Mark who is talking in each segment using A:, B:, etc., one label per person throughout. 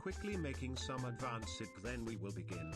A: quickly making some advanced, then we will begin.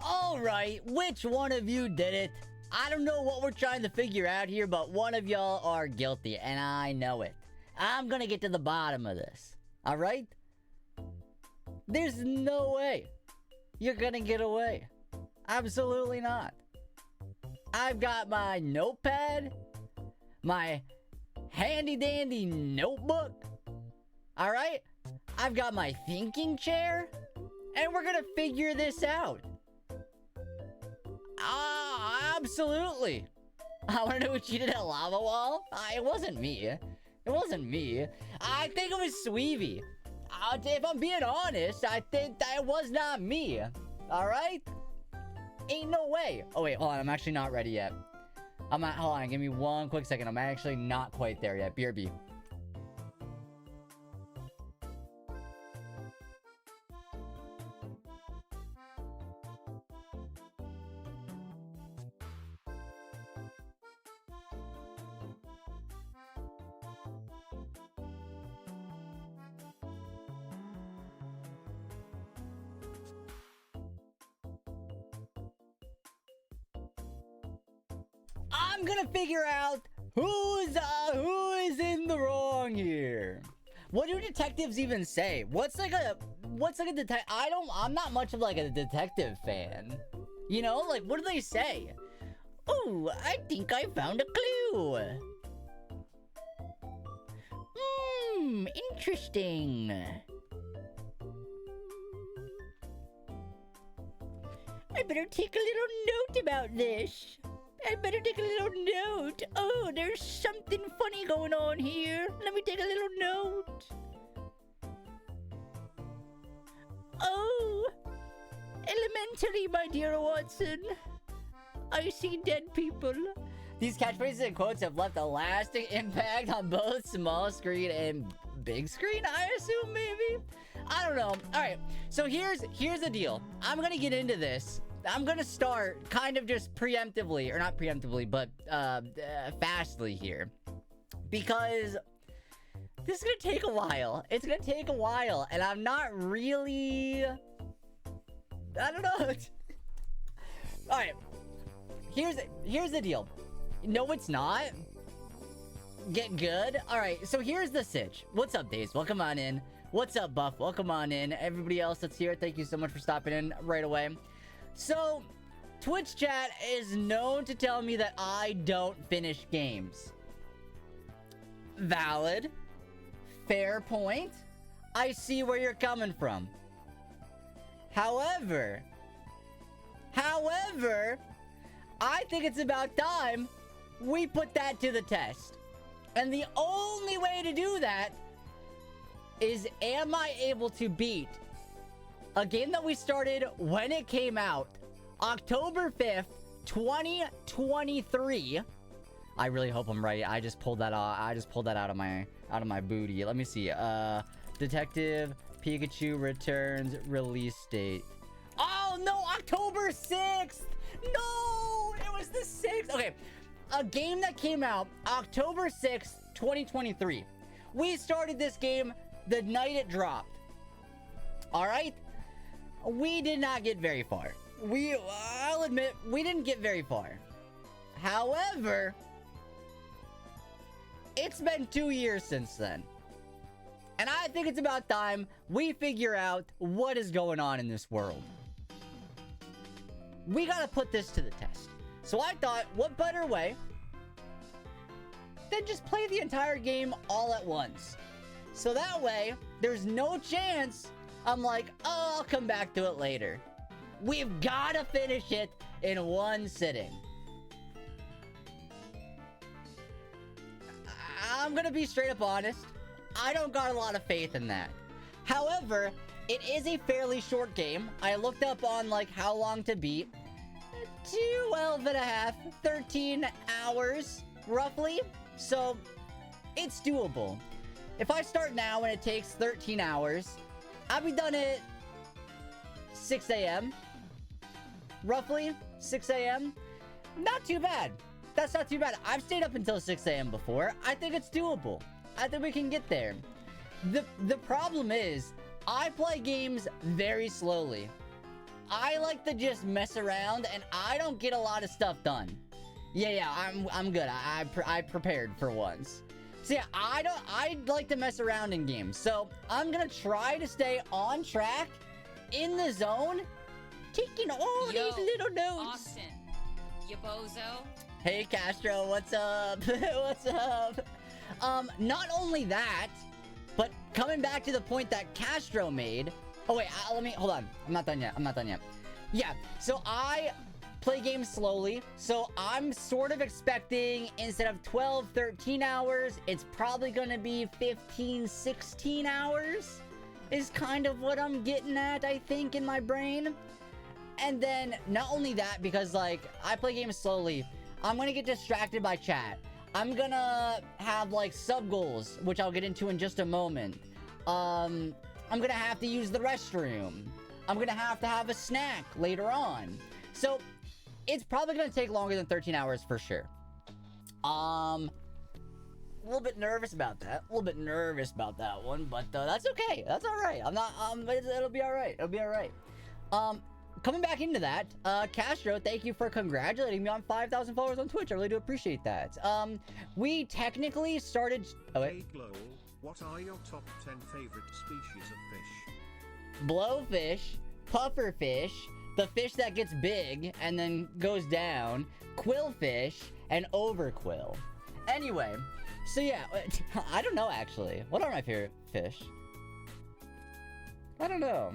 B: Alright, which one of you did it? I don't know what we're trying to figure out here, but one of y'all are guilty, and I know it. I'm gonna get to the bottom of this. Alright? There's no way you're gonna get away. Absolutely not. I've got my notepad, my handy-dandy notebook. Alright? I've got my thinking chair, and we're gonna figure this out. Absolutely. I want to know who cheated at Lava Wall. It wasn't me. It wasn't me. I think it was Sweevy. If I'm being honest, I think that was not me. Alright? Ain't no way. Oh, wait. Hold on. I'm actually not ready yet. Hold on. Give me one quick second. I'm actually not quite there yet. BRB. I'm gonna figure out who is in the wrong here. What do detectives even say? What's like a detective? I'm not much of like a detective fan. You know, like what do they say? Oh, I think I found a clue. Interesting. I better take a little note about this. I better take a little note. Oh, there's something funny going on here. Let me take a little note. Oh, elementary, my dear Watson. I see dead people. These catchphrases and quotes have left a lasting impact on both small screen and big screen, I assume, maybe? I don't know. All right, so here's the deal. I'm gonna get into this. I'm gonna start kind of just preemptively, or not preemptively, but fastly here. Because this is gonna take a while. It's gonna take a while, and I'm not really... I don't know. Alright. Here's the deal. No, it's not. Get good. Alright, so here's the sitch. What's up, Daze? Welcome on in. What's up, Buff? Welcome on in. Everybody else that's here, thank you so much for stopping in right away. So, Twitch chat is known to tell me that I don't finish games. Valid. Fair point. I see where you're coming from. However, I think it's about time we put that to the test. And the only way to do that is, am I able to beat a game that we started when it came out, October 5th, 2023. I really hope I'm right. I just pulled that out of my booty. Let me see. Detective Pikachu Returns release date. Oh no, October 6th. No, it was the 6th. Okay, a game that came out October 6th, 2023. We started this game the night it dropped. All right, we did not get very far. I'll admit, we didn't get very far. However, it's been 2 years since then. And I think it's about time we figure out what is going on in this world. We gotta put this to the test. So I thought, what better way than just play the entire game all at once? So that way, there's no chance I'm like, oh, I'll come back to it later. We've gotta finish it in one sitting. I'm gonna be straight up honest. I don't got a lot of faith in that. However, it is a fairly short game. I looked up on like how long to beat. 12 and a half, 13 hours, roughly. So, it's doable. If I start now and it takes 13 hours, I'll be done at 6 a.m. Roughly 6 a.m. Not too bad. That's not too bad. I've stayed up until 6 a.m. before. I think it's doable. I think we can get there. The problem is, I play games very slowly. I like to just mess around, and I don't get a lot of stuff done. Yeah, I'm good. I prepared for once. So yeah, I like to mess around in games. So I'm gonna try to stay on track, in the zone, taking all these little notes.
C: Austin, you bozo.
B: Hey Castro, what's up? What's up? Not only that, but coming back to the point that Castro made. Oh wait, hold on. I'm not done yet. Yeah, so I play games slowly. So I'm sort of expecting, instead of 12, 13 hours, it's probably gonna be 15, 16 hours. Is kind of what I'm getting at, I think, in my brain. And then, not only that, because like, I play games slowly, I'm gonna get distracted by chat. I'm gonna have like sub goals, which I'll get into in just a moment. I'm gonna have to use the restroom. I'm gonna have a snack later on. So it's probably gonna take longer than 13 hours for sure. A little bit nervous about that. A little bit nervous about that one, but that's okay. That's all right. It'll be all right. It'll be all right. Coming back into that, Castro, thank you for congratulating me on 5,000 followers on Twitch. I really do appreciate that. We technically started... Oh, wait.
A: Hey, Glow, what are your top 10 favorite species of fish?
B: Blowfish, pufferfish, the fish that gets big and then goes down, quillfish, and overquill. Anyway, so yeah, I don't know actually. What are my favorite fish? I don't know.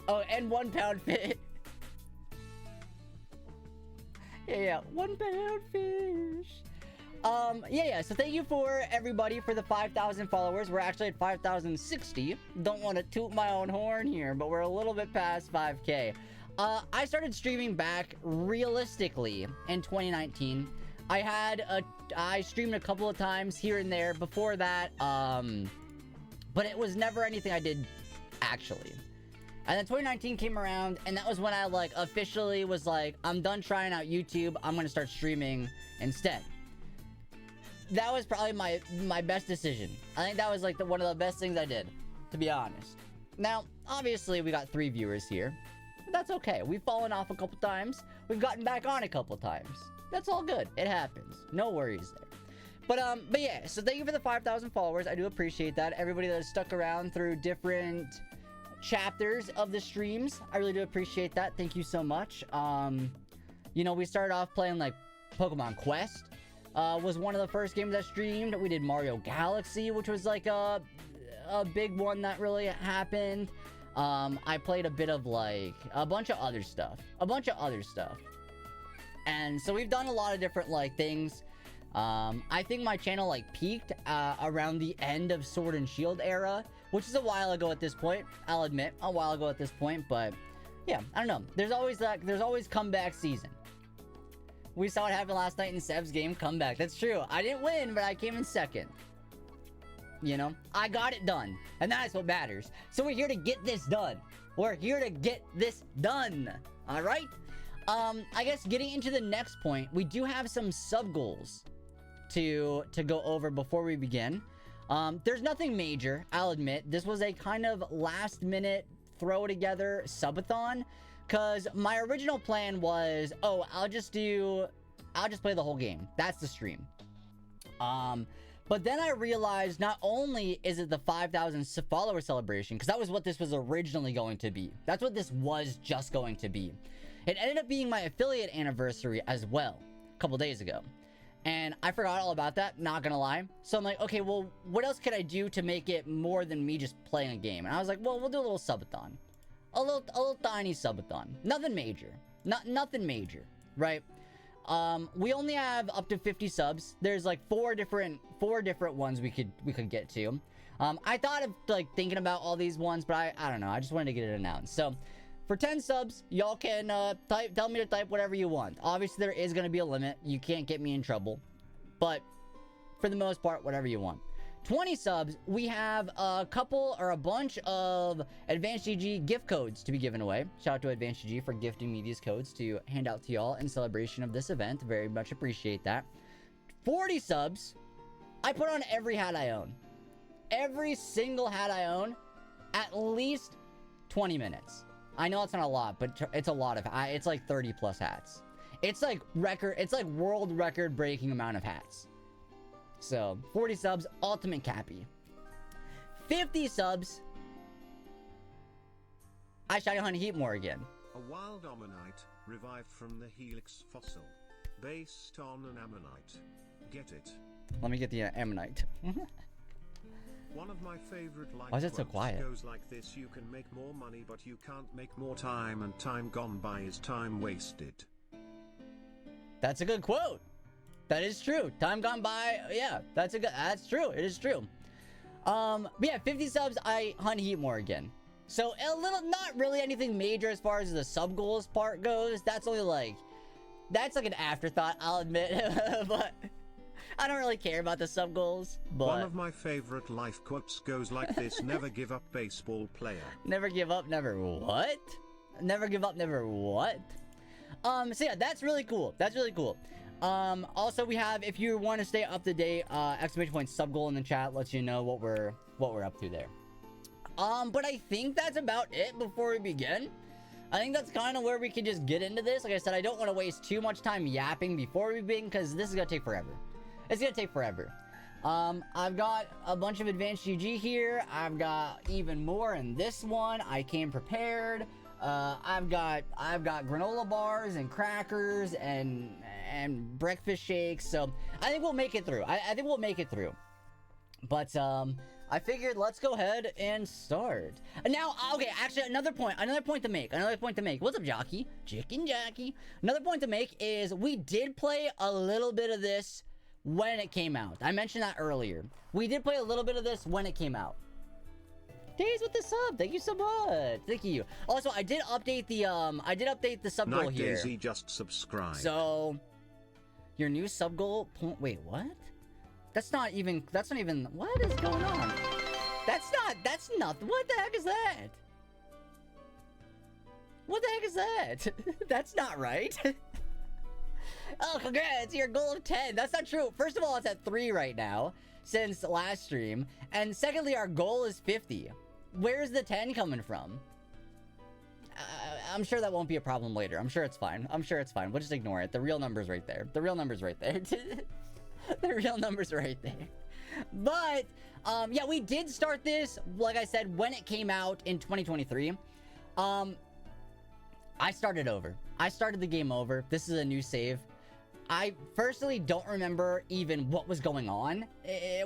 B: Oh, and 1 pound fish. Yeah, 1 pound fish. Yeah, so thank you for everybody for the 5,000 followers. We're actually at 5,060. Don't want to toot my own horn here, but we're a little bit past 5K. I started streaming back realistically in 2019. I streamed a couple of times here and there before that, but it was never anything I did actually. And then 2019 came around, and that was when I like officially was like, I'm done trying out YouTube. I'm gonna start streaming instead. That was probably my best decision. I think that was like one of the best things I did, to be honest. Now, obviously, we got 3 viewers here. But that's okay. We've fallen off a couple times. We've gotten back on a couple times. That's all good. It happens. No worries there. But yeah, so thank you for the 5,000 followers. I do appreciate that. Everybody that has stuck around through different chapters of the streams, I really do appreciate that. Thank you so much. You know, we started off playing like Pokemon Quest. Was one of the first games I streamed. We did Mario Galaxy, which was like a big one that really happened. I played a bit of like a bunch of other stuff. And so we've done a lot of different like things. I think my channel like peaked around the end of Sword and Shield era, which is a while ago at this point. I'll admit, a while ago at this point, but yeah, I don't know. There's always comeback season. We saw it happen last night in Seb's game, comeback. That's true. I didn't win, but I came in second. You know, I got it done, and that's what matters. So we're here to get this done. We're here to get this done. All right. I guess getting into the next point, we do have some sub goals to go over before we begin. There's nothing major, I'll admit. This was a kind of last minute throw together subathon, because my original plan was, oh, I'll just play the whole game. That's the stream. But then I realized not only is it the 5,000 follower celebration, because that was what this was originally going to be. That's what this was just going to be. It ended up being my affiliate anniversary as well, a couple days ago. And I forgot all about that, not gonna lie. So I'm like, okay, well, what else could I do to make it more than me just playing a game? And I was like, well, we'll do a little subathon. A little tiny subathon. Nothing major. Nothing major, right? We only have up to 50 subs. There's like four different ones we could get to. I thought of like thinking about all these ones, but I don't know. I just wanted to get it announced. So for 10 subs, y'all can tell me to type whatever you want. Obviously, there is going to be a limit. You can't get me in trouble. But for the most part, whatever you want. 20 subs, we have a bunch of Advanced GG gift codes to be given away. Shout out to Advanced GG for gifting me these codes to hand out to y'all in celebration of this event. Very much appreciate that. 40 subs, I put on every hat I own. Every single hat I own, at least 20 minutes. I know it's not a lot, but it's a lot of, it's like 30 plus hats. It's like world record breaking amount of hats. So 40 subs, ultimate cappy. 50 subs, I shiny hunt heat more again.
A: A wild ammonite, revived from the helix fossil, based on an ammonite. Get it?
B: Let me get the ammonite.
A: One of my favorite life
B: Why is it so
A: quotes
B: quiet?
A: goes like this: you can make more money, but you can't make more time, and time gone by is time wasted.
B: That's a good quote. That is true. Time gone by, yeah, that's true. It is true. But yeah, 50 subs, I hunt heat more again. So a little, not really anything major as far as the sub goals part goes. That's only like, that's like an afterthought, I'll admit. But I don't really care about the sub goals. But
A: one of my favorite life quotes goes like this: never give up, baseball player.
B: Never give up, never what? Never give up, never what? So yeah, that's really cool. That's really cool. Also we have, if you want to stay up to date, exclamation point sub goal in the chat lets you know what we're up to there. But I think that's about it before we begin. I think that's kind of where we can just get into this. Like I said, I don't want to waste too much time yapping before we begin, because this is gonna take forever. It's gonna take forever. I've got a bunch of Advanced GG here. I've got even more in this one. I came prepared. I've got granola bars and crackers and breakfast shakes. So I think we'll make it through. I think we'll make it through. But I figured let's go ahead and start. And now, okay, actually another point to make. What's up, Jockey? Chicken Jockey. Another point to make is we did play a little bit of this when it came out. I mentioned that earlier. We did play a little bit of this when it came out. Days with the sub, thank you so much. Thank you. Also, I did update the sub goal
A: Night
B: here.
A: Daisy just subscribed.
B: So, your new sub goal point. Wait, what? That's not even. What is going on? That's not. What the heck is that? What the heck is that? That's not right. Oh, congrats! Your goal of 10. That's not true. First of all, it's at 3 right now since last stream, and secondly, our goal is 50. Where's the 10 coming from? I'm sure that won't be a problem later. I'm sure it's fine. We'll just ignore it. The real number's right there. The real number's right there. But yeah, we did start this, like I said, when it came out in 2023. I started over. I started the game over. This is a new save. I personally don't remember even what was going on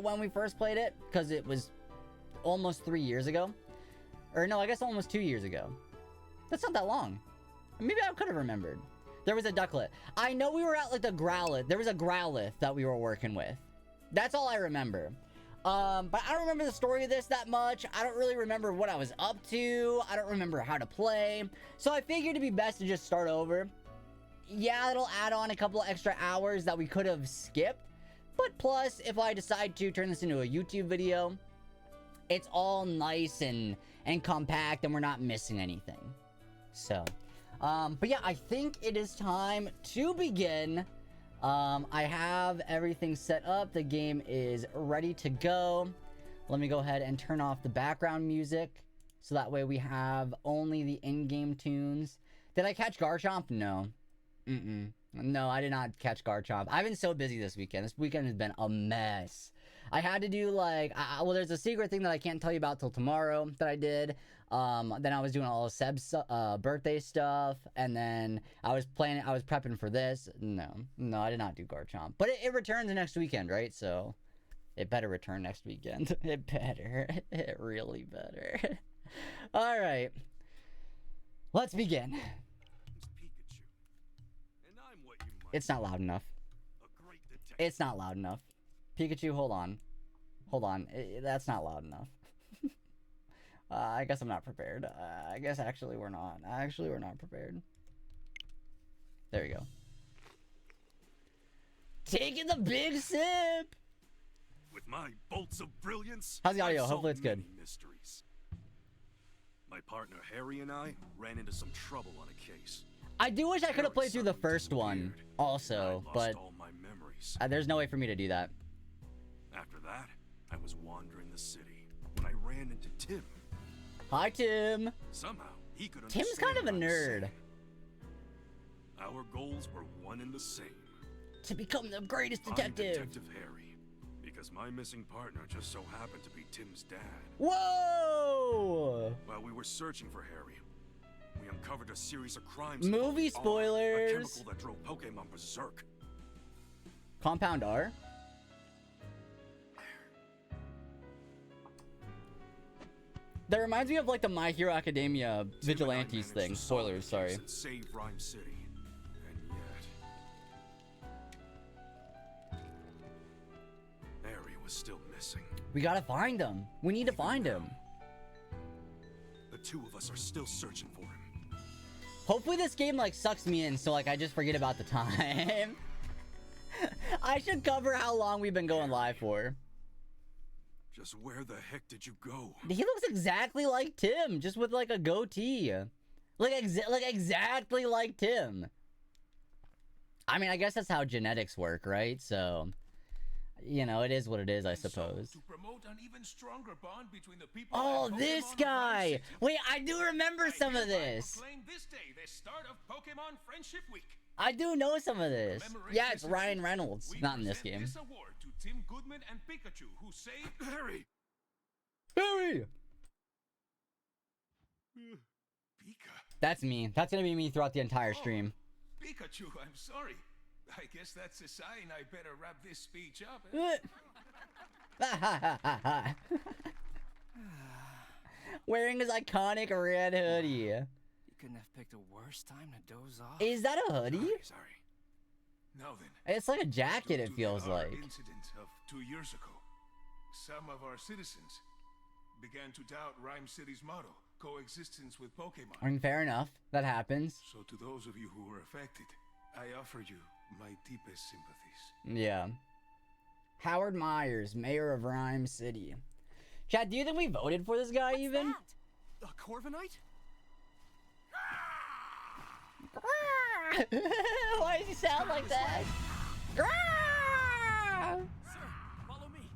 B: when we first played it, because it was almost 3 years ago. Or no, I guess almost 2 years ago. That's not that long. Maybe I could have remembered. There was a ducklet. I know we were at like the Growlithe. There was a Growlithe that we were working with. That's all I remember. But I don't remember the story of this that much. I don't really remember what I was up to. I don't remember how to play. So I figured it'd be best to just start over. Yeah, it'll add on a couple of extra hours that we could have skipped. But plus, if I decide to turn this into a YouTube video, it's all nice and compact and we're not missing anything. So, but yeah, I think it is time to begin. I have everything set up. The game is ready to go. Let me go ahead and turn off the background music. So that way we have only the in-game tunes. Did I catch Garchomp? No. No, I did not catch Garchomp. I've been so busy this weekend. This weekend has been a mess. I had to do like, well, there's a secret thing that I can't tell you about till tomorrow that I did. Then I was doing all of Seb's birthday stuff, and then I was prepping for this. No, I did not do Garchomp. But it returns next weekend, right? So it better return next weekend. It better. It really better. All right. Let's begin.
D: Pikachu, and I'm what you might
B: It's not loud enough.
D: a great detective.
B: It's not loud enough. Pikachu, hold on. Hold on. That's not loud enough. I guess I'm not prepared. I guess actually we're not. Actually, we're not prepared. There we go. Taking the big sip!
D: With my bolts of brilliance,
B: How's the audio?
D: I've
B: Hopefully
D: solved
B: it's good.
D: many mysteries. My partner Harry and I ran into some trouble on a case.
B: I do wish I could have
D: Harry
B: played through the
D: suddenly
B: first one
D: disappeared, and
B: also,
D: I lost
B: but
D: all my memories.
B: there's no way for me to do that.
D: After that, I was wandering the city when I ran into Tim.
B: Hi, Tim.
D: Somehow, he could
B: Tim's
D: understand
B: kind of a
D: what I was
B: nerd.
D: saying. Our goals were one and the same.
B: To become the greatest
D: Find
B: detective.
D: Detective Harry, because my missing partner just so happened to be Tim's dad.
B: Whoa!
D: While we were searching for Harry, we uncovered a series of crimes.
B: Movie
D: involving R,
B: spoilers.
D: A chemical that drove Pokemon berserk.
B: Compound R? That reminds me of like the My Hero Academia
D: Tim and I
B: Vigilantes
D: managed
B: thing.
D: to solve the
B: Spoilers,
D: case
B: sorry.
D: and save Rhyme City, and yet Harry was still missing.
B: We gotta find him. We need to find him.
D: The two of us are still searching for him.
B: Hopefully this game like sucks me in so like I just forget about the time. I should cover how long we've been going live for.
D: Just where the heck did you go?
B: He looks exactly like Tim, just with like a goatee. Like exactly like Tim. I mean, I guess that's how genetics work, right? So, you know, it is what it is, I suppose.
E: To promote an even stronger bond between the people
B: Oh,
E: and
B: this
E: Pokemon of
B: guy!
E: Rhyme City,
B: Wait, I do remember
E: I
B: some of
E: hereby
B: this.
E: proclaim this day the start of Pokemon Friendship Week.
B: I do know some of this.
E: Commemorate
B: Yeah, it's
E: this
B: Ryan
E: event.
B: Reynolds.
E: We
B: Not in this
E: present
B: game.
E: This award to Tim Goodman and Pikachu, who saved
D: Harry!
B: Harry!
E: Pika.
B: That's me. That's gonna be me throughout the entire stream.
E: Pikachu, I'm sorry. I guess that's a sign I better wrap this speech up.
B: Wearing his iconic red hoodie.
F: You couldn't have picked a worse time to doze off.
B: Is that a hoodie?
D: Sorry.
E: Now then.
B: It's like a jacket,
E: due
B: it
E: to
B: feels
E: the
B: like.
E: incident of 2 years ago, some of our citizens began to doubt Rhyme City's motto, coexistence with Pokemon.
B: I mean, fair enough. That happens.
E: So to those of you who were affected, I offer you my deepest sympathies.
B: Yeah. Howard Myers, mayor of Rhyme City. Chad, do you think we voted for this guy even?
D: A Corviknight?
B: Why does he sound like that?
F: Sir, follow me.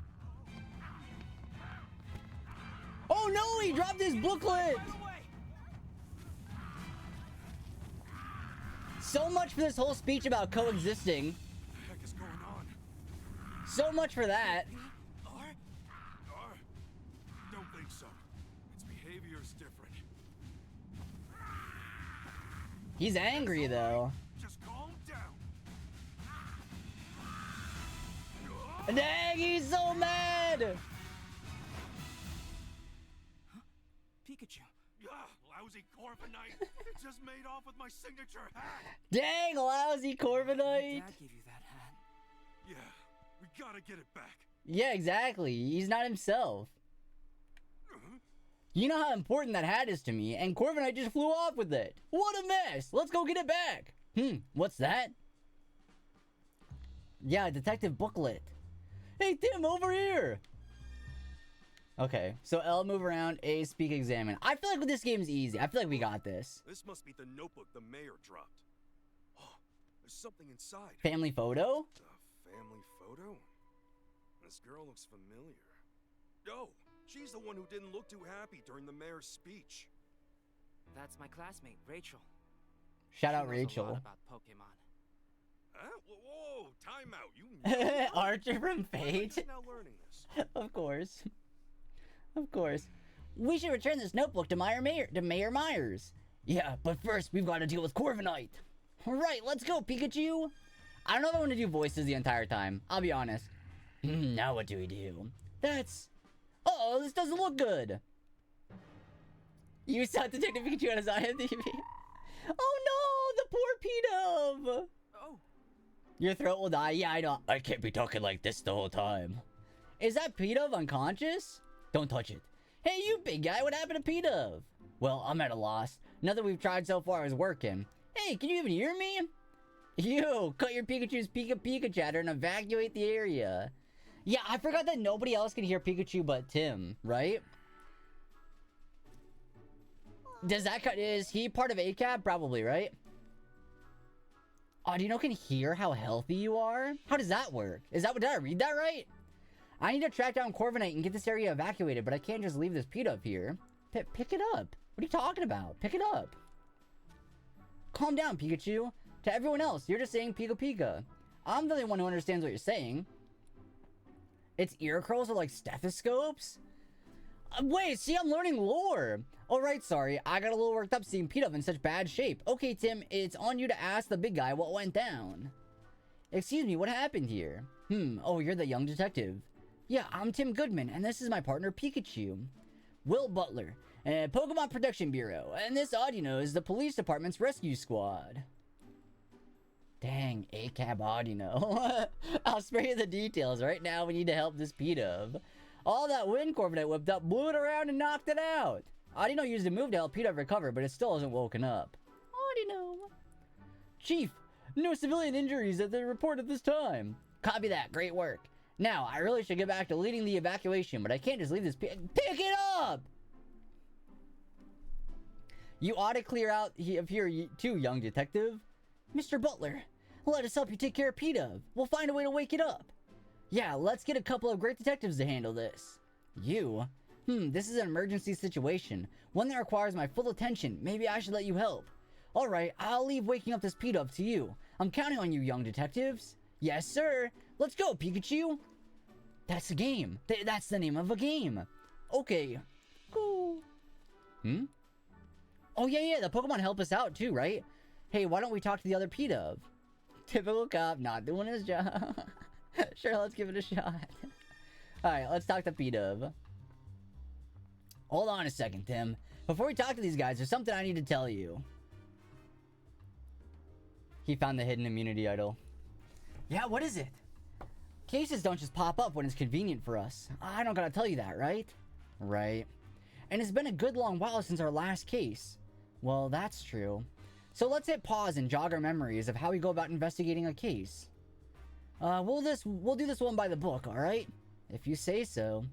B: Oh no, he dropped his booklet!
F: Right away.
B: So much for this whole speech about coexisting.
D: What the heck is going on?
B: So much for that.
D: Don't think so. Its behavior is different.
B: He's angry though.
D: Just calm down.
B: Dang, he's so mad!
F: Pikachu.
D: Lousy Corviknight just made off with my signature hat.
B: Dang, lousy
F: Your
B: Corviknight.
F: dad gave you that hat.
D: Yeah, we gotta get it back.
B: Yeah, exactly. He's not himself. You know how important that hat is to me, and Corviknight just flew off with it. What a mess! Let's go get it back. What's that? Yeah, a detective booklet. Hey, Tim, over here! Okay, so L, move around, A, speak, examine. I feel like this game's easy. I feel like we got this.
D: This must be the notebook the mayor dropped. Oh, there's something inside.
B: Family photo?
D: A family photo? This girl looks familiar. Oh, she's the one who didn't look too happy during the mayor's speech.
F: That's my classmate, Rachel.
B: Shout out
F: She knows a
B: Rachel.
F: lot about Pokemon.
D: Huh? Whoa, time out. You know
B: Archer from
D: Why am I
B: Fate?
D: just now learning this?
B: Of course. Of course. We should return this notebook to Mayor Myers. Yeah, but first we've got to deal with Corviknight. Alright, let's go, Pikachu. I don't know if I want to do voices the entire time. I'll be honest. Now what do we do? That's... Oh, this doesn't look good. You saw Detective Pikachu on his IMDb. Oh no, the poor Pidove.
F: Oh,
B: Your throat will die. Yeah, I know. I can't be talking like this the whole time. Is that Pidove unconscious? Don't touch it. Hey, you big guy, what happened to Pidove? Well, I'm at a loss. Nothing we've tried so far is working. Hey, can you even hear me? You, cut your Pikachu's Pika chatter and evacuate the area. Yeah, I forgot that nobody else can hear Pikachu but Tim, right? Does that cut? Is he part of ACAB? Probably, right? Audino can hear how healthy you are? How does that work? Is that what, did I read that right? I need to track down Corviknight and get this area evacuated, but I can't just leave this Pidove here. Pick it up. What are you talking about? Pick it up. Calm down, Pikachu. To everyone else, you're just saying Pika Pika. I'm the only one who understands what you're saying. Its ear curls are like stethoscopes? Wait, see, I'm learning lore. Alright, sorry. I got a little worked up seeing Pidove in such bad shape. Okay, Tim, it's on you to ask the big guy what went down. Excuse me, what happened here? Oh, you're the young detective. Yeah, I'm Tim Goodman, and this is my partner, Pikachu. Will Butler, Pokemon Protection Bureau, and this Audino is the police department's rescue squad. Dang, ACAB Audino. I'll spare you the details. Right now, we need to help this Pidove. All that wind Corviknight whipped up blew it around and knocked it out. Audino used a move to help Pidove recover, but it still hasn't woken up. Audino. Chief, no civilian injuries at the report at this time. Copy that. Great work. Now, I really should get back to leading the evacuation, but I can't just leave this pick it up! You ought to clear out of here too, young detective. Mr. Butler, let us help you take care of Pidove. We'll find a way to wake it up. Yeah, let's get a couple of great detectives to handle this. You? This is an emergency situation. One that requires my full attention. Maybe I should let you help. Alright, I'll leave waking up this Pidove to you. I'm counting on you, young detectives. Yes, sir. Let's go, Pikachu. That's a game. That's the name of a game. Okay. Cool. Oh, yeah, the Pokemon help us out too, right? Hey, why don't we talk to the other Pidove? Typical cop, not doing his job. Sure, let's give it a shot. Alright, let's talk to Pidove. Hold on a second, Tim. Before we talk to these guys, there's something I need to tell you. He found the hidden immunity idol. Yeah, what is it? Cases don't just pop up when it's convenient for us. I don't gotta tell you that, right? Right. And it's been a good long while since our last case. Well, that's true. So let's hit pause and jog our memories of how we go about investigating a case. We'll do this one by the book, alright? If you say so.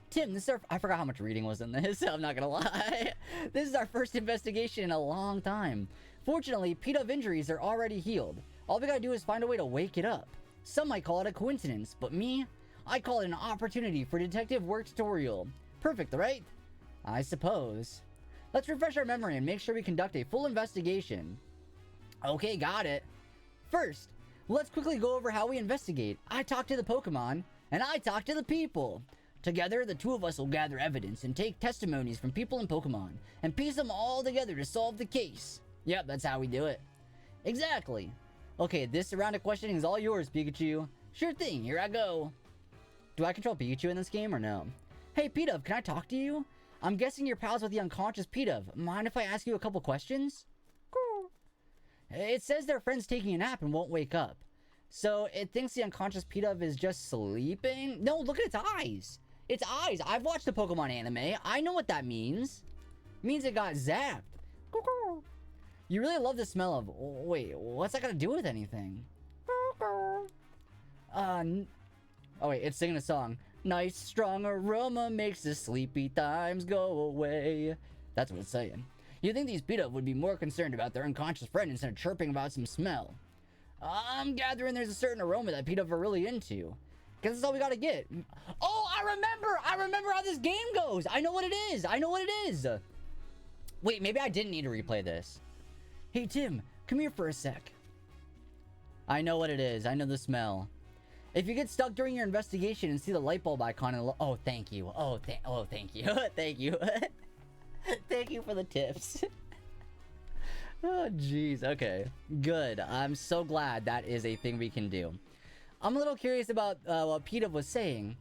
B: Tim, this is I forgot how much reading was in this, I'm not gonna lie. This is our first investigation in a long time. Fortunately, Pidove injuries are already healed. All we gotta do is find a way to wake it up. Some might call it a coincidence, but me? I call it an opportunity for detective work tutorial. Perfect, right? I suppose. Let's refresh our memory and make sure we conduct a full investigation. Okay, got it. First, let's quickly go over how we investigate. I talk to the Pokemon, and I talk to the people. Together, the two of us will gather evidence and take testimonies from people and Pokemon, and piece them all together to solve the case. Yep, that's how we do it. Exactly. Okay, this round of questioning is all yours, Pikachu. Sure thing, here I go. Do I control Pikachu in this game or no? Hey, Pidove, can I talk to you? I'm guessing you're pals with the unconscious Pidove. Mind if I ask you a couple questions? Cool. It says their friend's taking a nap and won't wake up. So it thinks the unconscious P-Dove is just sleeping? No, look at its eyes. Its eyes. I've watched the Pokemon anime. I know what that means. It means it got zapped. You really love the smell of... Wait, what's that got to do with anything? Oh wait, it's singing a song. Nice strong aroma makes the sleepy times go away. That's what it's saying. You'd think these P-Dove would be more concerned about their unconscious friend instead of chirping about some smell. I'm gathering there's a certain aroma that P-Dove are really into. Guess that's all we gotta get. Oh, I remember how this game goes! I know what it is! Wait, maybe I didn't need to replay this. Hey Tim, come here for a sec. I know what it is. I know the smell. If you get stuck during your investigation and see the light bulb icon and oh, thank you. Thank you. Thank you. Thank you for the tips. Oh, jeez. Okay. Good. I'm so glad that is a thing we can do. I'm a little curious about what Peter was saying.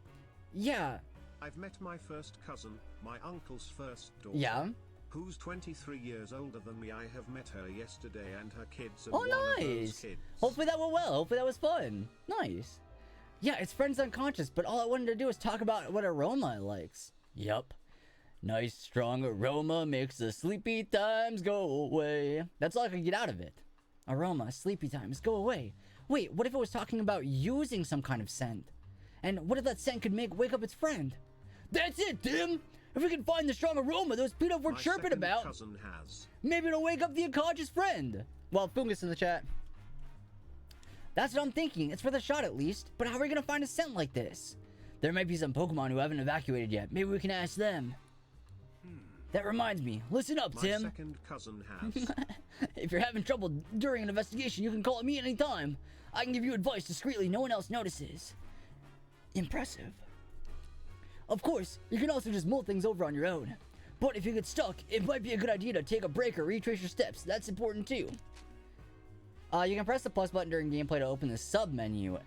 B: Yeah.
A: I've met my first cousin, my uncle's first daughter.
B: Yeah.
A: Who's 23 years older than me. I have met her yesterday and her kids and
B: oh,
A: one of those
B: nice.
A: kids.
B: Hopefully that went well. Hopefully that was fun. Nice. Yeah, it's friend's unconscious, but all I wanted to do is talk about what aroma it likes. Yup. Nice strong aroma makes the sleepy times go away. That's all I could get out of it. Aroma, sleepy times, go away. Wait, what if it was talking about using some kind of scent? And what if that scent could wake up its friend? That's it, Tim! If we can find the strong aroma those P-Dove were chirping about,
A: cousin has.
B: Maybe it'll wake up the unconscious friend. Well, Fungus in the chat. That's what I'm thinking. It's for the shot at least. But how are we gonna find a scent like this? There might be some Pokemon who haven't evacuated yet. Maybe we can ask them. That reminds me. Listen up, Tim.
A: My second cousin has.
B: If you're having trouble during an investigation, you can call me anytime. I can give you advice discreetly no one else notices. Impressive. Of course, you can also just mull things over on your own. But if you get stuck, it might be a good idea to take a break or retrace your steps. That's important too. You can press the plus button during gameplay to open the sub menu.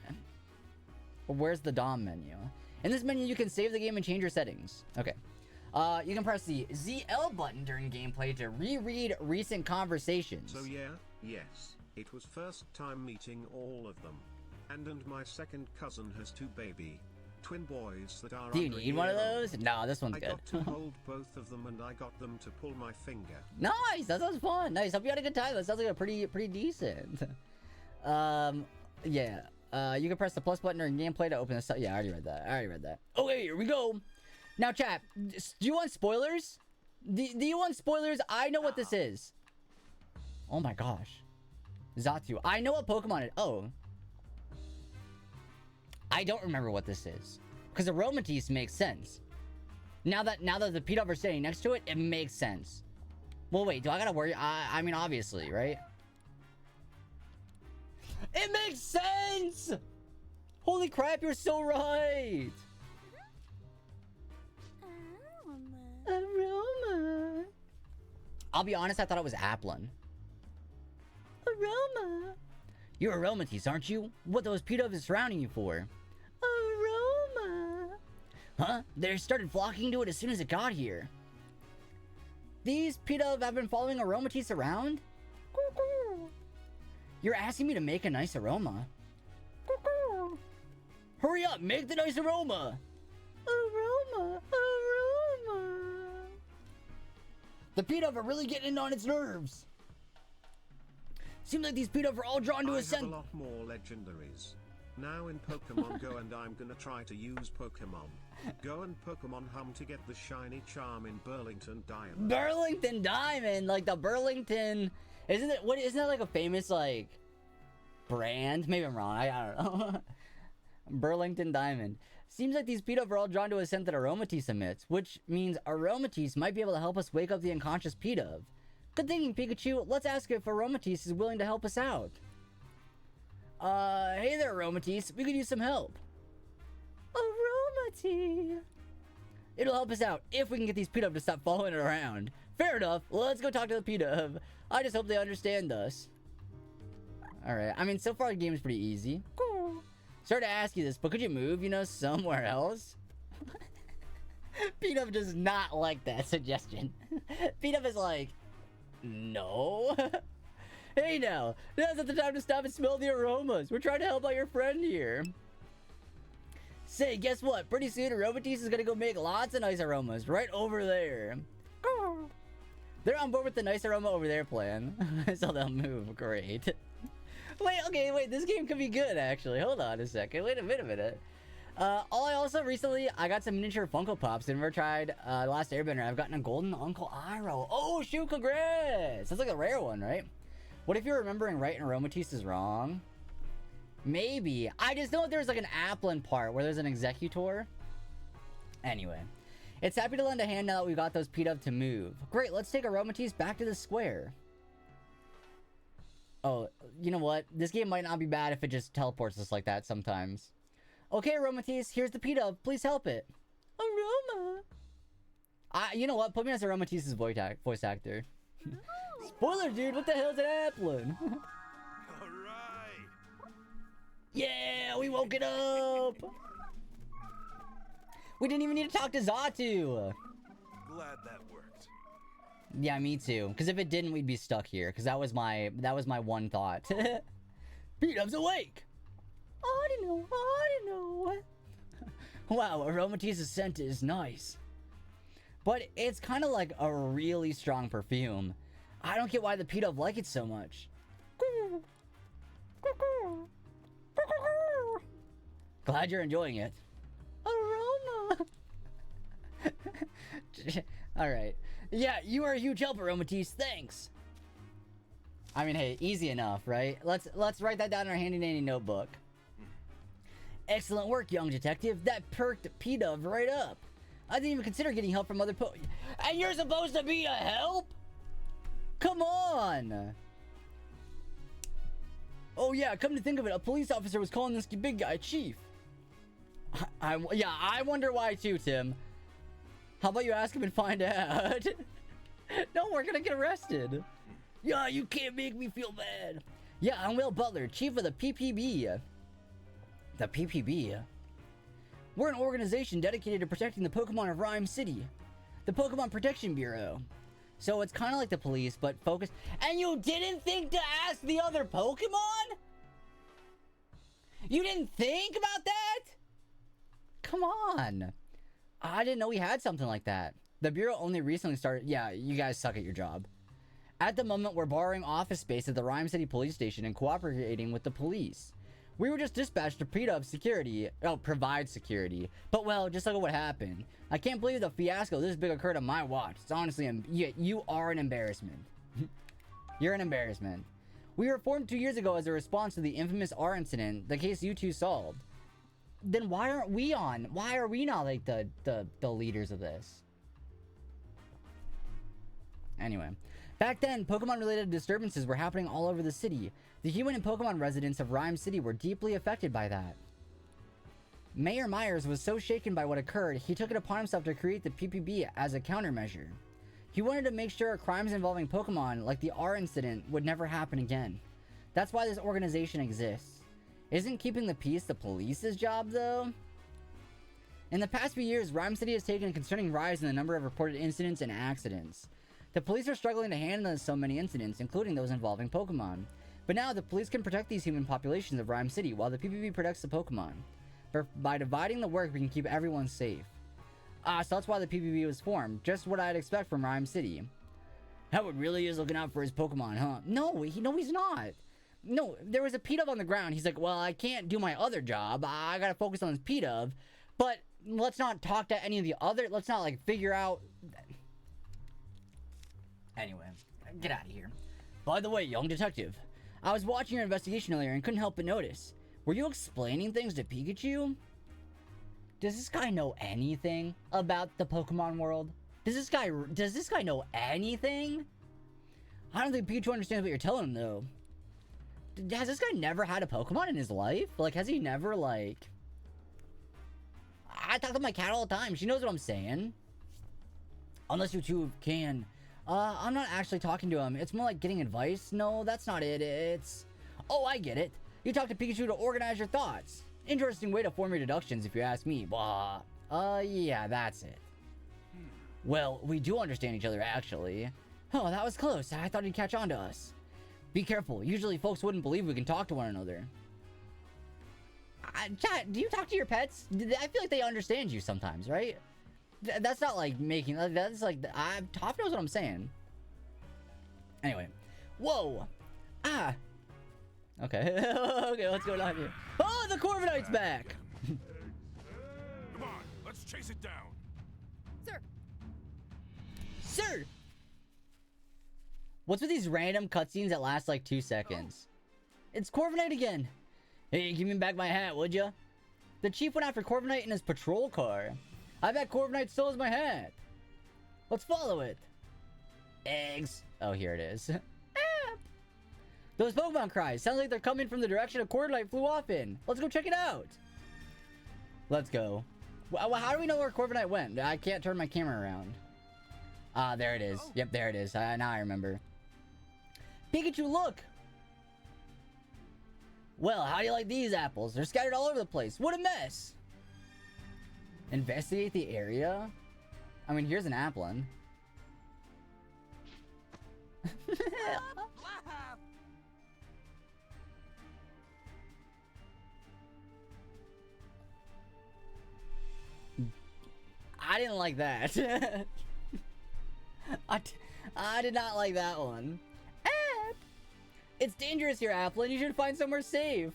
B: Where's the DOM menu? In this menu, you can save the game and change your settings. Okay. You can press the ZL button during gameplay to reread recent conversations.
A: So yeah, yes, it was first time meeting all of them. And my second cousin has two baby twin boys that are.
B: Do you need one of those? No, this one's
A: I
B: good.
A: got to hold both of them and I got them to pull my finger.
B: Nice, that sounds fun. Nice, hope you had a good time. That sounds like a pretty decent. Yeah. You can press the plus button during gameplay to open this up. Yeah, I already read that. Okay, here we go. Now, chat, do you want spoilers? Do you want spoilers? I know what this is. Oh my gosh. Zatu. I know what Pokemon it. Oh. I don't remember what this is. Because Aromatisse makes sense. Now that the P-Dove are standing next to it, it makes sense. Well, wait, do I gotta worry? I mean, obviously, right? It makes sense! Holy crap, you're so right! Aroma. I'll be honest, I thought it was Applin. Aroma. You're Aromatisse, aren't you? What those P-Dove is surrounding you for? Aroma. Huh? They started flocking to it as soon as it got here. These P-Dove have been following Aromatisse around? You're asking me to make a nice aroma. Hurry up, make the nice aroma. Aroma. The P-Dove are really getting in on its nerves. Seems like these P-Dove are all drawn to a scent.
A: I have a lot more legendaries. Now in Pokemon Go and I'm gonna try to use Pokemon Go and Pokemon Hum to get the shiny charm in Burlington Diamond.
B: Burlington Diamond, like the Burlington, isn't that like a famous like brand? Maybe I'm wrong. I don't know. Burlington Diamond. Seems like these P-Dove are all drawn to a scent that Aromatisse emits, which means Aromatisse might be able to help us wake up the unconscious P-Dove. Good thinking, Pikachu. Let's ask if Aromatisse is willing to help us out. Hey there, Aromatisse. We could use some help. Aromatisse. It'll help us out if we can get these P-Dove to stop following it around. Fair enough. Let's go talk to the P-Dove. I just hope they understand us. Alright. I mean, so far the game is pretty easy. Cool. Sorry to ask you this, but could you move, somewhere else? P-Dove does not like that suggestion. P-Dove is like, no. Hey now, now's not the time to stop and smell the aromas. We're trying to help out your friend here. Say, guess what? Pretty soon, Aromatisse is gonna go make lots of nice aromas right over there. They're on board with the nice aroma over there plan. So they'll move. Great. Wait, this game could be good, actually. Hold on a second. Wait a minute. I got some miniature Funko Pops. I've never tried Last Airbender. I've gotten a golden Uncle Iroh. Oh, shoot, congrats! That's like a rare one, right? What if you're remembering right and Aromatisse is wrong? Maybe. I just know there's like an Applin part where there's an Executor. Anyway. It's happy to lend a hand now that we got those P-Dub to move. Great, let's take Aromatisse back to the square. Oh, you know what? This game might not be bad if it just teleports us like that sometimes. Okay, Aromatisse, here's the P-Dub. Please help it. Aroma. You know what? Put me as Aromatisse's voice actor. Spoiler, dude. What the hell is an Applin?
D: Alright!
B: Yeah, we woke it up. We didn't even need to talk to Zatu.
D: Glad that worked.
B: Yeah, me too. Because if it didn't, we'd be stuck here. Because that was my one thought. P-Dub's awake. I don't know. Wow, Aromatisse's scent is nice. But it's kind of like a really strong perfume. I don't get why the P-Dub like it so much. Glad you're enjoying it. Aroma. Alright. Yeah, you are a huge help, Aromatisse. Thanks. I mean, hey, easy enough, right? Let's write that down in our handy dandy notebook. Excellent work, young detective. That perked P-Dub right up. I didn't even consider getting help from other And you're supposed to be a help? Come on. Oh yeah, come to think of it, a police officer was calling this big guy Chief. I wonder why too, Tim. How about you ask him and find out? No, we're gonna get arrested. Yeah, you can't make me feel bad. Yeah, I'm Will Butler, Chief of the PPB. The PPB? We're an organization dedicated to protecting the Pokemon of Rhyme City. The Pokemon Protection Bureau. So it's kind of like the police, but focused. And you didn't think to ask the other Pokemon? You didn't think about that? Come on. I didn't know we had something like that. The Bureau only recently started. Yeah, you guys suck at your job. At the moment, we're borrowing office space at the Rhyme City Police Station and cooperating with the police. We were just dispatched to P-Dub security. Oh, provide security. But well, just look at what happened. I can't believe the fiasco this big occurred on my watch. It's honestly, you are an embarrassment. You're an embarrassment. We were formed 2 years ago as a response to the infamous R incident, the case you two solved. Then why aren't we on? Why are we not like the leaders of this? Anyway. Back then, Pokemon-related disturbances were happening all over the city. The human and Pokemon residents of Rhyme City were deeply affected by that. Mayor Myers was so shaken by what occurred, he took it upon himself to create the PPB as a countermeasure. He wanted to make sure crimes involving Pokemon, like the R incident, would never happen again. That's why this organization exists. Isn't keeping the peace the police's job, though? In the past few years, Rhyme City has taken a concerning rise in the number of reported incidents and accidents. The police are struggling to handle so many incidents, including those involving Pokemon. But now, the police can protect these human populations of Rhyme City, while the PPB protects the Pokemon. By dividing the work, we can keep everyone safe. So that's why the PPB was formed. Just what I'd expect from Rhyme City. Howard really is looking out for his Pokemon, huh? No, he's not. No, there was a P-Dub on the ground. He's like, well, I can't do my other job. I gotta focus on this P-Dub. But let's not talk to any of the other... Let's not, like, figure out... Anyway, get out of here. By the way, young detective, I was watching your investigation earlier and couldn't help but notice. Were you explaining things to Pikachu? Does this guy know anything about the Pokemon world? Does this guy know anything? I don't think Pikachu understands what you're telling him, though. Has this guy never had a Pokemon in his life? Like, has he never, like... I talk to my cat all the time. She knows what I'm saying. Unless you two can... I'm not actually talking to him. It's more like getting advice. No, that's not it. It's... Oh, I get it. You talk to Pikachu to organize your thoughts. Interesting way to form your deductions, if you ask me. Blah. Yeah, that's it. Well, we do understand each other, actually. Oh, that was close. I thought he'd catch on to us. Be careful. Usually folks wouldn't believe we can talk to one another. Chat, do you talk to your pets? I feel like they understand you sometimes, right? That's not like making... That's like... Toph knows what I'm saying. Anyway. Whoa! Ah! Okay. Okay, what's going on here? Oh, the Corviknight's back!
D: Come on, let's chase it down.
C: Sir.
B: Sir! What's with these random cutscenes that last like 2 seconds? It's Corviknight again! Hey, give me back my hat, would ya? The chief went after Corviknight in his patrol car. I bet Corviknight still has my hat. Let's follow it. Eggs. Oh, here it is. Those Pokemon cries. Sounds like they're coming from the direction a Corviknight flew off in. Let's go check it out. Let's go. Well, how do we know where Corviknight went? I can't turn my camera around. Ah, there it is. Yep, there it is. Now I remember. Pikachu, look! Well, how do you like these apples? They're scattered all over the place. What a mess! Investigate the area? I mean, here's an applin. I didn't like that. I did not like that one. It's dangerous here, Applin. You should find somewhere safe.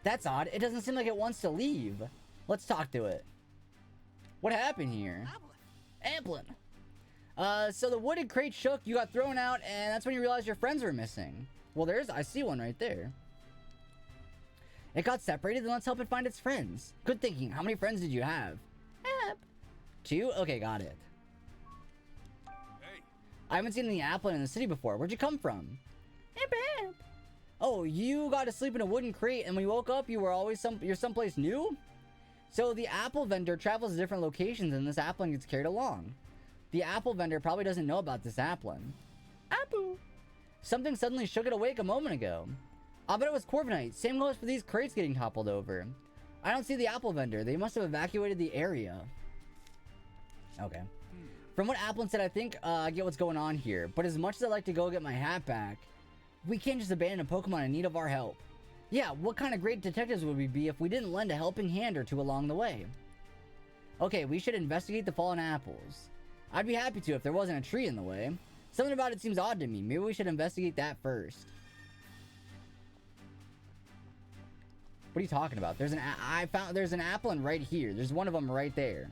B: That's odd. It doesn't seem like it wants to leave. Let's talk to it. What happened here? Applin. So the wooden crate shook, you got thrown out, and that's when you realized your friends were missing. Well, I see one right there. It got separated, then let's help it find its friends. Good thinking. How many friends did you have? 2? Okay, got it. I haven't seen any Applin in the city before. Where'd you come from? Oh, you got to sleep in a wooden crate, and when you woke up, you're someplace new? So the apple vendor travels to different locations, and this Applin gets carried along. The apple vendor probably doesn't know about this Applin. Apple. Something suddenly shook it awake a moment ago. I bet it was Corviknight. Same goes for these crates getting toppled over. I don't see the apple vendor. They must have evacuated the area. Okay. From what Applin said, I think I get what's going on here. But as much as I'd like to go get my hat back, we can't just abandon a Pokemon in need of our help. Yeah, what kind of great detectives would we be if we didn't lend a helping hand or two along the way? Okay, we should investigate the fallen apples. I'd be happy to if there wasn't a tree in the way. Something about it seems odd to me. Maybe we should investigate that first. What are you talking about? There's an Applin right here. There's one of them right there.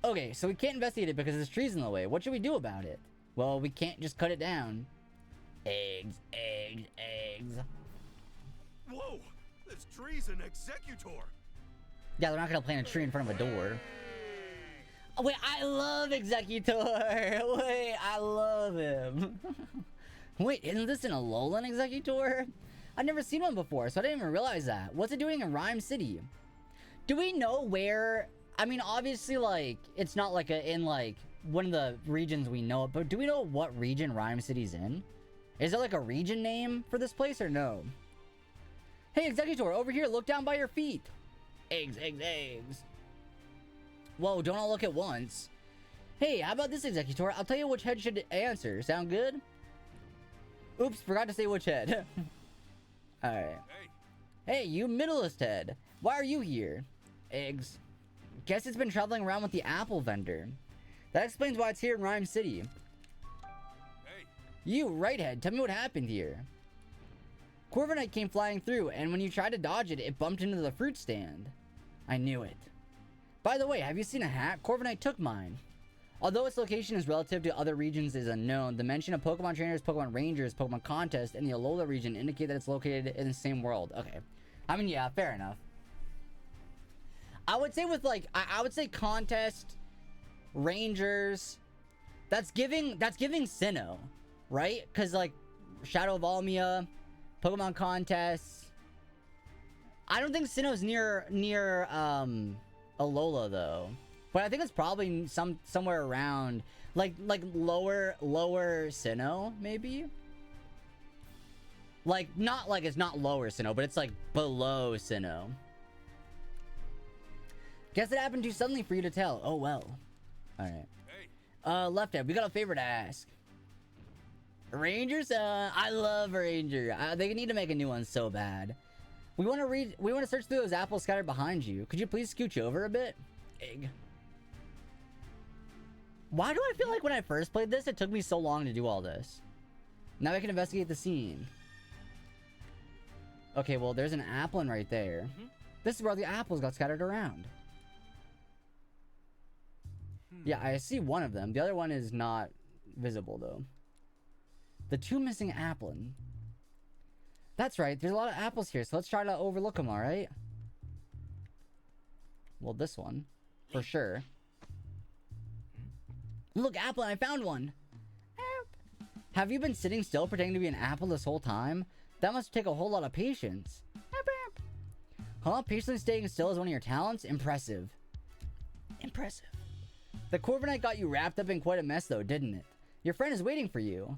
B: Okay, so we can't investigate it because there's trees in the way. What should we do about it? Well, we can't just cut it down. Eggs, eggs, eggs.
D: Whoa! This tree's an executor!
B: Yeah, they're not gonna plant a tree in front of a door. Oh, wait, I love Executor! Wait, I love him. Wait, isn't this an Alolan Executor? I've never seen one before, so I didn't even realize that. What's it doing in Rhyme City? Do we know where... I mean, obviously, like, it's not like in, like, one of the regions we know, but do we know what region Rhyme City's in? Is there, like, a region name for this place, or no? Hey, Executor, over here, look down by your feet. Eggs, eggs, eggs. Whoa, don't all look at once. Hey, how about this, Executor? I'll tell you which head should answer. Sound good? Oops, forgot to say which head. Alright. Hey, you middleest head. Why are you here? Eggs. Guess it's been traveling around with the apple vendor. That explains why it's here in Rhyme City.
D: Hey.
B: You, Righthead, tell me what happened here. Corviknight came flying through, and when you tried to dodge it, it bumped into the fruit stand. I knew it. By the way, have you seen a hat? Corviknight took mine. Although its location is relative to other regions is unknown, the mention of Pokemon trainers, Pokemon rangers, Pokemon contests, and the Alola region indicate that it's located in the same world. Okay. I mean, yeah, fair enough. I would say with, like, I would say contest, rangers, that's giving Sinnoh, right? Because, like, Shadow of Almia, Pokemon contests. I don't think Sinnoh's near Alola, though. But I think it's probably somewhere around, like lower Sinnoh, maybe? Like, not like it's not lower Sinnoh, but it's, like, below Sinnoh. Guess it happened too suddenly for you to tell. Oh, well. Alright.
D: Hey.
B: Left hand. We got a favor to ask. Rangers? I love Ranger. They need to make a new one so bad. We want to search through those apples scattered behind you. Could you please scooch over a bit? Egg. Why do I feel like when I first played this, it took me so long to do all this? Now I can investigate the scene. Okay, well, there's an applin right there. This is where the apples got scattered around. Yeah, I see one of them. The other one is not visible, though. The two missing applin. That's right. There's a lot of apples here, so let's try to overlook them, all right? Well, this one. For sure. Look, applin, I found one. Have you been sitting still pretending to be an apple this whole time? That must take a whole lot of patience. Huh? Patiently staying still is one of your talents? Impressive. Impressive. The Corviknight got you wrapped up in quite a mess, though, didn't it? Your friend is waiting for you.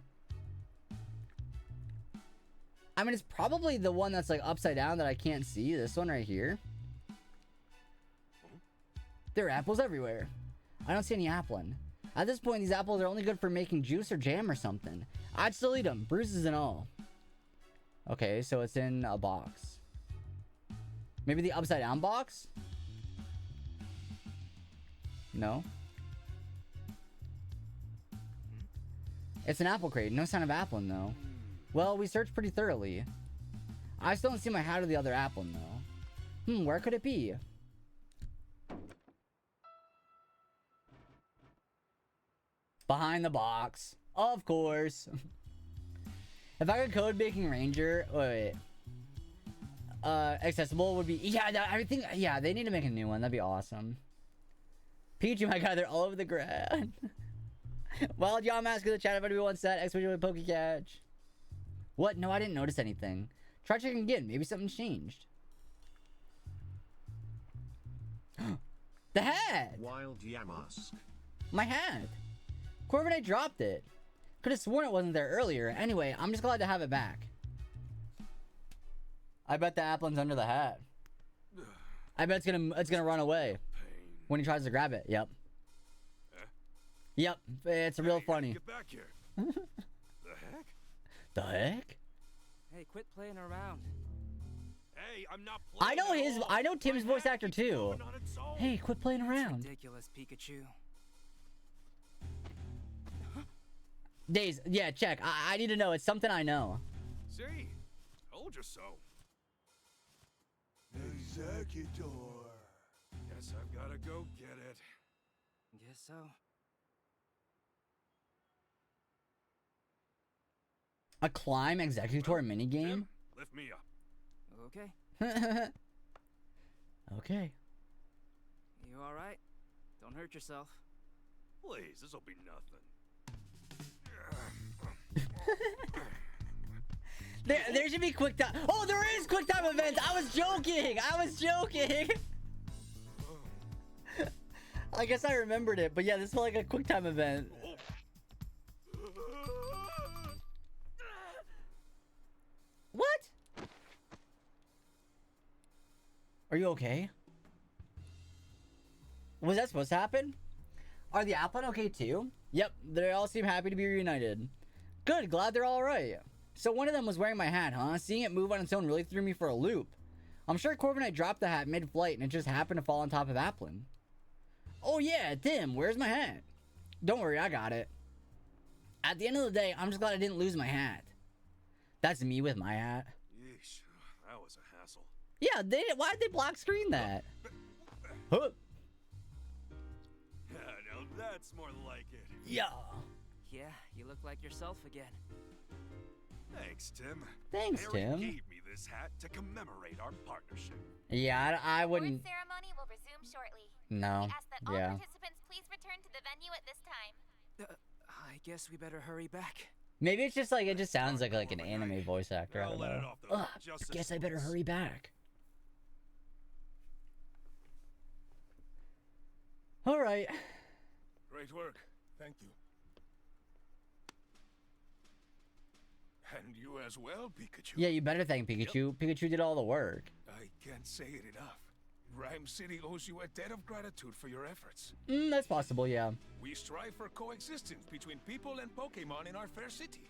B: I mean, it's probably the one that's, like, upside down that I can't see. This one right here. There are apples everywhere. I don't see any applin. At this point, these apples are only good for making juice or jam or something. I'd still eat them, bruises and all. Okay, so it's in a box. Maybe the upside down box? No. It's an apple crate. No sign of applin, though. Well, we searched pretty thoroughly. I still don't see my hat or the other applin, though. Where could it be? Behind the box. Of course. If I could code making Ranger... Wait. Accessible would be... Yeah, I think... Yeah, they need to make a new one. That'd be awesome. Pikachu, my god, they're all over the ground. Wild Yam asked in the chat if anybody wants that. Expedition with Pokecatch. What? No, I didn't notice anything. Try checking again. Maybe something changed. The hat!
A: Wild Yam asked.
B: My hat! Corviknight dropped it. Could have sworn it wasn't there earlier. Anyway, I'm just glad to have it back. I bet the applin's under the hat. I bet it's gonna run away when he tries to grab it. Yep. Yep. It's real funny.
D: Get back here. The heck?
B: The heck?
F: Hey, quit playing around.
D: Hey, I'm not playing.
B: I know Tim's voice actor too. Hey, quit playing around.
F: Ridiculous, Pikachu.
B: Days, yeah, check. I need to know. It's something I know.
D: See? Told you so.
E: Executor.
D: Guess I've gotta go get it.
F: Guess so.
B: A climb executor minigame?
D: Tim, lift me up.
F: Okay.
B: Okay.
F: You alright? Don't hurt yourself.
D: Please, this'll be nothing.
B: There should be quick time. Oh, there is quick time events. I was joking. I guess I remembered it, but yeah, this is like a quick time event. What? Are you okay? Was that supposed to happen? Are the Applin okay too? Yep, they all seem happy to be reunited. Good, glad they're all right. So one of them was wearing my hat, huh? Seeing it move on its own really threw me for a loop. I'm sure Corviknight dropped the hat mid-flight and it just happened to fall on top of Applin. Oh yeah, Tim, where's my hat? Don't worry, I got it. At the end of the day, I'm just glad I didn't lose my hat. That's me with my hat.
D: Yeesh, that was a hassle.
B: Yeah, why'd they block screen that? Huh.
D: Yeah, now that's more like it.
B: Yeah.
F: Yeah, you look like yourself again.
D: Thanks, Tim.
B: Thanks,
D: Harry
B: Tim.
D: gave me this hat to commemorate our partnership.
B: Yeah, I wouldn't.
G: Award ceremony will resume shortly.
B: No.
G: We ask that all
B: Yeah.
G: participants please return to the venue at this time.
F: I guess we better hurry back.
B: Maybe it's just like it just sounds like an anime voice actor. I
D: I'll
B: don't
D: let it
B: know.
D: off the hook
B: Ugh,
D: just
B: guess
D: as
B: I better
D: once.
B: hurry back. All right.
E: Great work. Thank you. And you as well, Pikachu.
B: Yeah, you better thank Pikachu. Pikachu did all the work.
E: I can't say it enough. Rhyme City owes you a debt of gratitude for your efforts.
B: That's possible, yeah.
E: We strive for coexistence between people and Pokemon in our fair city.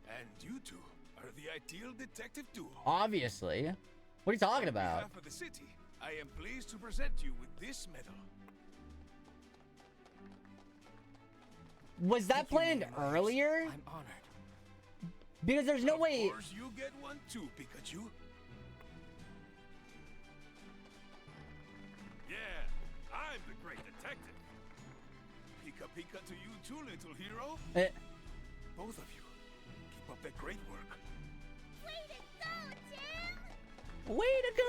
E: And you two are the ideal detective duo.
B: Obviously. What are you talking
E: On
B: about?
E: behalf of the city, I am pleased to present you with this medal.
B: Was that planned earlier?
F: I'm honored.
B: Because there's no way.
E: Of course, you get one too, Pikachu. Yeah, I'm the great detective. Pika Pika to you too, little hero. Both of you, keep up that great work.
G: Way to go, Tim!
B: Way to go!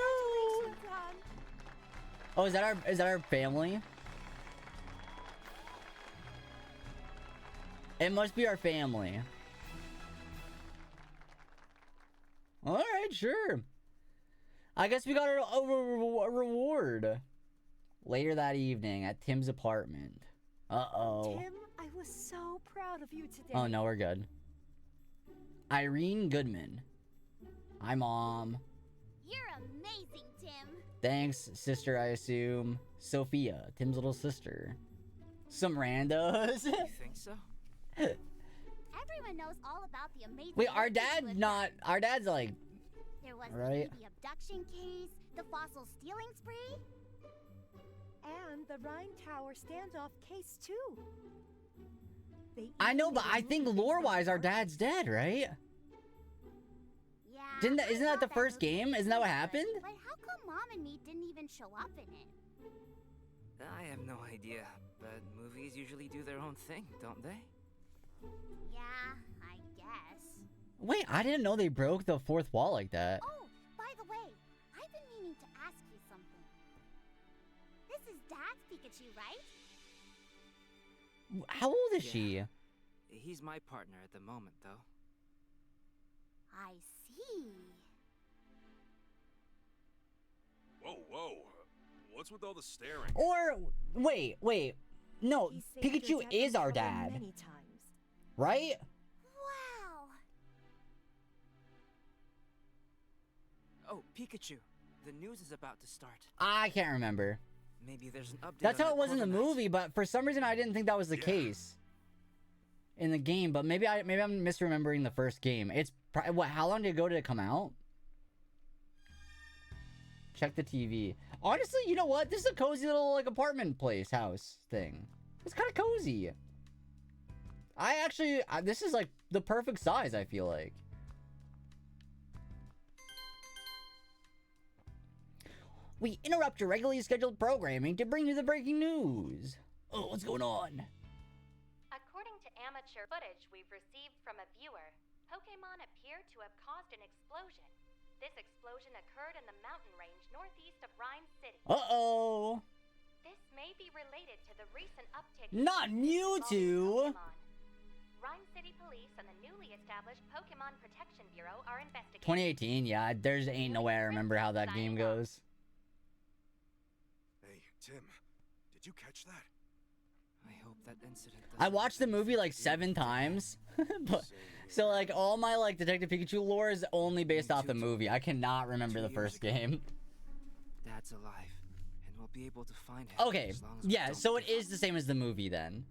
B: Oh, is that our family? It must be our family. All right, sure. I guess we got a reward later that evening at Tim's apartment. Uh-oh.
H: Tim, I was so proud of you today.
B: Oh, no, we're good. Irene Goodman. Hi, Mom.
G: You're amazing, Tim.
B: Thanks, sister, I assume. Sophia, Tim's little sister. Some randos.
F: You think so?
G: Everyone knows all about the amazing.
B: Wait, our
G: work you
B: dad
G: do with
B: not... Our dad's like...
G: There was
B: right?
G: the abduction case, the fossil stealing spree.
H: And the Rhine Tower standoff case too. They
B: I know,
H: even
B: but
H: made a
B: I think
H: movie based on
B: lore-wise, our
H: art.
B: dad's dead, right?
G: Yeah.
B: Isn't that
G: I
B: the
G: thought
B: first
G: movie
B: game?
G: was
B: Isn't that what
G: good,
B: happened?
G: But how come Mom and me didn't even show up in it?
F: I have no idea, but movies usually do their own thing, don't they?
G: Yeah, I guess.
B: Wait, I didn't know they broke the fourth wall like that.
G: Oh, by the way, I've been meaning to ask you something. This is Dad's Pikachu, right?
B: How old is
F: Yeah.
B: she?
F: He's my partner at the moment, though.
G: I see.
D: Whoa, whoa. What's with all the staring?
B: Or, wait. No,
H: He saved your
B: Pikachu
H: dad
B: is
H: from
B: our
H: trouble
B: dad,
H: many times.
B: right?
G: Wow.
F: Oh, Pikachu. The news is about to start.
B: I can't remember.
F: Maybe there's an update.
B: That's
F: on
B: how
F: that
B: it was in the
F: overnight.
B: movie, but for some reason I didn't think that was the
D: Yeah.
B: case in the game. But maybe I'm misremembering the first game. It's what? How long did it go to come out? Check the TV. Honestly, you know what? This is a cozy little like apartment place house thing. It's kind of cozy. This is like the perfect size. I feel like. We interrupt your regularly scheduled programming to bring you the breaking news. Oh, what's going on?
I: According to amateur footage we've received from a viewer, Pokemon appear to have caused an explosion. This explosion occurred in the mountain range northeast of Rhyme City.
B: Uh-oh.
I: This may be related to the recent uptick.
B: Not
I: in cases
B: Mewtwo.
I: involving Pokemon. Rhyme City Police and the newly established Pokemon Protection Bureau are investigating.
B: 2018, yeah, there's ain't no way I remember how that game goes.
D: Hey, Tim, did you catch that?
F: I hope that incident.
B: I
F: doesn't
B: watched the
F: happen
B: movie like
F: again.
B: 7 times. But,
D: Same here.
B: so like all my like Detective Pikachu lore is only based
F: Me
B: off the
F: too,
B: movie. I cannot remember
F: 2
B: the
F: years
B: first
F: ago.
B: game.
F: Dad's alive, and we'll be able to find him.
B: Okay,
F: as long as we
B: yeah,
F: don't
B: so it
F: give
B: is
F: up.
B: the same as the movie then.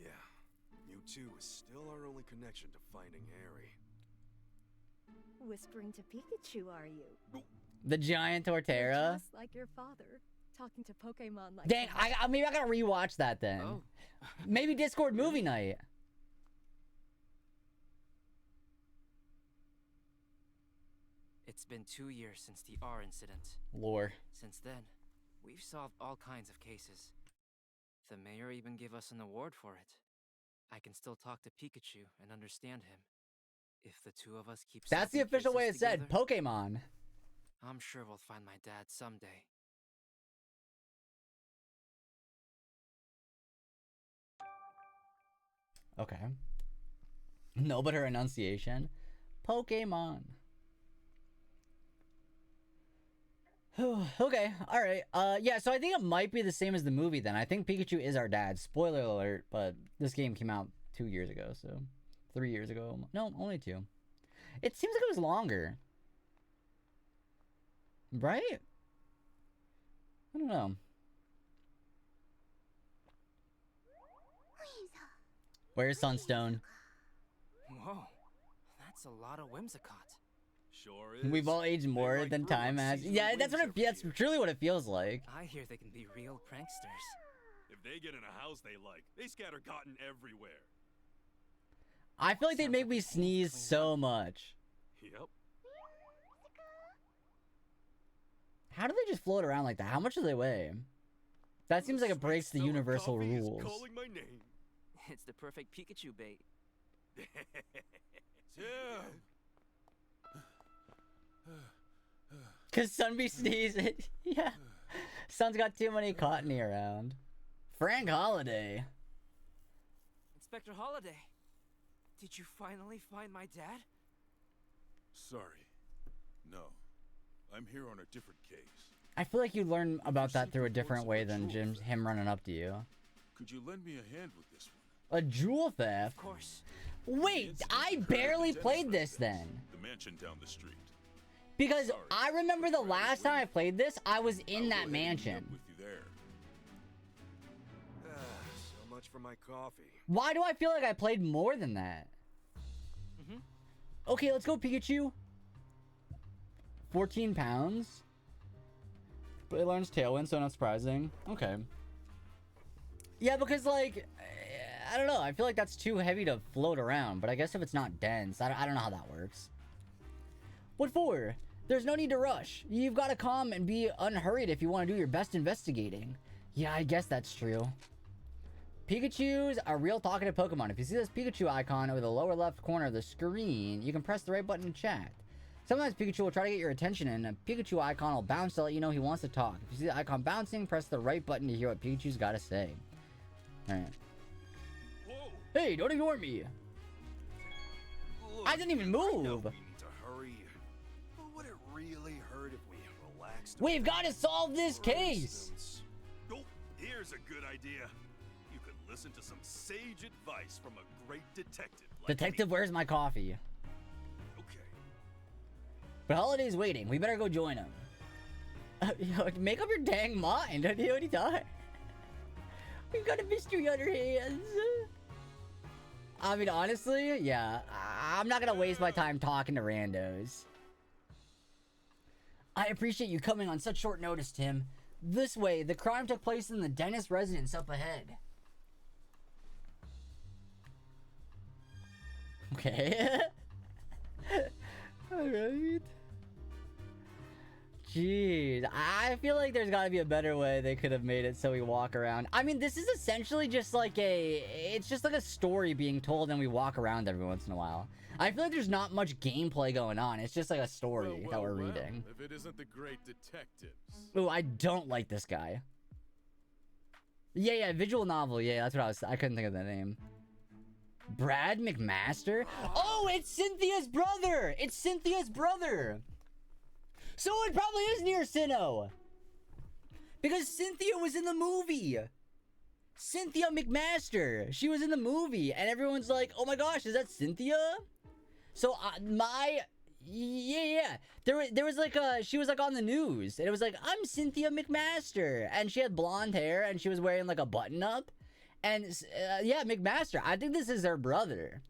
D: Yeah, Mewtwo is still our only connection to finding Harry.
H: Whispering to Pikachu, are you?
B: The giant
H: You're
B: Torterra.
H: Just like your father, talking to Pokemon like
B: Dang,
H: that.
B: maybe I gotta rewatch that then.
F: Oh.
B: Maybe Discord movie night.
F: It's been 2 years since the R incident.
B: Lore.
F: Since then, we've solved all kinds of cases. The mayor even gave us an award for it. I can still talk to Pikachu and understand him. If the two of us keep
B: That's the
F: solving
B: official way
F: cases
B: it's said.
F: together,
B: Pokemon.
F: I'm sure we'll find my dad someday.
B: Okay. No, but her enunciation. Pokemon. Okay, alright. Yeah, so I think it might be the same as the movie then. I think Pikachu is our dad. Spoiler alert, but this game came out 2 years ago, so 3 years ago. No, only 2. It seems like it was longer. Right? I don't know. Where's Sunstone?
F: Whoa, that's a lot of Whimsicott.
D: Sure is.
B: We've all aged more
D: like
B: than
D: brewing
B: time has.
D: seasonal
B: Yeah, that's
D: wings
B: what that's
D: every year.
B: truly what it feels like.
F: I hear they can be real pranksters.
D: If they get in a house they like, they scatter cotton everywhere.
B: I feel like they'd
F: Sounds
B: make
F: like
B: me
F: a pain to
B: sneeze
F: clean
B: so
F: up.
B: much.
D: Yep.
B: How do they just float around like that? How much do they weigh? That seems like it breaks the
D: Sweet smell of
B: universal
D: coffee is
B: rules.
D: calling my name.
F: It's the perfect Pikachu bait.
D: Yeah.
B: Cause Sun be sneezing. Yeah. Sun's got too many cottony around. Frank Holiday.
F: Inspector Holiday, did you finally find my dad?
E: Sorry. No. I'm here on a different case.
B: I feel like you'd learn about that through a different way than him running up to you.
E: Could you lend me a hand with this one?
B: A jewel theft?
F: Of course.
B: Wait, I barely played this then.
E: The mansion down the street.
B: Because I remember the last time I played this, I was in that
E: I'll go ahead and meet up
B: mansion.
E: with you there.
D: So much for my coffee.
B: Why do I feel like I played more than that? Okay, let's go Pikachu. 14 pounds. But it learns Tailwind, so not surprising. Okay. Yeah, because, like, I don't know. I feel like that's too heavy to float around. But I guess if it's not dense, I don't know how that works. What for? There's no need to rush. You've got to calm and be unhurried if you want to do your best investigating. Yeah, I guess that's true. Pikachu's a real talkative Pokemon. If you see this Pikachu icon over the lower left corner of the screen, you can press the right button to chat. Sometimes Pikachu will try to get your attention and a Pikachu icon will bounce to let you know he wants to talk. If you see the icon bouncing, press the right button to hear what Pikachu's got to say. Alright. Hey, don't ignore me.
D: Look,
B: I didn't even
D: I know
B: move.
D: we need to hurry. But would it really hurt if we relaxed?
B: We've got to solve this
D: For
B: case.
D: instance? Oh, here's a good idea. You could listen to some sage advice from a great detective. Like
B: Detective,
D: me.
B: where's my coffee?
D: Okay.
B: But Holiday's waiting. We better go join him. Make up your dang mind. What are you talking? We've got a mystery on our hands. I mean, honestly, yeah. I'm not gonna waste my time talking to randos. I appreciate you coming on such short notice, Tim. This way, the crime took place in the dentist residence up ahead. Okay. Alright. Jeez, I feel like there's gotta be a better way they could have made it so we walk around. I mean, this is essentially just like it's just like a story being told and we walk around every once in a while. I feel like there's not much gameplay going on. It's just like a story that we're reading.
E: If it isn't the great detectives.
B: Ooh, I don't like this guy. Yeah, visual novel. Yeah, that's what I couldn't think of the name. Brad McMaster? Oh, it's Cynthia's brother! It's Cynthia's brother! So it probably is near Sinnoh! Because Cynthia was in the movie! Cynthia McMaster! She was in the movie, and everyone's like, oh my gosh, is that Cynthia? So, yeah. There was like she was like on the news, and it was like, I'm Cynthia McMaster! And she had blonde hair, and she was wearing like a button-up. And, yeah, McMaster, I think this is her brother.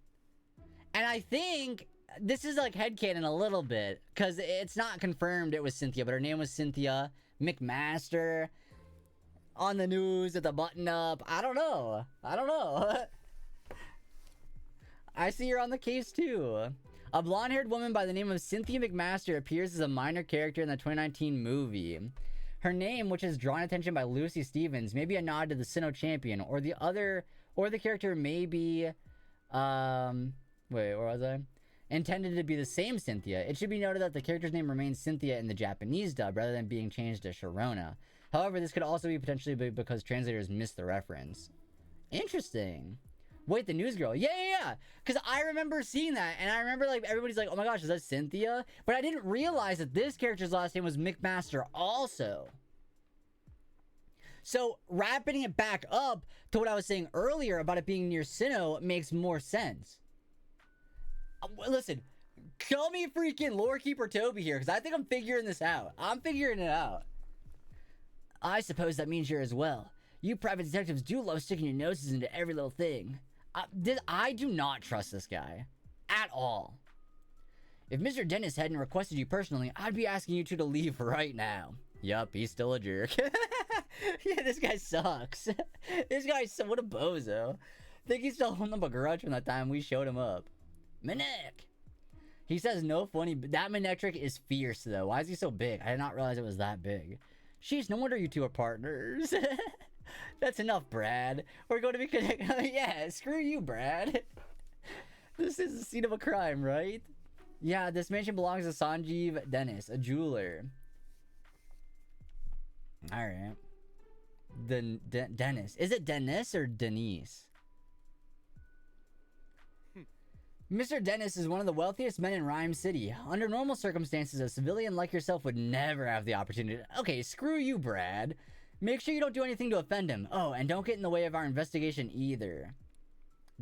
B: And I think this is like headcanon a little bit, because it's not confirmed it was Cynthia, but her name was Cynthia McMaster. On the news with a button up. I don't know. I see you're on the case too. A blonde-haired woman by the name of Cynthia McMaster appears as a minor character in the 2019 movie. Her name, which has drawn attention by Lucy Stevens, may be a nod to the Sinnoh champion, or the character may be, wait, where was I? Intended to be the same Cynthia. It should be noted that the character's name remains Cynthia in the Japanese dub, rather than being changed to Sharona. However, this could also be potentially because translators missed the reference. Interesting. Wait, the news girl. Yeah. Because I remember seeing that, and I remember, like, everybody's like, oh my gosh, is that Cynthia? But I didn't realize that this character's last name was McMaster also. So, wrapping it back up to what I was saying earlier about it being near Sinnoh makes more sense. Listen, Call me freaking lore keeper Toby here, because I think I'm figuring this out. I'm figuring it out. I suppose that means you're as well. You private detectives do love sticking your noses into every little thing. I do not trust this guy. At all. If Mr. Dennis hadn't requested you personally, I'd be asking you two to leave right now. Yup, he's still a jerk. Yeah, this guy sucks. This guy's so, what a bozo. I think he's still holding up a grudge from that time we showed him up. Manek! He says no funny, but that Manectric is fierce though. Why is he so big? I did not realize it was that big. Sheesh, no wonder you two are partners. That's enough, Brad. We're going to be connected. Yeah, screw you, Brad. This is the scene of a crime, right? Yeah, this mansion belongs to Sanjeev Dennis, a jeweler. Alright. Dennis. Is it Dennis or Denise? Mr. Dennis is one of the wealthiest men in Rhyme City. Under normal circumstances, a civilian like yourself would never have the opportunity. Okay, screw you, Brad. Make sure you don't do anything to offend him. Oh, and don't get in the way of our investigation either.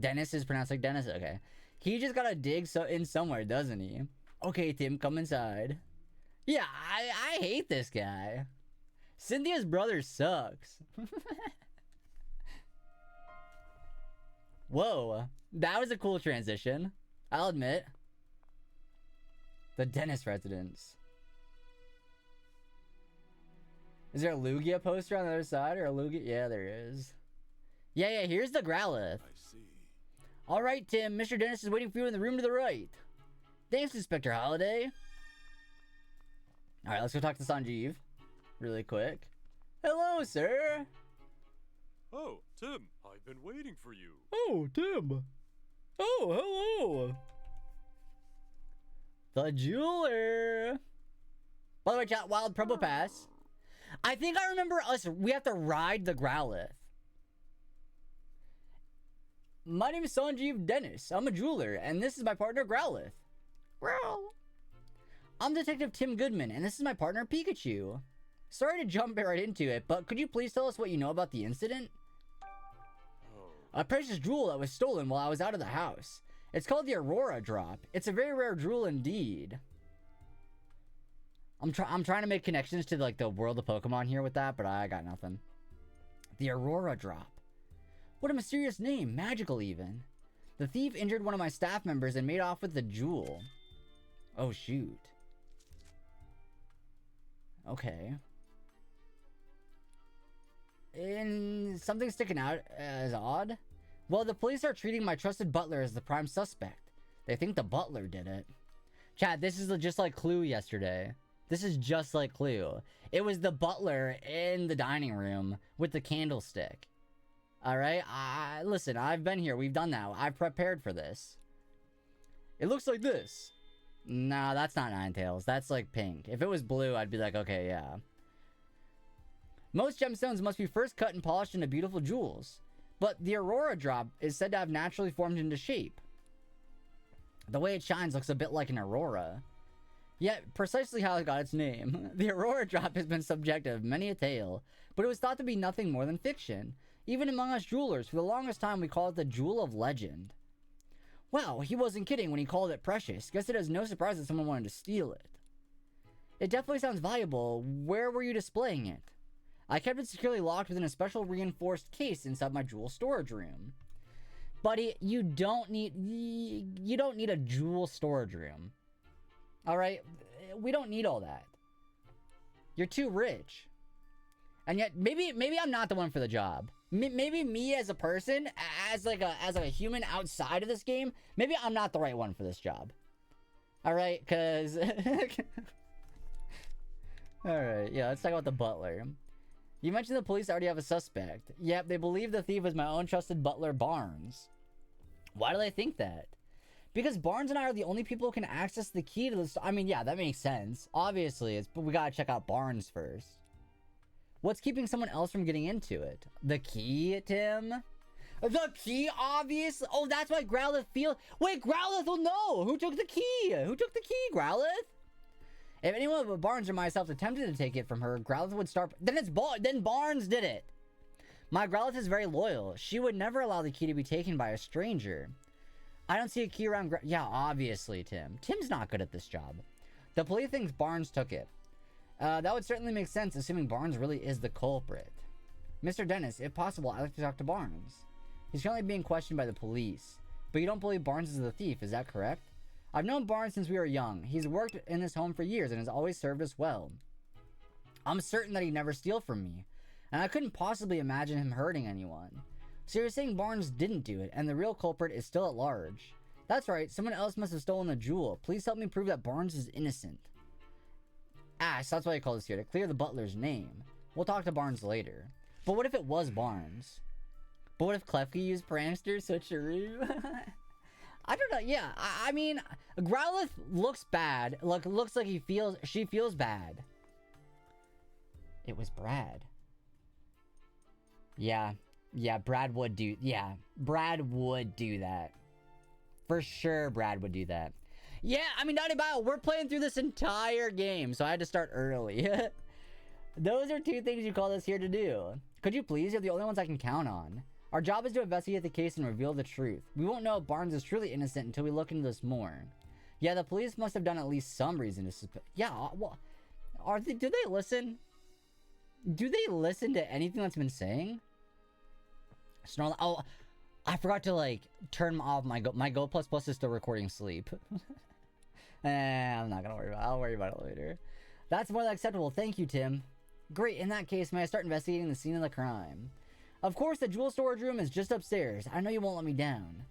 B: Dennis is pronounced like Dennis? Okay. He just gotta dig in somewhere, doesn't he? Okay, Tim, come inside. Yeah, I hate this guy. Cynthia's brother sucks. Whoa, that was a cool transition. I'll admit. The Dennis residence. Is there a Lugia poster on the other side or a Lugia? Yeah, there is. Yeah, here's the Growlithe.
E: I see.
B: All right, Tim. Mr. Dennis is waiting for you in the room to the right. Thanks, Inspector Holiday. All right, let's go talk to Sanjeev really quick. Hello, sir.
D: Oh, Tim, I've been waiting for you.
B: Oh, Tim. Oh, hello. The jeweler. By the way, chat, Wild Probo Pass. I think I remember we have to ride the Growlithe. My name is Sanjeev Dennis. I'm a jeweler, and this is my partner, Growlithe. Growl. I'm Detective Tim Goodman, and this is my partner, Pikachu. Sorry to jump right into it, but could you please tell us what you know about the incident? A precious jewel that was stolen while I was out of the house. It's called the Aurora Drop. It's a very rare jewel indeed. I'm trying to make connections to like the world of Pokemon here with that, but I got nothing. The Aurora Drop. What a mysterious name, magical even. The thief injured one of my staff members and made off with the jewel. Oh shoot. Okay. And something sticking out as odd? Well, the police are treating my trusted butler as the prime suspect. They think the butler did it. Chat, this is just like Clue yesterday. This is just like Clue. It was the butler in the dining room with the candlestick. Alright? Listen, I've been here. We've done that. I've prepared for this. It looks like this. Nah, that's not Ninetales. That's like pink. If it was blue, I'd be like, okay, yeah. Most gemstones must be first cut and polished into beautiful jewels. But the Aurora Drop is said to have naturally formed into shape. The way it shines looks a bit like an aurora. Yet, precisely how it got its name. The Aurora Drop has been subject of many a tale, but it was thought to be nothing more than fiction. Even among us jewelers, for the longest time we called it the Jewel of Legend. Well, he wasn't kidding when he called it precious. Guess it is no surprise that someone wanted to steal it. It definitely sounds valuable. Where were you displaying it? I kept it securely locked within a special reinforced case inside my jewel storage room. Buddy, you don't need a jewel storage room. Alright? We don't need all that. You're too rich. And yet, maybe I'm not the one for the job. Maybe me as a person, as like a human outside of this game, maybe I'm not the right one for this job. Alright, cause... Alright, yeah, let's talk about the butler. You mentioned the police already have a suspect. Yep, they believe the thief is my own trusted butler, Barnes. Why do they think that? Because Barnes and I are the only people who can access the key to this. I mean, yeah, that makes sense. Obviously, but we gotta check out Barnes first. What's keeping someone else from getting into it? The key, Tim? The key, obviously. Oh, that's why Growlithe Wait, Growlithe will know! Who took the key? Who took the key, Growlithe? If anyone but Barnes or myself attempted to take it from her, Growlithe would start... Then Barnes did it! My Growlithe is very loyal. She would never allow the key to be taken by a stranger. I don't see a key around. Yeah, obviously, Tim. Tim's not good at this job. The police thinks Barnes took it. That would certainly make sense, assuming Barnes really is the culprit. Mr. Dennis, if possible, I'd like to talk to Barnes. He's currently being questioned by the police. But you don't believe Barnes is the thief, is that correct? I've known Barnes since we were young. He's worked in this home for years and has always served us well. I'm certain that he'd never steal from me. And I couldn't possibly imagine him hurting anyone. So you're saying Barnes didn't do it, and the real culprit is still at large. That's right, someone else must have stolen the jewel. Please help me prove that Barnes is innocent. Ash, that's why I called us here, to clear the butler's name. We'll talk to Barnes later. But what if it was Barnes? But what if Klefki used prankster switcheroo? I don't know, yeah, I mean, Growlithe looks bad. Looks like she feels bad. It was Brad. Yeah, Brad would do that. For sure, Brad would do that. Yeah, I mean, Naughty Bio, we're playing through this entire game, so I had to start early. Those are two things you called us here to do. Could you please? You're the only ones I can count on. Our job is to investigate the case and reveal the truth. We won't know if Barnes is truly innocent until we look into this more. Yeah, the police must have done at least some reason to suspect. Yeah, well, do they listen? Do they listen to anything that's been saying? Snarl. Oh, I forgot to like turn off my Go Plus Plus is still recording sleep. I'm not gonna worry about it. I'll worry about it later. That's more than acceptable. Thank you, Tim. Great. In that case, may I start investigating the scene of the crime? Of course, the jewel storage room is just upstairs. I know you won't let me down.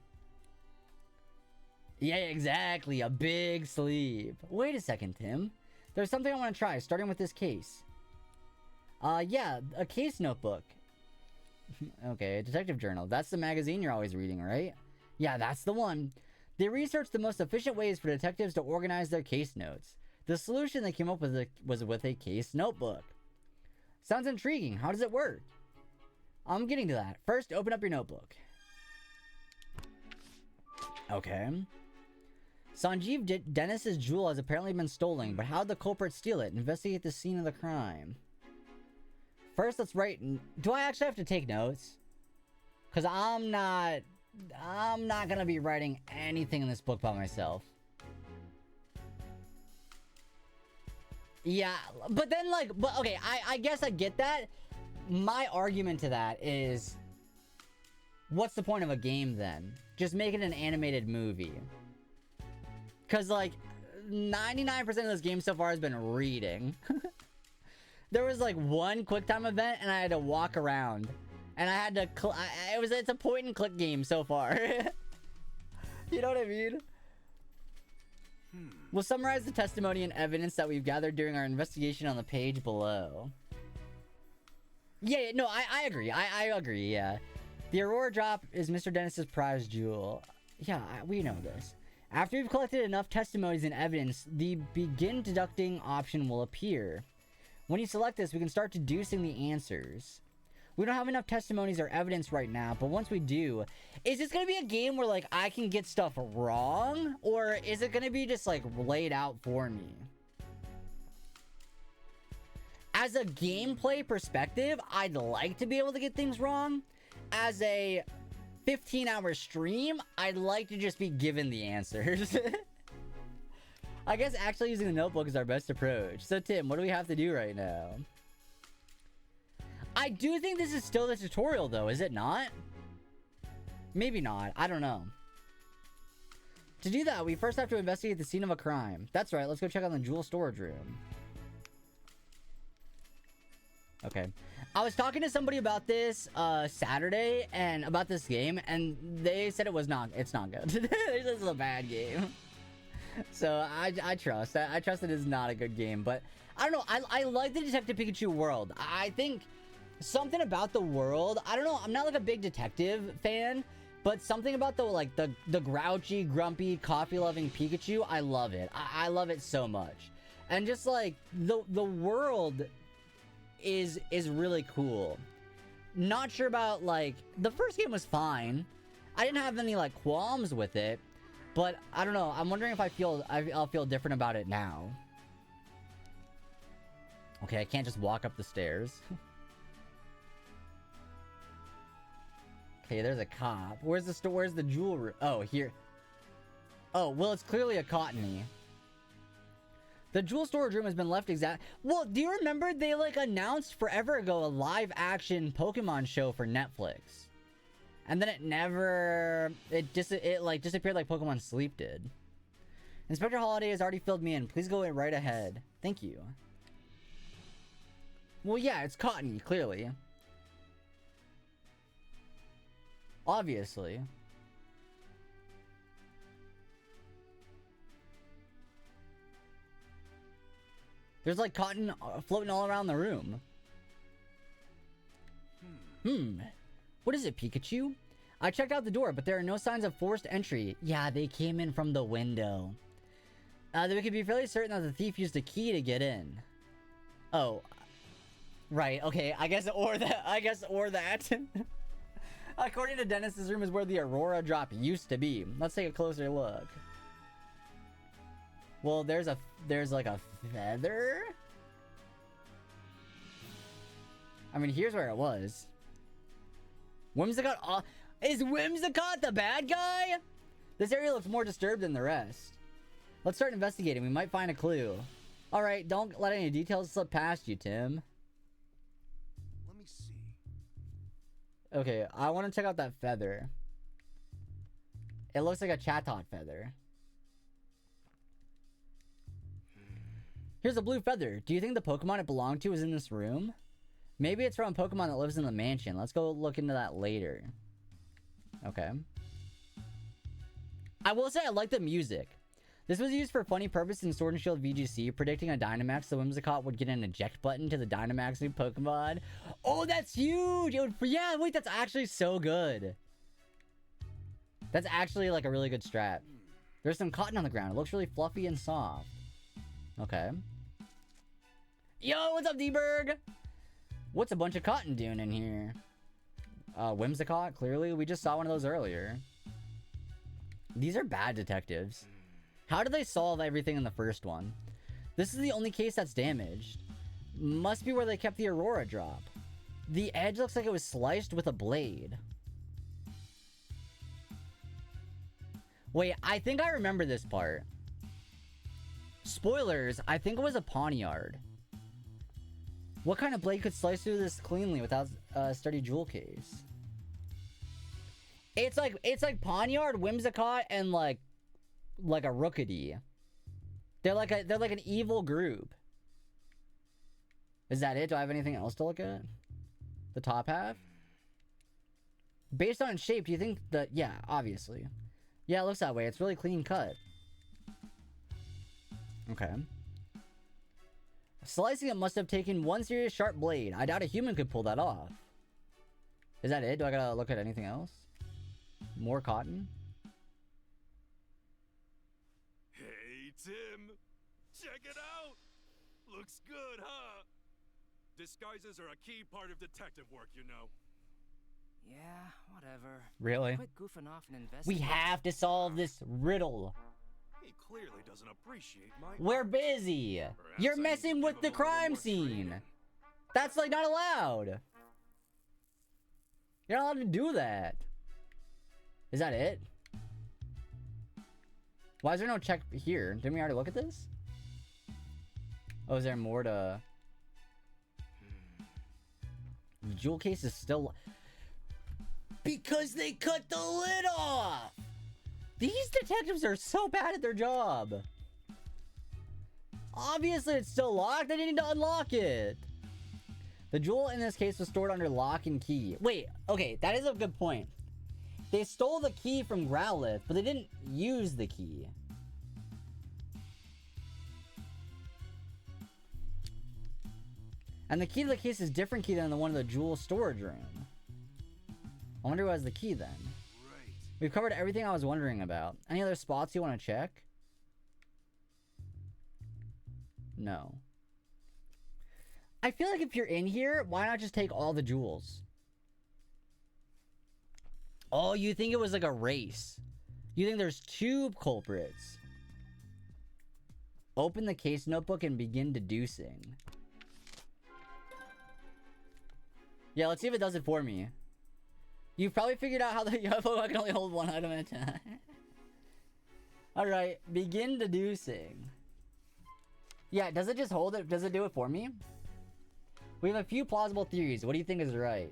B: Yeah, exactly. A big sleep. Wait a second, Tim. There's something I want to try, starting with this case. Yeah, a case notebook. Okay, a detective journal. That's the magazine you're always reading, right? Yeah, that's the one. They researched the most efficient ways for detectives to organize their case notes. The solution they came up with was with a case notebook. Sounds intriguing. How does it work? I'm getting to that. First, open up your notebook. Okay. Sanjeev Dennis's jewel has apparently been stolen, but how did the culprit steal it? Investigate the scene of the crime. First, let's write. Do I actually have to take notes? Because I'm not gonna be writing anything in this book by myself. Yeah, but then okay, I guess I get that. My argument to that is, what's the point of a game then? Just make it an animated movie. Because 99% of this game so far has been reading. There was one quick time event and I had to walk around. And I had to it's a point and click game so far. You know what I mean? We'll summarize the testimony and evidence that we've gathered during our investigation on the page below. Yeah, no, I agree. I agree, yeah. The Aurora Drop is Mr. Dennis's prize jewel. Yeah, we know this. After we've collected enough testimonies and evidence, the begin deducting option will appear. When you select this, we can start deducing the answers. We don't have enough testimonies or evidence right now, but once we do, is this gonna be a game where I can get stuff wrong? Or is it gonna be just laid out for me? As a gameplay perspective, I'd like to be able to get things wrong. As a 15-hour stream, I'd like to just be given the answers. I guess actually using the notebook is our best approach. So Tim, what do we have to do right now? I do think this is still the tutorial though, is it not? Maybe not, I don't know. To do that, we first have to investigate the scene of a crime. That's right, let's go check on the jewel storage room. Okay. I was talking to somebody about this Saturday and about this game, and they said it's not good. This is a bad game. So I trust that. I trust it is not a good game, but I don't know. I like the Detective Pikachu world. I think something about the world, I don't know, I'm not a big detective fan, but something about the grouchy, grumpy, coffee-loving Pikachu, I love it. I love it so much. And just the world is really cool. Not sure about the first game was fine. I didn't have any qualms with it, but I don't know. I'm wondering if I'll feel different about it now. Okay, I can't just walk up the stairs. Okay, there's a cop. Where's the jewelry? Oh, here. Oh, well, it's clearly a cottony. The jewel storage room has been left exact. Well, do you remember they like announced forever ago a live action Pokemon show for Netflix? And then it never, it like disappeared like Pokemon Sleep did. Inspector Holiday has already filled me in. Please go right ahead. Thank you. Well, yeah, it's cottony, clearly. Obviously. There's like cotton floating all around the room. What is it, Pikachu? I checked out the door, but there are no signs of forced entry. Yeah, they came in from the window. We can be fairly certain that the thief used a key to get in. Oh. Right, okay, I guess or that. According to Dennis, this room is where the Aurora drop used to be. Let's take a closer look. Well, there's like a feather? I mean, here's where it was. Whimsicott, is Whimsicott the bad guy? This area looks more disturbed than the rest. Let's start investigating. We might find a clue. Alright, don't let any details slip past you, Tim.
D: Let me see.
B: Okay, I want to check out that feather. It looks like a Chatot feather. Here's a blue feather. Do you think the Pokemon it belonged to is in this room? Maybe it's from a Pokemon that lives in the mansion. Let's go look into that later. Okay. I will say I like the music. This was used for funny purpose in Sword and Shield VGC, predicting a Dynamax, the Whimsicott would get an eject button to the Dynamax new Pokemon. Oh, that's huge! It would, yeah, wait, that's actually so good. That's actually like a really good strat. There's some cotton on the ground. It looks really fluffy and soft. Okay. Yo, what's up, D-Berg? What's a bunch of cotton doing in here? Whimsicott, clearly. We just saw one of those earlier. These are bad detectives. How did they solve everything in the first one? This is the only case that's damaged. Must be where they kept the Aurora drop. The edge looks like it was sliced with a blade. Wait, I think I remember this part. Spoilers, I think it was a Pawniard. What kind of blade could slice through this cleanly without a sturdy jewel case? It's like Pawniard, Whimsicott, and like a Rookidee. They're like an evil group. Is that it? Do I have anything else to look at? The top half? Based on its shape, do you think that... Yeah, obviously. Yeah, it looks that way. It's really clean cut. Okay. Slicing it must have taken one serious sharp blade. I doubt a human could pull that off. Is that it? Do I gotta look at anything else? More cotton?
D: Hey, Tim. Check it out. Looks good, huh? Disguises are a key part of detective work, you know.
F: Yeah, whatever.
B: Really?
F: Quit goofing off and investigate.
B: We have to solve this riddle.
D: He clearly doesn't appreciate my...
B: We're busy.
D: Perhaps
B: You're
D: I need
B: messing
D: to
B: with
D: give
B: the
D: him a little
B: crime
D: more
B: scene.
D: training.
B: That's like not allowed. You're not allowed to do that. Is that it? Why is there no check here? Didn't we already look at this? Oh, is there more to... The jewel case is still... Because they cut the lid off! These detectives are so bad at their job. Obviously, it's still locked. They didn't need to unlock it. The jewel in this case was stored under lock and key. Wait, okay, that is a good point. They stole the key from Growlithe, but they didn't use the key. And the key to the case is a different key than the one in the jewel storage room. I wonder who has the key then.
D: Right.
B: We've covered everything I was wondering about. Any other spots you want to check? No. I feel like if you're in here, why not just take all the jewels? Oh, you think it was like a race. You think there's two culprits. Open the case notebook and begin deducing. Yeah, let's see if it does it for me. You've probably figured out how the UFO can only hold one item at a time. Alright, begin deducing. Yeah, does it just hold it? Does it do it for me? We have a few plausible theories. What do you think is right?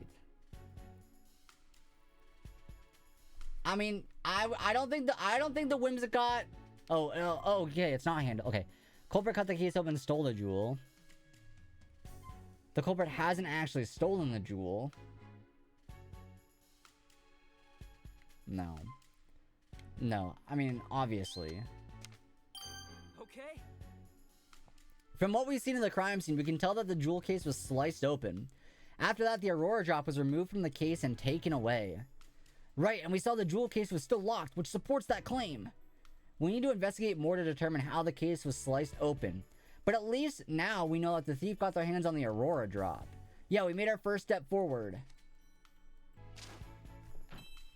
B: I mean, I don't think the Whimsicott. Oh, okay, it's not handled. Okay, culprit cut the case open and stole the jewel. The culprit hasn't actually stolen the jewel. No. No, I mean, obviously.
F: Okay.
B: From what we've seen in the crime scene, we can tell that the jewel case was sliced open. After that, the Aurora drop was removed from the case and taken away. Right, and we saw the jewel case was still locked, which supports that claim. We need to investigate more to determine how the case was sliced open. But at least now we know that the thief got their hands on the Aurora drop. Yeah, we made our first step forward.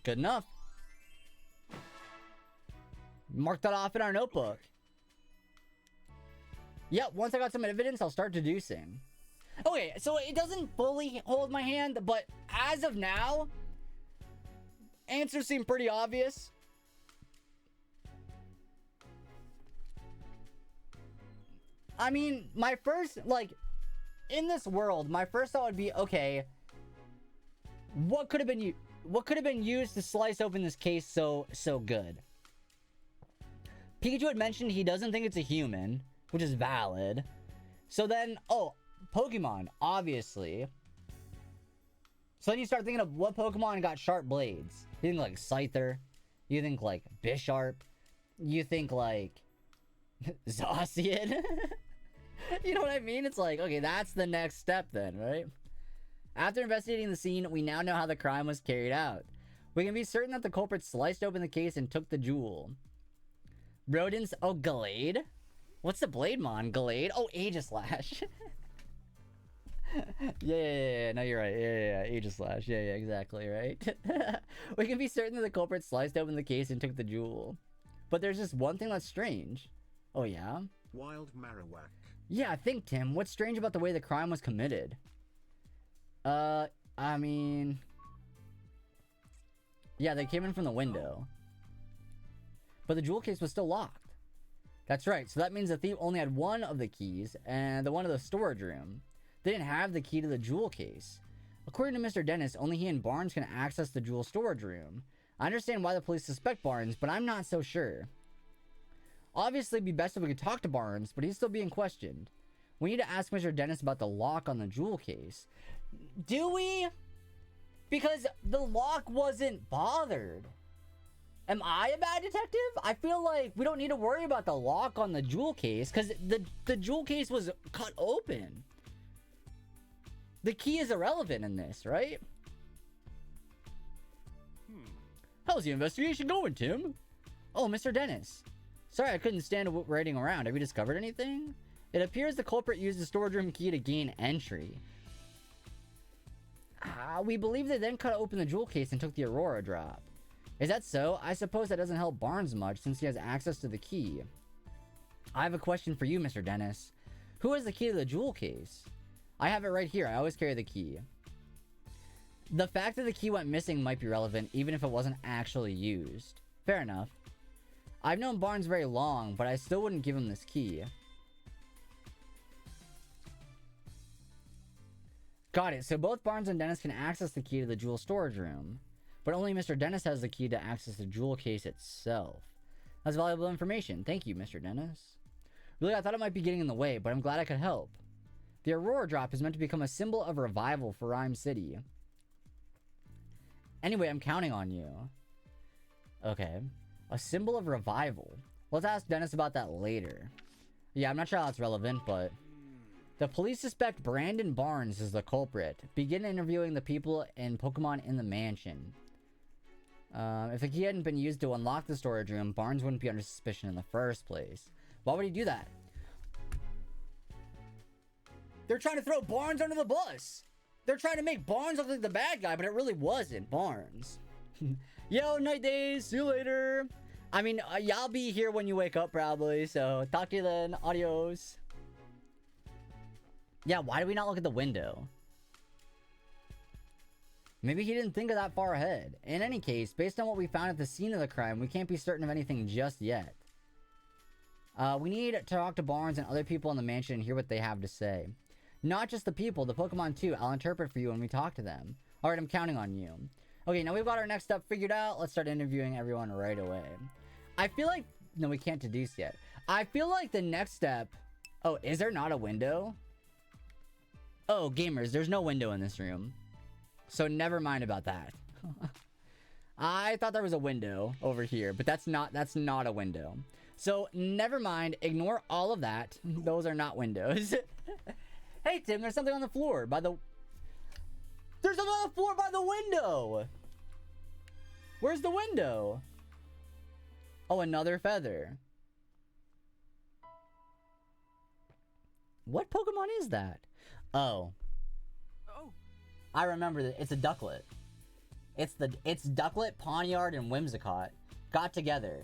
B: Good enough. Mark that off in our notebook. Yep, once I got some evidence, I'll start deducing. Okay, so it doesn't fully hold my hand, but as of now, answers seem pretty obvious. I mean, my first, like, in this world, my first thought would be, okay, what could have been used to slice open this case so good? Pikachu had mentioned he doesn't think it's a human, which is valid. So then, oh, Pokemon, obviously. So then you start thinking of what Pokemon got sharp blades. You think like Scyther. You think like Bisharp. You think like Zacian. You know what I mean? It's like, okay, that's the next step then, right? After investigating the scene, we now know how the crime was carried out. We can be certain that the culprit sliced open the case and took the jewel. Rodents, oh, Gallade? What's the Blademon? Gallade? Oh, Aegislash. Yeah, no, you're right. Yeah, Aegislash. Yeah, exactly, right? We can be certain that the culprit sliced open the case and took the jewel. But there's just one thing that's strange. Oh, yeah?
A: Wild Marowak.
B: Yeah, think, Tim. What's strange about the way the crime was committed? I mean... Yeah, they came in from the window. But the jewel case was still locked. That's right, so that means the thief only had one of the keys, and the one of the storage room. They didn't have the key to the jewel case. According to Mr. Dennis, only he and Barnes can access the jewel storage room. I understand why the police suspect Barnes, but I'm not so sure. Obviously, it'd be best if we could talk to Barnes, but he's still being questioned. We need to ask Mr. Dennis about the lock on the jewel case. Do we? Because the lock wasn't bothered. Am I a bad detective? I feel like we don't need to worry about the lock on the jewel case, because the jewel case was cut open. The key is irrelevant in this, right? How's the investigation going, Tim? Oh, Mr. Dennis. Sorry, I couldn't stand waiting around. Have you discovered anything? It appears the culprit used the storage room key to gain entry. We believe they then cut open the jewel case and took the Aurora drop. Is that so? I suppose that doesn't help Barnes much since he has access to the key. I have a question for you, Mr. Dennis. Who has the key to the jewel case? I have it right here. I always carry the key. The fact that the key went missing might be relevant even if it wasn't actually used. Fair enough. I've known Barnes very long, but I still wouldn't give him this key. Got it. So both Barnes and Dennis can access the key to the jewel storage room. But only Mr. Dennis has the key to access the jewel case itself. That's valuable information. Thank you, Mr. Dennis. Really, I thought it might be getting in the way, but I'm glad I could help. The Aurora drop is meant to become a symbol of revival for Rhyme City. Anyway, I'm counting on you. Okay. A symbol of revival. Let's ask Dennis about that later. Yeah, I'm not sure how that's relevant, but... The police suspect Brandon Barnes is the culprit. Begin interviewing the people and Pokemon in the mansion. If the key hadn't been used to unlock the storage room, Barnes wouldn't be under suspicion in the first place. Why would he do that? They're trying to throw Barnes under the bus! They're trying to make Barnes look like the bad guy, but it really wasn't Barnes. Yo, Night Days, see you later! I mean, y'all be here when you wake up, probably, so talk to you then. Adios. Yeah, why do we not look at the window? Maybe he didn't think of that far ahead. In any case, based on what we found at the scene of the crime, we can't be certain of anything just yet. We need to talk to Barnes and other people in the mansion and hear what they have to say. Not just the people, the Pokemon too. I'll interpret for you when we talk to them. Alright, I'm counting on you. Okay, now we've got our next step figured out. Let's start interviewing everyone right away. I feel like... No, we can't deduce yet. I feel like the next step... Oh, is there not a window? Oh, gamers, there's no window in this room. So never mind about that. I thought there was a window over here, but that's not a window. So never mind, ignore all of that. Those are not windows. Hey Tim, there's something on the floor by the... There's something on the floor by the window! Where's the window? Oh, another feather. What Pokemon is that? Oh. I remember that. It's a Ducklet. It's Ducklet, Pawniard, and Whimsicott got together.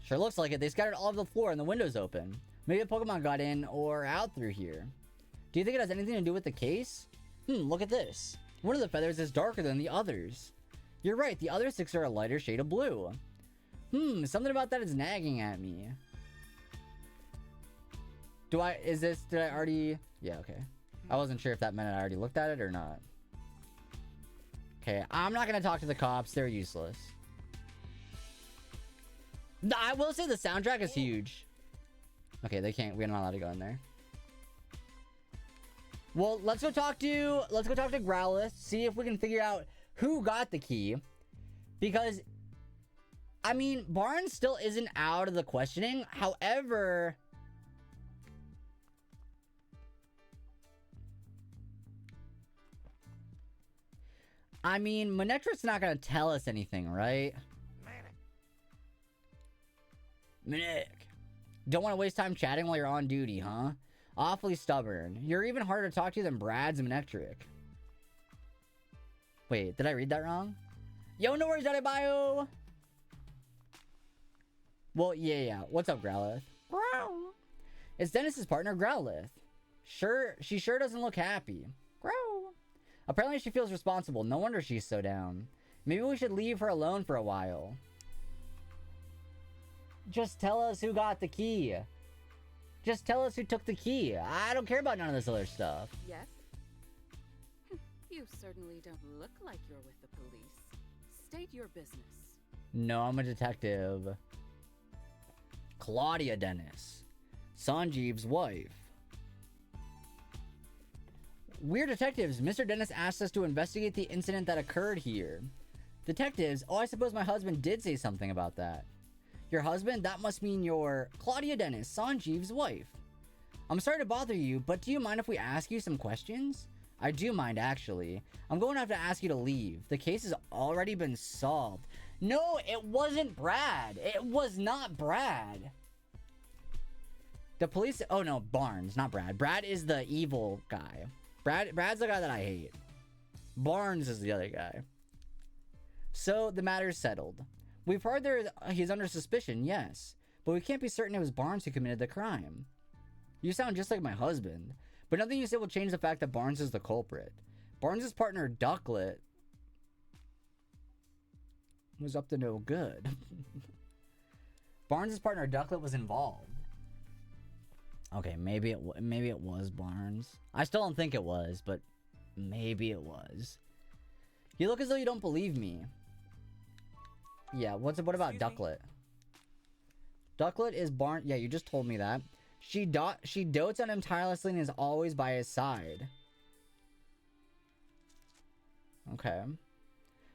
B: Sure looks like it. They scattered all over the floor and the window's open. Maybe a Pokemon got in or out through here. Do you think it has anything to do with the case? Look at this. One of the feathers is darker than the others. You're right, the other 6 are a lighter shade of blue. Something about that is nagging at me. Did I already... Yeah, okay. I wasn't sure if that meant I already looked at it or not. Okay, I'm not gonna talk to the cops. They're useless. I will say the soundtrack is huge. Okay, we're not allowed to go in there. Well, let's go talk to Growlithe, see if we can figure out who got the key. Because, I mean, Barnes still isn't out of the questioning. However... I mean, Manectric's not gonna tell us anything, right? Manic. Don't want to waste time chatting while you're on duty, huh? Awfully stubborn. You're even harder to talk to than Brad's Manectric. Wait, did I read that wrong? Yo, no worries, Bio. Well, yeah. What's up, Growlithe? Growl. It's Dennis's partner, Growlithe. She sure doesn't look happy. Growl. Apparently she feels responsible. No wonder she's so down. Maybe we should leave her alone for a while. Just tell us who got the key. Just tell us who took the key. I don't care about none of this other stuff.
J: Yes? You certainly don't look like you're with the police. State your business.
B: No, I'm a detective. Claudia Dennis. Sanjeev's wife. We're detectives. Mr. Dennis asked us to investigate the incident that occurred here. Detectives? Oh, I suppose my husband did say something about that. Your husband? That must mean you're Claudia Dennis, Sanjeev's wife. I'm sorry to bother you, but do you mind if we ask you some questions? I do mind, actually. I'm going to have to ask you to leave. The case has already been solved. No, it wasn't Brad. It was not Brad. The police... Oh, no, Barnes, not Brad. Brad is the evil guy. Brad's the guy that I hate. Barnes is the other guy. So, the matter's settled. We've heard he's under suspicion, yes. But we can't be certain it was Barnes who committed the crime. You sound just like my husband. But nothing you say will change the fact that Barnes is the culprit. Barnes' partner, Ducklet, was up to no good. Barnes' partner, Ducklet, was involved. Okay, maybe it was Barnes. I still don't think it was, but maybe it was. You look as though you don't believe me. Yeah, what about Ducklet? Ducklet is Barnes. Yeah, you just told me that. She dotes on him tirelessly and is always by his side. Okay.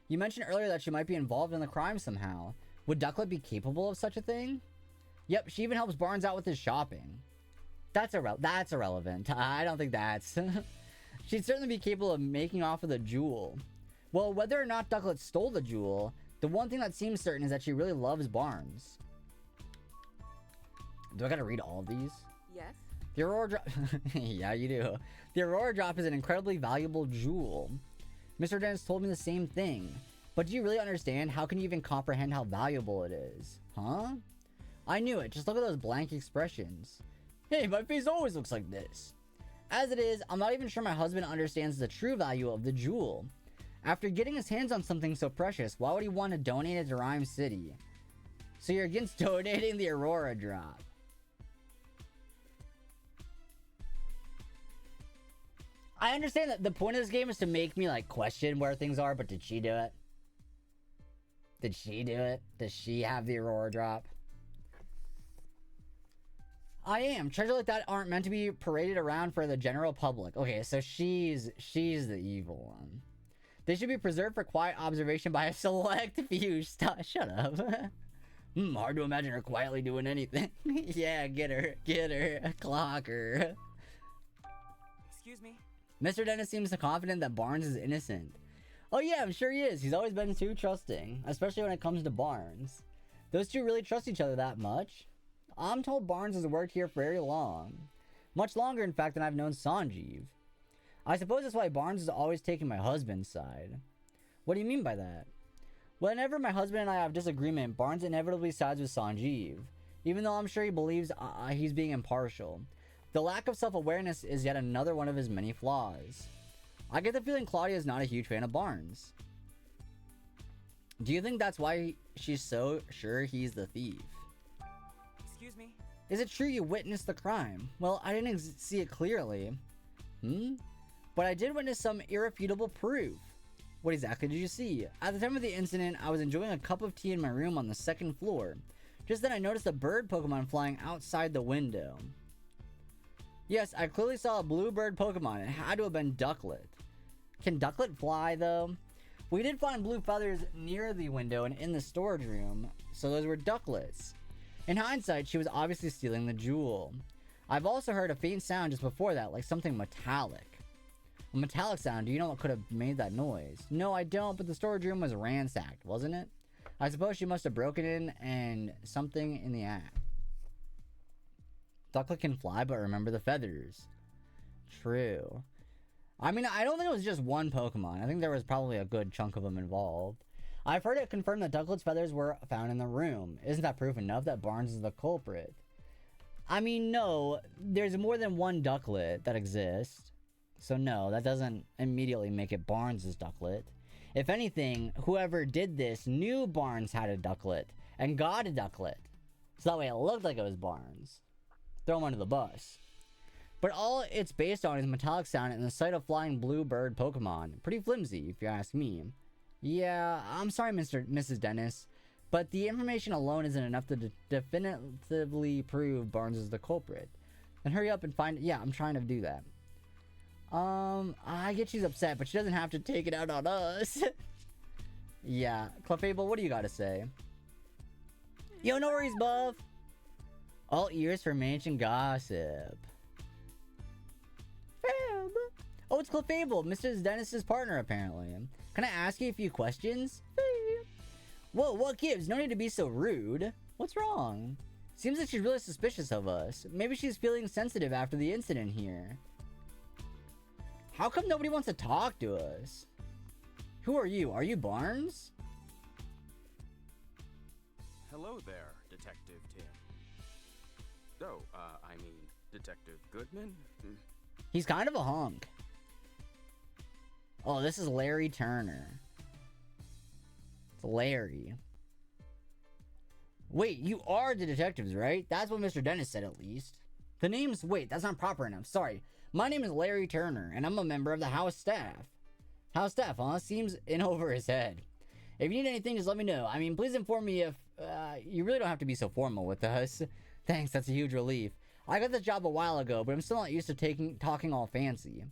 B: You mentioned earlier that she might be involved in the crime somehow. Would Ducklet be capable of such a thing? Yep, she even helps Barnes out with his shopping. That's irrelevant. I don't think that's... She'd certainly be capable of making off with a jewel. Well, whether or not Ducklet stole the jewel, the one thing that seems certain is that she really loves Barnes. Do I gotta read all of these?
J: Yes.
B: The Aurora Drop... Yeah, you do. The Aurora Drop is an incredibly valuable jewel. Mr. Dennis told me the same thing. But do you really understand? How can you even comprehend how valuable it is? Huh? I knew it. Just look at those blank expressions. Hey, my face always looks like this. As it is, I'm not even sure my husband understands the true value of the jewel. After getting his hands on something so precious, why would he want to donate it to Rhyme City? So you're against donating the Aurora drop. I understand that the point of this game is to make me, like, question where things are, but did she do it? Did she do it? Does she have the Aurora drop? I am. Treasures like that aren't meant to be paraded around for the general public. Okay, so she's the evil one. They should be preserved for quiet observation by a select few. Shut up. Hard to imagine her quietly doing anything. Yeah, get her, clock her.
F: Excuse me?
B: Mr. Dennis seems confident that Barnes is innocent. Oh yeah, I'm sure he is. He's always been too trusting, especially when it comes to Barnes. Those two really trust each other that much? I'm told Barnes has worked here for very long. Much longer, in fact, than I've known Sanjeev. I suppose that's why Barnes is always taking my husband's side. What do you mean by that? Whenever my husband and I have disagreement, Barnes inevitably sides with Sanjeev, even though I'm sure he believes he's being impartial. The lack of self-awareness is yet another one of his many flaws. I get the feeling Claudia is not a huge fan of Barnes. Do you think that's why she's so sure he's the thief?
F: Excuse me?
B: Is it true you witnessed the crime? Well, I didn't see it clearly. But I did witness some irrefutable proof. What exactly did you see? At the time of the incident, I was enjoying a cup of tea in my room on the second floor. Just then I noticed a bird Pokemon flying outside the window. Yes, I clearly saw a blue bird Pokemon. It had to have been Ducklet. Can Ducklet fly, though? We did find blue feathers near the window and in the storage room, so those were Ducklets. In hindsight, she was obviously stealing the jewel. I've also heard a faint sound just before that, like something metallic. A metallic sound, do you know what could have made that noise? No, I don't, but the storage room was ransacked, wasn't it? I suppose she must have broken in and something in the act. Ducklet can fly, but remember the feathers. True. I mean, I don't think it was just one Pokemon. I think there was probably a good chunk of them involved. I've heard it confirmed that Ducklet's feathers were found in the room. Isn't that proof enough that Barnes is the culprit? I mean, no. There's more than one Ducklet that exists. So no, that doesn't immediately make it Barnes' Ducklet. If anything, whoever did this knew Barnes had a Ducklet and got a Ducklet. So that way it looked like it was Barnes. Throw him under the bus. But all it's based on is metallic sound and the sight of flying blue bird Pokemon. Pretty flimsy, if you ask me. Yeah, I'm sorry, Mrs. Dennis, but the information alone isn't enough to definitively prove Barnes is the culprit. Then hurry up and find it. Yeah, I'm trying to do that. I get she's upset, but she doesn't have to take it out on us. Yeah, Clefable, what do you gotta say? Yo, no worries, Buff. All ears for mansion gossip. Fab. Oh, it's Clefable, Mrs. Dennis's partner, apparently. Can I ask you a few questions? Whoa, what gives? No need to be so rude. What's wrong? Seems like she's really suspicious of us. Maybe she's feeling sensitive after the incident here. How come nobody wants to talk to us? Who are you? Are you Barnes?
K: Hello there, Detective Tim. Oh, I mean, Detective Goodman?
B: He's kind of a hunk. Oh, this is Larry Turner. It's Larry. Wait, you are the detectives, right? That's what Mr. Dennis said, at least. The name's... Wait, that's not proper enough. Sorry. My name is Larry Turner, and I'm a member of the house staff. House staff, huh? Seems in over his head. If you need anything, just let me know. I mean, please inform me if... you really don't have to be so formal with us. Thanks, that's a huge relief. I got this job a while ago, but I'm still not used to talking all fancy.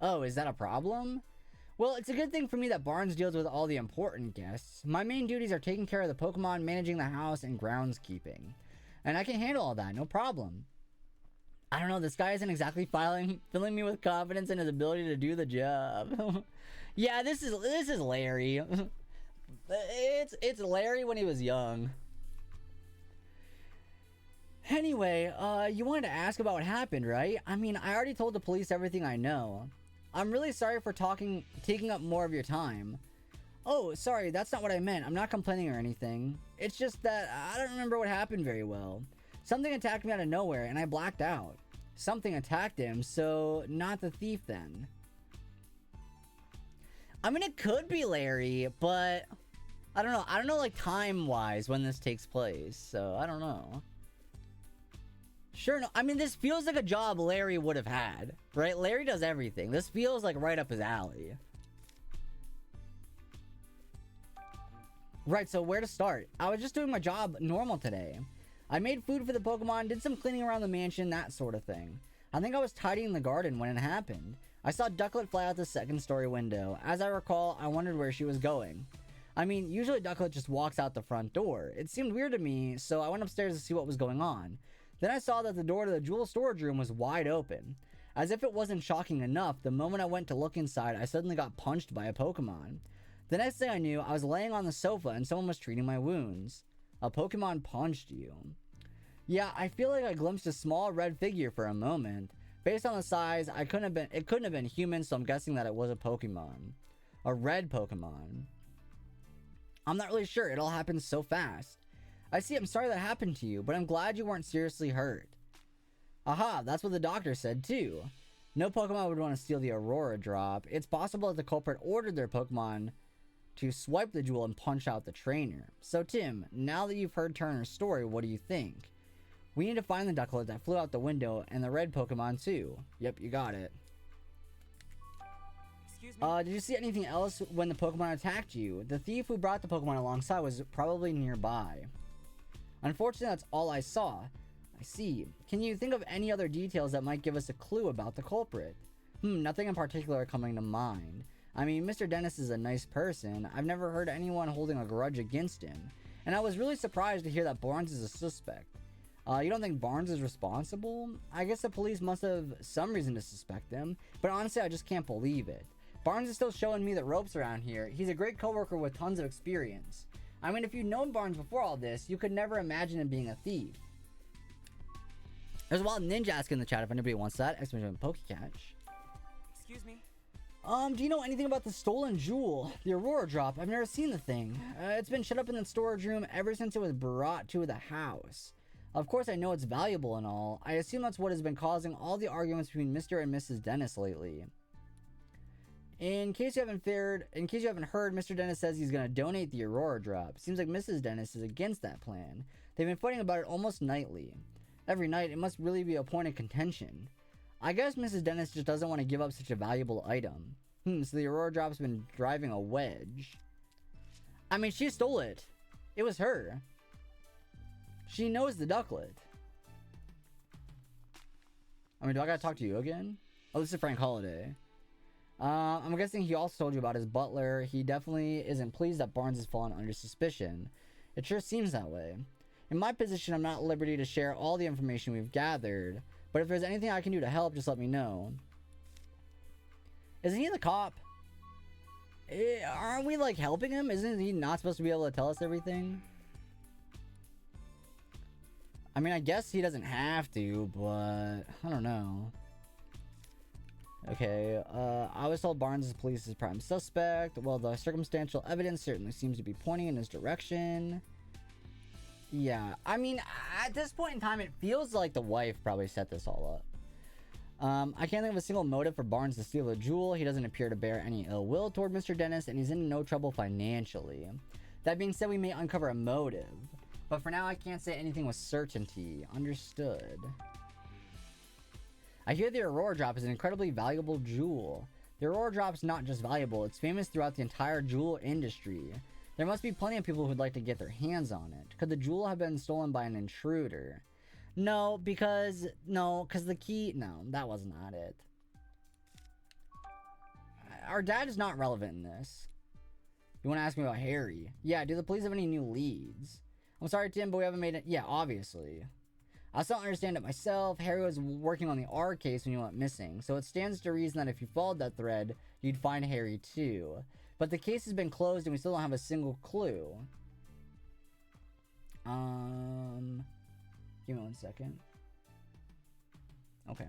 B: Oh, is that a problem? Well, it's a good thing for me that Barnes deals with all the important guests. My main duties are taking care of the Pokemon, managing the house, and groundskeeping. And I can handle all that, no problem. I don't know, this guy isn't exactly filling me with confidence in his ability to do the job. Yeah, this is Larry. It's Larry when he was young. Anyway, you wanted to ask about what happened, right? I mean, I already told the police everything I know. I'm really sorry for taking up more of your time. Oh, sorry, that's not what I meant. I'm not complaining or anything. It's just that I don't remember what happened very well. Something attacked me out of nowhere, and I blacked out. Something attacked him, so not the thief then. I mean, it could be Larry, but I don't know. I don't know, like, time-wise when this takes place, so I don't know. Sure, no. I mean, this feels like a job Larry would have had, right? Larry does everything. This feels like right up his alley. Right, so where to start? I was just doing my job normal today. I made food for the Pokemon, did some cleaning around the mansion, that sort of thing. I think I was tidying the garden when it happened. I saw Ducklet fly out the second-story window. As I recall, I wondered where she was going. I mean, usually Ducklet just walks out the front door. It seemed weird to me, so I went upstairs to see what was going on. Then I saw that the door to the jewel storage room was wide open. As if it wasn't shocking enough, the moment I went to look inside, I suddenly got punched by a Pokemon. The next thing I knew, I was laying on the sofa and someone was treating my wounds. A Pokemon punched you. Yeah, I feel like I glimpsed a small red figure for a moment. Based on the size, it couldn't have been human, so I'm guessing that it was a Pokemon. A red Pokemon. I'm not really sure, it all happened so fast. I see, I'm sorry that happened to you, but I'm glad you weren't seriously hurt. Aha, that's what the doctor said too. No Pokemon would want to steal the Aurora Drop. It's possible that the culprit ordered their Pokemon to swipe the jewel and punch out the trainer. So Tim, now that you've heard Turner's story, what do you think? We need to find the Ducklet that flew out the window and the red Pokemon too. Yep, you got it.
F: Excuse me?
B: Did you see anything else when the Pokemon attacked you? The thief who brought the Pokemon alongside was probably nearby. Unfortunately, that's all I saw. I see. Can you think of any other details that might give us a clue about the culprit? Nothing in particular coming to mind. I mean, Mr. Dennis is a nice person. I've never heard anyone holding a grudge against him. And I was really surprised to hear that Barnes is a suspect. You don't think Barnes is responsible? I guess the police must have some reason to suspect him, but honestly, I just can't believe it. Barnes is still showing me the ropes around here. He's a great coworker with tons of experience. I mean, if you'd known Barnes before all this, you could never imagine him being a thief. There's a wild ninja asking in the chat if anybody wants that. Exclamation Pokecatch.
F: Excuse me?
B: Do you know anything about the stolen jewel? The Aurora Drop? I've never seen the thing. It's been shut up in the storage room ever since it was brought to the house. Of course I know it's valuable and all. I assume that's what has been causing all the arguments between Mr. and Mrs. Dennis lately. In case you haven't heard, Mr. Dennis says he's gonna donate the Aurora Drop. Seems like Mrs. Dennis is against that plan. They've been fighting about it almost nightly. Every night, it must really be a point of contention. I guess Mrs. Dennis just doesn't want to give up such a valuable item. So the Aurora Drop's been driving a wedge. I mean, she stole it. It was her. She knows the Ducklet. I mean, do I gotta talk to you again? Oh, this is Frank Holiday. I'm guessing he also told you about his butler. He definitely isn't pleased that Barnes has fallen under suspicion. It sure seems that way. In my position, I'm not at liberty to share all the information we've gathered, but if there's anything I can do to help, just let me know. Isn't he the cop? Aren't we, like, helping him? Isn't he not supposed to be able to tell us everything? I mean, I guess he doesn't have to, but I don't know. Okay, I was told Barnes is police's prime suspect. Well, the circumstantial evidence certainly seems to be pointing in his direction. Yeah, I mean, at this point in time, it feels like the wife probably set this all up. I can't think of a single motive for Barnes to steal the jewel. He doesn't appear to bear any ill will toward Mr. Dennis, and he's in no trouble financially. That being said, we may uncover a motive. But for now, I can't say anything with certainty. Understood. I hear the Aurora Drop is an incredibly valuable jewel. The Aurora Drop's not just valuable, it's famous throughout the entire jewel industry. There must be plenty of people who'd like to get their hands on it. Could the jewel have been stolen by an intruder? No, because the key... No, that was not it. Our dad is not relevant in this. You want to ask me about Harry? Yeah, do the police have any new leads? I'm sorry, Tim, but we haven't made it... Yeah, obviously. I still don't understand it myself. Harry was working on the R case when you went missing, so it stands to reason that if you followed that thread, you'd find Harry too. But the case has been closed and we still don't have a single clue. Give me 1 second. Okay.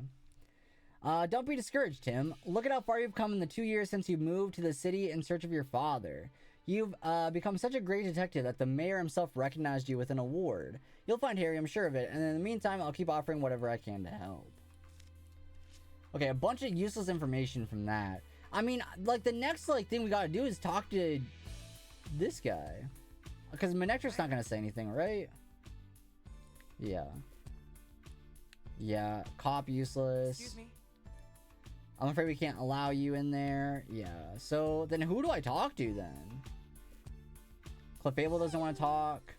B: Don't be discouraged, Tim. Look at how far you've come in the 2 years since you moved to the city in search of your father. You've become such a great detective that the mayor himself recognized you with an award. You'll find Harry, I'm sure of it, and in the meantime, I'll keep offering whatever I can to help. Okay, a bunch of useless information from that. I mean, like, the next, like, thing we gotta do is talk to this guy. Because Manectric's not gonna say anything, right? Yeah. Yeah, cop useless.
F: Excuse me.
B: I'm afraid we can't allow you in there. Yeah, so then who do I talk to then? Clefable doesn't want to talk.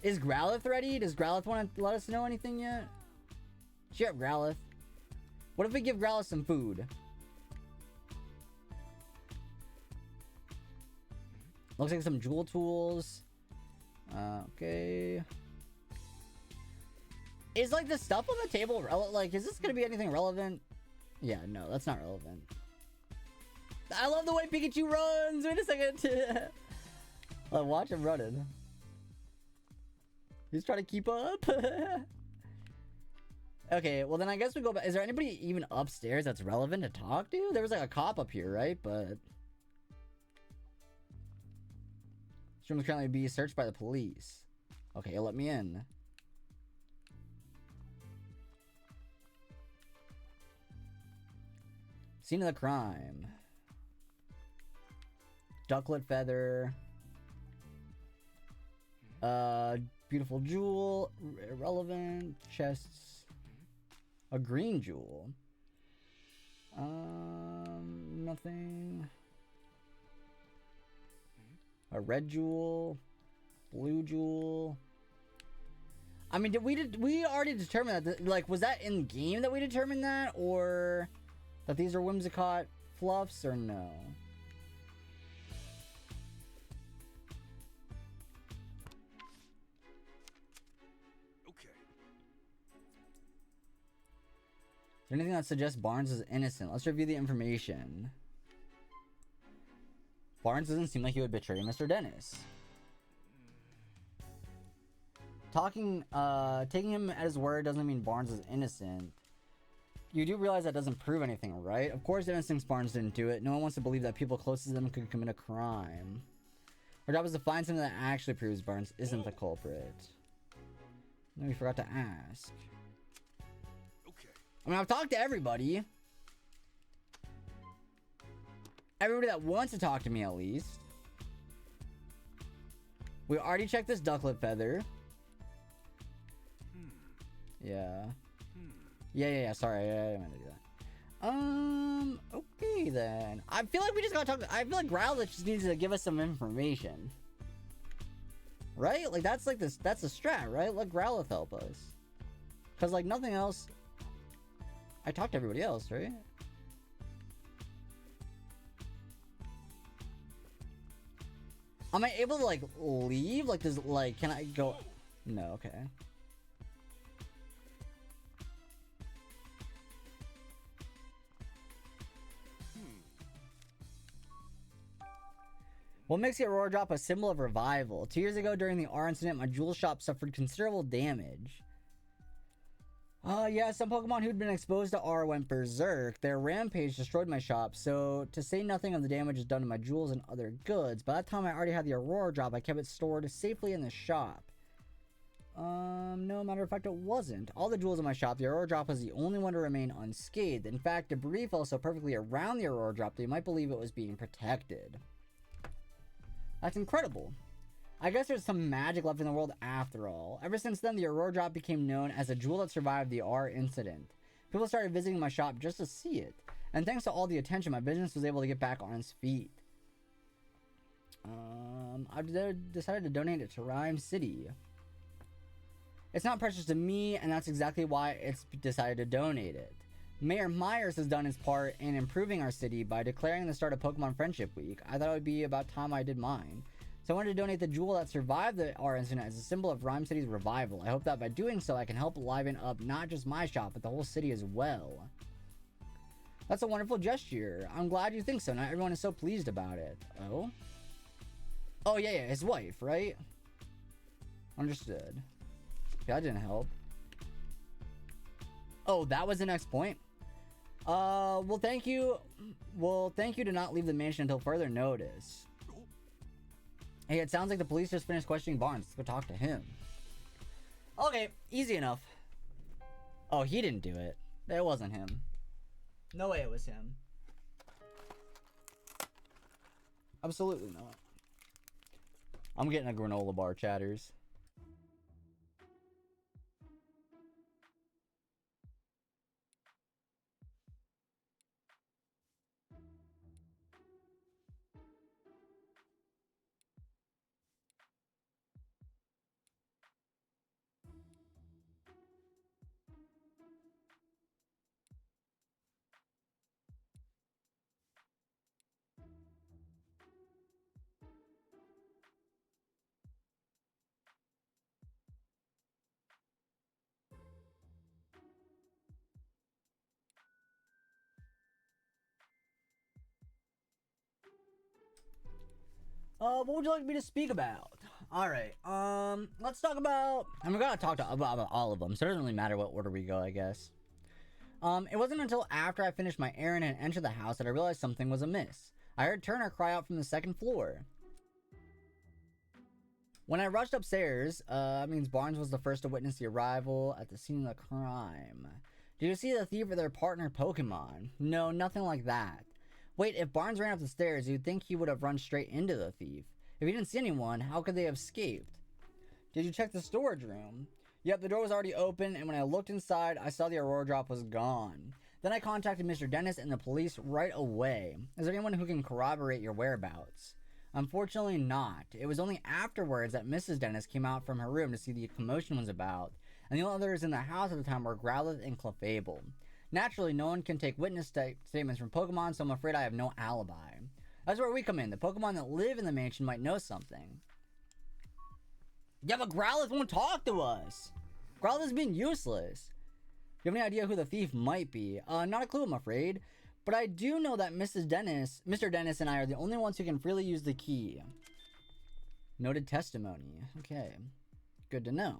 B: Is Growlithe ready? Does Growlithe want to let us know anything yet? Cheer up, Growlithe. What if we give Growlithe some food? Looks like some jewel tools. Okay. Is, like, the stuff on the table, like, is this gonna be anything relevant? Yeah, no, that's not relevant. I love the way Pikachu runs! Wait a second! Watch him running. He's trying to keep up. Okay, well then I guess we go back. Is there anybody even upstairs that's relevant to talk to? There was, like, a cop up here, right? But... this room is currently being searched by the police. Okay, let me in. Scene of the crime. Ducklet feather. Beautiful jewel. Irrelevant. Chests. A green jewel. Nothing. A red jewel. Blue jewel. I mean, did we already determine that? Like, was that in game that we determined that, or that these are Whimsicott fluffs, or no?
E: Okay.
B: Is there anything that suggests Barnes is innocent? Let's review the information. Barnes doesn't seem like he would betray Mr. Dennis. Taking him at his word doesn't mean Barnes is innocent. You do realize that doesn't prove anything, right? Of course Dennis thinks Barnes didn't do it. No one wants to believe that people close to them could commit a crime. Our job is to find something that actually proves Barnes isn't the culprit. No, we forgot to ask.
E: Okay.
B: I mean, I've talked to everybody. Everybody that wants to talk to me, at least. We already checked this ducklet feather. Yeah. Yeah. Sorry, I didn't mean to do that. Okay then. I feel like we just gotta talk. I feel like Growlithe just needs to give us some information, right? Like that's like this. That's a strat, right? Let Growlithe help us, cause like nothing else. I talked to everybody else, right? Am I able to like leave? Like, does like can I go? No. Okay. What makes the Aurora Drop a symbol of revival? 2 years ago, during the R incident, my jewel shop suffered considerable damage. Yeah, some Pokemon who'd been exposed to R went berserk. Their rampage destroyed my shop, so to say nothing of the damage done to my jewels and other goods. By that time, I already had the Aurora Drop. I kept it stored safely in the shop. No, matter of fact, it wasn't. All the jewels in my shop, the Aurora Drop was the only one to remain unscathed. In fact, debris fell so perfectly around the Aurora Drop that you might believe it was being protected. That's incredible. I guess there's some magic left in the world after all. Ever since then, the Aurora Drop became known as a jewel that survived the R incident. People started visiting my shop just to see it. And thanks to all the attention, my business was able to get back on its feet. I've decided to donate it to Rhyme City. It's not precious to me, and that's exactly why it's decided to donate it. Mayor Myers has done his part in improving our city by declaring the start of Pokemon Friendship Week. I thought it would be about time I did mine. So I wanted to donate the jewel that survived the R incident as a symbol of Rhyme City's revival. I hope that by doing so, I can help liven up not just my shop, but the whole city as well. That's a wonderful gesture. I'm glad you think so. Not everyone is so pleased about it. Oh? Oh, yeah, his wife, right? Understood. Yeah, that didn't help. Oh, that was the next point? Well, thank you. Well, thank you to not leave the mansion until further notice. Hey, it sounds like the police just finished questioning Barnes. Let's go talk to him. Okay, easy enough. Oh, he didn't do it. It wasn't him. No way it was him. Absolutely not. I'm getting a granola bar, chatters. What would you like me to speak about? Alright, let's talk about... I'm gonna talk about all of them, so it doesn't really matter what order we go, I guess. It wasn't until after I finished my errand and entered the house that I realized something was amiss. I heard Turner cry out from the second floor. When I rushed upstairs, means Barnes was the first to witness the arrival at the scene of the crime. Did you see the thief or their partner Pokemon? No, nothing like that. Wait, if Barnes ran up the stairs, you'd think he would have run straight into the thief. If he didn't see anyone, how could they have escaped? Did you check the storage room? Yep, the door was already open, and when I looked inside, I saw the Aurora Drop was gone. Then I contacted Mr. Dennis and the police right away. Is there anyone who can corroborate your whereabouts? Unfortunately not. It was only afterwards that Mrs. Dennis came out from her room to see the commotion was about, and the only others in the house at the time were Growlithe and Clefable. Naturally, no one can take witness statements from Pokemon, so I'm afraid I have no alibi. That's where we come in. The Pokemon that live in the mansion might know something. Yeah, but Growlithe won't talk to us. Growlithe's been useless. Do you have any idea who the thief might be? Not a clue, I'm afraid. But I do know that Mr. Dennis and I are the only ones who can freely use the key. Noted testimony. Okay. Good to know.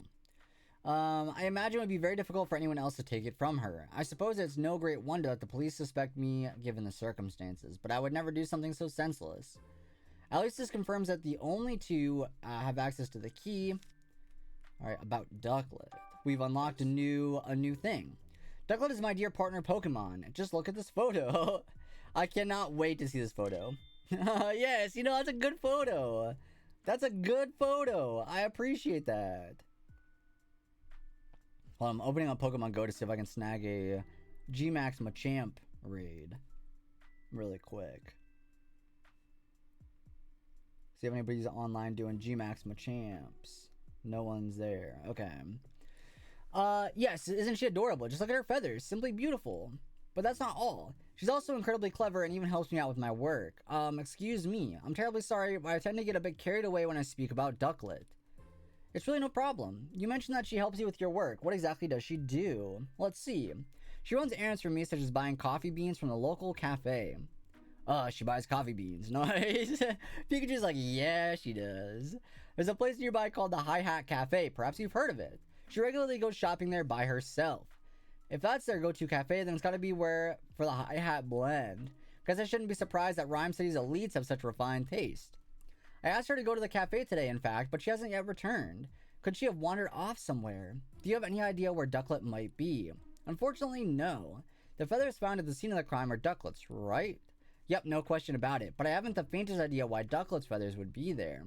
B: I imagine it would be very difficult for anyone else to take it from her. I suppose it's no great wonder that the police suspect me given the circumstances, but I would never do something so senseless. At least this confirms that the only two have access to the key. Alright, about Ducklet. We've unlocked a new thing. Ducklet is my dear partner Pokemon. Just look at this photo. I cannot wait to see this photo. Yes, you know, that's a good photo. That's a good photo. I appreciate that. Hold on, I'm opening up Pokemon Go to see if I can snag a G-Max Machamp raid. Really quick. See if anybody's online doing G-Max Machamps. No one's there. Okay. Yes, isn't she adorable? Just look at her feathers. Simply beautiful. But that's not all. She's also incredibly clever and even helps me out with my work. Excuse me. I'm terribly sorry, but I tend to get a bit carried away when I speak about Ducklet. It's really no problem. You mentioned that she helps you with your work. What exactly does she do? Let's see. She runs errands for me, such as buying coffee beans from the local cafe. She buys coffee beans. Nice. Pikachu's like, yeah, she does. There's a place nearby called the Hi Hat Cafe. Perhaps you've heard of it. She regularly goes shopping there by herself. If that's their go-to cafe, then it's gotta be for the Hi Hat blend. Because I shouldn't be surprised that Rhyme City's elites have such refined taste. I asked her to go to the cafe today, in fact, but she hasn't yet returned. Could she have wandered off somewhere? Do you have any idea where Ducklet might be? Unfortunately, no. The feathers found at the scene of the crime are Ducklet's, right? Yep, no question about it, but I haven't the faintest idea why Ducklet's feathers would be there.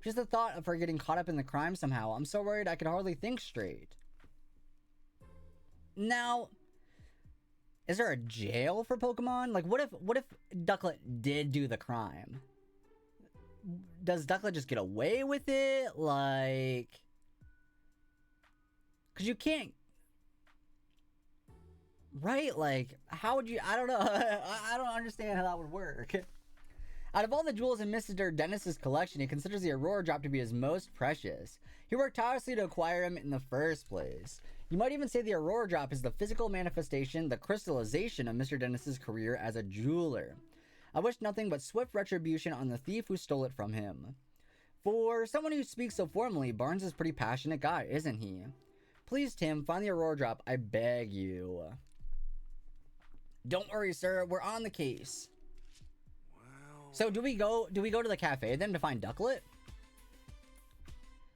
B: Just the thought of her getting caught up in the crime somehow, I'm so worried I could hardly think straight. Now, is there a jail for Pokemon? Like, what if Ducklet did do the crime? Does Ducklet just get away with it? Like, because you can't, right? Like, how would you, I don't know. I don't understand how that would work. Out of all the jewels in Mr. Dennis's collection, he considers the Aurora Drop to be his most precious. He worked tirelessly to acquire him in the first place. You might even say the Aurora Drop is the physical manifestation, the crystallization of Mr. Dennis's career as a jeweler. I wish nothing but swift retribution on the thief who stole it from him. For someone who speaks so formally, Barnes is a pretty passionate guy, isn't he? Please, Tim, find the Aurora Drop, I beg you. Don't worry, sir, we're on the case. So do we go to the cafe then to find Ducklet?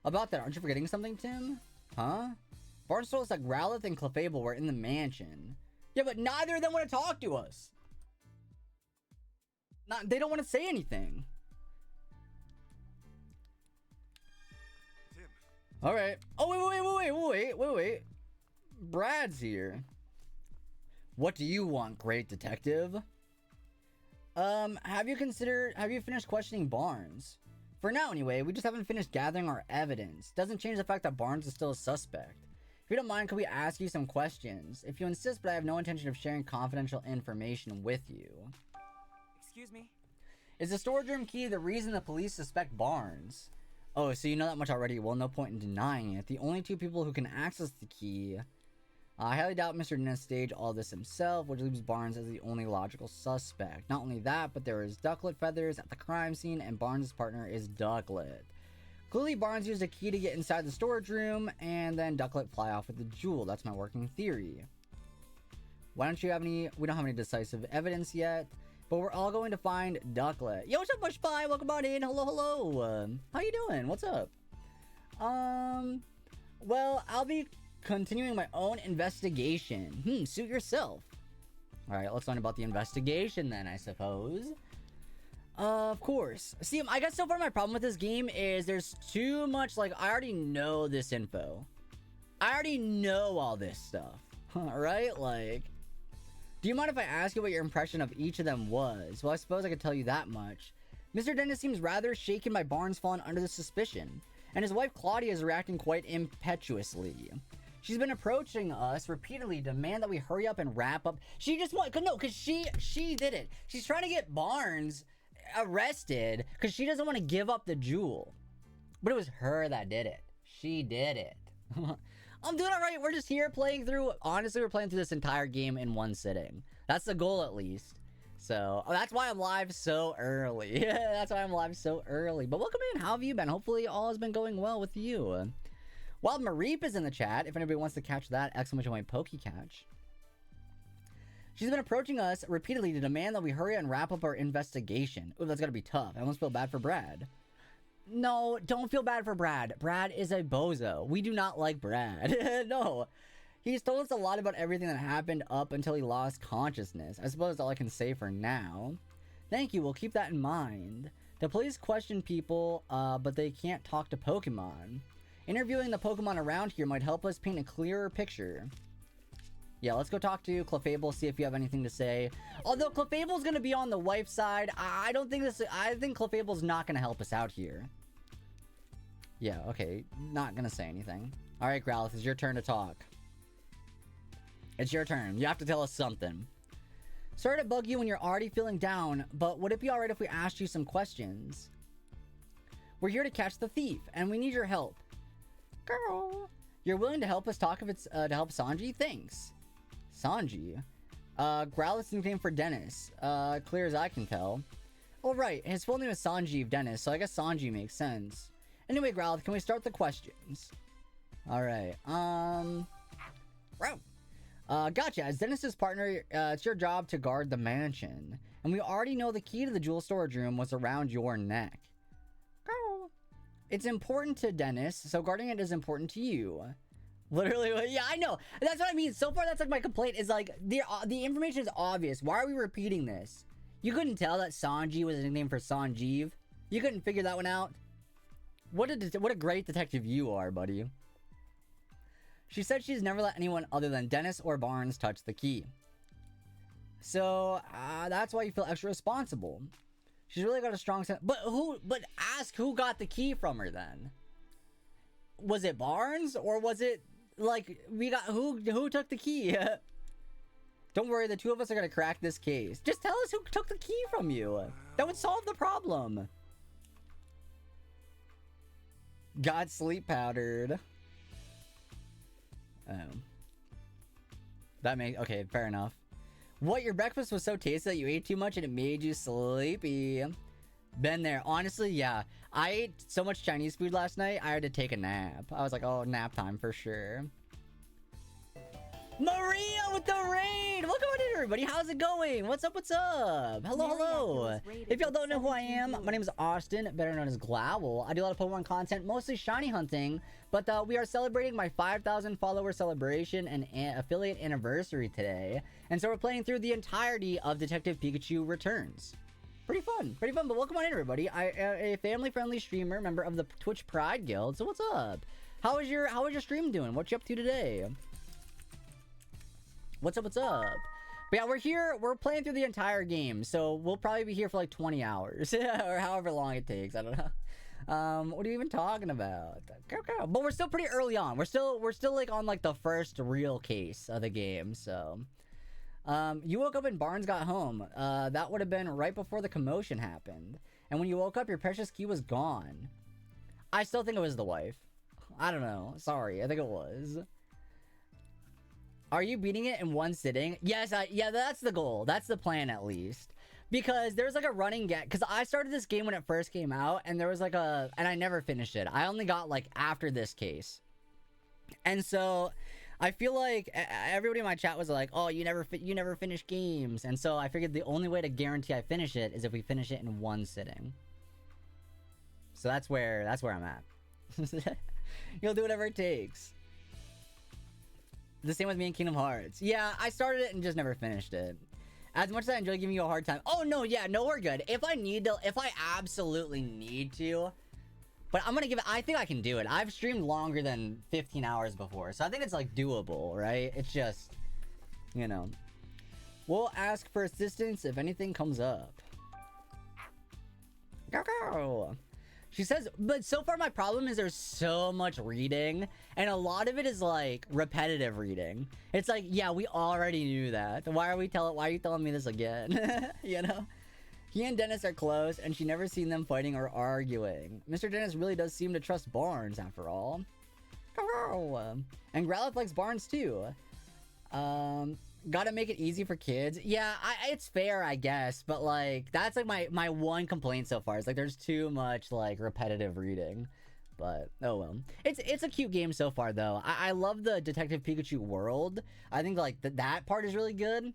B: About that, aren't you forgetting something, Tim? Huh? Barnes told us that Growlithe and Clefable were in the mansion. Yeah, but neither of them want to talk to us. They don't want to say anything.
E: Tim.
B: All right. Oh, wait. Brad's here. What do you want, great detective? Have you finished questioning Barnes? For now, anyway, we just haven't finished gathering our evidence. Doesn't change the fact that Barnes is still a suspect. If you don't mind, could we ask you some questions? If you insist, but I have no intention of sharing confidential information with you.
F: Excuse me?
B: Is the storage room key the reason the police suspect Barnes? Oh, so you know that much already. Well, no point in denying it. The only two people who can access the key... I highly doubt Mr. Dennis staged all this himself, which leaves Barnes as the only logical suspect. Not only that, but there is ducklet feathers at the crime scene, and Barnes' partner is Ducklet. Clearly, Barnes used a key to get inside the storage room, and then Ducklet fly off with the jewel. That's my working theory. Why don't you have any... We don't have any decisive evidence yet, but we're all going to find Ducklet. Yo, what's up, Bush Pie? Welcome on in. Hello. How you doing? What's up? Well, I'll be continuing my own investigation. Suit yourself. Alright, let's learn about the investigation then, I suppose. Of course. See, I guess so far my problem with this game is there's too much, like, I already know this info. I already know all this stuff. Right? Like, do you mind if I ask you what your impression of each of them was? Well, I suppose I could tell you that much. Mr. Dennis seems rather shaken by Barnes falling under the suspicion, and his wife Claudia is reacting quite impetuously. She's been approaching us repeatedly to demand that we hurry up and wrap up. She just because she did it. She's trying to get Barnes arrested because she doesn't want to give up the jewel. But it was her that did it. She did it. I'm doing all right. We're just here playing through. Honestly, we're playing through this entire game in one sitting. That's the goal, at least. So that's why I'm live so early. That's why I'm live so early. But welcome in. How have you been? Hopefully all has been going well with you. Wild Mareep is in the chat. If anybody wants to catch that, exclamation point Pokecatch. She's been approaching us repeatedly to demand that we hurry and wrap up our investigation. Ooh, that's gotta be tough. I almost feel bad for Brad. No, don't feel bad for Brad. Brad is a bozo. We do not like Brad. No. He's told us a lot about everything that happened up until he lost consciousness. I suppose that's all I can say for now. Thank you, we'll keep that in mind. The police question people, but they can't talk to Pokemon. Interviewing the Pokemon around here might help us paint a clearer picture. Yeah, let's go talk to Clefable, see if you have anything to say. Although Clefable's gonna be on the wife's side, I think Clefable's not gonna help us out here. Yeah, okay, not gonna say anything. Alright, Growlithe, it's your turn to talk. It's your turn. You have to tell us something. Sorry to bug you when you're already feeling down, but would it be alright if we asked you some questions? We're here to catch the thief, and we need your help. Girl. You're willing to help us talk if it's to help Sanji? Thanks. Sanji? Growlithe's nickname for Dennis. Clear as I can tell. Oh, right. His full name is Sanjeev Dennis, so I guess Sanji makes sense. Anyway, Growlithe, can we start the questions? Alright, gotcha. As Dennis's partner, it's your job to guard the mansion. And we already know the key to the jewel storage room was around your neck. Girl. It's important to Dennis, so guarding it is important to you. Literally, yeah, I know. That's what I mean. So far, that's like my complaint is like, the information is obvious. Why are we repeating this? You couldn't tell that Sanji was a nickname for Sanjeev? You couldn't figure that one out? What a great detective you are, buddy. She said she's never let anyone other than Dennis or Barnes touch the key. So, that's why you feel extra responsible. She's really got a strong sense. But ask who got the key from her then. Was it Barnes? Or was it, like, who took the key? Don't worry, the two of us are gonna crack this case. Just tell us who took the key from you. That would solve the problem. Got sleep powdered. Oh. Okay, fair enough. What, your breakfast was so tasty that you ate too much and it made you sleepy? Been there. Honestly, yeah. I ate so much Chinese food last night, I had to take a nap. I was like, oh, nap time for sure. Maria with the raid! Welcome on in, everybody. How's it going? What's up? What's up? Hello, hello. If y'all don't know who I am, my name is Austin, better known as Glavel. I do a lot of Pokemon content, mostly shiny hunting, but we are celebrating my 5,000 follower celebration and affiliate anniversary today. And so we're playing through the entirety of Detective Pikachu Returns. Pretty fun, but welcome on in, everybody. I am a family-friendly streamer, member of the Twitch Pride Guild. So what's up? How is your stream doing? What you up to today? What's up? But yeah, we're here. We're playing through the entire game, so we'll probably be here for like 20 hours or however long it takes. I don't know. What are you even talking about? But we're still pretty early on. We're still like on like the first real case of the game. So, you woke up and Barnes got home. That would have been right before the commotion happened. And when you woke up, your precious key was gone. I still think it was the wife. I don't know. Sorry, I think it was. Are you beating it in one sitting? Yes, yeah, that's the goal. That's the plan, at least. Because there's like a running gag. Because I started this game when it first came out, and there was like and I never finished it. I only got like after this case. And so I feel like everybody in my chat was like, "Oh, you never finish games." And so I figured the only way to guarantee I finish it is if we finish it in one sitting. So that's where I'm at. You'll do whatever it takes. The same with me in Kingdom Hearts. Yeah, I started it and just never finished it. As much as I enjoy giving you a hard time. Oh, no, yeah, no, we're good. If I absolutely need to. But I'm gonna give it, I think I can do it. I've streamed longer than 15 hours before. So I think it's, like, doable, right? It's just, you know. We'll ask for assistance if anything comes up. Go. She says, but so far my problem is there's so much reading, and a lot of it is like repetitive reading. It's like, yeah, we already knew that. Why are you telling me this again? You know? He and Dennis are close, and she never seen them fighting or arguing. Mr. Dennis really does seem to trust Barnes, after all. And Growlithe likes Barnes too. Gotta make it easy for kids. Yeah, it's fair, I guess, but like that's like my one complaint so far. It's like there's too much like repetitive reading. But oh well. It's a cute game so far though. I love the Detective Pikachu world. I think like that part is really good.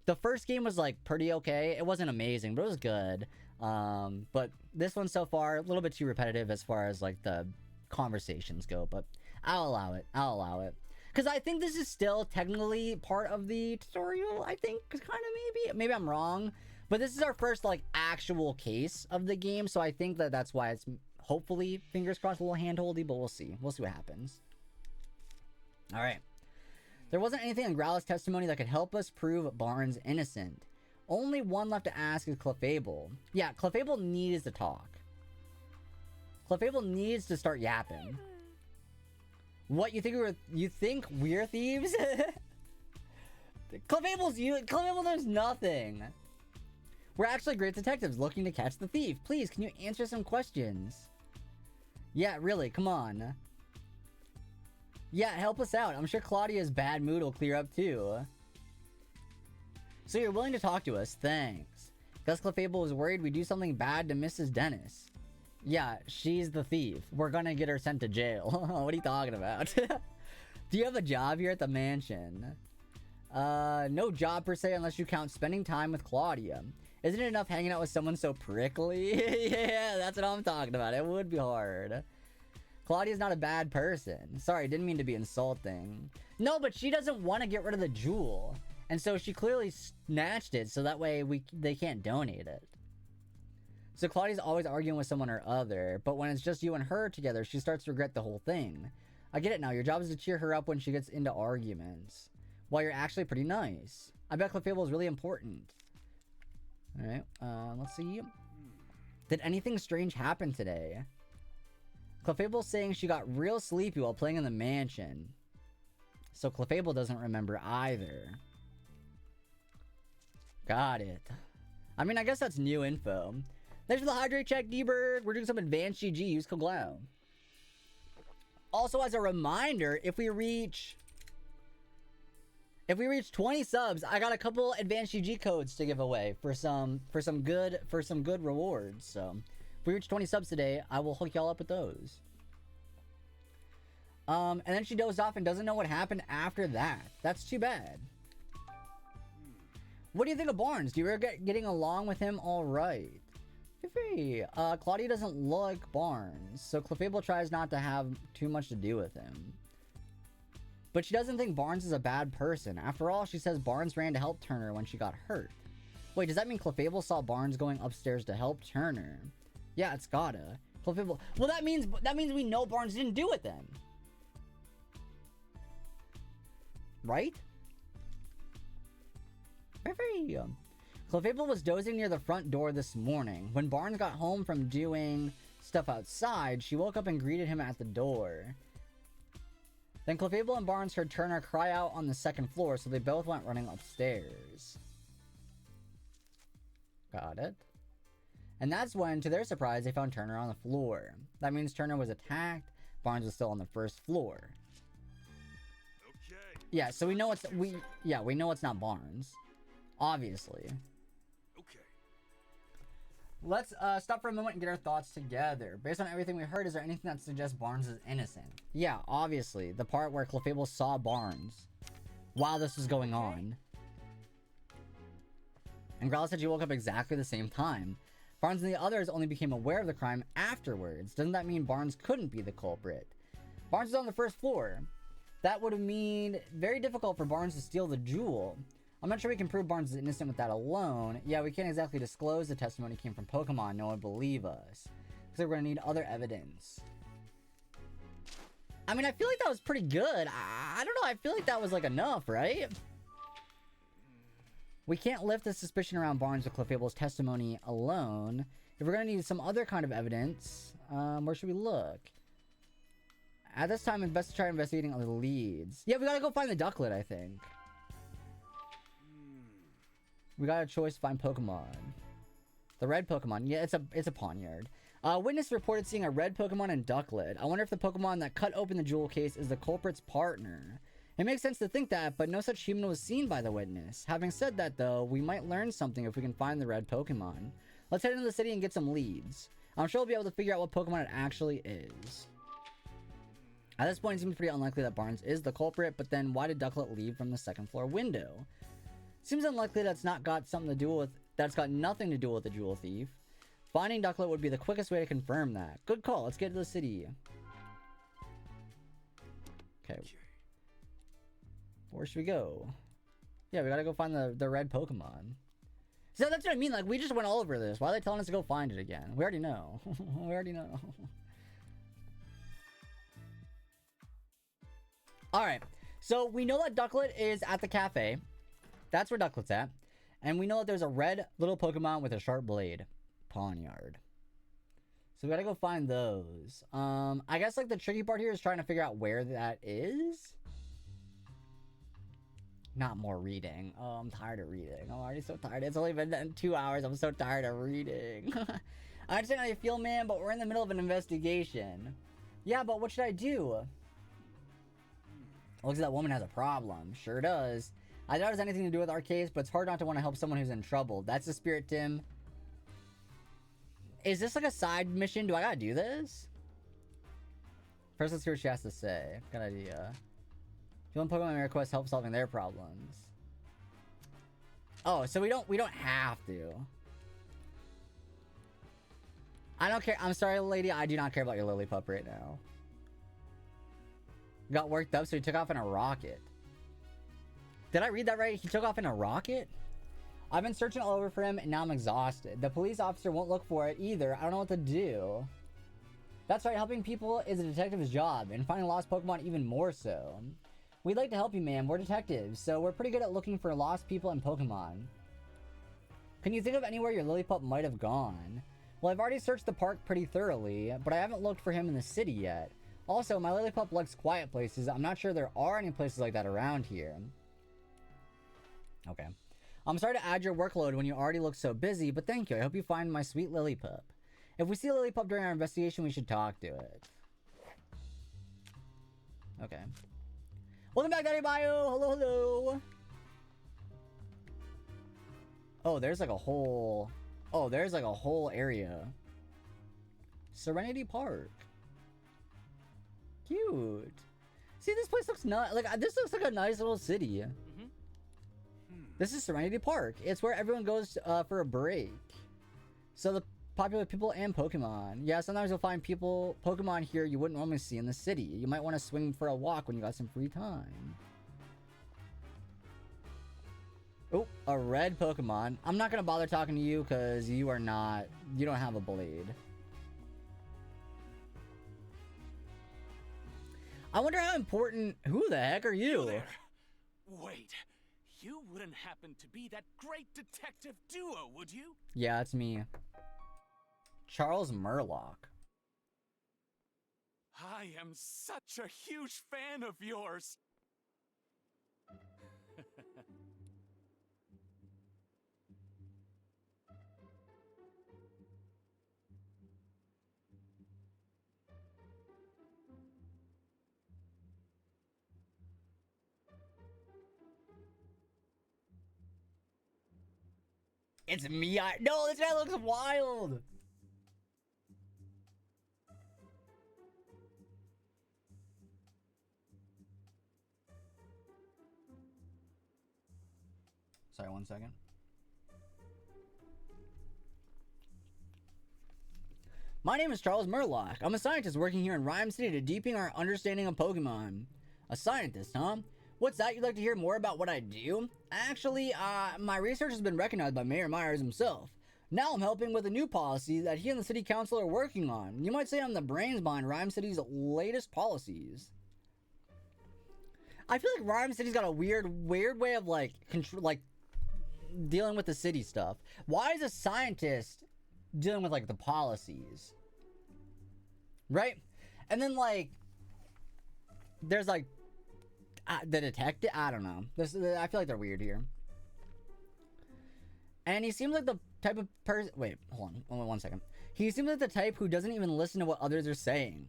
B: The first game was like pretty okay. It wasn't amazing, but it was good. But this one so far a little bit too repetitive as far as like the conversations go, but I'll allow it. Because I think this is still technically part of the tutorial, I think, kind of maybe I'm wrong. But this is our first, like, actual case of the game, so I think that's why it's, hopefully, fingers crossed, a little hand-holdy, but we'll see. We'll see what happens. Alright. There wasn't anything in Growlithe's testimony that could help us prove Barnes innocent. Only one left to ask is Clefable. Yeah, Clefable needs to talk. Clefable needs to start yapping. What, you think we're thieves? Clefable knows nothing. We're actually great detectives looking to catch the thief. Please, can you answer some questions? Yeah, really, come on. Yeah, help us out. I'm sure Claudia's bad mood will clear up too. So you're willing to talk to us, thanks. Gus Clefable was worried we do something bad to Mrs. Dennis. Yeah, she's the thief. We're gonna get her sent to jail. What are you talking about? Do you have a job here at the mansion? No job per se unless you count spending time with Claudia. Isn't it enough hanging out with someone so prickly? Yeah, that's what I'm talking about. It would be hard. Claudia's not a bad person. Sorry, didn't mean to be insulting. No, but she doesn't want to get rid of the jewel. And so she clearly snatched it so that way they can't donate it. So Claudia's always arguing with someone or other, but when it's just you and her together, she starts to regret the whole thing. I get it now. Your job is to cheer her up when she gets into arguments. While you're actually pretty nice. I bet Clefable is really important. Alright, let's see. Did anything strange happen today? Clefable's saying she got real sleepy while playing in the mansion. So Clefable doesn't remember either. Got it. I mean, I guess that's new info. Thanks for the hydrate check, D-Bird. We're doing some advanced GG. Use Koglow. Also, as a reminder, if we reach 20 subs, I got a couple advanced GG codes to give away for some good rewards. So, if we reach 20 subs today, I will hook y'all up with those. And then she dozed off and doesn't know what happened after that. That's too bad. What do you think of Barnes? Do you regret getting along with him all right? Fifi. Claudia doesn't like Barnes, so Clefable tries not to have too much to do with him. But she doesn't think Barnes is a bad person. After all, she says Barnes ran to help Turner when she got hurt. Wait, does that mean Clefable saw Barnes going upstairs to help Turner? Yeah, it's gotta. Clefable. Well, that means we know Barnes didn't do it then. Right? Very. Clefable was dozing near the front door this morning. When Barnes got home from doing stuff outside, she woke up and greeted him at the door. Then Clefable and Barnes heard Turner cry out on the second floor, so they both went running upstairs. Got it. And that's when, to their surprise, they found Turner on the floor. That means Turner was attacked. Barnes was still on the first floor.
D: Okay.
B: Yeah, so we know it's not Barnes. Obviously.
D: Okay.
B: Let's stop for a moment and get our thoughts together. Based on everything we heard, is there anything that suggests Barnes is innocent? Yeah, obviously. The part where Clefable saw Barnes while this was going on. And Growler said she woke up exactly the same time. Barnes and the others only became aware of the crime afterwards. Doesn't that mean Barnes couldn't be the culprit? Barnes was on the first floor. That would have made very difficult for Barnes to steal the jewel. I'm not sure we can prove Barnes is innocent with that alone. Yeah, we can't exactly disclose the testimony came from Pokemon. No one would believe us. So we're gonna need other evidence. I mean, I feel like that was pretty good. I don't know. I feel like that was like enough, right? We can't lift the suspicion around Barnes with Clefable's testimony alone. If we're gonna need some other kind of evidence, where should we look? At this time, it's best to try investigating other leads. Yeah, we gotta go find the ducklet, I think. We got a choice to find Pokemon. The red Pokemon. Yeah, it's a Pawniard. Witness reported seeing a red Pokemon and Ducklet. I wonder if the Pokemon that cut open the jewel case is the culprit's partner. It makes sense to think that, but no such human was seen by the witness. Having said that, though, we might learn something if we can find the red Pokemon. Let's head into the city and get some leads. I'm sure we'll be able to figure out what Pokemon it actually is. At this point, it seems pretty unlikely that Barnes is the culprit, but then why did Ducklet leave from the second floor window? Seems unlikely that's got nothing to do with the jewel thief. Finding Ducklet would be the quickest way to confirm that. Good call. Let's get to the city. Okay. Where should we go? Yeah, we gotta go find the red Pokemon. So that's what I mean. Like, we just went all over this. Why are they telling us to go find it again? We already know. We already know. Alright. So we know that Ducklet is at the cafe. That's where Ducklet's at. And we know that there's a red little Pokemon with a sharp blade. Pawniard. So we gotta go find those. I guess like the tricky part here is trying to figure out where that is. Not more reading. Oh, I'm tired of reading. I'm already so tired. It's only been 2 hours. I'm so tired of reading. I understand how you feel, man, but we're in the middle of an investigation. Yeah, but what should I do? Looks like that woman has a problem. Sure does. I doubt it has anything to do with our case, but it's hard not to want to help someone who's in trouble. That's the spirit, Tim. Is this like a side mission? Do I gotta do this? First, let's hear what she has to say. Good idea. If Pokemon may request help solving their problems. Oh, so we don't have to. I don't care. I'm sorry, lady. I do not care about your Lillipup right now. Got worked up, so he took off in a rocket. Did I read that right? He took off in a rocket? I've been searching all over for him, and now I'm exhausted. The police officer won't look for it either. I don't know what to do. That's right, helping people is a detective's job, and finding lost Pokemon even more so. We'd like to help you, ma'am. We're detectives, so we're pretty good at looking for lost people and Pokemon. Can you think of anywhere your Lillipup might have gone? Well, I've already searched the park pretty thoroughly, but I haven't looked for him in the city yet. Also, my Lillipup likes quiet places. I'm not sure there are any places like that around here. Okay. I'm sorry to add your workload when you already look so busy, but thank you. I hope you find my sweet Lillipup. If we see a Lillipup during our investigation, we should talk to it. Okay. Welcome back, Daddy Bio! Hello, hello! Oh, there's like a whole... Oh, there's like a whole area. Serenity Park. Cute. See, this place looks nice. Like, this looks like a nice little city. This is Serenity Park. It's where everyone goes for a break. So the popular people and Pokemon. Yeah, sometimes you'll find Pokemon here you wouldn't normally see in the city. You might want to swing for a walk when you got some free time. Oh, a red Pokemon. I'm not gonna bother talking to you because you don't have a blade. I wonder how important. Who the heck are you?
E: There. Wait, you wouldn't happen to be that great detective duo, would you?
B: Yeah, it's me. Charles Murlock.
E: I am such a huge fan of yours.
B: It's me. No, this guy looks wild. Sorry, 1 second. My name is Charles Murlock. I'm a scientist working here in Rhyme City to deepen our understanding of Pokemon. A scientist, huh? What's that? You'd like to hear more about what I do? Actually, my research has been recognized by Mayor Myers himself. Now I'm helping with a new policy that he and the city council are working on. You might say I'm the brains behind Rhyme City's latest policies. I feel like Rhyme City's got a weird way of dealing with the city stuff. Why is a scientist dealing with the policies? Right? And then there's the detective. I don't know. I feel like they're weird here. And he seems like the type of person. Wait, hold on. Only 1 second. He seems like the type who doesn't even listen to what others are saying.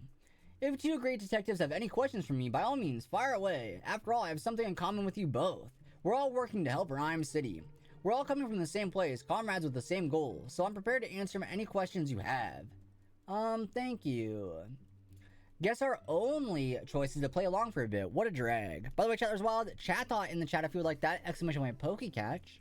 B: If two great detectives have any questions for me, by all means, fire away. After all, I have something in common with you both. We're all working to help Rhyme City. We're all coming from the same place, comrades with the same goal. So I'm prepared to answer any questions you have. Thank you. Guess our only choice is to play along for a bit. What a drag. By the way, chat, there's wild chat thought in the chat if you would like that. Exclamation point Pokecatch.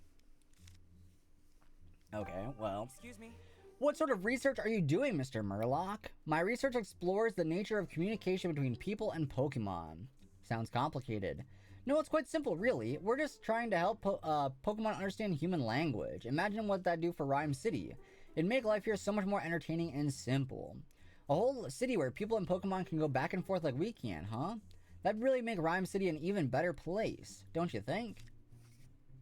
B: Okay, well.
F: Excuse me.
B: What sort of research are you doing, Mr. Murlock? My research explores the nature of communication between people and Pokemon. Sounds complicated. No, it's quite simple, really. We're just trying to help Pokemon understand human language. Imagine what that'd do for Rhyme City. It'd make life here so much more entertaining and simple. A whole city where people and Pokemon can go back and forth like we can, huh? That'd really make Rhyme City an even better place, don't you think?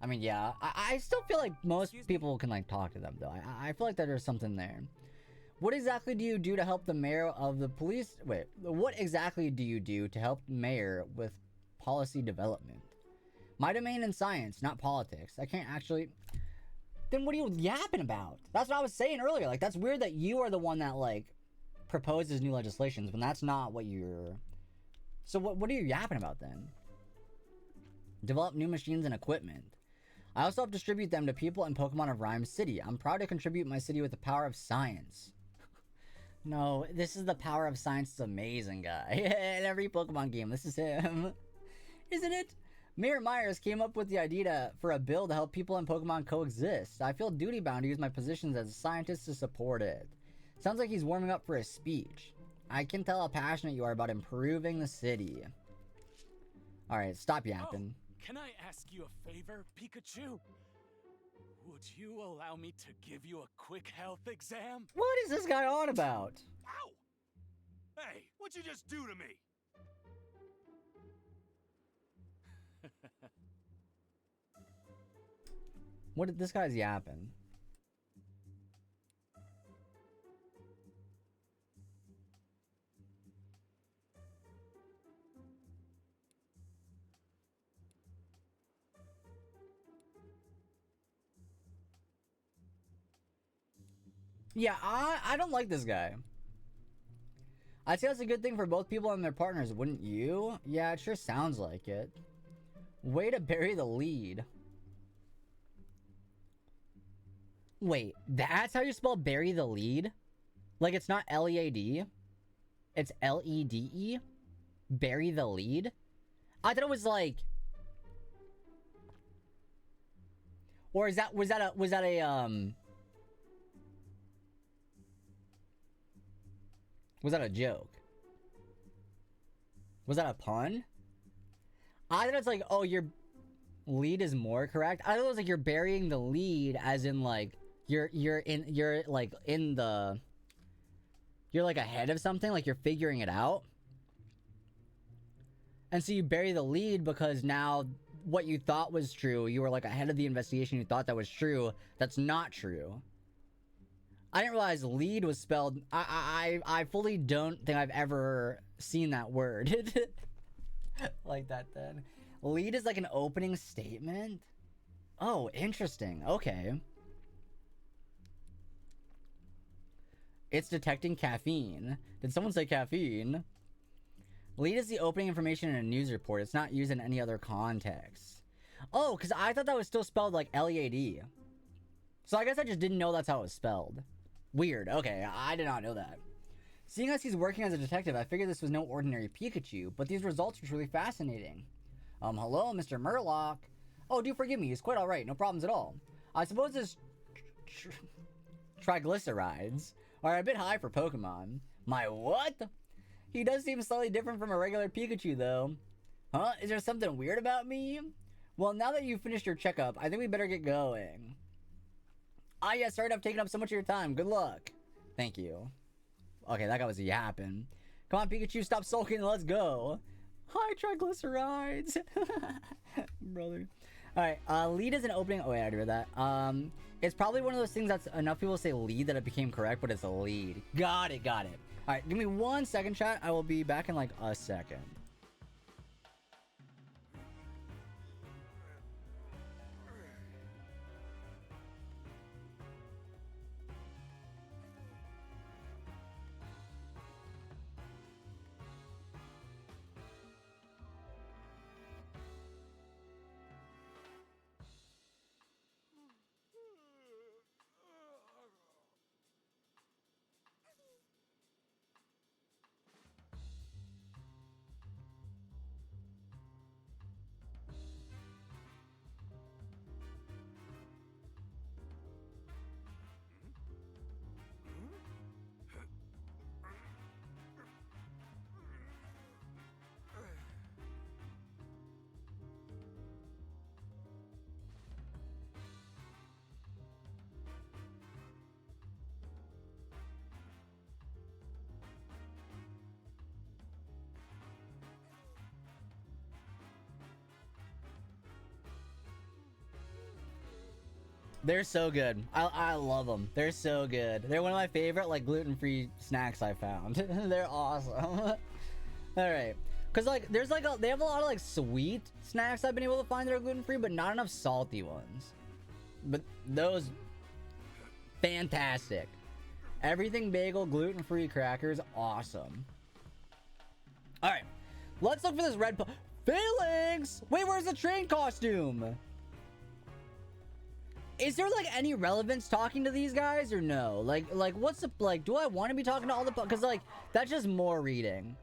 B: I mean, yeah, I still feel like most people can talk to them, though. I feel like that there's something there. What exactly do you do to help the mayor of the police? Wait, what exactly do you do to help mayor with policy development? My domain in science, not politics. I can't actually. Then what are you yapping about? That's what I was saying earlier. That's weird that you are the one that proposes new legislations when that's not what you're. So what are you yapping about then? Develop new machines and equipment. I also help distribute them to people and Pokemon of Rhyme City. I'm proud to contribute my city with the power of science. No, this is the power of science. It's amazing, guy. In every Pokemon game, this is him. Isn't it? Mayor Myers came up with the idea for a bill to help people and Pokemon coexist. I feel duty-bound to use my positions as a scientist to support it. Sounds like he's warming up for a speech. I can tell how passionate you are about improving the city. Alright, stop yapping.
E: Oh, can I ask you a favor, Pikachu? Would you allow me to give you a quick health exam?
B: What is this guy on about?
D: Ow! Hey, what'd you just do to me?
B: What did this guy's yapping? Yeah, I don't like this guy. I'd say that's a good thing for both people and their partners, wouldn't you? Yeah, it sure sounds like it. Way to bury the lead. Wait, that's how you spell bury the lead? It's not L-E-A-D? It's L-E-D-E? Bury the lead? I thought it was like... Or was that a Was that a joke? Was that a pun? I thought it's like, oh, your lead is more correct. I thought it was like you're burying the lead, as in like you're like ahead of something, like you're figuring it out. And so you bury the lead because now what you thought was true, you were like ahead of the investigation, you thought that was true. That's not true. I didn't realize lead was spelled. I fully don't think I've ever seen that word like that then. Lead is like an opening statement? Oh, interesting. Okay. It's detecting caffeine. Did someone say caffeine? Lead is the opening information in a news report. It's not used in any other context. Oh, because I thought that was still spelled like L-E-A-D. So I guess I just didn't know that's how it was spelled. Weird. Okay, I did not know that. Seeing as he's working as a detective, I figured this was no ordinary Pikachu, but these results are truly fascinating. Hello, Mr. Murloc. Oh, do forgive me. He's quite alright. No problems at all. I suppose his triglycerides are a bit high for Pokemon. My what? He does seem slightly different from a regular Pikachu, though. Huh? Is there something weird about me? Well, now that you've finished your checkup, I think we better get going. Ah, yes, sorry to have taken up so much of your time. Good luck. Thank you. Okay, that guy was yapping. Come on, Pikachu, stop sulking and let's go. Hi, triglycerides. Brother. Alright, lead is an opening. Oh, wait, I already read that. It's probably one of those things that's enough people say lead that it became correct, but it's a lead. Got it, got it. Alright, give me 1 second, chat. I will be back in like a second. They're so good. I love them. They're so good. They're one of my favorite like gluten-free snacks I found. They're awesome. All right, cause like there's like they have a lot of like sweet snacks I've been able to find that are gluten-free, but not enough salty ones. But those, fantastic. Everything bagel, gluten-free crackers, awesome. All right, let's look for this red Phalanx. Wait, where's the train costume? Is there like any relevance talking to these guys or no? Like what's the, like, do I want to be talking to all the, because like that's just more reading.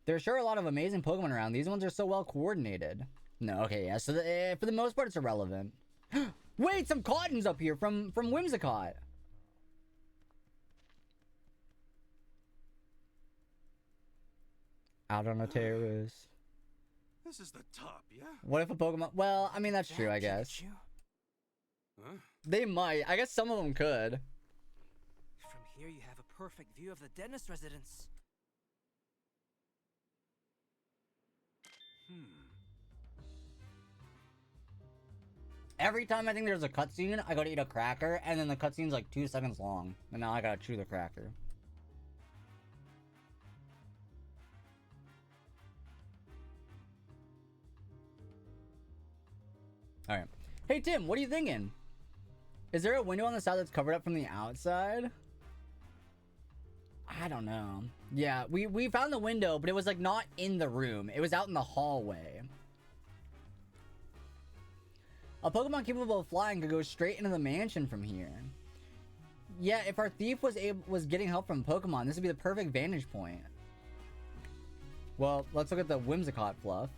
B: There's sure a lot of amazing Pokemon around. These ones are so well coordinated. No, okay, yeah, so for the most part it's irrelevant. Wait, some Cottons up here from Whimsicott. Out on a terrace.
E: This is the top, yeah?
B: What if a Pokemon... Well, I mean, that's true, I guess.
E: Huh?
B: They might. I guess some of them could.
F: From here, you have a perfect view of the dentist residence.
B: Every time I think there's a cutscene, I go to eat a cracker, and then the cutscene's like 2 seconds long. And now I gotta chew the cracker. Alright. Hey, Tim, what are you thinking? Is there a window on the side that's covered up from the outside? I don't know. Yeah, we found the window, but it was like not in the room. It was out in the hallway. A Pokemon capable of flying could go straight into the mansion from here. yeah, if our thief was getting help from Pokemon, this would be the perfect vantage point. Well, let's look at the Whimsicott fluff.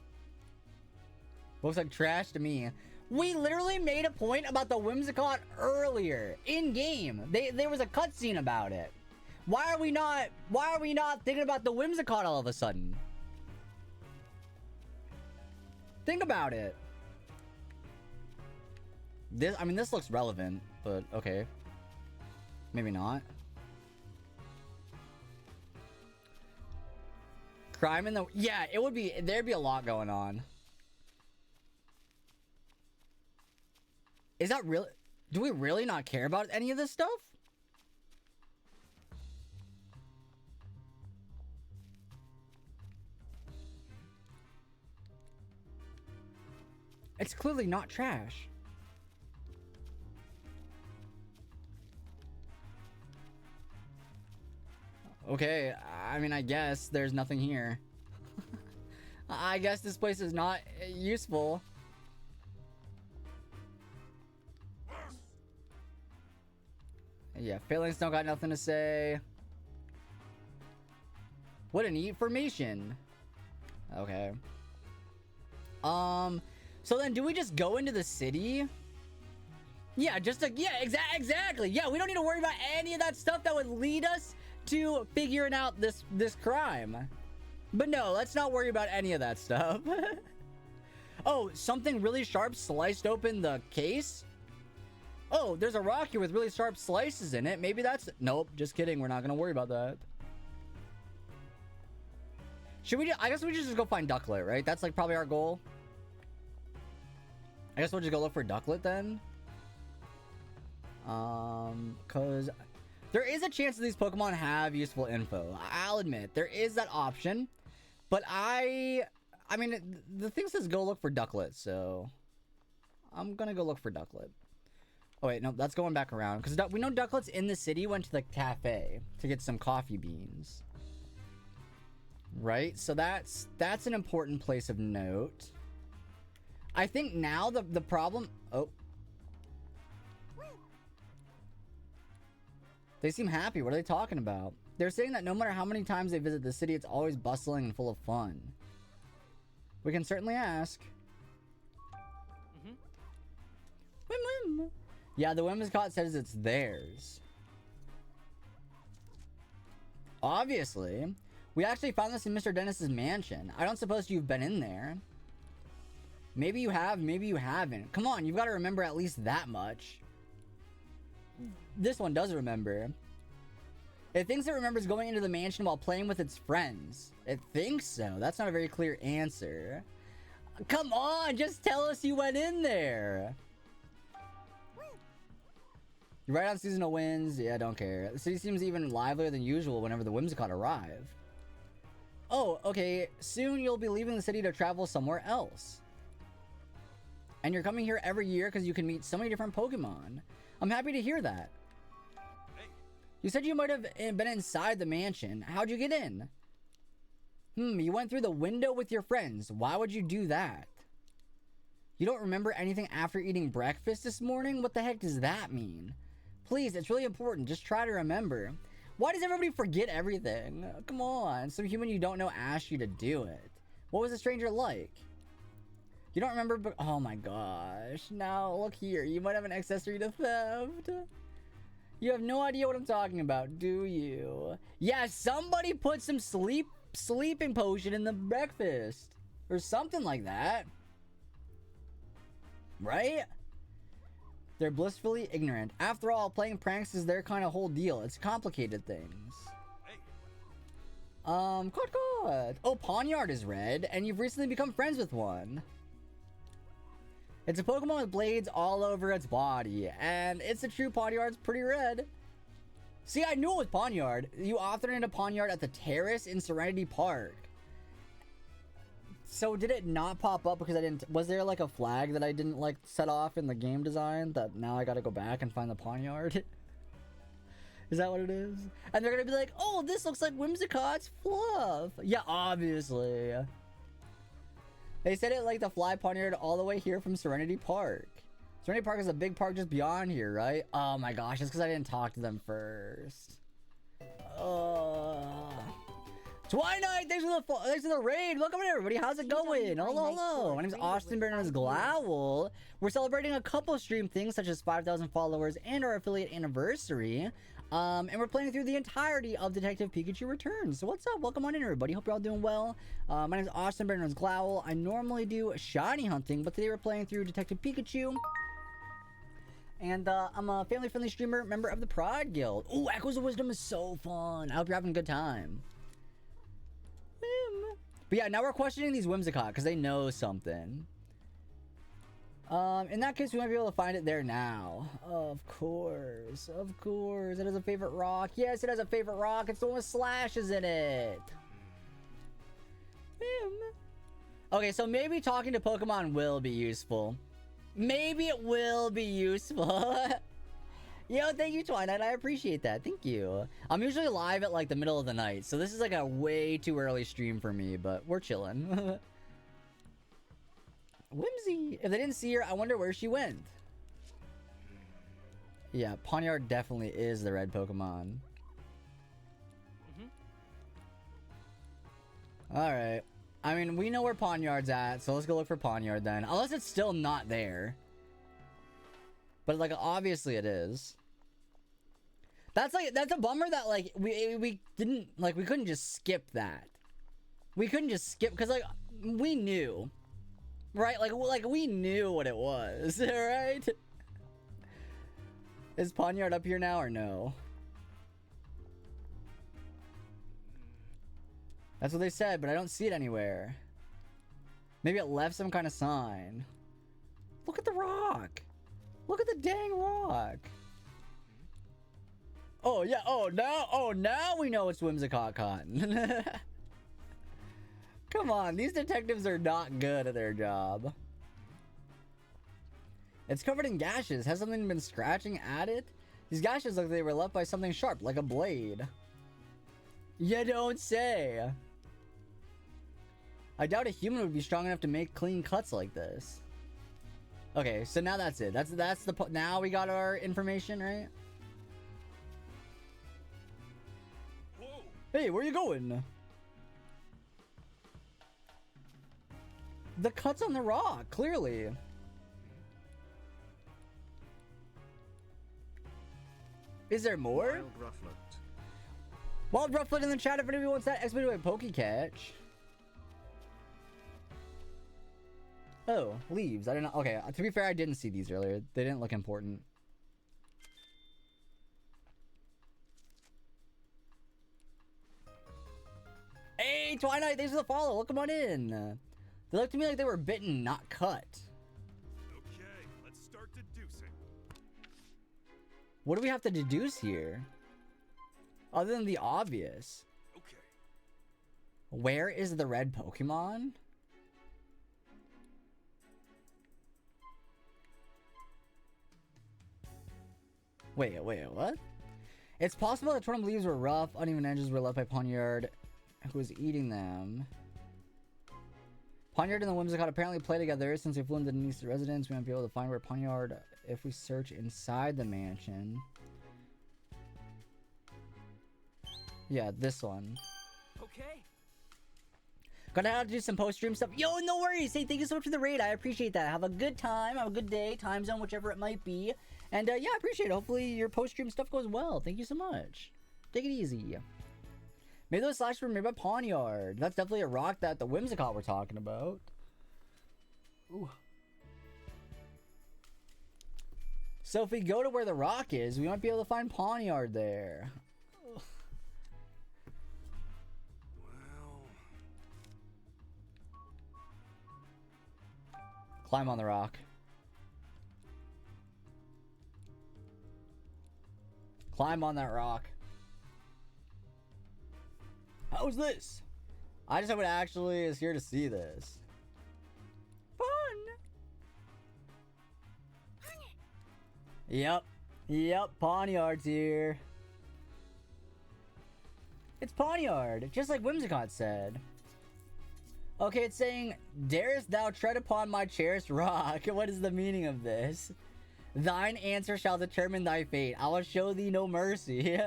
B: Looks like trash to me. We literally made a point about the Whimsicott earlier in game. There was a cutscene about it. Why are we not thinking about the Whimsicott all of a sudden? Think about it. This looks relevant, but okay. Maybe not. Crime in the... Yeah, it would be... There'd be a lot going on. Is that really... Do we really not care about any of this stuff? It's clearly not trash. Okay, I mean, I guess there's nothing here. I guess this place is not useful. Yeah, Phalanx don't got nothing to say. What an information. Okay. So then do we just go into the city? Yeah, exactly. Yeah, we don't need to worry about any of that stuff that would lead us to figuring out this crime. But no, let's not worry about any of that stuff. Oh, something really sharp sliced open the case? Oh, there's a rock here with really sharp slices in it. Maybe that's... Nope, just kidding. We're not gonna worry about that. Should we... I guess we just go find Ducklet, right? That's like probably our goal. I guess we'll just go look for Ducklet then. Cause there is a chance that these Pokemon have useful info. I'll admit, there is that option. But I mean, the thing says go look for Ducklet, so... I'm gonna go look for Ducklet. Oh wait, no, that's going back around. Because we know Ducklet's in the city, went to the cafe to get some coffee beans. Right? So that's an important place of note. I think now the problem... Oh. They seem happy. What are they talking about? They're saying that no matter how many times they visit the city, it's always bustling and full of fun. We can certainly ask. Mm-hmm. Yeah, the Whimsicott says it's theirs. Obviously. We actually found this in Mr. Dennis's mansion. I don't suppose you've been in there. Maybe you have, maybe you haven't. Come on, you've got to remember at least that much. This one does remember. It thinks it remembers going into the mansion while playing with its friends. It thinks so. That's not a very clear answer. Come on, just tell us you went in there. You write on seasonal winds. Yeah, I don't care. The city seems even livelier than usual whenever the Whimsicott arrive. Oh, okay. Soon you'll be leaving the city to travel somewhere else. And you're coming here every year because you can meet so many different Pokemon. I'm happy to hear that. You said you might have been inside the mansion. How'd you get in? You went through the window with your friends. Why would you do that? You don't remember anything after eating breakfast this morning? What the heck does that mean? Please, it's really important. Just try to remember. Why does everybody forget everything? Come on. Some human you don't know asked you to do it. What was the stranger like? You don't remember, but oh my gosh. Now, look here. You might have an accessory to theft. You have no idea what I'm talking about, do you? Yeah, somebody put some sleeping potion in the breakfast. Or something like that. Right? They're blissfully ignorant. After all, playing pranks is their kind of whole deal. It's complicated things. Good. Oh, Pawniard is red, and you've recently become friends with one. It's a Pokemon with blades all over its body, and it's a true Pawniard's pretty red. See, I knew it was Pawniard. You authored into Pawniard at the Terrace in Serenity Park. So did it not pop up because I didn't... Was there like a flag that I didn't like set off in the game design that now I gotta go back and find the Pawniard? Is that what it is? And they're gonna be like, oh, this looks like Whimsicott's fluff. Yeah, obviously. They said it like the fly Pawniard all the way here from Serenity Park. Serenity Park is a big park just beyond here, right? Oh my gosh, it's because I didn't talk to them first. Twilight, thanks for the raid. Welcome in, everybody. How's it going? Hello. My name is Austin, better known as Glowl. We're celebrating a couple stream things, such as 5,000 followers and our affiliate anniversary. And we're playing through the entirety of Detective Pikachu Returns. So what's up? Welcome on in, everybody. Hope you're all doing well. My name is Austin, better known as Glowl. I normally do shiny hunting, but today we're playing through Detective Pikachu. And I'm a family-friendly streamer, member of the Pride Guild. Ooh, Echoes of Wisdom is so fun. I hope you're having a good time. But yeah, now we're questioning these Whimsicott because they know something. In that case, we might be able to find it there now. Of course. It has a favorite rock. Yes, it has a favorite rock. It's the one with slashes in it. Okay, so maybe talking to Pokemon will be useful. Maybe it will be useful. Yo, thank you, Twilight. I appreciate that. Thank you. I'm usually live at like the middle of the night, so this is like a way too early stream for me, but we're chilling. Whimsy. If they didn't see her, I wonder where she went. Yeah, Pawniard definitely is the red Pokemon. Alright. I mean, we know where Pawniard's at, so let's go look for Pawniard then. Unless it's still not there. But like, obviously it is. That's a bummer that like, we didn't, like, we couldn't just skip that. We couldn't just skip, because like, we knew. Right? Like we knew what it was, right? Is Pawniard up here now or no? That's what they said, but I don't see it anywhere. Maybe it left some kind of sign. Look at the rock. Look at the dang rock. Oh, yeah. Oh, now we know it's Whimsicott Cotton. Come on. These detectives are not good at their job. It's covered in gashes. Has something been scratching at it? These gashes look like they were left by something sharp, like a blade. You don't say. I doubt a human would be strong enough to make clean cuts like this. Okay, so now that's it. That's the now we got our information, right?
D: Whoa.
B: Hey, where you going? The cuts on the rock, clearly. Is there more? Wild Rufflet in the chat if anybody wants that expedited Pokecatch. Oh, leaves. I don't know. Okay, to be fair, I didn't see these earlier. They didn't look important. Hey, Twilight, thanks for the follow. Welcome on in. They looked to me like they were bitten, not cut.
D: Okay, let's start deducing.
B: What do we have to deduce here? Other than the obvious.
D: Okay.
B: Where is the red Pokemon? Wait, what? It's possible that torn leaves were rough, uneven edges were left by Pawniard, who was eating them. Pawniard and the Whimsicott apparently play together. Since we flew into Denise's residence, we might be able to find where Pawniard if we search inside the mansion. Yeah, this one.
F: Okay.
B: Gotta have to do some post-stream stuff. Yo, no worries. Hey, thank you so much for the raid. I appreciate that. Have a good time. Have a good day. Time zone, whichever it might be. And yeah, I appreciate it. Hopefully your post-stream stuff goes well. Thank you so much. Take it easy. Maybe those slashes were made by Pawniard. That's definitely a rock that the Whimsicott we're talking about. Ooh. So if we go to where the rock is, we might be able to find Pawniard there. Climb on the rock. Climb on that rock. How's this? I just hope it actually is here to see this. Fun! Yep, Pawniard's here. It's Pawniard, just like Whimsicott said. Okay, it's saying, darest thou tread upon my cherished rock? What is the meaning of this? Thine answer shall determine thy fate. I will show thee no mercy.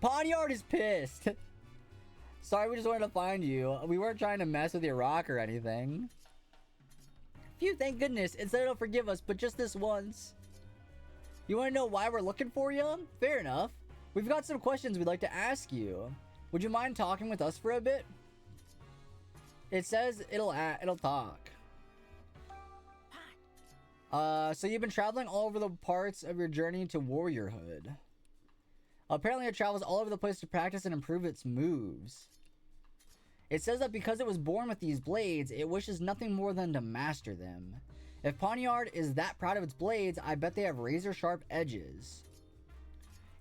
B: Pawnyard is pissed. Sorry, we just wanted to find you. We weren't trying to mess with your rock or anything. Phew, thank goodness. It said it'll forgive us, but just this once. You want to know why we're looking for you? Fair enough. We've got some questions we'd like to ask you. Would you mind talking with us for a bit? It says it'll talk. So you've been traveling all over the parts of your journey to warriorhood. Apparently it travels all over the place to practice and improve its moves. It says that because it was born with these blades, it wishes nothing more than to master them. If Pawnyard is that proud of its blades, I bet they have razor-sharp edges.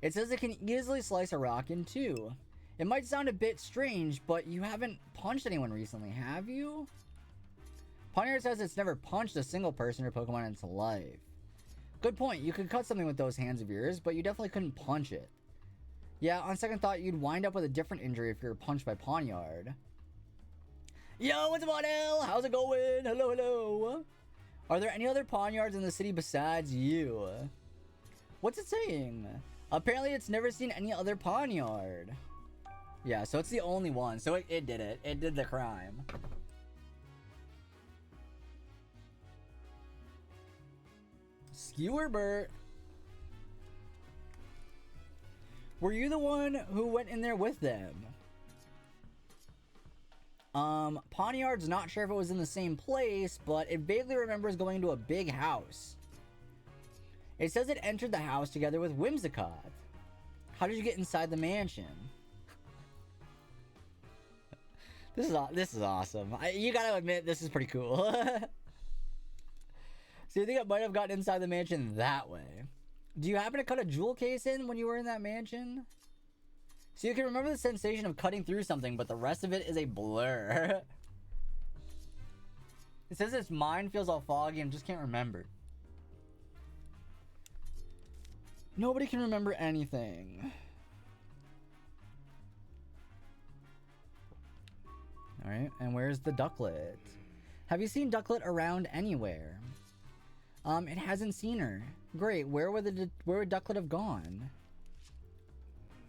B: It says it can easily slice a rock in two. It might sound a bit strange, but you haven't punched anyone recently, have you? Pawnyard says it's never punched a single person or Pokemon in its life. Good point, you could cut something with those hands of yours, but you definitely couldn't punch it. Yeah, on second thought, you'd wind up with a different injury if you were punched by Pawnyard. Yo, what's up, L? How's it going? Hello, hello. Are there any other Pawnyards in the city besides you? What's it saying? Apparently, it's never seen any other Pawnyard. Yeah, so it's the only one. So it did it. It did the crime. Skewerbert. Were you the one who went in there with them? Pawnyard's not sure if it was in the same place, but it vaguely remembers going to a big house. It says it entered the house together with Whimsicott. How did you get inside the mansion? This is awesome. You gotta admit, this is pretty cool. So you think it might have gotten inside the mansion that way? Do you happen to cut a jewel case in when you were in that mansion? So you can remember the sensation of cutting through something, but the rest of it is a blur. It says its mind feels all foggy and just can't remember. Nobody can remember anything. Alright, and where's the Ducklet? Have you seen Ducklet around anywhere? It hasn't seen her. Great, where would Ducklet have gone?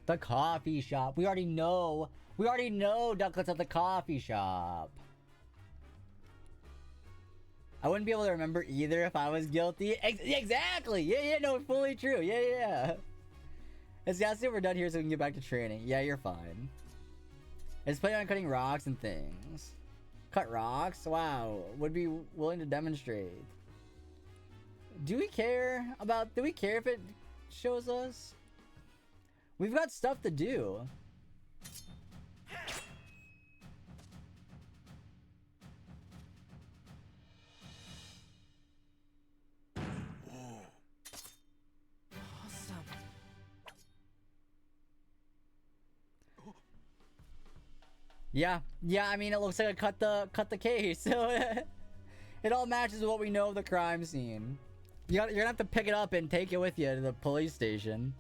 B: The coffee shop. We already know Ducklet's at the coffee shop. I wouldn't be able to remember either if I was guilty. Exactly! Yeah, no, fully true. Yeah. Let's see if we're done here so we can get back to training. Yeah, you're fine. It's planning on cutting rocks and things. Cut rocks? Wow. Would be willing to demonstrate. Do we care if it shows us? We've got stuff to do. Yeah, I mean, it looks like I cut the case, so it all matches what we know of the crime scene. You're gonna have to pick it up and take it with you to the police station.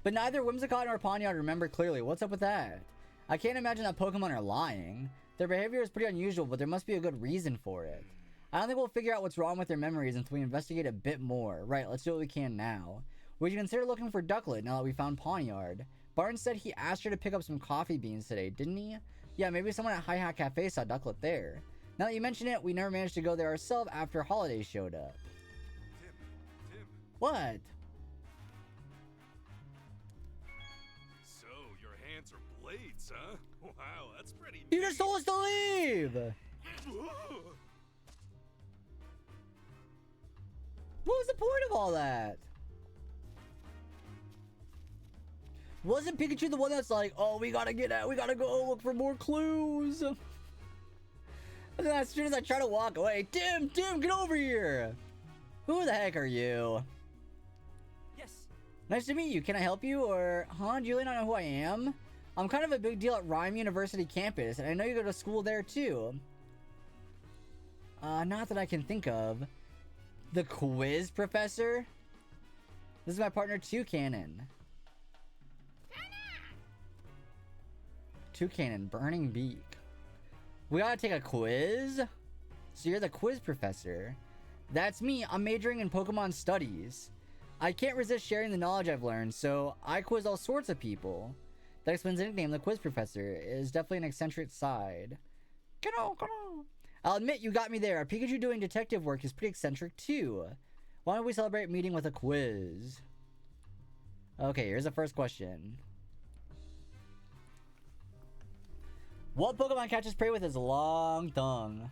B: But neither Whimsicott nor Pawnyard remember clearly. What's up with that? I can't imagine that Pokemon are lying. Their behavior is pretty unusual, but there must be a good reason for it. I don't think we'll figure out what's wrong with their memories until we investigate a bit more. Right, let's do what we can now. We should consider looking for Ducklet now that we found Pawnyard. Barton said he asked her to pick up some coffee beans today, didn't he? Yeah, maybe someone at Hi Hat Cafe saw Ducklet there. Now that you mention it, we never managed to go there ourselves after holidays showed up.
D: Tim.
B: What?
D: So, your hands are blades, huh? Wow, that's pretty
B: You just told us to leave! What was the point of all that? Wasn't Pikachu the one that's like, oh, we gotta get out, we gotta go look for more clues? And then as soon as I try to walk away, Tim, get over here! Who the heck are you?
F: Yes.
B: Nice to meet you. Can I help you? Or, huh? Do you really not know who I am? I'm kind of a big deal at Rhyme University campus, and I know you go to school there too. Not that I can think of. The quiz professor? This is my partner, Toucanon. Toucanon, Burning Beak. We gotta take a quiz? So you're the quiz professor. That's me. I'm majoring in Pokemon studies. I can't resist sharing the knowledge I've learned, so I quiz all sorts of people. That explains the nickname, the Quiz Professor. It is definitely an eccentric side. Come on. I'll admit you got me there. Pikachu doing detective work is pretty eccentric too. Why don't we celebrate meeting with a quiz? Okay, here's the first question. What Pokemon catches prey with his long tongue?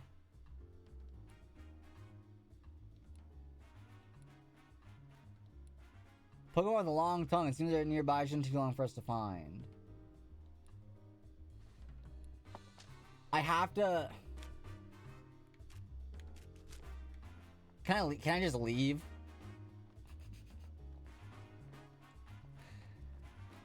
B: Pokemon with a long tongue. It seems they're nearby. It shouldn't take too long for us to find. I have to... Can I just leave?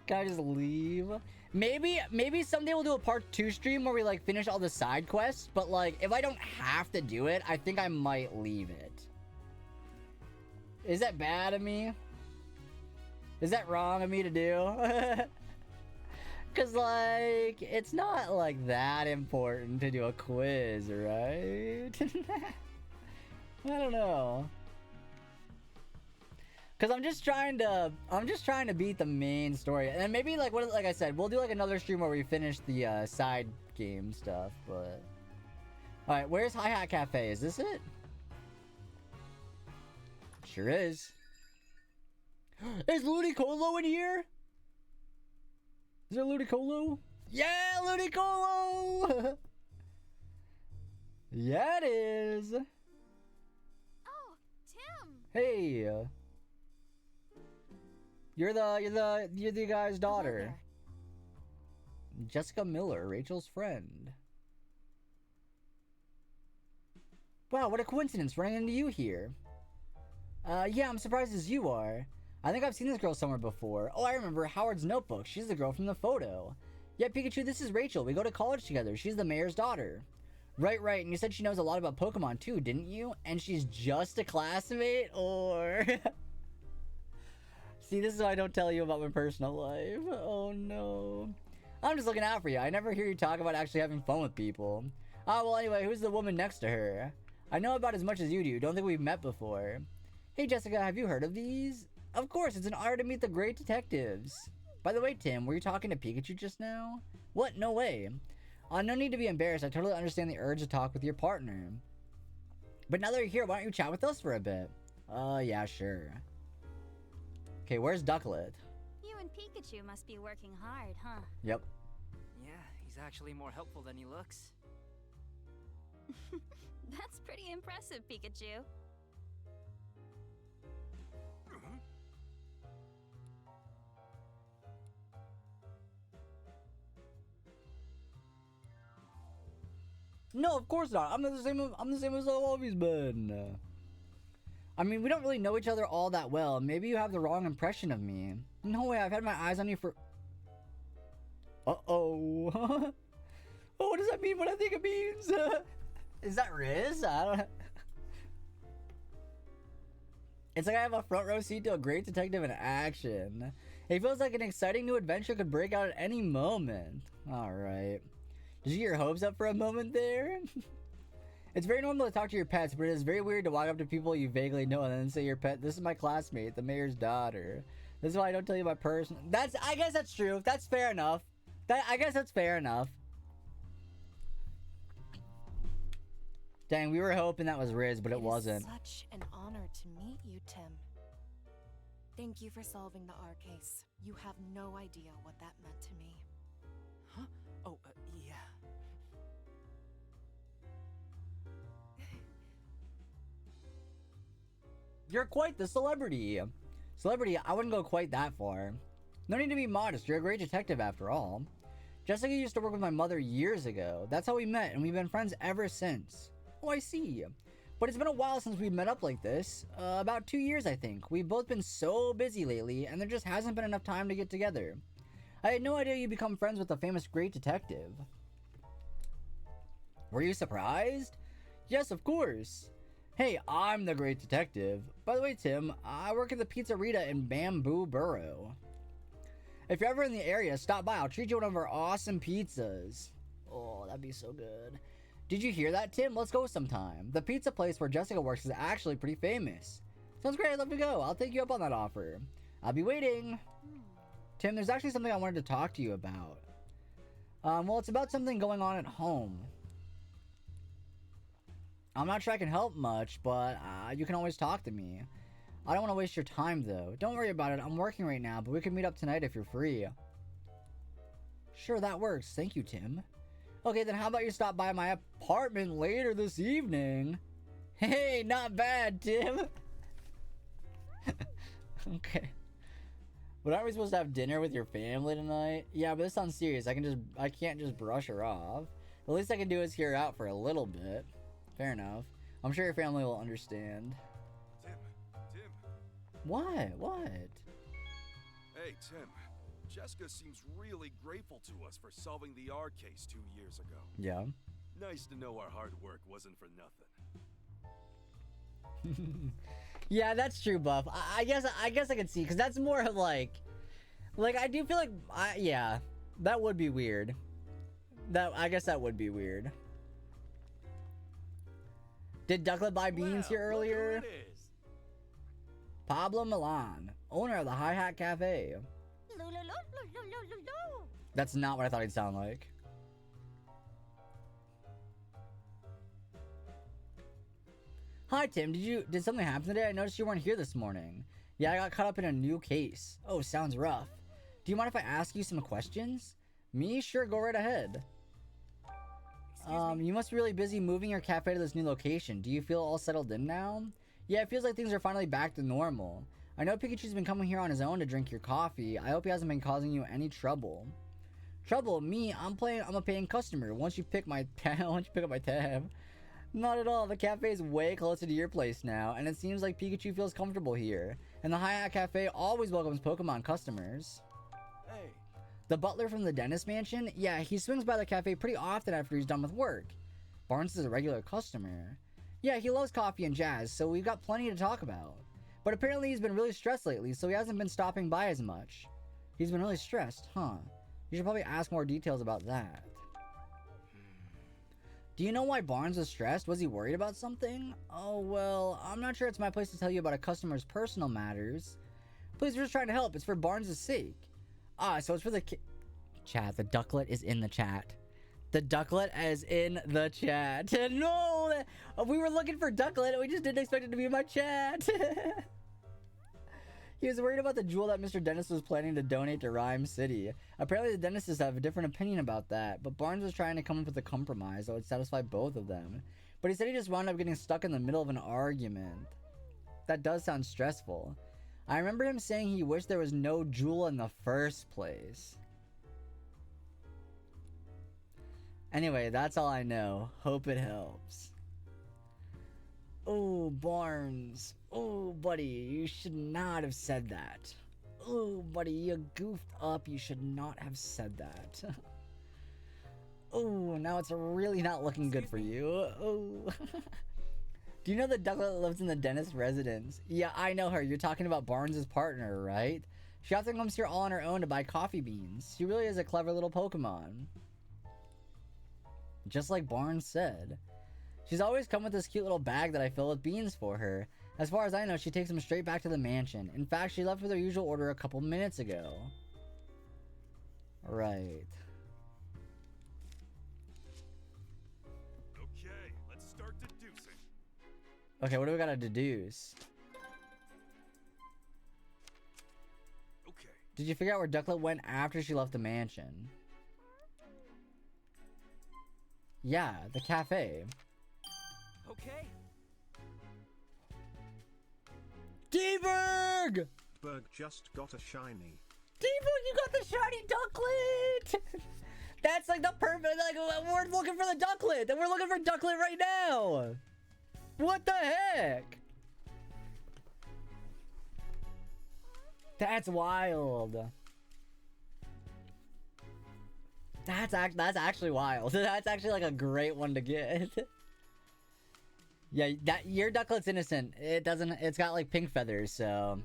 B: Can I just leave? Maybe someday we'll do a part 2 stream where we like finish all the side quests, but like if I don't have to do it, I think I might leave it. Is that bad of me? Is that wrong of me to do? Cause like it's not like that important to do a quiz, right? I don't know. Cause I'm just trying to beat the main story, and then maybe like like I said, we'll do like another stream where we finish the side game stuff. But all right, where's Hi Hat Cafe? Is this it? Sure is. Is Ludicolo in here? Is there Ludicolo? Yeah, Ludicolo! Yeah, it is.
G: Oh, Tim.
B: Hey. You're the guy's daughter. Jessica Miller, Rachel's friend. Wow, what a coincidence running into you here. Yeah, I'm surprised as you are. I think I've seen this girl somewhere before. Oh, I remember, Howard's notebook. She's the girl from the photo. Yeah, Pikachu, this is Rachel. We go to college together. She's the mayor's daughter. Right. And you said she knows a lot about Pokemon too, didn't you? And she's just a classmate, or... See, this is why I don't tell you about my personal life. Oh, no. I'm just looking out for you. I never hear you talk about actually having fun with people. Ah, well, anyway, who's the woman next to her? I know about as much as you do. Don't think we've met before. Hey, Jessica, have you heard of these? Of course, it's an honor to meet the great detectives. By the way, Tim, were you talking to Pikachu just now? What? No way. No need to be embarrassed. I totally understand the urge to talk with your partner. But now that you're here, why don't you chat with us for a bit? Yeah, sure. Okay, where's Ducklet?
G: You and Pikachu must be working hard, huh?
B: Yep.
F: Yeah, he's actually more helpful than he looks.
G: That's pretty impressive, Pikachu.
B: No, of course not. I'm the same as I've always been. I mean, we don't really know each other all that well. Maybe you have the wrong impression of me. No way, I've had my eyes on you for... Uh-oh. Oh, what does that mean? What I think it means? Is that Riz? I don't... It's like I have a front row seat to a great detective in action. It feels like an exciting new adventure could break out at any moment. Alright. Did you get your hopes up for a moment there? It's very normal to talk to your pets, but it is very weird to walk up to people you vaguely know and then say your pet, this is my classmate, the mayor's daughter. This is why I don't tell you my personal... I guess that's true. That's fair enough. I guess that's fair enough. Dang, we were hoping that was Riz, but it wasn't.
L: Such an honor to meet you, Tim. Thank you for solving the R case. You have no idea what that meant to me.
F: Huh? Oh, yeah.
B: You're quite the celebrity. Celebrity, I wouldn't go quite that far. No need to be modest. You're a great detective after all. Jessica used to work with my mother years ago. That's how we met, and we've been friends ever since. Oh, I see. But it's been a while since we met up like this. About 2 years, I think. We've both been so busy lately, and there just hasn't been enough time to get together. I had no idea you'd become friends with a famous great detective. Were you surprised? Yes, of course. Hey, I'm the great detective. By the way, Tim, I work at the Pizzerita in Bamboo Borough. If you're ever in the area, stop by. I'll treat you one of our awesome pizzas. Oh, that'd be so good. Did you hear that, Tim? Let's go sometime. The pizza place where Jessica works is actually pretty famous. Sounds great. I'd love to go. I'll take you up on that offer. I'll be waiting. Tim, there's actually something I wanted to talk to you about. Well, it's about something going on at home. I'm not sure I can help much, but you can always talk to me. I don't want to waste your time, though. Don't worry about it. I'm working right now, but we can meet up tonight if you're free. Sure, that works. Thank you, Tim. Okay, then how about you stop by my apartment later this evening? Hey, not bad, Tim. Okay. But aren't we supposed to have dinner with your family tonight? Yeah, but this sounds serious. I can't just brush her off. The least I can do is hear her out for a little bit. Fair enough. I'm sure your family will understand.
D: Tim.
B: What?
D: Hey, Tim. Jessica seems really grateful to us for solving the R case 2 years ago.
B: Yeah.
D: Nice to know our hard work wasn't for nothing.
B: Yeah, that's true, Buff. I guess I can see, because that's more of like I do feel like, yeah, that would be weird. I guess that would be weird. Did Ducklet buy beans here earlier? Pablo Milan, owner of the Hi Hat Cafe. That's not what I thought he'd sound like. Hi, Tim. Did something happen today? I noticed you weren't here this morning. Yeah, I got caught up in a new case. Oh, sounds rough. Do you mind if I ask you some questions? Me? Sure, go right ahead. You must be really busy moving your cafe to this new location. Do you feel all settled in now? Yeah, it feels like things are finally back to normal. I know Pikachu's been coming here on his own to drink your coffee. I hope he hasn't been causing you any trouble. Trouble? Me? I'm a paying customer. Once you pick up my tab. Not at all. The cafe is way closer to your place now, and it seems like Pikachu feels comfortable here. And the Hi Hat Cafe always welcomes Pokemon customers.
E: Hey.
B: The butler from the dentist mansion? Yeah, he swings by the cafe pretty often after he's done with work. Barnes is a regular customer. Yeah, he loves coffee and jazz, so we've got plenty to talk about. But apparently he's been really stressed lately, so he hasn't been stopping by as much. He's been really stressed, huh? You should probably ask more details about that. Do you know why Barnes was stressed? Was he worried about something? Oh, well, I'm not sure it's my place to tell you about a customer's personal matters. Please, we're just trying to help. It's for Barnes' sake. Ah, so it's for the chat. The Ducklet is in the chat. The Ducklet is in the chat. No! We were looking for Ducklet and we just didn't expect it to be in my chat. He was worried about the jewel that Mr. Dennis was planning to donate to Rhyme City. Apparently the Dennises have a different opinion about that, but Barnes was trying to come up with a compromise that would satisfy both of them. But he said he just wound up getting stuck in the middle of an argument. That does sound stressful. I remember him saying he wished there was no jewel in the first place. Anyway, that's all I know. Hope it helps. Oh, Barnes. Oh, buddy, you should not have said that. Oh, buddy, you goofed up. You should not have said that. Oh, now it's really not looking good for you. Oh. Do you know the Ducklet that lives in the dentist residence? Yeah, I know her. You're talking about Barnes' partner, right? She often comes here all on her own to buy coffee beans. She really is a clever little Pokemon. Just like Barnes said. She's always come with this cute little bag that I fill with beans for her. As far as I know, she takes them straight back to the mansion. In fact, she left with her usual order a couple minutes ago. Right.
D: Okay, let's start deducing.
B: Okay, what do we gotta deduce?
D: Okay.
B: Did you figure out where Ducklet went after she left the mansion? Yeah, the cafe.
F: Okay.
B: D-Berg!
A: Berg just got a shiny.
B: D-Berg, you got the shiny Ducklet! That's like the perfect, like, we're looking for the Ducklet, and we're looking for Ducklet right now! What the heck? That's wild. That's actually wild. That's actually like a great one to get. Yeah, your Ducklet's innocent. It's got like pink feathers, so.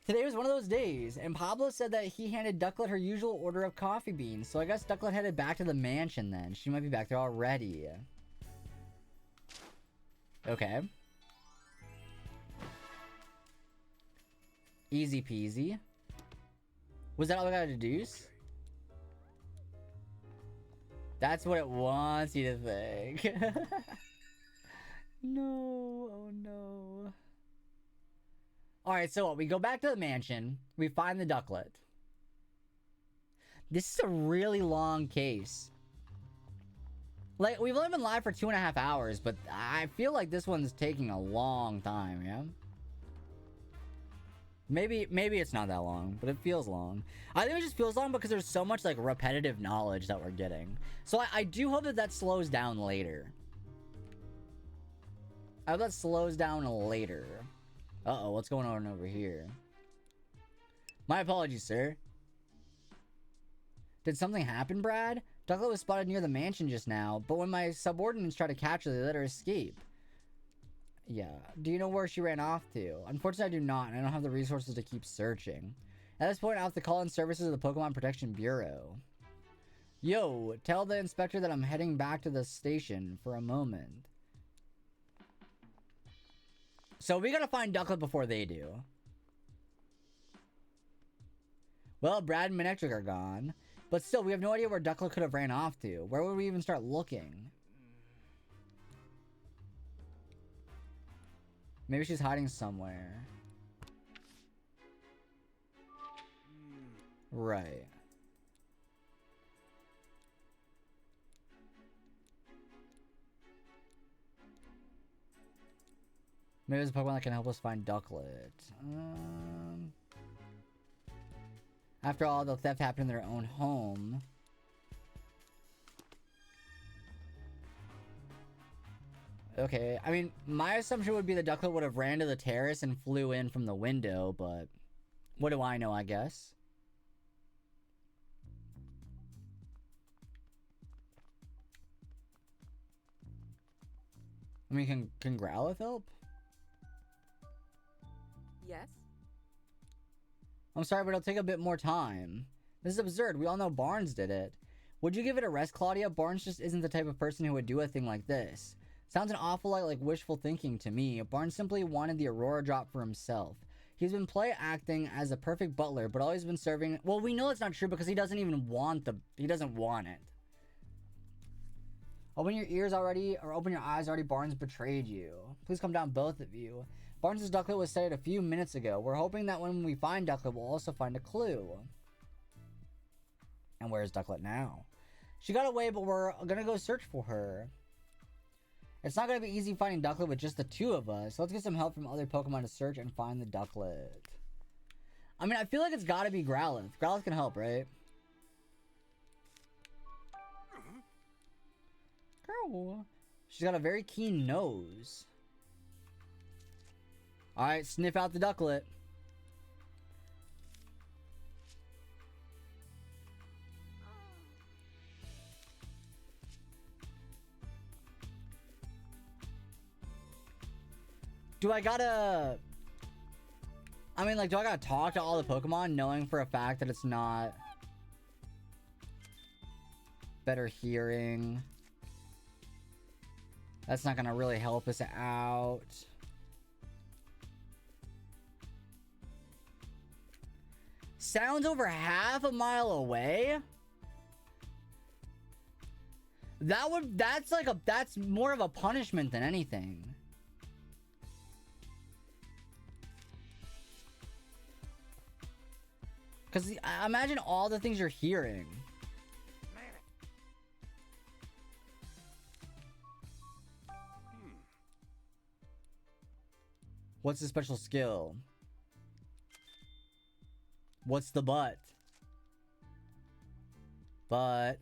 B: Today was one of those days, and Pablo said that he handed Ducklet her usual order of coffee beans, so I guess Ducklet headed back to the mansion then. She might be back there already. Okay. Easy peasy. Was that all I gotta deduce? That's what it wants you to think. No, oh no. Alright, so what? We go back to the mansion. We find the Ducklet. This is a really long case. Like, we've only been live for 2.5 hours, but I feel like this one's taking a long time, yeah? Maybe it's not that long, but it feels long. I think it just feels long because there's so much, like, repetitive knowledge that we're getting. So I do hope that slows down later. I hope that slows down later. Uh-oh, what's going on over here? My apologies, sir. Did something happen, Brad? Ducklet was spotted near the mansion just now, but when my subordinates tried to catch her, they let her escape. Yeah. Do you know where she ran off to? Unfortunately, I do not, and I don't have the resources to keep searching. At this point, I have to call in services of the Pokemon Protection Bureau. Yo, tell the inspector that I'm heading back to the station for a moment. So we gotta find Ducklet before they do. Well, Brad and Manectric are gone. But still, we have no idea where Ducklet could have ran off to. Where would we even start looking? Maybe she's hiding somewhere. Right. Maybe there's a Pokemon that can help us find Ducklet. After all, the theft happened in their own home. Okay, I mean, my assumption would be the Ducklet would have ran to the terrace and flew in from the window, but what do I know, I guess? I mean, can Growlithe help?
J: Yes?
B: I'm sorry, but it'll take a bit more time. This is absurd. We all know Barnes did it. Would you give it a rest, Claudia? Barnes just isn't the type of person who would do a thing like this. Sounds an awful lot like wishful thinking to me. Barnes simply wanted the Aurora drop for himself. He's been acting as a perfect butler, but always been serving... Well, we know it's not true because he doesn't even want he doesn't want it. Open your ears already, or open your eyes already. Barnes betrayed you. Please come down, both of you. Barnes' Ducklet was sighted a few minutes ago. We're hoping that when we find Ducklet, we'll also find a clue. And where's Ducklet now? She got away, but we're gonna go search for her. It's not gonna be easy finding Ducklet with just the two of us. Let's get some help from other Pokemon to search and find the Ducklet. I mean, I feel like it's gotta be Growlithe. Growlithe can help, right? Girl. She's got a very keen nose. Alright, sniff out the Ducklet. Do I gotta... I mean, like, do I gotta talk to all the Pokemon knowing for a fact that it's not... better hearing? That's not gonna really help us out. Sounds over half a mile away? That's more of a punishment than anything. Because imagine all the things you're hearing. What's the special skill? What's the but? But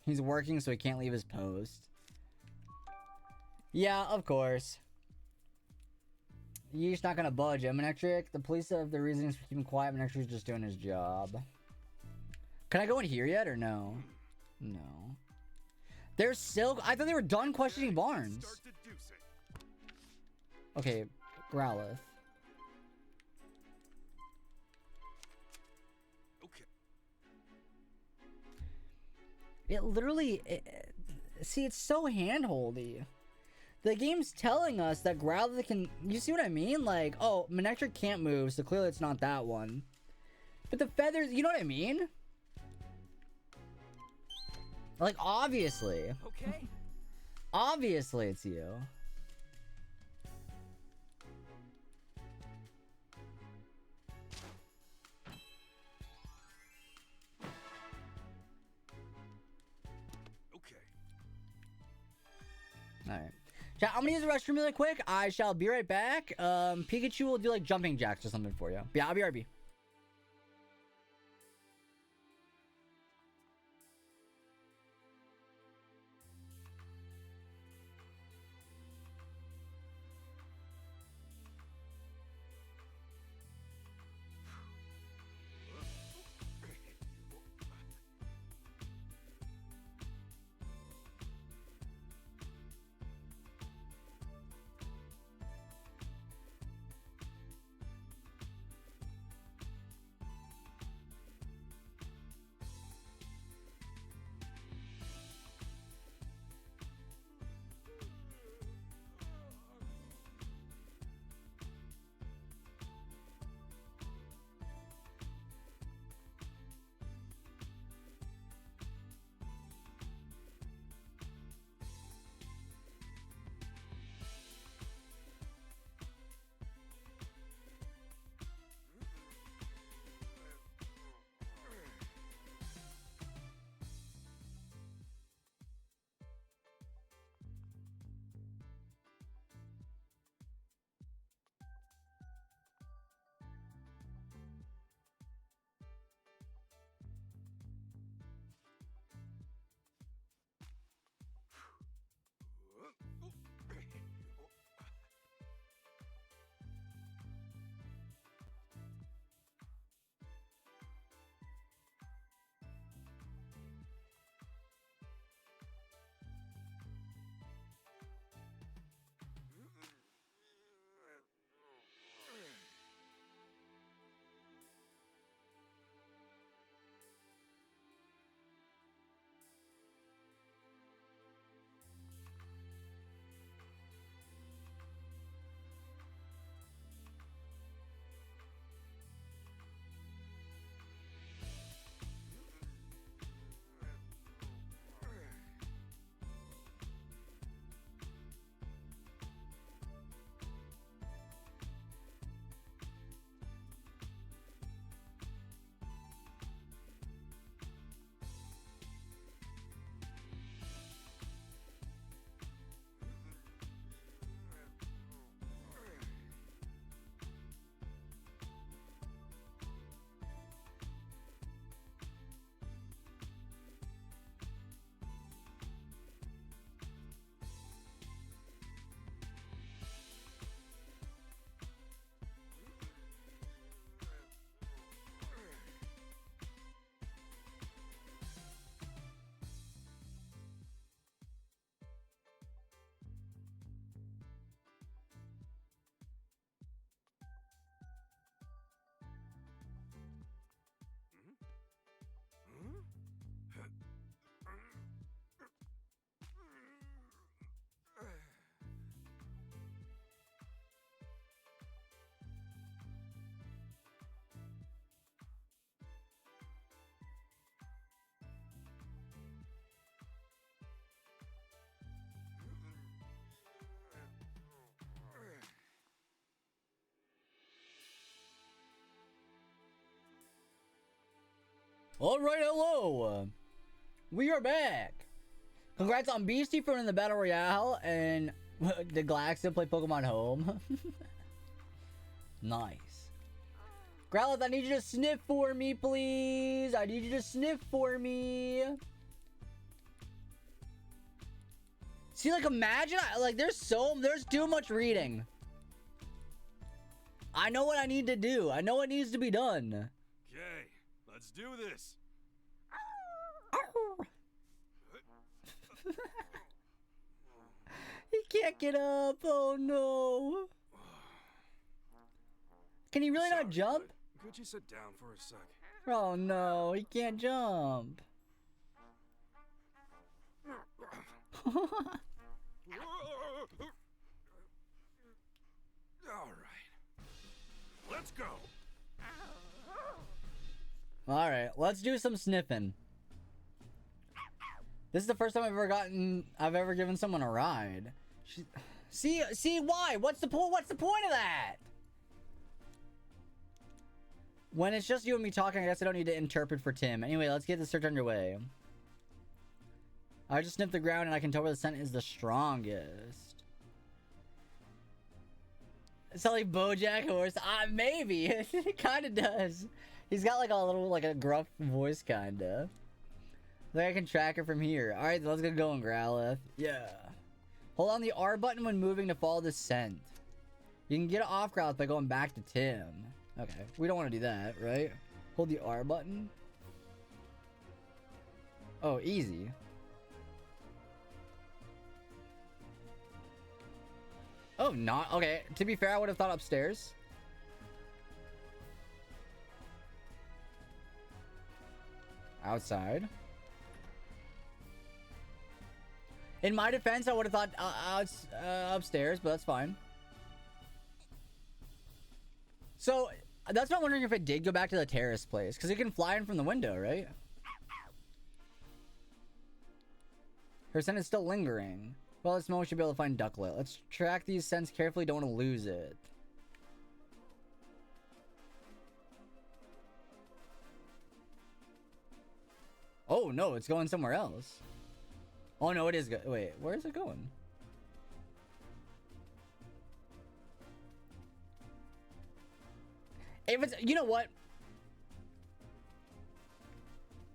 B: he's working, so he can't leave his post. Yeah, of course. Yeesh, not gonna budge, Manectric. The police have their reasons for keeping quiet. Manectric's just doing his job. Can I go in here yet, or no? No. They're still... I thought they were done questioning Barnes. Okay, Growlithe. It literally... see, it's so handholdy. The game's telling us that Growlithe can... You see what I mean? Like, oh, Manectric can't move, so clearly it's not that one. But the feathers... You know what I mean? Like, obviously.
F: Okay.
B: Obviously it's you. Alright. Chat, I'm gonna use the restroom really quick. I shall be right back. Pikachu will do like jumping jacks or something for you. But yeah, I'll be RB. Alright, hello! We are back! Congrats on Beastie for winning the Battle Royale, and the Galaxy play Pokemon Home. Nice. Growlithe, I need you to sniff for me, please! I need you to sniff for me! See, like, imagine, like, there's too much reading. I know what I need to do. I know what needs to be done.
D: Okay, let's do this.
B: He can't get up. Oh no. Can he really not jump?
D: Could you sit down for a sec?
B: Oh no, he can't jump.
D: Let's go.
B: Alright, let's do some sniffing. This is the first time I've ever given someone a ride. See why? What's the point of that? When it's just you and me talking, I guess I don't need to interpret for Tim. Anyway, let's get the search underway. I just sniffed the ground and I can tell where the scent is the strongest. It's not like BoJack Horse. Maybe. It kind of does. He's got like a little, like a gruff voice, kind of. Like I can track it from here. Alright, let's get going, Growlithe. Yeah. Hold on the R button when moving to follow the scent. You can get it off Growlithe by going back to Tim. Okay, we don't want to do that, right? Hold the R button. Oh, easy. Oh, not okay. To be fair, I would have thought upstairs. Outside. In my defense, I would have thought upstairs, but that's fine. So, that's why I'm wondering if it did go back to the terrace place. Because it can fly in from the window, right? Her scent is still lingering. Well, this moment we should be able to find Ducklet. Let's track these scents carefully. Don't want to lose it. Oh, no. It's going somewhere else. Oh, no. It is good. Wait. Where is it going? If it's... You know what?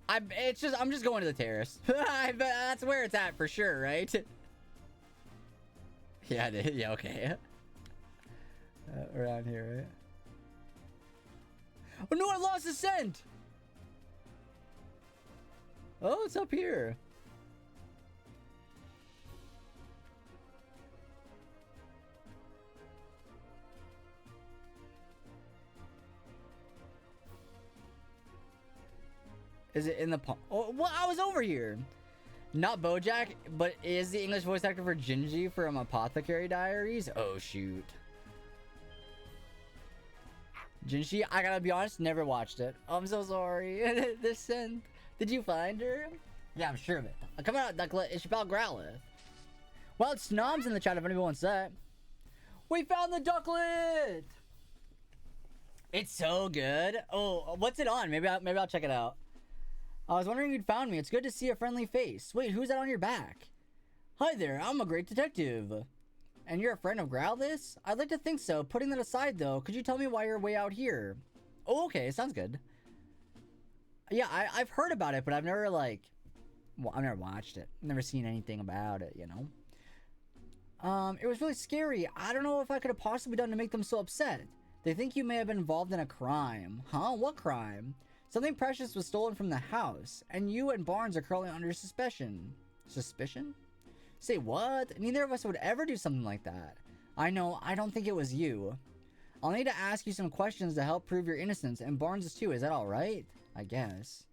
B: I'm just going to the terrace. That's where it's at for sure, right? Yeah, yeah, okay. Around here, right? Oh no, I lost the scent! Oh, it's up here. Is it in the pond? Oh, well, I was over here. Not BoJack, but is the English voice actor for Gingy from Apothecary Diaries? Oh, shoot. Gingy, I gotta be honest, never watched it. I'm so sorry. This scent. Did you find her? Yeah, I'm sure of it. Come on, Ducklet. It's about Growlithe. Well, it's Snoms in the chat if anyone wants that. We found the Ducklet! It's so good. Oh, what's it on? Maybe I'll check it out. I was wondering if you'd found me. It's good to see a friendly face. Wait, who's that on your back? Hi there, I'm a great detective. And you're a friend of Growlithe's? I'd like to think so. Putting that aside, though, could you tell me why you're way out here? Oh, okay, sounds good. Yeah, I've heard about it, but I've never, like... Well, I've never watched it. Never seen anything about it, you know? It was really scary. I don't know if I could have possibly done to make them so upset. They think you may have been involved in a crime. Huh? What crime? Something precious was stolen from the house, and you and Barnes are currently under suspicion. Suspicion? Say what? Neither of us would ever do something like that. I know, I don't think it was you. I'll need to ask you some questions to help prove your innocence, and Barnes' too. Is that alright? I guess.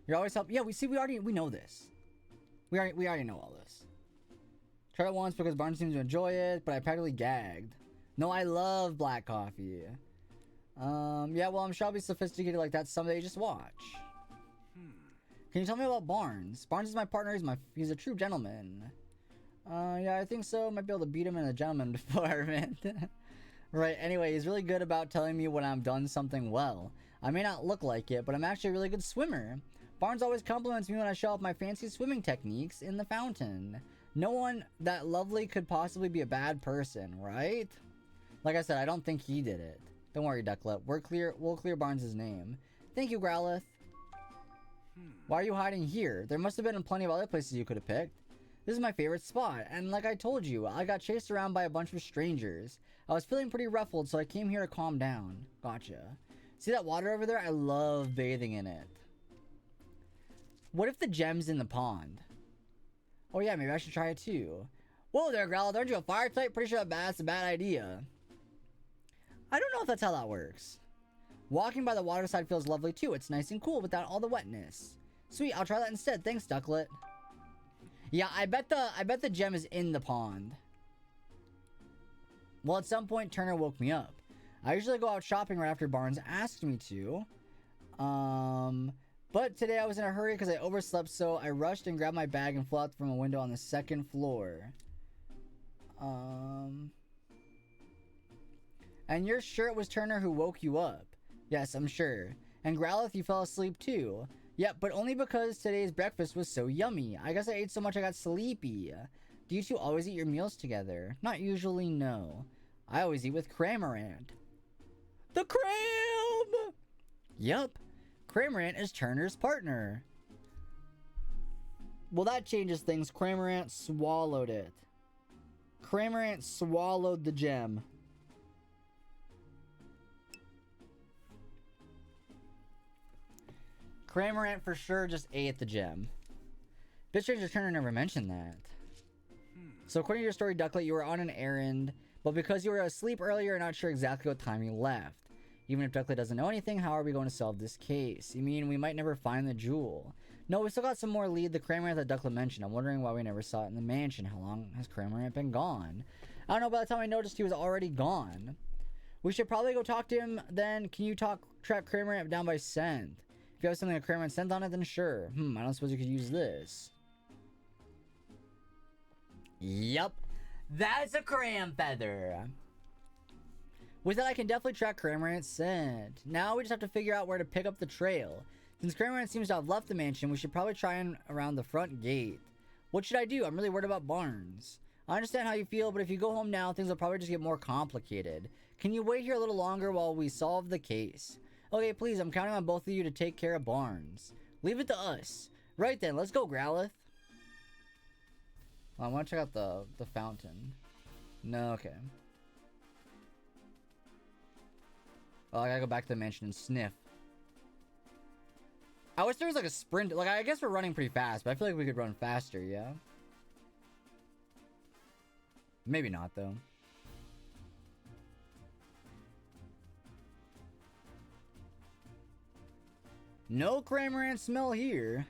B: You're always help. Yeah, we know this. We already know all this. Tried it once because Barnes seems to enjoy it, but I practically gagged. No, I love black coffee. Yeah, well, I'm sure I'll be sophisticated like that someday. Just watch. Can you tell me about Barnes? Barnes is my partner. He's a true gentleman. Yeah, I think so. Might be able to beat him in the gentleman department. Right, anyway, he's really good about telling me when I've done something well. I may not look like it, but I'm actually a really good swimmer. Barnes always compliments me when I show off my fancy swimming techniques in the fountain. No one that lovely could possibly be a bad person, right? Like I said, I don't think he did it. Don't worry, Ducklet. We'll clear Barnes' name. Thank you, Growlithe. Why are you hiding here? There must have been plenty of other places you could have picked. This is my favorite spot, and like I told you, I got chased around by a bunch of strangers. I was feeling pretty ruffled, so I came here to calm down. Gotcha. See that water over there? I love bathing in it. What if the gem's in the pond? Oh yeah, maybe I should try it too. Whoa there, Growlithe. Aren't you a fire type? Pretty sure that's a bad idea. I don't know if that's how that works. Walking by the waterside feels lovely too. It's nice and cool without all the wetness. Sweet, I'll try that instead. Thanks, Ducklet. Yeah, I bet the gem is in the pond. Well, at some point, Turner woke me up. I usually go out shopping right after Barnes asked me to. But today I was in a hurry because I overslept, so I rushed and grabbed my bag and flew out from a window on the 2nd floor. And you're sure it was Turner who woke you up? Yes, I'm sure. And Growlithe, you fell asleep too. Yep, but only because today's breakfast was so yummy. I guess I ate so much I got sleepy. Do you two always eat your meals together? Not usually, no. I always eat with Cramorant. The Cram! Yup. Cramorant is Turner's partner. Well, that changes things. Cramorant swallowed it. Cramorant swallowed the gem. Cramorant for sure just ate the gem. Bit Stranger Turner never mentioned that. So according to your story, Ducklet, you were on an errand, but because you were asleep earlier, you're not sure exactly what time you left. Even if Ducklet doesn't know anything, how are we going to solve this case? You mean we might never find the jewel? No, we still got some more lead. The Cramorant that Ducklet mentioned. I'm wondering why we never saw it in the mansion. How long has Cramorant been gone? I don't know, by the time I noticed he was already gone. We should probably go talk to him then. Can you track Cramorant down by scent? If you have something that Cramorant scent on it, then sure. I don't suppose you could use this. Yup. That's a Cram Feather. With that, I can definitely track Cramorant's scent. Now we just have to figure out where to pick up the trail. Since Cramorant seems to have left the mansion, we should probably try and around the front gate. What should I do? I'm really worried about Barnes. I understand how you feel, but if you go home now, things will probably just get more complicated. Can you wait here a little longer while we solve the case? Okay, please, I'm counting on both of you to take care of Barnes. Leave it to us. Right then, let's go, Growlithe. Well, I want to check out the fountain. No, okay. Well, I gotta go back to the mansion and sniff. I wish there was like a sprint. Like, I guess we're running pretty fast, but I feel like we could run faster, yeah? Maybe not, though. No Cramorant smell here.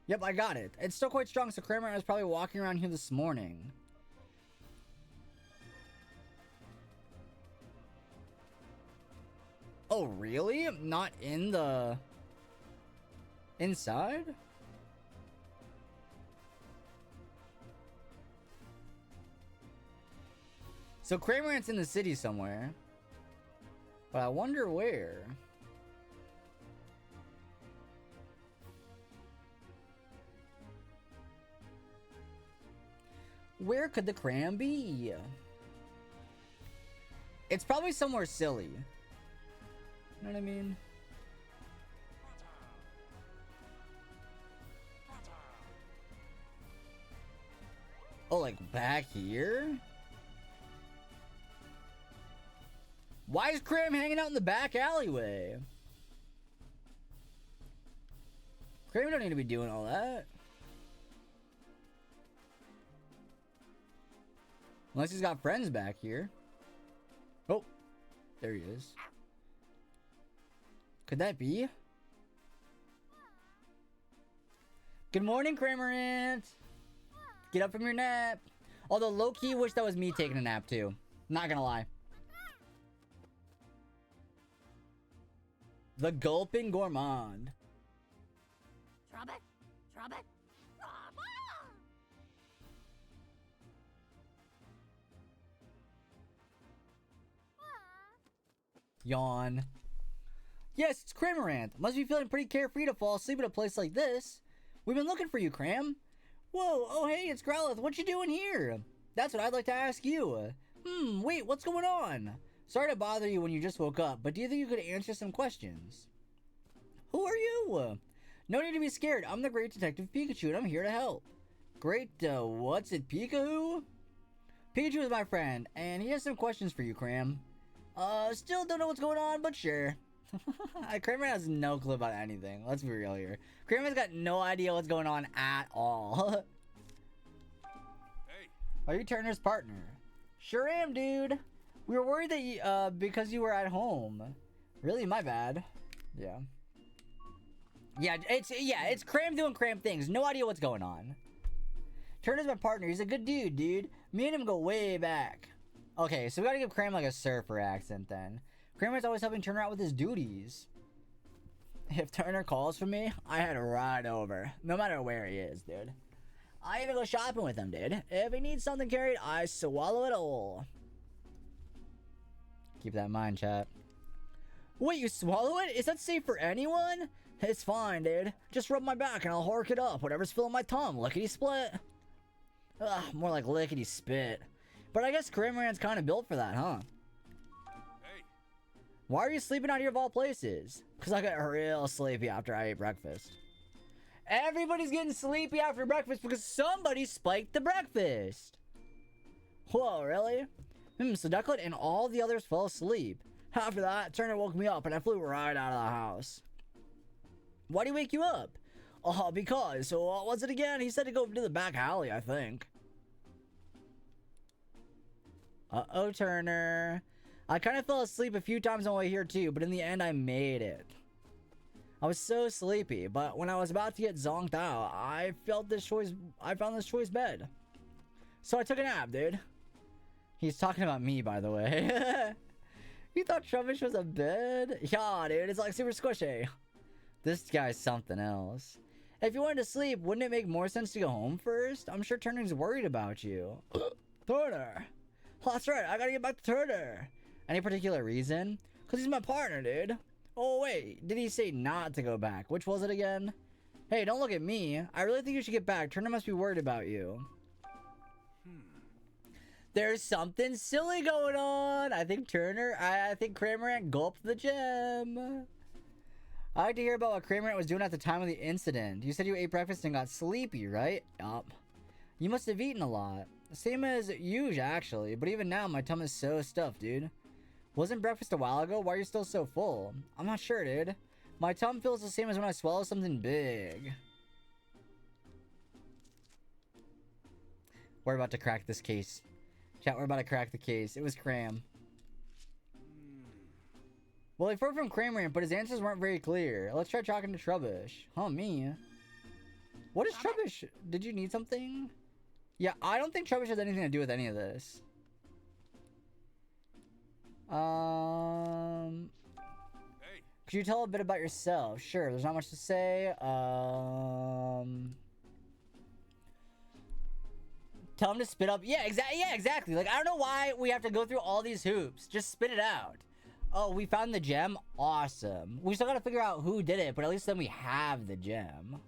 B: Yep, I got it. It's still quite strong, so Cramorant was probably walking around here this morning. Oh, really? Not in the... inside? So Cramorant's in the city somewhere. But I wonder where. Where could the Cram be? It's probably somewhere silly. You know what I mean? Oh, like back here? Why is Cram hanging out in the back alleyway? Cram don't need to be doing all that. Unless he's got friends back here. Oh, there he is. Could that be? Good morning, Cramorant. Get up from your nap. Although low-key wish that was me taking a nap too. Not gonna lie. The Gulping Gourmand.
G: Drop it. Drop it.
B: Yawn. Yes, it's Cramorant. Must be feeling pretty carefree to fall asleep at a place like this. We've been looking for you, Cram. Whoa, oh hey, it's Growlithe. What you doing here? That's what I'd like to ask you. Wait, what's going on? Sorry to bother you when you just woke up, but do you think you could answer some questions? Who are you? No need to be scared. I'm the great Detective Pikachu, and I'm here to help. Great, what's it, Pikachu? Pikachu is my friend, and he has some questions for you, Cram. Still don't know what's going on, but sure. Cramorant has no clue about anything. Let's be real here. Cramorant's got no idea what's going on at all.
E: Hey.
B: Are you Turner's partner? Sure am, dude. We were worried that you, because you were at home. Really? My bad. Yeah. Yeah, it's Cram doing Cram things. No idea what's going on. Turner's my partner. He's a good dude. Me and him go way back. Okay, so we gotta give Cram like a surfer accent then. Kramer's always helping Turner out with his duties. If Turner calls for me, I head right over. No matter where he is, dude. I even go shopping with him, dude. If he needs something carried, I swallow it all. Keep that in mind, chat. Wait, you swallow it? Is that safe for anyone? It's fine, dude. Just rub my back and I'll hork it up. Whatever's filling my tongue. Lickety split. Ugh, more like lickety spit. But I guess Cramorant's kind of built for that, huh?
E: Hey.
B: Why are you sleeping out here of all places? Because I got real sleepy after I ate breakfast. Everybody's getting sleepy after breakfast because somebody spiked the breakfast. Whoa, really? So Ducklet and all the others fell asleep. After that, Turner woke me up and I flew right out of the house. Why'd he wake you up? Because, so what was it again? He said to go to the back alley, I think. Uh-oh, Turner. I kind of fell asleep a few times on the way here too, but in the end I made it. I was so sleepy, but when I was about to get zonked out, I found this choice bed. So I took a nap, dude. He's talking about me, by the way. You thought Trubbish was a bed? Yeah, dude, it's like super squishy. This guy's something else. If you wanted to sleep, wouldn't it make more sense to go home first? I'm sure Turner's worried about you. Turner. Oh, that's right, I gotta get back to Turner. Any particular reason? Because he's my partner, dude. Oh, wait, did he say not to go back? Which was it again? Hey, don't look at me. I really think you should get back. Turner must be worried about you. There's something silly going on. I think I think Cramorant gulped the gem. I like to hear about what Cramorant was doing at the time of the incident. You said you ate breakfast and got sleepy, right? Yup. You must have eaten a lot. Same as usual, actually. But even now, my tummy is so stuffed, dude. Wasn't breakfast a while ago? Why are you still so full? I'm not sure, dude. My tongue feels the same as when I swallow something big. We're about to crack this case. Chat, we're about to crack the case. It was Cram. Well, he heard from Cramorant, but his answers weren't very clear. Let's try talking to Trubbish. Huh, me? What is Trubbish? Did you need something? Yeah, I don't think Trubbish has anything to do with any of this.
E: Hey.
B: Could you tell a bit about yourself? Sure, there's not much to say. Tell him to spit up. Yeah, exactly. Like, I don't know why we have to go through all these hoops. Just spit it out. Oh, we found the gem? Awesome. We still gotta figure out who did it, but at least then we have the gem.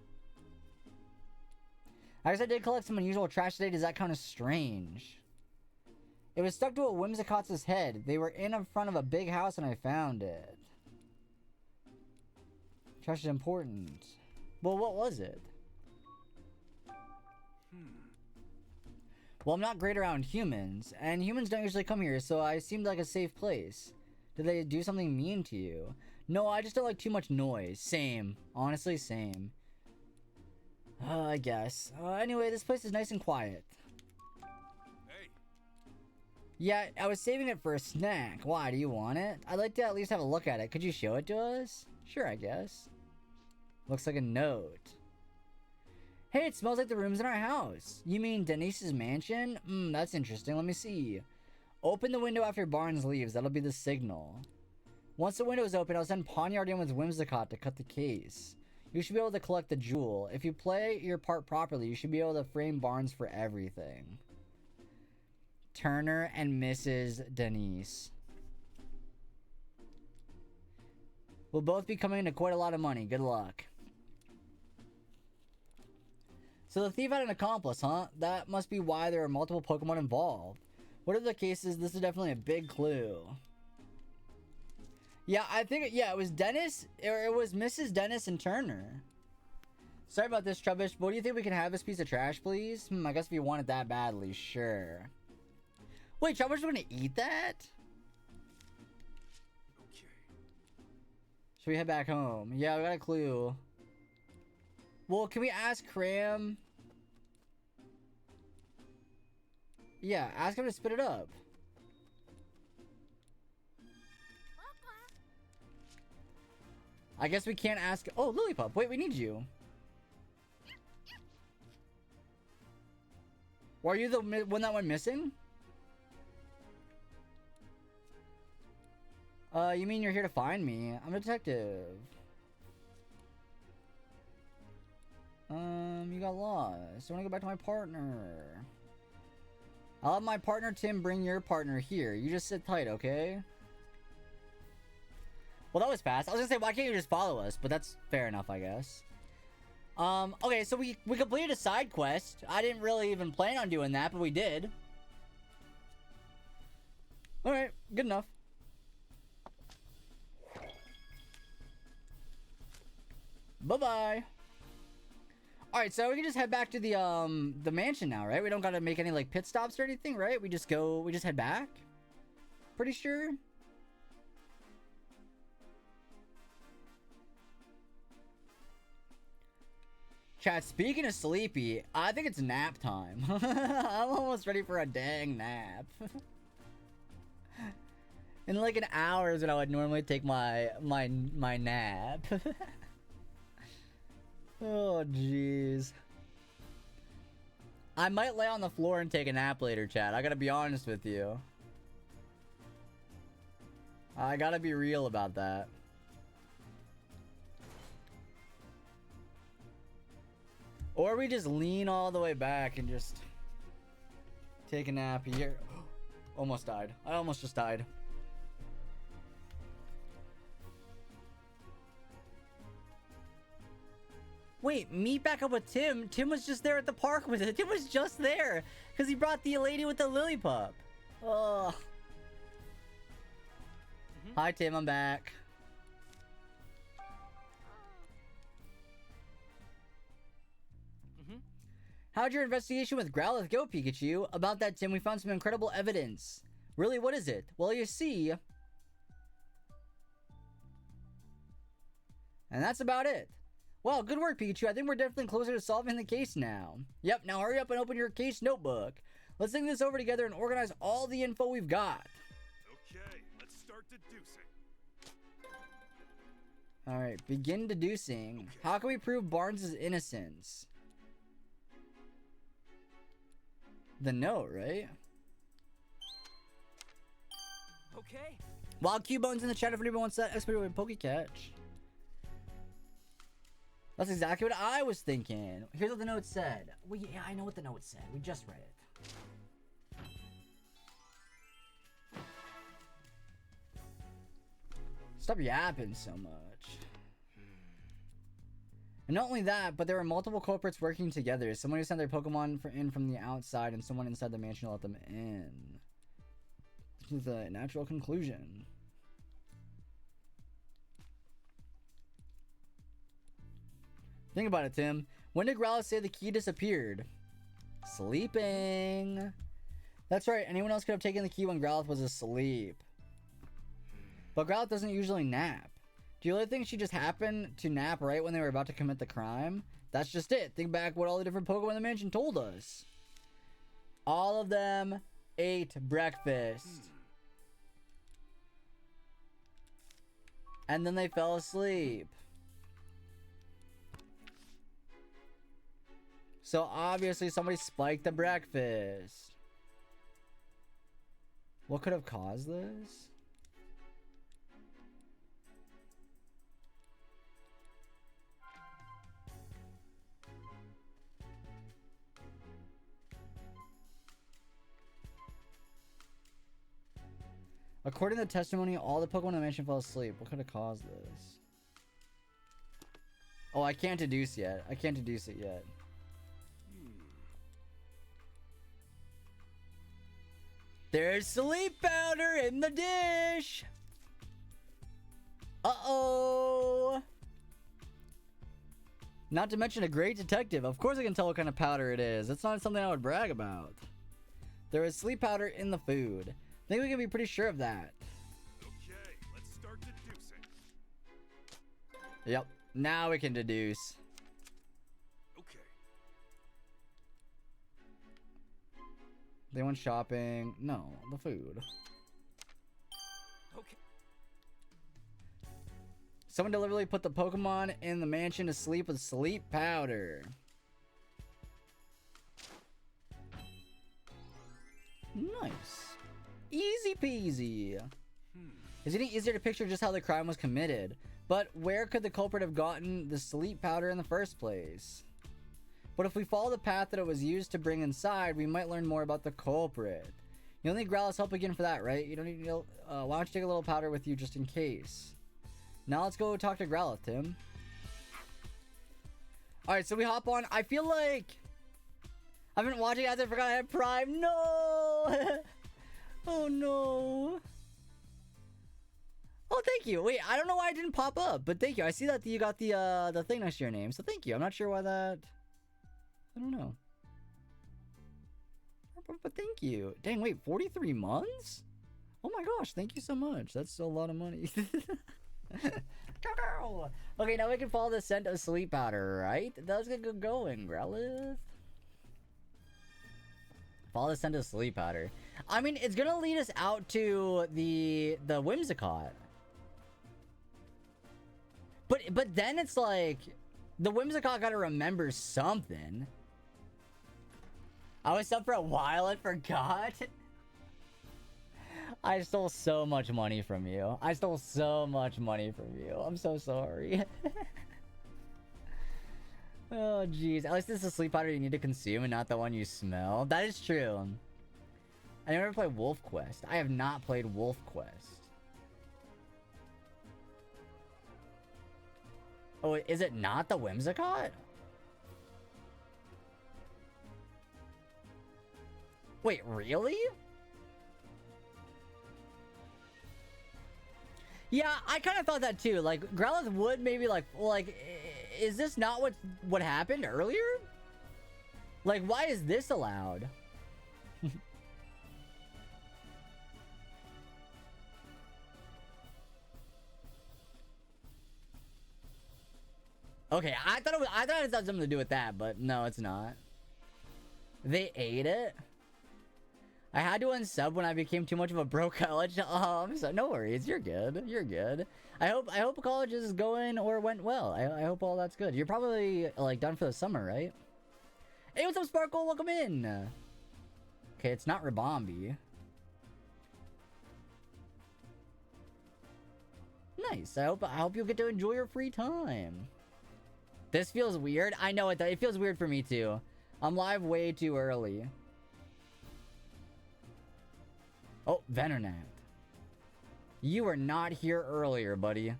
B: I guess I did collect some unusual trash today. Does that kind of strange? It was stuck to a Whimsicott's head. They were in front of a big house and I found it. Trash is important. Well, what was it? Well, I'm not great around humans, and humans don't usually come here, so I seemed like a safe place. Did they do something mean to you? No, I just don't like too much noise. Same. Honestly, same. I guess. Anyway, this place is nice and quiet.
E: Hey.
B: Yeah, I was saving it for a snack. Why, do you want it? I'd like to at least have a look at it. Could you show it to us? Sure, I guess. Looks like a note. Hey, it smells like the rooms in our house. You mean Denise's mansion? That's interesting. Let me see. Open the window after Barnes leaves. That'll be the signal. Once the window is open, I'll send Poniard in with Whimsicott to cut the case. You should be able to collect the jewel. If you play your part properly, you should be able to frame Barnes for everything. Turner and Mrs. Denise will both be coming into quite a lot of money. Good luck. So the thief had an accomplice, huh? That must be why there are multiple Pokemon involved. Whatever the case is, this is definitely a big clue. Yeah, I think, yeah, it was Dennis, or it was Mrs. Dennis and Turner. Sorry about this, Trubbish, but what do you think we can have this piece of trash, please? I guess if you want it that badly, sure. Wait, Trubbish, we're gonna eat that?
E: Okay.
B: Should we head back home? Yeah, we got a clue. Well, can we ask Cram? Yeah, ask him to spit it up. I guess we can't ask. Oh, Lilypup. Wait, we need you. Were you the one that went missing? You mean you're here to find me? I'm a detective. You got lost. I want to go back to my partner. I'll have my partner Tim bring your partner here. You just sit tight, okay? Well, that was fast. I was gonna say, why can't you just follow us? But that's fair enough, I guess. Okay, so we completed a side quest. I didn't really even plan on doing that, but we did. Alright, good enough. Bye-bye. Alright, so we can just head back to the mansion now, right? We don't gotta make any, like, pit stops or anything, right? We just head back? Pretty sure? Chat, speaking of sleepy, I think it's nap time. I'm almost ready for a dang nap. In like an hour is when I would normally take my nap. Oh, jeez. I might lay on the floor and take a nap later, chat. I gotta be honest with you. I gotta be real about that. Or we just lean all the way back and just take a nap here. Almost died. I almost just died. Wait, meet back up with Tim. Tim was just there at the park with it. Tim was just there because he brought the lady with the lily pup. Oh. Hi, Tim. I'm back. How'd your investigation with Growlithe go, Pikachu? About that, Tim, we found some incredible evidence. Really, what is it? Well, you see... And that's about it. Well, good work, Pikachu. I think we're definitely closer to solving the case now. Yep, now hurry up and open your case notebook. Let's think this over together and organize all the info we've got.
D: Okay, let's start deducing.
B: Alright, begin deducing. Okay. How can we prove Barnes' innocence? The note, right?
F: Okay.
B: Wild Cubone's in the chat if anyone wants that expedited Pokecatch. That's exactly what I was thinking. Here's what the note said. Well, yeah, I know what the note said. We just read it. Stop yapping so much. And not only that, but there were multiple culprits working together. Someone who sent their Pokemon in from the outside and someone inside the mansion to let them in. This is a natural conclusion. Think about it, Tim. When did Growlithe say the key disappeared? Sleeping. That's right. Anyone else could have taken the key when Growlithe was asleep. But Growlithe doesn't usually nap. Do you really think she just happened to nap right when they were about to commit the crime? That's just it. Think back what all the different Pokemon in the mansion told us. All of them ate breakfast. And then they fell asleep. So obviously somebody spiked the breakfast. What could have caused this? According to the testimony, all the Pokemon in the mansion fell asleep. What could have caused this? Oh, I can't deduce yet. I can't deduce it yet. There's sleep powder in the dish! Uh-oh! Not to mention a great detective. Of course I can tell what kind of powder it is. That's not something I would brag about. There is sleep powder in the food. I think we can be pretty sure of that.
D: Okay, let's start deducing.
B: Yep, now we can deduce.
D: Okay.
B: They went shopping. No, the food.
F: Okay.
B: Someone deliberately put the Pokemon in the mansion to sleep with sleep powder. Nice. Easy peasy. It's getting easier to picture just how the crime was committed. But where could the culprit have gotten the sleep powder in the first place? But if we follow the path that it was used to bring inside, we might learn more about the culprit. You'll need Growlithe's help again for that, right? You don't need to, why don't you take a little powder with you just in case? Now let's go talk to Growlithe, Tim. Alright, so we hop on. I feel like I've been watching as I forgot I had Prime. No! Oh no. Oh, thank you. Wait, I don't know why it didn't pop up, but thank you. I see that you got the thing next to your name, so thank you. I'm not sure why that... I don't know. But thank you. Dang, wait, 43 months? Oh my gosh, thank you so much. That's a lot of money. Okay, now we can follow the scent of sleep powder, right? That's gonna get going, Growlithe. Follow the scent of sleep powder. I mean, it's gonna lead us out to the Whimsicott. But then it's like the Whimsicott gotta remember something. I was up for a while and forgot. I stole so much money from you. I stole so much money from you. I'm so sorry. Oh, jeez. At least this is a sleep powder you need to consume and not the one you smell. That is true. I never played Wolf Quest. I have not played Wolf Quest. Oh, is it not the Whimsicott? Wait, really? Yeah, I kind of thought that too. Like, Growlithe would maybe like, is this not what happened earlier? Like, why is this allowed? Okay, I thought it had something to do with that, but no, it's not. They ate it? I had to unsub when I became too much of a bro college. So no worries, you're good. You're good. I hope college is going or went well. I hope all that's good. You're probably like done for the summer, right? Hey, what's up, Sparkle? Welcome in. Okay, it's not Rabombi. Nice. I hope you'll get to enjoy your free time. This feels weird. I know it feels weird for me too. I'm live way too early. Oh, Venonat. You were not here earlier, buddy.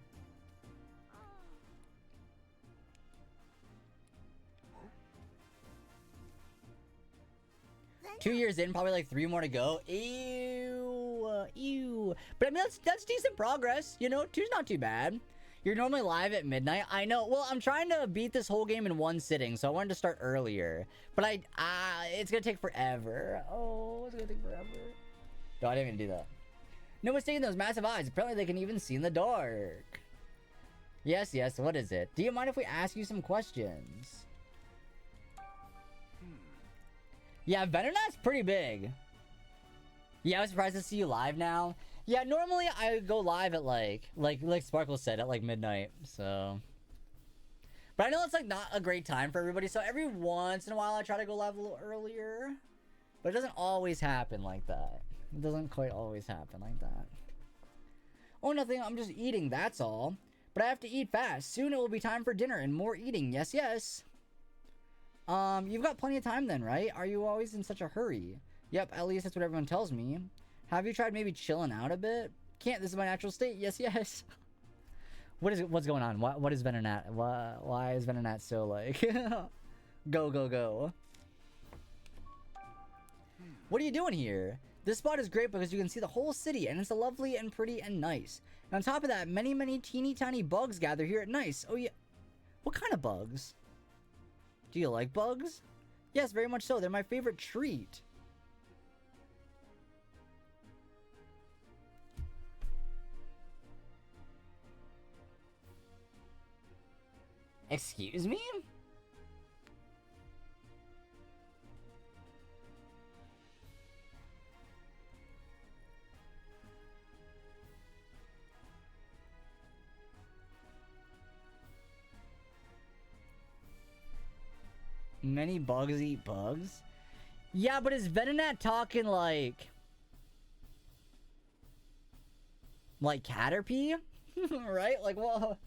B: Venonat. 2 years in, probably like 3 more to go. Ew. Ew. But I mean, that's decent progress. You know, 2's not too bad. You're normally live at midnight. I know. Well, I'm trying to beat this whole game in one sitting, so I wanted to start earlier. But it's gonna take forever. Oh, it's gonna take forever. No, I didn't even do that. No mistaking those massive eyes. Apparently they can even see in the dark. Yes, what is it? Do you mind if we ask you some questions? Yeah, Venonat's pretty big. Yeah, I was surprised to see you live now. Yeah, normally I go live at like Sparkle said, at like midnight, so. But I know it's like not a great time for everybody, so every once in a while I try to go live a little earlier. But it doesn't always happen like that. It doesn't quite always happen like that. Oh, nothing. I'm just eating, that's all. But I have to eat fast. Soon it will be time for dinner and more eating. Yes. You've got plenty of time then, right? Are you always in such a hurry? Yep, at least that's what everyone tells me. Have you tried maybe chilling out a bit? Can't. This is my natural state. Yes. What's going on? What is Venonat? Why is Venonat so like... Go. What are you doing here? This spot is great because you can see the whole city, and it's lovely and pretty and nice. And on top of that, many teeny tiny bugs gather here at night. Oh yeah. What kind of bugs? Do you like bugs? Yes, very much so. They're my favorite treat. Excuse me? Many bugs eat bugs? Yeah, but is Venonat talking like Caterpie? Right? Like, well,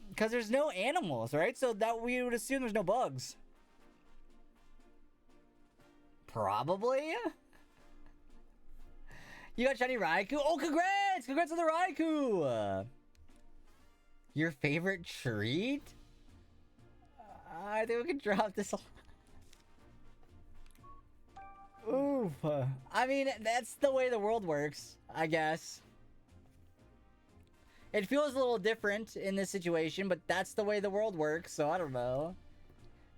B: because there's no animals, right? So that we would assume there's no bugs. Probably. You got shiny Raikou? Oh, congrats! Congrats on the Raikou! Your favorite treat? I think we can drop this. Oof. I mean, that's the way the world works, I guess. It feels a little different in this situation, but that's the way the world works, so I don't know.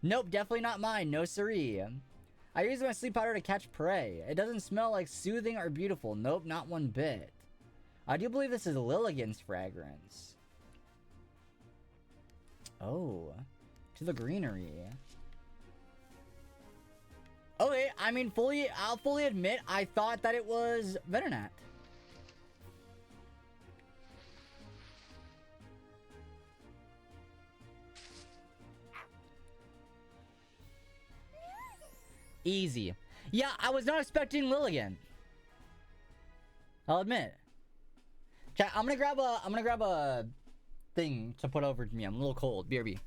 B: Nope, definitely not mine. No siree. I use my sleep powder to catch prey. It doesn't smell like soothing or beautiful. Nope, not one bit. I do believe this is Lilligant's fragrance. Oh. To the greenery. Okay, I mean, I'll fully admit, I thought that it was Venonat. Easy. Yeah, I was not expecting Lilligant. I'll admit. Chat, I'm gonna grab a thing to put over to me. I'm a little cold. BRB.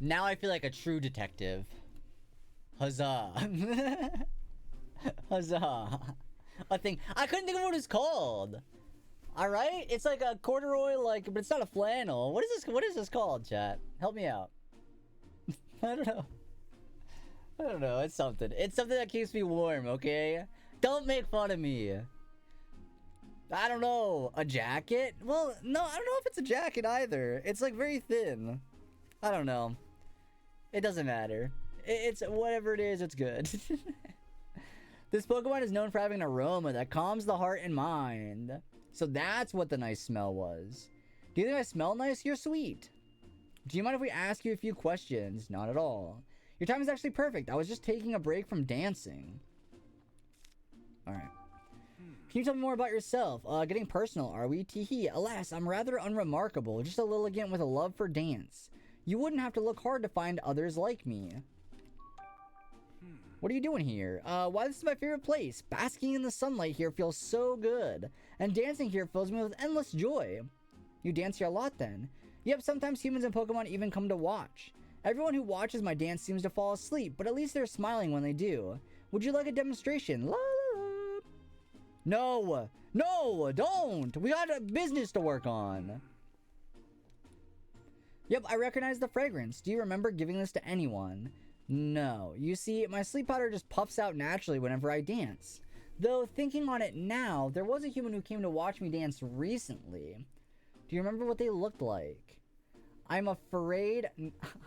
B: Now I feel like a true detective. Huzzah. Huzzah. A thing. I couldn't think of what it's called. Alright? It's like a corduroy, like, but it's not a flannel. What is this called, chat? Help me out. I don't know. I don't know. It's something. It's something that keeps me warm, okay? Don't make fun of me. I don't know. A jacket? Well, no, I don't know if it's a jacket either. It's like very thin. I don't know. It doesn't matter. It's whatever it is, it's good. This Pokemon is known for having an aroma that calms the heart and mind. So that's what the nice smell was. Do you think I smell nice? You're sweet. Do you mind if we ask you a few questions? Not at all. Your time is actually perfect. I was just taking a break from dancing. Alright. Can you tell me more about yourself? Getting personal, are we? Teehee. Alas, I'm rather unremarkable. Just a Lilligant with a love for dance. You wouldn't have to look hard to find others like me. What are you doing here? Why, this is my favorite place. Basking in the sunlight here feels so good. And dancing here fills me with endless joy. You dance here a lot then? Yep, sometimes humans and Pokemon even come to watch. Everyone who watches my dance seems to fall asleep, but at least they're smiling when they do. Would you like a demonstration? La la la. No! No! Don't! We got a business to work on. Yep, I recognize the fragrance. Do you remember giving this to anyone? No. You see, my sleep powder just puffs out naturally whenever I dance. Though, thinking on it now, there was a human who came to watch me dance recently. Do you remember what they looked like? I'm afraid...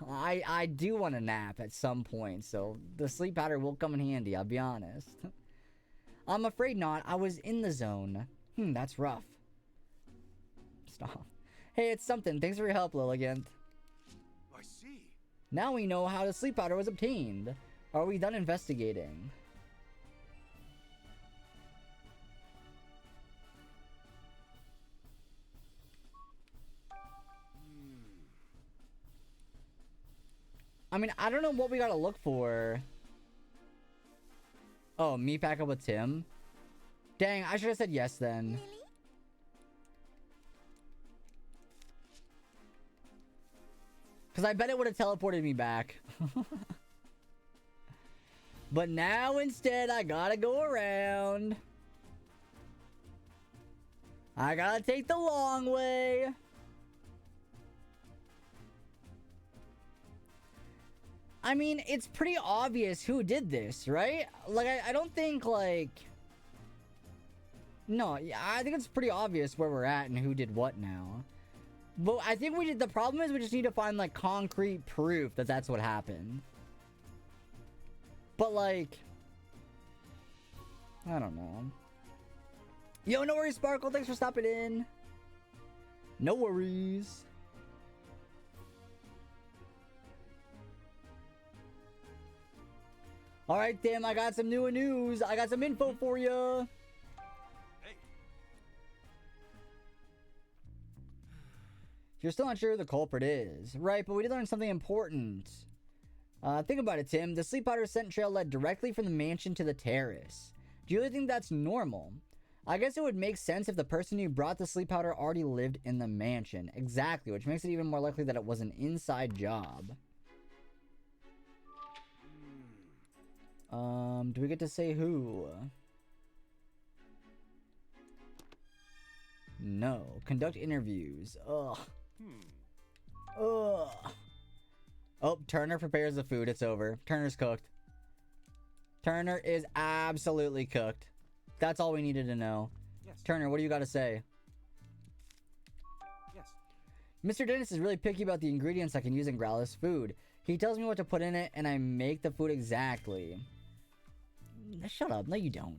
B: I do want a nap at some point, so the sleep powder will come in handy, I'll be honest. I'm afraid not. I was in the zone. That's rough. Stop. Hey, it's something. Thanks for your help, Lilligant.
E: I see.
B: Now we know how the sleep powder was obtained. Are we done investigating? I mean, I don't know what we gotta look for. Oh, meet back up with Tim? Dang, I should have said yes then.
G: Lily?
B: Because I bet it would have teleported me back. But now instead, I gotta go around. I gotta take the long way. I mean, it's pretty obvious who did this, right? Like, I don't think, like... No, yeah, I think it's pretty obvious where we're at and who did what now. But I think the problem is we just need to find, like, concrete proof that that's what happened. But, like... I don't know. Yo, no worries, Sparkle. Thanks for stopping in. No worries. Alright, Tim, I got some new news. I got some info for you.
D: Hey.
B: You're still not sure who the culprit is. Right, but we did learn something important. Think about it, Tim. The sleep powder scent trail led directly from the mansion to the terrace. Do you really think that's normal? I guess it would make sense if the person who brought the sleep powder already lived in the mansion. Exactly, which makes it even more likely that it was an inside job. Do we get to say who? No. Conduct interviews. Ugh. Ugh. Oh, Turner prepares the food. It's over. Turner's cooked. Turner is absolutely cooked. That's all we needed to know.
K: Yes.
B: Turner, what do you got to say?
K: Yes.
B: Mr. Dennis is really picky about the ingredients I can use in Growlithe food. He tells me what to put in it, and I make the food exactly. Shut up. No, you don't.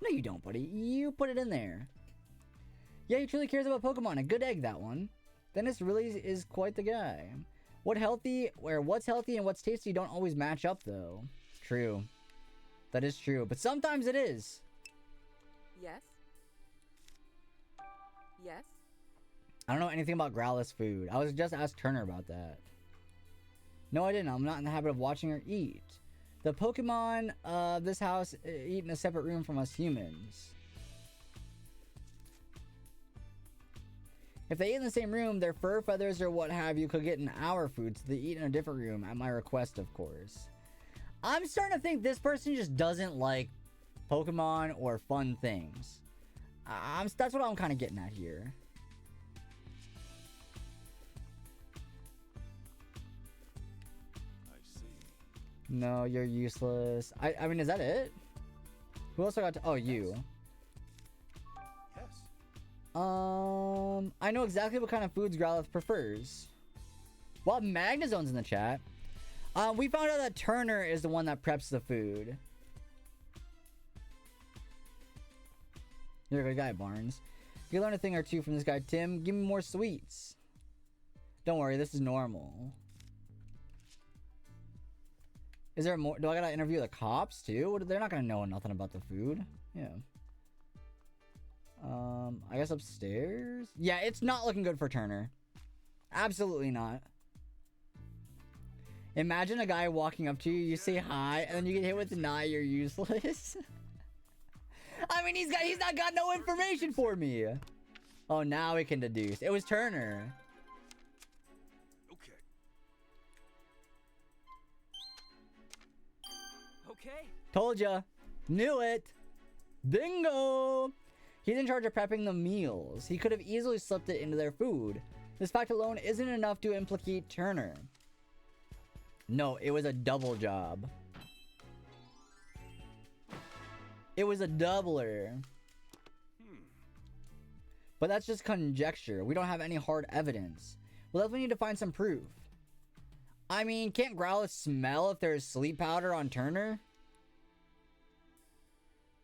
B: No, you don't, buddy. You put it in there. Yeah, he truly cares about Pokemon. A good egg, that one. Dennis really is quite the guy. What's healthy and what's tasty don't always match up, though. True. That is true. But sometimes it is.
J: Yes? Yes?
B: I don't know anything about Growlithe food. I was just asked Turner about that. No, I didn't. I'm not in the habit of watching her eat. The Pokemon of this house eat in a separate room from us humans. If they eat in the same room, their fur, feathers, or what have you could get in our food, so they eat in a different room, at my request, of course. I'm starting to think this person just doesn't like Pokemon or fun things. That's what I'm kind of getting at here.
D: I see.
B: No, you're useless. I mean, is that it? Who else I got to... Oh, you.
D: Yes.
B: I know exactly what kind of foods Growlithe prefers. Well, Magnazone's in the chat. We found out that Turner is the one that preps the food. You're a good guy, Barnes. You learn a thing or two from this guy, Tim. Give me more sweets. Don't worry, this is normal. Is there more? Do I gotta interview the cops too? They're not gonna know nothing about the food. Yeah. I guess upstairs? Yeah, it's not looking good for Turner. Absolutely not. Imagine a guy walking up to you, you say hi, and then you get hit with the "nah, you're useless." I mean, he's not got no information for me. Oh, now we can deduce. It was Turner.
D: Okay.
F: Okay.
B: Told ya. Knew it. Bingo. He's in charge of prepping the meals. He could have easily slipped it into their food. This fact alone isn't enough to implicate Turner. No, it was a double job. It was a doubler. But that's just conjecture. We don't have any hard evidence. We'll definitely need to find some proof. I mean, can't Growlithe smell if there's sleep powder on Turner?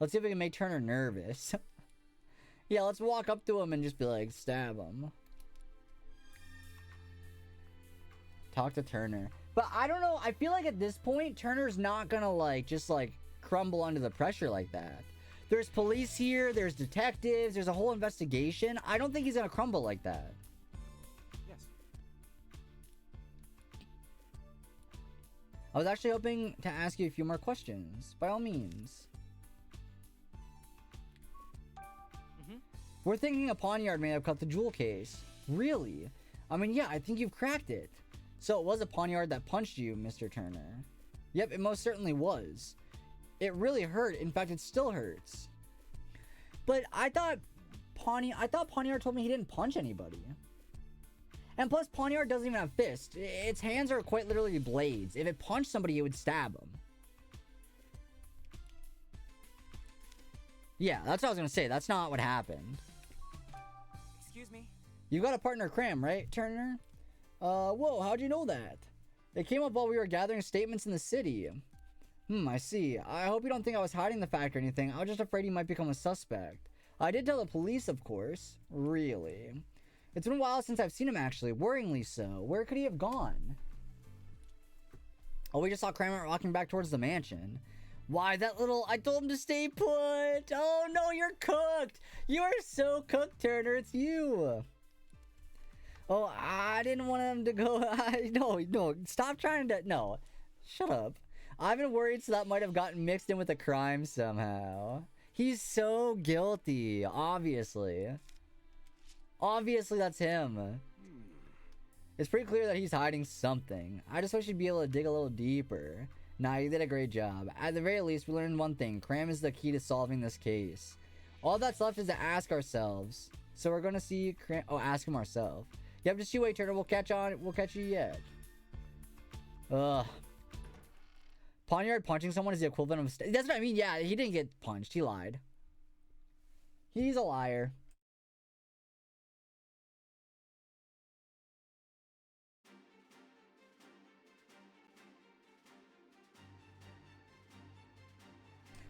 B: Let's see if we can make Turner nervous. Yeah, let's walk up to him and just be like, stab him. Talk to Turner. But I don't know. I feel like at this point, Turner's not gonna like, just like crumble under the pressure like that. There's police here. There's detectives. There's a whole investigation. I don't think he's gonna crumble like that.
K: Yes.
B: I was actually hoping to ask you a few more questions. By all means. We're thinking a poniard may have cut the jewel case. Really? I mean, yeah, I think you've cracked it. So it was a poniard that punched you, Mr. Turner. Yep, it most certainly was. It really hurt. In fact, it still hurts. But I thought Poniard told me he didn't punch anybody. And plus, Poniard doesn't even have fists. Its hands are quite literally blades. If it punched somebody, it would stab them. Yeah, that's what I was gonna say. That's not what happened.
F: Excuse me?
B: You got a partner, Cram, right, Turner? Whoa, how'd you know that? It came up while we were gathering statements in the city. I see. I hope you don't think I was hiding the fact or anything. I was just afraid he might become a suspect. I did tell the police, of course. Really? It's been a while since I've seen him, actually. Worryingly so. Where could he have gone? Oh, we just saw Kramer walking back towards the mansion. Why, that little... I told him to stay put! Oh, no, you're cooked! You are so cooked, Turner. It's you! Oh, I didn't want him to go... No, stop trying to... No. Shut up. I've been worried, so that might have gotten mixed in with the crime somehow. He's so guilty, obviously. Obviously, that's him. It's pretty clear that he's hiding something. I just wish he'd be able to dig a little deeper. Nah, you did a great job. At the very least, we learned one thing. Cram is the key to solving this case. All that's left is to ask ourselves. So we're gonna see Cram... Oh, ask him ourselves. Yep, just you wait, Turner. We'll catch you yet. Ugh. Poniard punching someone is the equivalent of... That's what I mean. Yeah, he didn't get punched. He lied. He's a liar.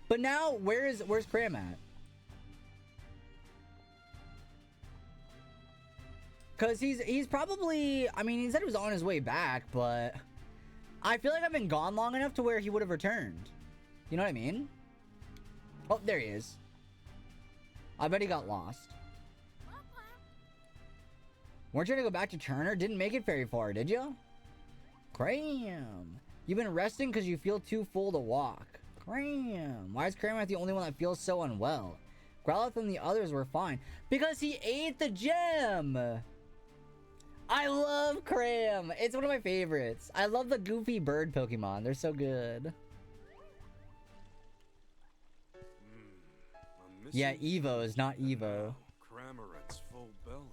B: But now, where's Cram at? Because he's probably... I mean, he said he was on his way back, but... I feel like I've been gone long enough to where he would have returned. You know what I mean? Oh, there he is. I bet he got lost. Weren't you gonna go back to Turner? Didn't make it very far, did you? Cram. You've been resting because you feel too full to walk. Cram. Why is Cram the only one that feels so unwell? Growlithe and the others were fine. Because he ate the gem! I love Cram! It's one of my favorites. I love the goofy bird Pokemon. They're so good. Yeah, Evo is not Evo.
D: Cramorant's full belly.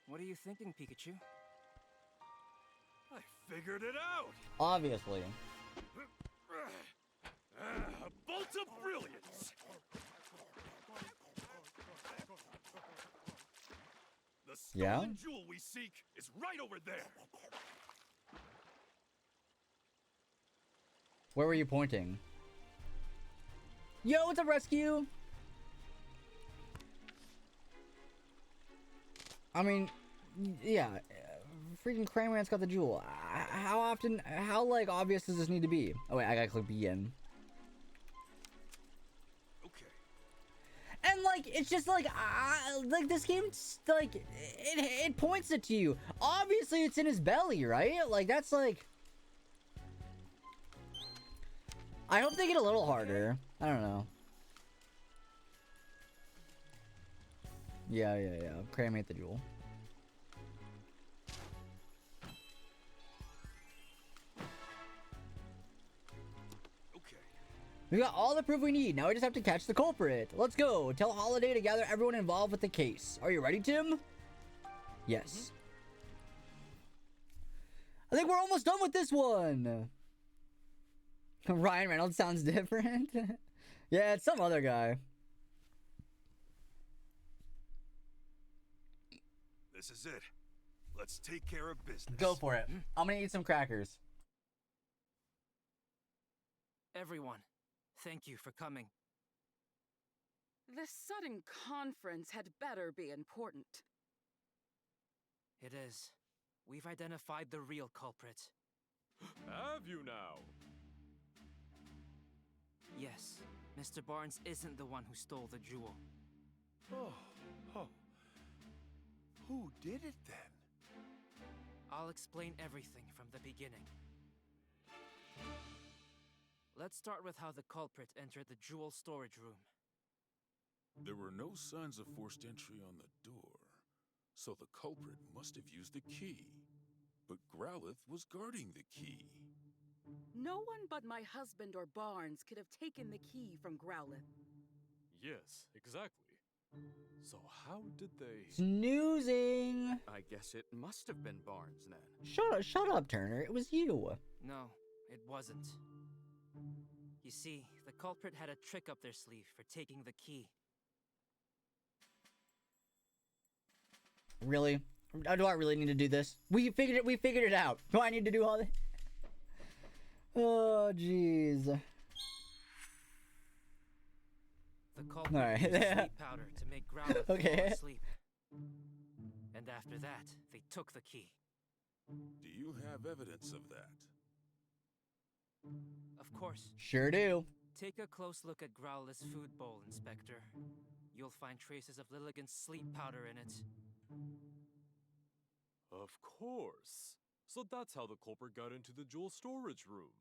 F: What are you thinking, Pikachu?
D: I figured it out!
B: Obviously.
D: A bolt of brilliance! The stolen jewel we seek is right over there.
B: Where were you pointing? Yo, it's a rescue! I mean, yeah, freaking Cramorant's got the jewel. How, like, obvious does this need to be? Oh, wait, I gotta click begin. And, like, it's just, like, this game, like, it points it to you. Obviously, it's in his belly, right? Like, that's, like... I hope they get a little harder. I don't know. Yeah. Cram ate the jewel. We got all the proof we need. Now we just have to catch the culprit. Let's go. Tell Holiday to gather everyone involved with the case. Are you ready, Tim? Yes. I think we're almost done with this one. Ryan Reynolds sounds different. Yeah, it's some other guy.
D: This is it. Let's take care of business.
B: Go for it. I'm gonna eat some crackers.
F: Everyone, thank you for coming.
J: This sudden conference had better be important.
F: It is. We've identified the real culprit.
K: Have you now?
F: Yes, Mr. Barnes isn't the one who stole the jewel.
E: Oh. Who did it then?
F: I'll explain everything from the beginning. Let's start with how the culprit entered the jewel storage room.
E: There were no signs of forced entry on the door, so the culprit must have used the key. But Growlithe was guarding the key.
J: No one but my husband or Barnes could have taken the key from Growlithe.
M: Yes, exactly.
K: So how did they...
B: Snoozing!
M: I guess it must have been Barnes then.
B: Shut up, Turner. It was you.
F: No, it wasn't. You see, the culprit had a trick up their sleeve for taking the key.
B: Really? Do I really need to do this? We figured it out. Do I need to do all this? Oh, jeez.
F: The culprit used sleep powder to make Growlithe fall asleep. And after that, they took the key.
E: Do you have evidence of that?
F: Of course.
B: Sure do.
F: Take a close look at Growlithe's food bowl, Inspector. You'll find traces of Lilligant's sleep powder in it.
K: Of course. So that's how the culprit got into the jewel storage room.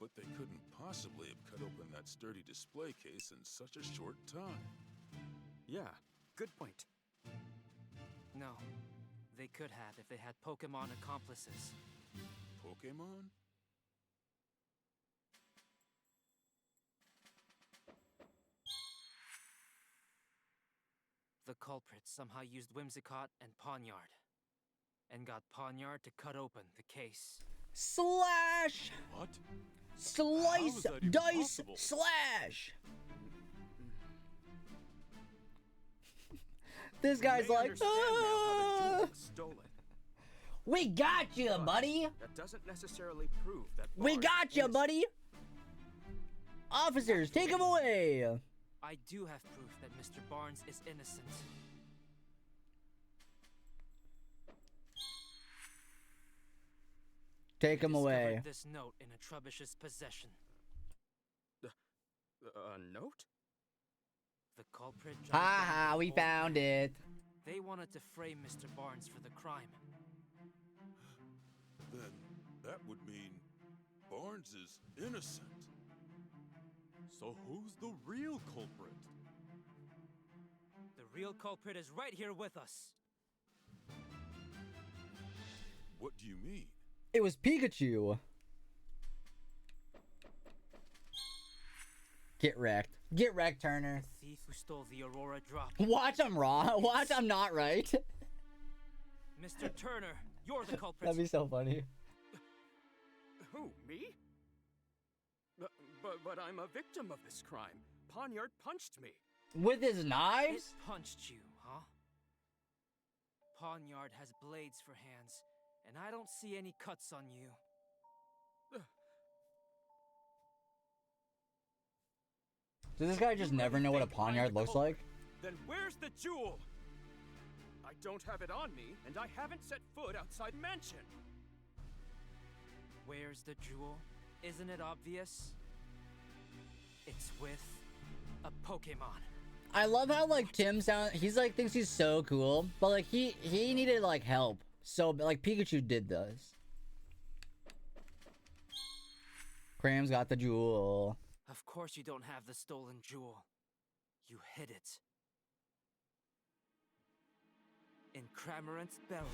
E: But they couldn't possibly have cut open that sturdy display case in such a short time.
M: Yeah, good point.
F: No, they could have if they had Pokemon accomplices.
E: Pokemon?
F: The culprit somehow used Whimsicott and Pawniard, and got Pawniard to cut open the case.
B: Slash!
K: What?
B: Slice, dice,
K: possible?
B: slash! This guy's
M: They
B: like,
M: understand now how the jewel was stolen.
B: We got you,
M: But
B: buddy!
M: That doesn't necessarily prove that
B: We
M: Barnes
B: got
M: is
B: you,
M: innocent.
B: buddy! Officers, take him away!
F: I do have proof that Mr. Barnes is innocent.
B: Take him away.
F: This note in a Trubbish's possession.
M: A note?
F: The culprit.
B: Ha ha, we found it.
F: They wanted to frame Mr. Barnes for the crime.
E: Then that would mean Barnes is innocent.
K: So who's the real culprit?
F: The real culprit is right here with us.
E: What do you mean?
B: It was Pikachu. Get wrecked. Get wrecked, Turner.
F: The thief who stole the Aurora drop.
B: Watch I'm wrong. Watch I'm not right.
F: Mr. Turner, you're the culprit.
B: That'd be so funny.
M: Who, me? But I'm a victim of this crime. Pawniard punched me.
B: With his knives?
F: It punched you, huh? Pawniard has blades for hands, and I don't see any cuts on you.
B: Does this guy just never know what a pawniard looks like?
M: Then where's the jewel? I don't have it on me, and I haven't set foot outside mansion.
F: Where's the jewel? Isn't it obvious? It's with a Pokemon.
B: I love how like Tim he's like thinks he's so cool, but like he needed like help. So like Pikachu did this. Cram's got the jewel.
F: Of course you don't have the stolen jewel. You hid it. In Cramorant's belly.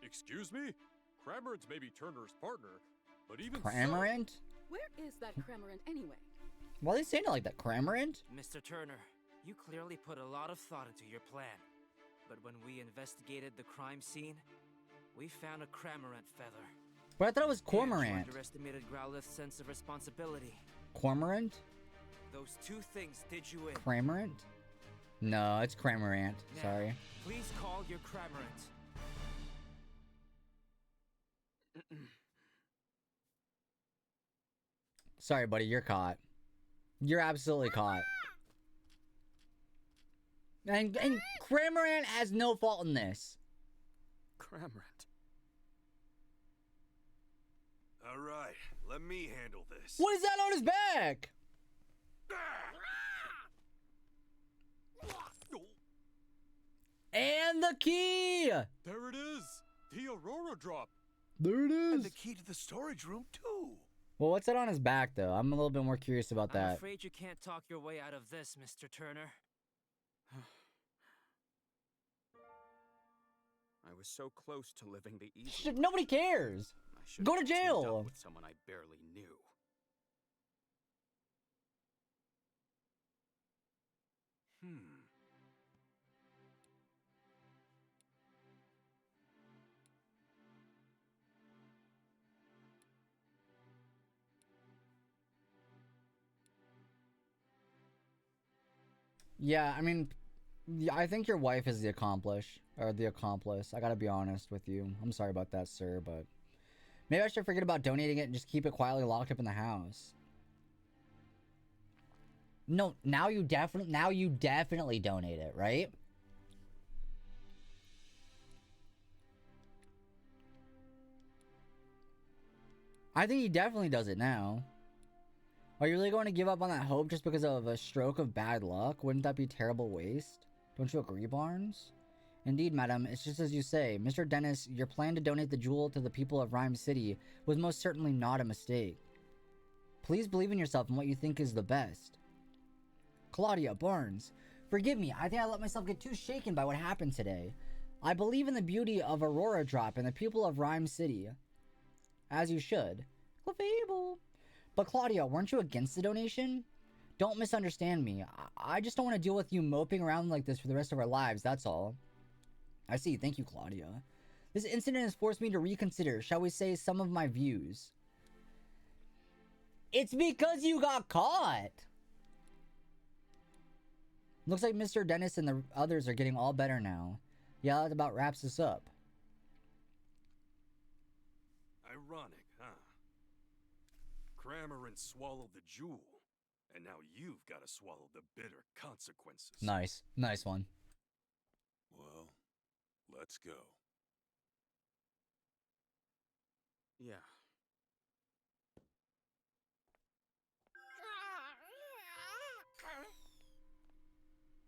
K: Excuse me? Cramorant's maybe Turner's partner, but even
B: Cramorant?
J: Where is that Cramorant anyway?
B: Why are they saying it like that? Cramorant?
F: Mr. Turner, you clearly put a lot of thought into your plan. But when we investigated the crime scene, we found a Cramorant feather.
B: But I thought it was
F: And you
B: Cormorant.
F: underestimated Growlithe's sense of responsibility.
B: Cormorant?
F: Those two things did you in.
B: Cramorant? No, it's Cramorant.
F: Now,
B: Sorry.
F: Please call your Cramorant.
B: Sorry, buddy, you're caught. You're absolutely caught. And Cramorant has no fault in this.
M: Cramorant.
D: All right, let me handle this.
B: What is that on his back? And the key!
K: There it is! The Aurora drop!
B: There it is!
E: And the key to the storage room, too.
B: Well, what's that on his back, though? I'm a little bit more curious about
F: I'm
B: that.
F: afraid you can't talk your way out of this, Mr. Turner.
M: I was so close to living the easy
B: Shit, nobody cares!
M: I should've
B: Go to
M: teamed
B: jail!
M: up with someone I barely knew.
B: Yeah, I mean, I think your wife is the accomplice. I gotta be honest with you. I'm sorry about that, sir, but maybe I should forget about donating it and just keep it quietly locked up in the house. No, now you definitely donate it, right? I think he definitely does it now. Are you really going to give up on that hope just because of a stroke of bad luck? Wouldn't that be a terrible waste? Don't you agree, Barnes? Indeed, madam, it's just as you say. Mr. Dennis, your plan to donate the jewel to the people of Rhyme City was most certainly not a mistake. Please believe in yourself and what you think is the best. Claudia, Barnes, forgive me. I think I let myself get too shaken by what happened today. I believe in the beauty of Aurora Drop and the people of Rhyme City. As you should. Clefable. But Claudia, weren't you against the donation? Don't misunderstand me. I just don't want to deal with you moping around like this for the rest of our lives, that's all. I see. Thank you, Claudia. This incident has forced me to reconsider, shall we say, some of my views. It's because you got caught! Looks like Mr. Dennis and the others are getting all better now. Yeah, that about wraps us up.
D: Ironic, huh? Cramorant swallowed the jewel, and now you've got to swallow the bitter consequences.
B: Nice. Nice one.
E: Well, let's go.
M: Yeah.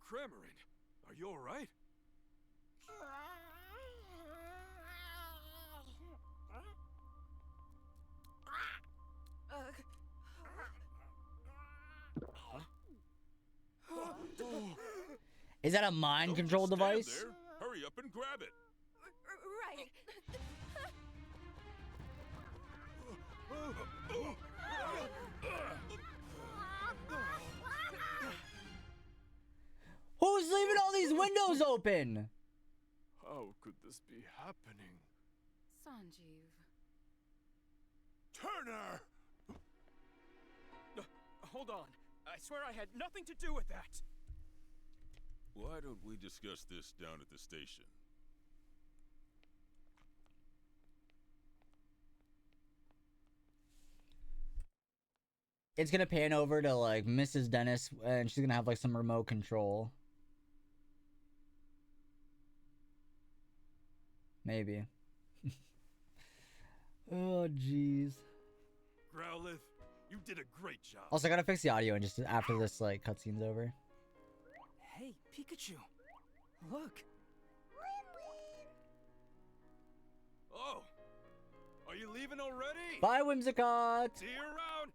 D: Cramorant, are you alright?
B: Is that a mind control device?
D: There. Hurry up and grab it.
L: Right.
B: Who's leaving all these windows open?
K: How could this be happening?
J: Sanjeev.
E: Turner!
M: Hold on. I swear I had nothing to do with that.
E: Why don't we discuss this down at the station?
B: It's gonna pan over to like Mrs. Dennis and she's gonna have like some remote control. Maybe. Oh jeez.
D: Growlithe, you did a great job.
B: Also, I gotta fix the audio and just after this like cutscene's over.
F: Hey, Pikachu. Look.
D: Oh, are you leaving already?
B: Bye, Whimsicott.
D: See you around.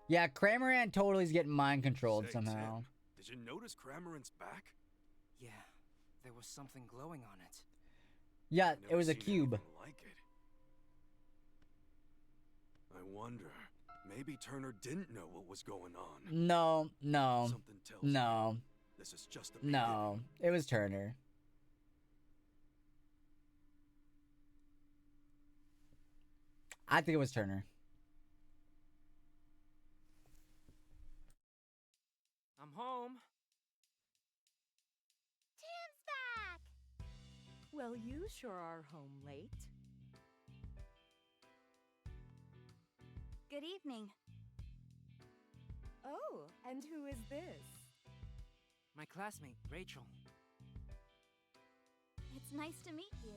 B: Yeah, Cramorant totally is getting mind controlled
D: Say,
B: somehow.
D: Tim, did you notice Cramorant's back?
F: Yeah, there was something glowing on it.
B: Yeah,
D: I've
B: it was a
D: never seen
B: cube.
D: anything like it. I wonder, maybe Turner didn't know what was going on.
B: No, no,
D: Something tells me
B: no,
D: this is just a
B: no. It was Turner. I think it was Turner.
F: I'm home.
G: Tim's back!
H: Well, you sure are home late.
G: Good evening.
H: Oh, and who is this?
F: My classmate, Rachel.
G: It's nice to meet you.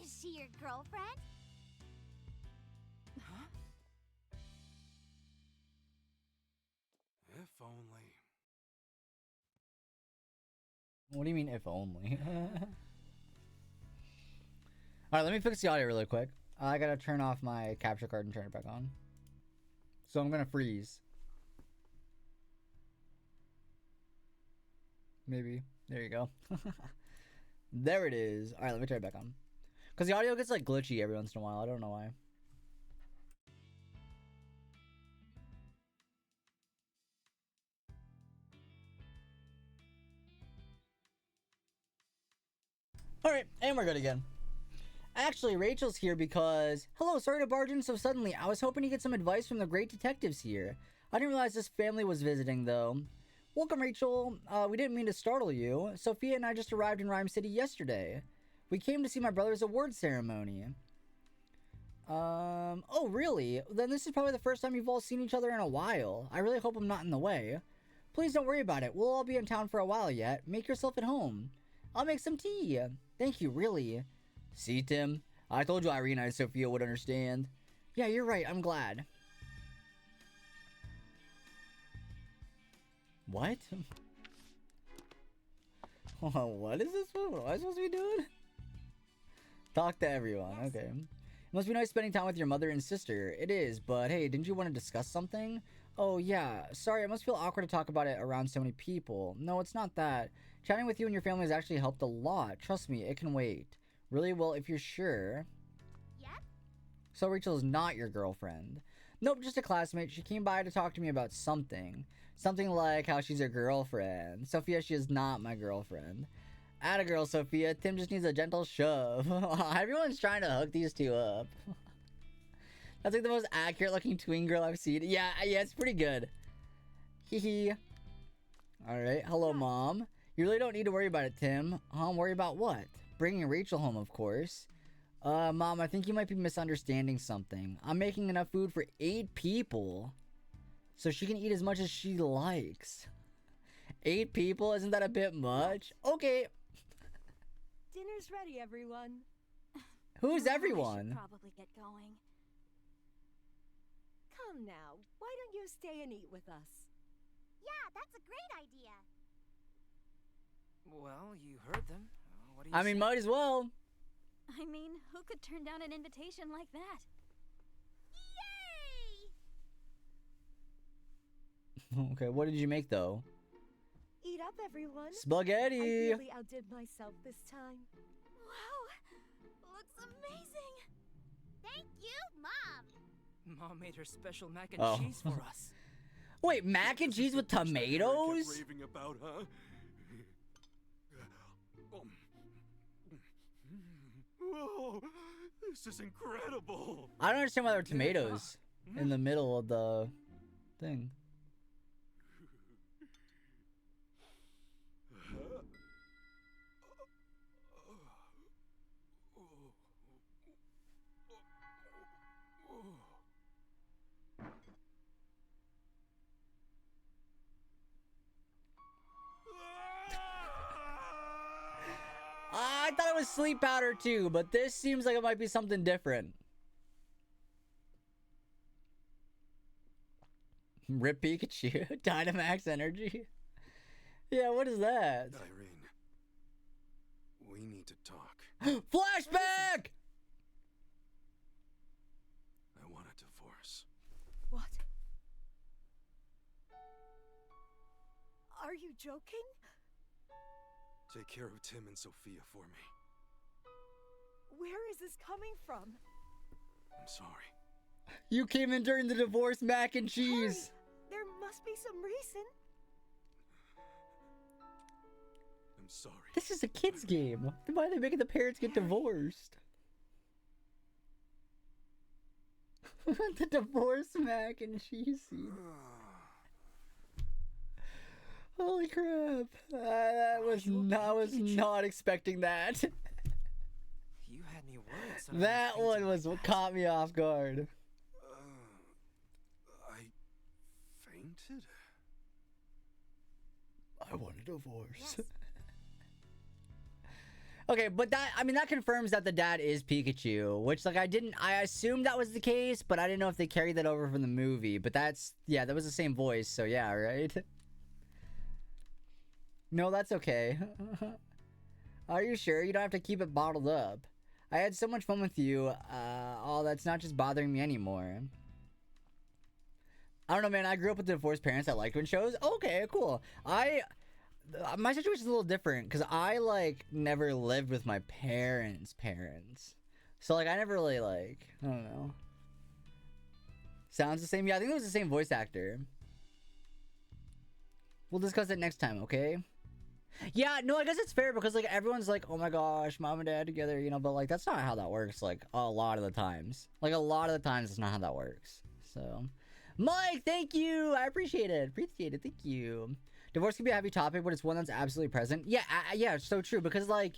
G: Is she your girlfriend?
F: Huh?
D: If only.
B: What do you mean, if only? Alright, let me fix the audio really quick. I gotta turn off my capture card and turn it back on. So I'm gonna freeze. Maybe. There you go. There it is. Alright, let me turn it back on. Because the audio gets like glitchy every once in a while. I don't know why. Alright, and we're good again. Actually, Rachel's here because... Hello, sorry to barge in so suddenly. I was hoping to get some advice from the great detectives here. I didn't realize this family was visiting, though. Welcome, Rachel. We didn't mean to startle you. Sophia and I just arrived in Rhyme City yesterday. We came to see my brother's award ceremony. Oh, really? Then this is probably the first time you've all seen each other in a while. I really hope I'm not in the way. Please don't worry about it. We'll all be in town for a while yet. Make yourself at home. I'll make some tea. Thank you, really. See, Tim? I told you Irina and Sophia would understand. Yeah, you're right. I'm glad. What? What is this? What am I supposed to be doing? Talk to everyone. Okay. It must be nice spending time with your mother and sister. It is, but hey, didn't you want to discuss something? Oh, yeah. Sorry, it must feel awkward to talk about it around so many people. No, it's not that. Chatting with you and your family has actually helped a lot. Trust me, it can wait. Really? Well, if you're sure.
G: Yep.
B: So Rachel's not your girlfriend. Nope, just a classmate. She came by to talk to me about something. Something like how she's your girlfriend. Sophia, she is not my girlfriend. Atta girl, Sophia. Tim just needs a gentle shove. Everyone's trying to hook these two up. That's like the most accurate looking tween girl I've seen. Yeah, it's pretty good. Hee hee. Alright, hello, Mom. You really don't need to worry about it, Tim. Worry about what? Bringing Rachel home, of course. Mom, I think you might be misunderstanding something. I'm making enough food for 8 people. So she can eat as much as she likes. 8 people? Isn't that a bit much? Okay.
H: Dinner's ready, everyone.
B: Who's everyone?
G: I should probably get going.
H: Come now. Why don't you stay and eat with us?
G: Yeah, that's a great idea.
F: Well, you heard them. What do you
B: I mean,
F: say?
B: might as well.
G: I mean, who could turn down an invitation like that? Yay!
B: Okay, what did you make, though?
H: Eat up, everyone.
B: Spaghetti!
H: I really outdid myself this time.
G: Wow! Looks amazing! Thank you, Mom!
F: Mom made her special mac and cheese for us.
B: Wait, mac and cheese with tomatoes?
D: Kept raving about, huh? Whoa, this is incredible.
B: I don't understand why there are tomatoes in the middle of the thing. I thought it was sleep powder too, but this seems like it might be something different. Rip Pikachu. Dynamax energy. Yeah, what is that?
D: Irene, we need to talk.
B: Flashback!
D: I want a divorce.
H: What? Are you joking?
D: Take care of Tim and Sophia for me.
H: Where is this coming from?
D: I'm sorry.
B: You came in during the divorce mac and cheese.
H: Hurry. There must be some reason.
D: I'm sorry.
B: This is a kid's game. Why are they making the parents get divorced? The divorce mac and cheese scene. Holy crap. I was not expecting that.
F: You had me worried.
B: That one was what caught me off guard.
D: I fainted?
B: I want a divorce. Yes. Okay, but that confirms that the dad is Pikachu, which I assumed that was the case, but I didn't know if they carried that over from the movie, but that was the same voice, so yeah, right? No, that's okay. Are you sure? You don't have to keep it bottled up. I had so much fun with you. That's not just bothering me anymore. I don't know, man. I grew up with divorced parents that liked when shows. Okay, cool. My situation's a little different because I never lived with my parents' parents. So I never really I don't know. Sounds the same. Yeah, I think it was the same voice actor. We'll discuss it next time, okay? Yeah, no, I guess it's fair because like everyone's like, oh my gosh, mom and dad together, you know, but like that's not how that works. Like a lot of the times, it's not how that works. So, Mike, thank you, I appreciate it, thank you. Divorce can be a heavy topic, but it's one that's absolutely present. Yeah, yeah, it's so true because like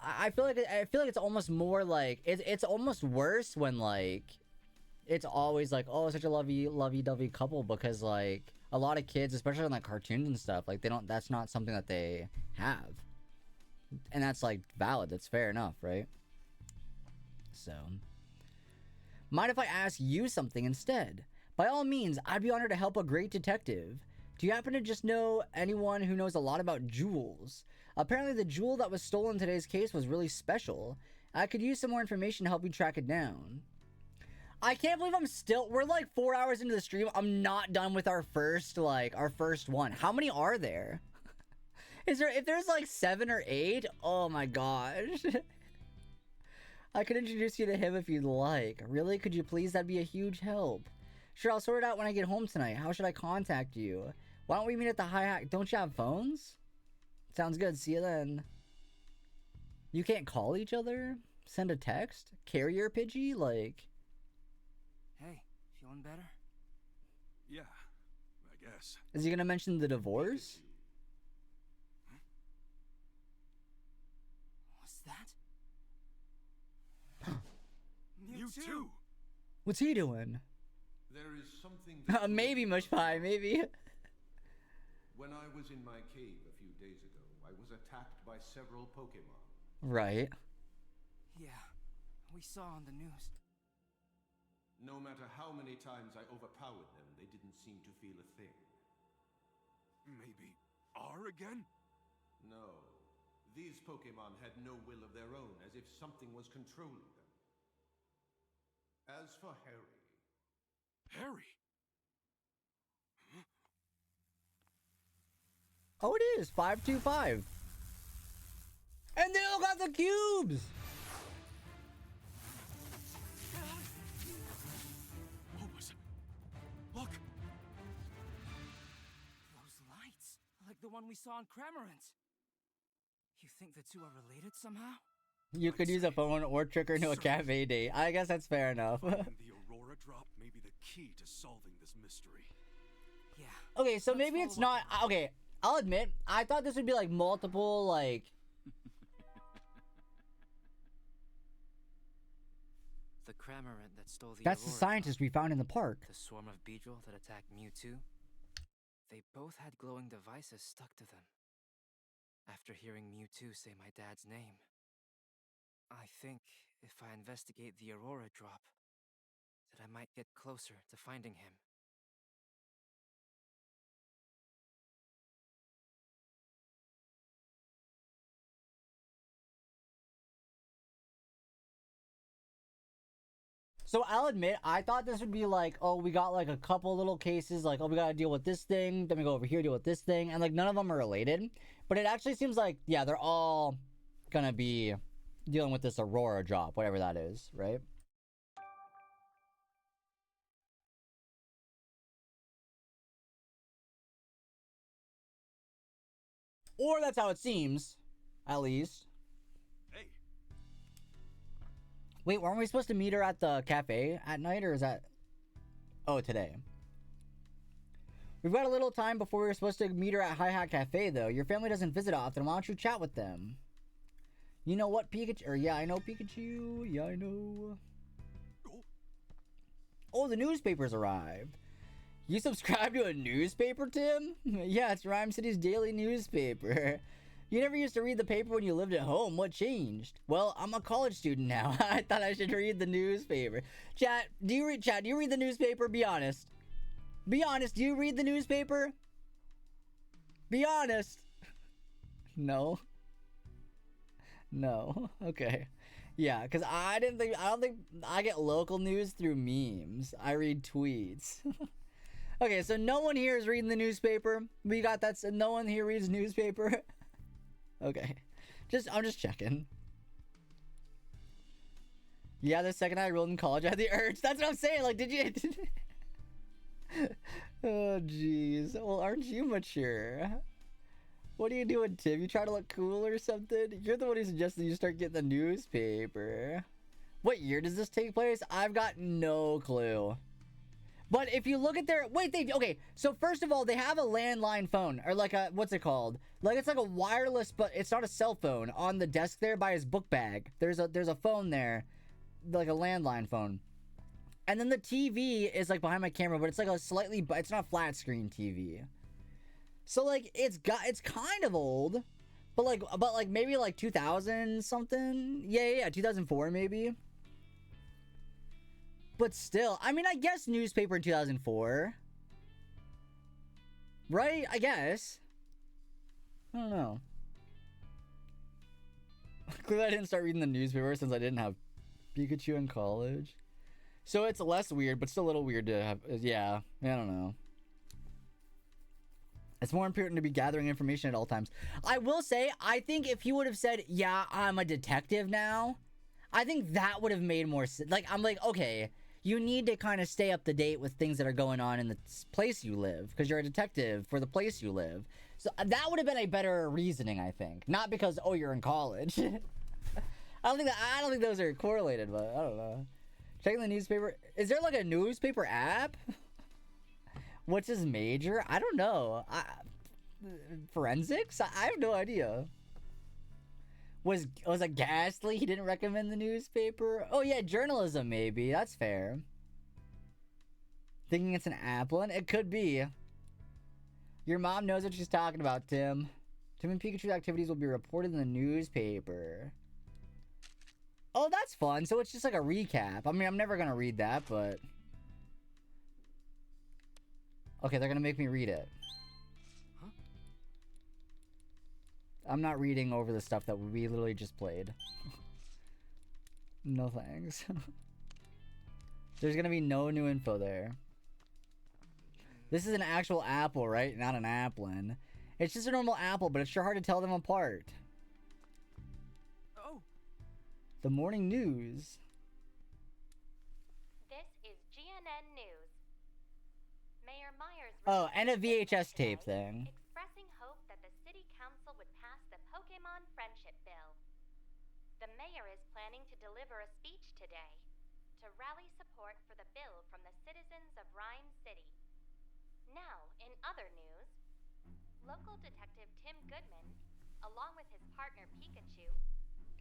B: I feel like it's almost more like it's almost worse when like it's always like, oh, such a lovey-dovey couple, because like a lot of kids, especially on like cartoons and stuff, like that's not something that they have, and that's like valid, that's fair enough, right? So, mind if I ask you something instead? By all means, I'd be honored to help a great detective. Do you happen to just know anyone who knows a lot about jewels? Apparently the jewel that was stolen in today's case was really special. I could use some more information to help you track it down. I can't believe we're like 4 hours into the stream. I'm not done with our first one. How many are there? If there's like 7 or 8, oh my gosh. I could introduce you to him if you'd like. Really? Could you please? That'd be a huge help. Sure, I'll sort it out when I get home tonight. How should I contact you? Why don't we meet at the Hi-Hat? Don't you have phones? Sounds good. See you then. You can't call each other? Send a text? Carrier Pidgey? Like...
F: Hey, feeling better?
D: Yeah, I guess.
B: Is he gonna mention the divorce?
F: What's that?
D: Mewtwo!
B: What's he doing?
A: There is something
B: maybe, Mush Pie, maybe.
A: When I was in my cave a few days ago, I was attacked by several Pokemon.
B: Right.
F: Yeah, we saw on the news.
A: No matter how many times I overpowered them, they didn't seem to feel a thing.
D: Maybe R again?
A: No. These Pokemon had no will of their own, as if something was controlling them. As for Harry...
D: Harry?
B: Oh, it is 525. And they all got the cubes.
D: What was it? Look!
F: Those lights, like the one we saw in Cramorant. You think the two are related somehow?
B: You could use a phone or trick her into a cafe date. I guess that's fair enough.
D: And the Aurora drop may be the key to solving this mystery.
F: Yeah.
B: Okay, so maybe it's not... Okay, I'll admit, I thought this would be like multiple, like...
F: The Cramorant that stole the
B: That's the
F: Aurora
B: scientist we found in the park.
F: The swarm of Beedrill that attacked Mewtwo. They both had glowing devices stuck to them. After hearing Mewtwo say my dad's name, I think if I investigate the Aurora drop, that I might get closer to finding him.
B: So I'll admit, I thought this would be like, oh, we got like a couple little cases, like, oh, we gotta deal with this thing, then we go over here, deal with this thing, and like none of them are related. But it actually seems like, yeah, they're all gonna be dealing with this Aurora drop, whatever that is, right? Or that's how it seems, at least.
D: Hey.
B: Wait, weren't we supposed to meet her at the cafe at night, or is that... Oh, today. We've got a little time before we were supposed to meet her at Hi-Hat Cafe, though. Your family doesn't visit often. Why don't you chat with them? You know what, Pikachu? Or, yeah, I know Pikachu. Yeah, I know. Oh, the newspaper's arrived. You subscribe to a newspaper, Tim? Yeah, it's Rhyme City's daily newspaper. You never used to read the paper when you lived at home. What changed? Well, I'm a college student now. I thought I should read the newspaper. Chat, do you read the newspaper? Be honest. Be honest, do you read the newspaper? Be honest. No. No. Okay. Yeah, because I don't think I get local news through memes. I read tweets. Okay, so no one here is reading the newspaper. We got that. No one here reads newspaper. Okay. I'm just checking. Yeah, the second I enrolled in college, I had the urge. That's what I'm saying. Like, did you... Oh, jeez. Well, aren't you mature? What are you doing, Tim? You trying to look cool or something? You're the one who suggested you start getting the newspaper. What year does this take place? I've got no clue. But if you look at their... Wait, okay. So first of all, they have a landline phone. Or like a... What's it called? Like it's like a wireless, but it's not a cell phone. On the desk there by his book bag. There's a phone there. Like a landline phone. And then the TV is like behind my camera, but it's like a slightly... It's not a flat screen TV. So like it's kind of old. But like maybe like 2000 something. Yeah, 2004 maybe. But still, I mean, I guess newspaper in 2004. Right? I guess. I don't know. Clearly I didn't start reading the newspaper since I didn't have Pikachu in college. So it's less weird, but still a little weird to have. Yeah, I don't know. It's more important to be gathering information at all times. I will say, I think if he would have said, yeah, I'm a detective now, I think that would have made more sense. Like, I'm like, okay, you need to kind of stay up to date with things that are going on in the place you live, because you're a detective for the place you live. So that would have been a better reasoning, I think. Not because, oh, you're in college. I don't think those are correlated, but I don't know. Checking the newspaper. Is there like a newspaper app? What's his major? I don't know. Forensics? I have no idea. Was it Ghastly? He didn't recommend the newspaper? Oh yeah, journalism maybe. That's fair. Thinking it's an Applin? It could be. Your mom knows what she's talking about, Tim. Tim and Pikachu's activities will be reported in the newspaper. Oh, that's fun. So it's just like a recap. I mean, I'm never gonna read that, but... Okay, they're gonna make me read it. Huh? I'm not reading over the stuff that we literally just played. No thanks. There's gonna be no new info there. This is an actual apple, right? Not an applin. It's just a normal apple, but it's sure hard to tell them apart.
M: Oh.
B: The morning news.
I: This is GNN News. Mayor Myers...
B: Oh, and a VHS tape thing.
I: ...expressing hope that the city council would pass the Pokemon Friendship Bill. The mayor is planning to deliver a speech today to rally support for the bill from the citizens of Rhyme City. Now, in other news, local detective Tim Goodman, along with his partner Pikachu,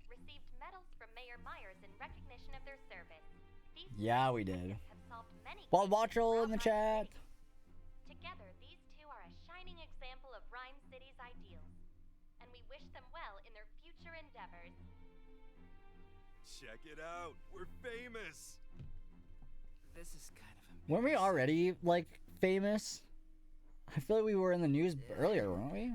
I: received medals from Mayor Myers in recognition of their service.
B: Yeah, we did.
I: Have solved many
B: Bald Watchel in the chat.
I: Together, these two are a shining example of Rhyme City's ideals, and we wish them well in their future endeavors.
D: Check it out. We're famous.
F: This is kind of embarrassing.
B: Weren't we already, like, famous? I feel like we were in the news earlier, weren't we?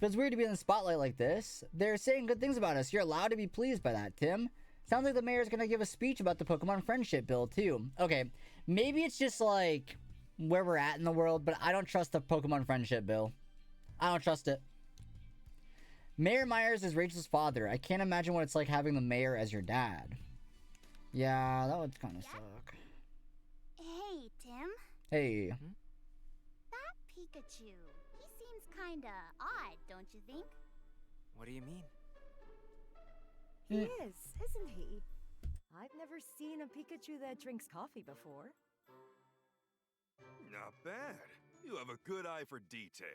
B: Feels weird to be in the spotlight like this. They're saying good things about us. You're allowed to be pleased by that, Tim. Sounds like the mayor's gonna give a speech about the Pokemon Friendship Bill, too. Okay, maybe it's just, like, where we're at in the world, but I don't trust the Pokemon Friendship Bill. I don't trust it. Mayor Myers is Rachel's father. I can't imagine what it's like having the mayor as your dad. Yeah, that would kind of suck.
G: Hey, Tim.
B: Hey.
G: That Pikachu, he seems kinda odd, don't you think?
F: What do you mean?
H: He is, isn't he? I've never seen a Pikachu that drinks coffee before.
D: Not bad. You have a good eye for detail.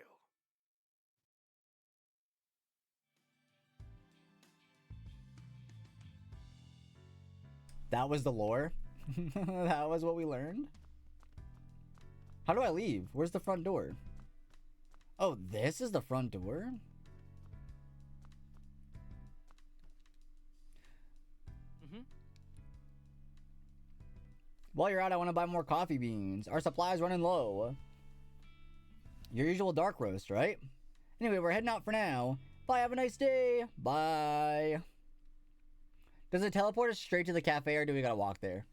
B: That was the lore? That was what we learned? How do I leave? Where's the front door? Oh, this is the front door? While you're out, I want to buy more coffee beans. Our supply's running low. Your usual dark roast, right? Anyway, we're heading out for now. Bye, have a nice day. Bye. Does it teleport us straight to the cafe, or do we gotta walk there?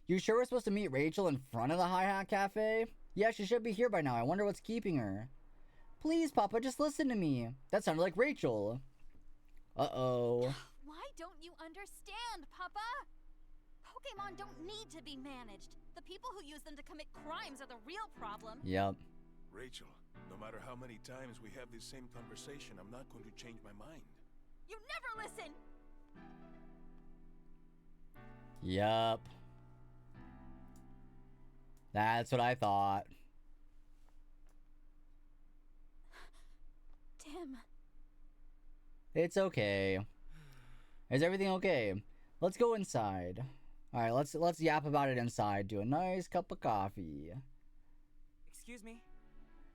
B: You sure we're supposed to meet Rachel in front of the Hi Hat Cafe? Yeah, she should be here by now. I wonder what's keeping her. Please, Papa, just listen to me. That sounded like Rachel. Uh-oh.
N: Why don't you understand, Papa? Pokemon don't need to be managed. The people who use them to commit crimes are the real problem.
B: Yep.
E: Rachel, no matter how many times we have this same conversation, I'm not going to change my mind.
N: You never listen!
B: Yup. That's what I thought.
N: Tim.
B: It's okay. Is everything okay? Let's go inside. All right, let's yap about it inside. Do a nice cup of coffee.
F: Excuse me?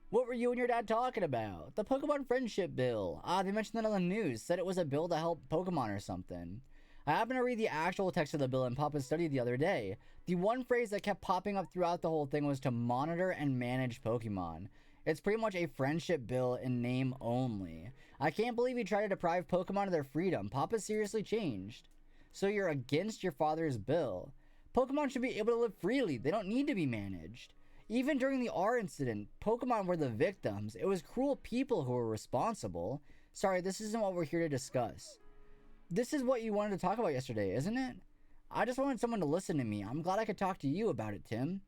B: What were you and your dad talking about? The Pokemon Friendship Bill. Ah, they mentioned that on the news. Said it was a bill to help Pokemon or something. I happened to read the actual text of the bill in Papa's study the other day. The one phrase that kept popping up throughout the whole thing was to monitor and manage Pokemon. It's pretty much a friendship bill in name only. I can't believe you tried to deprive Pokemon of their freedom. Papa seriously changed. So you're against your father's bill. Pokemon should be able to live freely. They don't need to be managed. Even during the R incident, Pokemon were the victims. It was cruel people who were responsible. Sorry, this isn't what we're here to discuss. This is what you wanted to talk about yesterday, isn't it? I just wanted someone to listen to me. I'm glad I could talk to you about it, Tim.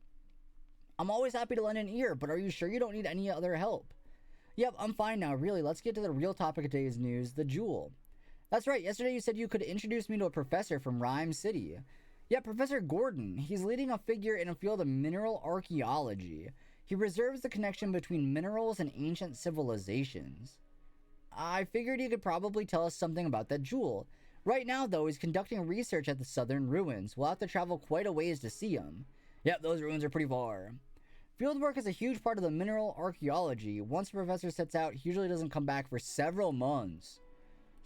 B: I'm always happy to lend an ear, but are you sure you don't need any other help? Yep, I'm fine now, really. Let's get to the real topic of today's news, the Jewel. That's right, yesterday you said you could introduce me to a professor from Rhyme City. Yeah, Professor Gordon. He's leading a figure in a field of mineral archaeology. He preserves the connection between minerals and ancient civilizations. I figured he could probably tell us something about that jewel. Right now, though, he's conducting research at the southern ruins. We'll have to travel quite a ways to see him. Yep, those ruins are pretty far. Fieldwork is a huge part of the mineral archaeology. Once the professor sets out, he usually doesn't come back for several months.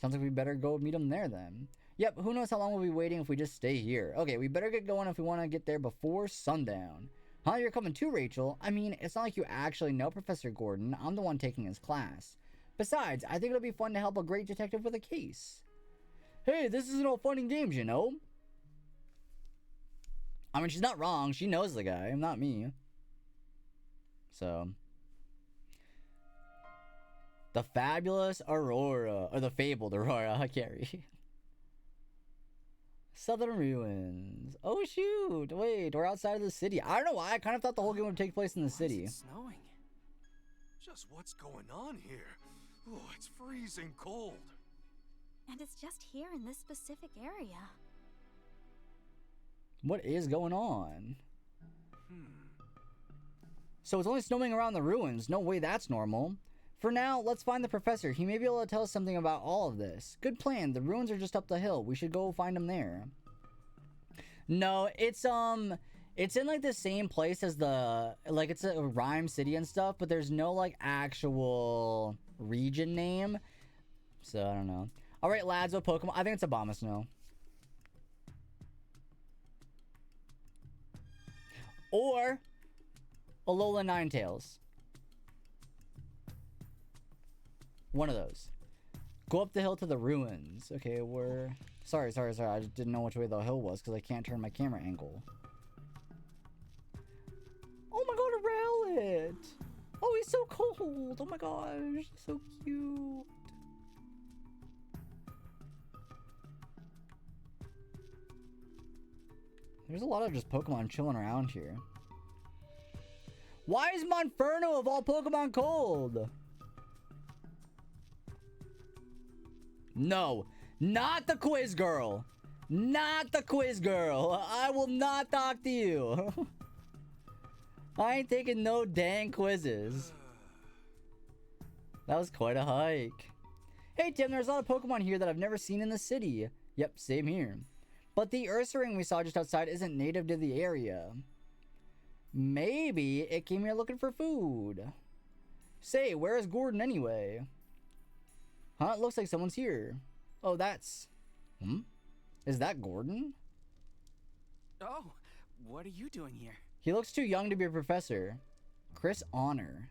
B: Sounds like we better go meet him there then. Yep, who knows how long we'll be waiting if we just stay here. Okay, we better get going if we want to get there before sundown. Huh, you're coming too, Rachel? I mean, it's not like you actually know Professor Gordon. I'm the one taking his class. Besides, I think it'll be fun to help a great detective with a case. Hey, this isn't all fun and games, you know? I mean, she's not wrong. She knows the guy, not me. So. The fabulous Aurora. Or the fabled Aurora. I can't read. Southern ruins. Oh, shoot. Wait, we're outside of the city. I don't know why. I kind of thought the whole game would take place in the city.
F: It's snowing.
D: Just what's going on here? Oh, it's freezing cold.
N: And it's just here in this specific area.
B: What is going on? So it's only snowing around the ruins. No way that's normal. For now, let's find the professor. He may be able to tell us something about all of this. Good plan. The ruins are just up the hill. We should go find him there. No, it's in like the same place as the, like it's a Rhyme City and stuff, but there's no like actual region name. So I don't know. All right, lads, what Pokemon? I think it's Abomasnow. Or Alola Ninetales. One of those. Go up the hill to the ruins. Okay, we're... Sorry. I just didn't know which way the hill was because I can't turn my camera angle. Oh my god, a Rowlet! Oh, he's so cold! Oh my gosh, so cute. There's a lot of just Pokemon chilling around here. Why is Monferno of all Pokemon cold? No, not the quiz girl. Not the quiz girl. I will not talk to you. I ain't taking no dang quizzes. That was quite a hike. Hey Tim, there's a lot of Pokemon here that I've never seen in the city. Yep, same here. But the Ursaring we saw just outside isn't native to the area. Maybe it came here looking for food. Say, where is Gordon anyway? Huh? It looks like someone's here. Oh, that's... Is that Gordon?
F: Oh, what are you doing here?
B: He looks too young to be a professor. Chris Honor.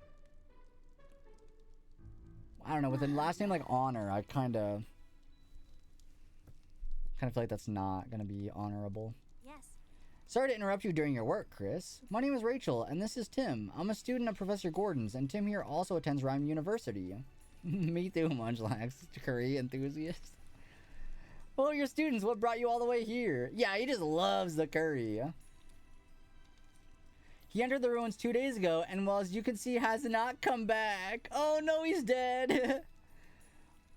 B: I don't know, with a last name like Honor, I kind of feel like that's not going to be honorable.
N: Yes.
B: Sorry to interrupt you during your work, Chris. My name is Rachel, and this is Tim. I'm a student of Professor Gordon's, and Tim here also attends Rhyme University. Me too, Munchlax. Curry enthusiast. Oh, your students, what brought you all the way here? Yeah, he just loves the curry. He entered the ruins 2 days ago, and well, as you can see, has not come back. Oh no, he's dead.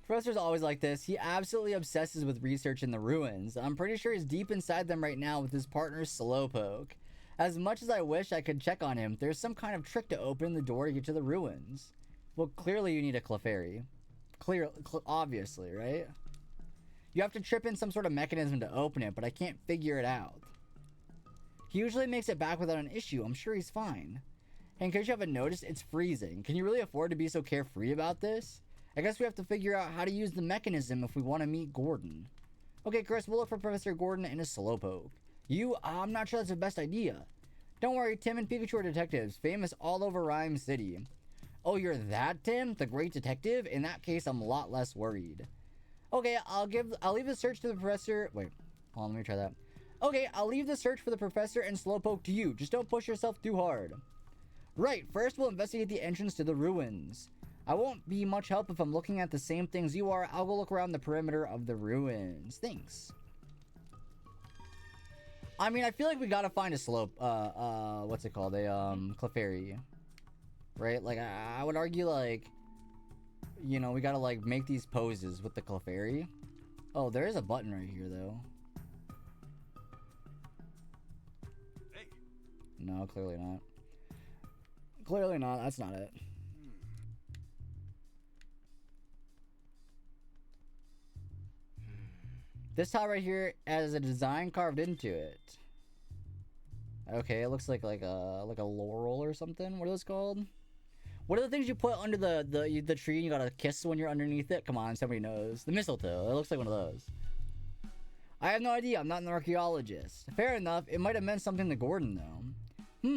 B: Professor's always like this. He absolutely obsesses with research in the ruins. I'm pretty sure he's deep inside them right now with his partner Slowpoke. As much as I wish I could check on him, there's some kind of trick to open the door to get to the ruins. Well, clearly you need a Clefairy. Obviously, right? You have to trip in some sort of mechanism to open it, but I can't figure it out. He usually makes it back without an issue. I'm sure he's fine. And in case you haven't noticed, it's freezing. Can you really afford to be so carefree about this? I guess we have to figure out how to use the mechanism if we want to meet Gordon. Okay, Chris, we'll look for Professor Gordon and his Slowpoke. I'm not sure that's the best idea. Don't worry, Tim and Pikachu are detectives, famous all over Rhyme City. Oh, you're that Tim? The great detective? In that case, I'm a lot less worried. Okay, I'll leave the search to the professor. Wait, hold on, let me try that. Okay, I'll leave the search for the professor and Slowpoke to you. Just don't push yourself too hard. Right, first we'll investigate the entrance to the ruins. I won't be much help if I'm looking at the same things you are. I'll go look around the perimeter of the ruins. Thanks. I mean, I feel like we gotta find a what's it called? Clefairy. Right? Like, I would argue, like, you know, we gotta, like, make these poses with the Clefairy. Oh, there is a button right here, though.
E: Hey.
B: No, clearly not. Clearly not. That's not it. This tile right here has a design carved into it. Okay, it looks like a laurel or something. What are those called? What are the things you put under the tree and you gotta kiss when you're underneath it? Come on, somebody knows. The mistletoe. It looks like one of those. I have no idea. I'm not an archaeologist. Fair enough. It might have meant something to Gordon, though.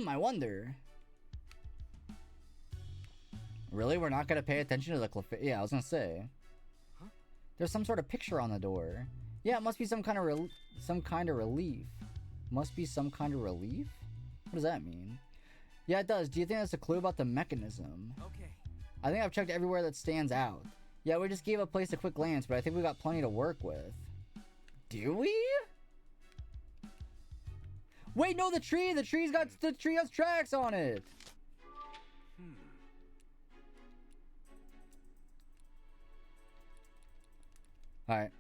B: I wonder. Really? We're not gonna pay attention to the Clefairy? Yeah, I was gonna say. Huh? There's some sort of picture on the door. Yeah, it must be some kind of relief. Must be some kind of relief? What does that mean? Yeah, it does. Do you think that's a clue about the mechanism?
F: Okay.
B: I think I've checked everywhere that stands out. Yeah, we just gave a place a quick glance, but I think we got plenty to work with. Do we? Wait, no, the tree has tracks on it. Alright.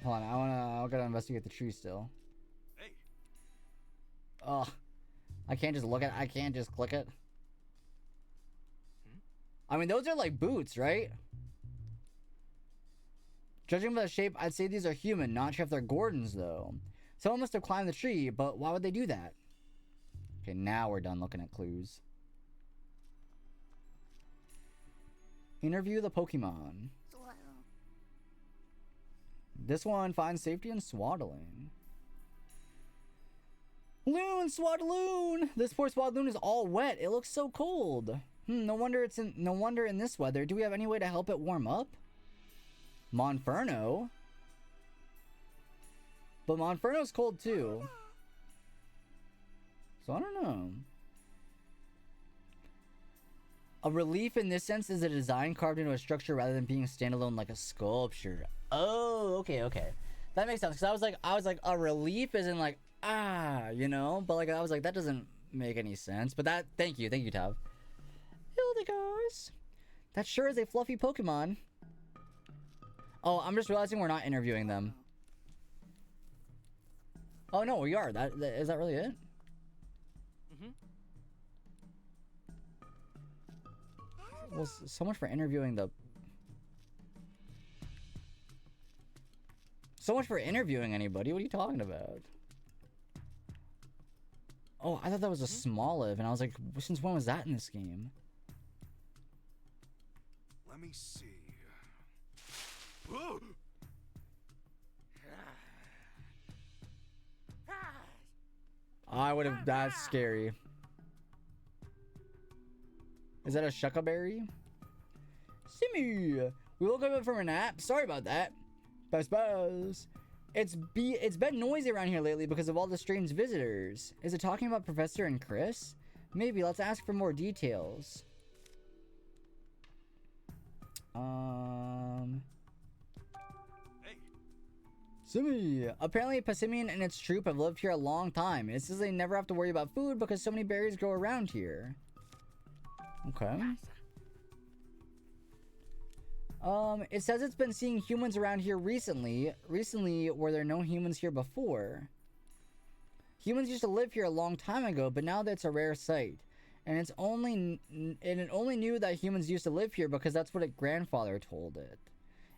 B: Hold on, I gotta investigate the tree still.
E: Hey.
B: Ugh. I can't just look at it. I can't just click it. I mean, those are like boots, right? Judging by the shape, I'd say these are human. Not sure if they're Gordon's, though. Someone must have climbed the tree, but why would they do that? Okay, now we're done looking at clues. Interview the Pokemon. This one finds safety in swaddling. Loon, Swaddaloon! This poor Swaddaloon is all wet. It looks so cold. No wonder in this weather. Do we have any way to help it warm up? Monferno? But Monferno's cold too. So I don't know. A relief in this sense is a design carved into a structure rather than being standalone like a sculpture. Oh, okay. That makes sense. Because I was like, a relief isn't like, you know? But like, I was like, that doesn't make any sense. But that, thank you, Tav. Hildegars. That sure is a fluffy Pokemon. Oh, I'm just realizing we're not interviewing them. Oh no, we are. Is that really it? Well, so much for interviewing the... So much for interviewing anybody. What are you talking about? Oh, I thought that was a Smoliv, and I was like, since when was that in this game?
E: Let me see.
B: I would have... That's scary. Is that a Shuckleberry? Simmy! We woke up from a nap. Sorry about that. Buzz. It's been noisy around here lately because of all the strange visitors. Is it talking about Professor and Chris? Maybe. Let's ask for more details. Simi. Apparently, Passimian and its troop have lived here a long time. It says they never have to worry about food because so many berries grow around here. Okay. It says it's been seeing humans around here recently. Recently, were there no humans here before? Humans used to live here a long time ago, but now that's a rare sight. And it only knew that humans used to live here because that's what its grandfather told it.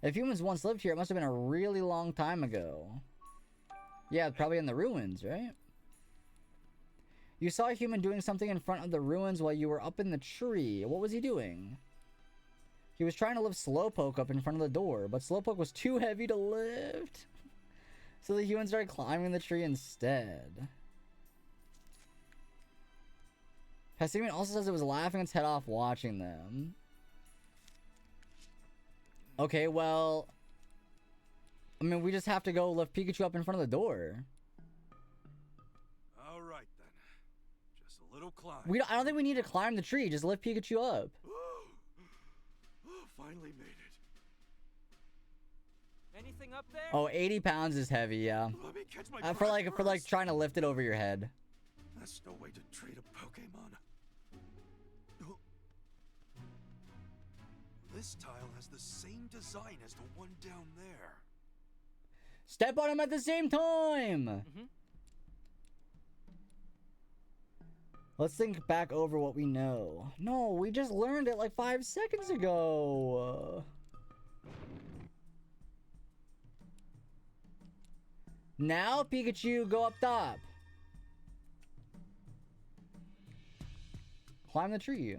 B: If humans once lived here, it must have been a really long time ago. Yeah, probably in the ruins, right? You saw a human doing something in front of the ruins while you were up in the tree. What was he doing? He was trying to lift Slowpoke up in front of the door, but Slowpoke was too heavy to lift. So the humans started climbing the tree instead. Passimian also says it was laughing its head off watching them. Okay, well... I mean, we just have to go lift Pikachu up in front of the door.
D: Alright then. Just a little climb.
B: I don't think we need to climb the tree. Just lift Pikachu up.
D: Finally made it.
F: Anything up there?
B: Oh, 80 pounds is heavy, yeah.
D: Let me catch my
B: For like trying to lift it over your head.
D: That's no way to treat a Pokemon. This tile has the same design as the one down there.
B: Step on him at the same time! Let's think back over what we know. No, we just learned it like 5 seconds ago. Now, Pikachu, go up top. Climb the tree.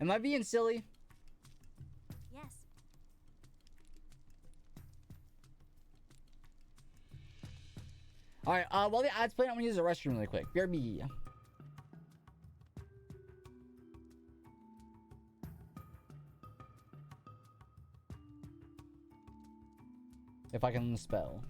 B: Am I being silly?
N: Yes.
B: Alright, while the ad's playing, I'm gonna use the restroom really quick. BRB. If I can spell.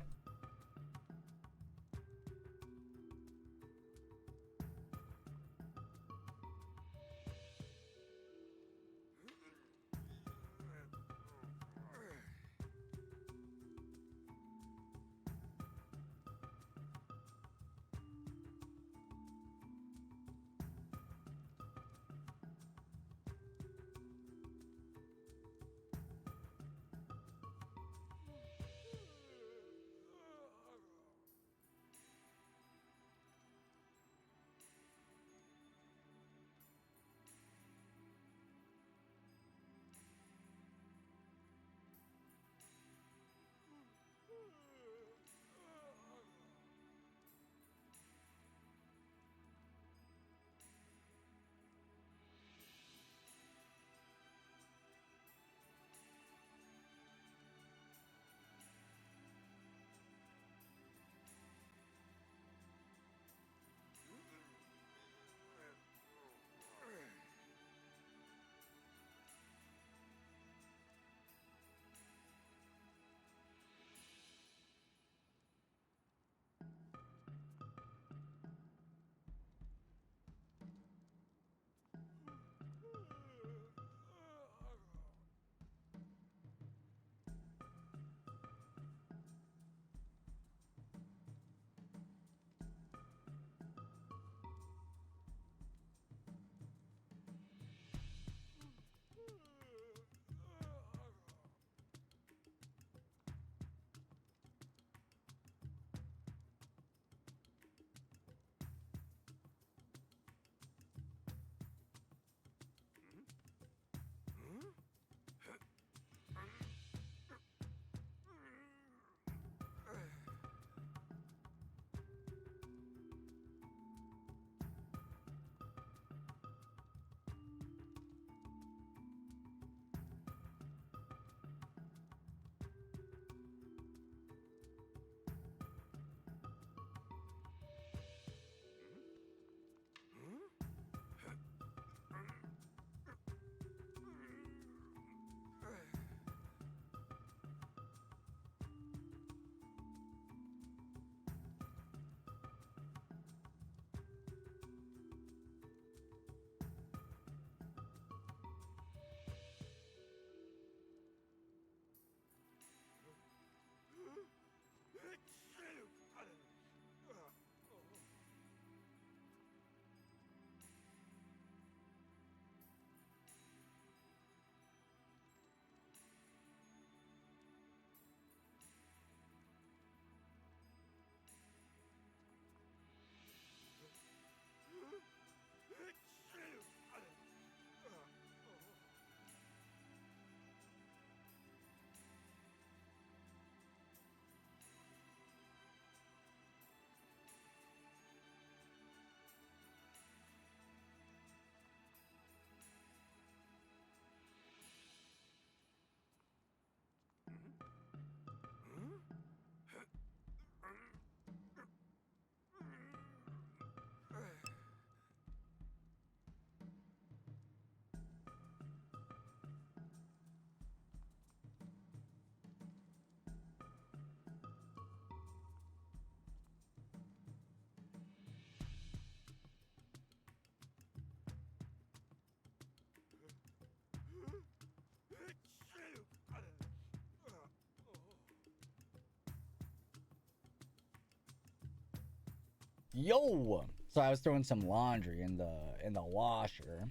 B: Yo! So I was throwing some laundry in the washer.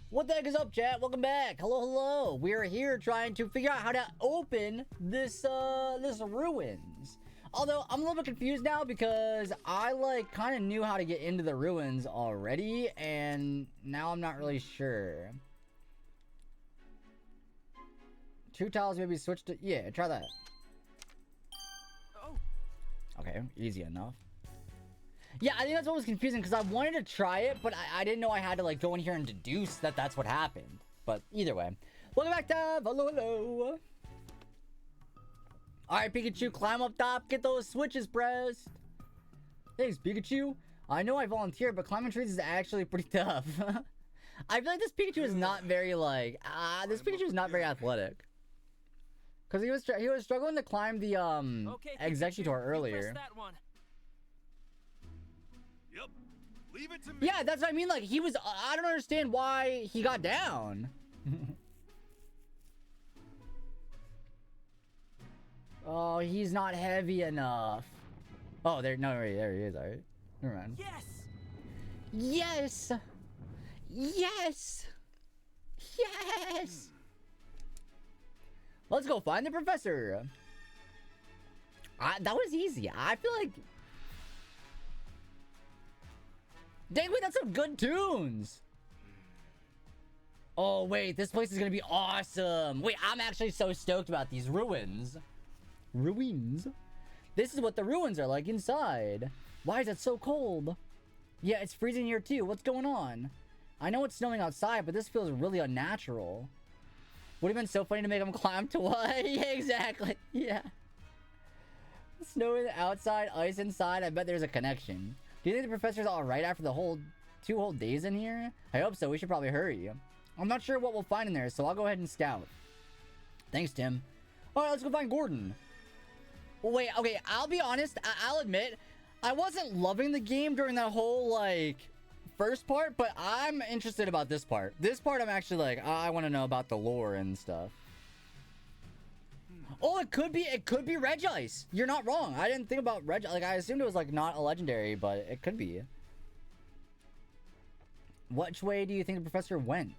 B: What the heck is up, chat? Welcome back. Hello, hello. We are here trying to figure out how to open this ruins. Although I'm a little bit confused now because I like kind of knew how to get into the ruins already, and now I'm not really sure. 2 tiles, maybe switch to, yeah, try that. Okay, easy enough. Yeah, I think that's what was confusing because I wanted to try it, but I didn't know I had to like go in here and deduce that that's what happened. But either way, welcome back, Dev. Hello, hello. All right, Pikachu, climb up top, get those switches pressed. Thanks, Pikachu. I know I volunteered, but climbing trees is actually pretty tough. I feel like this Pikachu is not very like this Pikachu is not very athletic. Cause he was struggling to climb the
M: Okay,
B: Executor
M: Pikachu,
B: earlier.
M: you press that one.
D: Yep. Leave it to me.
B: Yeah, that's what I mean. Like he was. I don't understand why he got down. Oh, he's not heavy enough. Oh, there. No, wait, there he is. All right. Never mind.
M: Yes.
B: Yes. Yes. Yes. Let's go find the professor. That was easy. I feel like... Dang, wait, that's some good tunes. Oh, wait, this place is gonna be awesome. Wait, I'm actually so stoked about these ruins. Ruins? This is what the ruins are like inside. Why is it so cold? Yeah, it's freezing here too. What's going on? I know it's snowing outside, but this feels really unnatural. Would have been so funny to make him climb to what? Yeah, exactly. Yeah. Snow outside, ice inside. I bet there's a connection. Do you think the professor's alright after the 2 whole days in here? I hope so. We should probably hurry. I'm not sure what we'll find in there, so I'll go ahead and scout. Thanks, Tim. Alright, let's go find Gordon. Well, wait, okay, I'll be honest. I'll admit, I wasn't loving the game during that whole, like... first part, but I'm interested about this part. This part I'm actually like, I want to know about the lore and stuff. Oh, it could be Regice. You're not wrong. I didn't think about Regice. Like, I assumed it was like not a legendary, but it could be. Which way do you think the professor went?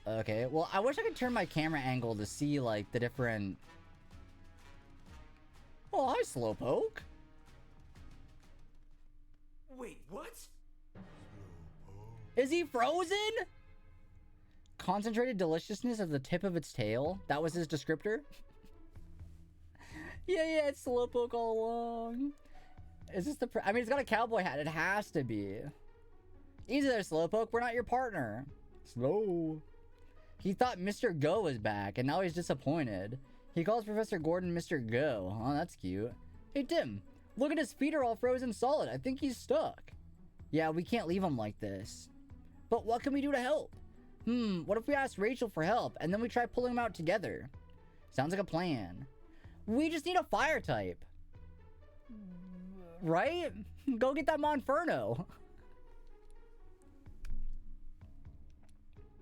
B: Okay, well, I wish I could turn my camera angle to see like the different... Oh, hi, Slowpoke.
E: Wait, what?
B: Is he frozen? Concentrated deliciousness of the tip of its tail. That was his descriptor. Yeah, it's Slowpoke all along. Is this the... I mean, it's got a cowboy hat. It has to be. Easy there, Slowpoke. We're not your partner. Slow. He thought Mr. Go was back, and now he's disappointed. He calls Professor Gordon Mr. Go. Oh, that's cute. Hey, Tim. Look at his feet are all frozen solid. I think he's stuck. Yeah, we can't leave him like this. But what can we do to help? What if we ask Rachel for help, and then we try pulling him out together? Sounds like a plan. We just need a fire type. Right? Go get that Monferno.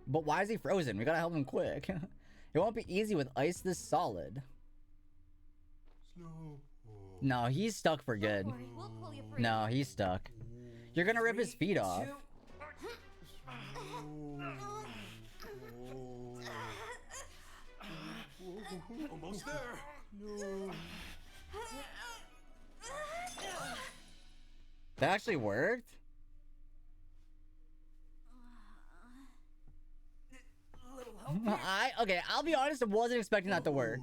B: But why is he frozen? We gotta help him quick. It won't be easy with ice this solid. No, he's stuck for good. No, he's stuck. You're gonna rip his feet off.
D: Almost there. No.
B: That actually worked? Okay, I'll be honest, I wasn't expecting that to work.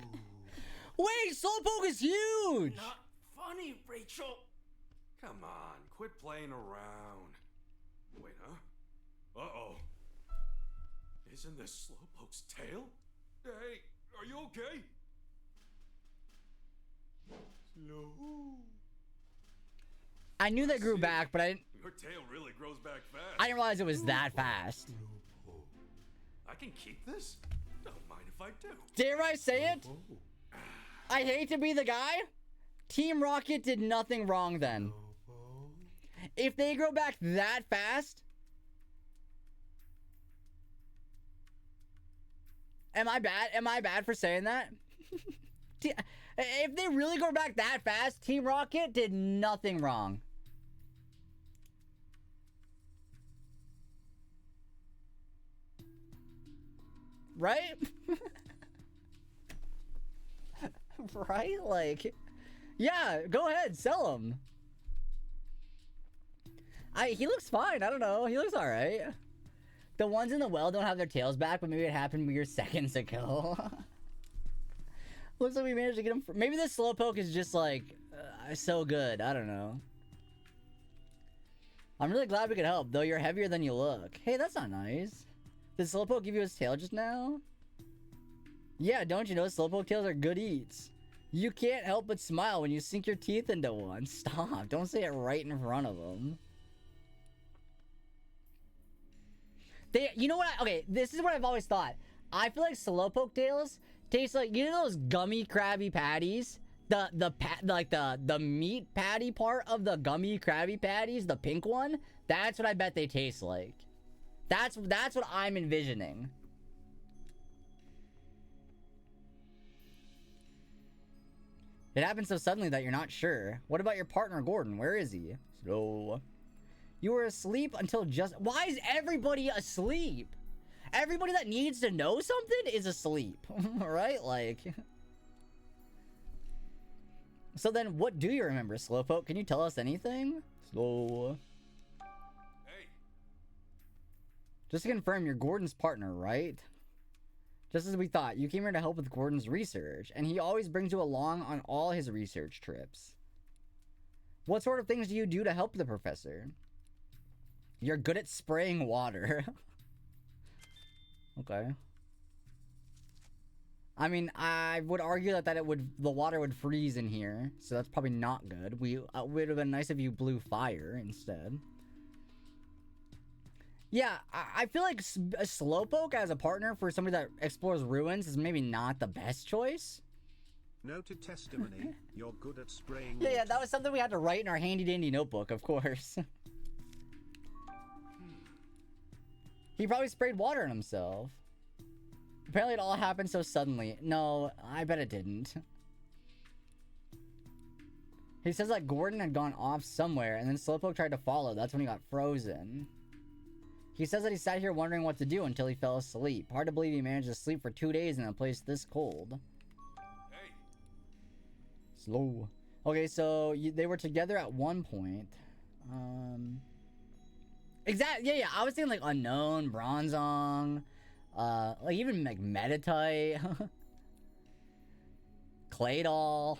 B: Wait, Slowpoke is huge!
E: Not funny, Rachel.
D: Come on, quit playing around. Wait, huh? Uh-oh. Isn't this Slowpoke's tail? Hey, are you okay? Slow.
B: I knew they grew back, but I didn't...
D: Your tail really grows back fast.
B: I didn't realize it was that fast.
D: I can keep this? Don't mind if I do.
B: Dare I say it? I hate to be the guy. Team Rocket did nothing wrong then. If they grow back that fast... Am I bad? Am I bad for saying that? if they really go back that fast, Team Rocket did nothing wrong. Right? Right? Like, yeah, go ahead, sell him. He looks fine. I don't know. He looks alright. The ones in the well don't have their tails back, but maybe it happened mere seconds ago. Looks like we managed to get him. Maybe this Slowpoke is just like so good. I don't know. I'm really glad we could help, though you're heavier than you look. Hey, that's not nice. Did Slowpoke give you his tail just now? Yeah, don't you know Slowpoke tails are good eats? You can't help but smile when you sink your teeth into one. Stop. Don't say it right in front of them. You know what? Okay, this is what I've always thought. I feel like Slowpoke tails taste like, you know those gummy Krabby Patties? The meat patty part of the gummy Krabby Patties, the pink one? That's what I bet they taste like. That's what I'm envisioning. It happened so suddenly that you're not sure. What about your partner, Gordon? Where is he? So, you were asleep until just... Why is everybody asleep? Everybody that needs to know something is asleep. Right? Like... So then, what do you remember, Slowpoke? Can you tell us anything? Slow.
D: Hey.
B: Just to confirm, you're Gordon's partner, right? Just as we thought, you came here to help with Gordon's research, and he always brings you along on all his research trips. What sort of things do you do to help the professor? You're good at spraying water. Okay. I mean, I would argue that the water would freeze in here, so that's probably not good. It would have been nice if you blew fire instead. Yeah, I feel like a Slowpoke as a partner for somebody that explores ruins is maybe not the best choice.
A: Noted testimony, you're good at spraying
B: Yeah,
A: water.
B: that was something we had to write in our handy-dandy notebook, of course. He probably sprayed water on himself. Apparently it all happened so suddenly. No, I bet it didn't. He says that Gordon had gone off somewhere, and then Slowpoke tried to follow. That's when he got frozen. He says that he sat here wondering what to do until he fell asleep. Hard to believe he managed to sleep for 2 days in a place this cold.
D: Hey.
B: Slow. Okay, so they were together at one point. Exactly. Yeah. I was thinking like Unknown, Bronzong, like even like Meditite, Claydol.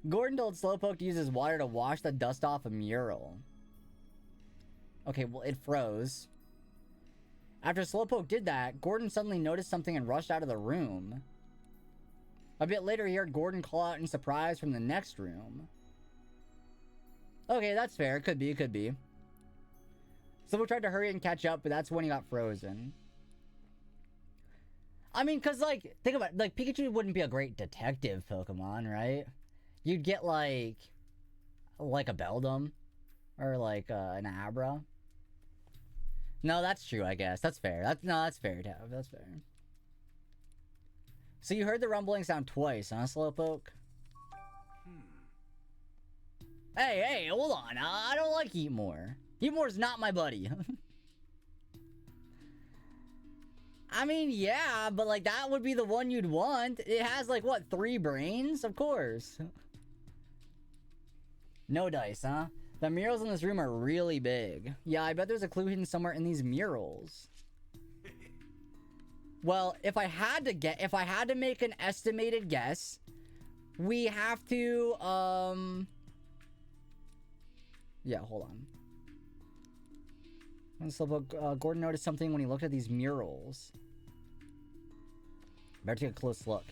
B: Gordon told Slowpoke to use his water to wash the dust off a mural. Okay, well, it froze. After Slowpoke did that, Gordon suddenly noticed something and rushed out of the room. A bit later, he heard Gordon call out in surprise from the next room. Okay, that's fair. Could be. Slowpoke tried to hurry and catch up, but that's when he got frozen. I mean, because, like, think about it. Like, Pikachu wouldn't be a great detective Pokemon, right? You'd get, like a Beldum. Or, like, an Abra. No, that's true, I guess. That's fair. That's fair, Tav. That's fair. So you heard the rumbling sound twice, huh, Slowpoke? Hey, hold on. I don't like Eatmore. Eatmore's not my buddy. I mean, yeah, but, like, that would be the one you'd want. It has, like, what, 3 brains? Of course. No dice, huh? The murals in this room are really big. Yeah, I bet there's a clue hidden somewhere in these murals. Well, if I had to make an estimated guess, we have to, yeah, hold on. Gordon noticed something when he looked at these murals. Better take a close look.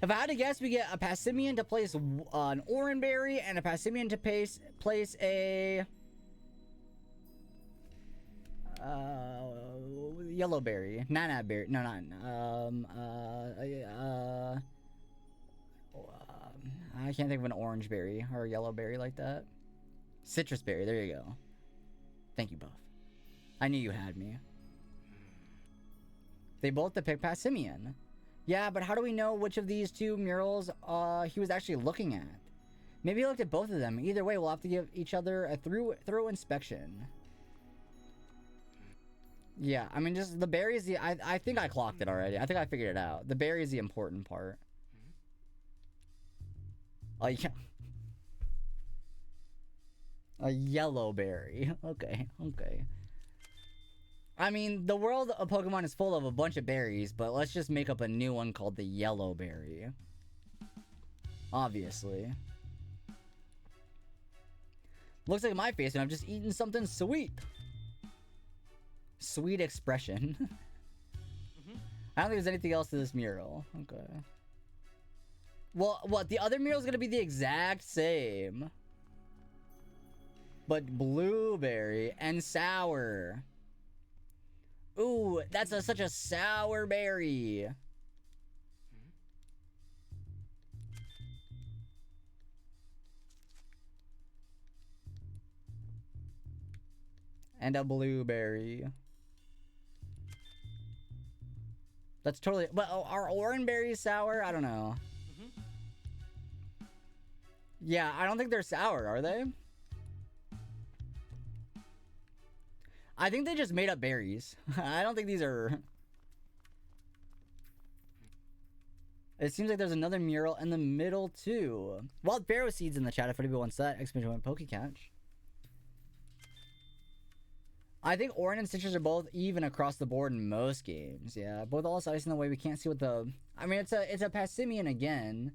B: If I had to guess, we get a Passimian to place an Oranberry and a Passimian to place a Yellowberry. Nanabberry. No, not I can't think of an orange berry or a yellow berry like that. Citrus berry. There you go. Thank you, Buff. I knew you had me. They both depict Passimian. Yeah, but how do we know which of these two murals he was actually looking at? Maybe he looked at both of them. Either way, we'll have to give each other a thorough inspection. Yeah, I mean, just the berry is the... I think I clocked it already. I think I figured it out. The berry is the important part. Yeah. A yellow berry. Okay, okay. I mean, the world of Pokemon is full of a bunch of berries, but let's just make up a new one called the yellow berry. Obviously. Looks like my face and I've just eaten something sweet. Sweet expression. I don't think there's anything else to this mural. Okay. Well, what? The other mural is going to be the exact same. But blueberry and sour. Ooh, that's such a sour berry. And a blueberry. That's totally... But are orange berries sour? I don't know. Yeah, I don't think they're sour, are they? I think they just made up berries. I don't think these are... It seems like there's another mural in the middle, too. Wild Pharaoh Seeds in the chat if anybody wants that. Exclamation point Pokecatch. I think orange and citrus are both even across the board in most games. Yeah, both also ice in the way we can't see what the... I mean, it's a Passimian again.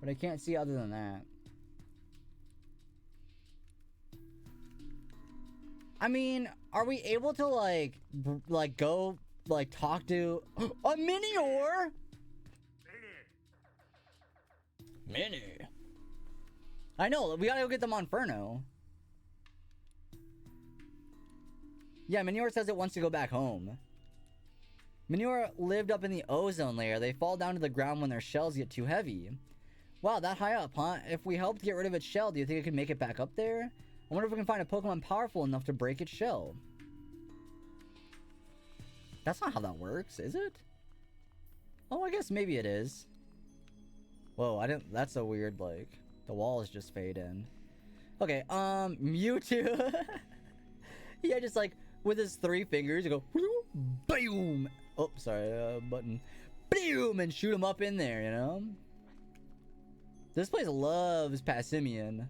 B: But I can't see other than that. I mean, are we able to, like, go, like, talk to... A Minior? Mini. I know, we gotta go get them on Inferno. Yeah, Minior says it wants to go back home. Minior lived up in the ozone layer. They fall down to the ground when their shells get too heavy. Wow, that high up, huh? If we helped get rid of its shell, do you think it could make it back up there? I wonder if we can find a Pokemon powerful enough to break its shell. That's not how that works, is it? Oh, I guess maybe it is. Whoa, I didn't... That's a weird, like... The walls just fade in. Okay, Mewtwo. Yeah, just like... With his 3 fingers, you go... Boom! Oh, sorry, button. Boom! And shoot him up in there, you know? This place loves Passimian.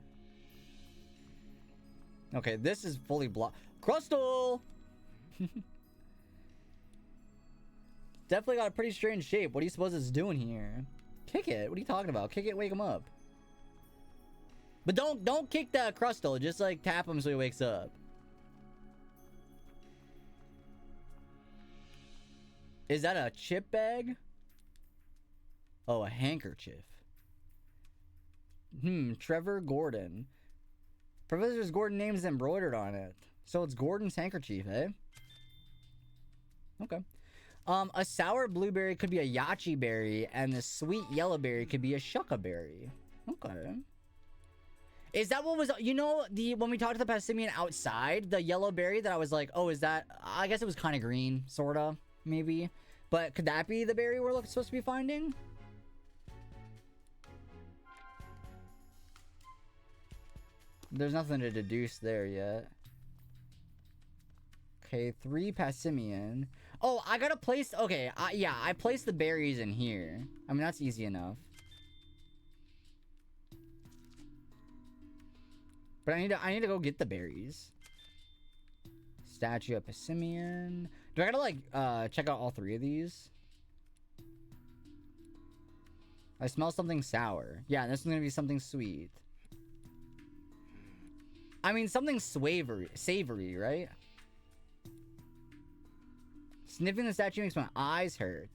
B: Okay, this is fully blocked. Crustle! Definitely got a pretty strange shape. What do you suppose it's doing here? Kick it. What are you talking about? Kick it, wake him up. But don't kick the Crustle. Just like tap him so he wakes up. Is that a chip bag? Oh, a handkerchief. Trevor Gordon. Professor Gordon name's embroidered on it. So it's Gordon's handkerchief, eh? Okay. A sour blueberry could be a yachi berry, and the sweet yellow berry could be a shucca berry. Okay. Is that what was, you know, when we talked to the Passimian outside, the yellow berry that I was like, oh, is that, I guess it was kind of green, sorta, maybe. But could that be the berry we're supposed to be finding? There's nothing to deduce there yet. Okay, 3 Passimian. Oh, I gotta place... Okay, yeah, I placed the berries in here. I mean, that's easy enough. But I need to go get the berries. Statue of Passimian. Do I gotta, like, check out all 3 of these? I smell something sour. Yeah, this is gonna be something sweet. I mean, something savory, right? Sniffing the statue makes my eyes hurt.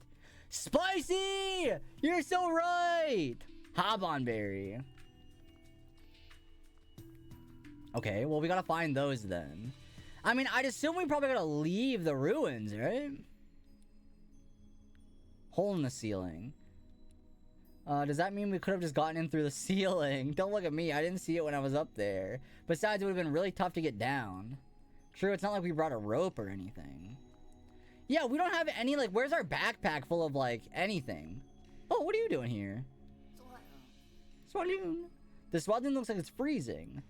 B: Spicy! You're so right! Hobonberry. Okay, well, we gotta find those then. I mean, I'd assume we probably gotta leave the ruins, right? Hole in the ceiling. Does that mean we could have just gotten in through the ceiling? Don't look at me. I didn't see it when I was up there. Besides, it would have been really tough to get down. True, it's not like we brought a rope or anything. Yeah, we don't have any, like, where's our backpack full of, like, anything? Oh, what are you doing here? Swaloon. The Swaloon looks like it's freezing.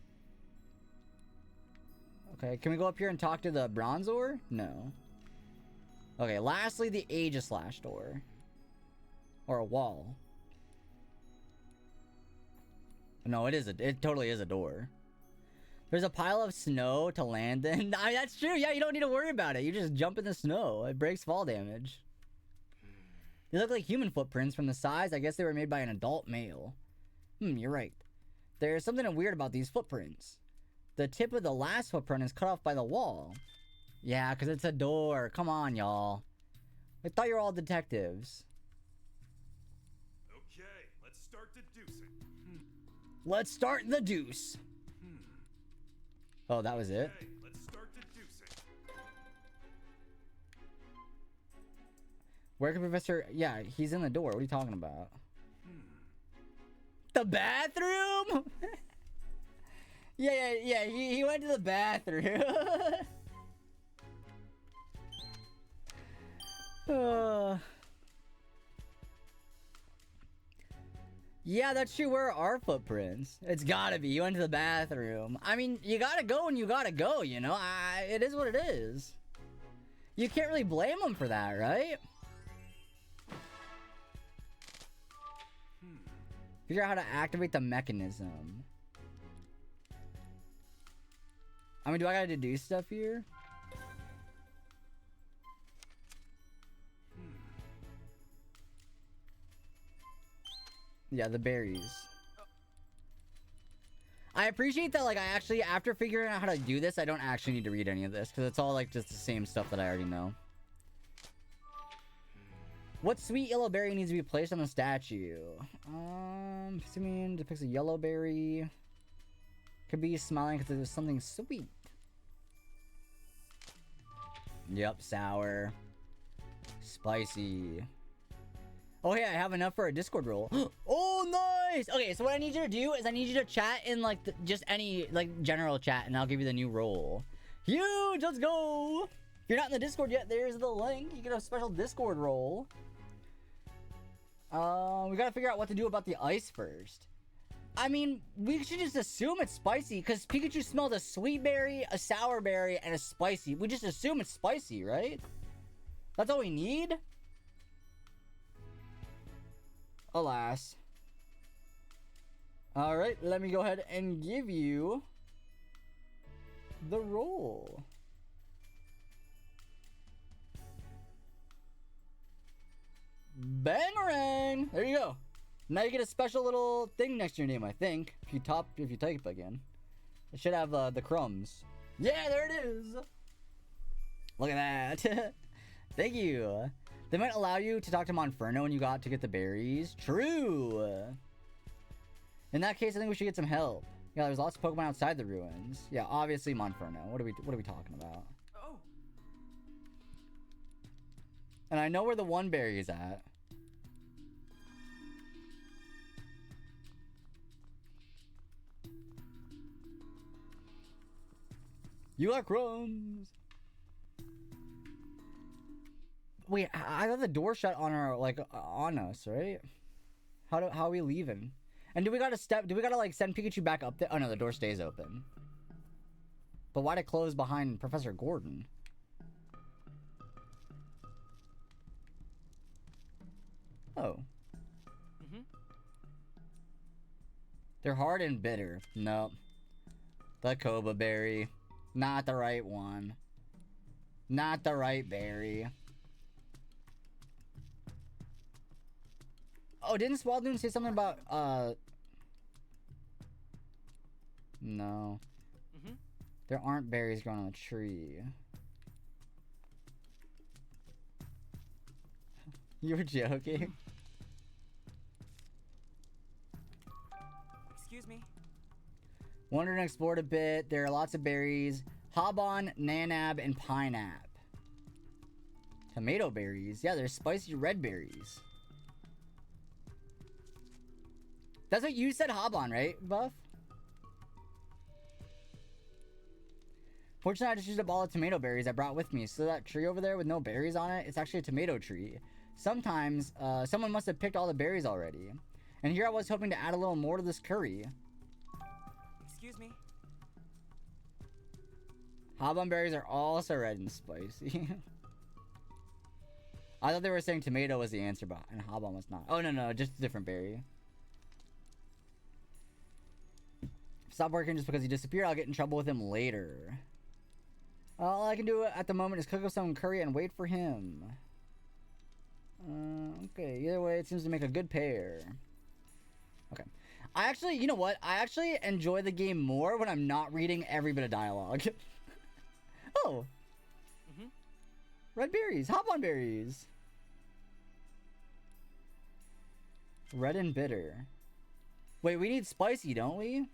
B: Okay, can we go up here and talk to the Bronzor? No. Okay, lastly, the Aegislash door. Or a wall. No, it totally is a door. There's a pile of snow to land in. I mean, that's true. Yeah, you don't need to worry about it. You just jump in the snow. It breaks fall damage. They look like human footprints from the size. I guess they were made by an adult male. You're right. There's something weird about these footprints. The tip of the last footprint is cut off by the wall. Yeah, because it's a door. Come on, y'all. I thought you were all detectives.
D: Okay, let's start deducing.
B: Let's start the deuce. Oh, that was it?
D: Okay, let's start deducing.
B: Where can Professor... Yeah, he's in the door. What are you talking about? The bathroom? yeah. He went to the bathroom. Yeah, that's true. Where are our footprints? It's gotta be. You went to the bathroom. I mean, you gotta go when you gotta go, you know? It is what it is. You can't really blame them for that, right? Figure out how to activate the mechanism. I mean, do I gotta do stuff here? Yeah, the berries. I appreciate that, like, I actually, after figuring out how to do this, I don't actually need to read any of this, because it's all, like, just the same stuff that I already know. What sweet yellow berry needs to be placed on the statue? Simeon depicts a yellow berry. Could be smiling because there's something sweet. Yep, sour. Spicy. Oh, hey, I have enough for a Discord roll. Oh, nice! Okay, so what I need you to do is I need you to chat in, like, just any, like, general chat, and I'll give you the new roll. Huge! Let's go! If you're not in the Discord yet, there's the link. You get a special Discord roll. We gotta figure out what to do about the ice first. I mean, we should just assume it's spicy, because Pikachu smelled a sweet berry, a sour berry, and a spicy. We just assume it's spicy, right? That's all we need? Alas. Alright, let me go ahead and give you the roll. Bangarang! There you go. Now you get a special little thing next to your name, I think. If you type again. It should have the crumbs. Yeah, there it is! Look at that. Thank you. They might allow you to talk to Monferno when you got to get the berries. True! In that case, I think we should get some help. Yeah, there's lots of Pokemon outside the ruins. Yeah, obviously Monferno. What are we talking about?
M: Oh.
B: And I know where the one berry is at. You got crumbs. Wait, I got the door shut on our, like, on us, right? How are we leaving? And do we gotta like send Pikachu back up there? Oh no, the door stays open. But why'd it close behind Professor Gordon? Oh. They're hard and bitter. Nope. The Koba berry. Not the right one. Not the right berry. Oh, didn't Swaldoon say something about, No. There aren't berries growing on a tree. You were joking?
F: Excuse me.
B: Wandered and explored a bit. There are lots of berries. Habon, Nanab, and Pineapple. Tomato berries. Yeah, there's spicy red berries. That's what you said, Habon, right, Buff? Fortunately, I just used up all the tomato berries I brought with me. So that tree over there with no berries on it, it's actually a tomato tree. Sometimes, someone must have picked all the berries already. And here I was hoping to add a little more to this curry.
F: Excuse me.
B: Habon berries are also red and spicy. I thought they were saying tomato was the answer, but and Habon was not. Oh, no, just a different berry. Stop working just because he disappeared. I'll get in trouble with him later. All I can do at the moment is cook up some curry and wait for him. Okay, either way, it seems to make a good pair. Okay. I actually, you know what? I actually enjoy the game more when I'm not reading every bit of dialogue. Oh. Red berries. Hop-on berries. Red and bitter. Wait, we need spicy, don't we?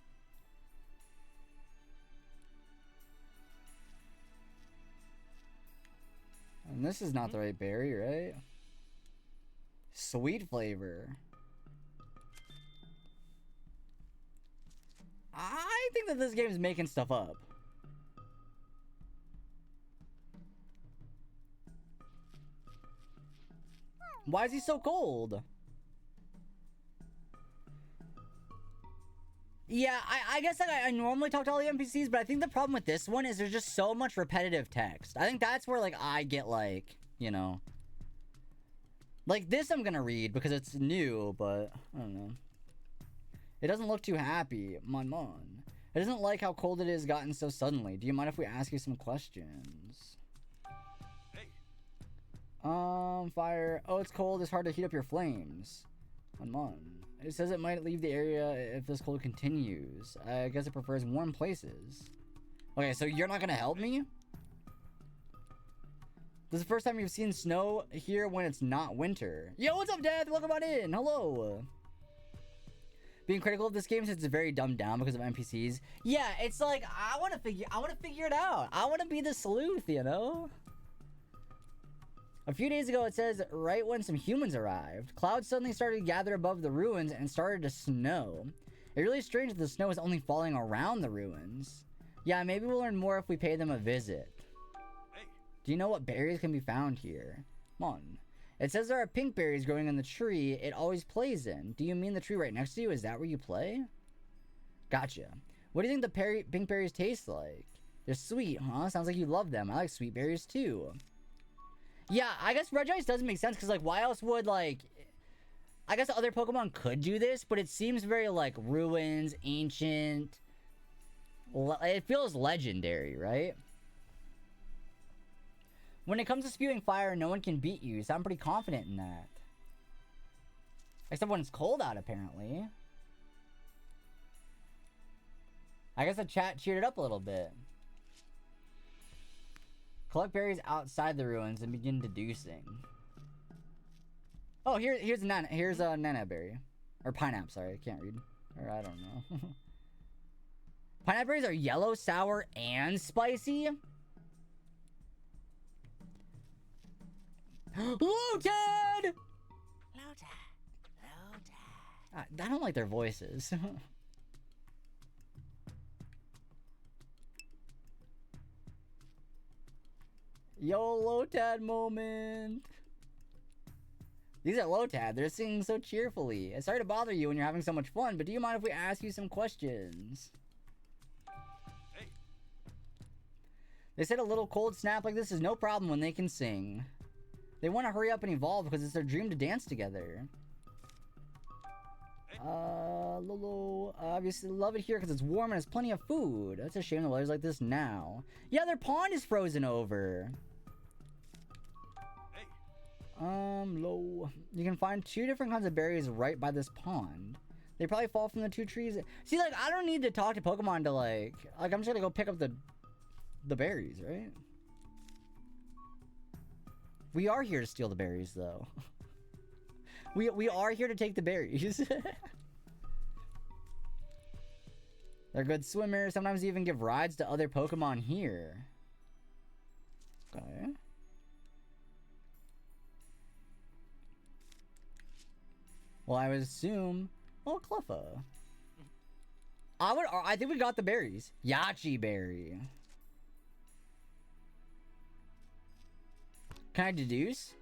B: And this is not the right berry, right? Sweet flavor. I think that this game is making stuff up. Why is he so cold? Yeah, I guess like I normally talk to all the NPCs, but I think the problem with this one is there's just so much repetitive text. I think that's where like I get like, you know. Like this I'm gonna read because it's new, but I don't know. It doesn't look too happy. Mon. It doesn't like how cold it is gotten so suddenly. Do you mind if we ask you some questions?
E: Hey.
B: Fire. Oh, it's cold. It's hard to heat up your flames. Mon. It says it might leave the area if this cold continues. I guess it prefers warm places. Okay, so you're not gonna help me? This is the first time you've seen snow here when it's not winter. Yo, what's up, Death? Welcome on in. Hello. Being critical of this game since it's very dumbed down because of NPCs. Yeah, it's like I want to figure it out. I want to be the sleuth, you know? A few days ago, it says, right when some humans arrived, clouds suddenly started to gather above the ruins and started to snow. It's really strange that the snow is only falling around the ruins. Yeah, maybe we'll learn more if we pay them a visit.
E: Hey.
B: Do you know what berries can be found here? Come on. It says there are pink berries growing on the tree it always plays in. Do you mean the tree right next to you? Is that where you play? Gotcha. What do you think the pink berries taste like? They're sweet, huh? Sounds like you love them. I like sweet berries too. Yeah, I guess Regice doesn't make sense because, like, why else would, like... I guess other Pokemon could do this, but it seems very, like, ruins, ancient... It feels legendary, right? When it comes to spewing fire, no one can beat you, so I'm pretty confident in that. Except when it's cold out, apparently. I guess the chat cheered it up a little bit. Collect berries outside the ruins and begin deducing. Oh, here's a nana berry. Or pineapple, sorry, I can't read. Or I don't know. Pineapple berries are yellow, sour, and spicy? Looted! I don't like their voices. Yo, Lotad moment. These are Lotad. They're singing so cheerfully. Sorry to bother you when you're having so much fun, but do you mind if we ask you some questions?
E: Hey.
B: They said a little cold snap like this is no problem when they can sing. They want to hurry up and evolve because it's their dream to dance together. Lolo, obviously love it here because it's warm and has plenty of food. That's a shame the weather's like this now. Yeah, their pond is frozen over. Low. You can find 2 different kinds of berries right by this pond. They probably fall from the 2 trees. See, like, I don't need to talk to Pokemon to, like I'm just gonna go pick up the berries, right? We are here to steal the berries, though. We are here to take the berries. They're good swimmers. Sometimes they even give rides to other Pokemon here. Okay. Well, I would assume... Oh, Cleffa. I think we got the berries. Yachi berry. Can I deduce?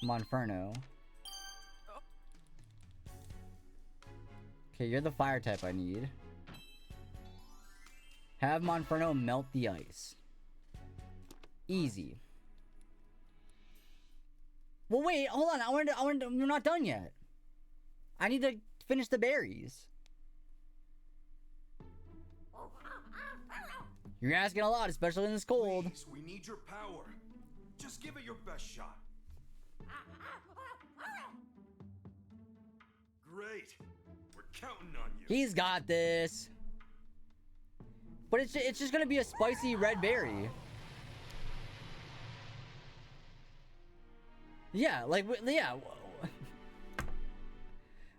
B: Monferno. Okay, you're the fire type I need. Have Monferno melt the ice. Easy. Well, wait, hold on. We're not done yet. I need to finish the berries. You're asking a lot, especially in this cold.
D: Please, we need your power. Just give it your best shot. Great. We're counting on you.
B: He's got this. But it's just gonna be a spicy red berry. Yeah, like, yeah.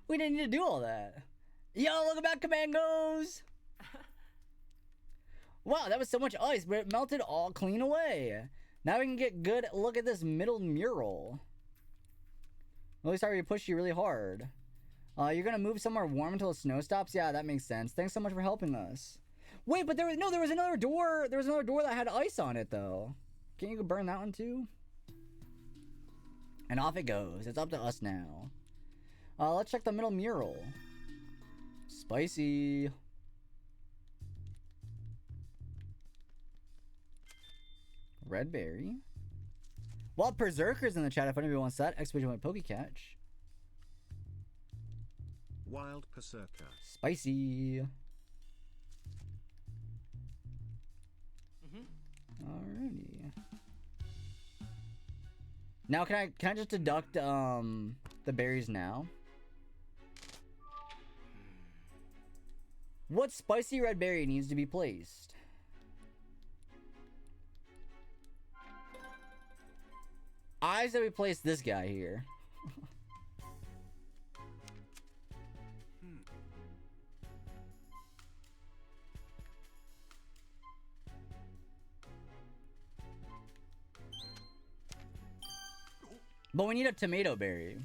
B: We didn't need to do all that. Yo, look at Commangos! Wow, that was so much ice, but it melted all clean away. Now we can get good look at this middle mural. Really sorry to push you really hard. You're gonna move somewhere warm until the snow stops? Yeah, that makes sense. Thanks so much for helping us. Wait, but there was another door. There was another door that had ice on it, though. Can't you burn that one, too? And off it goes. It's up to us now. Let's check the middle mural. Spicy. Red berry. Wild Berserkers in the chat if anybody wants that. Expedition with Pokecatch.
A: Wild Berserker.
B: Spicy. Alrighty. Now can I just deduct the berries now? What spicy red berry needs to be placed? I said we place this guy here. But we need a tomato berry.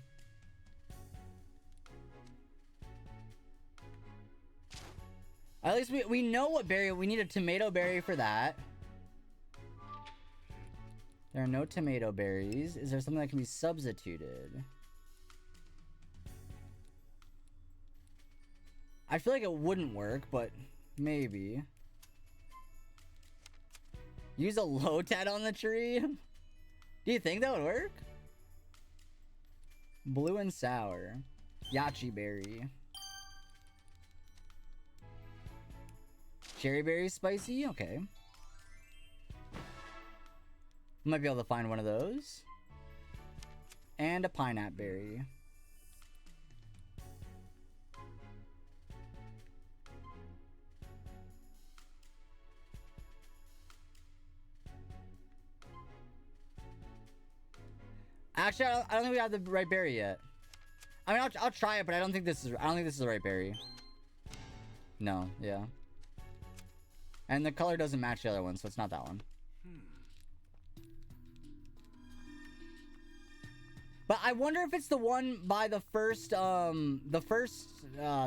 B: At least we know what berry. We need a tomato berry for that. There are no tomato berries. Is there something that can be substituted? I feel like it wouldn't work, but maybe. Use a Lotat on the tree? Do you think that would work? Blue and sour. Yachi berry. Cherry berry spicy? Okay. Might be able to find one of those. And a pineapple berry. Actually, I don't think we have the right berry yet. I mean, I'll try it, but I don't think this is the right berry. No, yeah. And the color doesn't match the other one, so it's not that one. But I wonder if it's the one by the first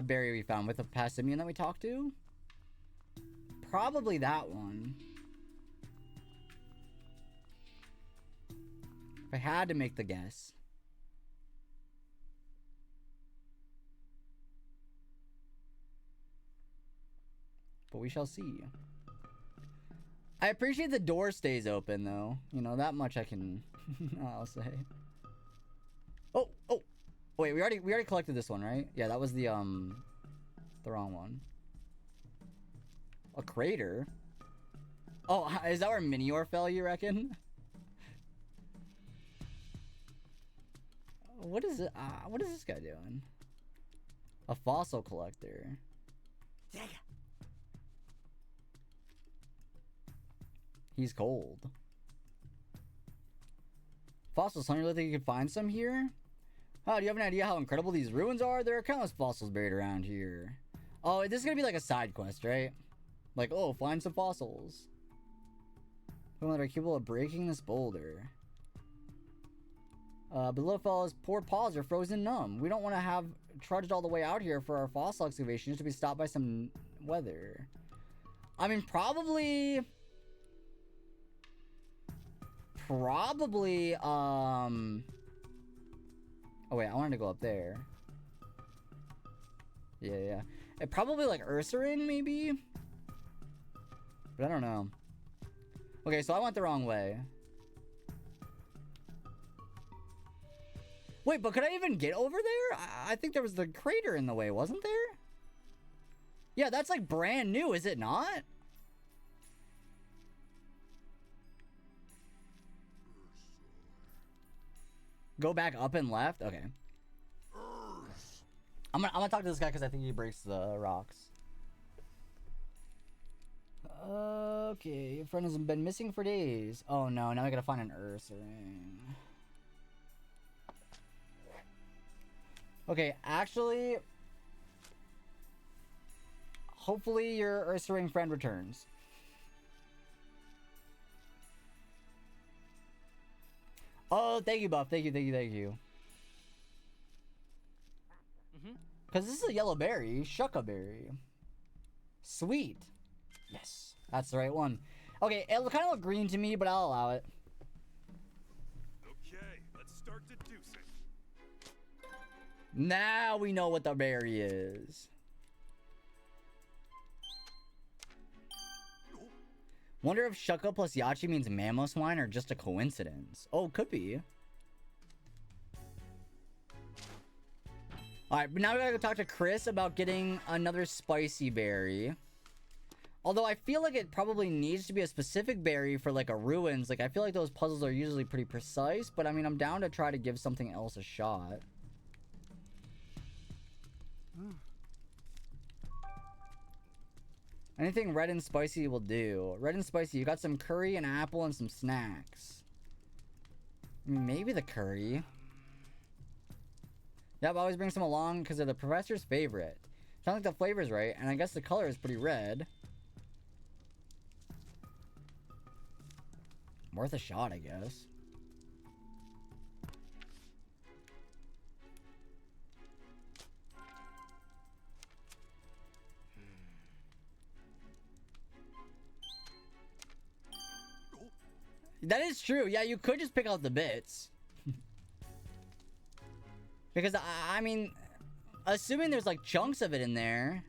B: berry we found with the Passimian that we talked to. Probably that one. If I had to make the guess. But we shall see. I appreciate the door stays open though. You know, that much I can I'll say. Oh, wait, we already collected this one, right? Yeah, that was the wrong one. A crater? Oh, is that where Minior fell, you reckon? What is it? What is this guy doing? A fossil collector. He's cold. Fossils, huh? You think you can find some here? Oh, do you have an idea how incredible these ruins are? There are countless fossils buried around here. Oh, this is gonna be like a side quest, right? Like, oh, find some fossils. Women are capable of breaking this boulder. Below fellas, poor paws are frozen numb. We don't want to have trudged all the way out here for our fossil excavation just to be stopped by some weather. I mean, probably, oh wait, I wanted to go up there. Yeah. It probably like Ursaring, maybe? But I don't know. Okay, so I went the wrong way. Wait, but could I even get over there? I think there was the crater in the way, wasn't there? Yeah, that's like brand new, is it not? Go back up and left? Okay. I'm gonna talk to this guy because I think he breaks the rocks. Okay, your friend has been missing for days. Oh no, now I gotta find an Ursaring. Okay, actually, hopefully your Ursaring friend returns. Oh, thank you, Buff. Thank you. Because this is a yellow berry. Shucka berry. Sweet. Yes, that's the right one. Okay, it kind of looked green to me, but I'll allow it.
E: Okay, let's start deducing.
B: Now we know what the berry is. Wonder if Shucka plus Yachi means mammo swine or just a coincidence. Oh, could be. Alright, but now we gotta go talk to Chris about getting another spicy berry. Although I feel like it probably needs to be a specific berry for like a ruins. Like I feel like those puzzles are usually pretty precise, but I mean I'm down to try to give something else a shot. Anything red and spicy will do. Red and spicy, you got some curry, an apple, and some snacks. I mean, maybe the curry. Yep, always bring some along because they're the professor's favorite. Sounds like the flavor's right, and I guess the color is pretty red. Worth a shot, I guess. That is true. Yeah, you could just pick out the bits. Because, I mean, assuming there's like chunks of it in there.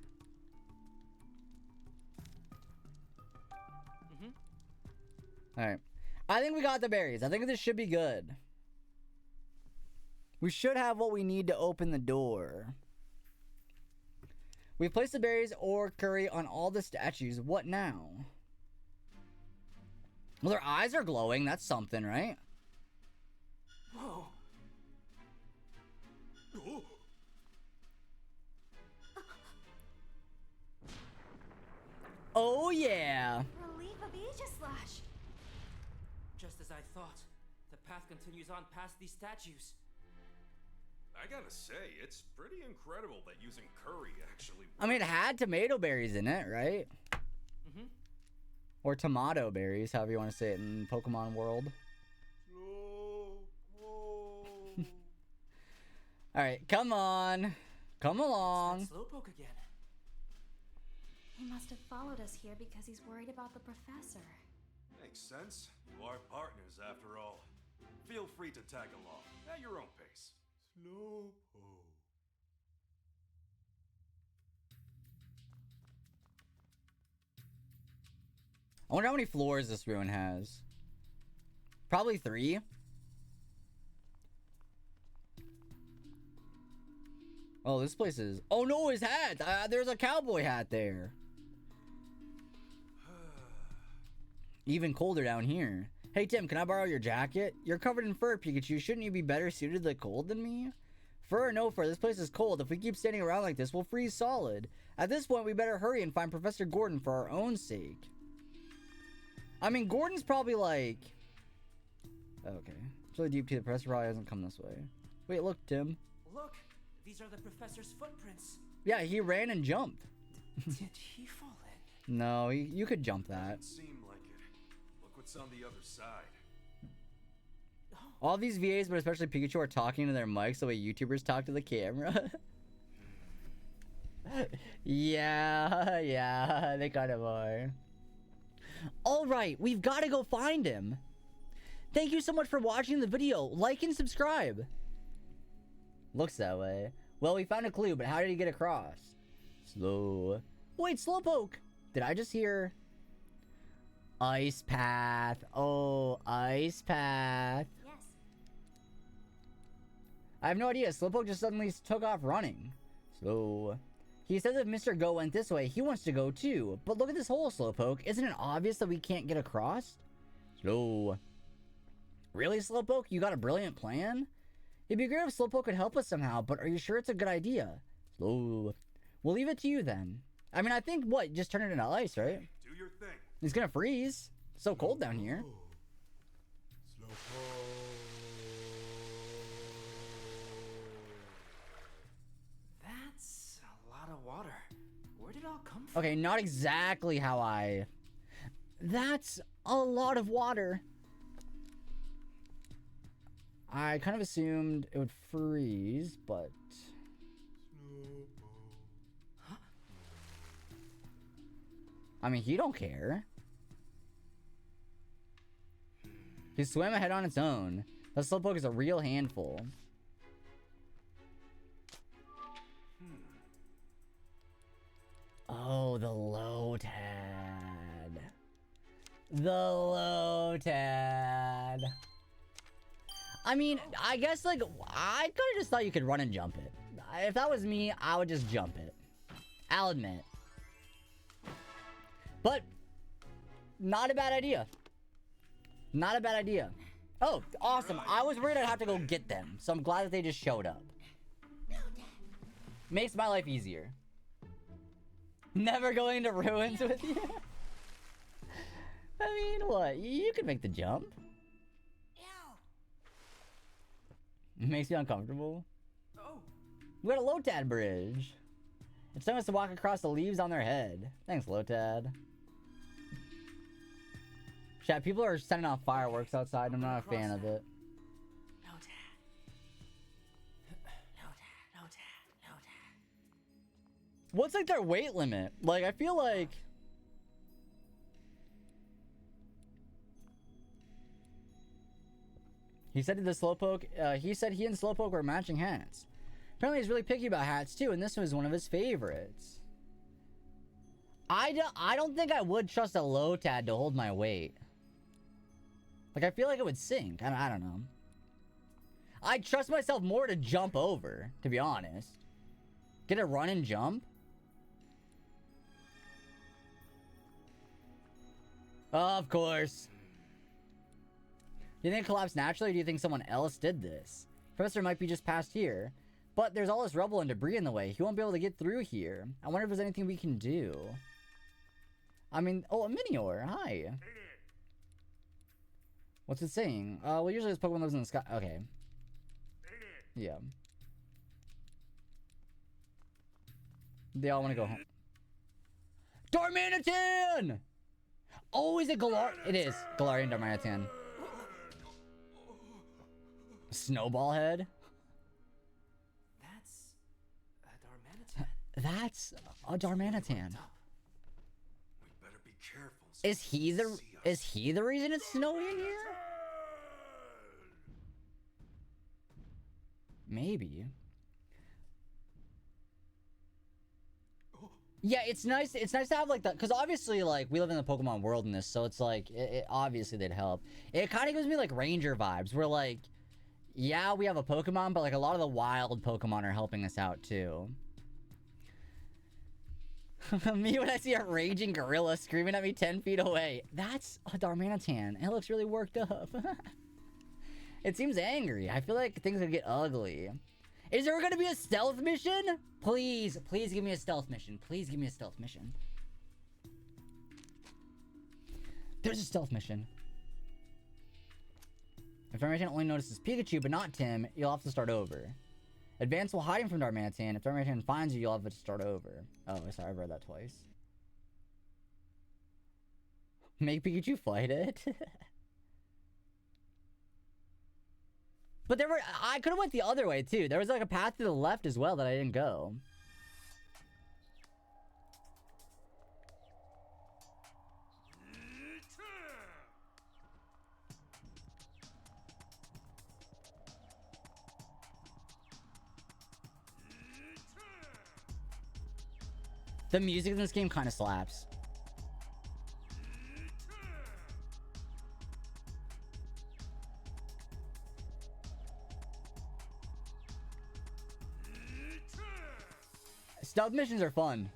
B: Alright. I think we got the berries. I think this should be good. We should have what we need to open the door. We've placed the berries or curry on all the statues. What now? Well, their eyes are glowing. That's something, right?
D: Whoa. Oh.
B: Oh, yeah.
N: Relief of Aegislash.
O: Just as I thought. The path continues on past these statues.
D: I gotta say, it's pretty incredible that using curry actually works.
B: I mean, it had tomato berries in it, right? Or tomato berries, however you want to say it in Pokemon world. Alright, come on. Come along.
O: Slowpoke again.
N: He must have followed us here because he's worried about the professor.
D: Makes sense. You are partners after all. Feel free to tag along at your own pace. Slowpoke.
B: I wonder how many floors this ruin has. Probably 3. Oh, this place is... Oh no, his hat! There's a cowboy hat there. Even colder down here. Hey Tim, can I borrow your jacket? You're covered in fur, Pikachu. Shouldn't you be better suited to the cold than me? Fur or no fur, this place is cold. If we keep standing around like this, we'll freeze solid. At this point, we better hurry and find Professor Gordon for our own sake. I mean, Gordon's probably like... Okay. It's really deep too. The professor probably hasn't come this way. Wait, look, Tim.
O: Look! These are the professor's footprints.
B: Yeah, he ran and jumped.
O: Did he fall in?
B: No, you could jump that.
D: Doesn't seem like it. Look what's on the other side.
B: All these VAs, but especially Pikachu, are talking to their mics the way YouTubers talk to the camera. Yeah, they kind of are. Alright, we've got to go find him. Thank you so much for watching the video. Like and subscribe. Looks that way. Well, we found a clue, but how did he get across? Slow. Wait, Slowpoke! Did I just hear... Ice Path. Oh, Ice Path.
N: Yes.
B: I have no idea. Slowpoke just suddenly took off running. So... He says if Mr. Go went this way, he wants to go too. But look at this hole, Slowpoke. Isn't it obvious that we can't get across? Slow. Really, Slowpoke? You got a brilliant plan? It'd be great if Slowpoke could help us somehow, but are you sure it's a good idea? Slow. We'll leave it to you then. I mean, I think, what? Just turn it into ice, right?
E: Do your thing.
B: He's gonna freeze. It's so cold down here.
O: That's a lot of water. Where did it all come from?
B: Okay, not exactly how I... That's a lot of water. I kind of assumed it would freeze, but... I mean, he don't care. He swam ahead on its own. The Slowpoke is a real handful. Oh, the Lotad. The Lotad. I mean, I guess, like, I kind of just thought you could run and jump it. If that was me, I would just jump it. I'll admit. But, not a bad idea. Not a bad idea. Oh, awesome. I was worried I'd have to go get them, so I'm glad that they just showed up. Makes my life easier. Never going to ruins with you? I mean, what? You can make the jump. It makes you uncomfortable.
O: Oh.
B: We got a Lotad bridge. It's telling us to walk across the leaves on their head. Thanks, Lotad. Chat, people are sending off fireworks outside. I'm not a fan of it. What's like their weight limit? Like, I feel like... He said to the Slowpoke, he said he and Slowpoke were matching hats. Apparently he's really picky about hats too, and this was one of his favorites. I don't think I would trust a Lotad to hold my weight. Like, I feel like it would sink. I don't know. I'd trust myself more to jump over, to be honest. Get a run and jump? Of course. Do you think it collapsed naturally, or do you think someone else did this? Professor might be just past here. But there's all this rubble and debris in the way. He won't be able to get through here. I wonder if there's anything we can do. I mean, oh, a Minior. Hi. What's it saying? Well, usually it's Pokemon lives in the sky. Okay. Yeah. They all want to go home. Darmanitan! Oh, is it Galar? It is. Galarian Darmanitan. Snowball head? That's a Darmanitan.
D: We better be careful.
B: Is he the reason it's snowy in here? Maybe. Yeah, it's nice to have like that, because obviously like we live in the Pokemon world in this, so it's like obviously they'd help. It kind of gives me like Ranger vibes, where like, yeah, we have a Pokemon, but like a lot of the wild Pokemon are helping us out too. Me when I see a raging gorilla screaming at me 10 feet away. That's a Darmanitan. It looks really worked up. It seems angry. I feel like things could get ugly. Is there gonna be a stealth mission? Please, please give me a stealth mission. Please give me a stealth mission. There's a stealth mission. If Darmanitan only notices Pikachu but not Tim, you'll have to start over. Advance while hiding from Darmanitan. If Darmanitan finds you, you'll have to start over. Oh, sorry, I've read that twice. Make Pikachu fight it? But there were... I could have went the other way, too. There was, like, a path to the left as well that I didn't go. The music in this game kind of slaps. Stealth missions are fun.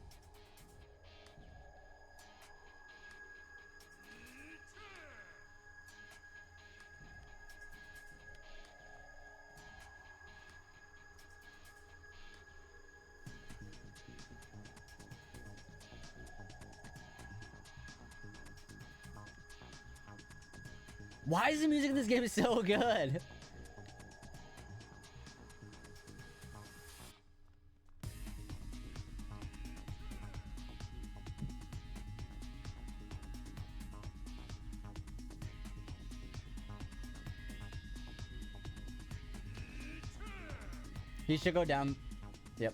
B: Why is the music in this game so good? He should go down. Yep.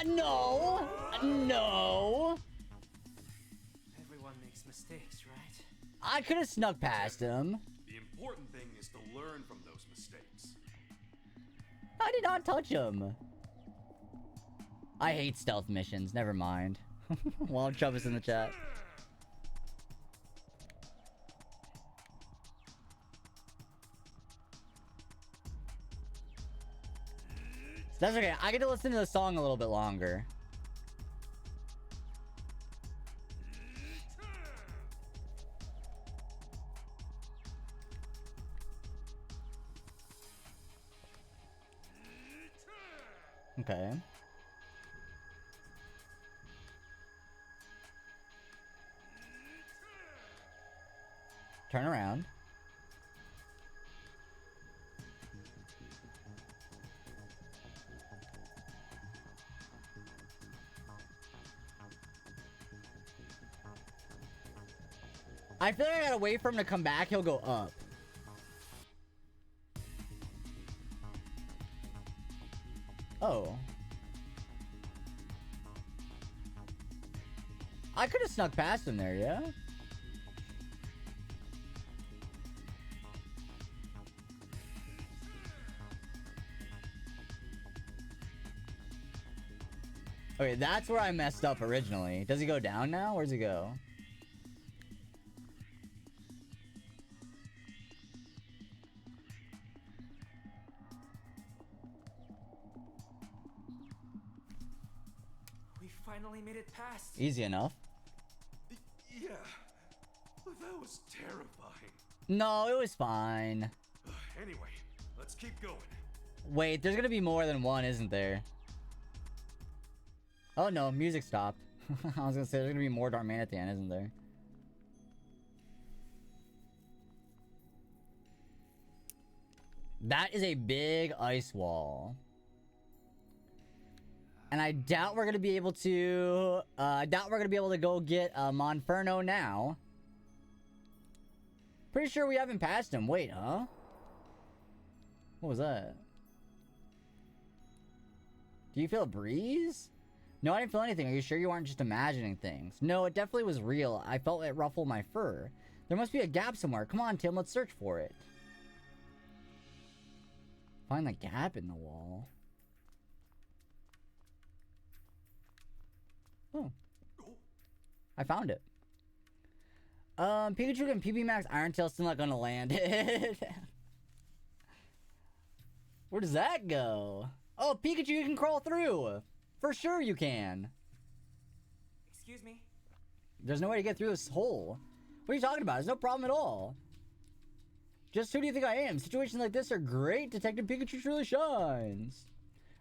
B: No! No!
O: Everyone makes mistakes, right?
B: I could have snuck past him.
D: The important thing is to learn from those mistakes.
B: I did not touch him. I hate stealth missions. Never mind. Well, Chubb is in the chat. That's okay. I get to listen to the song a little bit longer. Okay. Turn around. I feel like I gotta wait for him to come back. He'll go up. Oh. I could have snuck past him there, yeah? Okay, that's where I messed up originally. Does he go down now? Where's he go?
O: We finally made it past.
B: Easy enough.
D: Yeah, that was terrifying.
B: No, it was fine.
D: Anyway, let's keep going.
B: Wait, there's gonna be more than one, isn't there? Oh no, music stopped. I was gonna say there's gonna be more Dark Man at the end, isn't there? That is a big ice wall. And I doubt we're gonna be able to go get Monferno now. Pretty sure we haven't passed him. Wait, huh? What was that? Do you feel a breeze? No, I didn't feel anything. Are you sure you aren't just imagining things? No, it definitely was real. I felt it ruffle my fur. There must be a gap somewhere. Come on, Tim, let's search for it. Find the gap in the wall. Oh. I found it. Pikachu and PB Max Iron Tail still not gonna land it. Where does that go? Oh, Pikachu, you can crawl through. For sure you can.
O: Excuse me?
B: There's no way to get through this hole. What are you talking about? There's no problem at all. Just who do you think I am? Situations like this are great. Detective Pikachu truly shines.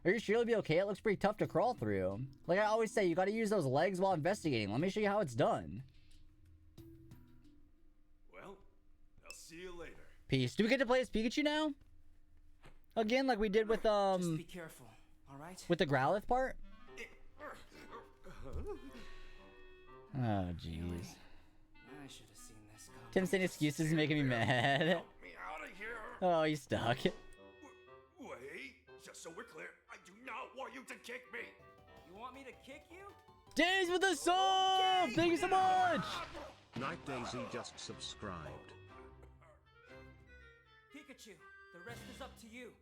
B: Are you sure you'll be okay? It looks pretty tough to crawl through. Like I always say, you gotta use those legs while investigating. Let me show you how it's done.
D: Well, I'll see you later.
B: Peace. Do we get to play as Pikachu now? Again, like we did with,
O: Just be careful, alright?
B: with the Growlithe part? Oh, jeez.
O: I should have seen this coming.
B: Tim saying excuses is making me mad.
D: Help me out of here.
B: Oh, he's stuck.
D: Wait, just so we're clear, I do not want you to kick me.
O: You want me to kick you?
B: Days with the sub! Thank you so much!
A: Night Daisy just subscribed.
O: Pikachu, the rest is up to you.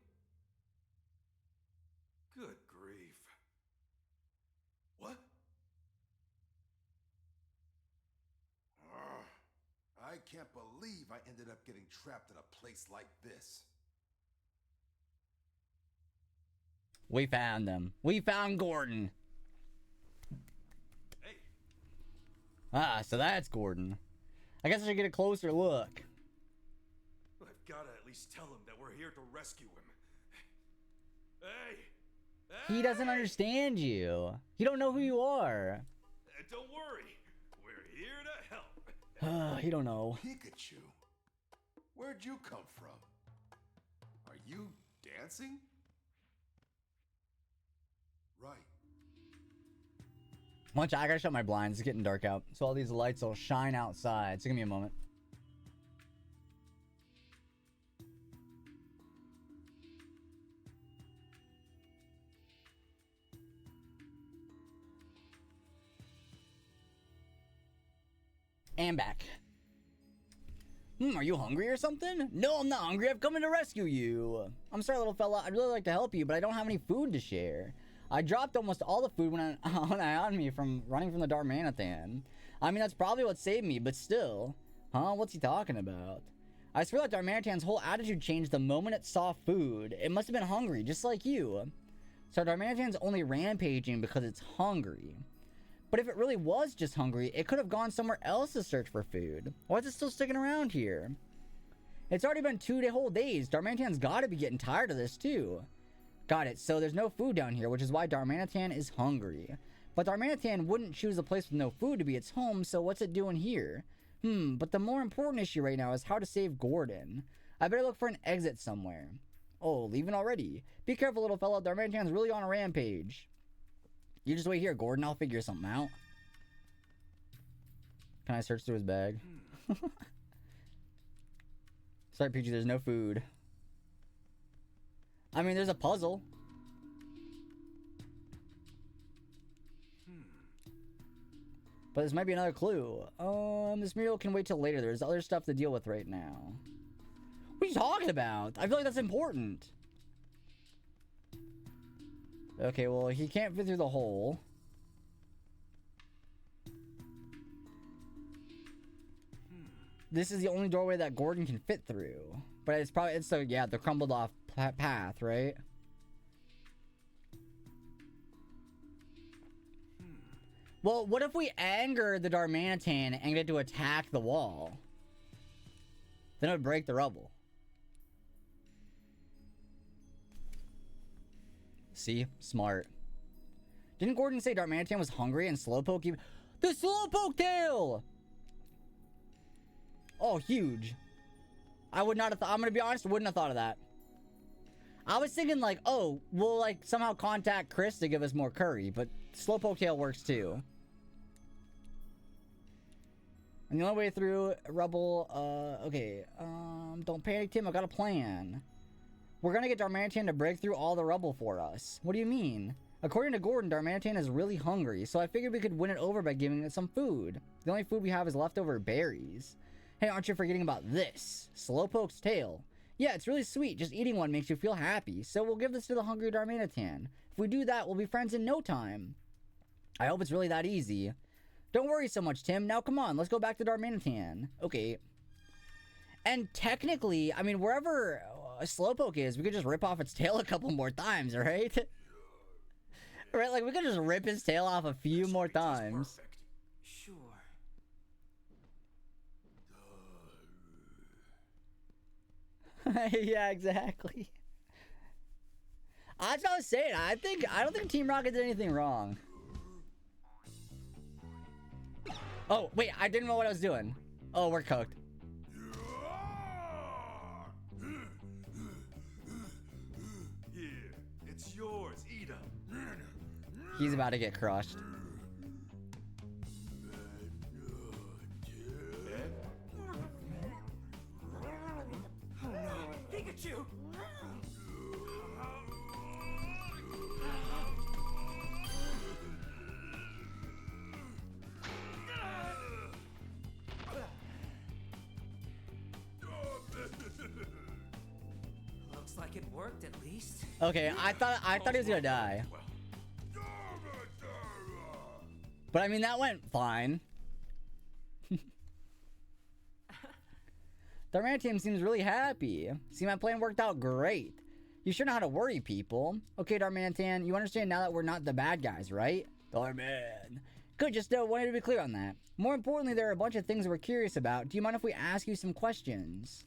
D: Good grief.
E: can't believe I ended up getting trapped in a place like this.
B: We found them. We found Gordon.
D: Hey.
B: Ah, so that's Gordon. I guess I should get a closer look.
D: I've gotta at least tell him that we're here to rescue him. Hey!
B: He doesn't understand you. He don't know who you are.
D: Don't worry. We're here to help.
B: He don't know.
E: Pikachu? Where'd you come from? Are you dancing? Right.
B: Watch, I gotta shut my blinds. It's getting dark out. So all these lights will shine outside. So give me a moment. And back. Are you hungry or something? No, I'm not hungry. I've come in to rescue you. I'm sorry, little fella. I'd really like to help you, but I don't have any food to share. I dropped almost all the food when on me from running from the Darmanitan. I mean, that's probably what saved me, but still. Huh? What's he talking about? I swear that Darmanitan's whole attitude changed the moment it saw food. It must have been hungry, just like you. So Darmanitan's only rampaging because it's hungry. But if it really was just hungry, it could have gone somewhere else to search for food. Why is it still sticking around here? It's already been 2 whole days. Darmanitan's gotta be getting tired of this too. Got it, so there's no food down here, which is why Darmanitan is hungry. But Darmanitan wouldn't choose a place with no food to be its home, so what's it doing here? But the more important issue right now is how to save Gordon. I better look for an exit somewhere. Oh, leaving already? Be careful, little fella. Darmanitan's really on a rampage. You just wait here, Gordon. I'll figure something out. Can I search through his bag? Sorry, Peachy, there's no food. I mean, there's a puzzle. But this might be another clue. This mural can wait till later. There's other stuff to deal with right now. What are you talking about? I feel like that's important. Okay, well, he can't fit through the hole. This is the only doorway that Gordon can fit through. But it's probably, it's the, yeah, the crumbled off path, right? Well, what if we anger the Darmanitan and get it to attack the wall? Then it would break the rubble. See? Smart. Didn't Gordon say Darmanitan was hungry and Slowpoke even... The Slowpoke tail! Oh, huge. I would not have I'm gonna be honest, wouldn't have thought of that. I was thinking like, oh, we'll like somehow contact Chris to give us more curry, but Slowpoke tail works too. And the only way through rubble, okay, don't panic, Tim, I got a plan. We're gonna get Darmanitan to break through all the rubble for us. What do you mean? According to Gordon, Darmanitan is really hungry, so I figured we could win it over by giving it some food. The only food we have is leftover berries. Hey, aren't you forgetting about this? Slowpoke's tail. Yeah, it's really sweet. Just eating one makes you feel happy, so we'll give this to the hungry Darmanitan. If we do that, we'll be friends in no time. I hope it's really that easy. Don't worry so much, Tim. Now come on, let's go back to Darmanitan. Okay. And technically, I mean, wherever a Slowpoke is, we could just rip off its tail a couple more times, right? Right, like we could just rip his tail off a few more times.
O: Sure.
B: Yeah, exactly. That's what I was saying. I don't think Team Rocket did anything wrong. Oh, wait, I didn't know what I was doing. Oh, we're cooked.
D: Here, it's yours. Eat 'em.
B: He's about to get crushed.
O: Pikachu! Looks like it worked at least.
B: Okay, I thought he was gonna die. But I mean, that went fine. Darmanitan seems really happy. See, my plan worked out great. You sure know how to worry people. Okay, Darmanitan, you understand now that we're not the bad guys, right? Darman. Good, just wanted to be clear on that. More importantly, there are a bunch of things we're curious about. Do you mind if we ask you some questions?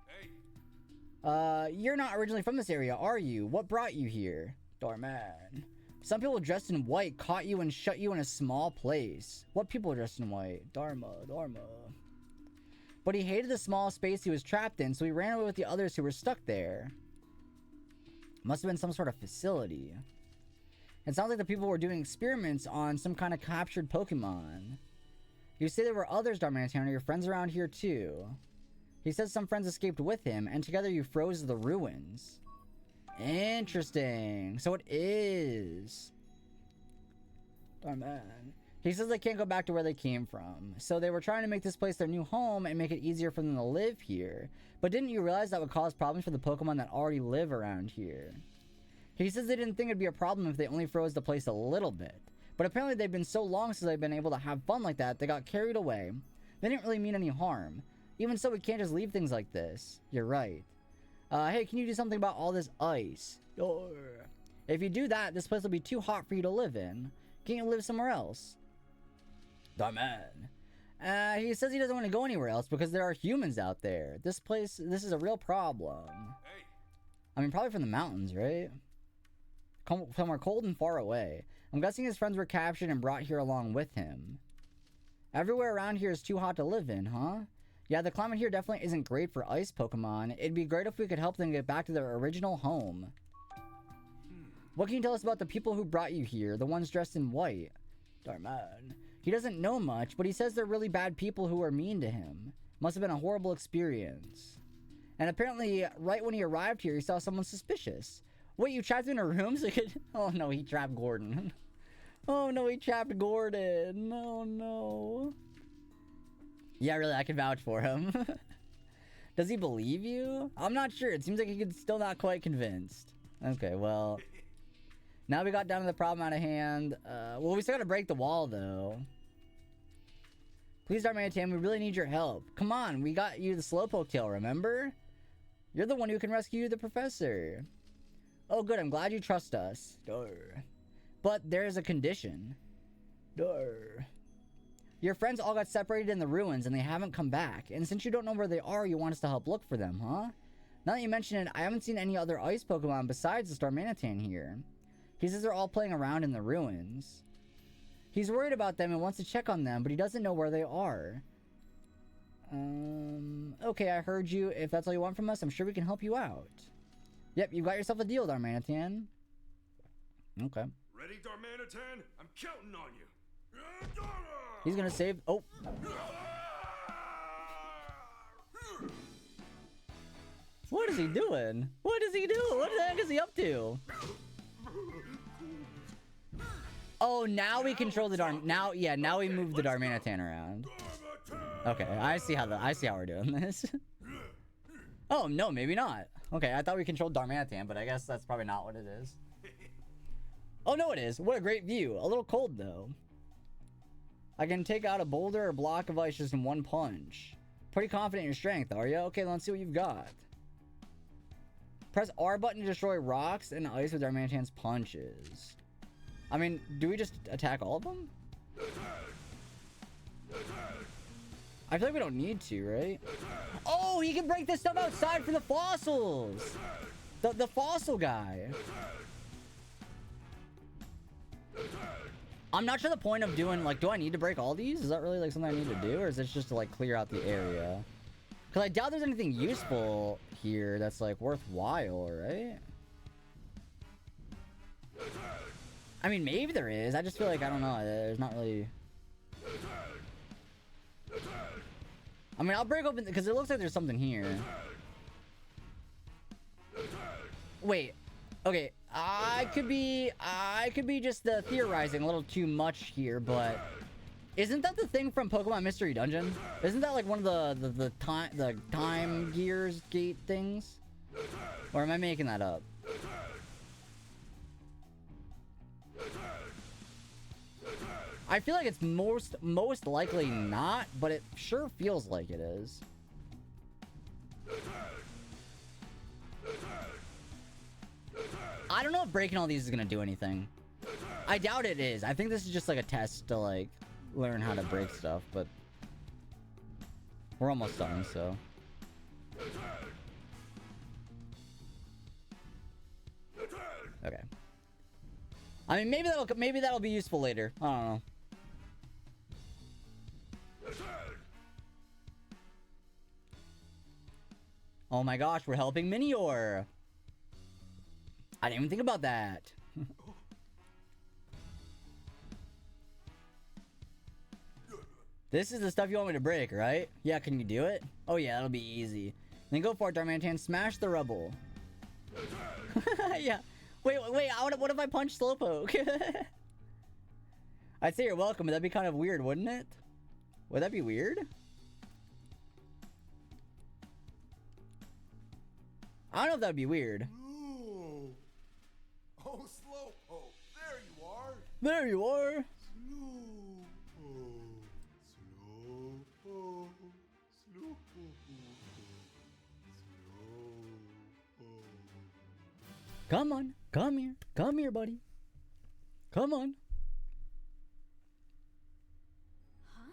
D: Hey.
B: You're not originally from this area, are you? What brought you here? Darman. Some people dressed in white caught you and shut you in a small place. What people dressed in white? Dharma. But he hated the small space he was trapped in, so he ran away with the others who were stuck there. Must have been some sort of facility. It sounds like the people were doing experiments on some kind of captured Pokemon. You say there were others, Darmanitan, or your friends around here too. He says some friends escaped with him, and together you froze the ruins. Interesting. So it is. Darman. He says they can't go back to where they came from. So they were trying to make this place their new home and make it easier for them to live here. But didn't you realize that would cause problems for the Pokemon that already live around here? He says they didn't think it'd be a problem if they only froze the place a little bit. But apparently they've been so long since they've been able to have fun like that, they got carried away. They didn't really mean any harm. Even so, we can't just leave things like this. You're right. Hey, can you do something about all this ice? If you do that, this place will be too hot for you to live in. Can't you live somewhere else? Darman. He says he doesn't want to go anywhere else because there are humans out there. This is a real problem.
D: Hey.
B: I mean, probably from the mountains, right? Somewhere cold and far away. I'm guessing his friends were captured and brought here along with him. Everywhere around here is too hot to live in, huh? Yeah, the climate here definitely isn't great for ice Pokemon. It'd be great if we could help them get back to their original home. What can you tell us about the people who brought you here, the ones dressed in white? Darman. He doesn't know much, but he says they're really bad people who are mean to him. Must have been a horrible experience. And apparently, right when he arrived here, he saw someone suspicious. Wait, you trapped him in a room so he could... Oh no, he trapped Gordon. Oh no, he trapped Gordon. Oh no. Yeah, really, I can vouch for him. Does he believe you? I'm not sure. It seems like he's still not quite convinced. Okay, well... Now we got down to the problem at hand. Well, we still gotta break the wall, though. Please, Darmanitan, we really need your help. Come on, we got you the Slowpoke tail, remember? You're the one who can rescue the professor. Oh, good, I'm glad you trust us. Durr. But there's a condition. Durr. Your friends all got separated in the ruins and they haven't come back. And since you don't know where they are, you want us to help look for them, huh? Now that you mention it, I haven't seen any other ice Pokemon besides the Darmanitan here. He says they're all playing around in the ruins. He's worried about them and wants to check on them, but he doesn't know where they are. Okay, I heard you. If that's all you want from us, I'm sure we can help you out. Yep, you got yourself a deal, Darmanitan. Okay.
D: Ready, Darmanitan? I'm counting on you.
B: He's gonna save... Oh! What is he doing? What is he doing? What the heck is he up to? Oh, now we control the now we move the Darmanitan around. Okay, I see how we're doing this. Oh no, maybe not. Okay, I thought we controlled Darmanitan, but I guess that's probably not what it is. Oh no, it is. What a great view. A little cold though. I can take out a boulder or block of ice just in one punch. Pretty confident in your strength, are you? Okay, let's see what you've got. Press R button to destroy rocks and ice with Darmanitan's punches. I mean, do we just attack all of them? I feel like we don't need to, right? Oh, he can break this stuff outside for the fossils! The fossil guy. I'm not sure the point of doing, like, do I need to break all these? Is that really, like, something I need to do? Or is this just to, like, clear out the area? Because I doubt there's anything useful here that's, like, worthwhile, right? I mean, maybe there is. I just feel like, I don't know, there's not really... I mean, I'll break open, because it looks like there's something here. Wait. Okay, I could be just theorizing a little too much here, but... Isn't that the thing from Pokemon Mystery Dungeon? Isn't that, like, one of the time gears gate things? Or am I making that up? I feel like it's most likely not, but it sure feels like it is. if breaking all these is gonna do anything. I doubt it is. I think this is just like a test to like learn how to break stuff, but we're almost done, so. Okay. I mean, maybe that'll be useful later. I don't know. Oh my gosh, we're helping Minior. I didn't even think about that. This is the stuff you want me to break, right? Yeah, can you do it? Oh yeah, that'll be easy. Then go for it, Darmantan. Smash the rubble. Yeah. Wait. What if I punch Slowpoke? I'd say you're welcome, but that'd be kind of weird, wouldn't it? Would that be weird? I don't know if that'd be weird.
E: Ooh. Oh, Slowpoke, there you are.
B: There you are. Come on, come here, buddy. Come on.
N: Huh?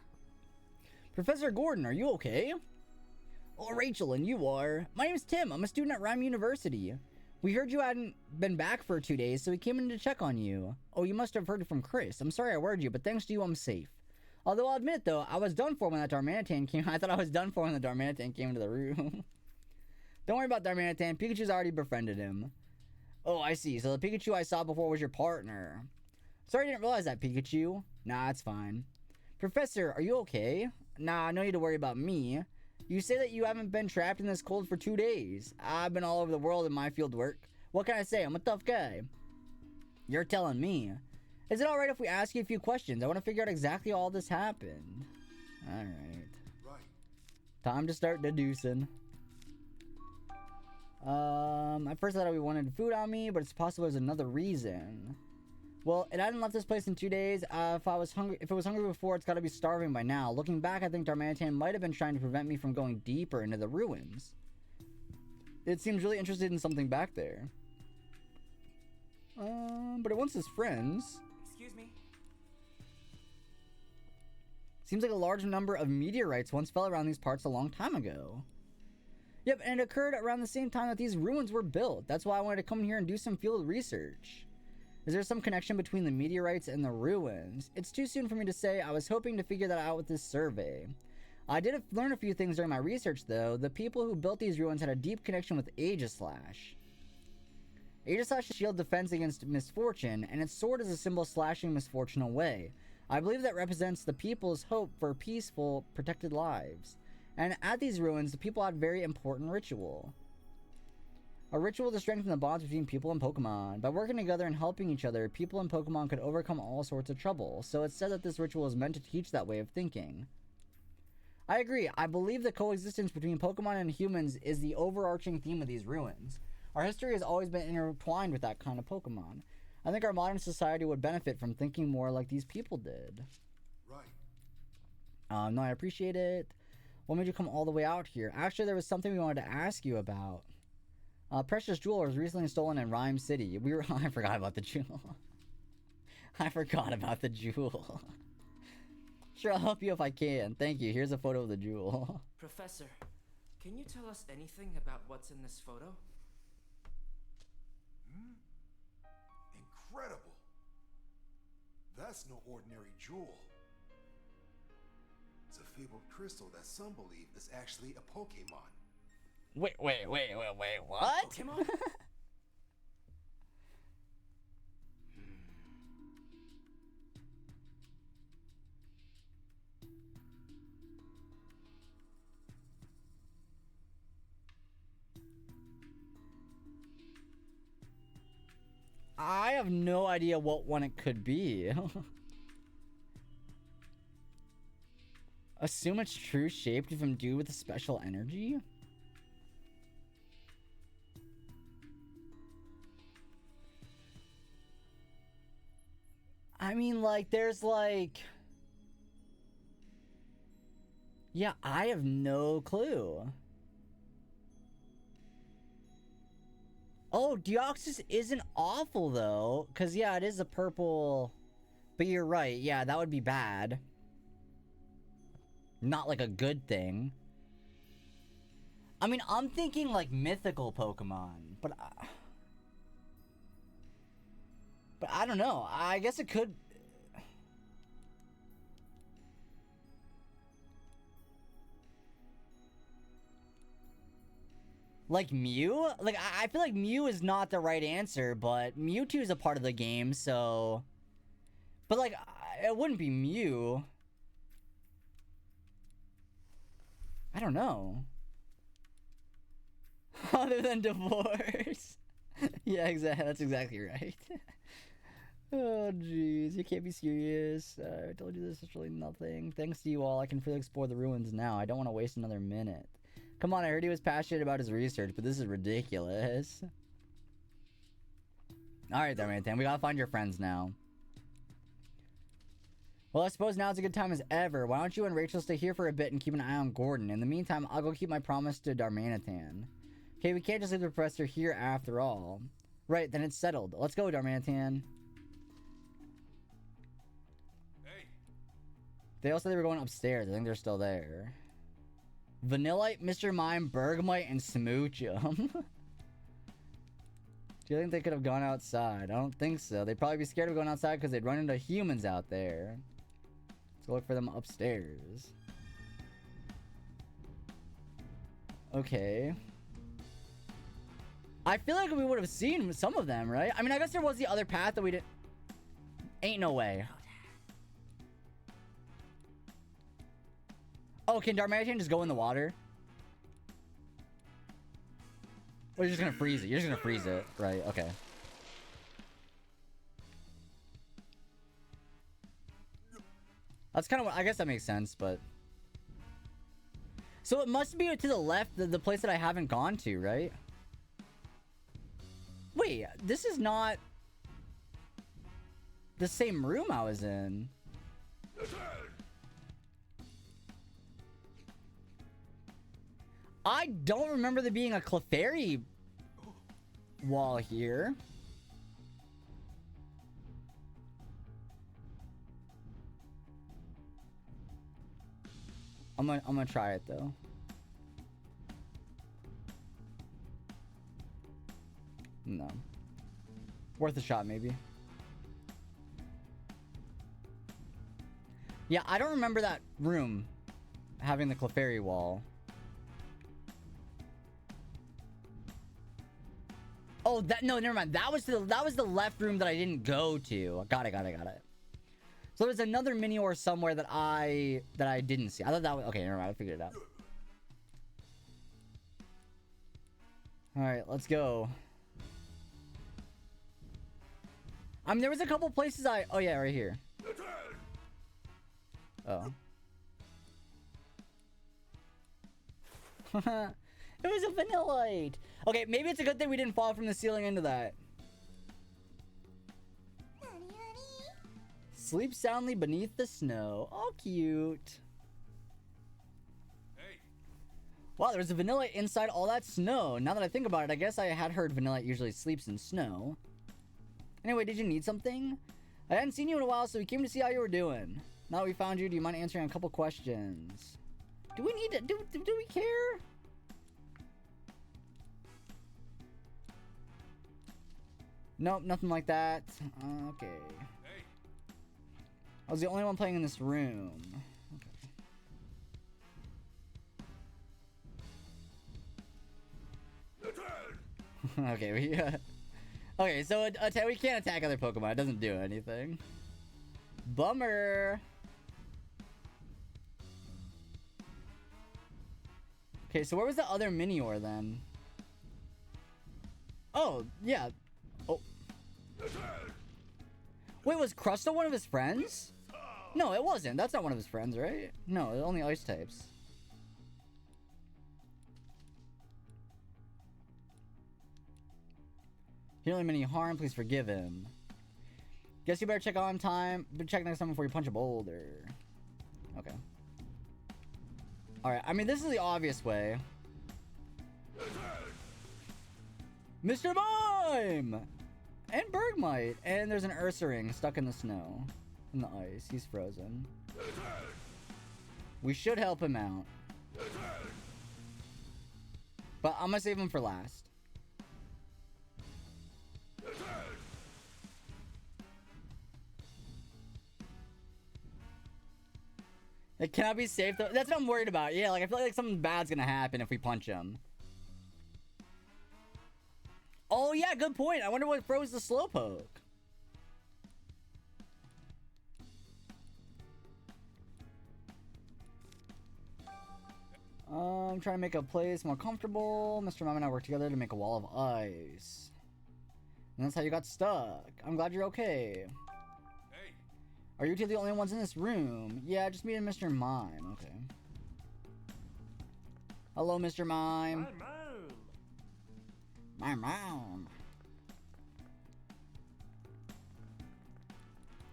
B: Professor Gordon, are you okay? Oh, Rachel, and you are? My name's Tim. I'm a student at Rhyme University. We heard you hadn't been back for 2 days, so we came in to check on you. Oh, you must have heard it from Chris. I'm sorry I worried you, but thanks to you, I'm safe. Although I'll admit, though, I was done for when that Darmanitan came. I thought I was done for when the Darmanitan came into the room. Don't worry about Darmanitan. Pikachu's already befriended him. Oh, I see. So the Pikachu I saw before was your partner. Sorry I didn't realize that, Pikachu. Nah, it's fine. Professor, are you okay? Nah, no need to worry about me. You say that you haven't been trapped in this cold for 2 days. I've been all over the world in my field work. What can I say? I'm a tough guy. You're telling me. Is it alright if we ask you a few questions? I want to figure out exactly all this happened. Alright.
E: Right.
B: Time to start deducing. At first I thought we wanted food on me, but it's possible there's another reason. Well, it hadn't left this place in 2 days. If it was hungry before, it's got to be starving by now. Looking back, I think Darmanitan might have been trying to prevent me from going deeper into the ruins. It seems really interested in something back there. But it wants his friends.
O: Excuse me.
B: Seems like a large number of meteorites once fell around these parts a long time ago. Yep, and it occurred around the same time that these ruins were built. That's why I wanted to come here and do some field research. Is there some connection between the meteorites and the ruins? It's too soon for me to say. I was hoping to figure that out with this survey. I did learn a few things during my research, though. The people who built these ruins had a deep connection with Aegislash. Aegislash's shield defends against misfortune, and its sword is a symbol slashing misfortune away. I believe that represents the people's hope for peaceful, protected lives. And at these ruins, the people had a very important ritual. A ritual to strengthen the bonds between people and Pokemon. By working together and helping each other, people and Pokemon could overcome all sorts of trouble. So it's said that this ritual is meant to teach that way of thinking. I agree. I believe the coexistence between Pokemon and humans is the overarching theme of these ruins. Our history has always been intertwined with that kind of Pokemon. I think our modern society would benefit from thinking more like these people did.
E: Right.
B: No, I appreciate it. What made you come all the way out here? Actually, there was something we wanted to ask you about. Precious Jewel was recently stolen in Rhyme City. I forgot about the jewel. I forgot about the jewel. Sure, I'll help you if I can. Thank you. Here's a photo of the jewel.
O: Professor, can you tell us anything about what's in this photo?
E: Incredible. That's no ordinary jewel. It's a fabled crystal that some believe is actually a Pokemon.
B: Wait, what?
O: Pokemon?
B: I have no idea what one it could be. Assume its true shape if imbued with a special energy? I mean, like, there's like... Yeah, I have no clue. Oh, Deoxys isn't awful, though. Because, yeah, it is a purple... But you're right. Yeah, that would be bad. Not, like, a good thing. I mean, I'm thinking, like, mythical Pokemon. But I don't know. I guess it could... Like Mew? Like, I feel like Mew is not the right answer, but Mewtwo is a part of the game, so... But, like, it wouldn't be Mew. I don't know. Other than divorce. Yeah, exactly. That's exactly right. Oh, jeez. You can't be serious. I told you this is really nothing. Thanks to you all, I can freely explore the ruins now. I don't want to waste another minute. Come on, I heard he was passionate about his research, but this is ridiculous. Alright, Darmanitan, we gotta find your friends now. Well, I suppose now's a good time as ever. Why don't you and Rachel stay here for a bit and keep an eye on Gordon? In the meantime, I'll go keep my promise to Darmanitan. Okay, we can't just leave the professor here after all. Right, then it's settled. Let's go, Darmanitan.
E: Hey.
B: They all said they were going upstairs. I think they're still there. Vanillite, Mr. Mime, Bergmite, and Smoochum. Do you think they could have gone outside? I don't think so. They'd probably be scared of going outside because they'd run into humans out there. Let's go look for them upstairs. Okay. I feel like we would have seen some of them, right? I mean, I guess there was the other path that we didn't... Ain't no way. Oh, can Darmanitan just go in the water? Or you're just gonna freeze it? You're just gonna freeze it. Right, okay. That's kind of what... I guess that makes sense, but... So it must be to the left, the place that I haven't gone to, right? Wait, this is not... the same room I was in. I don't remember there being a Clefairy wall here. I'm gonna try it though. No. Worth a shot, maybe. Yeah, I don't remember that room having the Clefairy wall. Oh, no, never mind. That was the left room that I didn't go to. Got it. So there's another Minior somewhere that I didn't see. I thought that was... Okay, never mind. I figured it out. Alright, let's go. I mean, there was a couple places oh, yeah, right here. Oh. It was a Vanillite. Okay, maybe it's a good thing we didn't fall from the ceiling into that. Sleep soundly beneath the snow. Oh, cute.
E: Hey.
B: Wow, there's a Vanillite inside all that snow. Now that I think about it, I guess I had heard Vanillite usually sleeps in snow. Anyway, did you need something? I hadn't seen you in a while, so we came to see how you were doing. Now that we found you, do you mind answering a couple questions? Do we need to... Do we care? Nope, nothing like that. Okay.
E: Hey.
B: I was the only one playing in this room. Okay. Okay, okay, so we can't attack other Pokemon. It doesn't do anything. Bummer. Okay, so where was the other Minior then? Oh, yeah. Oh. Wait, was Crustle one of his friends? No, it wasn't. That's not one of his friends, right? No, only ice types. He didn't mean any harm. Please forgive him. Guess you better check on time. Check next time before you punch a boulder. Okay. Alright, I mean, this is the obvious way. Mr. Mime! time! And Bergmite! And there's an Ursaring stuck in the snow. In the ice. He's frozen. We should help him out. But I'm gonna save him for last. It cannot be safe though. That's what I'm worried about. Yeah, like I feel like something bad's gonna happen if we punch him. Oh yeah, good point. I wonder what froze the Slowpoke. I'm trying to make a place more comfortable. Mr. Mom and I worked together to make a wall of ice. And that's how you got stuck. I'm glad you're okay.
E: Hey.
B: Are you two the only ones in this room? Yeah, just me and Mr. Mime. Okay. Hello, Mr. Mime. My mom.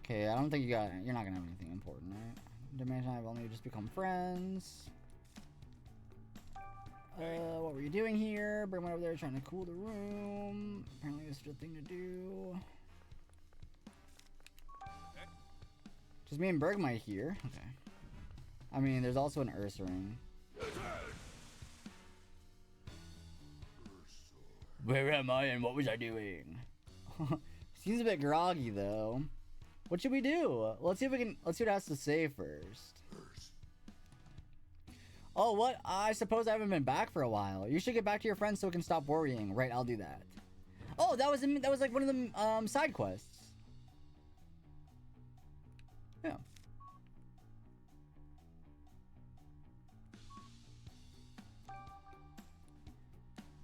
B: Okay, I don't think you're not gonna have anything important, right? Dimension, I've only just become friends. What were you doing here? Bring one over there trying to cool the room. Apparently it's just a thing to do. Just me and Bergmite here. Okay. I mean, there's also an Ursaring. Where am I and what was I doing? Seems a bit groggy though. What should we do? Let's see what it has to say first. Oh, what? I suppose I haven't been back for a while. You should get back to your friends so we can stop worrying. Right, I'll do that. Oh, that was like one of the side quests. Yeah.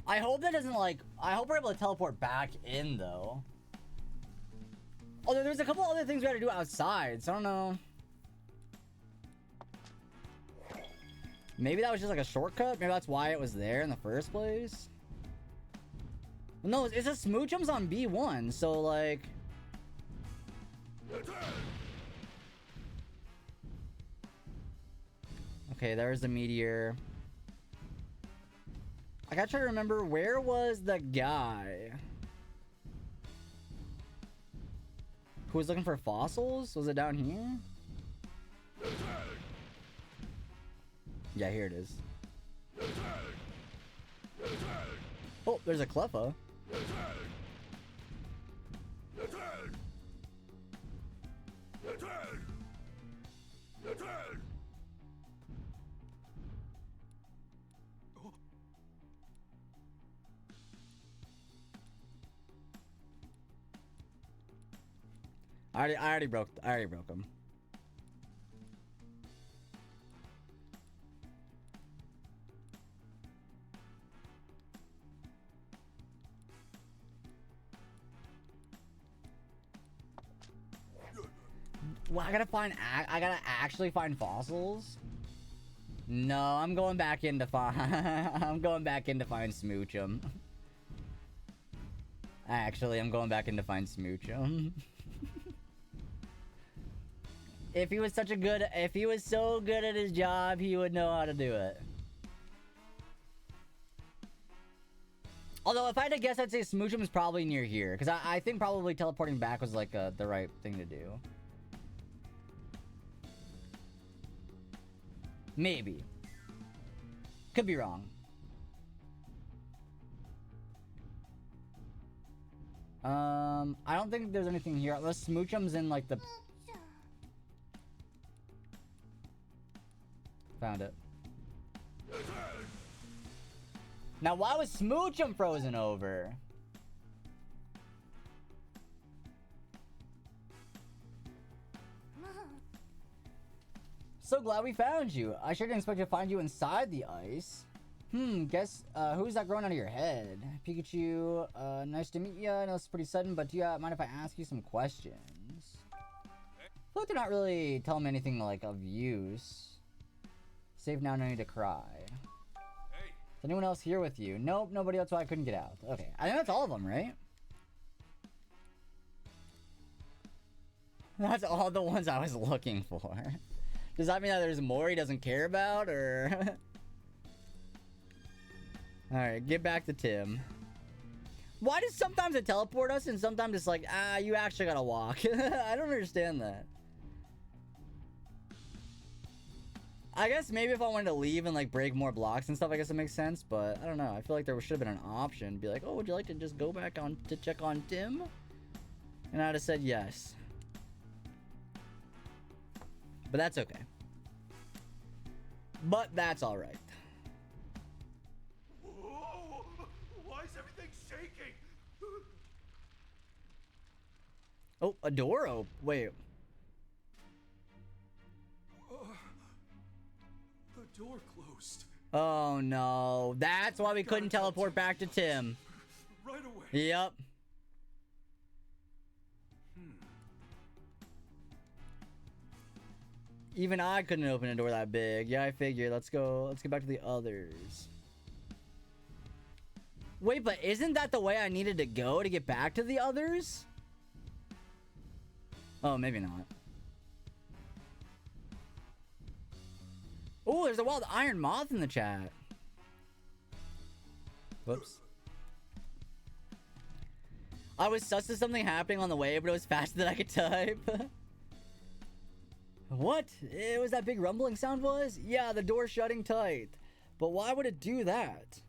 B: I hope that doesn't like. I hope we're able to teleport back in though. Oh, there's a couple other things we gotta do outside, so I don't know. Maybe that was just like a shortcut. Maybe that's why it was there in the first place. No, it's a Smoochum's on B1, so like. Okay, there's the meteor. I gotta try to remember, where was the guy who was looking for fossils? Was it down here? Yeah, here it is. Oh, there's a Cleffa. I already broke him. Well, I gotta actually find fossils. No, I'm going back in to find. I'm going back in to find Smoochum. Actually, I'm going back in to find Smoochum. If he was so good at his job, he would know how to do it. Although, if I had to guess, I'd say Smoochum is probably near here. Because I think probably teleporting back was like the right thing to do. Maybe. Could be wrong. I don't think there's anything here. Unless Smoochum's in like the... Found it. Now, why was Smoochum frozen over? So glad we found you. I sure didn't expect to find you inside the ice. Guess, who's that growing out of your head? Pikachu, nice to meet you. I know it's pretty sudden, but do you mind if I ask you some questions? I feel like they're not really telling me anything, like, of use. Save now, no need to cry.
E: Hey.
B: Is anyone else here with you? Nope, nobody else, so I couldn't get out. Okay, I think that's all of them, right? That's all the ones I was looking for. Does that mean that there's more he doesn't care about, or... Alright, get back to Tim. Why does sometimes it teleport us and sometimes it's like, ah, you actually gotta walk? I don't understand that. I guess maybe if I wanted to leave and like break more blocks and stuff, I guess it makes sense. But I don't know. I feel like there should have been an option. Be like, oh, would you like to just go back on to check on Tim? And I'd have said yes. But that's okay. But that's all right.
D: Whoa! Why is everything shaking?
B: Oh, a door open. Wait.
D: The door closed.
B: Oh no. That's why we couldn't teleport back to Tim.
D: Right away.
B: Yep. Even I couldn't open a door that big. Yeah, I figured. Let's go. Let's get back to the others. Wait, but isn't that the way I needed to go to get back to the others? Oh, maybe not. Oh, there's a wild iron moth in the chat. Whoops. I was sus to something happening on the way, but it was faster than I could type. What? It was that big rumbling sound was? Yeah, the door shutting tight. But why would it do that?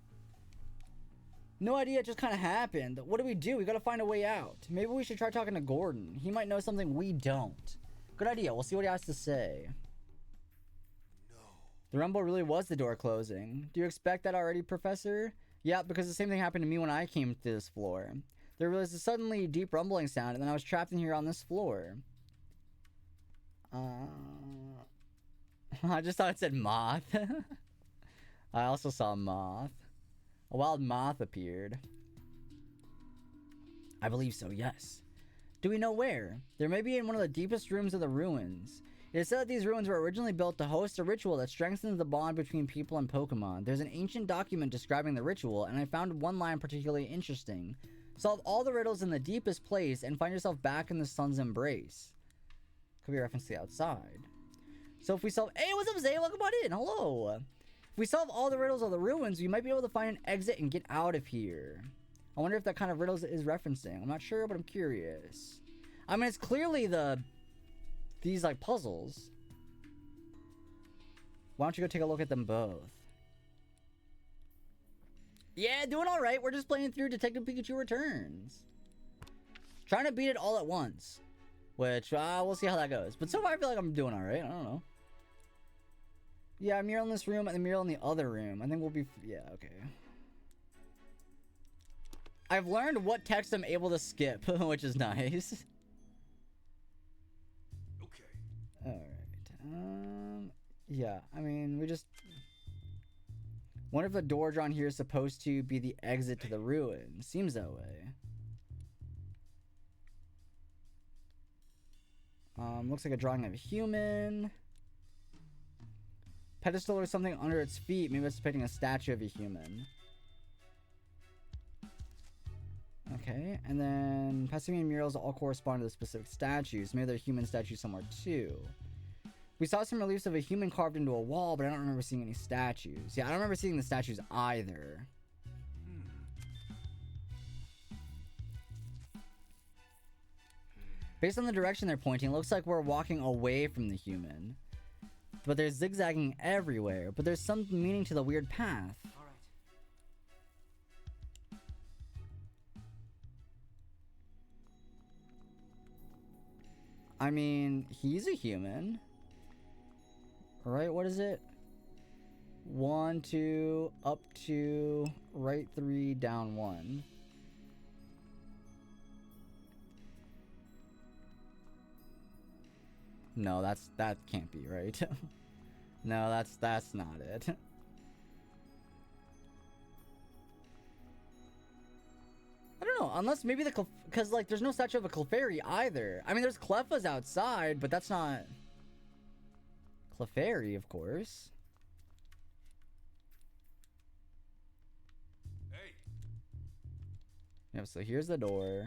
B: No idea, it just kind of happened. What do? We gotta find a way out. Maybe we should try talking to Gordon. He might know something we don't. Good idea, we'll see what he has to say. No. The rumble really was the door closing. Do you expect that already, Professor? Yeah, because the same thing happened to me when I came to this floor. There was a suddenly deep rumbling sound, and then I was trapped in here on this floor. I just thought it said moth. I also saw moth. A wild moth appeared. I believe so, yes. Do we know where? There may be in one of the deepest rooms of the ruins. It is said that these ruins were originally built to host a ritual that strengthens the bond between people and Pokemon. There's an ancient document describing the ritual, and I found one line particularly interesting. Solve all the riddles in the deepest place and find yourself back in the sun's embrace. Could be a reference to the outside. So if we solve... Hey, what's up, Zay? Welcome on in. Hello. If we solve all the riddles of the ruins, we might be able to find an exit and get out of here. I wonder if that kind of riddles is referencing. I'm not sure, but I'm curious. I mean, it's clearly these, like, puzzles. Why don't you go take a look at them both? Yeah, doing all right. We're just playing through Detective Pikachu Returns. Trying to beat it all at once. Which, we'll see how that goes. But so far, I feel like I'm doing alright. I don't know. Yeah, mural in this room and the mural in the other room. I think we'll be... Yeah, okay. I've learned what text I'm able to skip, which is nice.
D: Okay.
B: Alright. Yeah, I mean, we just... Wonder if the door drawn here is supposed to be the exit to the ruin. Seems that way. Looks like a drawing of a human. Pedestal or something under its feet. Maybe it's depicting a statue of a human. Okay, and then Passimian murals all correspond to the specific statues. Maybe they're human statues somewhere too. We saw some reliefs of a human carved into a wall, but I don't remember seeing any statues. Yeah, I don't remember seeing the statues either. Based on the direction they're pointing, it looks like we're walking away from the human. But there's zigzagging everywhere, but there's some meaning to the weird path. I mean, he's a human. Right, what is it? 1, 2, up 2, right 3, down 1. No, that can't be right. No, that's not it. I don't know, unless maybe because like there's no statue of a Clefairy either. I mean, there's Clefas outside, but that's not Clefairy, of course.
D: Hey.
B: Yep, so here's the door.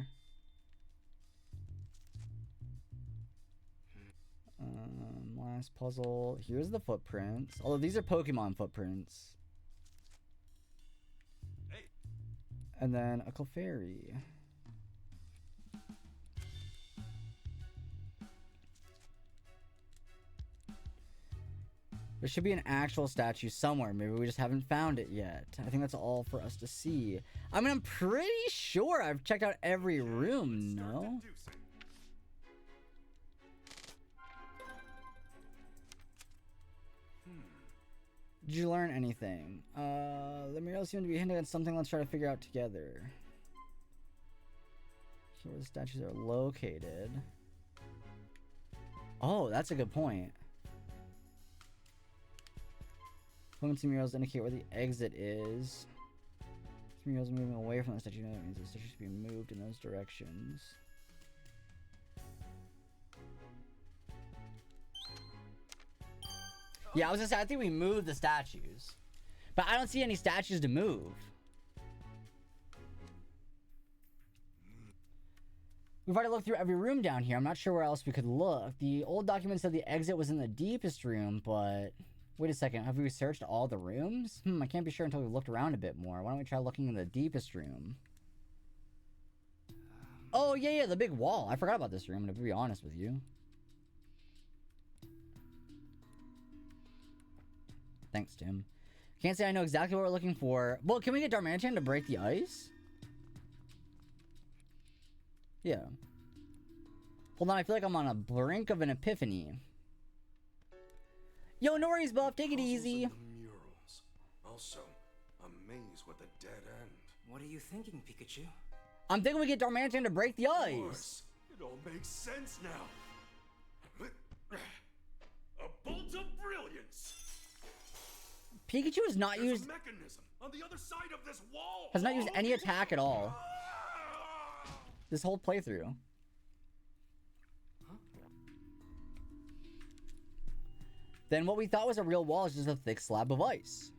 B: Last puzzle. Here's the footprints. Although these are Pokemon footprints.
D: Hey.
B: And then a Clefairy. There should be an actual statue somewhere. Maybe we just haven't found it yet. I think that's all for us to see. I mean, I'm pretty sure I've checked out every room, no? Did you learn anything? The murals seem to be hinting at something. Let's try to figure out together. Here where the statues are located. Oh, that's a good point. Moving to murals indicate where the exit is. This murals moving away from the statue. That means the statue should be moved in those directions. Yeah, I was gonna say, I think we moved the statues. But I don't see any statues to move. We've already looked through every room down here. I'm not sure where else we could look. The old document said the exit was in the deepest room, but... Wait a second, have we searched all the rooms? I can't be sure until we've looked around a bit more. Why don't we try looking in the deepest room? Oh, yeah, the big wall. I forgot about this room, to be honest with you. Thanks, Tim. Can't say I know exactly what we're looking for. Well, can we get Darmanitan to break the ice? Yeah. Hold on, I feel like I'm on a brink of an epiphany. Yo, no worries, Buff. Take it easy.
D: Murals. Also, a maze with a dead end.
O: What are you thinking, Pikachu?
B: I'm thinking we get Darmanitan to break the ice.
D: Of course. It all makes sense now. A bolt of brilliance.
B: Pikachu has not used...
D: a mechanism on the other side of this wall.
B: Has not used any attack at all. This whole playthrough. Then what we thought was a real wall is just a thick slab of ice.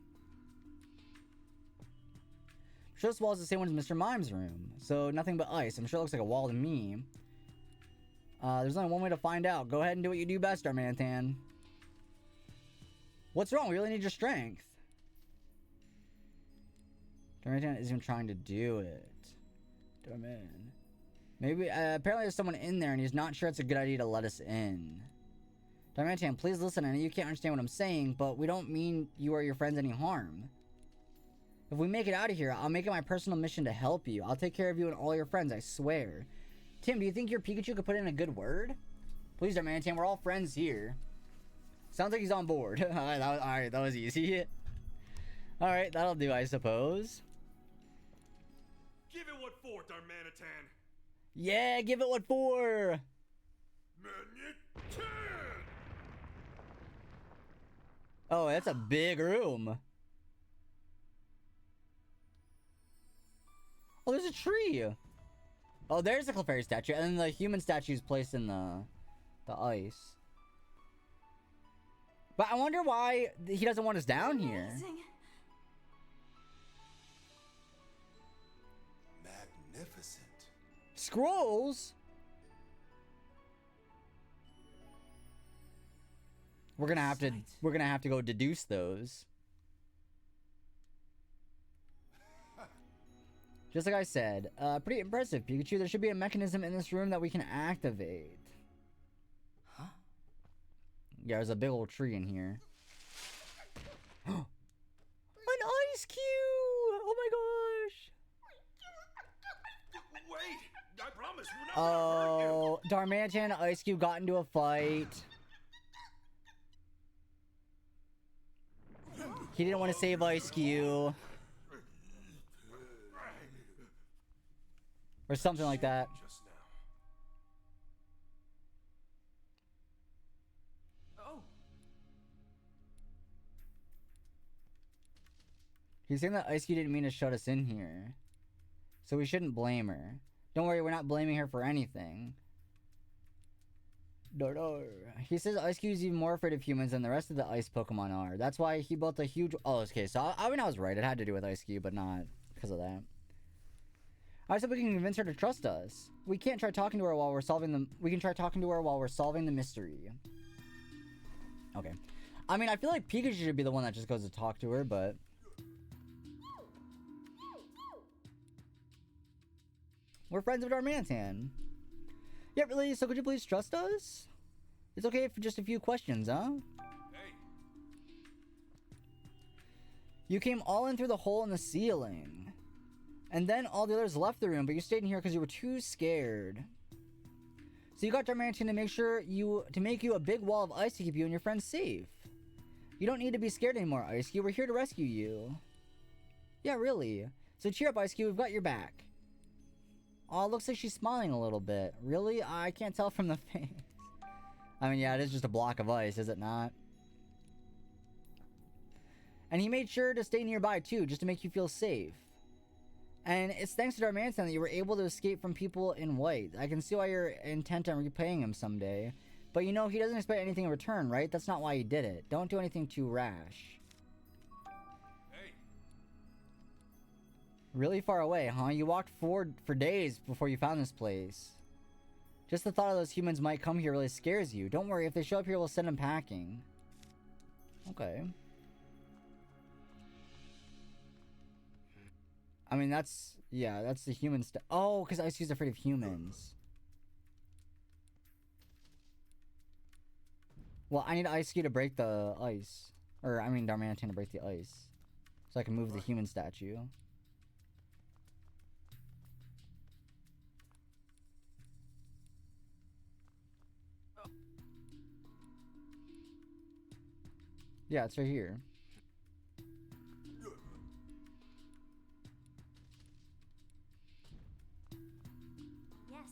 B: I'm sure this wall is the same one as Mr. Mime's room. So nothing but ice. I'm sure it looks like a wall to me. There's only one way to find out. Go ahead and do what you do best, Darmanitan. What's wrong? We really need your strength. Darmanitan isn't even trying to do it. Darman. Maybe, apparently there's someone in there and he's not sure it's a good idea to let us in. Darmanitan, please listen. I know you can't understand what I'm saying, but we don't mean you or your friends any harm. If we make it out of here, I'll make it my personal mission to help you. I'll take care of you and all your friends, I swear. Tim, do you think your Pikachu could put in a good word? Please, Darmanitan, we're all friends here. Sounds like he's on board. Alright, that was easy. Alright, that'll do, I suppose.
D: Give it what for, Darmanitan.
B: Yeah, give it what for.
D: Manitan!
B: Oh, that's a big room. Oh, there's a tree. Oh, there's the Clefairy statue, and then the human statue is placed in the ice. But I wonder why he doesn't want us down here.
E: Magnificent.
B: Scrolls? We're gonna have to go deduce those. Just like I said, pretty impressive, Pikachu. There should be a mechanism in this room that we can activate.
O: Huh?
B: Yeah, there's a big old tree in here. An ice cube! Oh my gosh!
D: Wait, I promise we're not gonna hurt you.
B: Oh, Darmanitan and Ice Cube got into a fight. He didn't want to save Ice Cube. Or something like that.
D: Just now.
O: Oh.
B: He's saying that Ice Cube didn't mean to shut us in here. So we shouldn't blame her. Don't worry, we're not blaming her for anything. No. He says Ice Cube is even more afraid of humans than the rest of the ice Pokemon are. That's why he built a huge... Oh, okay, so I mean, I was right. It had to do with Ice Cube, but not because of that. I said we can convince her to trust us. We can't try talking to her while we're solving the... We can try talking to her while we're solving the mystery. Okay. I mean, I feel like Pikachu should be the one that just goes to talk to her, but... We're friends with Darmantan. Yeah, really? So could you please trust us? It's okay for just a few questions, huh?
E: Hey.
B: You came all in through the hole in the ceiling. And then all the others left the room, but you stayed in here because you were too scared. So you got Darmantan to make you a big wall of ice to keep you and your friends safe. You don't need to be scared anymore, Ice Cube. We're here to rescue you. Yeah, really. So cheer up, Ice Cube. We've got your back. Oh, it looks like she's smiling a little bit. Really? I can't tell from the face. I mean, yeah, it is just a block of ice, is it not? And he made sure to stay nearby, too, just to make you feel safe. And it's thanks to Darmantan that you were able to escape from people in white. I can see why you're intent on repaying him someday. But you know, he doesn't expect anything in return, right? That's not why he did it. Don't do anything too rash.
E: Hey.
B: Really far away, huh? You walked forward for days before you found this place. Just the thought of those humans might come here really scares you. Don't worry, if they show up here, we'll send them packing. Okay. I mean, that's the human stuff. Oh, because Ice Cube's afraid of humans. Well, I need Ice Cube to break the ice. Or, I mean, Darmantan to break the ice. So I can move the human statue. Yeah, it's right here.
G: Yes.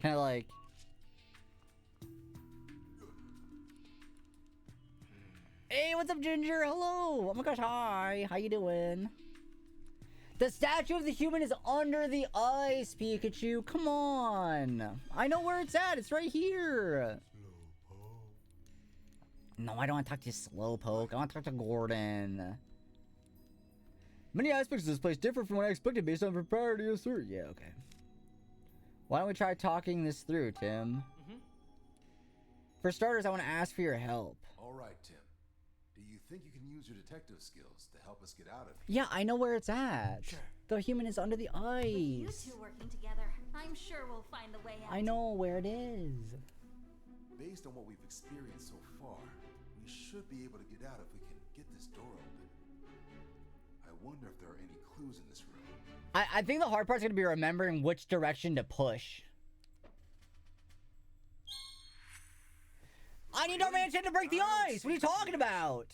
B: Kind of like... Hey, what's up, Ginger? Hello! Oh my gosh, hi! How you doing? The statue of the human is under the ice, Pikachu! Come on! I know where it's at! It's right here! No, I don't want to talk to Slowpoke. I want to talk to Gordon. Many aspects of this place differ from what I expected based on propriety assert. Yeah, okay. Why don't we try talking this through, Tim? For starters, I want to ask for your help.
P: All right, Tim. Do you think you can use your detective skills to help us get out of here?
B: Yeah, I know where it's at.
P: Sure.
B: The human is under the ice.
G: With you two working together, I'm sure we'll find the way out.
B: I know where it is.
P: Based on what we've experienced so far, we should be able to get out if we can get this door open. I wonder if there are any clues in this room.
B: I think the hard part's going to be remembering which direction to push. I need Darmantan to break the ice! What are you talking about?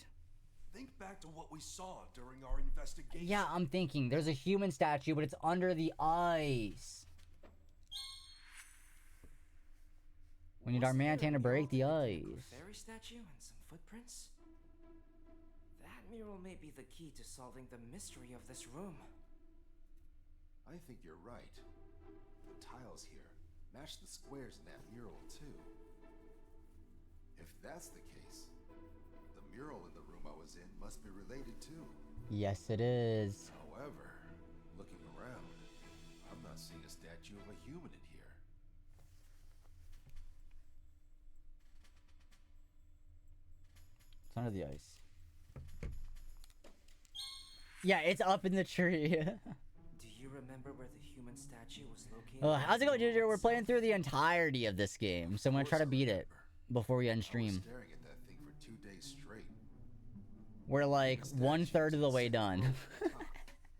D: Think back to what we saw during our investigation.
B: Yeah, I'm thinking. There's a human statue, but it's under the ice. We need Darmantan to break the ice.
O: A fairy statue and some footprints? That mural may be the key to solving the mystery of this room.
P: I think you're right. The tiles here match the squares in that mural, too. If that's the case, the mural in the room I was in must be related too.
B: Yes, it is.
P: However, looking around, I'm not seeing a statue of a human in here.
B: It's under the ice. Yeah, it's up in the tree.
O: Do you remember where the human statue was located?
B: How's it going, Ginger? We're playing through the entirety of this game, so I'm gonna try to beat it before we end stream.
P: Staring at that thing for 2 days straight.
B: We're like 1/3 of the way done.
P: On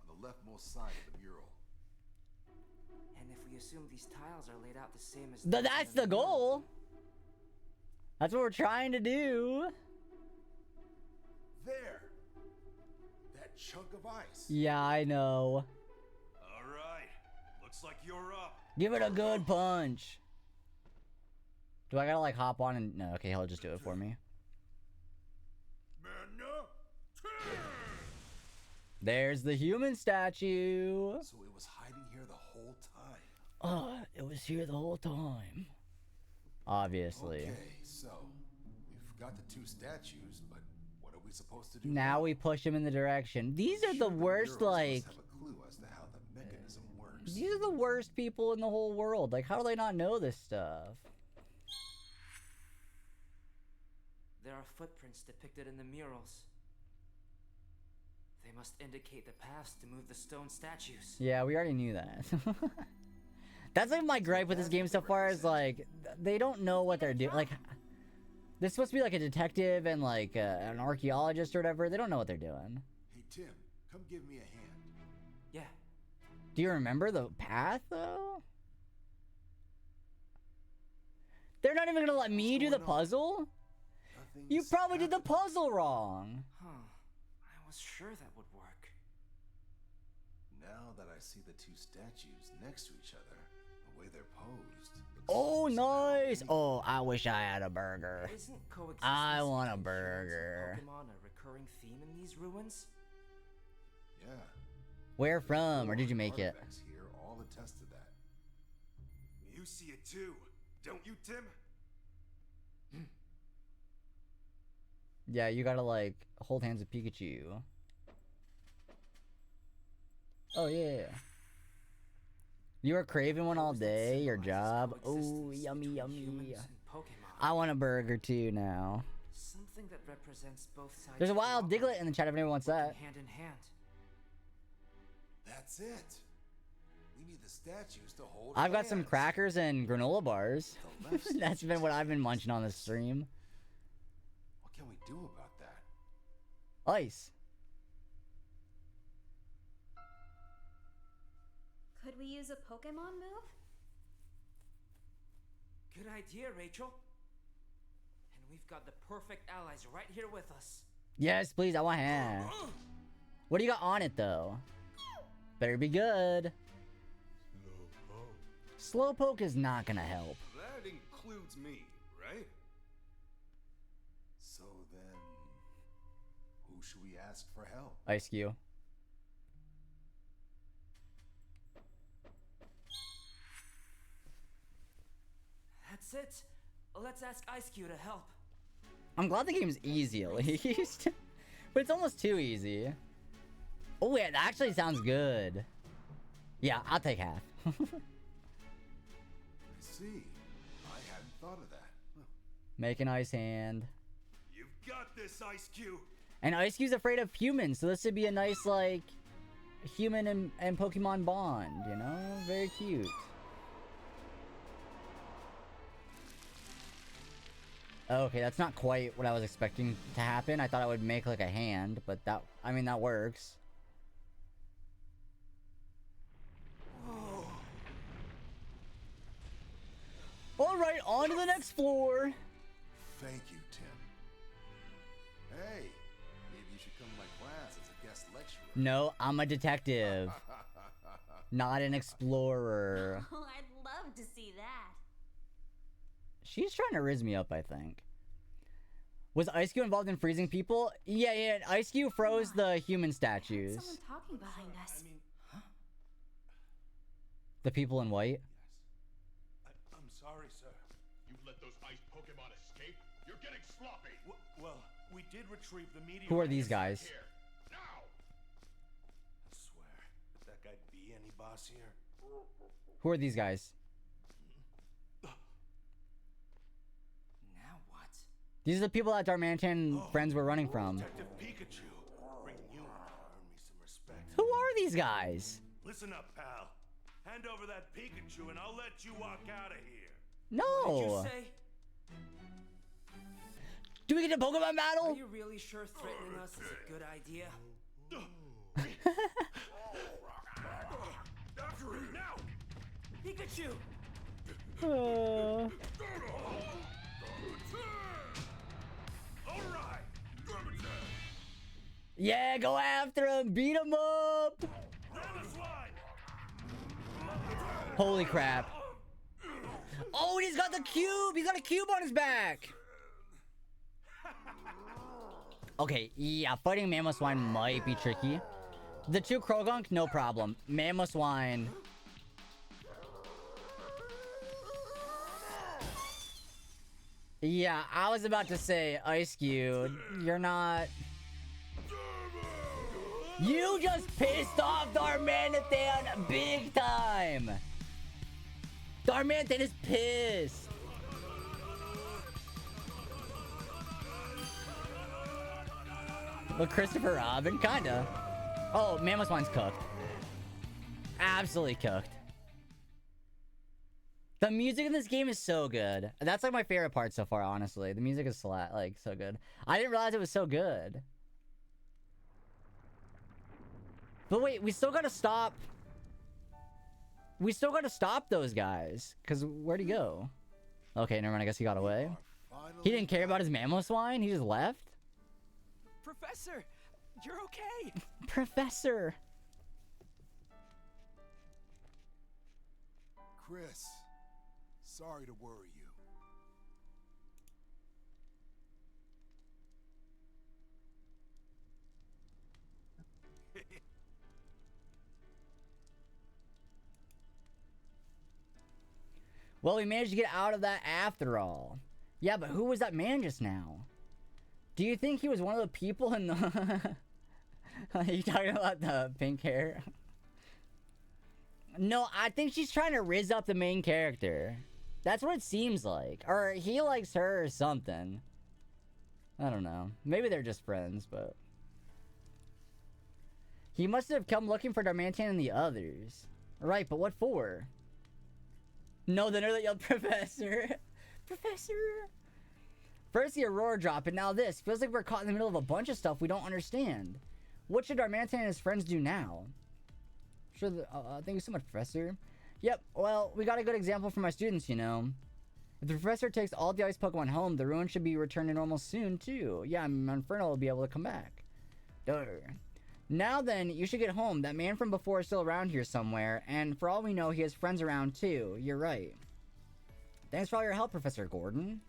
P: the leftmost side of the mural.
O: And if we assume these tiles are laid out the same as
B: That's the goal. That's what we're trying to do.
P: There. That chunk of ice.
B: Yeah, I know.
D: All right. Looks like you're up.
B: Give it a good punch. Do I gotta like hop on and no? Okay, he'll just do it for me. There's the human statue.
P: So it was hiding here the whole time.
B: It was here the whole time. Obviously.
P: Okay, so we've got the 2 statues, but what are we supposed to do
B: Now we push him in the direction. These are the worst, like.
P: Have a clue as to how the mechanism works.
B: These are the worst people in the whole world. Like, how do they not know this stuff?
O: there are footprints depicted in the murals. They must indicate the paths to move the stone statues.
B: Yeah, we already knew that. That's like my gripe with this game so far is like they don't know what they're doing. Like they're supposed to be like a detective and like an archaeologist or whatever. They don't know what they're doing.
P: Hey Tim, come give me a hand.
O: Yeah.
B: Do you remember the path though? They're not even gonna let me do the puzzle? You probably did the puzzle wrong.
O: Huh. I was sure that would work.
P: Now that I see the two statues next to each other, the way they're posed.
B: Oh, nice! Oh, I wish I had a burger.
O: Isn't coexistence
B: I want a
O: between humans
B: burger.
O: and Pokemon a recurring theme in these ruins?
P: Yeah.
B: Where from, or did you make it?
P: Artifacts here all attest to that.
D: You see it too, don't you, Tim?
B: Yeah, you gotta like hold hands with Pikachu. Oh yeah. You were craving one all day, your job. Oh, yummy, yummy. I want a burger too now.
O: Something that represents both sides.
B: There's a wild Diglett in the chat if anyone wants that.
O: Hand in hand.
P: That's it. We need the statues to hold.
B: I've got some
P: hands.
B: crackers and granola bars. That's been what I've been munching on this stream.
P: What can we do about that?
B: Ice.
N: Could we use a Pokemon move?
O: Good idea, Rachel. And we've got the perfect allies right here with us.
B: Yes, please, I want hand. What do you got on it though? Better be good. Slowpoke is not gonna help.
D: That includes me, right?
P: So then, who should we ask for help?
B: Ice Cube.
O: That's it. Let's ask Ice Cube to help.
B: I'm glad the game's easy at least. But it's almost too easy. Oh yeah, that actually sounds good. Yeah, I'll take half.
P: I see. I hadn't thought of that.
B: Make an ice hand.
D: You've got this, Ice Cube.
B: And Ice Cube's afraid of humans, so this would be a nice like human and Pokemon bond, you know? Very cute. Okay, that's not quite what I was expecting to happen. I thought I would make like a hand, but that, I mean, that works. All right, on to the next floor.
P: Thank you, Tim. Hey, maybe you should come to my class as a guest lecturer.
B: No, I'm a detective, not an explorer.
N: Oh, I'd love to see that.
B: She's trying to rizz me up, I think. Was Ice Cube involved in freezing people? Yeah, Ice Cube froze the human statues.
N: Someone talking behind us.
B: The people in white.
E: I'm sorry, sir.
Q: You've let those ice Pokemon escape? You're getting sloppy!
E: Well, we did retrieve the meteorite.
B: Who are these guys?
Q: Here, now!
E: I swear, could that guy be any boss here?
B: Who are these guys?
O: Now what?
B: These are the people that Darmanitan and friends were running from.
E: Detective Pikachu. Bring you in to earn me some respect.
B: Who are these guys?
E: Listen up, pal. Hand over that Pikachu and I'll let you walk out of here.
B: No.
O: What did you say?
B: Do we get a Pokemon battle?
O: Are you really sure threatening us is a good idea?
E: After him now!
O: Pikachu!
E: Alright!
B: Yeah, go after him. Beat him up. Holy crap. Oh, and he's got the cube. He's got a cube on his back. Okay, yeah, fighting Mamoswine might be tricky. The two Krogunk, no problem. Mamoswine. Yeah, I was about to say, Ice Cube, you're not... You just pissed off Darmanitan big time! Darmanitan is pissed! With Christopher Robin, kinda. Oh, Mammoth Wine's cooked. Absolutely cooked. The music in this game is so good. That's like my favorite part so far, honestly. The music is like so good. I didn't realize it was so good. But wait, we still gotta stop. We still gotta stop those guys. Cause where'd he go? Okay, never mind. I guess he got away. He didn't care about his mammoth wine. He just left.
M: Professor, you're okay.
B: Professor.
E: Chris, sorry to worry you.
B: Well, we managed to get out of that after all. Yeah, but who was that man just now? Do you think he was one of the people in the... Are you talking about the pink hair? No, I think she's trying to rizz up the main character. That's what it seems like. Or he likes her or something. I don't know. Maybe they're just friends, but... He must have come looking for Darmantan and the others. Right, but what for? No, the nerd that yelled, Professor. Professor. First the Aurora drop, and now this. Feels like we're caught in the middle of a bunch of stuff we don't understand. What should Darmantan and his friends do now? Sure, thank you so much, Professor. Yep, well, we got a good example for my students, you know. If the Professor takes all the ice Pokemon home, the ruin should be returned to normal soon, too. Yeah, Inferno will be able to come back. Duh. Now then, you should get home. That man from before is still around here somewhere, and for all we know, he has friends around, too. You're right. Thanks for all your help, Professor Gordon.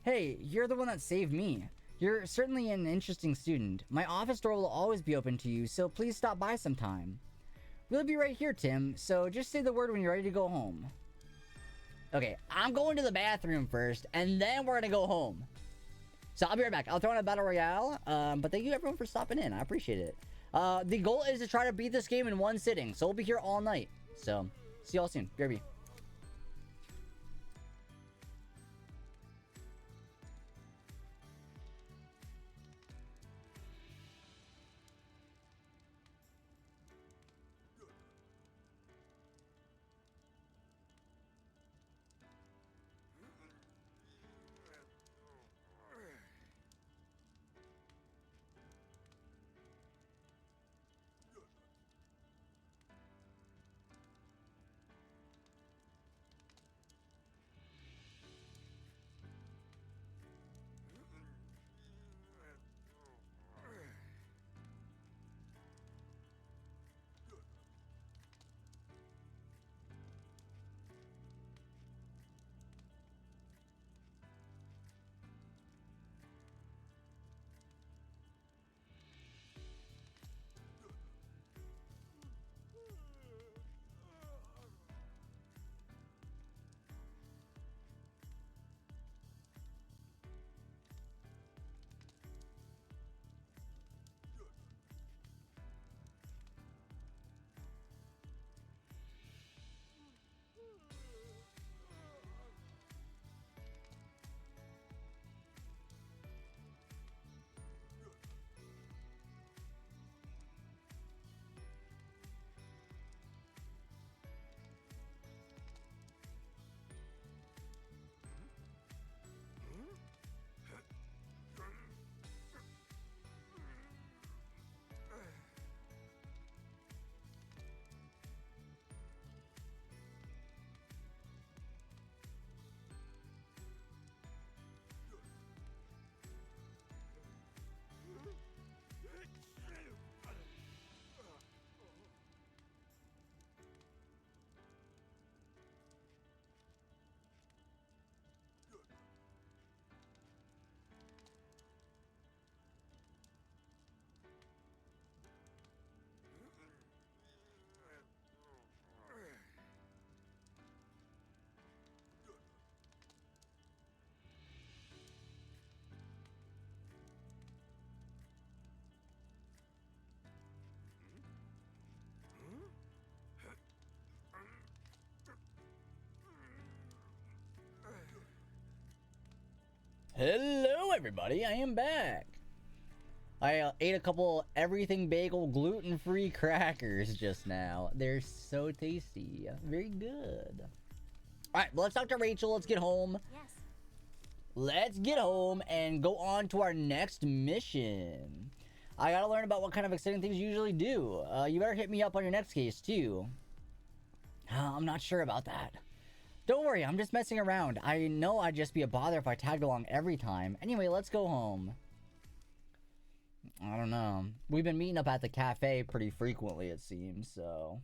B: Hey, you're the one that saved me. You're certainly an interesting student. My office door will always be open to you, so please stop by sometime. We'll be right here, Tim, so just say the word when you're ready to go home. Okay, I'm going to the bathroom first, and then we're gonna go home. So I'll be right back. I'll throw in a battle royale, but thank you everyone for stopping in. I appreciate it. The goal is to try to beat this game in one sitting, so we'll be here all night. So, see y'all soon. BRB. Hello, everybody. I am back. I ate a couple everything bagel gluten-free crackers just now. They're so tasty. Very good. Alright, well, let's talk to Rachel. Let's get home.
G: Yes.
B: Let's get home and go on to our next mission. I gotta learn about what kind of exciting things you usually do. You better hit me up on your next case, too. I'm not sure about that. Don't worry, I'm just messing around. I know I'd just be a bother if I tagged along every time. Anyway, let's go home. I don't know. We've been meeting up at the cafe pretty frequently, it seems, so...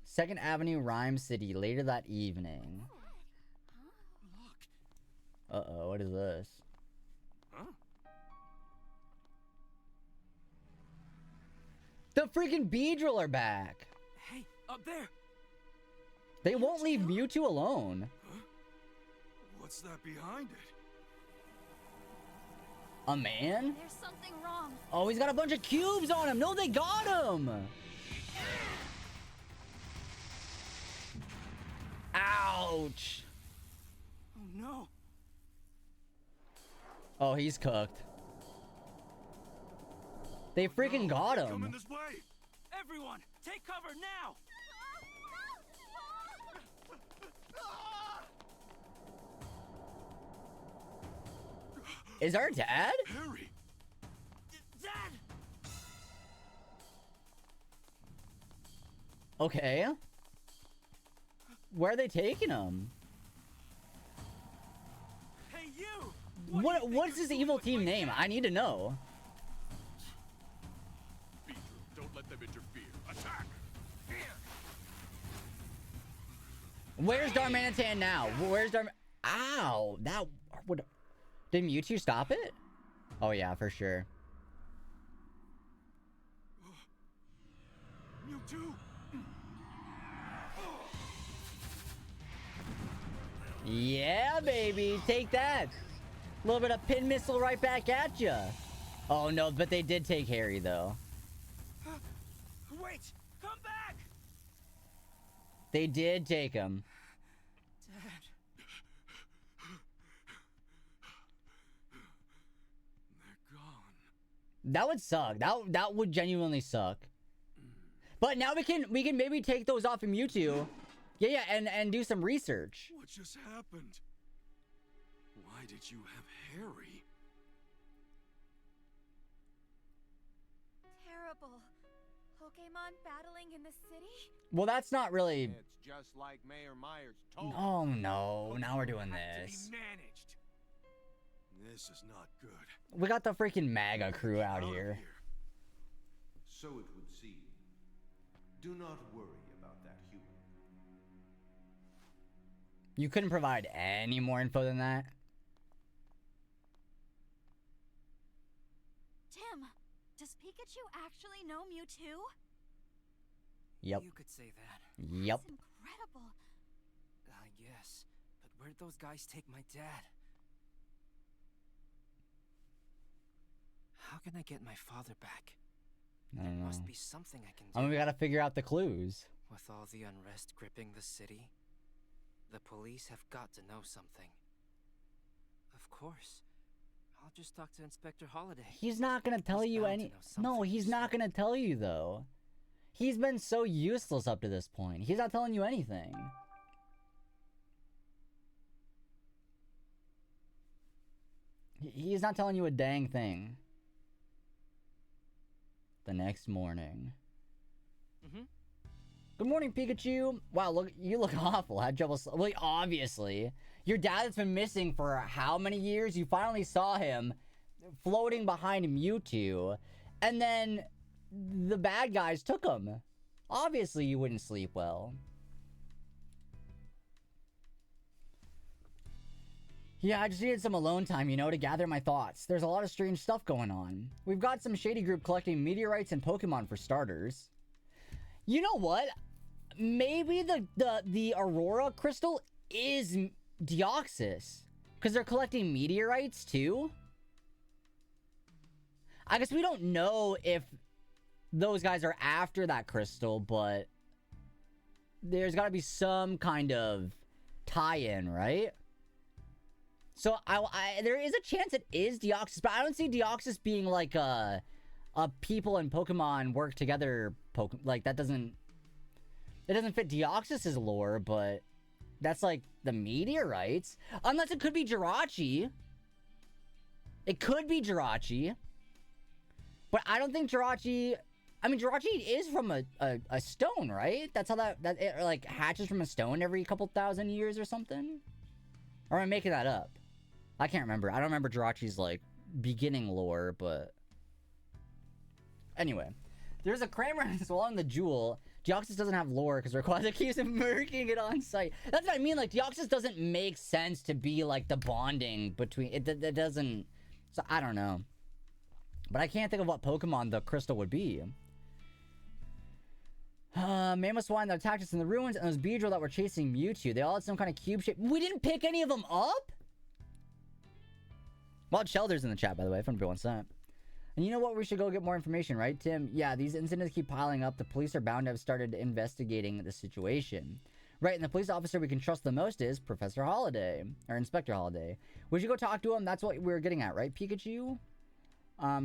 B: 2nd Avenue, Rhyme City, later that evening. Uh-oh, what is this?
D: Huh?
B: The freaking Beedrill are back!
M: Hey, up there!
B: They won't leave Mewtwo alone.
D: Huh? What's that behind it?
B: A man?
N: There's something wrong.
B: Oh, he's got a bunch of cubes on him! No, they got him! Ouch!
M: Oh no!
B: Oh, he's cooked. They freaking got him!
D: Coming this way!
M: Everyone, take cover now!
B: Is our dad?
D: Harry!
M: Dad!
B: Okay. Where are they taking him?
M: Hey, you!
B: What's this evil team name? I need to know.
Q: Don't let them interfere. Attack!
B: Where's Darmanitan now? Where's Ow! That would... Did Mewtwo stop it? Oh yeah, for sure.
D: Mewtwo!
B: Yeah, baby! Take that! A little bit of pin missile right back at ya. Oh no, but they did take Harry though.
M: Wait! Come back!
B: They did take him.
M: Dad.
B: That would suck. That would genuinely suck. But now we can maybe take those off of Mewtwo. Yeah, and do some research.
D: What just happened? Why did you have Harry?
N: Terrible. Pokemon battling in the city?
B: Well, that's not really...
E: It's just like Mayor Myers told
B: Oh no, now we're doing this.
D: Managed. This is not good.
B: We got the freaking MAGA crew out here.
P: So it would seem. Do not worry about that human.
B: You couldn't provide any more info than that?
N: Tim, does Pikachu actually know Mewtwo?
B: Yep.
F: You could say that.
B: Yep.
N: That's incredible.
F: I guess. But where'd those guys take my dad? How can I get my father back?
B: I don't know.
F: Must be something I can do.
B: I mean, we gotta figure out the clues.
F: With all the unrest gripping the city, the police have got to know something. Of course. I'll just talk to Inspector Holiday.
B: He's not gonna tell you any... No, he's not gonna tell you, though. He's been so useless up to this point. He's not telling you anything. He's not telling you a dang thing. The next morning. Good morning, Pikachu. Wow, look, you look awful. Had trouble. Well, obviously, your dad's been missing for how many years? You finally saw him floating behind Mewtwo, and then the bad guys took him. Obviously, you wouldn't sleep well. Yeah, I just needed some alone time, you know, to gather my thoughts. There's a lot of strange stuff going on. We've got some shady group collecting meteorites and Pokemon for starters. You know what? Maybe the Aurora Crystal is Deoxys. Because they're collecting meteorites too? I guess we don't know if those guys are after that crystal, but there's got to be some kind of tie-in, right? So there is a chance it is Deoxys, but I don't see Deoxys being like a people and Pokemon work together. Like that doesn't fit Deoxys's lore, but that's like the meteorites. Unless it could be Jirachi. It could be Jirachi. But I don't think Jirachi... I mean, Jirachi is from a stone, right? That's how that it, like, hatches from a stone every couple thousand years or something? Or am I making that up? I can't remember. I don't remember Jirachi's, like, beginning lore, but... Anyway. There's a Kramer swallowing the jewel. Deoxys doesn't have lore because Rayquaza keeps murking it on site. That's what I mean. Like, Deoxys doesn't make sense to be, like, the bonding between... It doesn't... So, I don't know. But I can't think of what Pokemon the crystal would be. Mammoth Swine that attacked us in the ruins, and those Beedrill that were chasing Mewtwo. They all had some kind of cube shape. We didn't pick any of them up? Wild Shelter's in the chat, by the way, if anybody wants that. And you know what? We should go get more information, right, Tim? Yeah, these incidents keep piling up. The police are bound to have started investigating the situation. Right, and the police officer we can trust the most is Professor Holiday. Or Inspector Holiday. We should go talk to him. That's what we were getting at, right, Pikachu?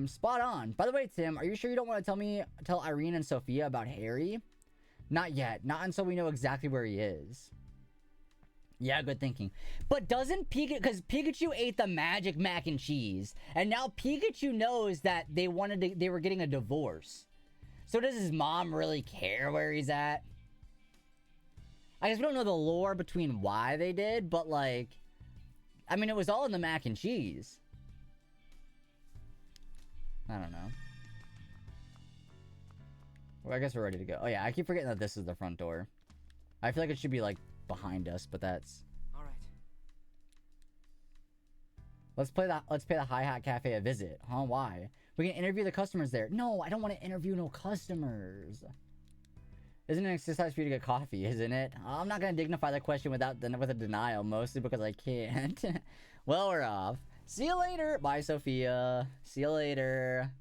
B: Spot on. By the way, Tim, are you sure you don't want to tell Irene and Sophia about Harry? Not yet. Not until we know exactly where he is. Yeah, good thinking. But doesn't Pikachu... Because Pikachu ate the magic mac and cheese. And now Pikachu knows that they were getting a divorce. So does his mom really care where he's at? I guess we don't know the lore between why they did, but like... I mean, it was all in the mac and cheese. I don't know. Well, I guess we're ready to go. Oh yeah, I keep forgetting that this is the front door. I feel like it should be like behind us, but that's...
O: Alright.
B: Let's pay the Hi Hat Cafe a visit. Huh? Why? We can interview the customers there. No, I don't want to interview no customers. Isn't it an exercise for you to get coffee, isn't it? I'm not going to dignify that question with a denial, mostly because I can't. Well, we're off. See you later. Bye, Sophia. See you later.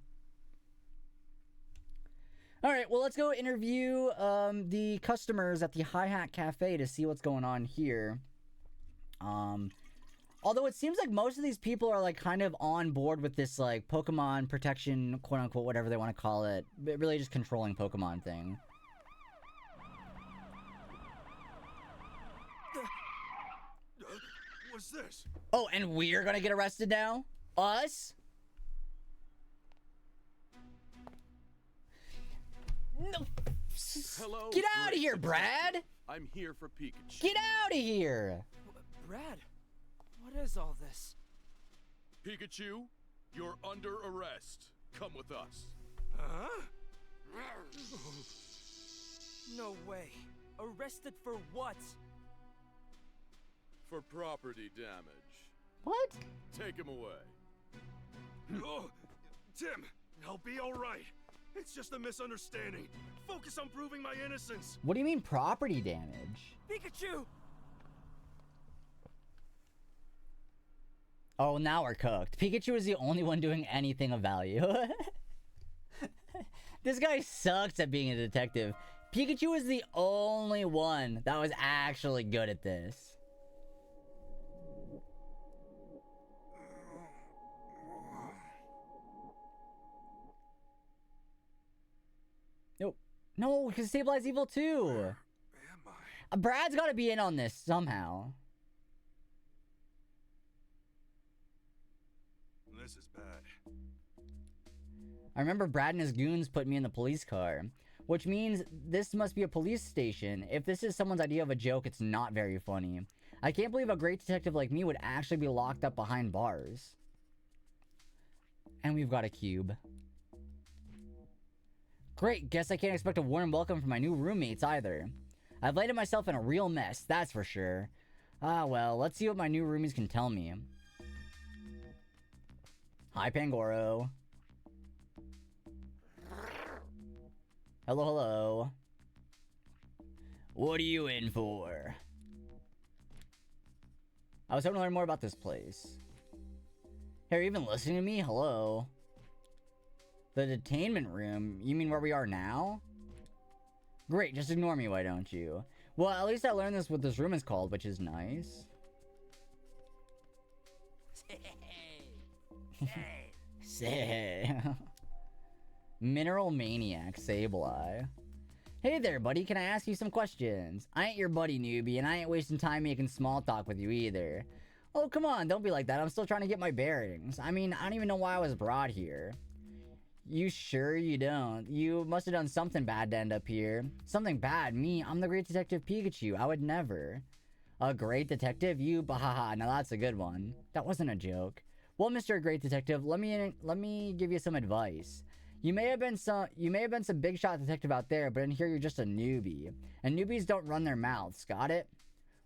B: Alright, well, let's go interview the customers at the Hi Hat Cafe to see what's going on here. Although it seems like most of these people are, like, kind of on board with this, like, Pokemon protection, quote-unquote, whatever they want to call it. Really just controlling Pokemon thing.
D: What's this?
B: Oh, and we're gonna get arrested now? Us? No.
M: Hello.
B: Get out of here, Brad!
M: I'm here for Pikachu.
B: Get out of here!
F: Brad, what is all this?
M: Pikachu, you're under arrest. Come with us.
D: Huh?
F: No way. Arrested for what?
M: For property damage.
B: What?
M: Take him away.
D: Oh, Tim, I'll be all right. It's just a misunderstanding. Focus on proving my innocence.
B: What do you mean property damage?
F: Pikachu!
B: Oh, now we're cooked. Pikachu is the only one doing anything of value. This guy sucks at being a detective. Pikachu is the only one that was actually good at this. Nope. No, because Stabilize Evil too.
D: Where am I?
B: Brad's got to be in on this somehow.
D: This is bad.
B: I remember Brad and his goons put me in the police car, which means this must be a police station. If this is someone's idea of a joke, it's not very funny. I can't believe a great detective like me would actually be locked up behind bars. And we've got a cube. Great, guess I can't expect a warm welcome from my new roommates either. I've landed myself in a real mess, that's for sure. Ah well, let's see what my new roomies can tell me. Hi, Pangoro. Hello, hello. What are you in for? I was hoping to learn more about this place. Hey, are you even listening to me? Hello. The detainment room? You mean where we are now? Great, just ignore me, why don't you? Well, at least I learned what this room is called, which is nice. Say. Mineral Maniac Sableye. Hey there, buddy. Can I ask you some questions? I ain't your buddy, newbie, and I ain't wasting time making small talk with you either. Oh, come on. Don't be like that. I'm still trying to get my bearings. I mean, I don't even know why I was brought here. You sure you don't? You must have done something bad to end up here. Something bad? Me? I'm the great detective Pikachu. I would never. A great detective? You? Bahaha. Now that's a good one. That wasn't a joke. Well, Mr. Great Detective, let me give you some advice. You may have been some big shot detective out there, but in here you're just a newbie. And newbies don't run their mouths, got it?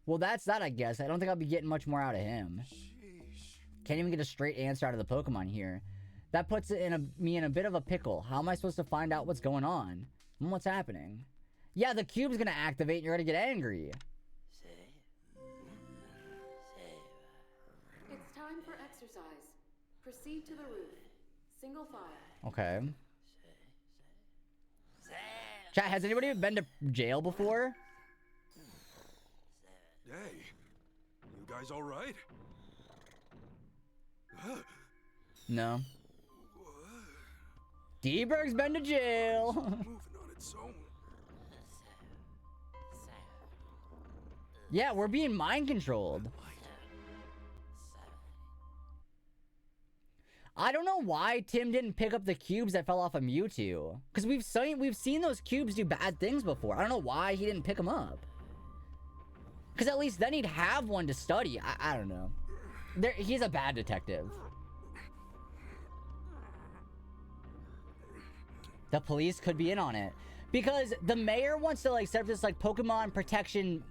B: Well, that's that, I guess. I don't think I'll be getting much more out of him.
E: Sheesh.
B: Can't even get a straight answer out of the Pokemon here. That puts me in a bit of a pickle. How am I supposed to find out what's going on? And what's happening? Yeah, the cube's gonna activate and you're gonna get angry.
J: It's time for exercise. Proceed to the roof. Single file.
B: Okay. Chat, has anybody been to jail before?
D: Hey, you guys all right?
B: No. D-Berg's been to jail.
D: Moving on its own.
B: Yeah, we're being mind controlled. I don't know why Tim didn't pick up the cubes that fell off of Mewtwo. Because we've seen those cubes do bad things before. I don't know why he didn't pick them up. Because at least then he'd have one to study. I don't know. He's a bad detective. The police could be in on it. Because the mayor wants to like set up this like Pokemon protection,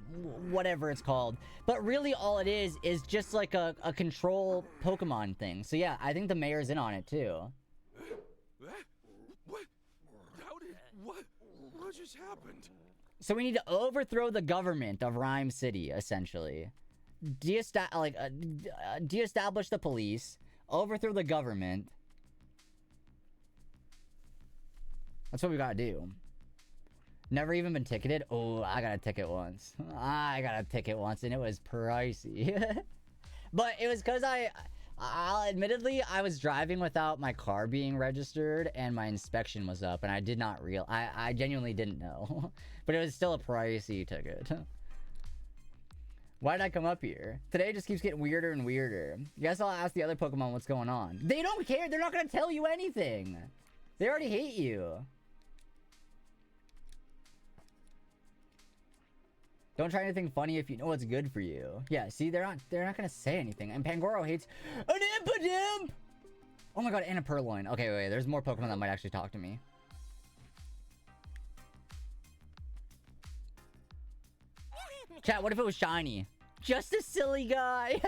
B: whatever it's called. But really all it is just like a control Pokemon thing. So yeah, I think the mayor's in on it too.
D: What? What just happened?
B: So we need to overthrow the government of Rhyme City, essentially. De-establish the police. Overthrow the government. That's what we gotta do. Never even been ticketed? Oh, I got a ticket once. I got a ticket once and it was pricey. But it was because admittedly, I was driving without my car being registered and my inspection was up and I did not I genuinely didn't know. But it was still a pricey ticket. Why did I come up here? Today just keeps getting weirder and weirder. Guess I'll ask the other Pokemon what's going on. They don't care. They're not going to tell you anything. They already hate you. Don't try anything funny if you know what's good for you. Yeah, see, they're not gonna say anything. And Pangoro hates an Impidimp! Oh my god, and a Purloin. Okay, wait, there's more Pokemon that might actually talk to me. Chat, what if it was shiny? Just a silly guy.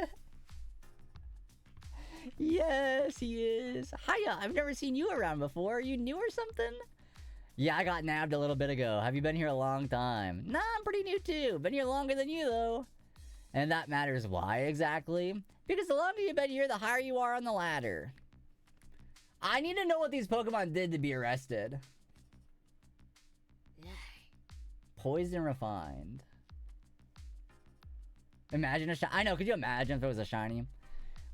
B: Yes, he is. Hiya, I've never seen you around before. Are you new or something? Yeah, I got nabbed a little bit ago. Have you been here a long time? Nah, I'm pretty new too. Been here longer than you though. And that matters why exactly? Because the longer you've been here, the higher you are on the ladder. I need to know what these Pokemon did to be arrested. Poison refined. Imagine a shiny. I know, could you imagine if it was a shiny?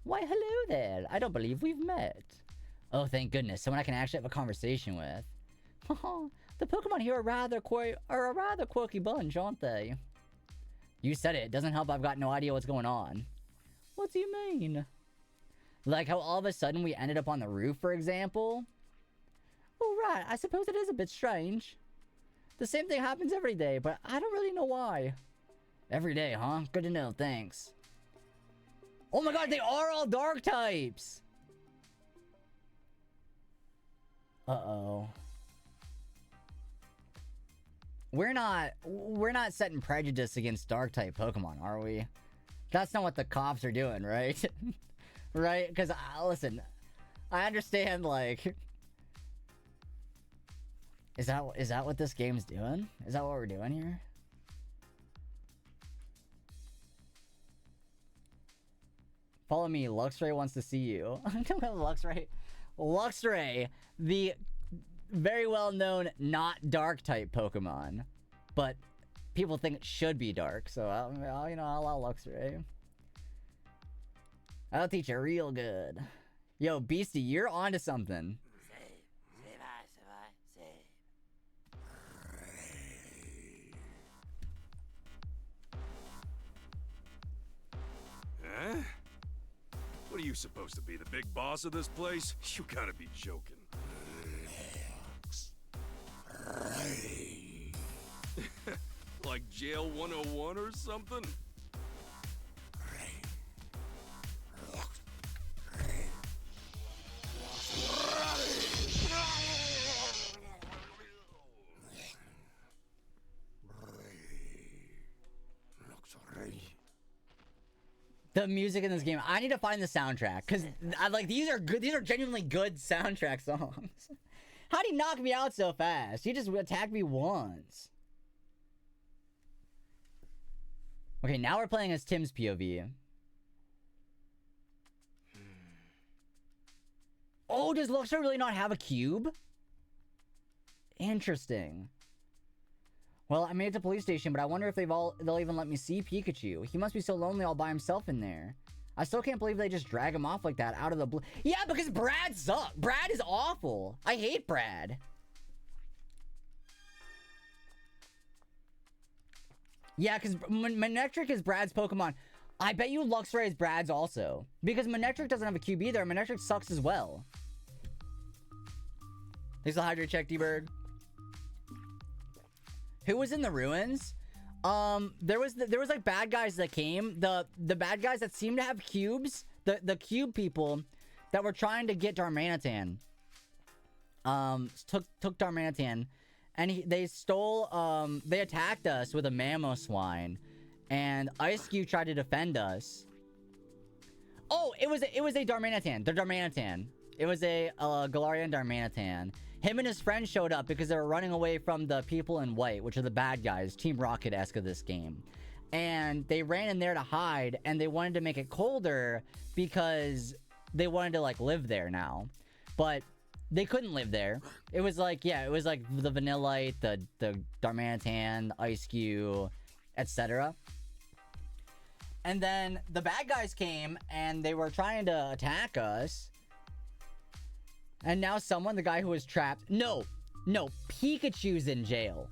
B: Why, hello there. I don't believe we've met. Oh, thank goodness. Someone I can actually have a conversation with. The Pokemon here are a rather quirky bunch, aren't they? You said it. It doesn't help I've got no idea what's going on. What do you mean? Like how all of a sudden we ended up on the roof, for example? Oh, right. I suppose it is a bit strange. The same thing happens every day, but I don't really know why. Every day, huh? Good to know. Thanks. Oh my god, they are all dark types! Uh-oh. We're not setting prejudice against dark-type Pokemon, are we? That's not what the cops are doing, right? Right? Because, listen, I understand, like... Is that what this game's doing? Is that what we're doing here? Follow me, Luxray wants to see you. Luxray, the very well-known not dark-type Pokemon, but people think it should be dark, so I'll allow Luxray. I'll teach you real good. Yo, Beastie, you're onto something.
D: Huh? What are you supposed to be, the big boss of this place? You gotta be joking. Like Jail 101 or something?
B: The music in this game, I need to find the soundtrack because like these are good. These are genuinely good soundtrack songs. How'd he knock me out so fast? He just attacked me once. Okay, now we're playing as Tim's POV. Oh, does Luxor really not have a cube? Interesting. Well, I made it to the police station, but I wonder if they'll even let me see Pikachu. He must be so lonely all by himself in there. I still can't believe they just drag him off like that out of the blue. Yeah, because Brad sucks. Brad is awful. I hate Brad. Yeah, because Manectric is Brad's Pokemon. I bet you Luxray is Brad's also. Because Manectric doesn't have a cube either. Manectric sucks as well. Thanks for the hydrate check, D-Bird. Who was in the ruins? There was like bad guys that came. The bad guys that seemed to have cubes. The cube people that were trying to get Darmanitan. Took Darmanitan. And they stole, they attacked us with a Mamoswine. And Ice Cube tried to defend us. Oh, it was a Darmanitan. The Darmanitan. It was a Galarian Darmanitan. Him and his friends showed up because they were running away from the people in white, which are the bad guys, Team Rocket-esque of this game. And they ran in there to hide, and they wanted to make it colder because they wanted to, like, live there now. But they couldn't live there. It was like, yeah, it was like the Vanillite, the Darmanitan, the Ice Cube, etc. And then the bad guys came, and they were trying to attack us. And now someone, the guy who was trapped... No, Pikachu's in jail.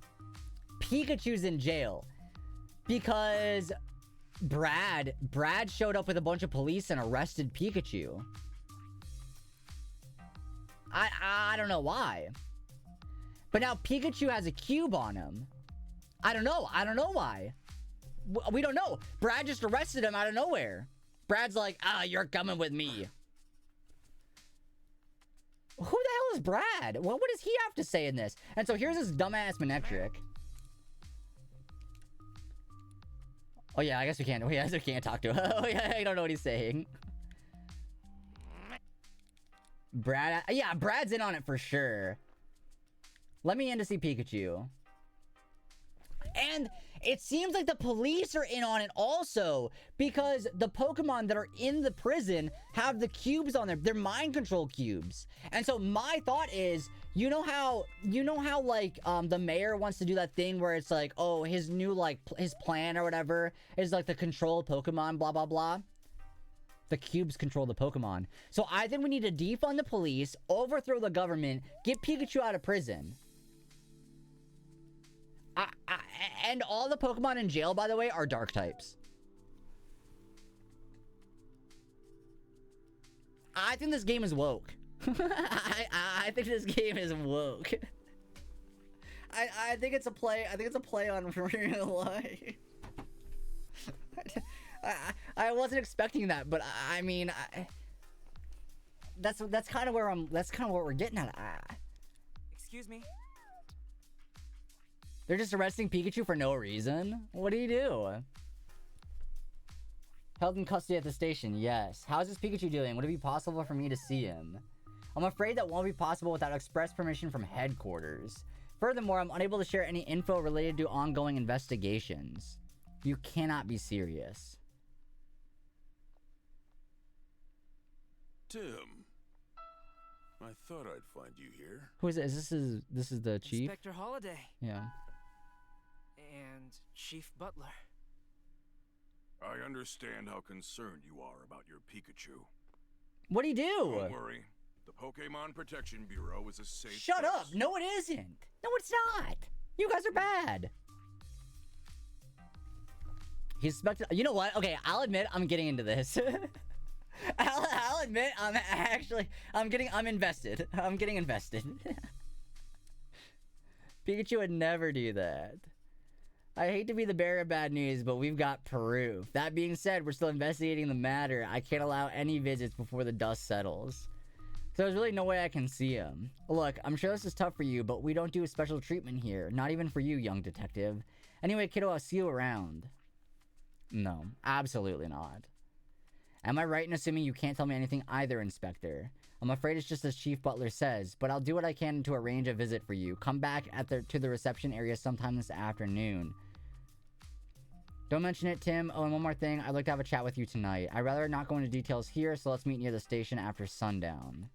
B: Pikachu's in jail. Because Brad showed up with a bunch of police and arrested Pikachu. I don't know why. But now Pikachu has a cube on him. I don't know why. We don't know. Brad just arrested him out of nowhere. Brad's like, you're coming with me. Who the hell is Brad? What does he have to say in this? And so here's this dumbass Manectric. Oh yeah, I guess we can't. We can't talk to him. Oh yeah, I don't know what he's saying. Brad, yeah, Brad's in on it for sure. Let me in to see Pikachu. And it seems like the police are in on it also, because the Pokemon that are in the prison have the cubes on there. They're mind control cubes. And so my thought is, you know how like the mayor wants to do that thing where it's like, oh, his new like his plan or whatever is like the control Pokemon, blah blah blah. The cubes control the Pokemon. So I think we need to defund the police, overthrow the government, get Pikachu out of prison. And all the Pokemon in jail, by the way, are dark types. I think this game is woke. I think this game is woke. I think it's a play. I think it's a play on real life. I wasn't expecting that, but I mean, that's kind of where that's kind of what we're getting at.
F: Excuse me.
B: They're just arresting Pikachu for no reason? What do you do? Held in custody at the station, yes. How's this Pikachu doing? Would it be possible for me to see him? I'm afraid that won't be possible without express permission from headquarters. Furthermore, I'm unable to share any info related to ongoing investigations. You cannot be serious.
E: Tim, I thought I'd find you here.
B: Who is it? This is the chief?
F: Inspector Holiday.
B: Yeah.
F: And Chief Butler.
E: I understand how concerned you are about your Pikachu.
B: What'd he do?
E: Don't worry. The Pokemon Protection Bureau is a safe
B: Shut
E: place.
B: up! No, it isn't! No, it's not! You guys are bad! He's suspected. You know what? Okay, I'll admit I'm getting into this. I'll admit I'm invested. I'm getting invested. Pikachu would never do that. I hate to be the bearer of bad news, but we've got proof. That being said, we're still investigating the matter. I can't allow any visits before the dust settles. So there's really no way I can see him. Look, I'm sure this is tough for you, but we don't do a special treatment here. Not even for you, young detective. Anyway, kiddo, I'll see you around. No, absolutely not. Am I right in assuming you can't tell me anything either, Inspector? I'm afraid it's just as Chief Butler says, but I'll do what I can to arrange a visit for you. Come back to the reception area sometime this afternoon. Don't mention it, Tim. Oh, and one more thing. I'd like to have a chat with you tonight. I'd rather not go into details here, so let's meet near the station after sundown.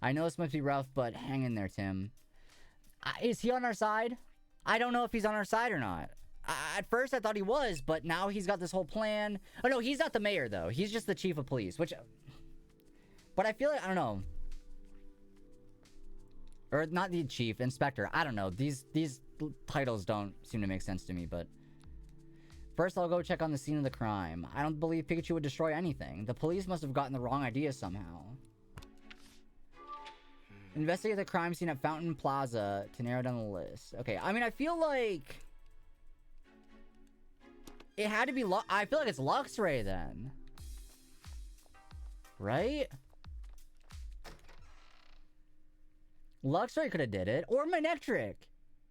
B: I know this must be rough, but hang in there, Tim. Is he on our side? I don't know if he's on our side or not. At first, I thought he was, but now he's got this whole plan. Oh, no, he's not the mayor, though. He's just the chief of police, which... But I feel like, I don't know. Or not the chief, inspector. I don't know. These titles don't seem to make sense to me, but... First, I'll go check on the scene of the crime. I don't believe Pikachu would destroy anything. The police must have gotten the wrong idea somehow. Investigate the crime scene at Fountain Plaza to narrow down the list. Okay, I mean, I feel like... It had to be... I feel like it's Luxray, then. Right? Luxray could have did it. Or Manectric.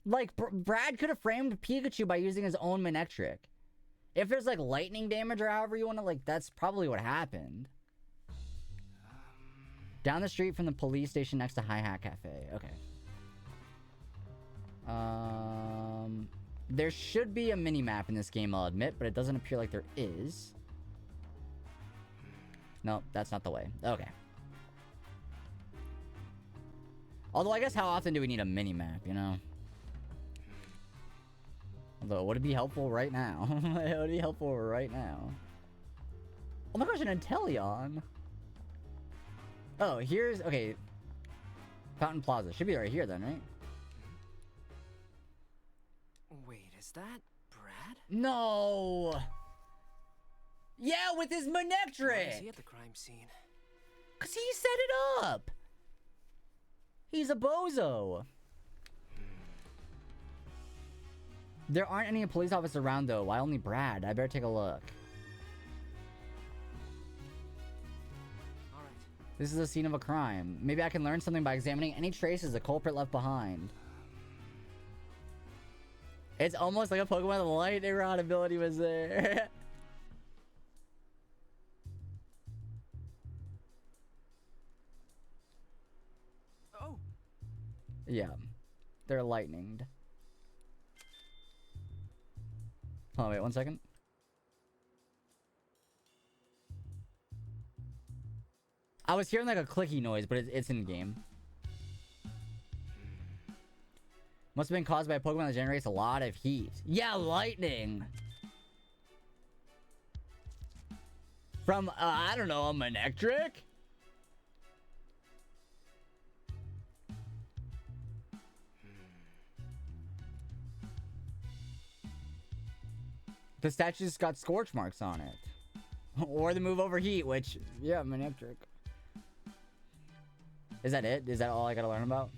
B: Like, Brad could have framed Pikachu by using his own Manectric. If there's, like, lightning damage or however you want to, like, that's probably what happened. Down the street from the police station next to Hi Hat Cafe. Okay. There should be a mini-map in this game, I'll admit, but it doesn't appear like there is. No, that's not the way. Okay. Although, I guess how often do we need a mini-map, you know? Although, would it be helpful right now? It would be helpful right now. Oh my gosh, an Inteleon! Oh, here's... Okay. Fountain Plaza. Should be right here then, right?
O: Wait, is that Brad?
B: No! Yeah, with his Manectric!
O: Why is he at the crime scene?
B: Because he set it up! He's a bozo! There aren't any police officers around, though. Why only Brad? I better take a look.
O: Alright.
B: This is a scene of a crime. Maybe I can learn something by examining any traces the culprit left behind. It's almost like a Pokemon the lightning rod ability was there.
O: Oh.
B: Yeah. They're lightninged. Oh, wait, 1 second. I was hearing like a clicky noise, but it's in game. Must have been caused by a Pokemon that generates a lot of heat. Yeah, lightning! From, I don't know, a Manectric? The statue's got scorch marks on it. Or the move overheat, which, yeah, Manectric. Is that it? Is that all I gotta learn about?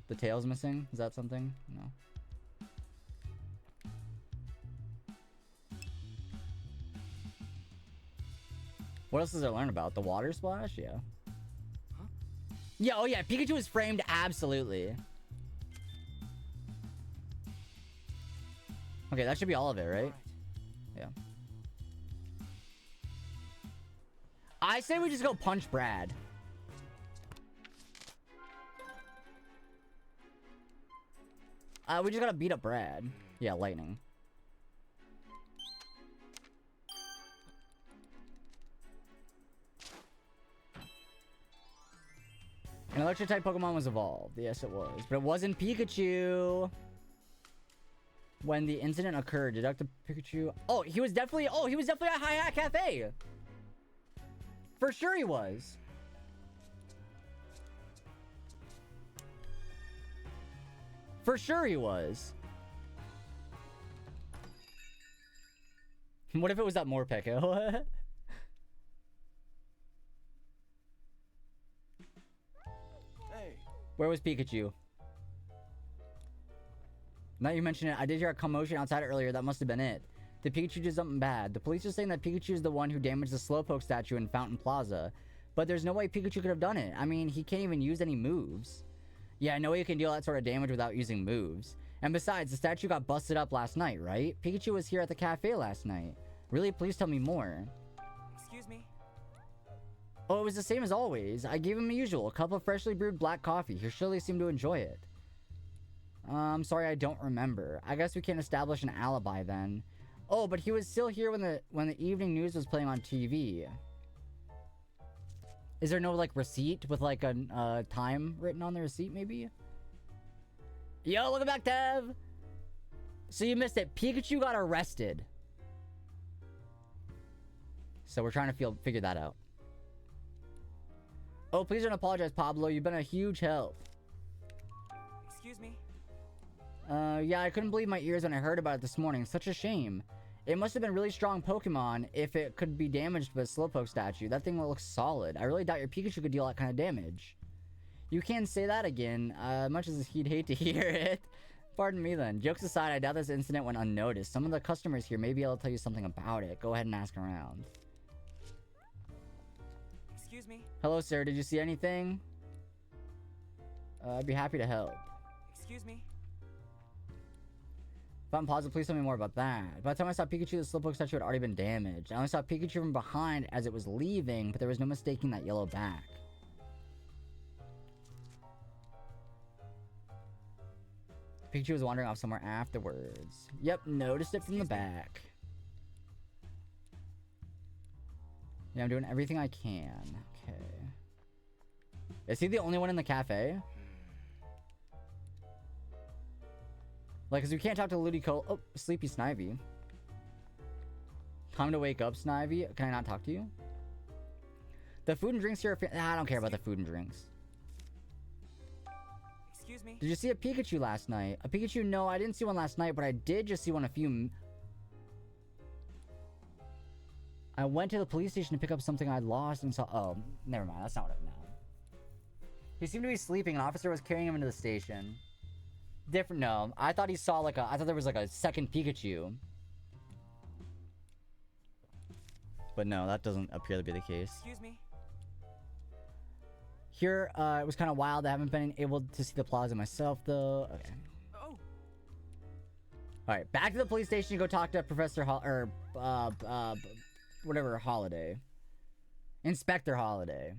B: The tail's missing? Is that something? No. What else does I learn about? The water splash? Yeah.
O: Huh?
B: Yeah, oh yeah, Pikachu is framed absolutely. Okay, that should be all of it, right?
O: Right.
B: Yeah. I say we just go punch Brad. We just gotta beat up Brad. Yeah, lightning. An electric type Pokemon was evolved. Yes, it was. But it wasn't Pikachu. when the incident occurred. Detective Pikachu. Oh, he was definitely at Hi Hat Cafe. For sure he was. For sure he was. What if it was that Morpeko?
E: Hey.
B: Where was Pikachu? Now you mention it, I did hear a commotion outside earlier. That must have been it. Did Pikachu do something bad? The police are saying that Pikachu is the one who damaged the Slowpoke statue in Fountain Plaza. But there's no way Pikachu could have done it. I mean, he can't even use any moves. Yeah, no way you can deal that sort of damage without using moves. And besides, the statue got busted up last night, right? Pikachu was here at the cafe last night. Really? Please tell me more.
O: Excuse me?
B: Oh, it was the same as always. I gave him the usual, a cup of freshly brewed black coffee. He surely seemed to enjoy it. I'm sorry, I don't remember. I guess we can't establish an alibi then. Oh, but he was still here when the evening news was playing on TV. Is there no, like, receipt with, like, a time written on the receipt, maybe? Yo, welcome back, Dev! So you missed it. Pikachu got arrested. So we're trying to figure that out. Oh, please don't apologize, Pablo. You've been a huge help.
O: Excuse me?
B: Yeah, I couldn't believe my ears when I heard about it this morning. Such a shame. It must have been really strong Pokemon if it could be damaged by a Slowpoke statue. That thing looks solid. I really doubt your Pikachu could deal that kind of damage. You can't say that again, much as he'd hate to hear it. Pardon me then. Jokes aside, I doubt this incident went unnoticed. Some of the customers here may be able to tell you something about it. Go ahead and ask around.
O: Excuse me?
B: Hello, sir. Did you see anything? I'd be happy to help.
O: Excuse me?
B: If I'm positive, please tell me more about that. By the time I saw Pikachu, the Slowpoke statue had already been damaged. I only saw Pikachu from behind as it was leaving, but there was no mistaking that yellow back. Pikachu was wandering off somewhere afterwards. Yep, noticed it from the back. Yeah, I'm doing everything I can. Okay. Is he the only one in the cafe? Like, cause we can't talk to Ludicolo. Oh, Sleepy Snivy. Time to wake up, Snivy. Can I not talk to you? The food and drinks here are I don't care about the food and drinks.
O: Excuse me?
B: Did you see a Pikachu last night? A Pikachu? No, I didn't see one last night, but I did just see one a few... I went to the police station to pick up something I'd lost and saw... Oh, never mind. That's not what I know. He seemed to be sleeping. An officer was carrying him into the station. Different, no. I thought he saw like a... I thought there was like a second Pikachu. But no, that doesn't appear to be the case.
O: Excuse me?
B: Here, it was kind of wild. I haven't been able to see the plaza myself, though. Okay.
O: Oh.
B: Alright, back to the police station to go talk to Professor whatever, Holiday. Inspector Holiday.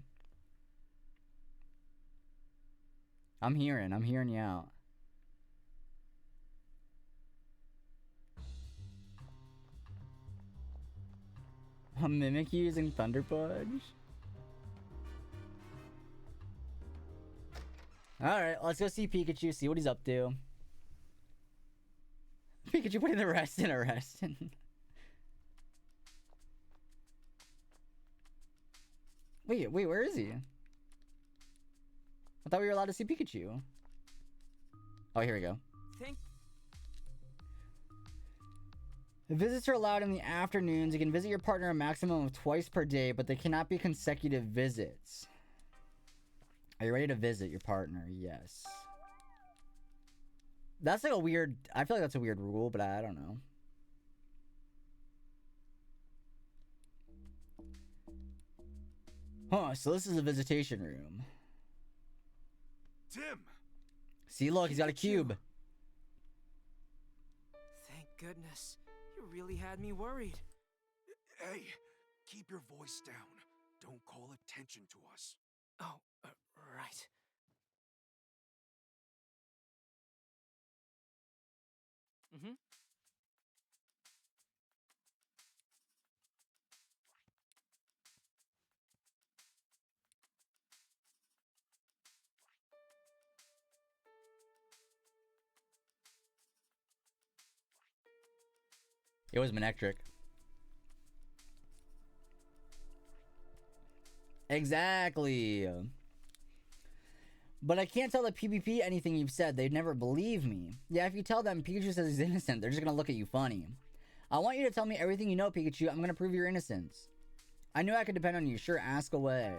B: I'm hearing you out. A Mimikyu using Thunder Punch? Alright, let's go see Pikachu, see what he's up to. Pikachu putting the rest in arrest. Wait, where is he? I thought we were allowed to see Pikachu. Oh, here we go. Visits are allowed in the afternoons. You can visit your partner a maximum of twice per day, but they cannot be consecutive visits. Are you ready to visit your partner? Yes. That's like a weird... I feel like that's a weird rule, but I don't know. Huh, so this is a visitation room.
E: Tim!
B: See, look, he's got a cube.
O: Thank goodness. You really had me worried.
E: Hey, keep your voice down. Don't call attention to us.
O: Oh, right. Mm-hmm.
B: It was Manectric. Exactly. But I can't tell the PvP anything you've said. They'd never believe me. Yeah, if you tell them Pikachu says he's innocent, they're just gonna look at you funny. I want you to tell me everything you know, Pikachu. I'm gonna prove your innocence. I knew I could depend on you. Sure, ask away.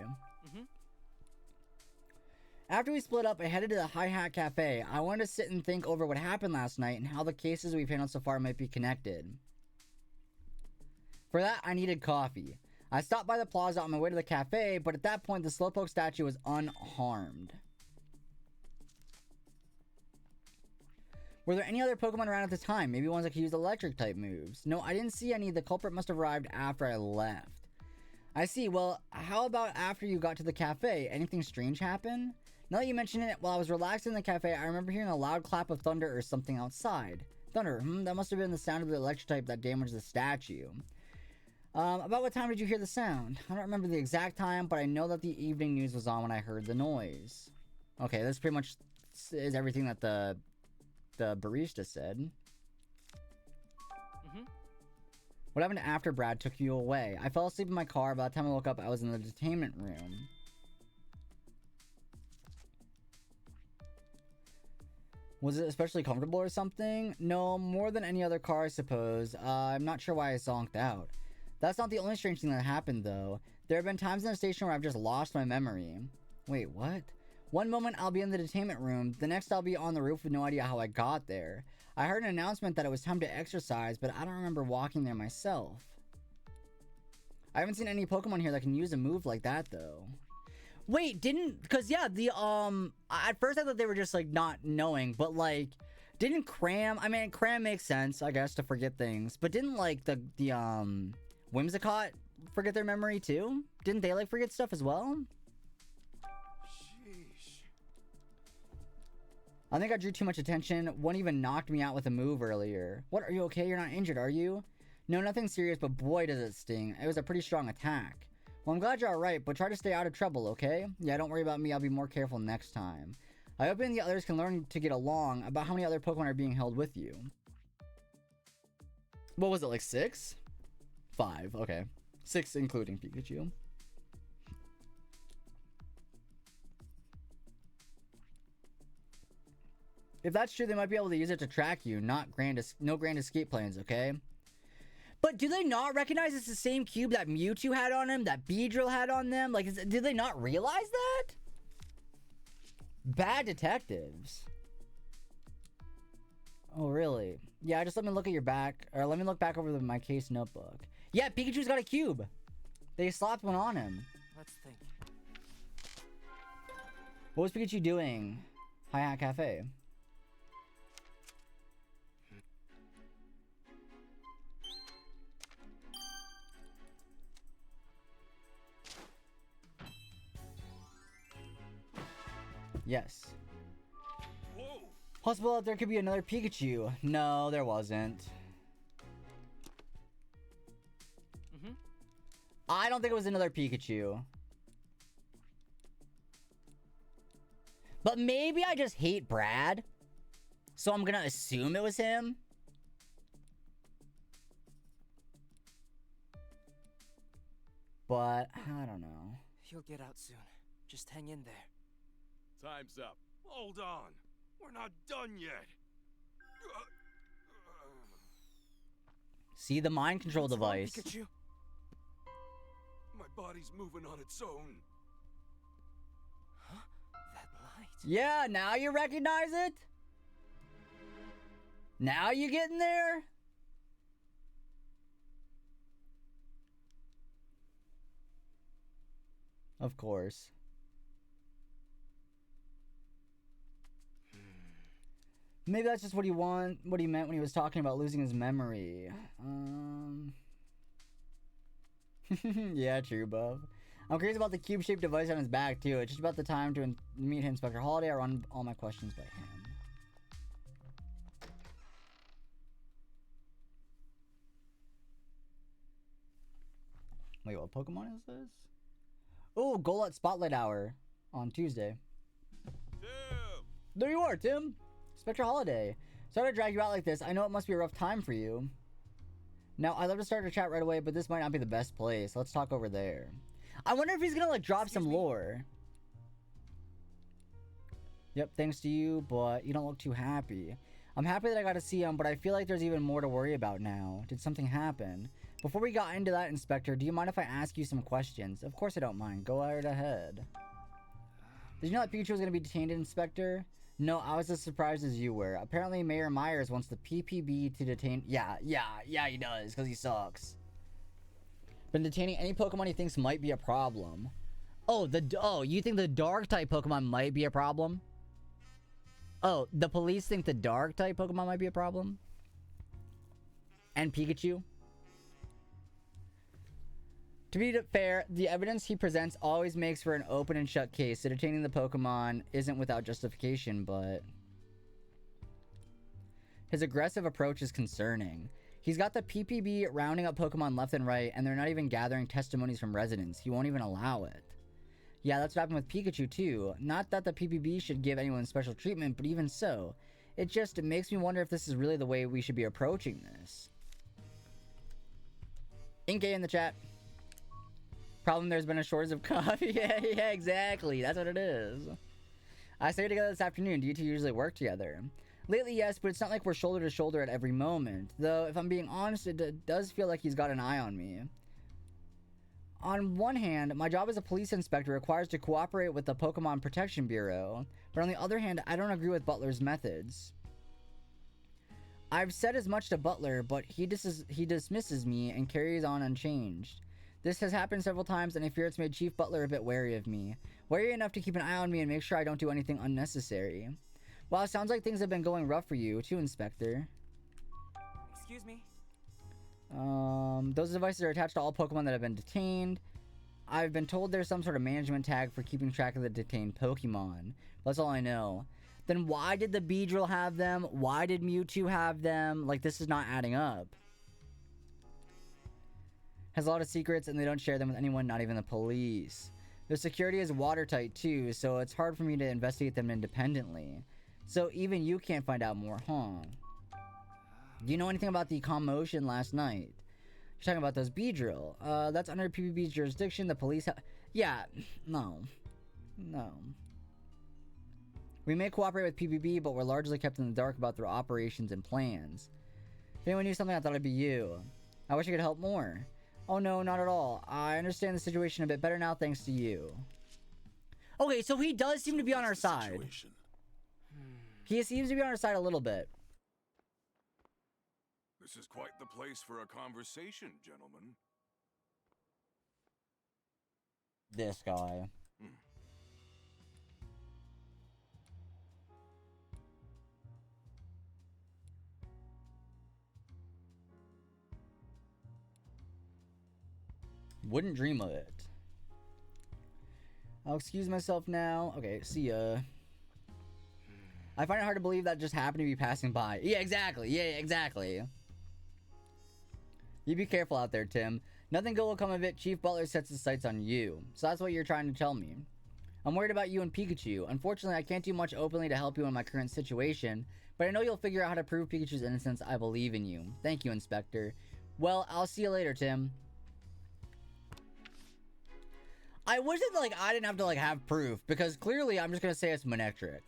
B: After we split up, I headed to the Hi-Hat Cafe. I wanted to sit and think over what happened last night and how the cases we've handled so far might be connected. For that, I needed coffee. I stopped by the plaza on my way to the cafe, but at that point, the Slowpoke statue was unharmed. Were there any other Pokemon around at the time? Maybe ones that could use electric-type moves? No, I didn't see any. The culprit must have arrived after I left. I see. Well, how about after you got to the cafe? Anything strange happen? Now that you mention it, while I was relaxing in the cafe, I remember hearing a loud clap of thunder or something outside. Thunder, that must have been the sound of the electric type that damaged the statue. About what time did you hear the sound? I don't remember the exact time, but I know that the evening news was on when I heard the noise. Okay, that's pretty much is everything that the barista said. What happened after Brad took you away? I fell asleep in my car. By the time I woke up, I was in the detainment room. Was it especially comfortable or something? No, more than any other car, I suppose. I'm not sure why I zonked out. That's not the only strange thing that happened, though. There have been times in the station where I've just lost my memory. Wait, what? One moment I'll be in the detainment room, the next I'll be on the roof with no idea how I got there. I heard an announcement that it was time to exercise, but I don't remember walking there myself. I haven't seen any Pokemon here that can use a move like that, though. Wait, because yeah, at first I thought they were just, like, not knowing, but, like, didn't Cram makes sense, I guess, to forget things, but didn't, like, the Whimsicott forget their memory, too? Didn't they, like, forget stuff as well?
E: Sheesh.
B: I think I drew too much attention. One even knocked me out with a move earlier. What, are you okay? You're not injured, are you? No, nothing serious, but boy does it sting. It was a pretty strong attack. Well, I'm glad you're alright, but try to stay out of trouble, okay? Yeah, don't worry about me, I'll be more careful next time. I hope you and the others can learn to get along. About how many other Pokemon are being held with you? What was it, like 6? 5, okay. 6 including Pikachu. If that's true, they might be able to use it to track you, no grand escape plans, okay? But do they not recognize it's the same cube that Mewtwo had on him, that Beedrill had on them? Like, did they not realize that? Bad detectives. Oh, really? Yeah, just let me look at your back, or let me look back over my case notebook. Yeah, Pikachu's got a cube. They slapped one on him.
O: Let's think.
B: What was Pikachu doing? Hi-Hat Cafe. Yes.
E: Whoa.
B: Possible that there could be another Pikachu. No, there wasn't. I don't think it was another Pikachu. But maybe I just hate Brad. So I'm gonna assume it was him. But I don't know.
O: You'll get out soon. Just hang in there.
Q: Time's up.
D: Hold on. We're not done yet.
B: See the mind control device.
D: Pikachu? My body's moving on its own.
O: Huh? That light.
B: Yeah, now you recognize it? Now you getting there? Of course. Maybe that's just what he meant when he was talking about losing his memory. Yeah, true, Bub. I'm curious about the cube-shaped device on his back, too. It's just about the time to meet Inspector Holiday. I run all my questions by him. Wait, what Pokemon is this? Oh, Golett Spotlight Hour on Tuesday.
Q: Tim!
B: There you are, Tim! Inspector Holiday. Sorry to drag you out like this. I know it must be a rough time for you. Now, I'd love to start a chat right away, but this might not be the best place. Let's talk over there. I wonder if he's gonna, like, drop some lore. Yep, thanks to you, but you don't look too happy. I'm happy that I got to see him, but I feel like there's even more to worry about now. Did something happen? Before we got into that, Inspector, do you mind if I ask you some questions? Of course I don't mind. Go right ahead. Did you know that Pikachu was going to be detained, Inspector? No, I was as surprised as you were. Apparently, Mayor Myers wants the PPB to detain... Yeah, he does, because he sucks. Been detaining any Pokemon he thinks might be a problem. Oh, you think the Dark-type Pokemon might be a problem? Oh, the police think the Dark-type Pokemon might be a problem? And Pikachu? To be fair, the evidence he presents always makes for an open and shut case, so detaining the Pokemon isn't without justification, but... his aggressive approach is concerning. He's got the PPB rounding up Pokemon left and right, and they're not even gathering testimonies from residents. He won't even allow it. Yeah, that's what happened with Pikachu, too. Not that the PPB should give anyone special treatment, but even so, it makes me wonder if this is really the way we should be approaching this. Inkay in the chat. Problem, there's been a shortage of coffee. yeah, exactly. That's what it is. I stayed together this afternoon. Do you two usually work together? Lately, yes, but it's not like we're shoulder to shoulder at every moment. Though, if I'm being honest, it does feel like he's got an eye on me. On one hand, my job as a police inspector requires to cooperate with the Pokemon Protection Bureau. But on the other hand, I don't agree with Butler's methods. I've said as much to Butler, but he dismisses me and carries on unchanged. This has happened several times, and I fear it's made Chief Butler a bit wary of me. Wary enough to keep an eye on me and make sure I don't do anything unnecessary. Well, it sounds like things have been going rough for you, too, Inspector.
F: Excuse me?
B: Those devices are attached to all Pokemon that have been detained. I've been told there's some sort of management tag for keeping track of the detained Pokemon. That's all I know. Then why did the Beedrill have them? Why did Mewtwo have them? Like, this is not adding up. Has a lot of secrets, and they don't share them with anyone, not even the police. Their security is watertight, too, so it's hard for me to investigate them independently. So even you can't find out more, huh? Do you know anything about the commotion last night? You're talking about those Beedrill. That's under PPB's jurisdiction. The police yeah, no. We may cooperate with PPB, but we're largely kept in the dark about their operations and plans. If anyone knew something, I thought it'd be you. I wish I could help more. Oh no, not at all. I understand the situation a bit better now thanks to you. Okay, so he does seem to be on our side. He seems to be on our side a little bit.
E: This is quite the place for a conversation, gentlemen.
B: This guy. Wouldn't dream of it. I'll excuse myself now. Okay, see ya. I find it hard to believe that just happened to be passing by. Yeah, exactly. Yeah, exactly. You be careful out there, Tim. Nothing good will come of it. Chief Butler sets his sights on you. So that's what you're trying to tell me. I'm worried about you and Pikachu. Unfortunately, I can't do much openly to help you in my current situation, but I know you'll figure out how to prove Pikachu's innocence. I believe in you. Thank you, Inspector. Well, I'll see you later, Tim. I wish that, like, I didn't have to, like, have proof, because clearly I'm just gonna say it's Manectric.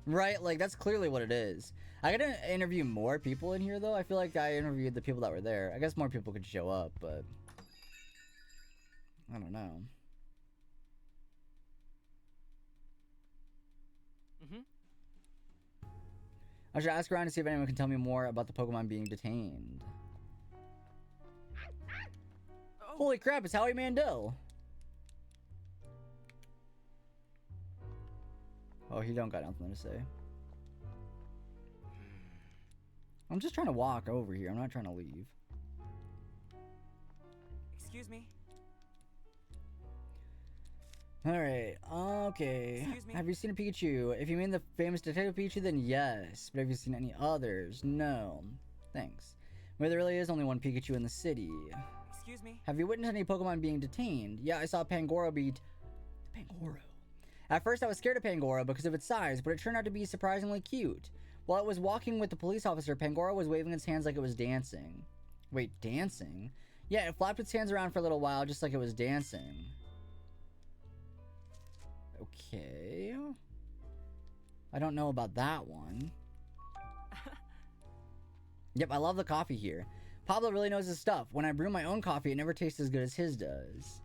B: Right? Like, that's clearly what it is. I gotta interview more people in here, though. I feel like I interviewed the people that were there. I guess more people could show up, but... I don't know. I should ask around to see if anyone can tell me more about the Pokemon being detained. Holy crap, it's Howie Mandel. Oh, he don't got nothing to say. I'm just trying to walk over here. I'm not trying to leave.
F: Excuse me.
B: Alright, okay.
F: Excuse me?
B: Have you seen a Pikachu? If you mean the famous Detective Pikachu, then yes. But have you seen any others? No. Thanks. Where there really is only one Pikachu in the city.
F: Excuse me?
B: Have you witnessed any Pokemon being detained? Yeah, I saw Pangoro be... Pangoro. At first, I was scared of Pangoro because of its size, but it turned out to be surprisingly cute. While I was walking with the police officer, Pangoro was waving its hands like it was dancing. Wait, dancing? Yeah, it flapped its hands around for a little while, just like it was dancing. Okay. I don't know about that one. Yep, I love the coffee here. Pablo really knows his stuff. When I brew my own coffee, it never tastes as good as his does.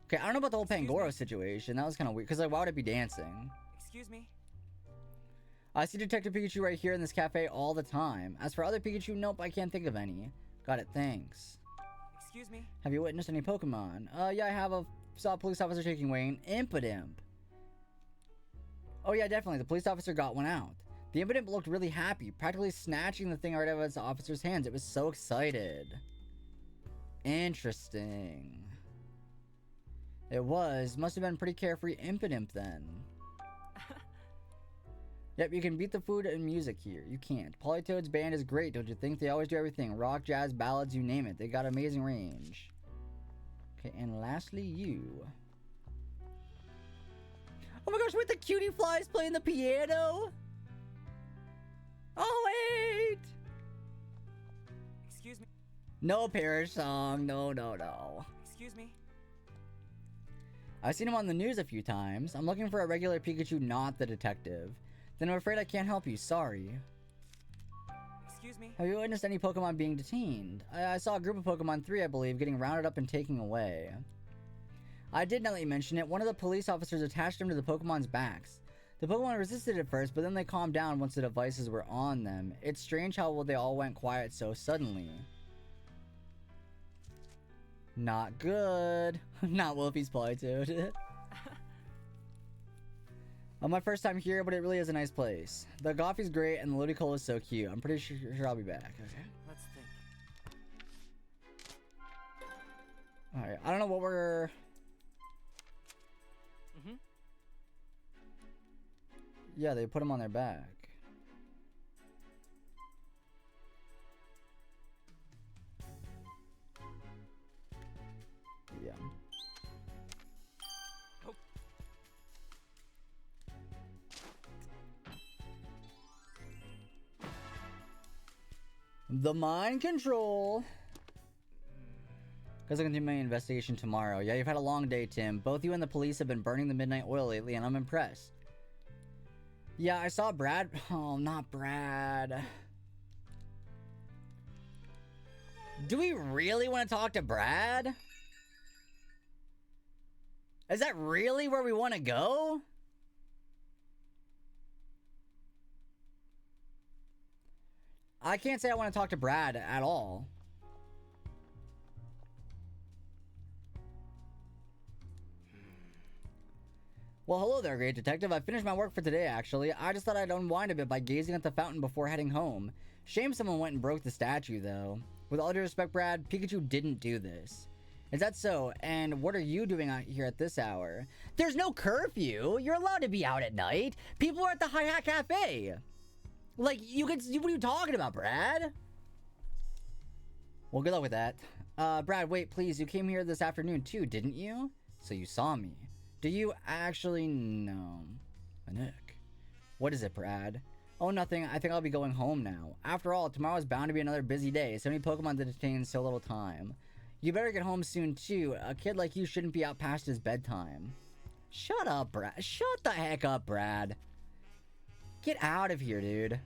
B: Okay, I don't know about the whole Pangoro situation. That was kind of weird, because like, why would it be dancing?
O: Excuse me?
B: I see Detective Pikachu right here in this cafe all the time. As for other Pikachu, nope, I can't think of any. Got it, thanks.
O: Excuse me?
B: Have you witnessed any Pokemon? Yeah, I have saw a police officer taking away an Impidimp. Oh yeah, definitely, the police officer got one out. The Impidimp looked really happy, practically snatching the thing right out of its officer's hands. It was so excited. Interesting. It must have been pretty carefree Impidimp then. Yep, you can beat the food and music here. You can't. Polytoad's band is great, don't you think? They always do everything. Rock, jazz, ballads, you name it. They got amazing range. Okay, and lastly, you. Oh my gosh, wait, the cutie fly's playing the piano? Oh, wait!
O: Excuse me?
B: No Parrish song. No, no, no.
O: Excuse me?
B: I've seen him on the news a few times. I'm looking for a regular Pikachu, not the detective. Then I'm afraid I can't help you. Sorry.
O: Excuse me?
B: Have you witnessed any Pokemon being detained? I saw a group of Pokemon 3, I believe, getting rounded up and taken away. I did now that you mention it. One of the police officers attached them to the Pokemon's backs. The Pokemon resisted at first, but then they calmed down once the devices were on them. It's strange how they all went quiet so suddenly. Not good. Not Wolfie's Polytoad. My first time here, but it really is a nice place. The coffee's great and the Ludicolo is so cute. I'm pretty sure I'll be back. Okay.
O: Let's think.
B: Alright, I don't know what we're... Yeah, they put them on their back. Yeah.
O: Oh.
B: The mind control. Guess I'll continue my investigation tomorrow. Yeah, you've had a long day, Tim. Both you and the police have been burning the midnight oil lately, and I'm impressed. Yeah, I saw Brad. Oh, not Brad. Do we really want to talk to Brad? Is that really where we want to go? I can't say I want to talk to Brad at all. Well, hello there, great detective. I finished my work for today, actually. I just thought I'd unwind a bit by gazing at the fountain before heading home. Shame someone went and broke the statue, though. With all due respect, Brad, Pikachu didn't do this. Is that so? And what are you doing out here at this hour? There's no curfew. You're allowed to be out at night. People are at the Hi Hat Cafe. Like, you could... What are you talking about, Brad? Well, good luck with that. Brad, wait, please. You came here this afternoon, too, didn't you? So you saw me. Do you actually know? Nick. What is it, Brad? Oh, nothing. I think I'll be going home now. After all, tomorrow's bound to be another busy day. So many Pokemon to detain so little time. You better get home soon, too. A kid like you shouldn't be out past his bedtime. Shut up, Brad. Shut the heck up, Brad. Get out of here, dude.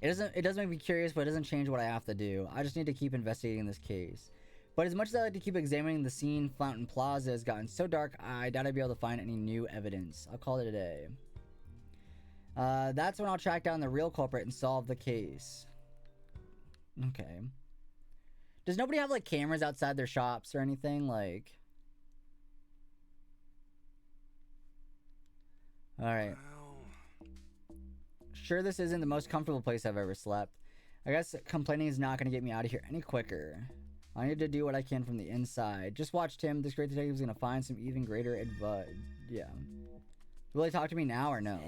B: It does make me curious, but it doesn't change what I have to do. I just need to keep investigating this case. But as much as I like to keep examining the scene, Fountain Plaza has gotten so dark, I doubt I'd be able to find any new evidence. I'll call it a day. That's when I'll track down the real culprit and solve the case. Okay. Does nobody have, like, cameras outside their shops or anything? Like... Alright. Sure, this isn't the most comfortable place I've ever slept. I guess complaining is not going to get me out of here any quicker. I need to do what I can from the inside. Just watch Tim. This great detective is going to find some even greater advice. Yeah. Will he talk to me now or no?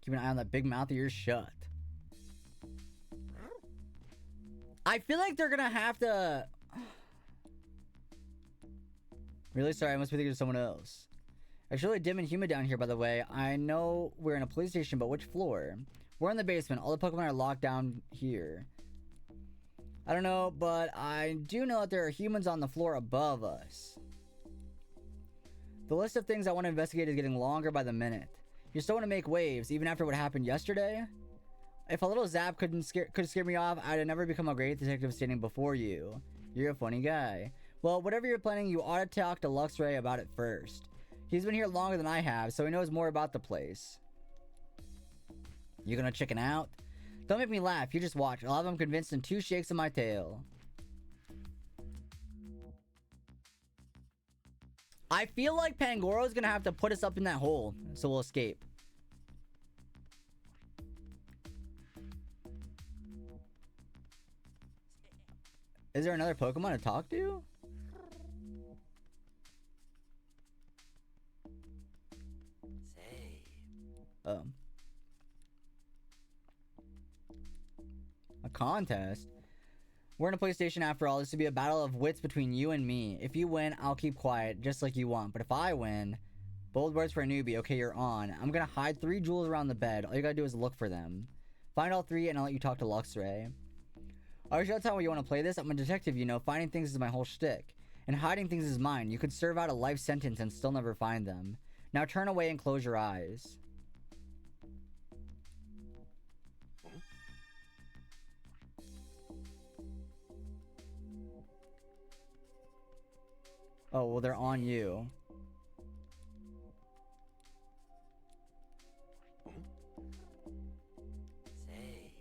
B: Keep an eye on that big mouth of yours shut. I feel like they're going to have to... Really sorry, I must be thinking of someone else. It's really dim and humid down here, by the way. I know we're in a police station, but which floor? We're in the basement. All the Pokemon are locked down here. I don't know, but I do know that there are humans on the floor above us. The list of things I want to investigate is getting longer by the minute. You still want to make waves, even after what happened yesterday? If a little zap could scare me off, I'd have never become a great detective standing before you. You're a funny guy. Well, whatever you're planning, you ought to talk to Luxray about it first. He's been here longer than I have, so he knows more about the place. You gonna chicken out? Don't make me laugh, you just watch. I'll have him convinced in 2 shakes of my tail. I feel like Pangoro's gonna have to put us up in that hole, so we'll escape. Is there another Pokemon to talk to?
O: Say.
B: A contest? We're in a PlayStation after all. This would be a battle of wits between you and me. If you win, I'll keep quiet, just like you want. But if I win... Bold words for a newbie. Okay, you're on. I'm gonna hide 3 jewels around the bed. All you gotta do is look for them. Find all 3 and I'll let you talk to Luxray. Are you sure that's how you want to play this? I'm a detective, you know. Finding things is my whole shtick. And hiding things is mine. You could serve out a life sentence and still never find them. Now turn away and close your eyes. Oh, well, they're on you.
O: Say.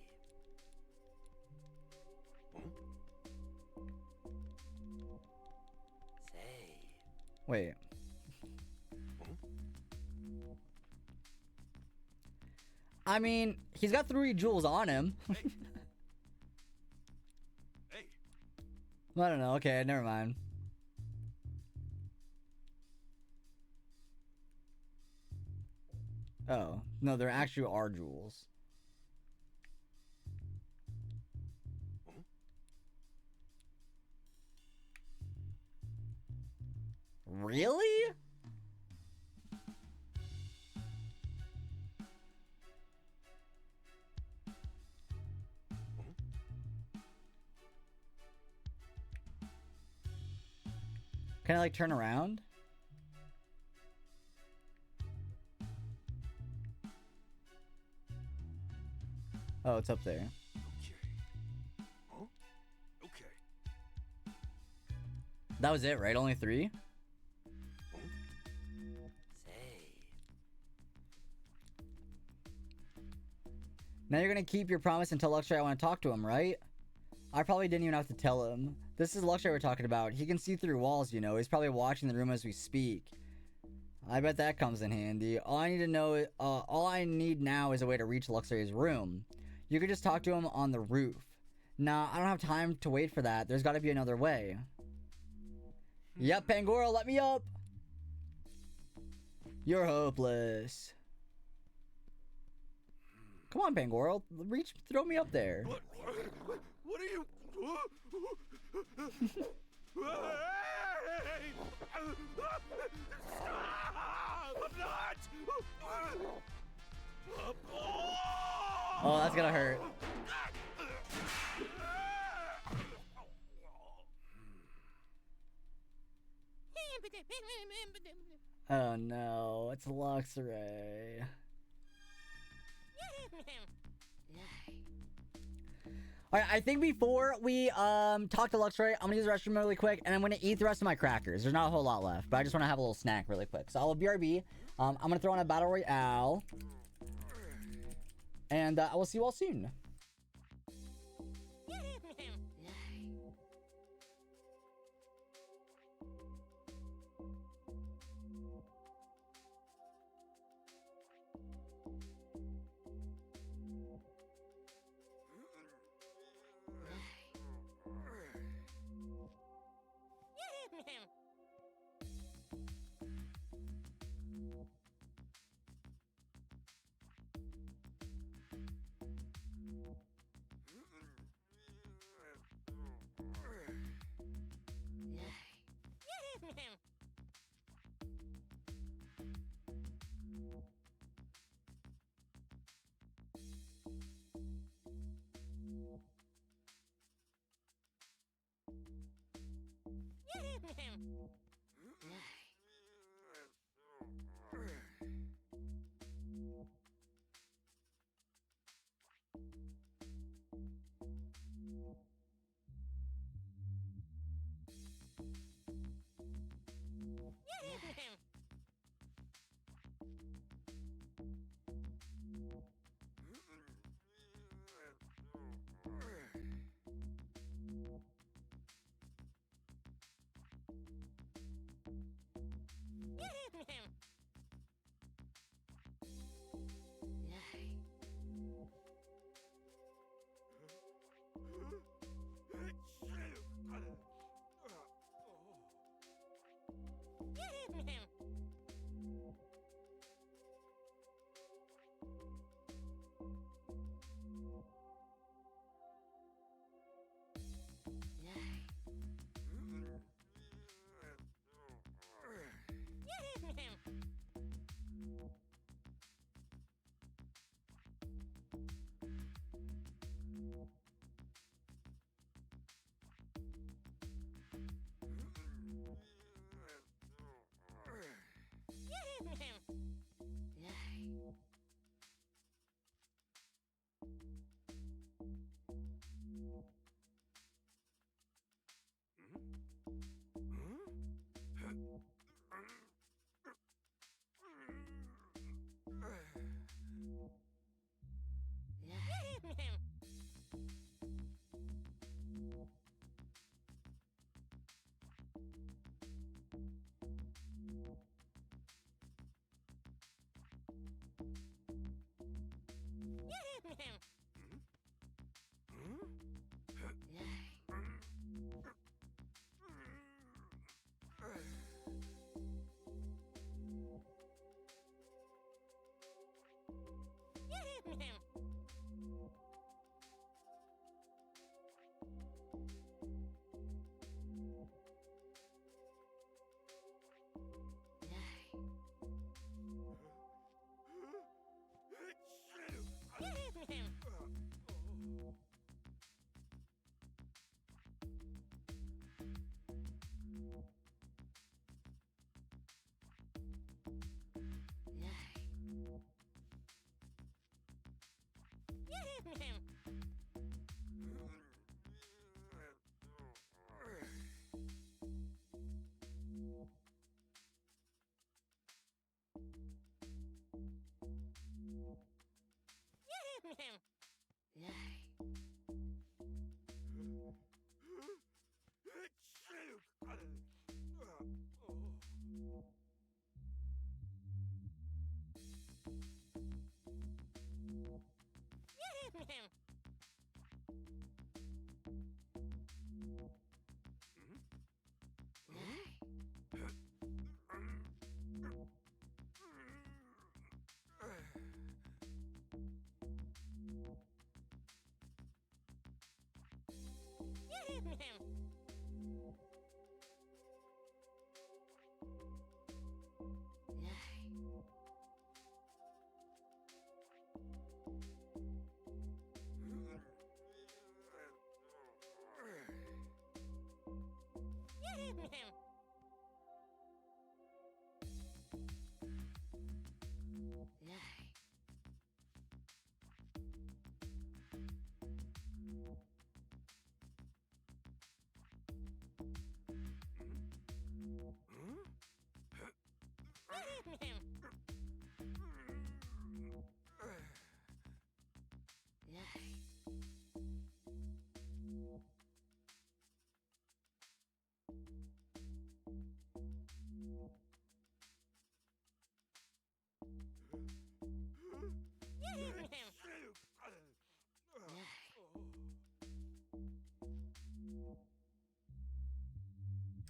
O: Say.
B: Wait. I mean, he's got 3 jewels on him.
E: Hey.
B: I don't know. Okay, never mind. Oh, no, there actually are jewels. Really? Can I, like, turn around? Oh, it's up there.
E: Okay.
B: That was it, right? Only 3?
O: Say.
B: Now you're gonna keep your promise and tell Luxray I want to talk to him, right? I probably didn't even have to tell him. This is Luxray we're talking about. He can see through walls, you know. He's probably watching the room as we speak. I bet that comes in handy. All I need now is a way to reach Luxray's room. You could just talk to him on the roof. Nah, I don't have time to wait for that. There's gotta be another way. Yep, Pangoro, let me up! You're hopeless. Come on, Pangoro. Reach, throw me up there.
E: What are you?
B: Oh, that's gonna hurt. Oh no, it's Luxray. Alright, I think before we talk to Luxray, I'm gonna use the restroom really quick, and I'm gonna eat the rest of my crackers. There's not a whole lot left, but I just want to have a little snack really quick. So I'll BRB. I'm gonna throw on a Battle Royale. And I will see you all soon.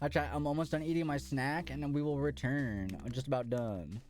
B: Alright, I'm almost done eating my snack, and then we will return. I'm just about done.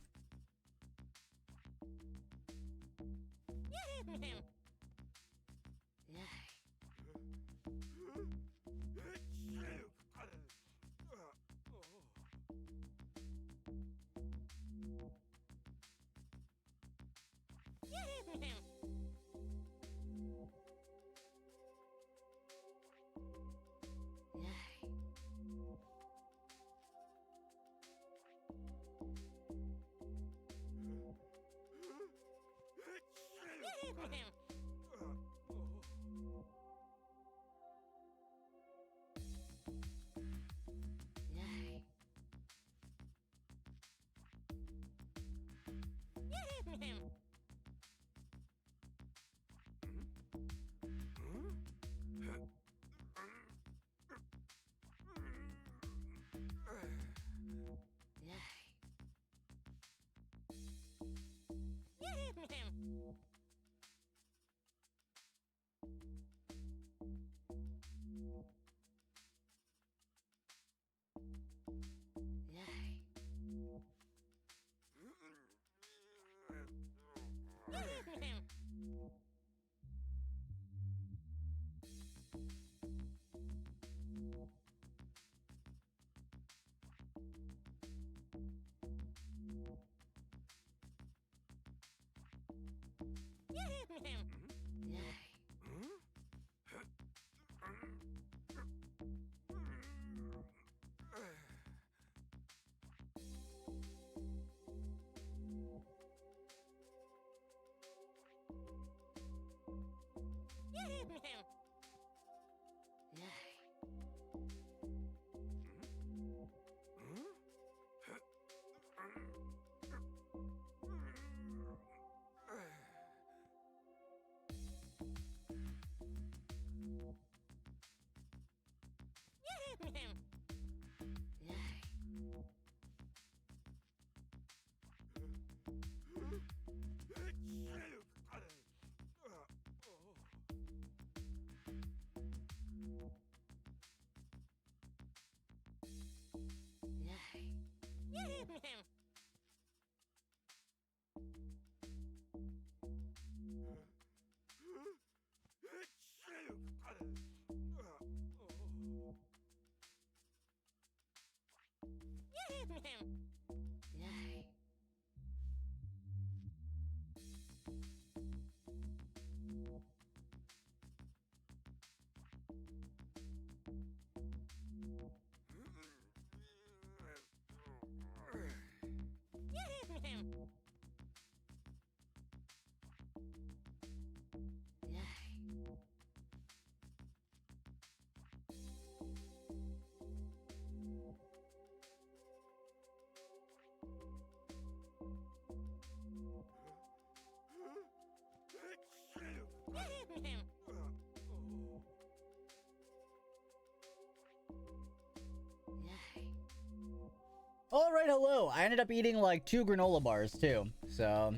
B: Alright, hello. I ended up eating like 2 granola bars too. So,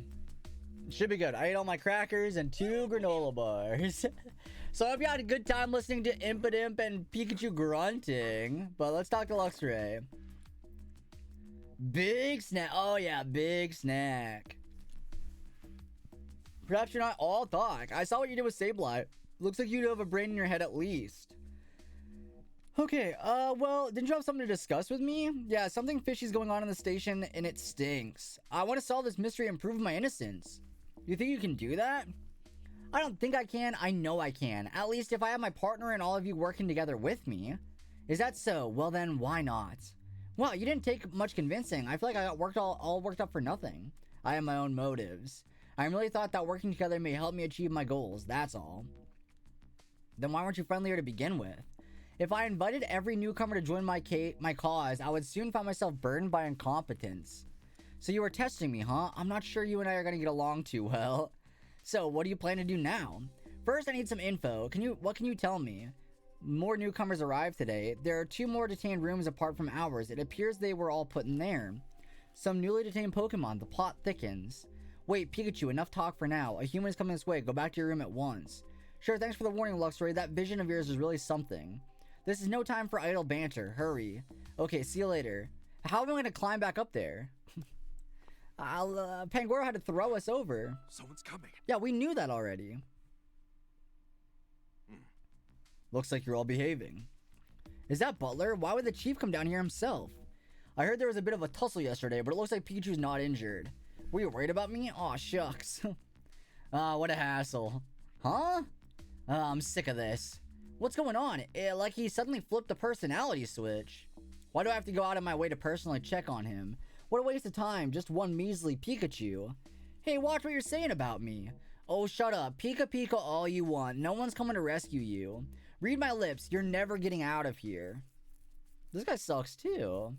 B: should be good. I ate all my crackers and 2 granola bars. So I hope you had a good time listening to Impidimp and Pikachu grunting. But let's talk to Luxray. Big snack. Oh yeah, big snack. Perhaps you're not all talk. I saw what you did with Sableye. Looks like you have a brain in your head at least. Okay, well, didn't you have something to discuss with me? Yeah, something fishy's going on in the station, and it stinks. I want to solve this mystery and prove my innocence. You think you can do that? I don't think I can. I know I can. At least if I have my partner and all of you working together with me. Is that so? Well then, why not? Well, you didn't take much convincing. I feel like I got all worked up for nothing. I have my own motives. I really thought that working together may help me achieve my goals, that's all. Then why weren't you friendlier to begin with? If I invited every newcomer to join my cause, I would soon find myself burdened by incompetence. So you were testing me, huh? I'm not sure you and I are gonna get along too well. So what do you plan to do now? First, I need some info. What can you tell me? More newcomers arrived today. There are 2 more detained rooms apart from ours. It appears they were all put in there. Some newly detained Pokemon. The plot thickens. Wait, Pikachu, enough talk for now. A human is coming this way. Go back to your room at once. Sure, thanks for the warning, Luxray. That vision of yours is really something. This is no time for idle banter. Hurry. Okay, see you later. How am I going to climb back up there? Pangoro had to throw us over.
M: Someone's coming.
B: Yeah, we knew that already. Looks like you're all behaving. Is that Butler? Why would the chief come down here himself? I heard there was a bit of a tussle yesterday, but it looks like Pikachu's not injured. Were you worried about me? Aw, shucks. What a hassle. Huh? I'm sick of this. What's going on? Like he suddenly flipped a personality switch. Why do I have to go out of my way to personally check on him? What a waste of time. Just one measly Pikachu. Hey, watch what you're saying about me. Oh, shut up. Pika Pika all you want. No one's coming to rescue you. Read my lips. You're never getting out of here. This guy sucks too.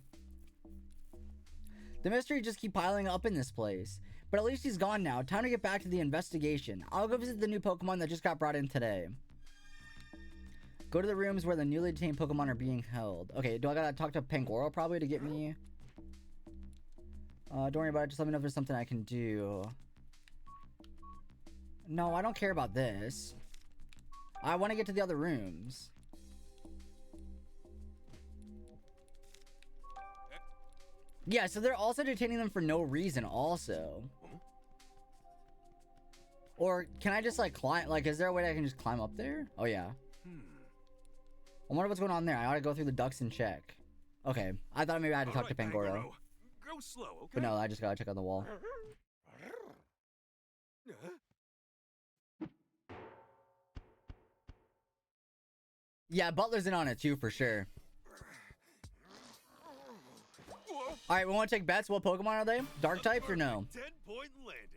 B: The mystery just keep piling up in this place. But at least he's gone now. Time to get back to the investigation. I'll go visit the new Pokemon that just got brought in today. Go to the rooms where the newly detained Pokemon are being held. Okay, do I gotta talk to Pangoro probably to get me? Don't worry about it. Just let me know if there's something I can do. No, I don't care about this. I want to get to the other rooms. Yeah, so they're also detaining them for no reason also. Or can I just like climb? Like, is there a way I can just climb up there? Oh, yeah. I wonder what's going on there. I ought to go through the ducts and check. Okay. I thought maybe I had to talk to Pangoro.
M: Go slow, okay?
B: But no, I just gotta check on the wall. Yeah, Butler's in on it too, for sure. Alright, we want to take bets. What Pokemon are they? Dark types or no?
M: 10-point landing.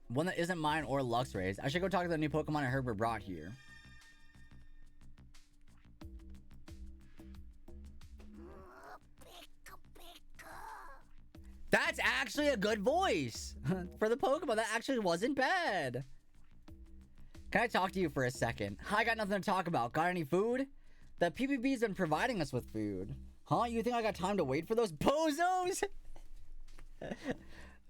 B: One that isn't mine or Luxray's. I should go talk to the new Pokemon I heard were brought here. That's actually a good voice for the Pokemon. That actually wasn't bad. Can I talk to you for a second? I got nothing to talk about. Got any food? The PPB's been providing us with food. Huh? You think I got time to wait for those bozos?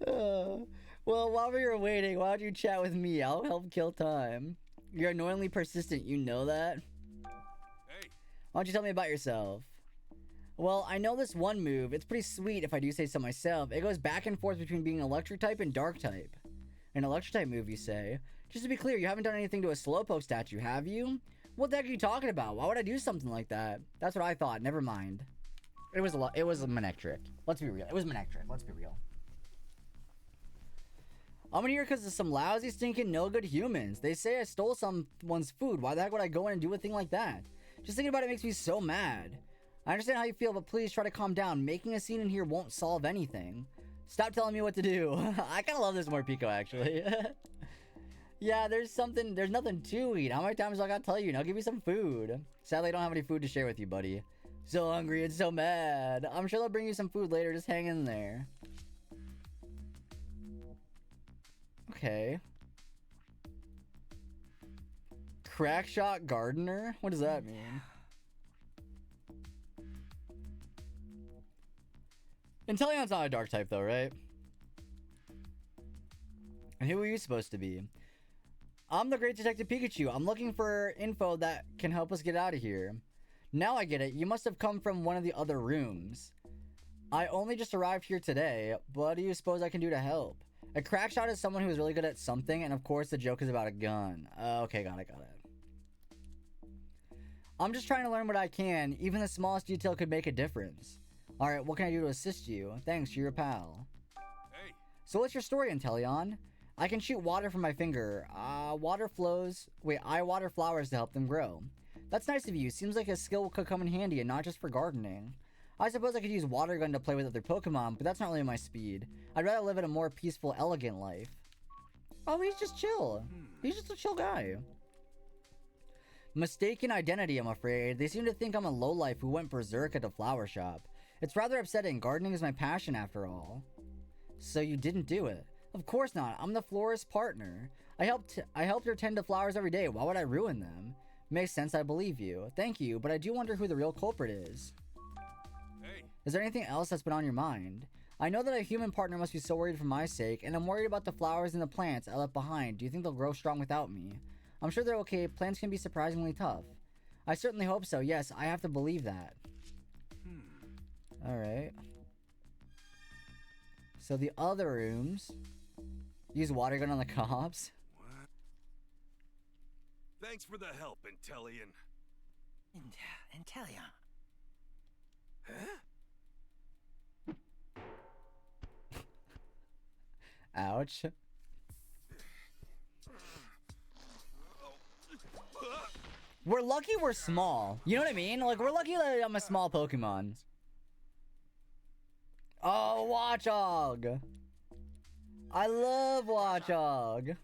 B: Well, while we were waiting, why don't you chat with me? I'll help kill time. You're annoyingly persistent. You know that?
M: Hey.
B: Why don't you tell me about yourself? Well, I know this one move. It's pretty sweet if I do say so myself. It goes back and forth between being electric type and dark type. An electric type move, you say? Just to be clear, you haven't done anything to a Slowpoke statue, have you? What the heck are you talking about? Why would I do something like that? That's what I thought. Never mind. It was a Manectric. Let's be real. It was Manectric. Let's be real. I'm in here because of some lousy, stinking, no good humans. They say I stole someone's food. Why the heck would I go in and do a thing like that? Just thinking about it makes me so mad. I understand how you feel, but please try to calm down. Making a scene in here won't solve anything. Stop telling me what to do. I kind of love this Morpeko, actually. Yeah, there's nothing to eat. How many times do I gotta tell you? Now give me some food. Sadly, I don't have any food to share with you, buddy. So hungry and so mad. I'm sure they'll bring you some food later. Just hang in there. Okay. Crackshot Gardener? What does that mean? Inteleon's not a dark type though, right? And who are you supposed to be? I'm the Great Detective Pikachu. I'm looking for info that can help us get out of here. Now I get it. You must have come from one of the other rooms. I only just arrived here today. What do you suppose I can do to help? A crackshot is someone who is really good at something, and of course the joke is about a gun. Okay, got it. I'm just trying to learn what I can. Even the smallest detail could make a difference. Alright, what can I do to assist you? Thanks, you're a pal.
M: Hey.
B: So what's your story, Inteleon? I can shoot water from my finger. I water flowers to help them grow. That's nice of you. Seems like a skill could come in handy and not just for gardening. I suppose I could use water gun to play with other Pokemon, but that's not really my speed. I'd rather live in a more peaceful, elegant life. Oh, he's just chill. He's just a chill guy. Mistaken identity, I'm afraid. They seem to think I'm a lowlife who went berserk at a flower shop. It's rather upsetting. Gardening is my passion after all. So you didn't do it? Of course not. I'm the florist's partner. I helped her tend to flowers every day. Why would I ruin them? Makes sense, I believe you. Thank you, but I do wonder who the real culprit is.
M: Hey.
B: Is there anything else that's been on your mind? I know that a human partner must be so worried for my sake, and I'm worried about the flowers and the plants I left behind. Do you think they'll grow strong without me? I'm sure they're okay. Plants can be surprisingly tough. I certainly hope so. Yes, I have to believe that. Alright. So the other rooms... Use water gun on the cops?
M: What? Thanks for the help, Inteleon.
O: Inteleon.
M: Huh?
B: Ouch. We're lucky we're small. You know what I mean? Like, we're lucky that I'm a small Pokemon. Oh, Watchog! I love Watchog!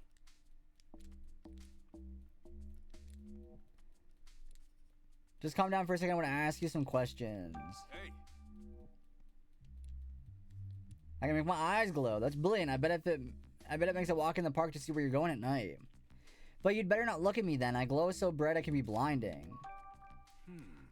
B: Just calm down for a second. I want to ask you some questions.
E: Hey.
B: I can make my eyes glow. That's brilliant. I bet it makes a walk in the park to see where you're going at night. But you'd better not look at me then. I glow so bright I can be blinding.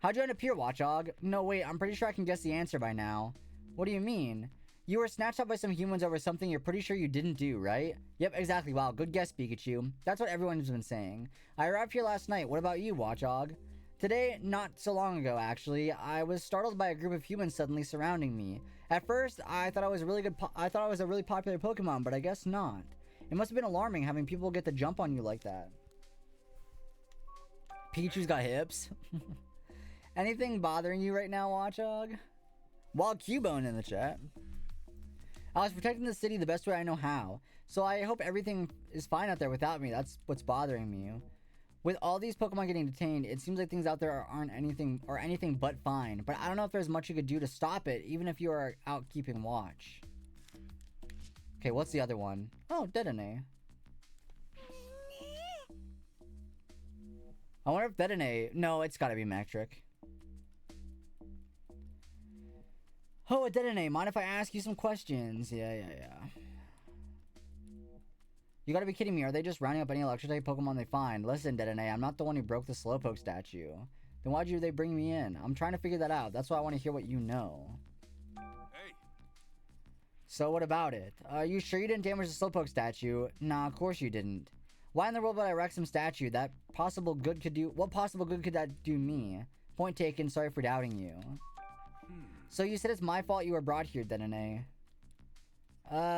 B: How'd you end up here, Watchog? No, wait. I'm pretty sure I can guess the answer by now. What do you mean? You were snatched up by some humans over something you're pretty sure you didn't do, right? Yep, exactly. Wow, good guess, Pikachu. That's what everyone's been saying. I arrived here last night. What about you, Watchog? Today, not so long ago, actually, I was startled by a group of humans suddenly surrounding me. At first, I thought I was a really popular Pokemon, but I guess not. It must have been alarming having people get the jump on you like that. Pikachu's got hips. Anything bothering you right now, Watchog? Wild Cubone in the chat. I was protecting the city the best way I know how, so I hope everything is fine out there without me. That's what's bothering me. With all these Pokemon getting detained, it seems like things out there aren't anything but fine. But I don't know if there's much you could do to stop it, even if you are out keeping watch. Okay, what's the other one? Oh, Dedenne. I wonder if Dedenne... No, it's gotta be Mectric. Oh, Dedenne, mind if I ask you some questions? Yeah. You gotta be kidding me. Are they just rounding up any electric-type Pokemon they find? Listen, Dedenne, I'm not the one who broke the Slowpoke statue. Then why'd they bring me in? I'm trying to figure that out. That's why I want to hear what you know.
E: Hey.
B: So what about it? You sure you didn't damage the Slowpoke statue? Nah, of course you didn't. Why in the world would I wreck some statue? What possible good could that do me? Point taken, sorry for doubting you. So you said it's my fault you were brought here, Dedenne.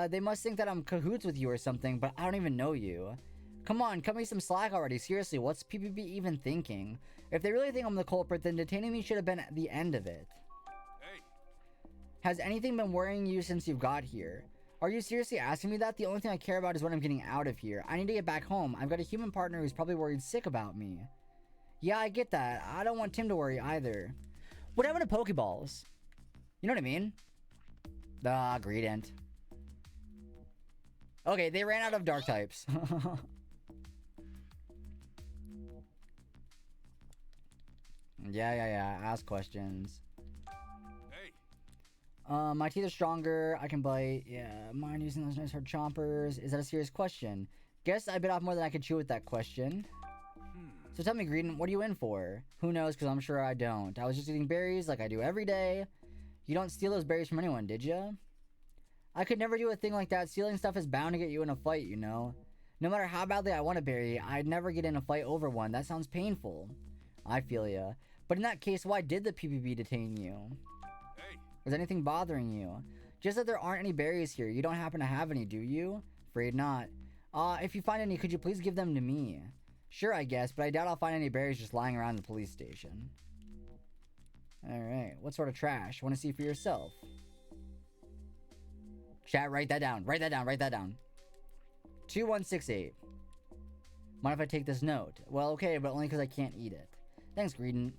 B: They must think that I'm cahoots with you or something, but I don't even know you. Come on, cut me some slack already. Seriously, what's PPP even thinking? If they really think I'm the culprit, then detaining me should have been the end of it.
E: Hey.
B: Has anything been worrying you since you've got here? Are you seriously asking me that? The only thing I care about is when I'm getting out of here. I need to get back home. I've got a human partner who's probably worried sick about me. Yeah, I get that. I don't want Tim to worry either. What happened to Pokeballs? You know what I mean? Greedent. Okay, they ran out of dark types. Yeah. Ask questions.
E: Hey.
B: My teeth are stronger. I can bite. Yeah, mine using those nice hard chompers. Is that a serious question? Guess I bit off more than I could chew with that question. So tell me, Greedent, what are you in for? Who knows, because I'm sure I don't. I was just eating berries like I do every day. You don't steal those berries from anyone, did ya? I could never do a thing like that. Stealing stuff is bound to get you in a fight, you know? No matter how badly I want a berry, I'd never get in a fight over one. That sounds painful. I feel ya. But in that case, why did the PPP detain you?
E: Hey.
B: Is anything bothering you? Just that there aren't any berries here. You don't happen to have any, do you? Afraid not. If you find any, could you please give them to me? Sure, I guess, but I doubt I'll find any berries just lying around the police station. Alright, what sort of trash? Want to see for yourself? Chat, write that down. Write that down. 2168. Mind if I take this note? Well, okay, but only because I can't eat it. Thanks, Greedent.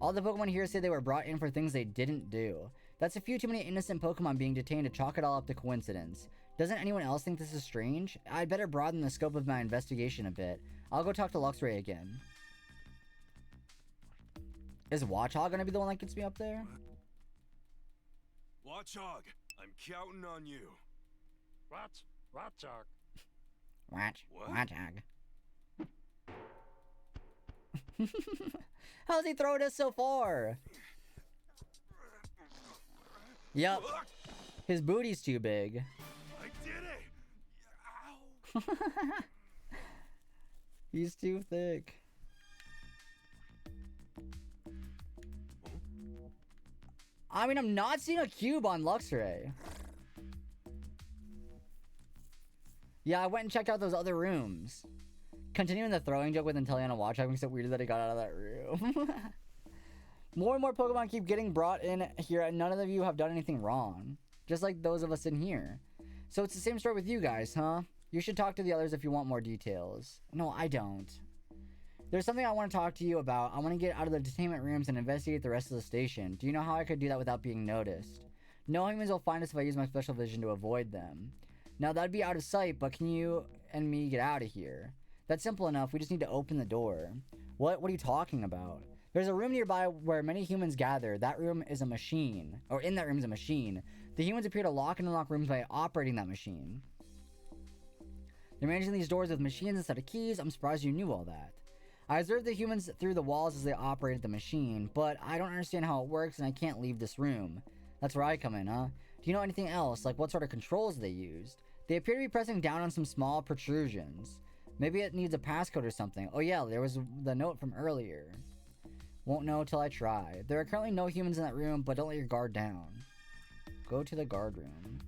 B: All the Pokemon here say they were brought in for things they didn't do. That's a few too many innocent Pokemon being detained to chalk it all up to coincidence. Doesn't anyone else think this is strange? I'd better broaden the scope of my investigation a bit. I'll go talk to Luxray again. Is Watchog gonna be the one that gets me up there?
E: Watchog, I'm counting on you.
K: Watchog.
B: Watchog. How's he throwing us so far? Yup. His booty's too big.
E: I did it! Ow!
B: He's too thick. I mean, I'm not seeing a cube on Luxray. Yeah, I went and checked out those other rooms. Continuing the throwing joke with Inteleon and Watchog makes it weird that he got out of that room. More and more Pokemon keep getting brought in here, and none of you have done anything wrong. Just like those of us in here. So it's the same story with you guys, huh? You should talk to the others if you want more details. No, I don't. There's something I want to talk to you about. I want to get out of the detainment rooms and investigate the rest of the station. Do you know how I could do that without being noticed? No humans will find us if I use my special vision to avoid them. Now that'd be out of sight, but can you and me get out of here? That's simple enough. We just need to open the door. What are you talking about? There's a room nearby where many humans gather. That room is a machine. Or in that room is a machine. The humans appear to lock and unlock rooms by operating that machine. They're managing these doors with machines instead of keys. I'm surprised you knew all that. I observed the humans through the walls as they operated the machine, but I don't understand how it works and I can't leave this room. That's where I come in, huh? Do you know anything else? Like what sort of controls they used? They appear to be pressing down on some small protrusions. Maybe it needs a passcode or something. Oh yeah, there was the note from earlier. Won't know till I try. There are currently no humans in that room, but don't let your guard down. Go to the guard room.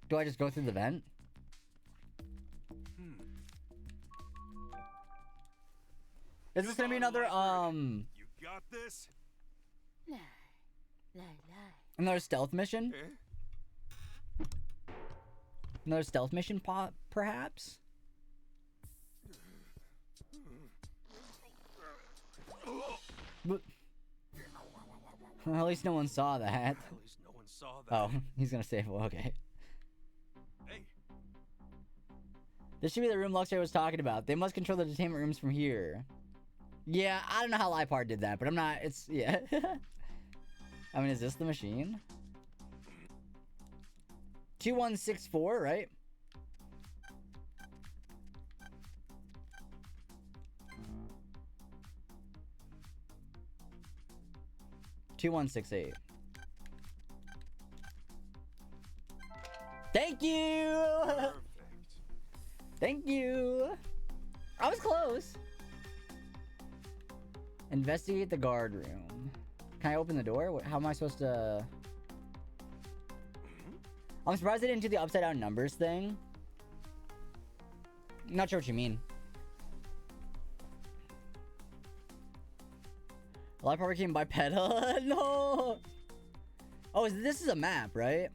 B: Do I just go through the vent? Is this gonna be another,
E: You got this?
B: another stealth mission? Another stealth mission, perhaps? But, well, at least no one saw that.
E: At least no one saw that.
B: Oh, he's gonna save. Well, okay.
E: Hey.
B: This should be the room Luxray was talking about. They must control the detainment rooms from here. Yeah, I don't know how Lipard did that, but I'm not. It's yeah. I mean, is this the machine? 2164, right? $2168. Thank you.
E: Perfect.
B: Thank you. I was close. Investigate the guard room. Can I open the door? How am I supposed to... I'm surprised they didn't do the upside down numbers thing. Not sure what you mean. Light power came bipedal? No! Oh, this is a map, right?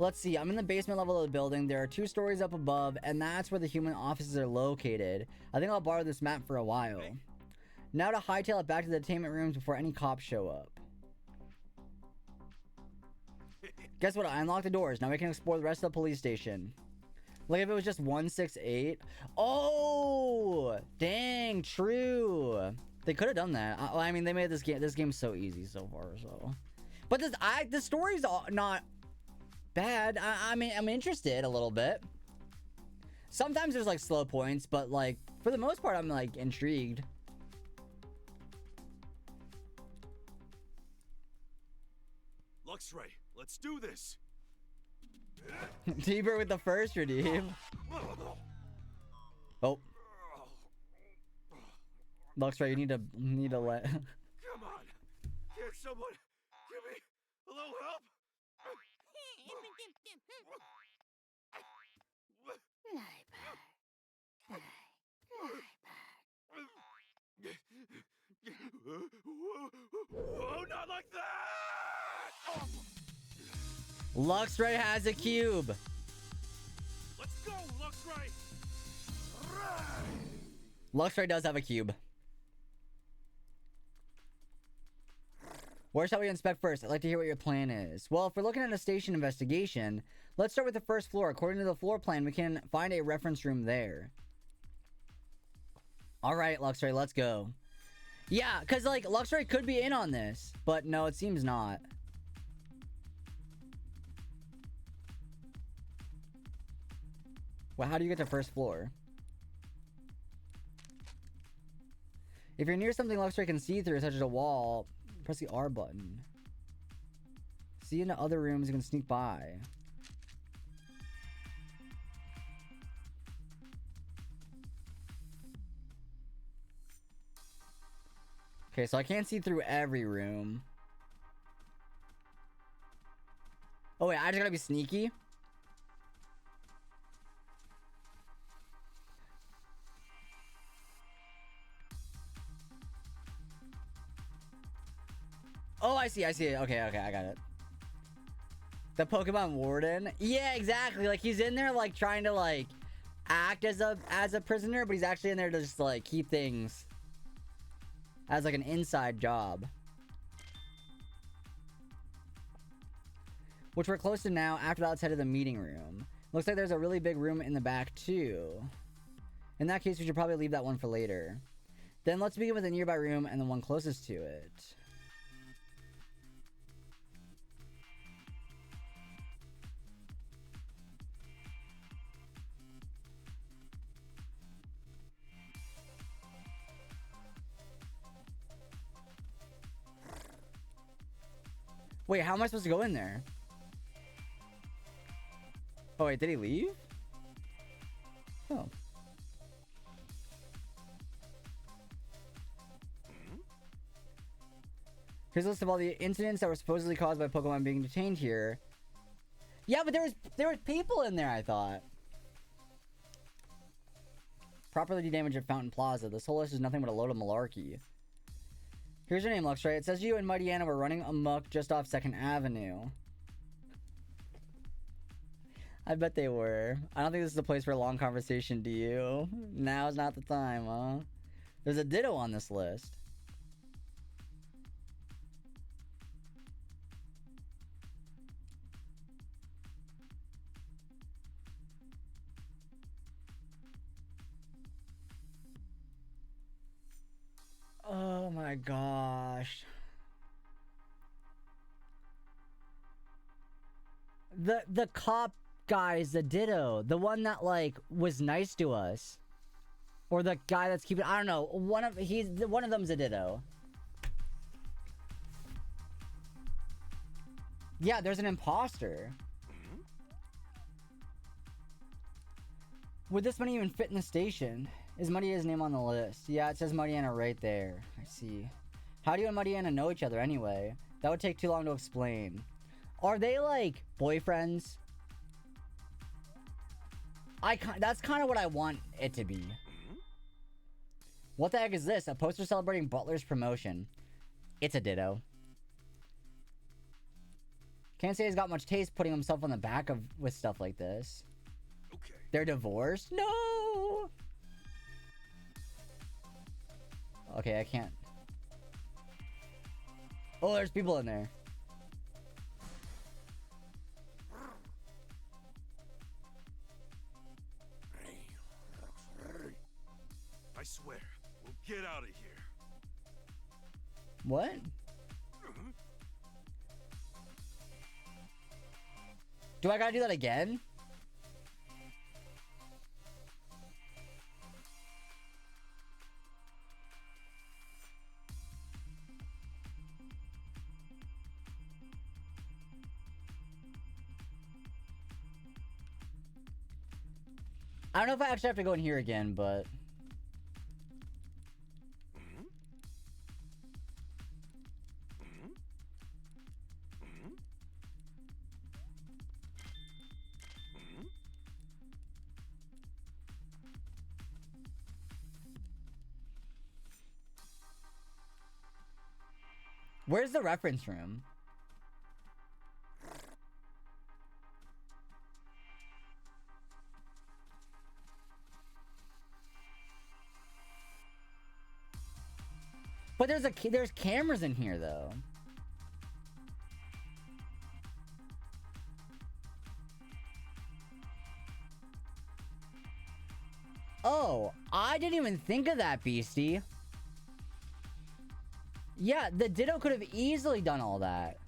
B: Let's see. I'm in the basement level of the building. There are 2 stories up above, and that's where the human offices are located. I think I'll borrow this map for a while. Now to hightail it back to the detainment rooms before any cops show up. Guess what? I unlocked the doors. Now we can explore the rest of the police station. Like if it was just 168. Oh, dang, true. They could have done that. I mean, they made this game. This game's so easy so far. So, but the story's not bad. I mean, I'm interested a little bit. Sometimes there's like slow points, but like for the most part, I'm like intrigued.
E: Luxray, let's do this.
B: T-Bird with the first redeem. Oh. Luxray, you need to let.
E: Come on. Can someone give me a little help? Oh, not like that!
B: Luxray has a cube.
E: Let's go, Luxray!
B: Luxray does have a cube. Where shall we inspect first? I'd like to hear what your plan is. Well, if we're looking at a station investigation, let's start with the first floor. According to the floor plan, we can find a reference room there. All right, Luxray, let's go. Yeah, because, like, Luxray could be in on this, but no, it seems not. Well, how do you get to first floor? If you're near something Luxray can see through, such as a wall, press the R button. See into other rooms you can sneak by. Okay, so I can't see through every room. Oh wait, I just gotta be sneaky? Oh, I see. Okay, I got it. The Pokemon Warden? Yeah, exactly. Like, he's in there, like, trying to, like, act as a prisoner, but he's actually in there to just, like, keep things as, like, an inside job. which we're close to now. After that, let's head to the meeting room. Looks like there's a really big room in the back, too. In that case, we should probably leave that one for later. Then let's begin with the nearby room and the one closest to it. Wait, how am I supposed to go in there? Oh, wait, did he leave? Oh. Here's a list of all the incidents that were supposedly caused by Pokemon being detained here. Yeah, but there was people in there, I thought. Properly damaged at Fountain Plaza. This whole list is nothing but a load of malarkey. Here's your name, Luxray. It says you and Mighty Anna were running amok just off 2nd Avenue. I bet they were. I don't think this is a place for a long conversation, do you? Now's not the time, huh? There's a Ditto on this list. Oh my gosh. The cop guy is the Ditto. The one that like was nice to us. Or the guy that's keeping, I don't know. One of them's a Ditto. Yeah, there's an imposter. Would this money even fit in the station? Is Mariana's name on the list? Yeah, it says Mariana right there. I see. How do you and Mariana know each other anyway? That would take too long to explain. Are they like boyfriends? That's kind of what I want it to be. What the heck is this? A poster celebrating Butler's promotion. It's a Ditto. Can't say he's got much taste putting himself on the back of with stuff like this.
E: Okay.
B: They're divorced? No! Okay, I can't. Oh, there's people in there.
E: I swear, we'll get out of here.
B: What? Do I gotta do that again? I don't know if I actually have to go in here again, but... Where's the reference room? But there's cameras in here though. Oh, I didn't even think of that, Beastie. Yeah, the Ditto could have easily done all that.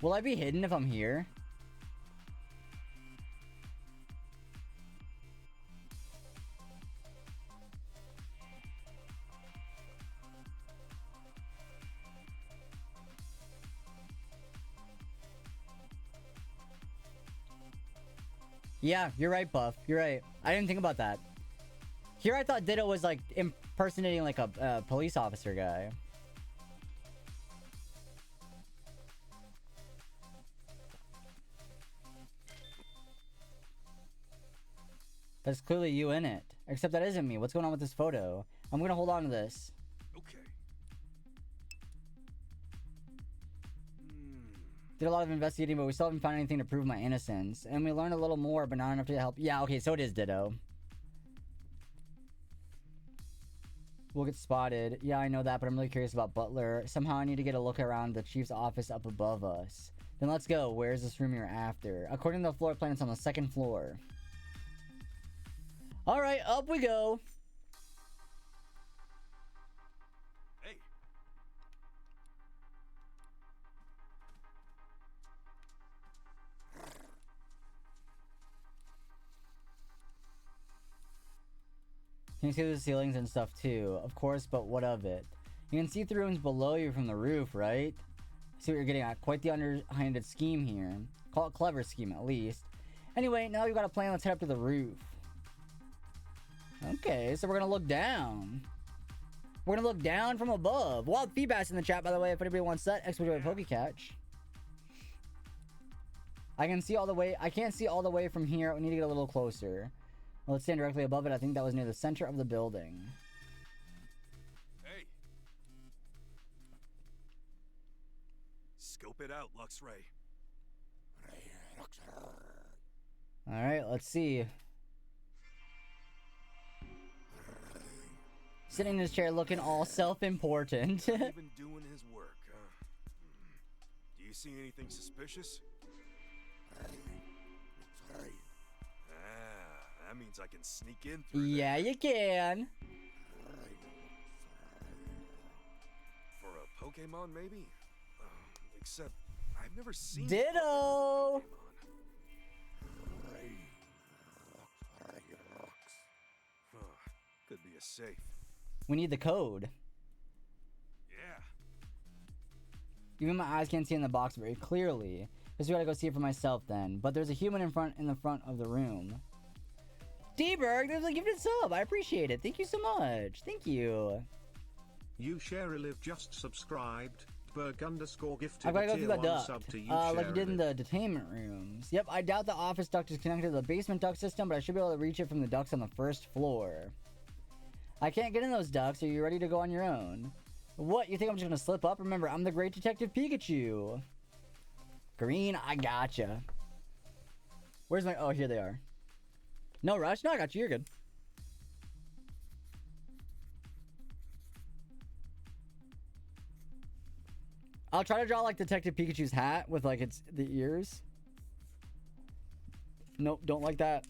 B: Will I be hidden if I'm here? Yeah, you're right, Buff. You're right. I didn't think about that. Here I thought Ditto was like impersonating like a police officer guy. There's clearly you in it. Except that isn't me. What's going on with this photo? I'm gonna hold on to this.
E: Okay.
B: Did a lot of investigating, but we still haven't found anything to prove my innocence. And we learned a little more, but not enough to help. Yeah, okay, so it is Ditto. We'll get spotted. Yeah, I know that, but I'm really curious about Butler. Somehow I need to get a look around the chief's office up above us. Then let's go. Where's this room you're after? According to the floor plan, it's on the 2nd floor. Alright, up we go.
D: Hey.
B: You can see the ceilings and stuff too. Of course, but what of it? You can see through rooms below you from the roof, right? See what you're getting at. Quite the underhanded scheme here. Call it clever scheme, at least. Anyway, now we've got a plan. Let's head up to the roof. Okay, so we're gonna look down. We're gonna look down from above. Wild feedback's in the chat, by the way, if anybody wants that. Exploit Pokecatch. I can see all the way. I can't see all the way from here. We need to get a little closer. Well, let's stand directly above it. I think that was near the center of the building.
D: Hey. Scope it out, Luxray.
B: Alright, let's see. Sitting in his chair looking all self-important.
D: Even doing his work, huh? Do you see anything suspicious? That means I can sneak in through
B: yeah,
D: there.
B: you can.
D: For a Pokemon, maybe? Except, I've never seen
B: Ditto!
D: Could be a safe.
B: We need the code.
D: Yeah.
B: Even my eyes can't see in the box very clearly. Guess we gotta go see it for myself then. But there's a human in the front of the room. D-Berg, there's a gifted sub. I appreciate it. Thank you so much. Thank you.
A: You share a live just subscribed. Berg _ gifted.
B: I've got to go through the duct.
A: Sub to you,
B: like you did in the detainment rooms. Yep, I doubt the office duct is connected to the basement duct system, but I should be able to reach it from the ducts on the 1st floor. I can't get in those ducts. Are you ready to go on your own? What? You think I'm just gonna slip up? Remember, I'm the great detective Pikachu. Green, I gotcha. Where's my... Oh, here they are. No rush? No, I got you. You're good. I'll try to draw like Detective Pikachu's hat with like the ears. Nope, don't like that.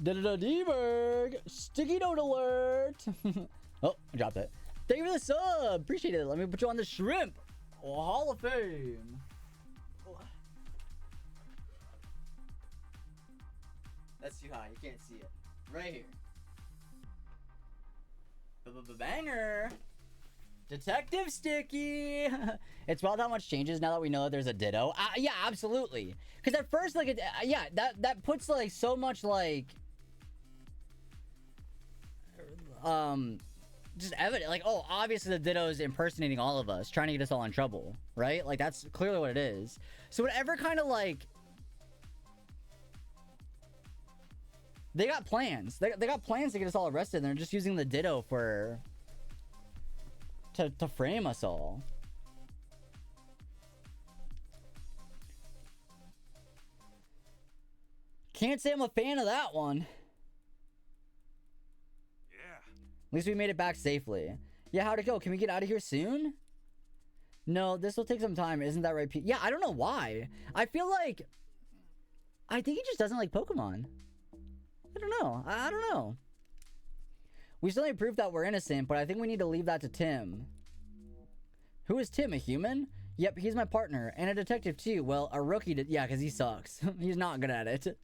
B: D-Berg! Sticky note alert! Oh, I dropped it. Thank you for the sub! Appreciate it. Let me put you on the shrimp! Oh, Hall of Fame! That's too high. You can't see it. Right here. Banger! Detective Sticky! It's wild how much changes now that we know that there's a Ditto. Yeah, absolutely. Because at first, like, yeah, that puts, like, so much, like... just evident, like, oh, obviously the Ditto is impersonating all of us, trying to get us all in trouble, right? Like, that's clearly what it is. So whatever kind of, like... They got plans. They got plans to get us all arrested, and they're just using the Ditto for... To frame us all. Can't say I'm a fan of that one. At least we made it back safely. Yeah, how'd it go? Can we get out of here soon? No, this will take some time. Isn't that right, Pete? Yeah, I don't know why. I feel like... I think he just doesn't like Pokemon. I don't know. I don't know. We still need proof that we're innocent, but I think we need to leave that to Tim. Who is Tim? A human? Yep, he's my partner. And a detective, too. Well, a rookie... Yeah, because he sucks. He's not good at it.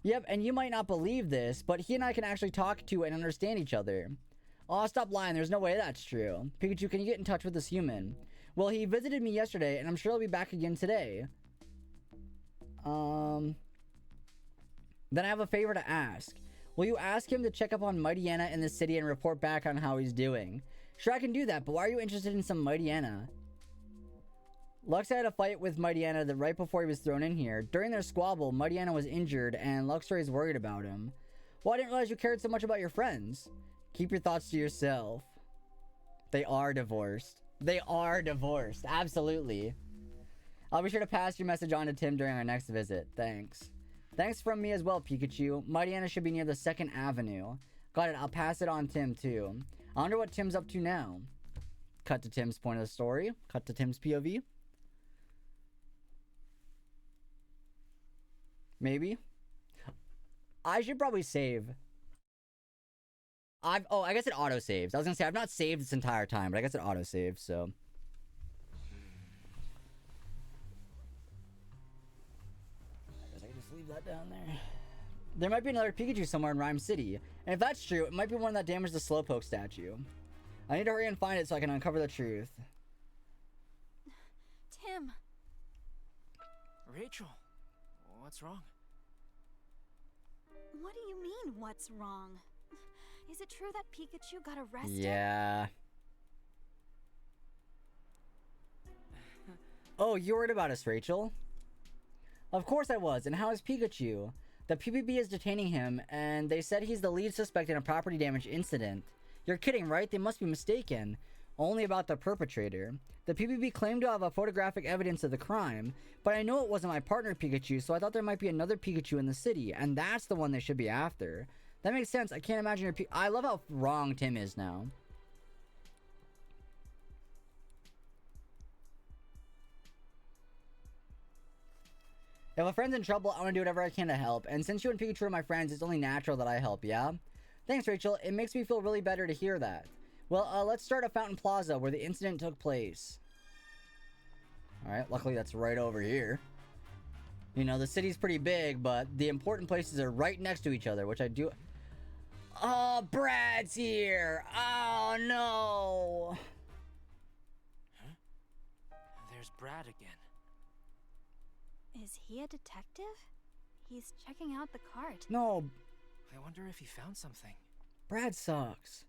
B: Yep, and you might not believe this, but he and I can actually talk to and understand each other. Oh, stop lying. There's no way that's true. Pikachu, can you get in touch with this human? Well, he visited me yesterday, and I'm sure he'll be back again today. Then I have a favor to ask. Will you ask him to check up on Mighty Anna in the city and report back on how he's doing? Sure, I can do that, but why are you interested in some Mighty Anna? Lux had a fight with Mighty Anna right before he was thrown in here. During their squabble, Mighty Anna was injured, and Luxray is worried about him. Well, I didn't realize you cared so much about your friends. Keep your thoughts to yourself. They are divorced. They are divorced. Absolutely. I'll be sure to pass your message on to Tim during our next visit. Thanks. Thanks from me as well, Pikachu. Mighty Anna should be near the 2nd Avenue. Got it. I'll pass it on Tim, too. I wonder what Tim's up to now. Cut to Tim's point of the story. Cut to Tim's POV. Maybe. I should probably save. I guess it auto saves. I was gonna say I've not saved this entire time, but I guess it auto saves, so. I guess I can just leave that down there. There might be another Pikachu somewhere in Rhyme City. And if that's true, it might be one that damaged the Slowpoke statue. I need to hurry and find it so I can uncover the truth.
N: Tim.
F: Rachel, what's wrong?
N: What do you mean, what's wrong? Is it true that Pikachu got arrested?
B: Yeah. Oh, you worried about us, Rachel? Of course I was, and how is Pikachu? The PPB is detaining him, and they said he's the lead suspect in a property damage incident. You're kidding, right? They must be mistaken. Only about the perpetrator. The PPB claimed to have a photographic evidence of the crime, but I know it wasn't my partner Pikachu, so I thought there might be another Pikachu in the city, and that's the one they should be after. That makes sense. I can't imagine your I love how wrong Tim is now. If a friend's in trouble, I want to do whatever I can to help. And since you and Pikachu are my friends, it's only natural that I help, yeah? Thanks, Rachel. It makes me feel really better to hear that. Well, let's start at Fountain Plaza, where the incident took place. Alright, luckily that's right over here. You know, the city's pretty big, but the important places are right next to each other, which I do... Oh, Brad's here! Oh, no!
F: Huh? There's Brad again.
N: Is he a detective? He's checking out the cart.
B: No.
F: I wonder if he found something.
B: Brad sucks.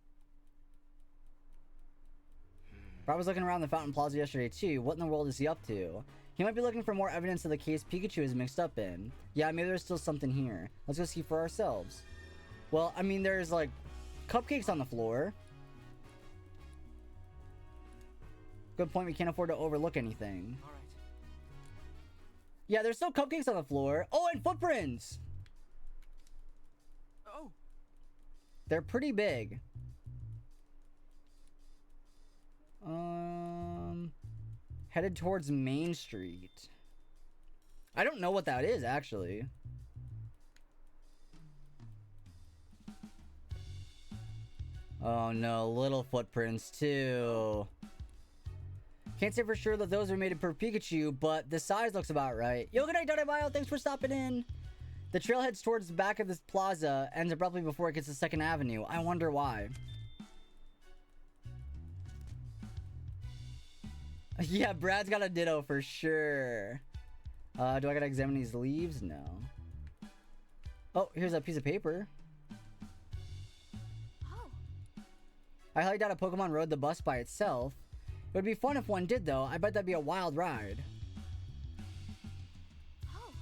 B: Brad was looking around the Fountain Plaza yesterday too. What in the world is he up to? He might be looking for more evidence of the case Pikachu is mixed up in. Yeah, maybe there's still something here. Let's go see for ourselves. Well, I mean, there's like cupcakes on the floor. Good point, we can't afford to overlook anything.
F: All right.
B: Yeah, there's still cupcakes on the floor. Oh, and footprints!
F: Oh!
B: They're pretty big. Headed towards Main Street. I don't know what that is, actually. Oh no, little footprints too. Can't say for sure that those are made per Pikachu, but the size looks about right. Yo, good night, Dotebile. Thanks for stopping in. The trail heads towards the back of this plaza, ends abruptly before it gets to 2nd Avenue. I wonder why. Yeah, Brad's got a ditto for sure. Do I gotta examine these leaves? No. Oh, here's a piece of paper.
N: Oh.
B: I highly doubt a Pokemon rode the bus by itself. It would be fun if one did, though. I bet that'd be a wild ride.
N: Oh.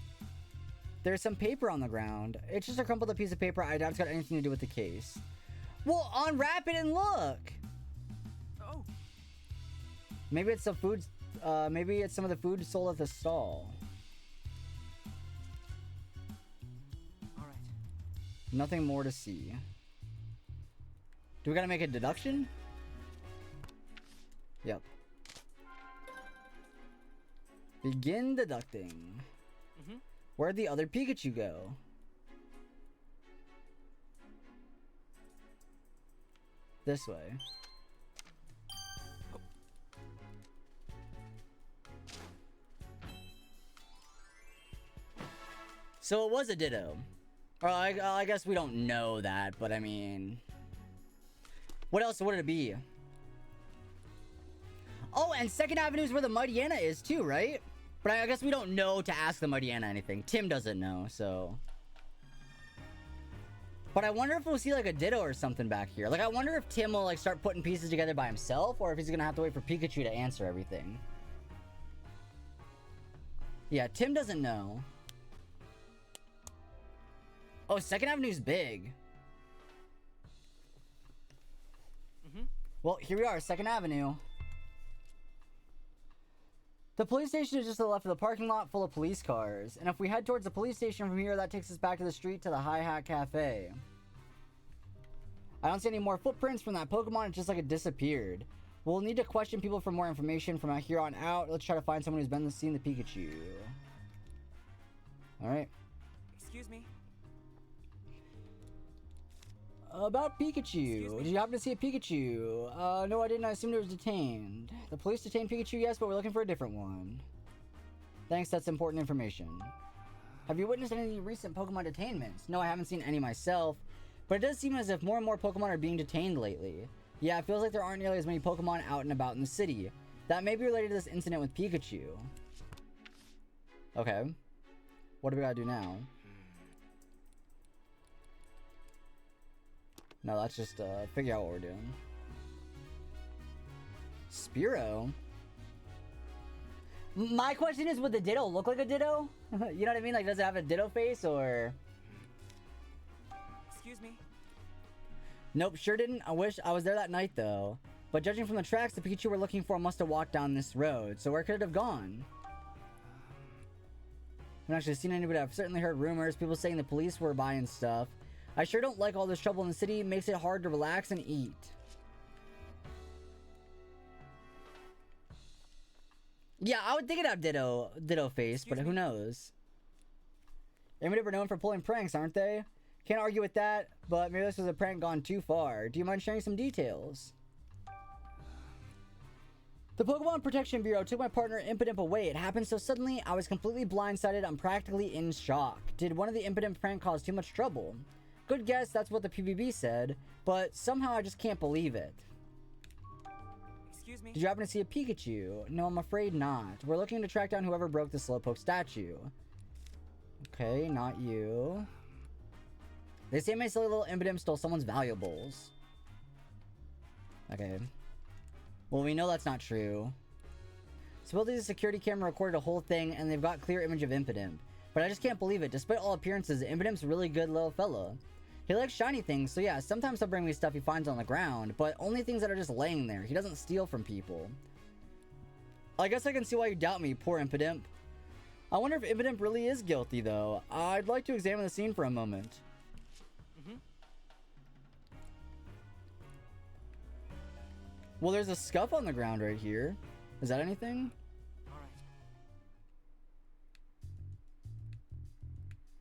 B: There's some paper on the ground. It's just a crumpled up piece of paper. I doubt it's got anything to do with the case. Well, unwrap it and look!
F: Oh.
B: Maybe it's some food... maybe it's some of the food sold at the stall.
F: Alright.
B: Nothing more to see. Do we gotta make a deduction? Yep. Begin deducting.
F: Mm-hmm.
B: Where'd the other Pikachu go? This way.
F: Oh.
B: So it was a Ditto. Or I guess we don't know that, but I mean... What else would it be? Oh, and 2nd Avenue is where the Mighty Anna is too, right? But I guess we don't know to ask the Mighty Anna anything. Tim doesn't know, so... But I wonder if we'll see like a Ditto or something back here. Like, I wonder if Tim will like start putting pieces together by himself, or if he's gonna have to wait for Pikachu to answer everything. Yeah, Tim doesn't know. Oh, 2nd Avenue's big. Well, here we are, 2nd Avenue. The police station is just to the left of the parking lot full of police cars. And if we head towards the police station from here, that takes us back to the street to the Hi Hat Cafe. I don't see any more footprints from that Pokemon. It's just like it disappeared. We'll need to question people for more information from here on out. Let's try to find someone who's seen the Pikachu. Alright.
F: Excuse me.
B: About Pikachu. Did you happen to see a Pikachu? No, I didn't. I assumed it was detained. The police detained Pikachu, yes, but we're looking for a different one. Thanks, that's important information. Have you witnessed any recent Pokemon detainments? No, I haven't seen any myself, but it does seem as if more and more Pokemon are being detained lately. Yeah, it feels like there aren't nearly as many Pokemon out and about in the city. That may be related to this incident with Pikachu. Okay. What do we gotta do now? No, let's just figure out what we're doing. Spearow? My question is, would the Ditto look like a Ditto? You know what I mean? Like, does it have a Ditto face, or...
F: Excuse me.
B: Nope, sure didn't. I wish I was there that night, though. But judging from the tracks, the Pikachu we're looking for must have walked down this road. So where could it have gone? I haven't actually seen anybody. I've certainly heard rumors, people saying the police were by and stuff. I sure don't like all this trouble in the city. It makes it hard to relax and eat. Yeah, I would think it'd have Ditto face, but who knows? Imitative are known for pulling pranks, aren't they? Can't argue with that, but maybe this was a prank gone too far. Do you mind sharing some details? The Pokemon Protection Bureau took my partner Impidimp away. It happened so suddenly, I was completely blindsided. I'm practically in shock. Did one of the Impidimp prank cause too much trouble? Good guess, that's what the PBB said, but somehow I just can't believe it.
F: Excuse me.
B: Did you happen to see a Pikachu? No, I'm afraid not. We're looking to track down whoever broke the Slowpoke statue. Okay, not you. They say my silly little Impidimp stole someone's valuables. Okay. Well, we know that's not true. Supposedly the security camera recorded a whole thing, and they've got clear image of Impidimp. But I just can't believe it. Despite all appearances, Impidimp's a really good little fella. He likes shiny things, so yeah, sometimes he'll bring me stuff he finds on the ground, but only things that are just laying there. He doesn't steal from people. I guess I can see why you doubt me, poor Impidimp. I wonder if Impidimp really is guilty, though. I'd like to examine the scene for a moment. Well, there's a scuff on the ground right here. Is that anything?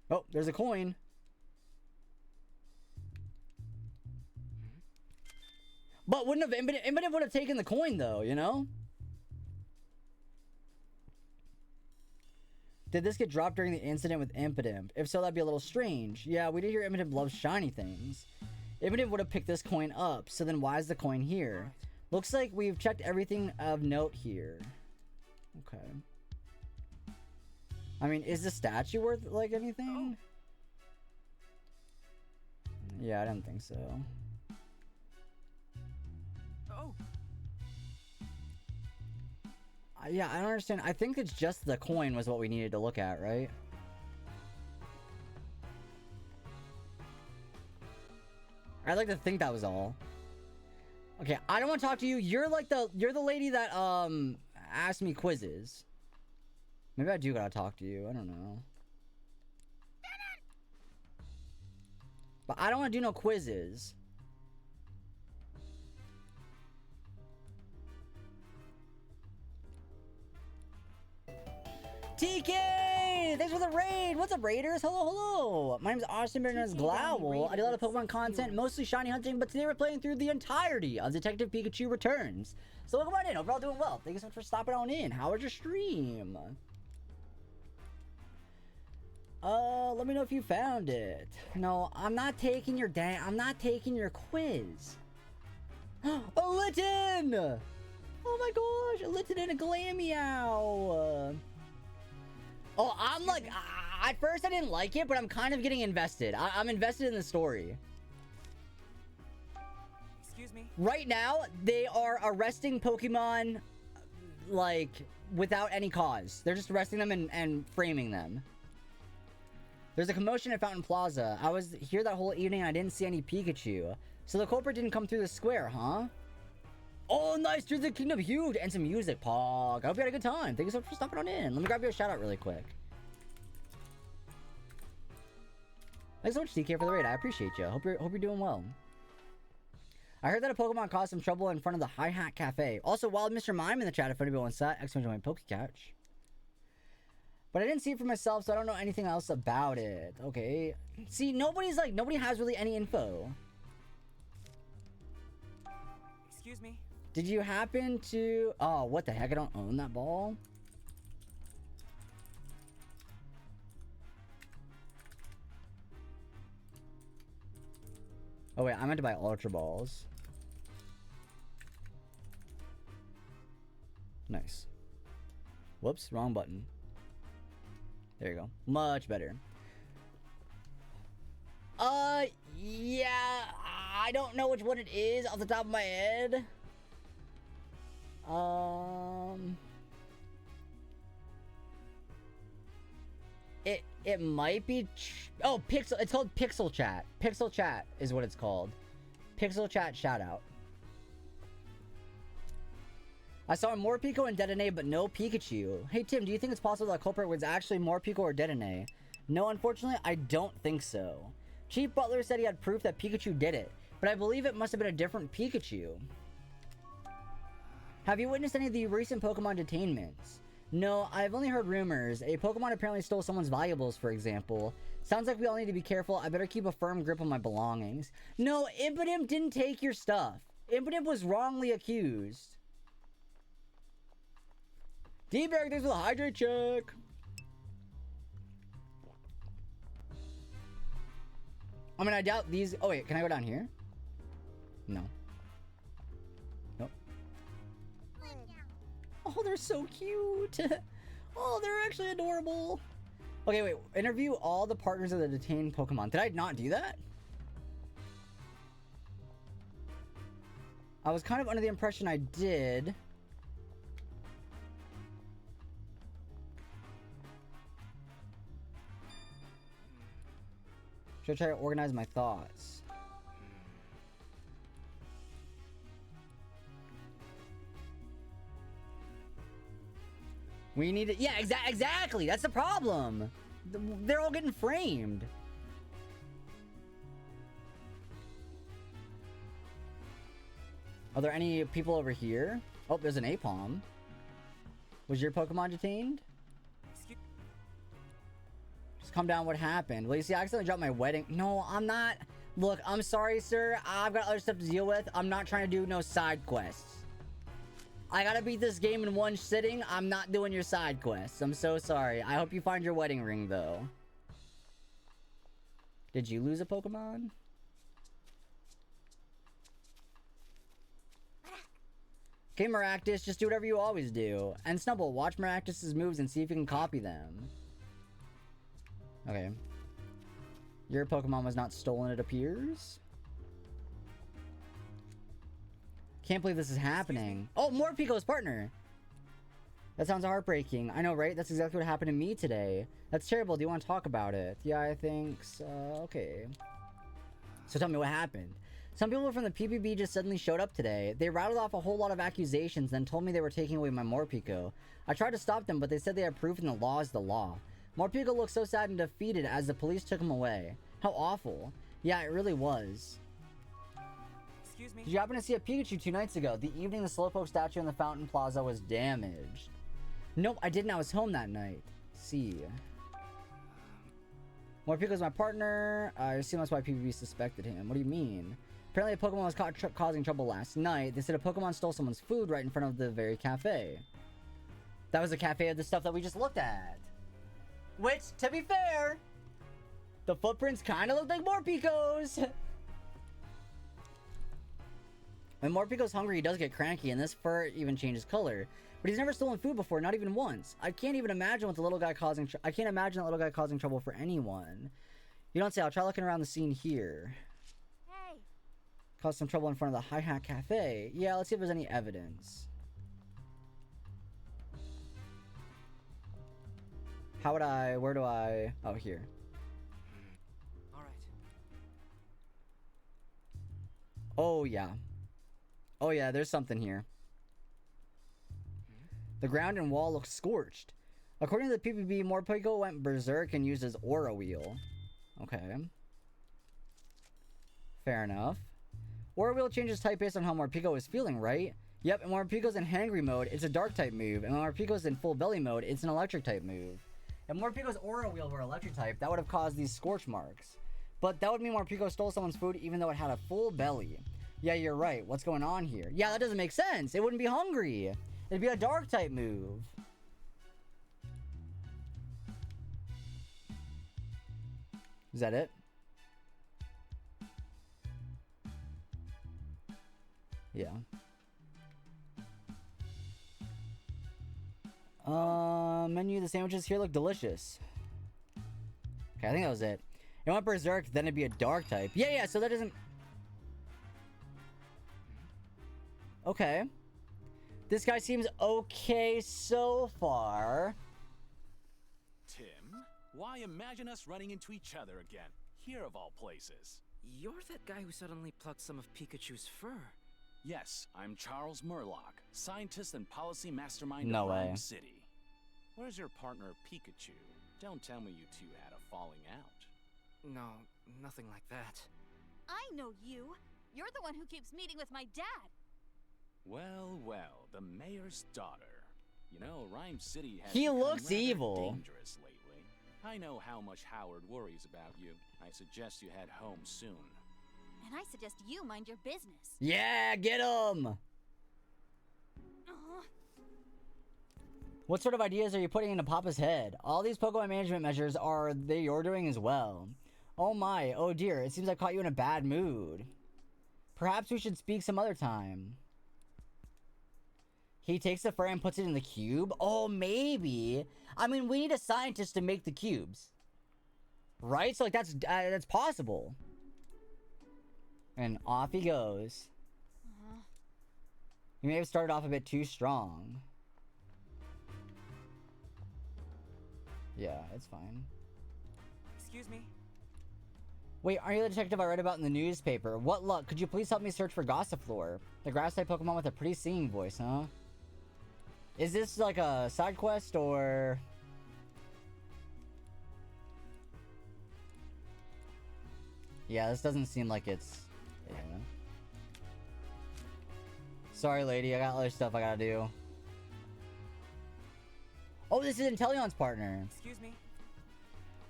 B: Oh, there's a coin. But wouldn't have Impidimp would have taken the coin though, you know? Did this get dropped during the incident with Impidimp? If so, that'd be a little strange. Yeah, we did hear Impidimp loves shiny things. Impidimp would have picked this coin up, so then why is the coin here? Looks like we've checked everything of note here. Okay. I mean, is the statue worth, like, anything? Yeah, I didn't think so. Yeah, I don't understand. I think it's just the coin was what we needed to look at, right? I'd like to think that was all. Okay, I don't want to talk to you. You're like you're the lady that asked me quizzes. Maybe I do gotta talk to you. I don't know. But I don't want to do no quizzes. TK! Thanks for the raid! What's up, raiders? Hello, hello! My name is Austin, better known as Glowl. I do a lot of Pokemon content, mostly shiny hunting, but today we're playing through the entirety of Detective Pikachu Returns. So welcome on in. Hope you're all doing well. Thank you so much for stopping on in. How was your stream? Let me know if you found it. No, I'm not taking your I'm not taking your quiz. A Litten! Oh my gosh, a Litten and a Glameow! Oh, I'm like, at first I didn't like it, but I'm kind of getting invested. I'm invested in the story.
F: Excuse me?
B: Right now, they are arresting Pokemon, like, without any cause. They're just arresting them and framing them. There's a commotion at Fountain Plaza. I was here that whole evening and I didn't see any Pikachu. So the culprit didn't come through the square, huh? Oh, nice! Through the Kingdom Huge and some music, Pog. I hope you had a good time. Thank you so much for stopping on in. Let me grab you a shout out really quick. Thanks so much, DK, for the raid. I appreciate you. Hope you're doing well. I heard that a Pokemon caused some trouble in front of the Hi Hat Cafe. Also, Wild Mr. Mime in the chat if anybody wants that. Exclamation point Pokecouch. But I didn't see it for myself, so I don't know anything else about it. Okay. See, nobody has really any info.
F: Excuse me?
B: Did you happen to... Oh, what the heck? I don't own that ball. Oh, wait. I meant to buy Ultra Balls. Nice. Whoops. Wrong button. There you go. Much better. Yeah. I don't know which one it is off the top of my head. It might be... Oh, Pixel... It's called Pixel Chat. Pixel Chat is what it's called. Pixel Chat shoutout. I saw Morpeko and Dedenne, but no Pikachu. Hey, Tim, do you think it's possible that culprit was actually Morpeko or Dedenne? No, unfortunately, I don't think so. Chief Butler said he had proof that Pikachu did it, but I believe it must have been a different Pikachu. Have you witnessed any of the recent Pokemon detainments? No, I've only heard rumors. A Pokemon apparently stole someone's valuables, for example. Sounds like we all need to be careful. I better keep a firm grip on my belongings. No, Impidimp didn't take your stuff. Impidimp was wrongly accused. D-Berg, thanks for the hydrate check. I mean, I doubt these... Oh, wait, can I go down here? No. Nope. Oh, they're so cute. Oh, they're actually adorable. Okay, wait. Interview all the partners of the detained Pokemon. Did I not do that? I was kind of under the impression I did. Should I try to organize my thoughts? We need to... Yeah, exactly! That's the problem! They're all getting framed. Are there any people over here? Oh, there's an Apom. Was your Pokemon detained? Just calm down, what happened? Well, you see, I accidentally dropped my wedding... No, I'm not... Look, I'm sorry, sir. I've got other stuff to deal with. I'm not trying to do no side quests. I gotta beat this game in one sitting. I'm not doing your side quests. I'm so sorry. I hope you find your wedding ring, though. Did you lose a Pokemon? Okay, Maractus, just do whatever you always do. And Snubble, watch Maractus's moves and see if you can copy them. Okay. Your Pokemon was not stolen, it appears. Can't believe this is happening. Oh, Morpeko's partner. That sounds heartbreaking. I know, right? That's exactly what happened to me today. That's terrible. Do you want to talk about it? Yeah, I think so. Okay. So tell me what happened. Some people from the PPB just suddenly showed up today. They rattled off a whole lot of accusations, then told me they were taking away my Morpeko. I tried to stop them, but they said they had proof and the law is the law. Morpeko looked so sad and defeated as the police took him away. How awful. Yeah, it really was.
F: Excuse me?
B: Did you happen to see a Pikachu 2 nights ago? The evening the Slowpoke statue in the Fountain Plaza was damaged. Nope, I didn't. I was home that night. See. Morpeko's my partner. I assume that's why PPB suspected him. What do you mean? Apparently a Pokemon was caught causing trouble last night. They said a Pokemon stole someone's food right in front of the very cafe. That was the cafe of the stuff that we just looked at. Which, to be fair, the footprints kind of look like Morpico's. When Morpico's hungry, he does get cranky, and this fur even changes color. But he's never stolen food before, not even once. I can't even imagine what the little guy causing. I can't imagine that little guy causing trouble for anyone. You don't say. I'll try looking around the scene here.
G: Hey.
B: Caused some trouble in front of the Hi Hat Cafe. Yeah, let's see if there's any evidence. How would I? Where do I? Oh, here.
F: All right.
B: Oh yeah. Oh yeah, there's something here. The ground and wall looks scorched. According to the PPB, Morpeko went berserk and used his aura wheel. Okay. Fair enough. Aura wheel changes type based on how Morpeko is feeling, right? Yep, and when Morpeko's in hangry mode, it's a dark type move, and when Morpeko's in full belly mode, it's an electric type move. If Morpeko's aura wheel were electric type, that would have caused these scorch marks. But that would mean Morpeko stole someone's food even though it had a full belly. Yeah, you're right. What's going on here? Yeah, that doesn't make sense. It wouldn't be hungry. It'd be a dark type move. Is that it? Yeah. Menu, the sandwiches here look delicious. Okay, I think that was it. It went berserk, then it'd be a dark type. Yeah, so that doesn't... Okay. This guy seems okay so far.
E: Tim, why imagine us running into each other again? Here of all places.
O: You're that guy who suddenly plucked some of Pikachu's fur.
E: Yes, I'm Charles Murlock, scientist and policy mastermind
B: No
E: of
B: way.
E: Rhyme City. Where's your partner, Pikachu? Don't tell me you two had a falling out.
F: No, nothing like that.
N: I know you. You're the one who keeps meeting with my dad.
E: Well, the mayor's daughter. You know, Rhyme City has
B: He
E: become
B: looks
E: rather
B: evil.
E: dangerous lately. I know how much Howard worries about you. I suggest you head home soon.
N: And I suggest you mind your business.
B: Yeah, get him! What sort of ideas are you putting into Papa's head? All these Pokemon management measures are you're doing as well. Oh my, oh dear, it seems I caught you in a bad mood. Perhaps we should speak some other time. He takes the fur and puts it in the cube? Oh, maybe. I mean, we need a scientist to make the cubes. Right? So, like, that's possible. And off he goes. He may have started off a bit too strong. Yeah, it's fine.
F: Excuse me.
B: Wait, are you the detective I read about in the newspaper? What luck? Could you please help me search for Gossifleur? The grass-type Pokemon with a pretty singing voice, huh? Is this like a side quest or... Yeah, this doesn't seem like it's... Yeah. Sorry, lady. I got other stuff I gotta do. Oh, this is Inteleon's partner.
F: Excuse me.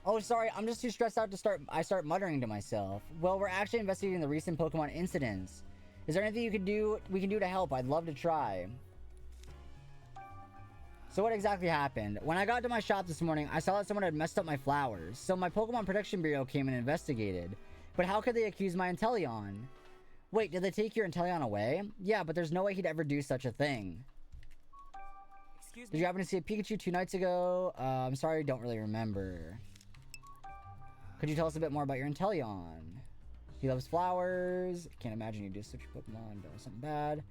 B: Oh, sorry. I'm just too stressed out to start... I start muttering to myself. Well, we're actually investigating the recent Pokemon incidents. Is there anything we can do to help? I'd love to try. So what exactly happened? When I got to my shop this morning, I saw that someone had messed up my flowers. So my Pokemon Protection Bureau came and investigated. But how could they accuse my Inteleon? Wait, did they take your Inteleon away? Yeah, but there's no way he'd ever do such a thing.
F: Excuse me.
B: Did you happen to see a Pikachu 2 nights ago? I'm sorry, I don't really remember. Could you tell us a bit more about your Inteleon? He loves flowers. Can't imagine you do such a Pokemon or something bad.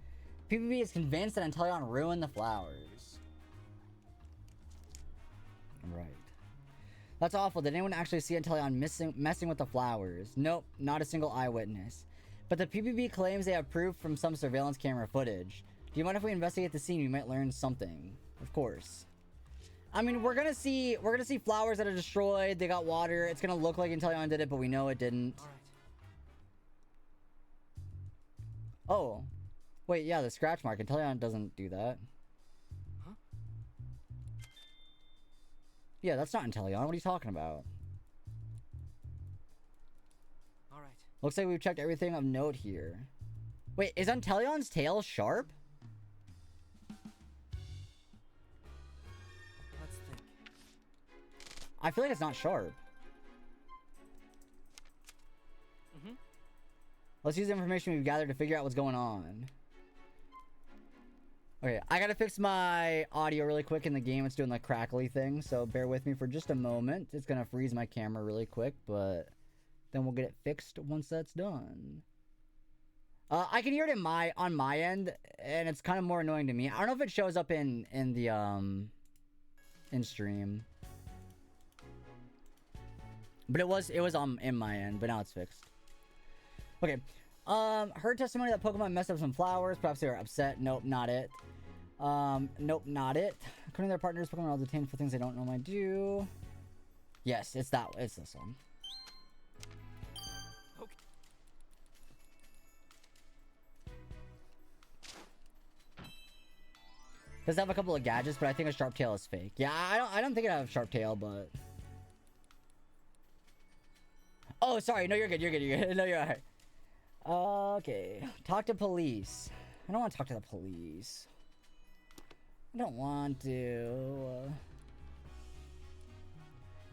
B: PvP is convinced that Inteleon ruined the flowers. Right. That's awful. Did anyone actually see Inteleon messing with the flowers? Nope, not a single eyewitness. But the PvP claims they have proof from some surveillance camera footage. Do you mind if we investigate the scene? We might learn something. Of course. I mean, we're gonna see flowers that are destroyed. They got water. It's gonna look like Inteleon did it, but we know it didn't.
F: All right.
B: Oh. Wait, yeah, the scratch mark. Inteleon doesn't do that.
F: Huh?
B: Yeah, that's not Inteleon. What are you talking about?
F: All right.
B: Looks like we've checked everything of note here. Wait, is Inteleon's tail sharp?
F: Let's think.
B: I feel like it's not sharp. Let's use the information we've gathered to figure out what's going on. Okay, I gotta fix my audio really quick in the game. It's doing the crackly thing, so bear with me for just a moment. It's gonna freeze my camera really quick, but then we'll get it fixed once that's done. I can hear it on my end, and it's kind of more annoying to me. I don't know if it shows up in the in stream, but it was in my end, but now it's fixed. Okay. Heard testimony that Pokemon messed up some flowers. Perhaps they were upset. Nope, not it. Nope, not it. According to their partners, Pokemon are detained for things they don't normally do. Yes, it's this one.
M: Okay.
B: Does have a couple of gadgets, but I think a Sharp Tail is fake. Yeah, I don't think it have a Sharp Tail, but. Oh, sorry. No, you're good. You're good. No, you're alright. Okay. Talk to police. I don't want to talk to the police. I don't want to.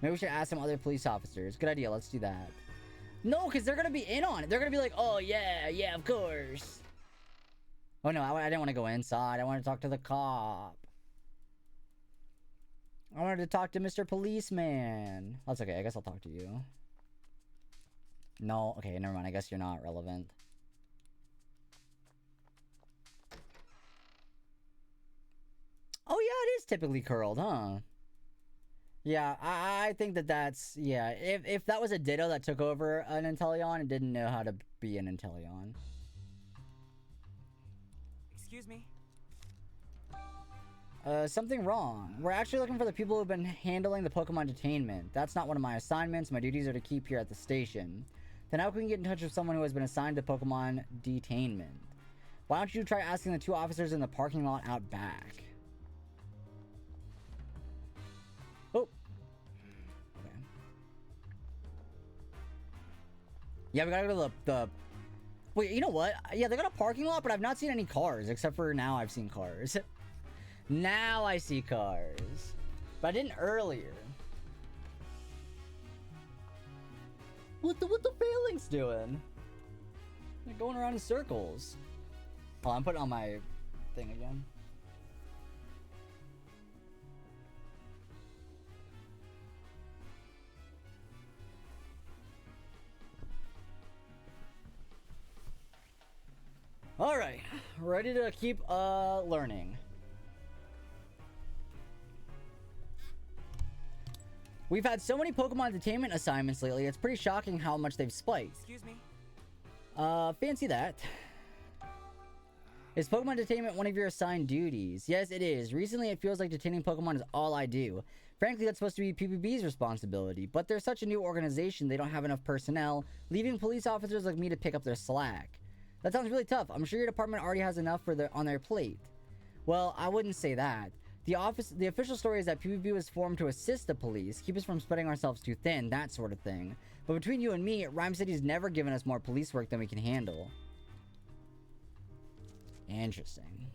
B: Maybe we should ask some other police officers. Good idea. Let's do that. No, because they're going to be in on it. They're going to be like, oh, yeah, of course. Oh, no, I didn't want to go inside. I wanted to talk to the cop. I wanted to talk to Mr. Policeman. That's okay. I guess I'll talk to you. No, okay, never mind. I guess you're not relevant. Oh, yeah, it is typically curled, huh? Yeah, I think that's... Yeah, if that was a Ditto that took over an Inteleon and didn't know how to be an Inteleon.
F: Excuse me?
B: Something wrong. We're actually looking for the people who've been handling the Pokemon detainment. That's not one of my assignments. My duties are to keep here at the station. Then how can we get in touch with someone who has been assigned to Pokemon detainment? Why don't you try asking the two officers in the parking lot out back? Oh. Okay. Yeah, we gotta go to the... Wait, you know what? Yeah, they got a parking lot, but I've not seen any cars, except for now I've seen cars. Now I see cars. But I didn't earlier. What the Phalanx doing? They're going around in circles. Oh, I'm putting on my thing again. Alright, ready to keep learning. We've had so many Pokemon detainment assignments lately, it's pretty shocking how much they've spiked.
F: Excuse me?
B: Fancy that. Is Pokemon detainment one of your assigned duties? Yes, it is. Recently, it feels like detaining Pokemon is all I do. Frankly, that's supposed to be PPB's responsibility, but they're such a new organization, they don't have enough personnel, leaving police officers like me to pick up their slack. That sounds really tough. I'm sure your department already has enough on their plate. Well, I wouldn't say that. The official story is that PPB was formed to assist the police, keep us from spreading ourselves too thin, that sort of thing. But between you and me, Rhyme City's never given us more police work than we can handle. Interesting.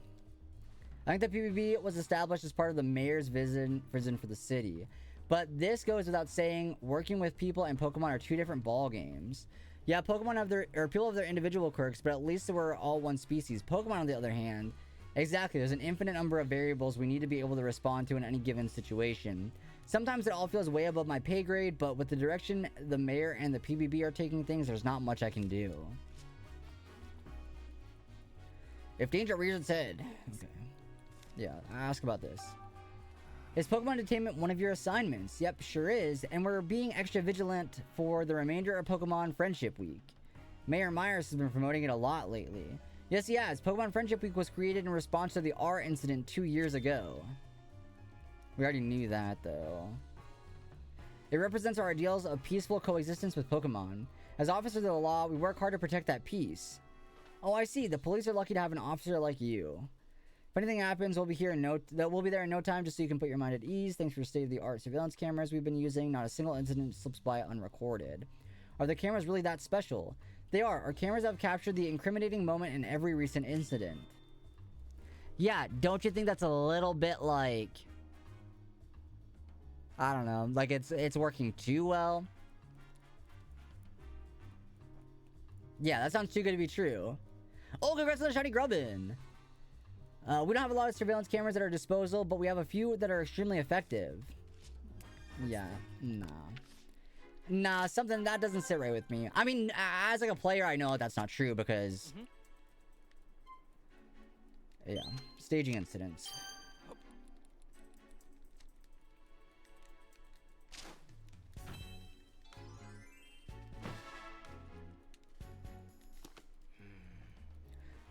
B: I think that PPB was established as part of the mayor's vision for the city. But this goes without saying, working with people and Pokemon are two different ball games. Yeah, Pokemon have people have their individual quirks, but at least we're all one species. Pokemon, on the other hand, exactly, there's an infinite number of variables we need to be able to respond to in any given situation. Sometimes it all feels way above my pay grade, but with the direction the mayor and the PBB are taking things, there's not much I can do. If danger rears its head. Okay. Yeah, ask about this. Is Pokemon detainment one of your assignments? Yep, sure is, and we're being extra vigilant for the remainder of Pokemon Friendship Week. Mayor Myers has been promoting it a lot lately. Yes, he has. Pokemon Friendship Week was created in response to the R incident 2 years ago. We already knew that, though. It represents our ideals of peaceful coexistence with Pokemon. As officers of the law, we work hard to protect that peace. Oh, I see. The police are lucky to have an officer like you. If anything happens, we'll be there in no time just so you can put your mind at ease. Thanks for state-of-the-art surveillance cameras we've been using. Not a single incident slips by unrecorded. Are the cameras really that special? They are. Our cameras have captured the incriminating moment in every recent incident. Yeah, don't you think that's a little bit like... I don't know. Like, it's working too well. Yeah, that sounds too good to be true. Oh, congrats on the shiny Grubbin! We don't have a lot of surveillance cameras at our disposal, but we have a few that are extremely effective. Yeah, nah. Nah, something that doesn't sit right with me. I mean, as like a player, I know that's not true because... Yeah, staging incidents.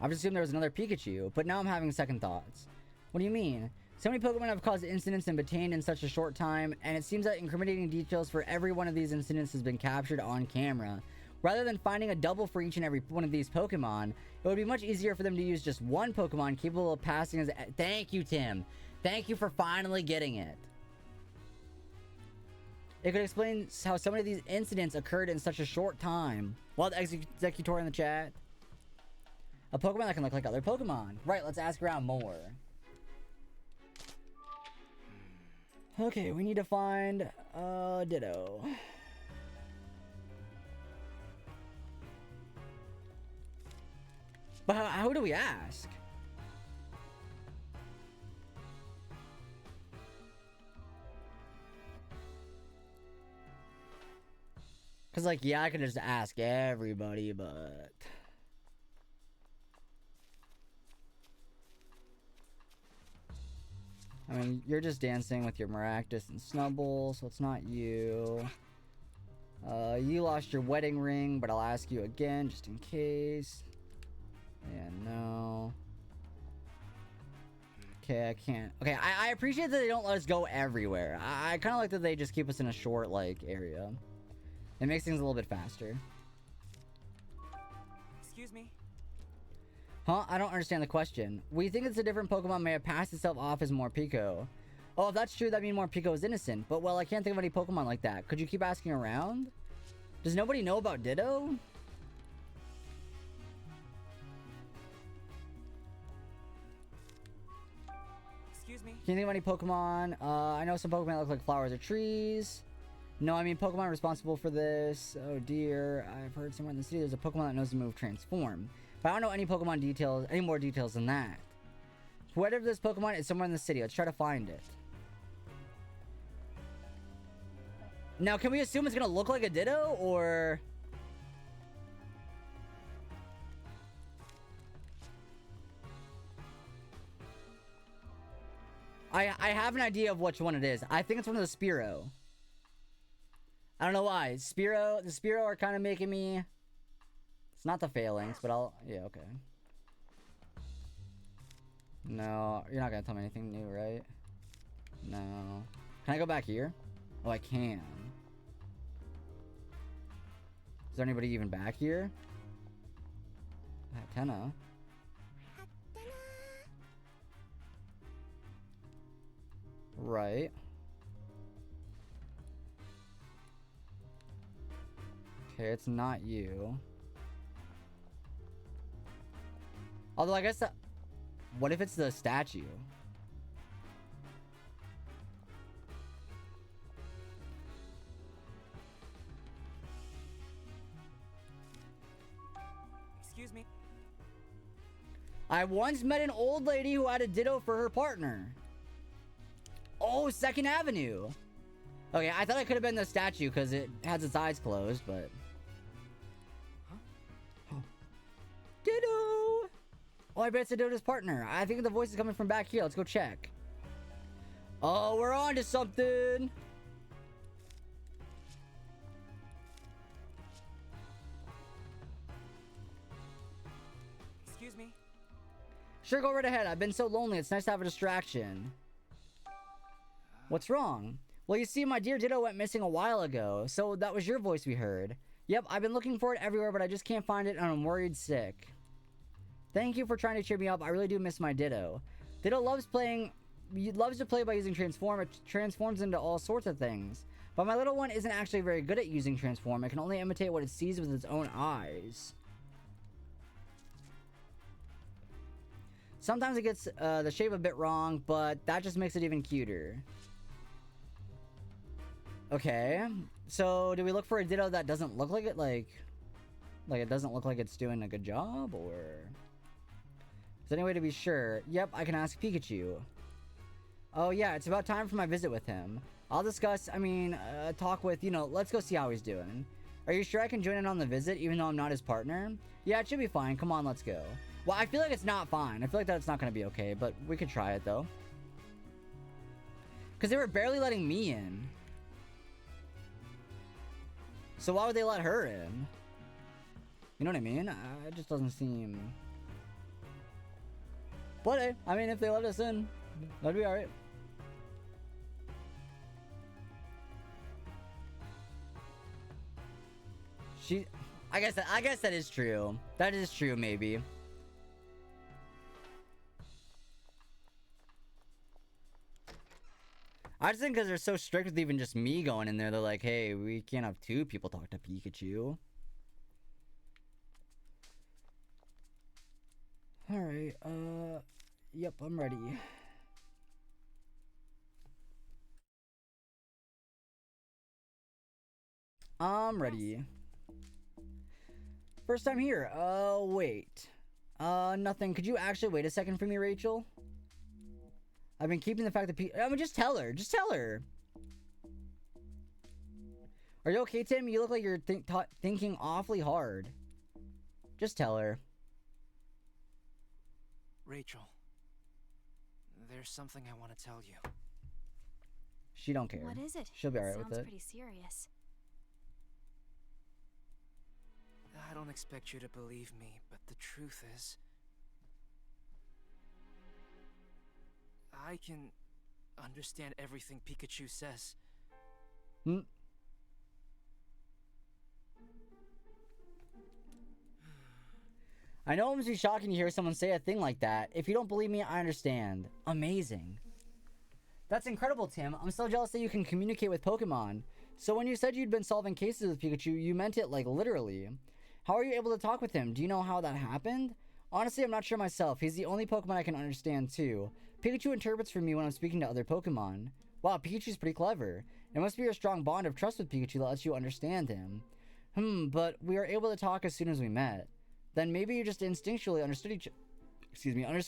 B: I've just assumed there was another Pikachu, but now I'm having second thoughts. What do you mean? So many Pokemon have caused incidents and detained in such a short time, and it seems that incriminating details for every one of these incidents has been captured on camera. Rather than finding a double for each and every one of these Pokemon, it would be much easier for them to use just one Pokemon capable of passing as... Thank you, Tim. Thank you for finally getting it. It could explain how so many of these incidents occurred in such a short time. Well, the Executor in the chat. A Pokemon that can look like other Pokemon. Right, let's ask around more. Okay, we need to find Ditto. But how do we ask? Because, like, yeah, I can just ask everybody, but... I mean, you're just dancing with your Maractus and Snubbull, so it's not you. You lost your wedding ring, but I'll ask you again, just in case. Yeah, no. Okay, I can't. Okay, I appreciate that they don't let us go everywhere. I kind of like that they just keep us in a short, like, area. It makes things a little bit faster.
F: Excuse me.
B: Huh? I don't understand the question. We think it's a different Pokemon may have passed itself off as Morpeko. Oh, if that's true, that means Morpeko is innocent. But, well, I can't think of any Pokemon like that. Could you keep asking around? Does nobody know about Ditto?
F: Excuse me.
B: Can you think of any Pokemon? I know some Pokemon that look like flowers or trees. No, I mean Pokemon responsible for this. Oh dear, I've heard somewhere in the city there's a Pokemon that knows the move Transform. But I don't know any Pokemon details, any more details than that. Whatever this Pokemon is somewhere in the city. Let's try to find it. Now, can we assume it's gonna look like a Ditto, or... I have an idea of which one it is. I think it's one of the Spearow. I don't know why. The Spearow are kind of making me... It's not the Phalanx, but I'll... Yeah, okay. No, you're not gonna tell me anything new, right? No. Can I go back here? Oh, I can. Is there anybody even back here? Hatena. Right. Okay, it's not you. Although I guess that... What if it's the statue?
F: Excuse me.
B: I once met an old lady who had a Ditto for her partner. Oh, 2nd Avenue. Okay, I thought it could have been the statue because it has its eyes closed, but... Huh? Ditto! Oh, I bet it's a Ditto's partner. I think the voice is coming from back here. Let's go check. Oh, we're on to something!
F: Excuse me.
B: Sure, go right ahead. I've been so lonely. It's nice to have a distraction. What's wrong? Well, you see, my dear Ditto went missing a while ago, so that was your voice we heard. Yep, I've been looking for it everywhere, but I just can't find it, and I'm worried sick. Thank you for trying to cheer me up. I really do miss my Ditto. Ditto loves to play by using Transform. It transforms into all sorts of things. But my little one isn't actually very good at using Transform. It can only imitate what it sees with its own eyes. Sometimes it gets the shape a bit wrong, but that just makes it even cuter. Okay. So, do we look for a Ditto that doesn't look like it? Like it doesn't look like it's doing a good job? Or... is there any way to be sure? Yep, I can ask Pikachu. Oh, yeah, it's about time for my visit with him. I'll discuss, talk with, let's go see how he's doing. Are you sure I can join in on the visit, even though I'm not his partner? Yeah, it should be fine. Come on, let's go. Well, I feel like it's not fine. I feel like that's not going to be okay, but we could try it, though. Because they were barely letting me in. So why would they let her in? You know what I mean? It just doesn't seem... but hey, if they let us in, that'd be alright. I guess that is true. That is true, maybe. I just think because they're so strict with even just me going in there, they're like, hey, we can't have two people talk to Pikachu. Alright, yep, I'm ready. I'm ready. First time here. Wait. Nothing. Could you actually wait a second for me, Rachel? I've been keeping the fact that just tell her. Just tell her. Are you okay, Tim? You look like you're thinking awfully hard. Just tell her.
F: Rachel, there's something I want to tell you.
B: She don't care.
N: What is it?
B: She'll be alright with it.
N: Sounds pretty serious.
F: I don't expect you to believe me, but the truth is... I can understand everything Pikachu says.
B: I know it must be shocking to hear someone say a thing like that. If you don't believe me, I understand. Amazing. That's incredible, Tim. I'm so jealous that you can communicate with Pokemon. So when you said you'd been solving cases with Pikachu, you meant it, like, literally. How are you able to talk with him? Do you know how that happened? Honestly, I'm not sure myself. He's the only Pokemon I can understand, too. Pikachu interprets for me when I'm speaking to other Pokemon. Wow, Pikachu's pretty clever. It must be your strong bond of trust with Pikachu that lets you understand him. But we were able to talk as soon as we met. Then maybe you just instinctually understood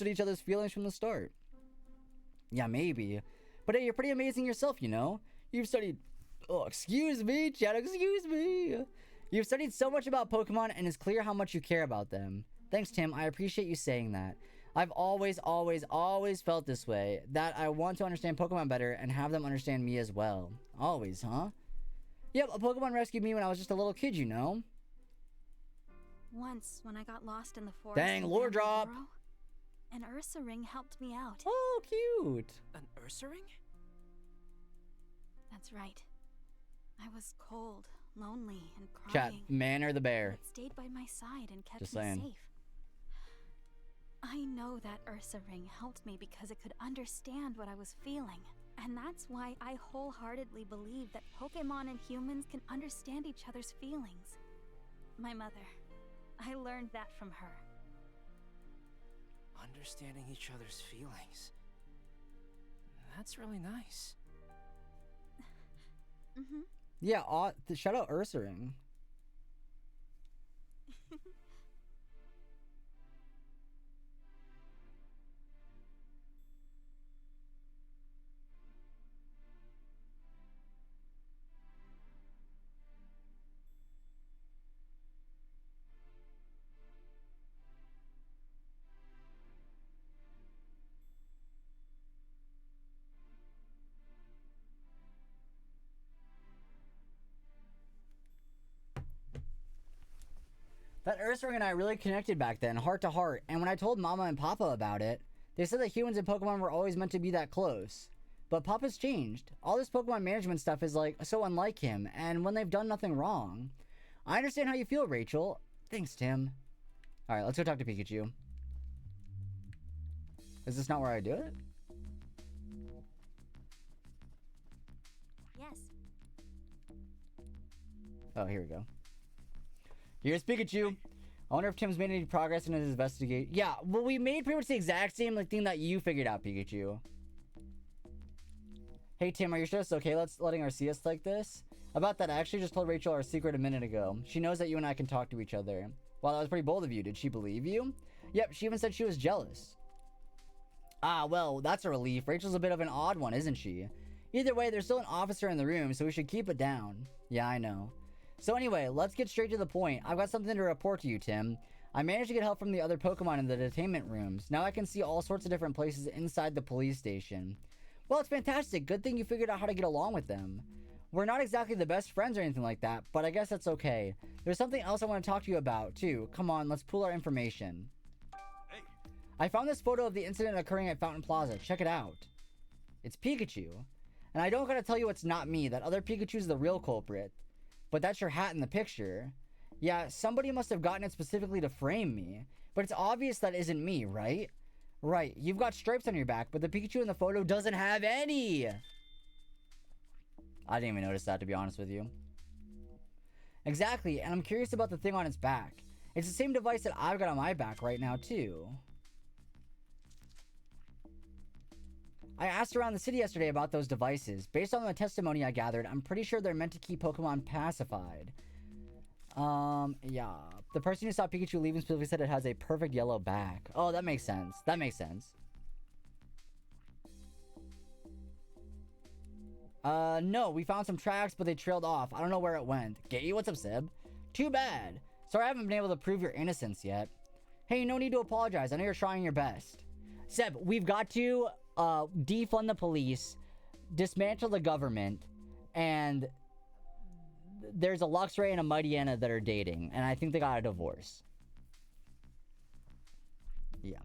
B: each other's feelings from the start. Yeah, maybe. But hey, you're pretty amazing yourself, you know? You've studied... oh, excuse me, Chad, excuse me. You've studied so much about Pokemon, and it's clear how much you care about them. Thanks, Tim. I appreciate you saying that. I've always felt this way. That I want to understand Pokemon better and have them understand me as well. Always, huh? Yep, a Pokemon rescued me when I was just a little kid, you know?
N: Once, when I got lost in the forest...
B: dang, lore drop!
N: An Ursa ring helped me out.
B: Oh, cute!
F: An Ursa ring?
N: That's right. I was cold, lonely, and crying.
B: Chat, man or the bear?
N: It stayed by my side and kept
B: just
N: me
B: saying.
N: safe. I know that Ursa ring helped me because it could understand what I was feeling. And that's why I wholeheartedly believe that Pokemon and humans can understand each other's feelings. My mother, I learned that from her.
F: Understanding each other's feelings. That's really nice.
B: Yeah, shout out Ursaring. That Ursaring and I really connected back then, heart to heart, and when I told Mama and Papa about it, they said that humans and Pokemon were always meant to be that close. But Papa's changed. All this Pokemon management stuff is like so unlike him, and when they've done nothing wrong. I understand how you feel, Rachel. Thanks, Tim. Alright, let's go talk to Pikachu. Is this not where I do it?
N: Yes.
B: Oh, here we go. Here's Pikachu. I wonder if Tim's made any progress in his investigation. Yeah, well, we made pretty much the exact same thing that you figured out, Pikachu. Hey Tim, are you sure it's okay letting her see us like this? About that, I actually just told Rachel our secret a minute ago. She knows that you and I can talk to each other. Well, that was pretty bold of you. Did she believe you? Yep, she even said she was jealous. Ah, well, that's a relief. Rachel's a bit of an odd one, isn't she? Either way, there's still an officer in the room, so we should keep it down. Yeah, I know. So anyway, let's get straight to the point. I've got something to report to you, Tim. I managed to get help from the other Pokemon in the detainment rooms. Now I can see all sorts of different places inside the police station. Well, it's fantastic. Good thing you figured out how to get along with them. We're not exactly the best friends or anything like that, but I guess that's okay. There's something else I want to talk to you about, too. Come on, let's pool our information.
E: Hey.
B: I found this photo of the incident occurring at Fountain Plaza. Check it out. It's Pikachu. And I don't gotta tell you it's not me. That other Pikachu's the real culprit. But that's your hat in the picture. Yeah, somebody must have gotten it specifically to frame me. But it's obvious that isn't me, right? Right, you've got stripes on your back, but the Pikachu in the photo doesn't have any! I didn't even notice that, to be honest with you. Exactly, and I'm curious about the thing on its back. It's the same device that I've got on my back right now, too. I asked around the city yesterday about those devices. Based on the testimony I gathered, I'm pretty sure they're meant to keep Pokemon pacified. Yeah. The person who saw Pikachu leaving specifically said it has a perfect yellow back. Oh, that makes sense. That makes sense. No, we found some tracks, but they trailed off. I don't know where it went. Gay, what's up, Seb? Too bad. Sorry I haven't been able to prove your innocence yet. Hey, no need to apologize. I know you're trying your best. Seb, we've got to, defund the police, dismantle the government, and there's a Luxray and a Mightyena that are dating, and I think they got a divorce. Yeah.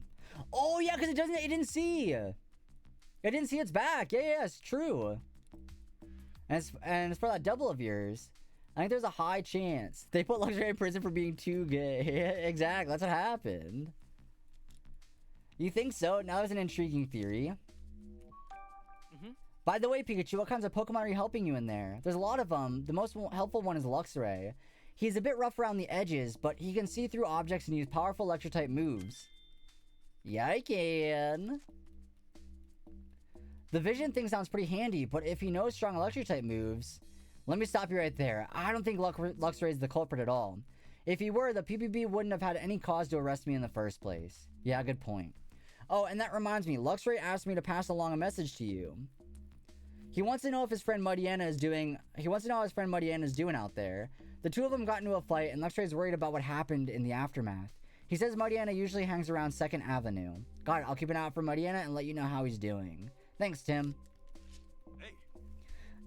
B: Oh, yeah, because it didn't see. It didn't see its back. Yeah, it's true. And it's for that double of yours. I think there's a high chance. They put Luxray in prison for being too gay. Exactly, that's what happened. You think so? Now there's an intriguing theory. By the way, Pikachu, what kinds of Pokemon are you helping you in there? There's a lot of them. The most helpful one is Luxray. He's a bit rough around the edges, but he can see through objects and use powerful Electro-type moves. Yeah, I can. The vision thing sounds pretty handy, but if he knows strong Electro-type moves... Let me stop you right there. I don't think Luxray is the culprit at all. If he were, the PPB wouldn't have had any cause to arrest me in the first place. Yeah, good point. Oh, and that reminds me. Luxray asked me to pass along a message to you. He wants to know if his friend Mightyena is doing... He wants to know how his friend Mightyena is doing out there. The two of them got into a fight, and Luxray's worried about what happened in the aftermath. He says Mightyena usually hangs around 2nd Avenue. Got it. I'll keep an eye out for Mightyena and let you know how he's doing. Thanks, Tim.
E: Hey.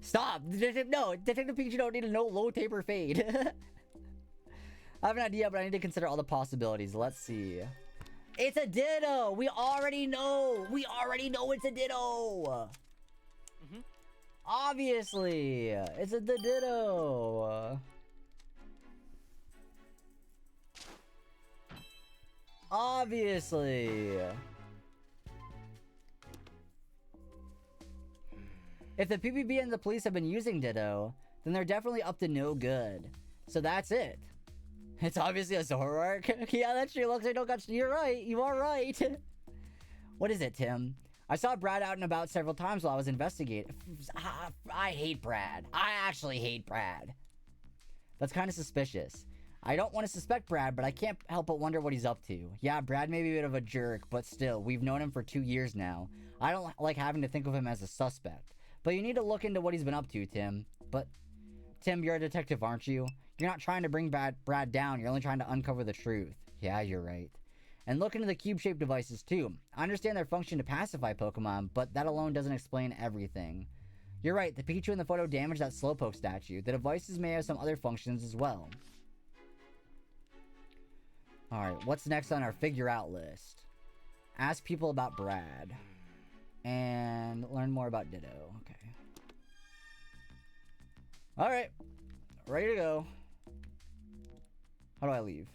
B: Stop! No, Detective Pikachu don't need a no low taper fade. I have an idea, but I need to consider all the possibilities. Let's see. It's a Ditto! We already know! We already know it's a Ditto! Obviously! It's a Ditto! Obviously! If the PPB and the police have been using Ditto, then they're definitely up to no good. So that's it. It's obviously a Zoroark. Yeah, that's true. Looks like you're right. You are right. What is it, Tim? I saw Brad out and about several times while I was investigating. I hate Brad. I actually hate Brad. That's kind of suspicious. I don't want to suspect Brad, but I can't help but wonder what he's up to. Yeah, Brad may be a bit of a jerk, but still, we've known him for 2 years now. I don't like having to think of him as a suspect. But you need to look into what he's been up to, Tim. But, Tim, you're a detective, aren't you? You're not trying to bring Brad down, you're only trying to uncover the truth. Yeah, you're right. And look into the cube-shaped devices, too. I understand their function to pacify Pokemon, but that alone doesn't explain everything. You're right, the Pikachu in the photo damaged that Slowpoke statue. The devices may have some other functions as well. Alright, what's next on our figure-out list? Ask people about Brad. And learn more about Ditto. Okay. Alright. Ready to go. How do I leave?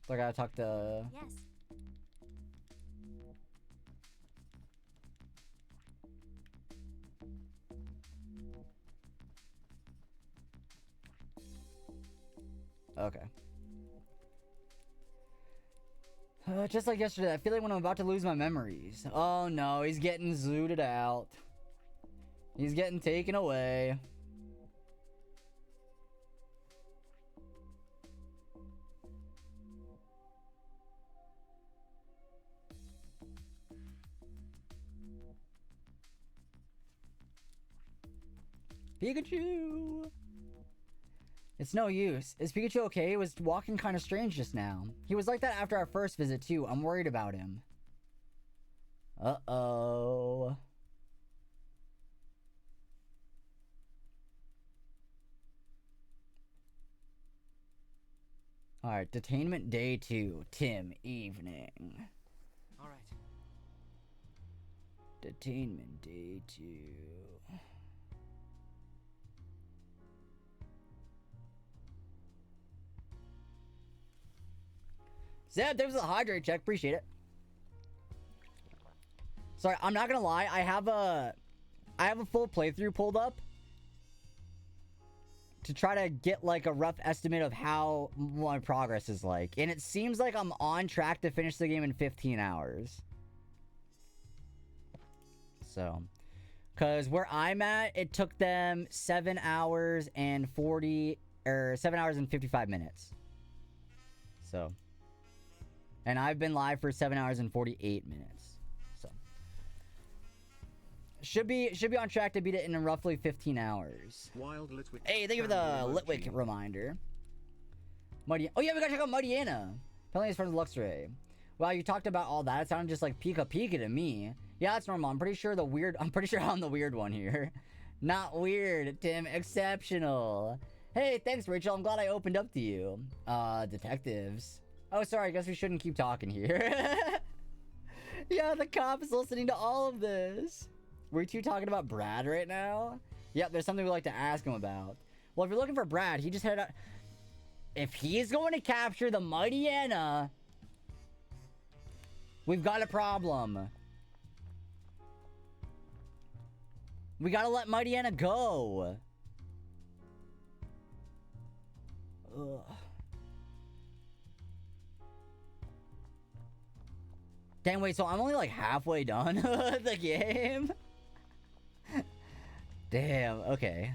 B: So I gotta talk to...
G: Yes.
B: Okay. Just like yesterday, I feel like when I'm about to lose my memories. Oh no, he's getting zooted out. He's getting taken away. Pikachu! It's no use. Is Pikachu okay? He was walking kind of strange just now. He was like that after our first visit too. I'm worried about him. Uh-oh. Alright, detainment day 2. Tim, evening.
F: Alright.
B: Detainment day 2. Zeb, there's a hydrate check. Appreciate it. Sorry, I'm not gonna lie. I have a full playthrough pulled up to try to get like a rough estimate of how my progress is like, and it seems like I'm on track to finish the game in 15 hours. So, because where I'm at, it took them 7 hours and 7 hours and 55 minutes. So. And I've been live for 7 hours and 48 minutes. So. Should be on track to beat it in roughly 15 hours.
A: Wild Litwick.
B: Hey, thank you for the Litwick reminder. Muddy. Oh yeah, we gotta check out Muddiana. Apparently it's from the Luxray. Wow, you talked about all that. It sounded just like Pika Pika to me. Yeah, that's normal. I'm pretty sure I'm the weird one here. Not weird, Tim. Exceptional. Hey, thanks, Rachel. I'm glad I opened up to you. Detectives. Oh, sorry, I guess we shouldn't keep talking here. Yeah, the cop is listening to all of this. We're two talking about Brad right now? Yep, there's something we'd like to ask him about. Well, if you're looking for Brad, he just headed out. If he's going to capture the Mighty Anna, we've got a problem. We gotta let Mighty Anna go. Ugh. Dang, wait, so I'm only like halfway done the game? Damn, okay.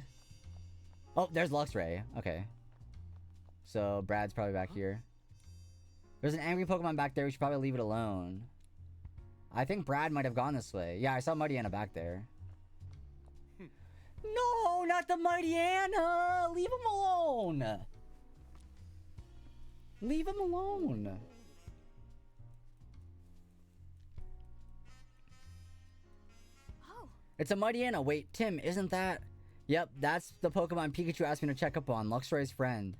B: Oh, there's Luxray. Okay. So, Brad's probably back here. There's an angry Pokemon back there. We should probably leave it alone. I think Brad might have gone this way. Yeah, I saw Mighty Anna back there. No, not the Mighty Anna! Leave him alone! Leave him alone! It's a Mighty Anna. Wait, Tim, isn't that... Yep, that's the Pokemon Pikachu asked me to check up on, Luxray's friend.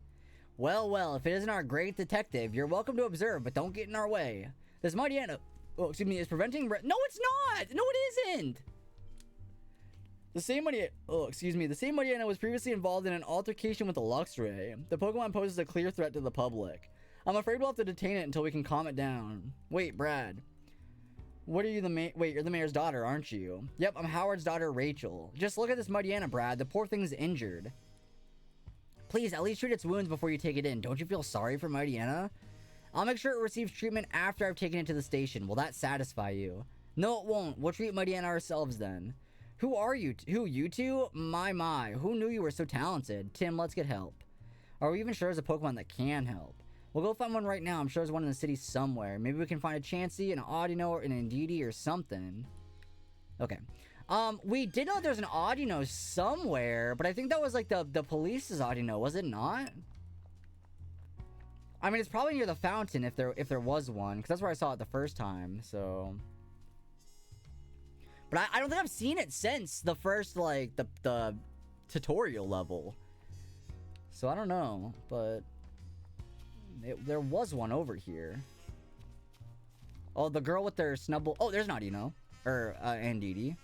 B: Well, well, if it isn't our great detective, you're welcome to observe, but don't get in our way. This Mighty Anna... Oh, excuse me, is preventing... No, it's not! No, it isn't! The same Mighty... Oh, excuse me. The same Mighty Anna was previously involved in an altercation with the Luxray. The Pokemon poses a clear threat to the public. I'm afraid we'll have to detain it until we can calm it down. Wait, Brad. What are you Wait, you're the mayor's daughter, aren't you? Yep, I'm Howard's daughter, Rachel. Just look at this Mighty Anna, Brad. The poor thing's injured. Please, at least treat its wounds before you take it in. Don't you feel sorry for Mighty Anna? I'll make sure it receives treatment after I've taken it to the station. Will that satisfy you? No, it won't. We'll treat Mighty Anna ourselves then. Who are you? Who, you two? My. Who knew you were so talented? Tim, let's get help. Are we even sure there's a Pokemon that can help? We'll go find one right now. I'm sure there's one in the city somewhere. Maybe we can find a Chansey, an Audino, or an Indeedee or something. Okay. We did know there's an Audino somewhere, but I think that was like the police's Audino, was it not? I mean, it's probably near the fountain if there was one, because that's where I saw it the first time, so... But I don't think I've seen it since the first, like, the tutorial level. So I don't know, but... there was one over here. Oh, the girl with their snubble... Oh, there's an Audino. Or, Indeedee.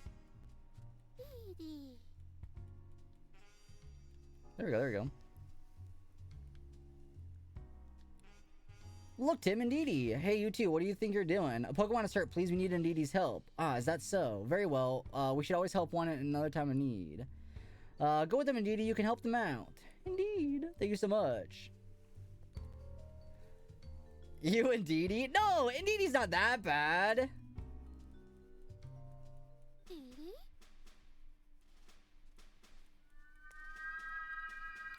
B: There we go. Look, Tim, Indeedee. Hey, you two, what do you think you're doing? A Pokemon is hurt. Please, we need Indeedee's help. Ah, is that so? Very well. We should always help one at another time of need. Go with them, Indeedee. You can help them out. Indeed. Thank you so much. You Indeedee? No, Indeedee's not that bad.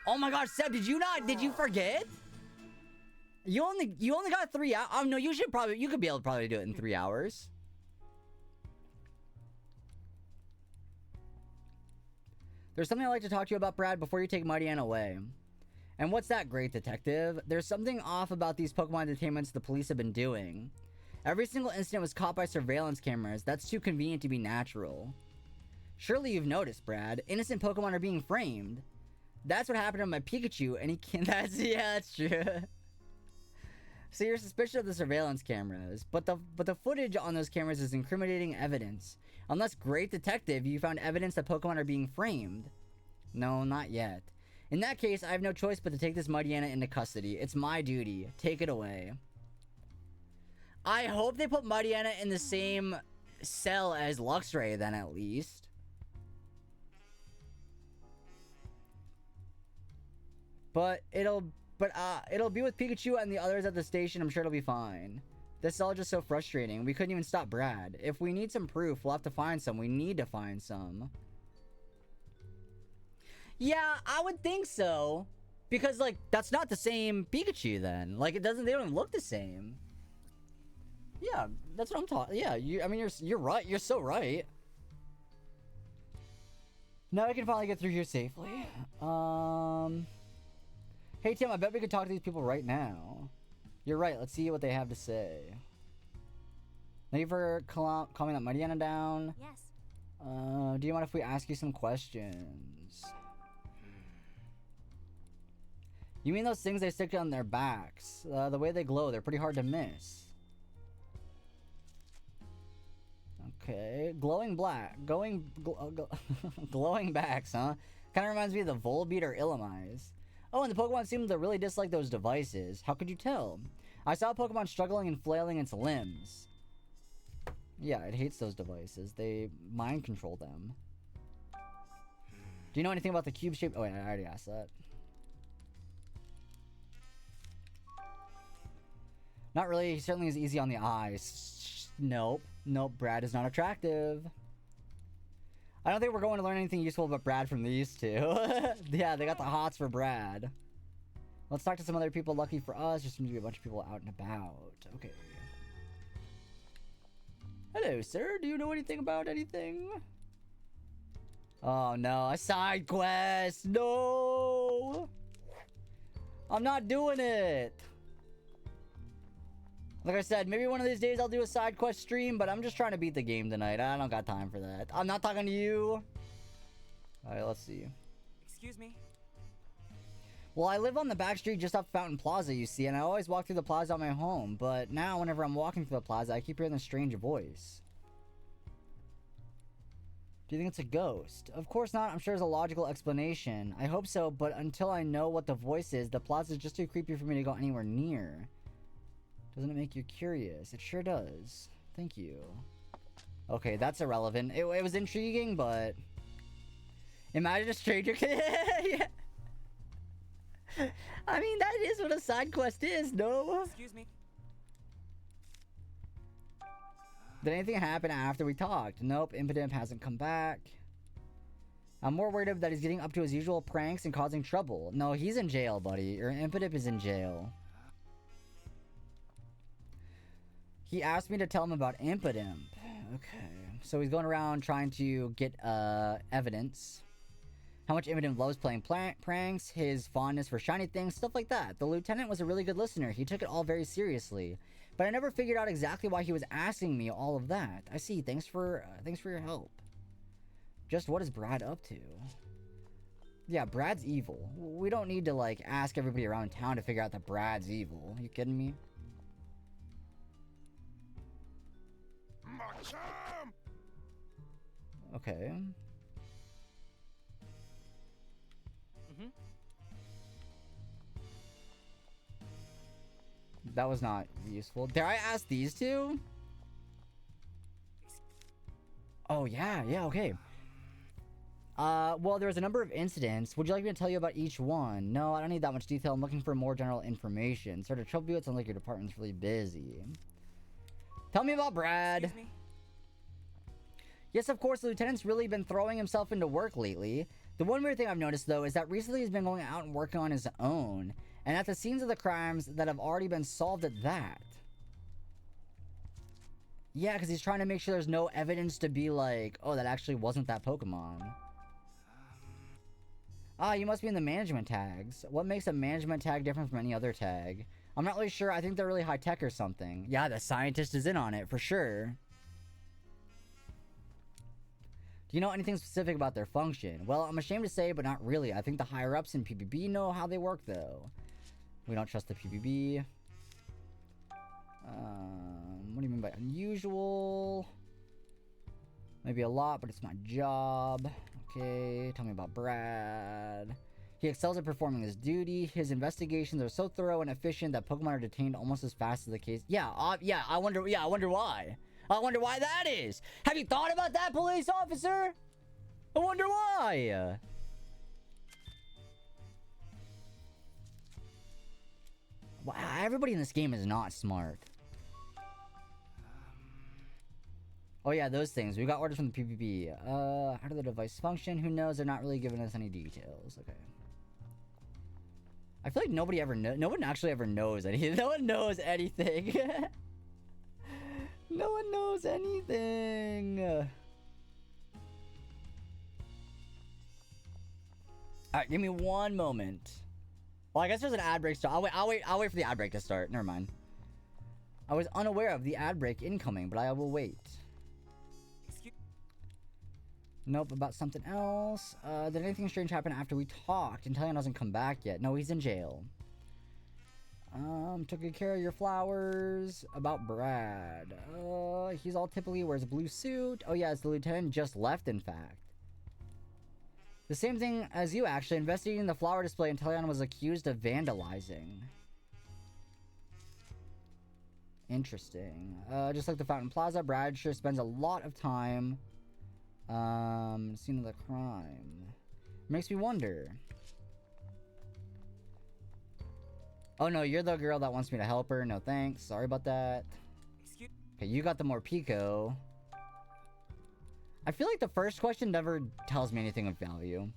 B: Oh my god, Seb, did you forget? You only got 3 hours. Oh no, you could be able to probably do it in 3 hours. There's something I'd like to talk to you about, Brad, before you take Mighty Ann away. And what's that, great detective? There's something off about these Pokemon entertainments the police have been doing. Every single incident was caught by surveillance cameras. That's too convenient to be natural. Surely you've noticed, Brad. Innocent Pokemon are being framed. That's what happened to my Pikachu, and he can't... that's true. So you're suspicious of the surveillance cameras, but the footage on those cameras is incriminating evidence. Unless, great detective, you found evidence that Pokemon are being framed. No, not yet. In that case, I have no choice but to take this Mightyena into custody. It's my duty. Take it away. I hope they put Mightyena in the same cell as Luxray, then, at least. But it'll be with Pikachu and the others at the station. I'm sure it'll be fine. This is all just so frustrating. We couldn't even stop Brad. If we need some proof, we'll have to find some. We need to find some. Yeah, I would think so. Because, like, that's not the same Pikachu then. Like, they don't even look the same. Yeah, that's what I'm talking. Yeah, I mean, you're right. You're so right. Now I can finally get through here safely. Hey, Tim, I bet we could talk to these people right now. You're right. Let's see what they have to say. Thank you for calming that Mightyena down.
N: Yes.
B: Do you mind if we ask you some questions? You mean those things they stick on their backs? The way they glow, they're pretty hard to miss. Okay, glowing black, glowing backs, huh? Kind of reminds me of the Volbeat or Illumise. Oh, and the Pokemon seem to really dislike those devices. How could you tell? I saw a Pokemon struggling and flailing its limbs. Yeah, it hates those devices. They mind control them. Do you know anything about the cube shape? Oh, wait, I already asked that. Not really. He certainly is easy on the eyes. Nope. Nope, Brad is not attractive. I don't think we're going to learn anything useful about Brad from these two. Yeah, they got the hots for Brad. Let's talk to some other people. Lucky for us, there seems to be a bunch of people out and about. Okay. Hello, sir. Do you know anything about anything? Oh, no. A side quest. No. I'm not doing it. Like I said, maybe one of these days I'll do a side quest stream, but I'm just trying to beat the game tonight. I don't got time for that. I'm not talking to you. Alright, let's see.
F: Excuse me.
B: Well, I live on the back street just off Fountain Plaza, you see, and I always walk through the plaza on my home. But now, whenever I'm walking through the plaza, I keep hearing this strange voice. Do you think it's a ghost? Of course not. I'm sure there's a logical explanation. I hope so, but until I know what the voice is, the plaza is just too creepy for me to go anywhere near. Doesn't it make you curious? It sure does. Thank you. Okay, that's irrelevant. It was intriguing, but... Imagine a stranger... Yeah. I mean, that is what a side quest is, no?
F: Excuse me.
B: Did anything happen after we talked? Nope, Impidimp hasn't come back. I'm more worried that he's getting up to his usual pranks and causing trouble. No, he's in jail, buddy. Your Impidimp is in jail. He asked me to tell him about Impidimp. Okay. So he's going around trying to get evidence. How much Impidimp loves playing pranks, his fondness for shiny things, stuff like that. The lieutenant was a really good listener. He took it all very seriously. But I never figured out exactly why he was asking me all of that. I see. Thanks for your help. Just what is Brad up to? Yeah, Brad's evil. We don't need to, like, ask everybody around town to figure out that Brad's evil. You kidding me? Okay. That was not useful. Dare I ask these two? Oh, yeah, okay. Well, there was a number of incidents. Would you like me to tell you about each one? No, I don't need that much detail. I'm looking for more general information. Sort of trouble you. It sounds like your department's really busy. Tell me about Brad.
F: Excuse me?
B: Yes, of course, the lieutenant's really been throwing himself into work lately. The one weird thing I've noticed, though, is that recently he's been going out and working on his own, and at the scenes of the crimes that have already been solved at that. Yeah, because he's trying to make sure there's no evidence to be like, oh, that actually wasn't that Pokemon. Ah, you must be in the management tags. What makes a management tag different from any other tag? I'm not really sure. I think they're really high-tech or something. Yeah, the scientist is in on it, for sure. Do you know anything specific about their function? Well, I'm ashamed to say, but not really. I think the higher-ups in PBB know how they work, though. We don't trust the PBB. What do you mean by unusual? Maybe a lot, but it's my job. Okay, tell me about Brad. He excels at performing his duty. His investigations are so thorough and efficient that Pokemon are detained almost as fast as the case. Yeah, I wonder why. I wonder why that is. Have you thought about that, police officer? I wonder why. Wow, everybody in this game is not smart. Oh yeah, those things. We got orders from the PPP. How do the device function? Who knows? They're not really giving us any details. Okay. I feel like nobody ever knows. No one actually ever knows anything. No one knows anything. No one knows anything. Alright, give me one moment. Well, I guess there's an ad break start. I'll wait for the ad break to start. Never mind. I was unaware of the ad break incoming, but I will wait. Nope, about something else. Did anything strange happen after we talked? Intellion hasn't come back yet. No, he's in jail. Took good care of your flowers. About Brad. He's all typically wears a blue suit. Oh yeah, it's the lieutenant just left, in fact. The same thing as you, actually. Investigating the flower display, Intellion was accused of vandalizing. Interesting. Just like the Fountain Plaza, Brad sure spends a lot of time scene of the crime. Makes me wonder. Oh no, you're the girl that wants me to help her. No thanks. Sorry about that. Okay, you got the more Pico. I feel like the first question never tells me anything of value.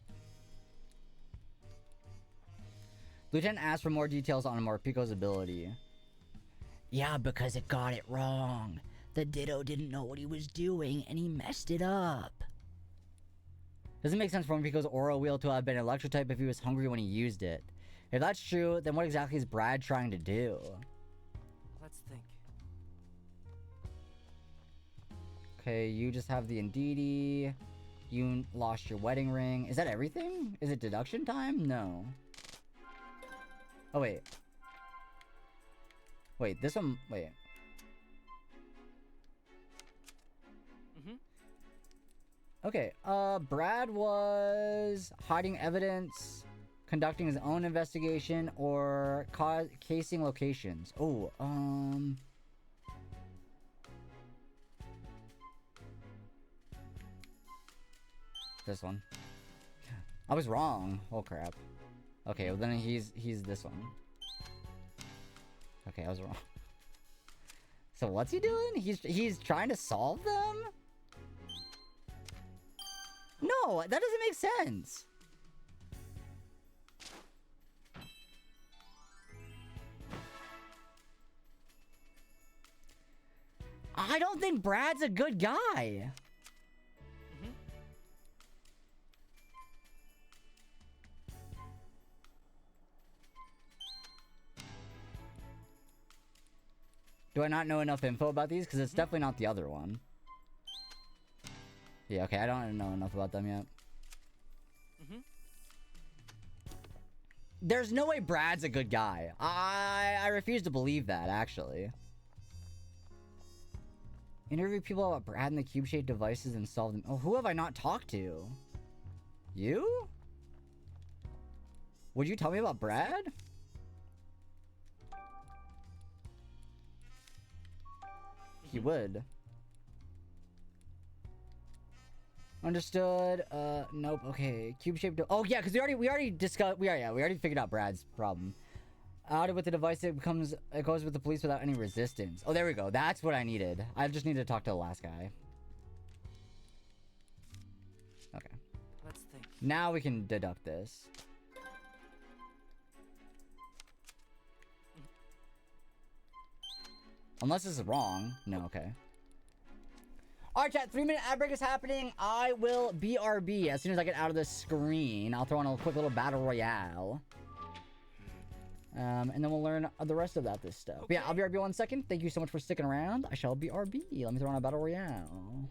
B: Lieutenant asked for more details on Morpico's ability. Yeah, because it got it wrong. The Ditto didn't know what he was doing, and he messed it up. Doesn't make sense for Morpico's aura wheel to have been electric type if he was hungry when he used it. If that's true, then what exactly is Brad trying to do?
F: Let's think.
B: Okay, you just have the Indeedee. You lost your wedding ring. Is that everything? Is it deduction time? No. Oh, wait. Wait, this one... Wait. Okay, Brad was hiding evidence, conducting his own investigation, or casing locations. Oh, this one. I was wrong. Oh crap. Okay, well then he's this one. Okay, I was wrong. So what's he doing? He's trying to solve them? No, that doesn't make sense. I don't think Brad's a good guy. Do I not know enough info about these? Because it's definitely not the other one. Yeah, okay, I don't know enough about them yet. There's no way Brad's a good guy. I refuse to believe that, actually. Interview people about Brad and the cube-shaped devices and solve them. Oh, who have I not talked to? You? Would you tell me about Brad? He would. Understood. Nope. Okay. Cube-shaped. Oh yeah, because we already discussed. We already figured out Brad's problem. Out with the device, it goes with the police without any resistance. Oh, there we go. That's what I needed. I just needed to talk to the last guy. Okay.
F: Let's think.
B: Now we can deduct this. Unless this is wrong. No, okay. Alright, chat. 3-minute ad break is happening. I will BRB as soon as I get out of the screen. I'll throw on a quick little battle royale. And then we'll learn the rest about this stuff. But yeah, I'll BRB 1 second. Thank you so much for sticking around. I shall BRB. Let me throw on a battle royale.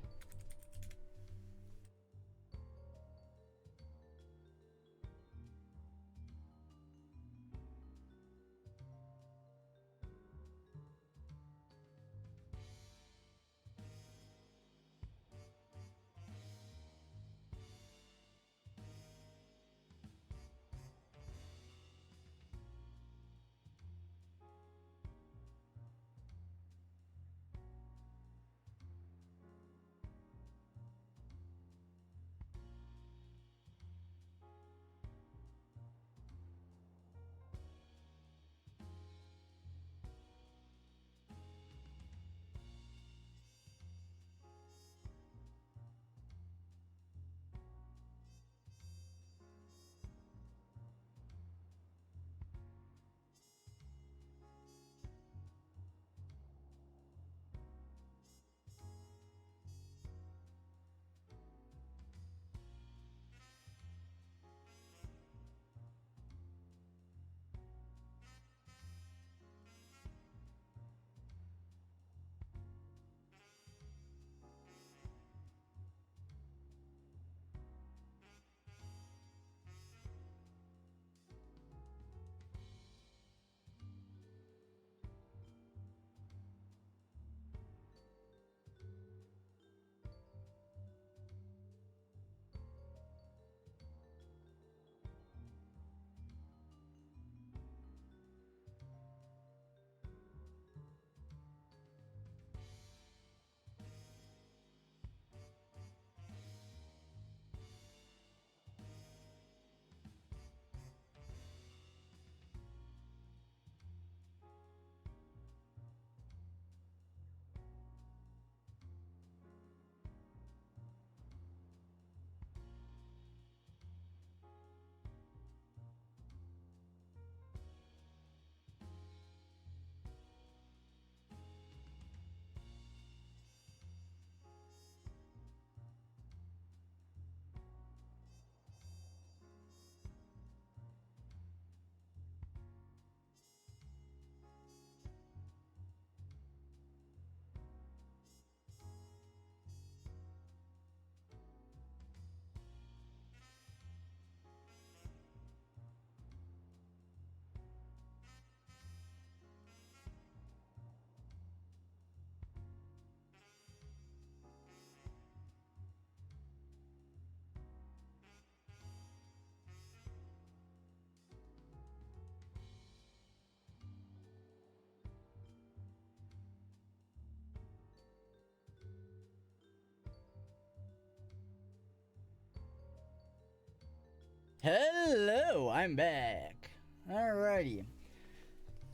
B: Hello, I'm back. Alrighty.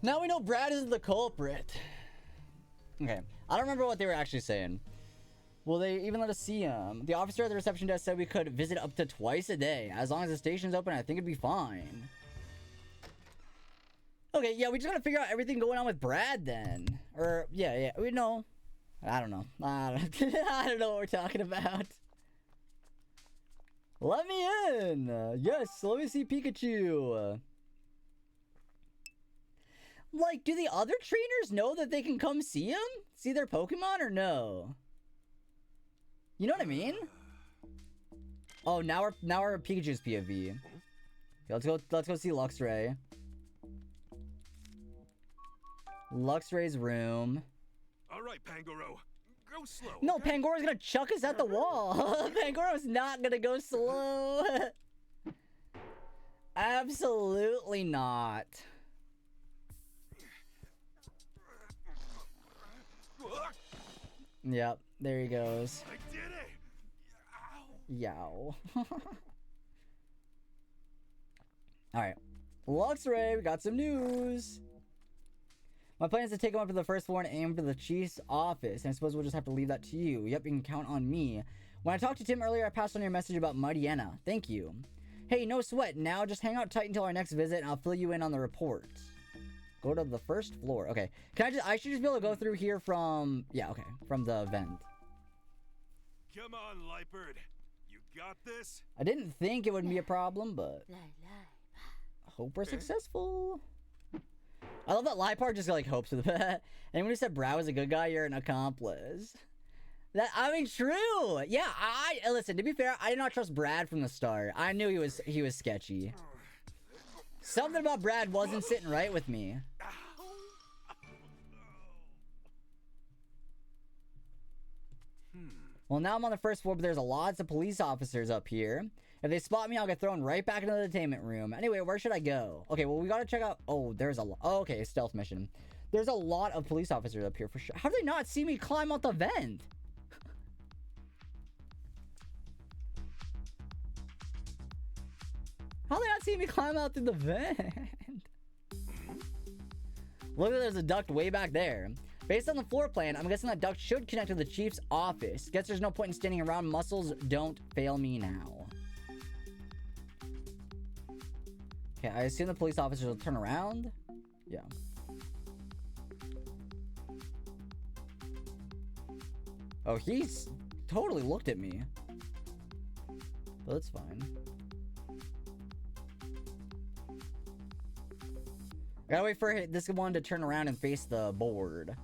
B: Now we know Brad is the culprit. Okay, I don't remember what they were actually saying. Will they even let us see him? The officer at the reception desk said we could visit up to twice a day. As long as the station's open, I think it'd be fine. Okay, yeah, we just gotta figure out everything going on with Brad then. Or, yeah, we know. I don't know. I don't know what we're talking about. Let me in! Yes, let me see Pikachu. Like, do the other trainers know that they can come see him? See their Pokemon or no? You know what I mean? Oh, now we're Pikachu's POV. Okay, let's go see Luxray. Luxray's room.
E: All right, Pangoro. Go slow.
B: No, Pangora's gonna chuck us at the wall. Pangora's not gonna go slow. Absolutely not. Yep, there he goes.
E: I did it.
B: Yow. Alright. Luxray, we got some news. My plan is to take him up to the first floor and aim for the chief's office. And I suppose we'll just have to leave that to you. Yep, you can count on me. When I talked to Tim earlier, I passed on your message about Mightyena. Thank you. Hey, no sweat. Now just hang out tight until our next visit and I'll fill you in on the report. Go to the first floor. Okay. I should just be able to go through here from... Yeah, okay. From the vent.
E: Come on, Leipard. You got this?
B: I didn't think it would be a problem, but... I hope we're successful. I love that Leipard just like hopes for the best. Anyone who said Brad was a good guy, you're an accomplice. That, I mean, true. Yeah, listen, to be fair, I did not trust Brad from the start. I knew he was sketchy. Something about Brad wasn't sitting right with me. Well, now I'm on the first floor, but there's lots of police officers up here. If they spot me, I'll get thrown right back into the entertainment room. Anyway, where should I go? Okay, well, we gotta check out... Oh, there's a... Oh, okay, stealth mission. There's a lot of police officers up here for sure. How do they not see me climb out the vent? How did they not see me climb out through the vent? Look, there's a duct way back there. Based on the floor plan, I'm guessing that duct should connect to the chief's office. Guess there's no point in standing around. Muscles don't fail me now. Okay, I assume the police officers will turn around. Yeah. Oh, he's totally looked at me. But that's fine. Gotta wait for this one to turn around and face the board.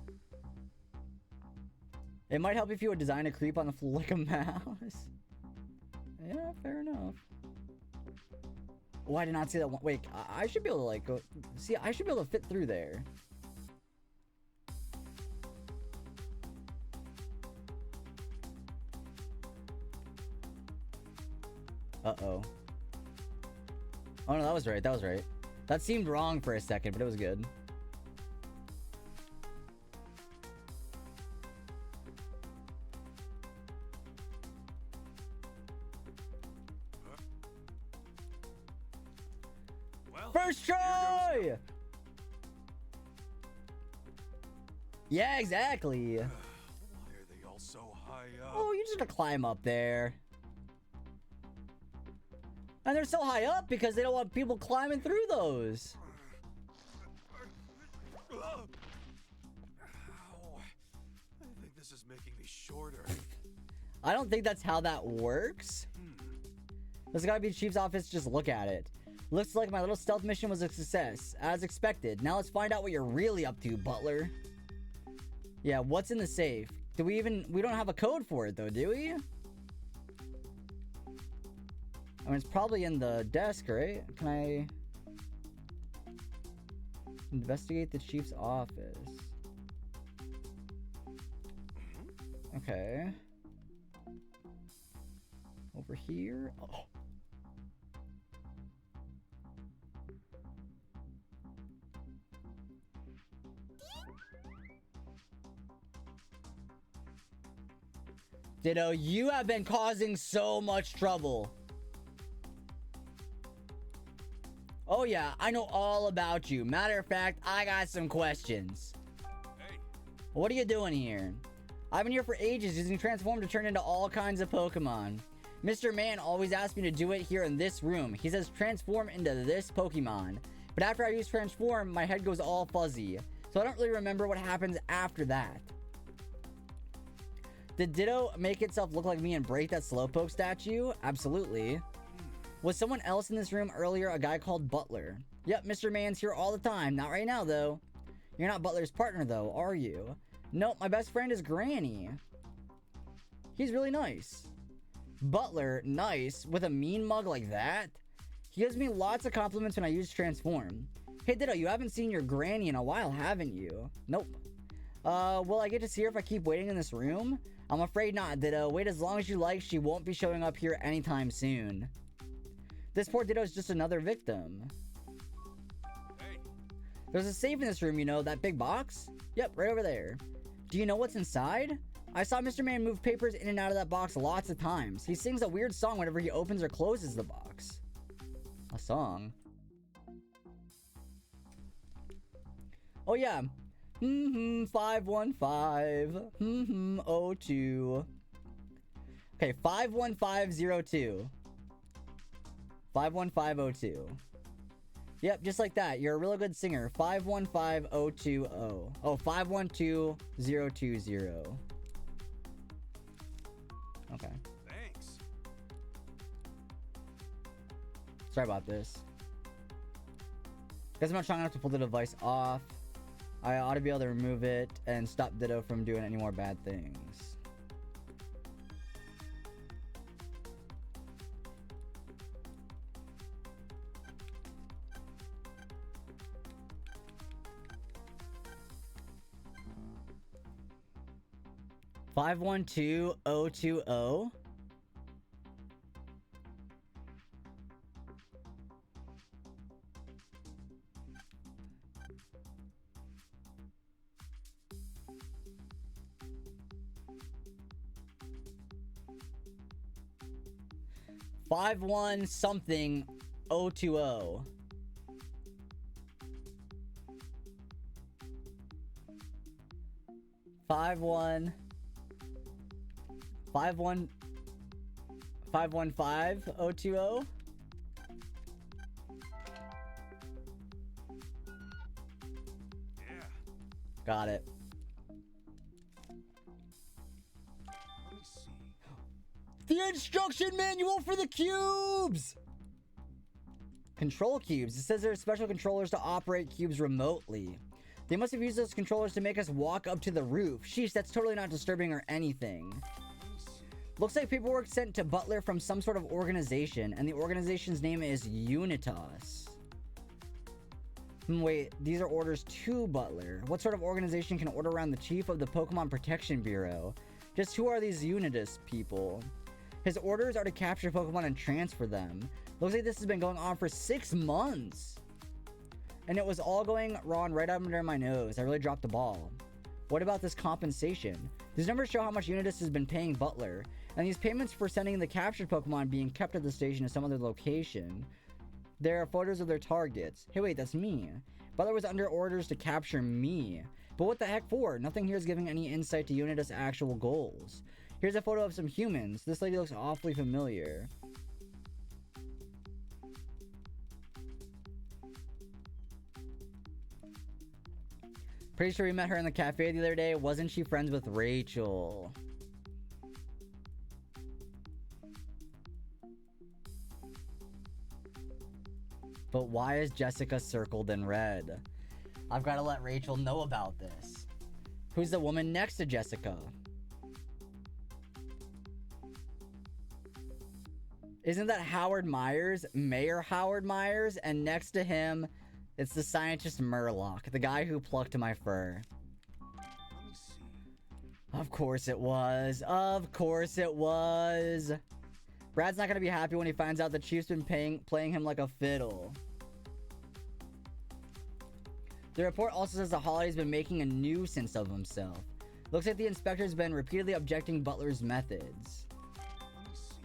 B: It might help if you would design a creep on the floor like a mouse. Yeah, fair enough. Oh, I did not see that one. Wait, I should be able to like go... See, I should be able to fit through there. Uh-oh. Oh no, that was right, that was right. That seemed wrong for a second, but it was good.
E: Well,
B: first try! Yeah, exactly.
E: Why are they all so high up?
B: Oh, you just gotta climb up there. And they're so high up because they don't want people climbing through those.
E: Ow. I think this is making me shorter.
B: I don't think that's how that works. There's gotta be the chief's office. Just look at it. Looks like my little stealth mission was a success, as expected. Now let's find out what you're really up to, Butler. Yeah, what's in the safe? We don't have a code for it though, do we? I mean, it's probably in the desk, right? Can I investigate the chief's office? Okay. Over here. Oh. Ditto, you have been causing so much trouble. Oh yeah, I know all about you. Matter of fact, I got some questions.
E: Hey.
B: What are you doing here? I've been here for ages using Transform to turn into all kinds of Pokemon. Mr. Man always asks me to do it here in this room. He says transform into this Pokemon. But after I use Transform, my head goes all fuzzy. So I don't really remember what happens after that. Did Ditto make itself look like me and break that Slowpoke statue? Absolutely. Was someone else in this room earlier a guy called Butler? Yep, Mr. Man's here all the time. Not right now, though. You're not Butler's partner, though, are you? Nope, my best friend is Granny. He's really nice. Butler, nice, with a mean mug like that? He gives me lots of compliments when I use Transform. Hey, Ditto, you haven't seen your Granny in a while, haven't you? Nope. Will I get to see her if I keep waiting in this room? I'm afraid not, Ditto. Wait as long as you like. She won't be showing up here anytime soon. This poor Ditto is just another victim.
E: Hey.
B: There's a safe in this room, you know, that big box? Yep, right over there. Do you know what's inside? I saw Mr. Man move papers in and out of that box lots of times. He sings a weird song whenever he opens or closes the box. A song? Oh yeah. 515. 02. Okay, 51502. 51502. Yep, just like that. You're a really good singer. 515020. Oh, 512020. Okay.
E: Thanks.
B: Sorry about this. Guess I'm not strong enough to pull the device off. I ought to be able to remove it and stop Ditto from doing any more bad things. Five one two oh 20. Five one something 020. Five one 515020.
E: Yeah.
B: Got it.
E: Let me see.
B: The instruction manual for the cubes! Control cubes. It says there are special controllers to operate cubes remotely. They must have used those controllers to make us walk up to the roof. Sheesh, that's totally not disturbing or anything. Looks like paperwork sent to Butler from some sort of organization, and the organization's name is Unitas. Wait, these are orders to Butler. What sort of organization can order around the chief of the Pokemon Protection Bureau? Just who are these Unitas people? His orders are to capture Pokemon and transfer them. Looks like this has been going on for 6 months. And it was all going wrong right under my nose. I really dropped the ball. What about this compensation? These numbers show how much Unitas has been paying Butler, and these payments for sending the captured Pokemon being kept at the station to some other location. There are photos of their targets. Hey, wait, that's me. Butler was under orders to capture me. But what the heck for? Nothing here is giving any insight to Unitas' actual goals. Here's a photo of some humans. This lady looks awfully familiar. Pretty sure we met her in the cafe the other day. Wasn't she friends with Rachel? But why is Jessica circled in red? I've got to let Rachel know about this. Who's the woman next to Jessica? Isn't that Howard Myers? Mayor Howard Myers? And next to him, it's the scientist Murloc, the guy who plucked my fur.
E: Let me see.
B: Of course it was. Of course it was. Brad's not gonna be happy when he finds out the Chief's been playing him like a fiddle. The report also says the Holiday's been making a nuisance of himself. Looks like the inspector's been repeatedly objecting Butler's methods.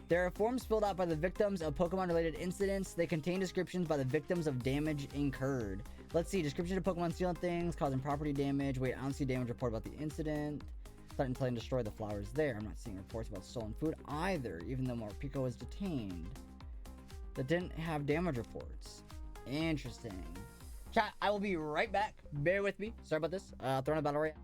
B: There are forms filled out by the victims of Pokemon-related incidents. They contain descriptions by the victims of damage incurred. Let's see. Description of Pokemon stealing things, causing property damage. Wait, I don't see damage report about the incident. Threatened to destroy the flowers there. I'm not seeing reports about stolen food either, even though Morpeko was detained. That didn't have damage reports. Interesting. Chat, I will be right back. Bear with me. Sorry about this. Throwing a battle royale.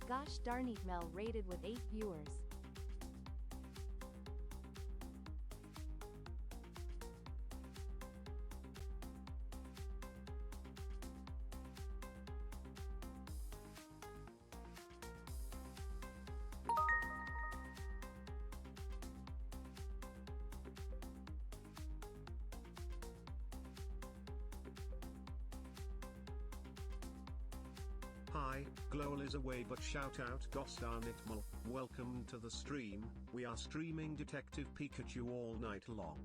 H: Gosh darn it, Mel rated with 8 viewers.
A: Hi, Glowal is away, but shout out Gostarnitmal. Welcome to the stream. We are streaming Detective Pikachu all night long.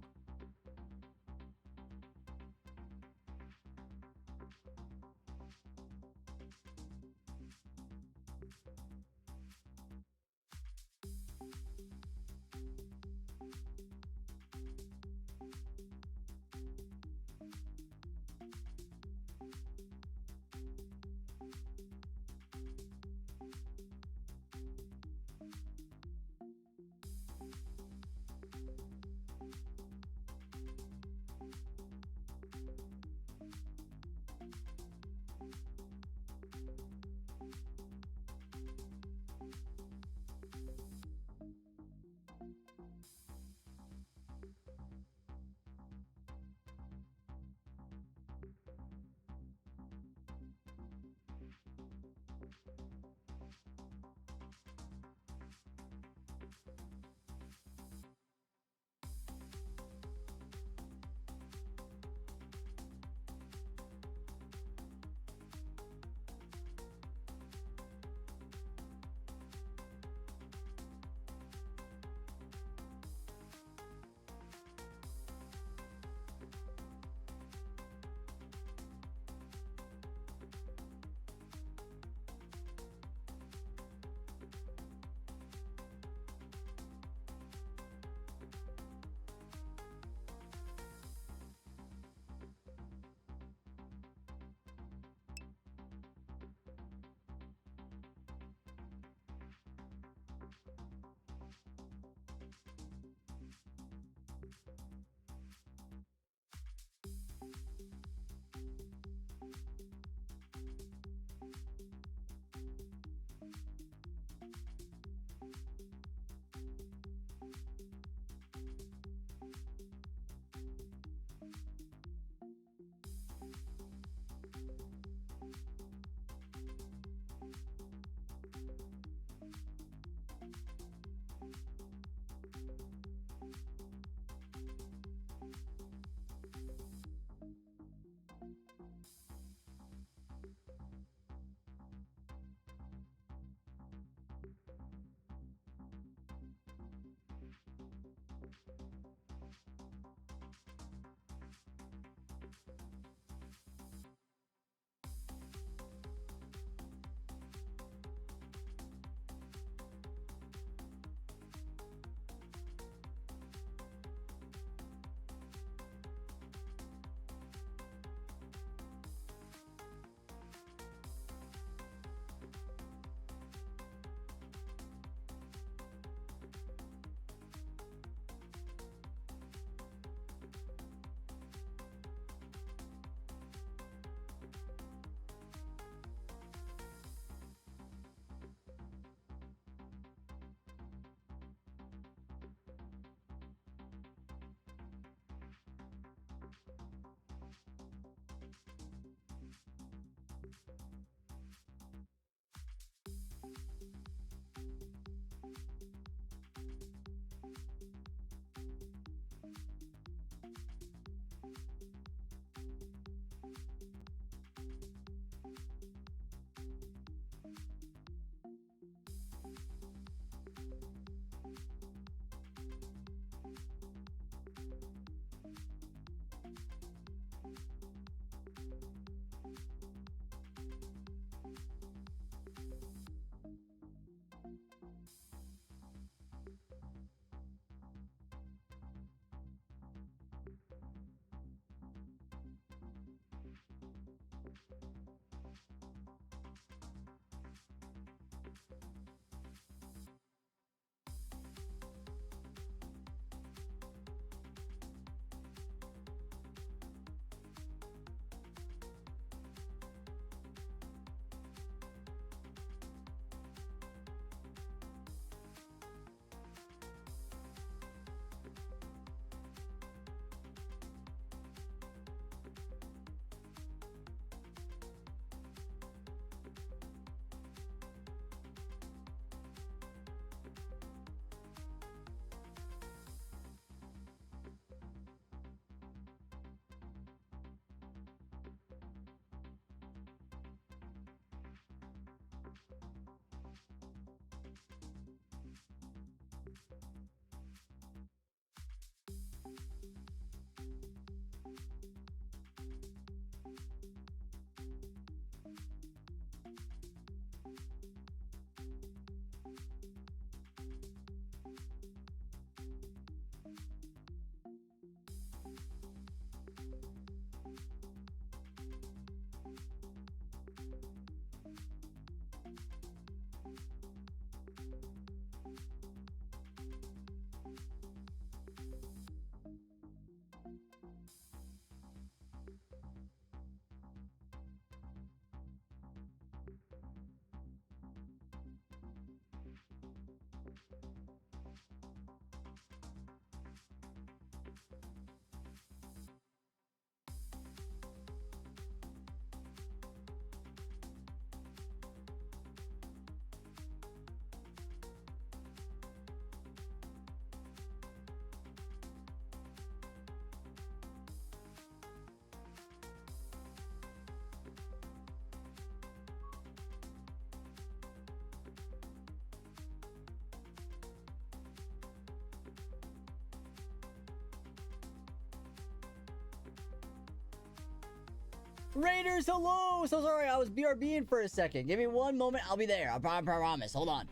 B: Raiders, hello! So sorry, I was BRBing for a second. Give me one moment, I'll be there. I promise. Hold on.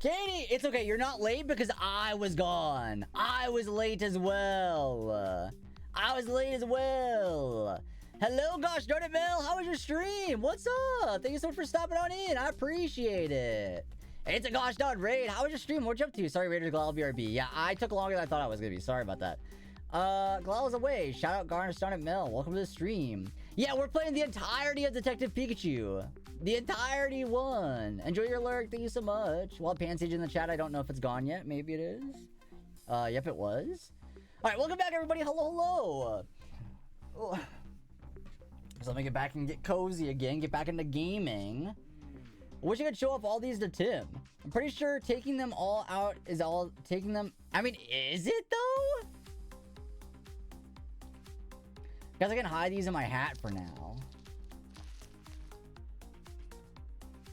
B: Katie, it's okay. You're not late because I was gone. I was late as well. Hello, gosh darn it, Mel. How was your stream? What's up? Thank you so much for stopping on in. I appreciate it. It's a gosh darn raid. How was your stream? What you up to? Sorry, Raiders, glad BRB. Yeah, I took longer than I thought I was gonna be. Sorry about that. Glad was away. Shout out Garnish darn it, Mel. Welcome to the stream. Yeah, we're playing the entirety of Detective Pikachu. The entirety one. Enjoy your lurk. Thank you so much. Well, Pansage in the chat. I don't know if it's gone yet. Maybe it is. Yep, it was. All right, welcome back, everybody. Hello. Oh. So let me get back and get cozy again. Get back into gaming. I wish I could show off all these to Tim. I'm pretty sure taking them all out is all taking them. I mean, is it though? Guess I can hide these in my hat for now.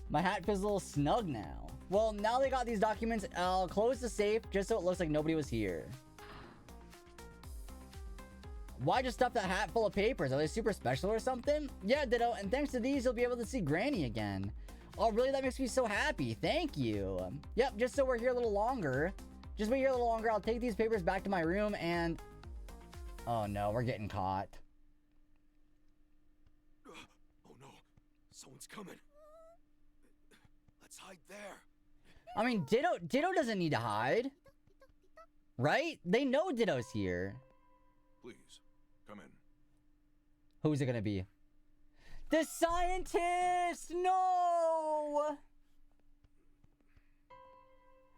B: My hat feels a little snug now. Well, now they got these documents. I'll close the safe just so it looks like nobody was here. Why just stuff that hat full of papers? Are they super special or something? Yeah, Ditto. And thanks to these, you'll be able to see Granny again. Oh, really? That makes me so happy. Thank you. Yep, just so we're here a little longer. Just wait here a little longer. I'll take these papers back to my room and... Oh, no. We're getting caught.
D: Oh, no. Someone's coming. Let's hide there.
B: I mean, Ditto doesn't need to hide. Right? They know Ditto's here.
D: Please, come in.
B: Who's it gonna be? The scientist! No!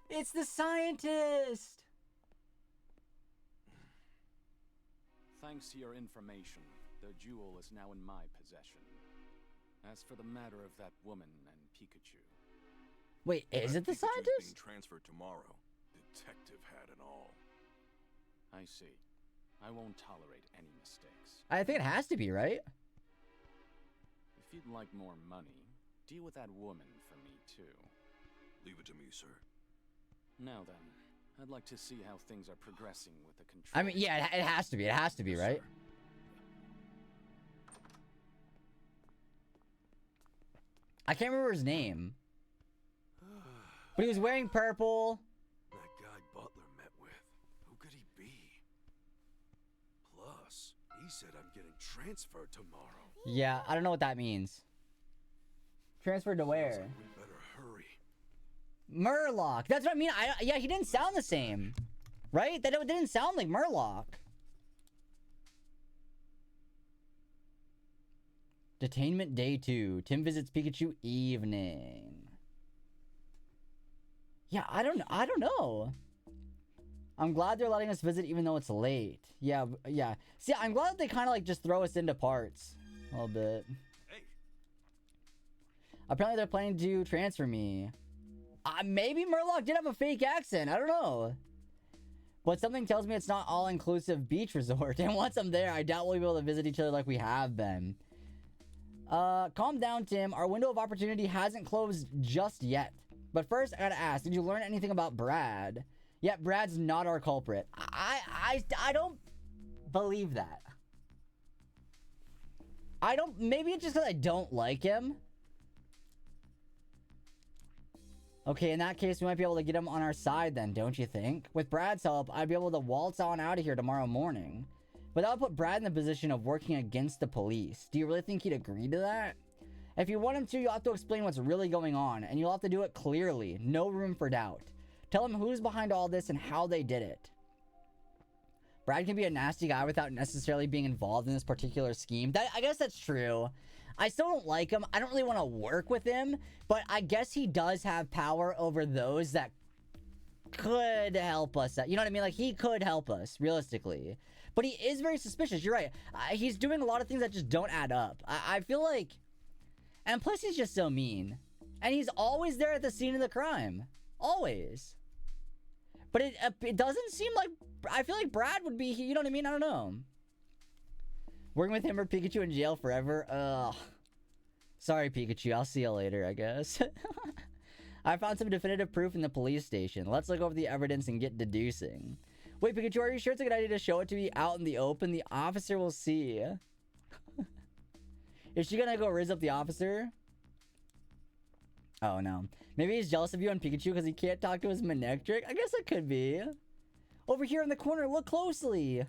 B: It's the scientist!
R: Thanks to your information, the jewel is now in my possession. As for the matter of that woman and Pikachu...
B: Wait, is it the scientist?
D: Being transferred tomorrow. Detective hat and all.
R: I see. I won't tolerate any mistakes.
B: I think it has to be, right?
R: If you'd like more money, deal with that woman for me, too.
D: Leave it to me, sir.
R: Now then, I'd like to see how things are progressing with the control.
B: I mean, yeah, it has to be. It has to be, right? I can't remember his name. But he was wearing purple.
D: That guy Butler met with. Who could he be? Plus, he said I'm getting transferred tomorrow.
B: Yeah, I don't know what that means. Transferred to where?
D: Like we better hurry.
B: Murloc. That's what I mean. Yeah, he didn't sound the same. Right? That didn't sound like Murloc. Detainment day 2. Tim visits Pikachu evening. Yeah, I don't know. I'm glad they're letting us visit even though it's late. Yeah. See, I'm glad they kind of like just throw us into parts a little bit.
D: Hey.
B: Apparently they're planning to transfer me. Maybe Murloc did have a fake accent. I don't know. But something tells me it's not all-inclusive beach resort. And once I'm there, I doubt we'll be able to visit each other like we have been. Calm down, Tim. Our window of opportunity hasn't closed just yet. But first, I gotta ask, did you learn anything about Brad? Yeah, Brad's not our culprit. I don't believe that. Maybe it's just because I don't like him. Okay, in that case, we might be able to get him on our side then, don't you think? With Brad's help, I'd be able to waltz on out of here tomorrow morning. But that would put Brad in the position of working against the police. Do you really think he'd agree to that? If you want him to, you'll have to explain what's really going on, and you'll have to do it clearly. No room for doubt. Tell him who's behind all this and how they did it. Brad can be a nasty guy without necessarily being involved in this particular scheme. I guess that's true. I still don't like him. I don't really want to work with him, but I guess he does have power over those that could help us. You know what I mean? Like, he could help us, realistically. But he is very suspicious. You're right. He's doing a lot of things that just don't add up. I feel like... And plus, he's just so mean. And he's always there at the scene of the crime. Always. But it doesn't seem like... I feel like Brad would be... You know what I mean? I don't know. Working with him or Pikachu in jail forever? Ugh. Sorry, Pikachu. I'll see you later, I guess. I found some definitive proof in the police station. Let's look over the evidence and get deducing. Wait, Pikachu, are you sure it's a good idea to show it to me out in the open? The officer will see. Is she gonna go riz up the officer? Oh, no. Maybe he's jealous of you and Pikachu because he can't talk to his Manectric? I guess it could be. Over here in the corner, look closely.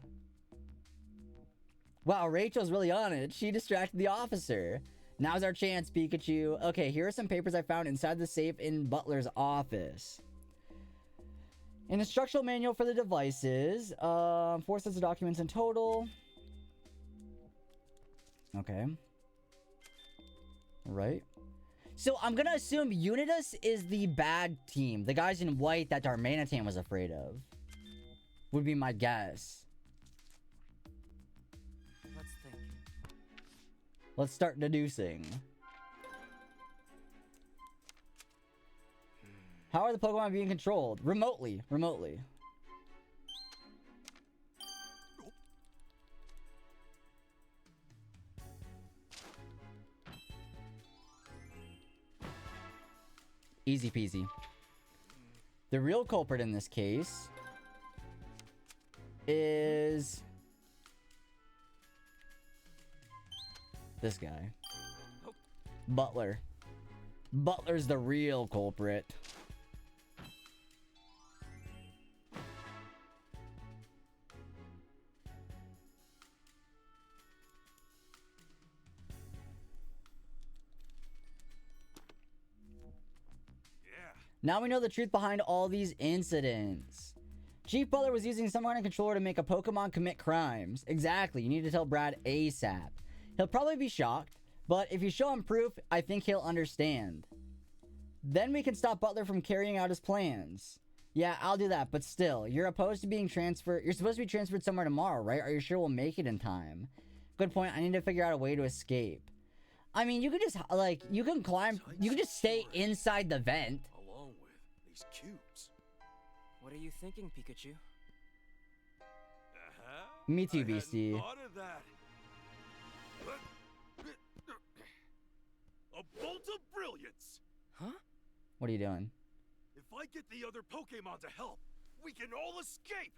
B: Wow, Rachel's really on it. She distracted the officer. Now's our chance, Pikachu. Okay, here are some papers I found inside the safe in Butler's office. An instructional manual for the devices. 4 sets of documents in total. Okay. Right. So I'm gonna assume Unitas is the bad team. The guys in white that Darmanitan was afraid of. Would be my guess.
O: Let's think.
B: Let's start deducing. How are the Pokemon being controlled? Remotely. Easy peasy. The real culprit in this case is this guy. Butler. Butler's the real culprit. Now we know the truth behind all these incidents. Chief Butler was using some kind of controller to make a Pokemon commit crimes. Exactly, you need to tell Brad ASAP. He'll probably be shocked, but if you show him proof, I think he'll understand. Then we can stop Butler from carrying out his plans. Yeah, I'll do that, but still, you're opposed to being transferred. You're supposed to be transferred somewhere tomorrow, right? Are you sure we'll make it in time? Good point, I need to figure out a way to escape. I mean, you could just, like, you can climb, you can just stay inside the vent.
D: These cubes.
O: What are you thinking, Pikachu?
B: Me too, Beastie.
D: Thought of that. A bolt of brilliance.
O: Huh?
B: What are you doing?
D: If I get the other Pokemon to help, we can all escape.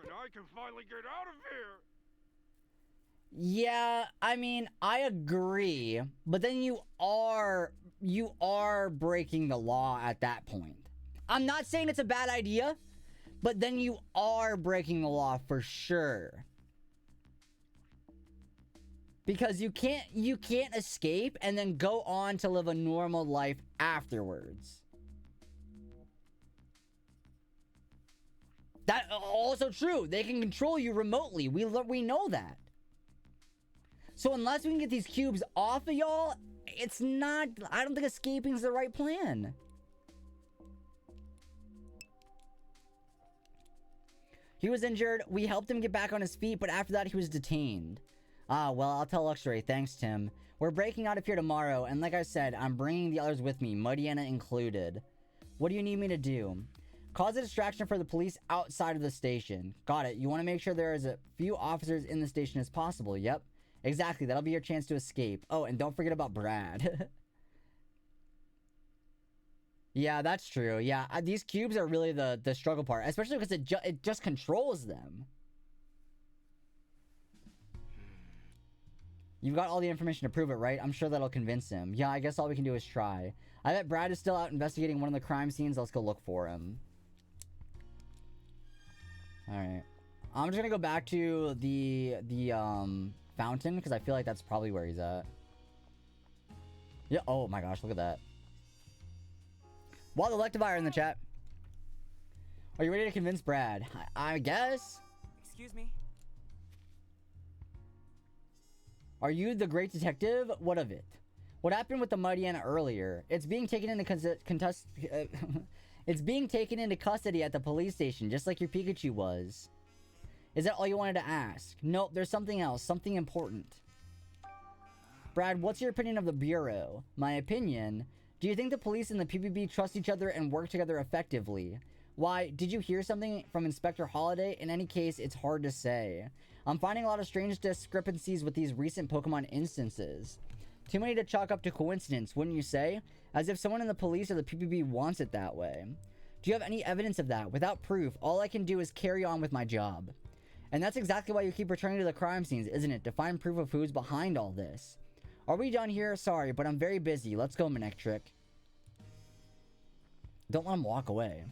D: And I can finally get out of here.
B: Yeah, I mean, I agree, but then you are breaking the law at that point. I'm not saying it's a bad idea, but then you are breaking the law for sure. Because you can't escape and then go on to live a normal life afterwards. That also true. They can control you remotely. We know that. So unless we can get these cubes off of y'all, it's not... I don't think escaping is the right plan. He was injured. We helped him get back on his feet, but after that, he was detained. Ah, well, I'll tell Luxray. Thanks, Tim. We're breaking out of here tomorrow, and like I said, I'm bringing the others with me, Muddiana included. What do you need me to do? Cause a distraction for the police outside of the station. Got it. You want to make sure there is a few officers in the station as possible. Yep. Exactly. That'll be your chance to escape. Oh, and don't forget about Brad. Yeah, that's true. Yeah, these cubes are really the struggle part. Especially because it just controls them. You've got all the information to prove it, right? I'm sure that'll convince him. Yeah, I guess all we can do is try. I bet Brad is still out investigating one of the crime scenes. Let's go look for him. Alright. I'm just gonna go back to the fountain, because I feel like that's probably where he's at. Yeah, oh my gosh, look at that. Wild Electivire in the chat. Are you ready to convince Brad? I guess.
O: Excuse me.
B: Are you the great detective? What of it? What happened with the Mighty Anna earlier? It's being taken into it's being taken into custody at the police station, just like your Pikachu was. Is that all you wanted to ask? Nope, there's something else, something important. Brad, what's your opinion of the Bureau? My opinion? Do you think the police and the PBB trust each other and work together effectively? Why, did you hear something from Inspector Holiday? In any case, it's hard to say. I'm finding a lot of strange discrepancies with these recent Pokemon instances. Too many to chalk up to coincidence, wouldn't you say? As if someone in the police or the PBB wants it that way. Do you have any evidence of that? Without proof, all I can do is carry on with my job. And that's exactly why you keep returning to the crime scenes, isn't it? To find proof of who's behind all this. Are we done here? Sorry, but I'm very busy. Let's go, Manectric. Don't let him walk away.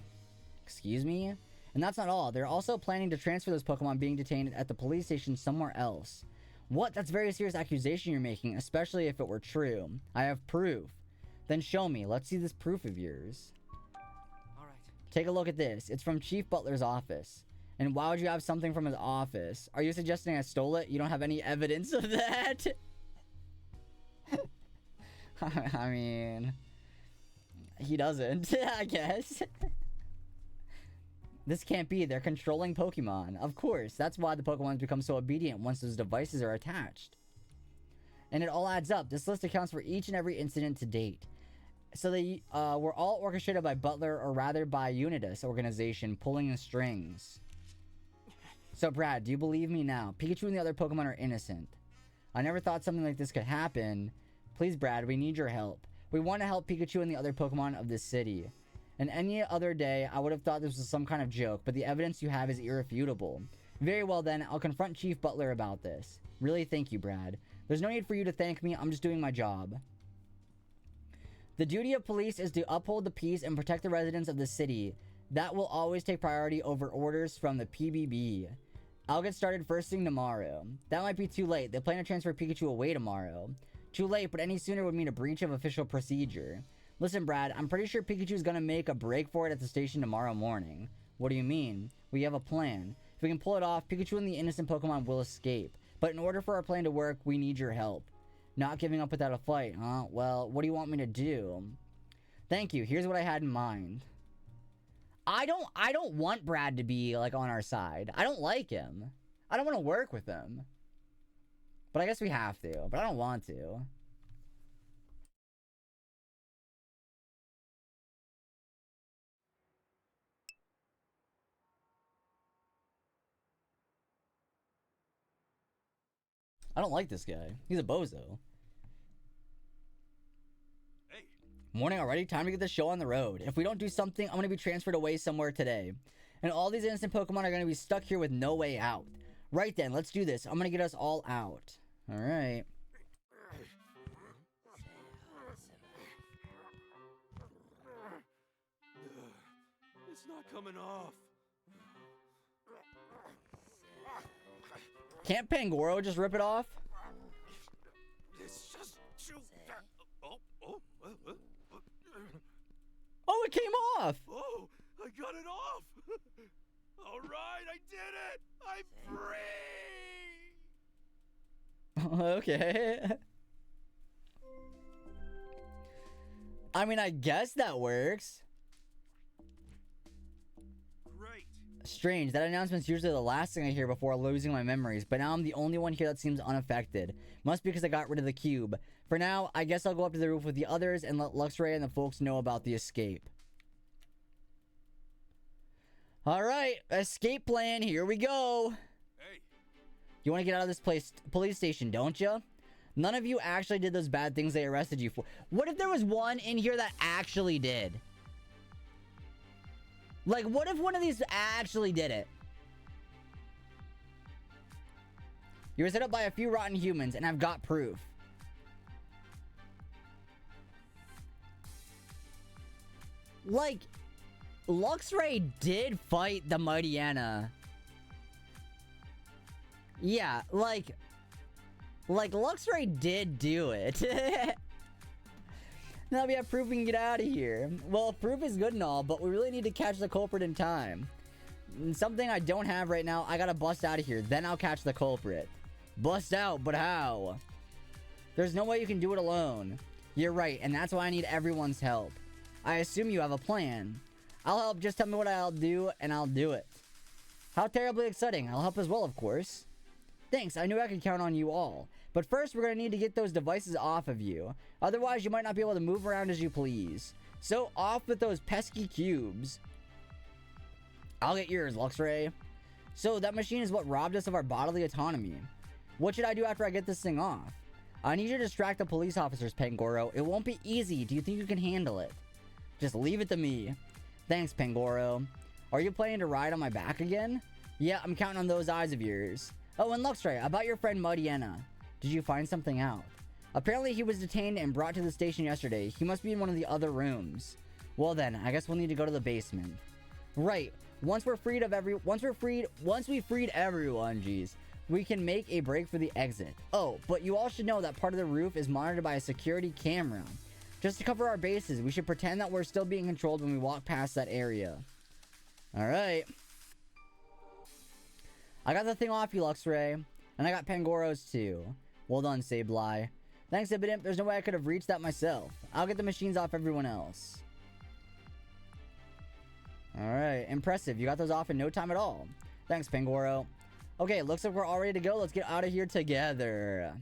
B: Excuse me? And that's not all. They're also planning to transfer those Pokemon being detained at the police station somewhere else. What? That's a very serious accusation you're making, especially if it were true. I have proof. Then show me. Let's see this proof of yours.
O: Alright.
B: Take a look at this. It's from Chief Butler's office. And why would you have something from his office? Are you suggesting I stole it? You don't have any evidence of that? I mean... He doesn't, I guess. This can't be. They're controlling Pokemon. Of course. That's why the Pokemons become so obedient once those devices are attached. And it all adds up. This list accounts for each and every incident to date. So they were all orchestrated by Butler, or rather by Unitas organization, pulling the strings. So Brad, do you believe me now? Pikachu and the other Pokemon are innocent. I never thought something like this could happen. Please, Brad, we need your help. We want to help Pikachu and the other Pokemon of this city. And any other day, I would have thought this was some kind of joke, but the evidence you have is irrefutable. Very well then, I'll confront Chief Butler about this. Really, thank you, Brad. There's no need for you to thank me, I'm just doing my job. The duty of police is to uphold the peace and protect the residents of the city. That will always take priority over orders from the PBB. I'll get started first thing tomorrow. That might be too late. They plan to transfer Pikachu away tomorrow. Too late, but any sooner would mean a breach of official procedure. Listen, Brad, I'm pretty sure Pikachu's gonna make a break for it at the station tomorrow morning. What do you mean? We have a plan. If we can pull it off, Pikachu and the innocent Pokemon will escape. But in order for our plan to work, we need your help. Not giving up without a fight, huh? Well, what do you want me to do? Thank you. Here's what I had in mind. I don't want Brad to be, like, on our side. I don't like him. I don't want to work with him. But I guess we have to. But I don't want to. I don't like this guy. He's a bozo.
E: Hey.
B: Morning already? Time to get the show on the road. If we don't do something, I'm going to be transferred away somewhere today. And all these innocent Pokemon are going to be stuck here with no way out. Right then, let's do this. I'm going to get us all out. Alright.
D: It's not coming off.
B: Can't Pangoro just rip it off?
D: It's just too...
B: Oh, it came off!
D: Oh, I got it off! All right, I did it! I'm free!
B: Okay. I mean, I guess that works.
D: Great.
B: Strange. That announcement's usually the last thing I hear before losing my memories, but now I'm the only one here that seems unaffected. Must be because I got rid of the cube. For now, I guess I'll go up to the roof with the others and let Luxray and the folks know about the escape. Alright, escape plan, here we go.
E: Hey.
B: You want to get out of this police station, don't you? None of you actually did those bad things they arrested you for. What if there was one in here that actually did? Like, what if one of these actually did it? You were set up by a few rotten humans, and I've got proof. Like, Luxray did fight the Mighty Anna. Yeah, like Luxray did do it. Now we have proof we can get out of here. Well, proof is good and all, but we really need to catch the culprit in time. And something I don't have right now, I gotta bust out of here. Then I'll catch the culprit. Bust out, but how? There's no way you can do it alone. You're right, and that's why I need everyone's help. I assume you have a plan. I'll help, just tell me what I'll do, and I'll do it. How terribly exciting. I'll help as well, of course. Thanks, I knew I could count on you all. But first, we're gonna need to get those devices off of you. Otherwise, you might not be able to move around as you please. So, off with those pesky cubes. I'll get yours, Luxray. So, that machine is what robbed us of our bodily autonomy. What should I do after I get this thing off? I need you to distract the police officers, Pangoro. It won't be easy. Do you think you can handle it? Just leave it to me. Thanks, Pangoro. Are you planning to ride on my back again? Yeah, I'm counting on those eyes of yours. Oh, and Luxray, about your friend Mighty Anna. Did you find something out? Apparently he was detained and brought to the station yesterday. He must be in one of the other rooms. Well then, I guess we'll need to go to the basement. Right. Once we freed everyone, geez, we can make a break for the exit. Oh, but you all should know that part of the roof is monitored by a security camera. Just to cover our bases, we should pretend that we're still being controlled when we walk past that area. Alright. I got the thing off you, Luxray. And I got Pangoro's too. Well done, Sableye. Thanks, Ibidimp. There's no way I could have reached that myself. I'll get the machines off everyone else. Alright, impressive. You got those off in no time at all. Thanks, Pangoro. Okay, looks like we're all ready to go. Let's get out of here together.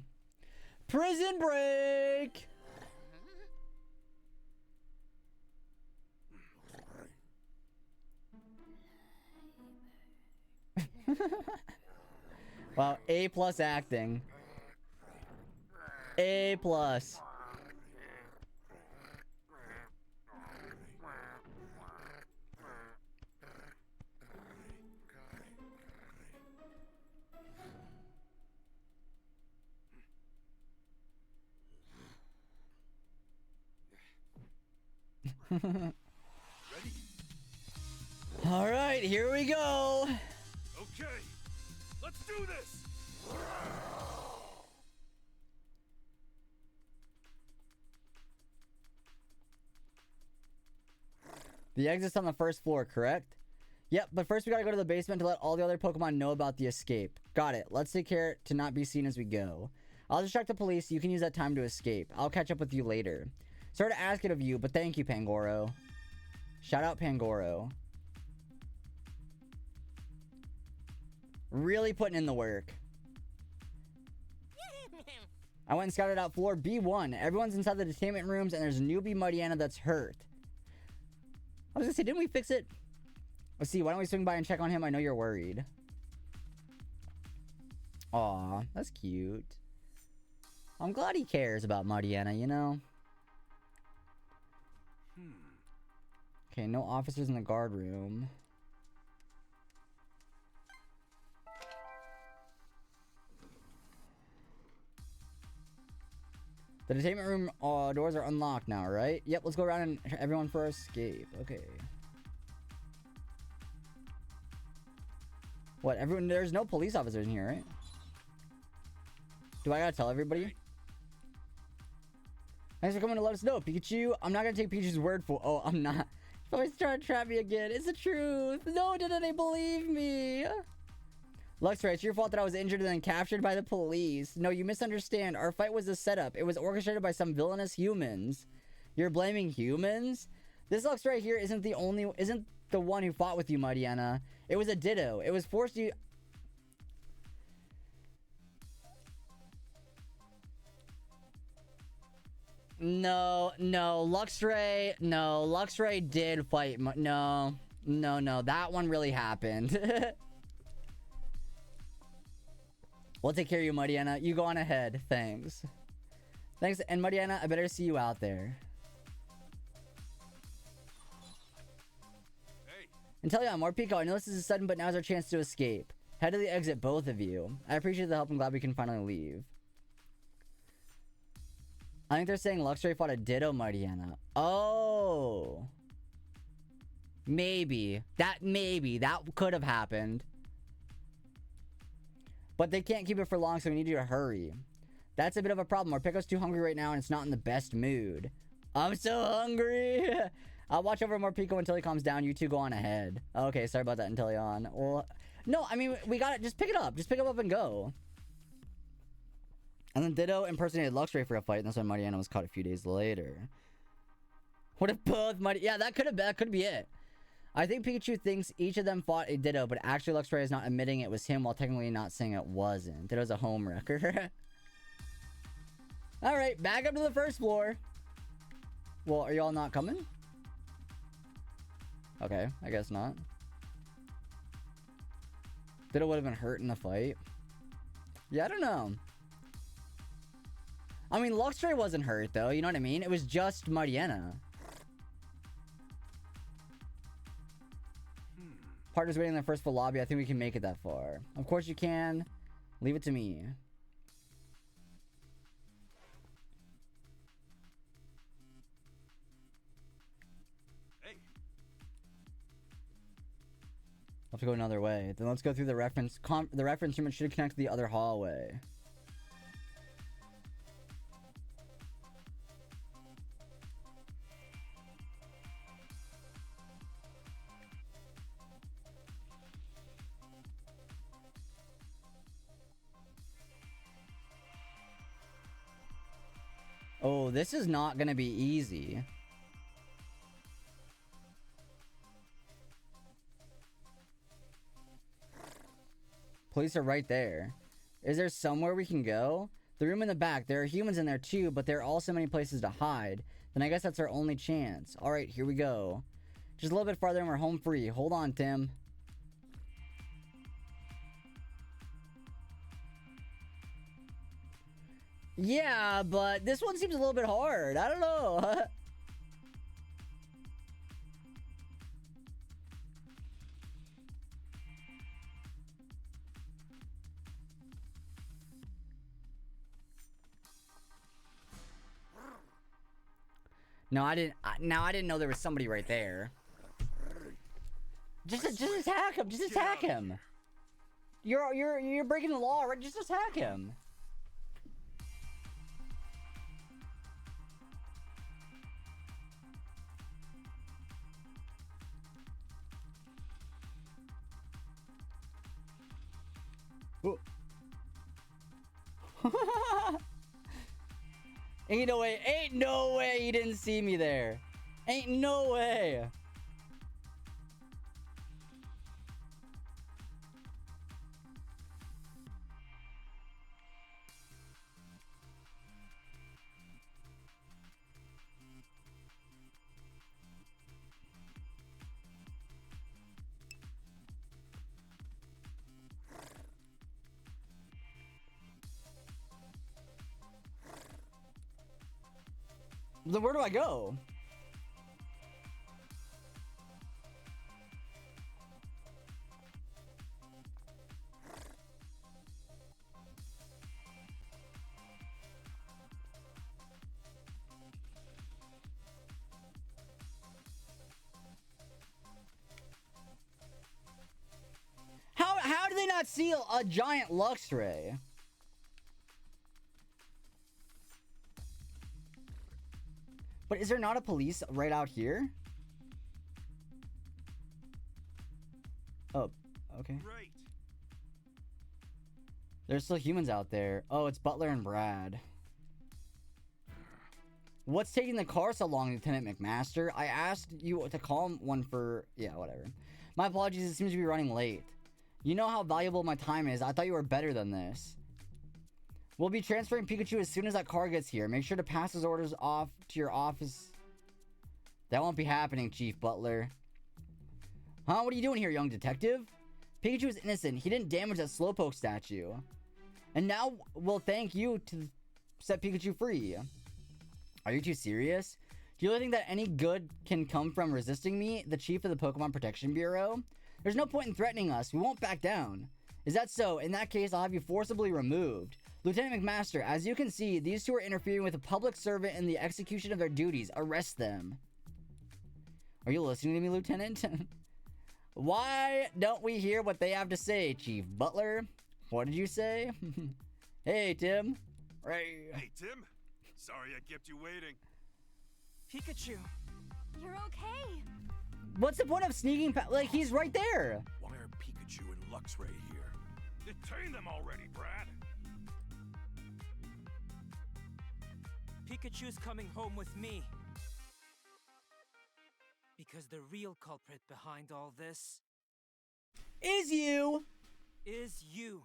B: Prison break! Wow, A+ acting. A+. All right, here we go.
E: Okay, let's do this.
B: The exit's on the first floor, correct? Yep, but first we gotta go to the basement to let all the other Pokemon know about the escape. Got it. Let's take care to not be seen as we go. I'll distract the police. You can use that time to escape. I'll catch up with you later. Sorry to ask it of you, but thank you, Pangoro. Shout out Pangoro. Really putting in the work. I went and scouted out floor B1. Everyone's inside the detainment rooms, and there's a newbie Mighty Anna that's hurt. I was gonna say, didn't we fix it? Let's see, why don't we swing by and check on him? I know you're worried. Aw, that's cute. I'm glad he cares about Mighty Anna, you know? Okay, no officers in the guard room. The detainment room doors are unlocked now, right? Yep, let's go around and everyone for escape. Okay. What, everyone? There's no police officers in here, right? Do I gotta tell everybody? Thanks for coming to let us know, Pikachu. I'm not gonna take Pikachu's word for. Oh, I'm not. He's always trying to trap me again. It's the truth. No, didn't they believe me? Luxray, it's your fault that I was injured and then captured by the police. No, you misunderstand. Our fight was a setup. It was orchestrated by some villainous humans. You're blaming humans? This Luxray here isn't the one who fought with you, Mighty Anna. It was a ditto. It was forced you. No, Luxray did fight. No, No, that one really happened. We'll take care of you, Mariana. You go on ahead. Thanks. Thanks, and Mariana, I better see you out there. And tell you more Pico, I know this is sudden, but now's our chance to escape. Head to the exit, both of you. I appreciate the help and glad we can finally leave. I think they're saying Luxray fought a Ditto, Mariana. Oh. Maybe. That could have happened. But they can't keep it for long, so we need you to hurry. That's a bit of a problem. Our Pico's too hungry right now, and it's not in the best mood. I'm so hungry. I'll watch over Morpico until he calms down. You two go on ahead. Okay, sorry about that, Inteleon. Well, no, I mean, we got it. Just pick it up. Just pick it up and go. And then Ditto impersonated Luxray for a fight, and that's when Mariana was caught a few days later. What if both Yeah, that could be it. I think Pikachu thinks each of them fought a Ditto, but actually Luxray is not admitting it was him while technically not saying it wasn't. Ditto's a homewrecker. Alright, back up to the first floor. Well, are y'all not coming? Okay, I guess not. Ditto would have been hurt in the fight. Yeah, I don't know. I mean, Luxray wasn't hurt, though. You know what I mean? It was just Mariana. Partners waiting in the first full lobby. I think we can make it that far. Of course you can. Leave it to me.
E: Hey.
B: I'll have to go another way. Then let's go through the reference. The reference room. It should connect to the other hallway. Oh, this is not gonna be easy. Police are right there. Is there somewhere we can go? The room in the back. There are humans in there too, but there are also many places to hide. Then I guess that's our only chance. Alright, here we go. Just a little bit farther and we're home free. Hold on, Tim. Yeah, but this one seems a little bit hard. I don't know. No, I didn't. I didn't know there was somebody right there. Just attack him. Just attack him. You're breaking the law, right? Just attack him. Ain't no way he didn't see me there. Ain't no way. Then where do I go? How do they not see a giant Luxray? But is there not a police right out here? Oh, okay.
E: Right.
B: There's still humans out there. Oh, it's Butler and Brad. What's taking the car so long, Lieutenant McMaster? I asked you to call one for... Yeah, whatever. My apologies, it seems to be running late. You know how valuable my time is. I thought you were better than this. We'll be transferring Pikachu as soon as that car gets here. Make sure to pass his orders off to your office. That won't be happening, Chief Butler. Huh? What are you doing here, young detective? Pikachu is innocent. He didn't damage that Slowpoke statue. And now we'll thank you to set Pikachu free. Are you too serious? Do you really think that any good can come from resisting me, the chief of the Pokemon Protection Bureau? There's no point in threatening us. We won't back down. Is that so? In that case, I'll have you forcibly removed. Lieutenant McMaster, as you can see, these two are interfering with a public servant in the execution of their duties. Arrest them. Are you listening to me, Lieutenant? Why don't we hear what they have to say, Chief Butler? What did you say? Hey, Tim. Right.
E: Hey, Tim. Sorry I kept you waiting.
F: Pikachu.
N: You're okay.
B: What's the point of sneaking past? Like, he's right there.
E: Why are Pikachu and Luxray here? Detain them already, Brad.
F: Pikachu's coming home with me. Because the real culprit behind all this
B: is you.
F: Is you,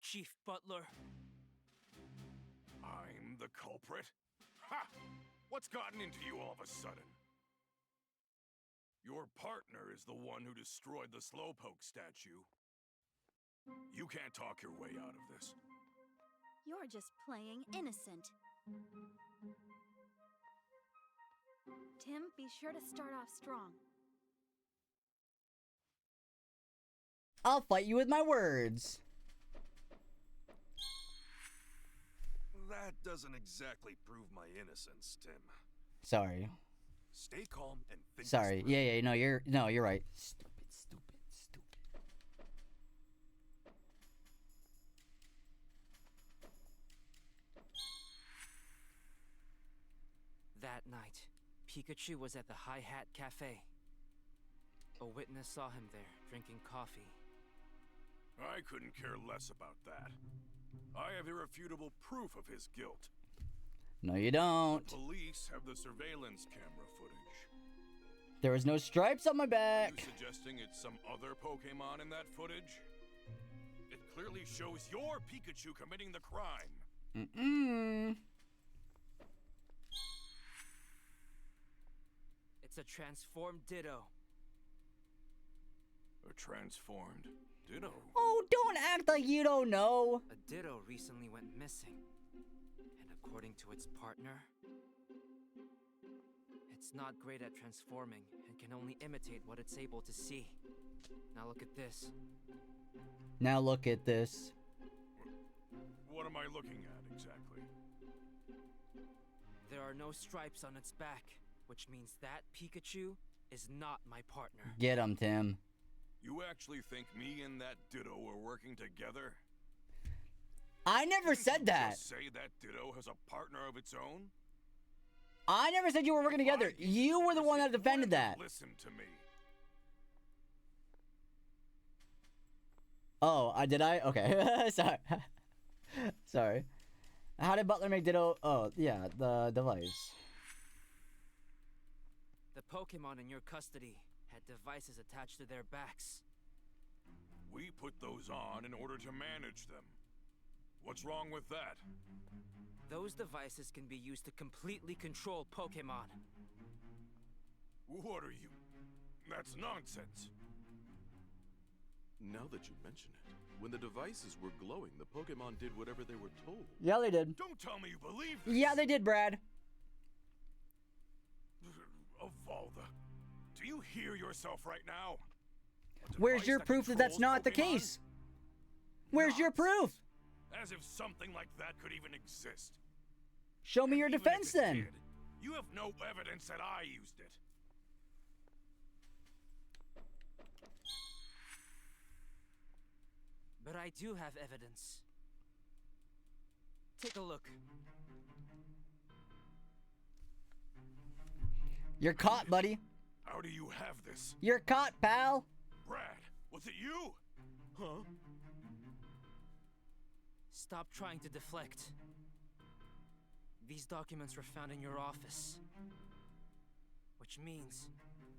F: Chief Butler.
E: I'm the culprit? Ha! What's gotten into you all of a sudden? Your partner is the one who destroyed the Slowpoke statue. You can't talk your way out of this.
N: You're just playing innocent. Tim, be sure to start off strong.
B: I'll fight you with my words.
E: That doesn't exactly prove my innocence, Tim.
B: Sorry.
E: Stay calm and think.
B: Sorry. Yeah, no, you're right. Stupid.
F: That night, Pikachu was at the High Hat Cafe. A witness saw him there, drinking coffee.
E: I couldn't care less about that. I have irrefutable proof of his guilt.
B: No, you don't.
E: The police have the surveillance camera footage.
B: There was no stripes on my back.
E: Are you suggesting it's some other Pokemon in that footage? It clearly shows your Pikachu committing the crime.
F: It's a transformed Ditto.
E: A transformed Ditto?
B: Oh, don't act like you don't know.
F: A Ditto recently went missing. And according to its partner, it's not great at transforming and can only imitate what it's able to see. Now look at this.
B: Now look at this.
E: What am I looking at exactly?
F: There are no stripes on its back, which means that Pikachu is not my partner.
B: Get him, Tim.
E: You actually think me and that Ditto are working together?
B: I never said that.
E: Just say that Ditto has a partner of its own?
B: I never said you were working together. You were the one that defended that.
E: Listen to me.
B: Oh, did I? Okay. Sorry. Sorry. How did Butler make Ditto? Oh, yeah, the device.
F: The Pokemon in your custody had devices attached to their backs.
E: We put those on in order to manage them. What's wrong with that?
F: Those devices can be used to completely control Pokemon.
E: What are you? That's nonsense.
S: Now that you mention it, when the devices were glowing, the Pokemon did whatever they were told.
B: Yeah, they did.
E: Don't tell me you believe this.
B: Yeah, they did, Brad.
E: Evolva, do you hear yourself right now?
B: Where's your proof that that's not the case? Where's your proof?
E: As if something like that could even exist.
B: Show me your defense then.
E: Did, you have no evidence that I used it.
F: But I do have evidence. Take a look.
B: You're caught, buddy.
E: How do you have this?
B: You're caught, pal.
E: Brad, was it you? Huh?
F: Stop trying to deflect. These documents were found in your office. Which means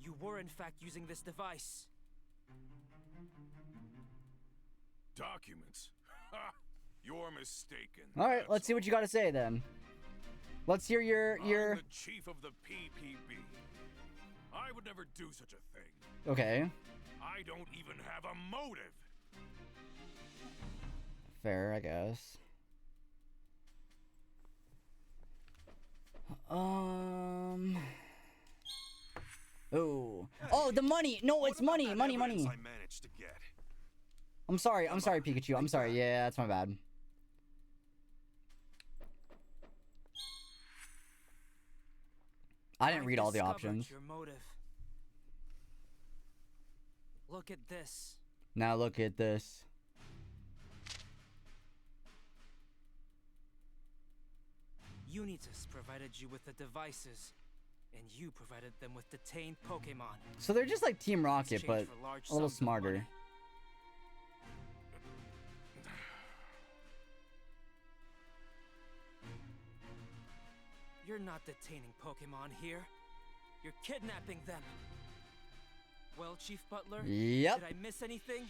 F: you were in fact using this device.
E: Documents? Ha! You're mistaken.
B: All right, let's see what you got to say then. Let's hear your.
E: I'm the chief of the PPB. I would never do such a thing.
B: Okay.
E: I don't even have a motive.
B: Fair, I guess. Oh, the money! No, it's money! Money!
E: I managed to get.
B: I'm sorry, Pikachu. I'm sorry. Yeah, that's my bad. I didn't read all the options.
O: Your motive. Look at this.
B: Now look at this.
O: Unitas provided you with the devices, and you provided them with detained Pokemon.
B: So they're just like Team Rocket, but a little smarter.
O: You're not detaining Pokemon here. You're kidnapping them. Well, Chief Butler,
B: yep.
O: Did I miss anything?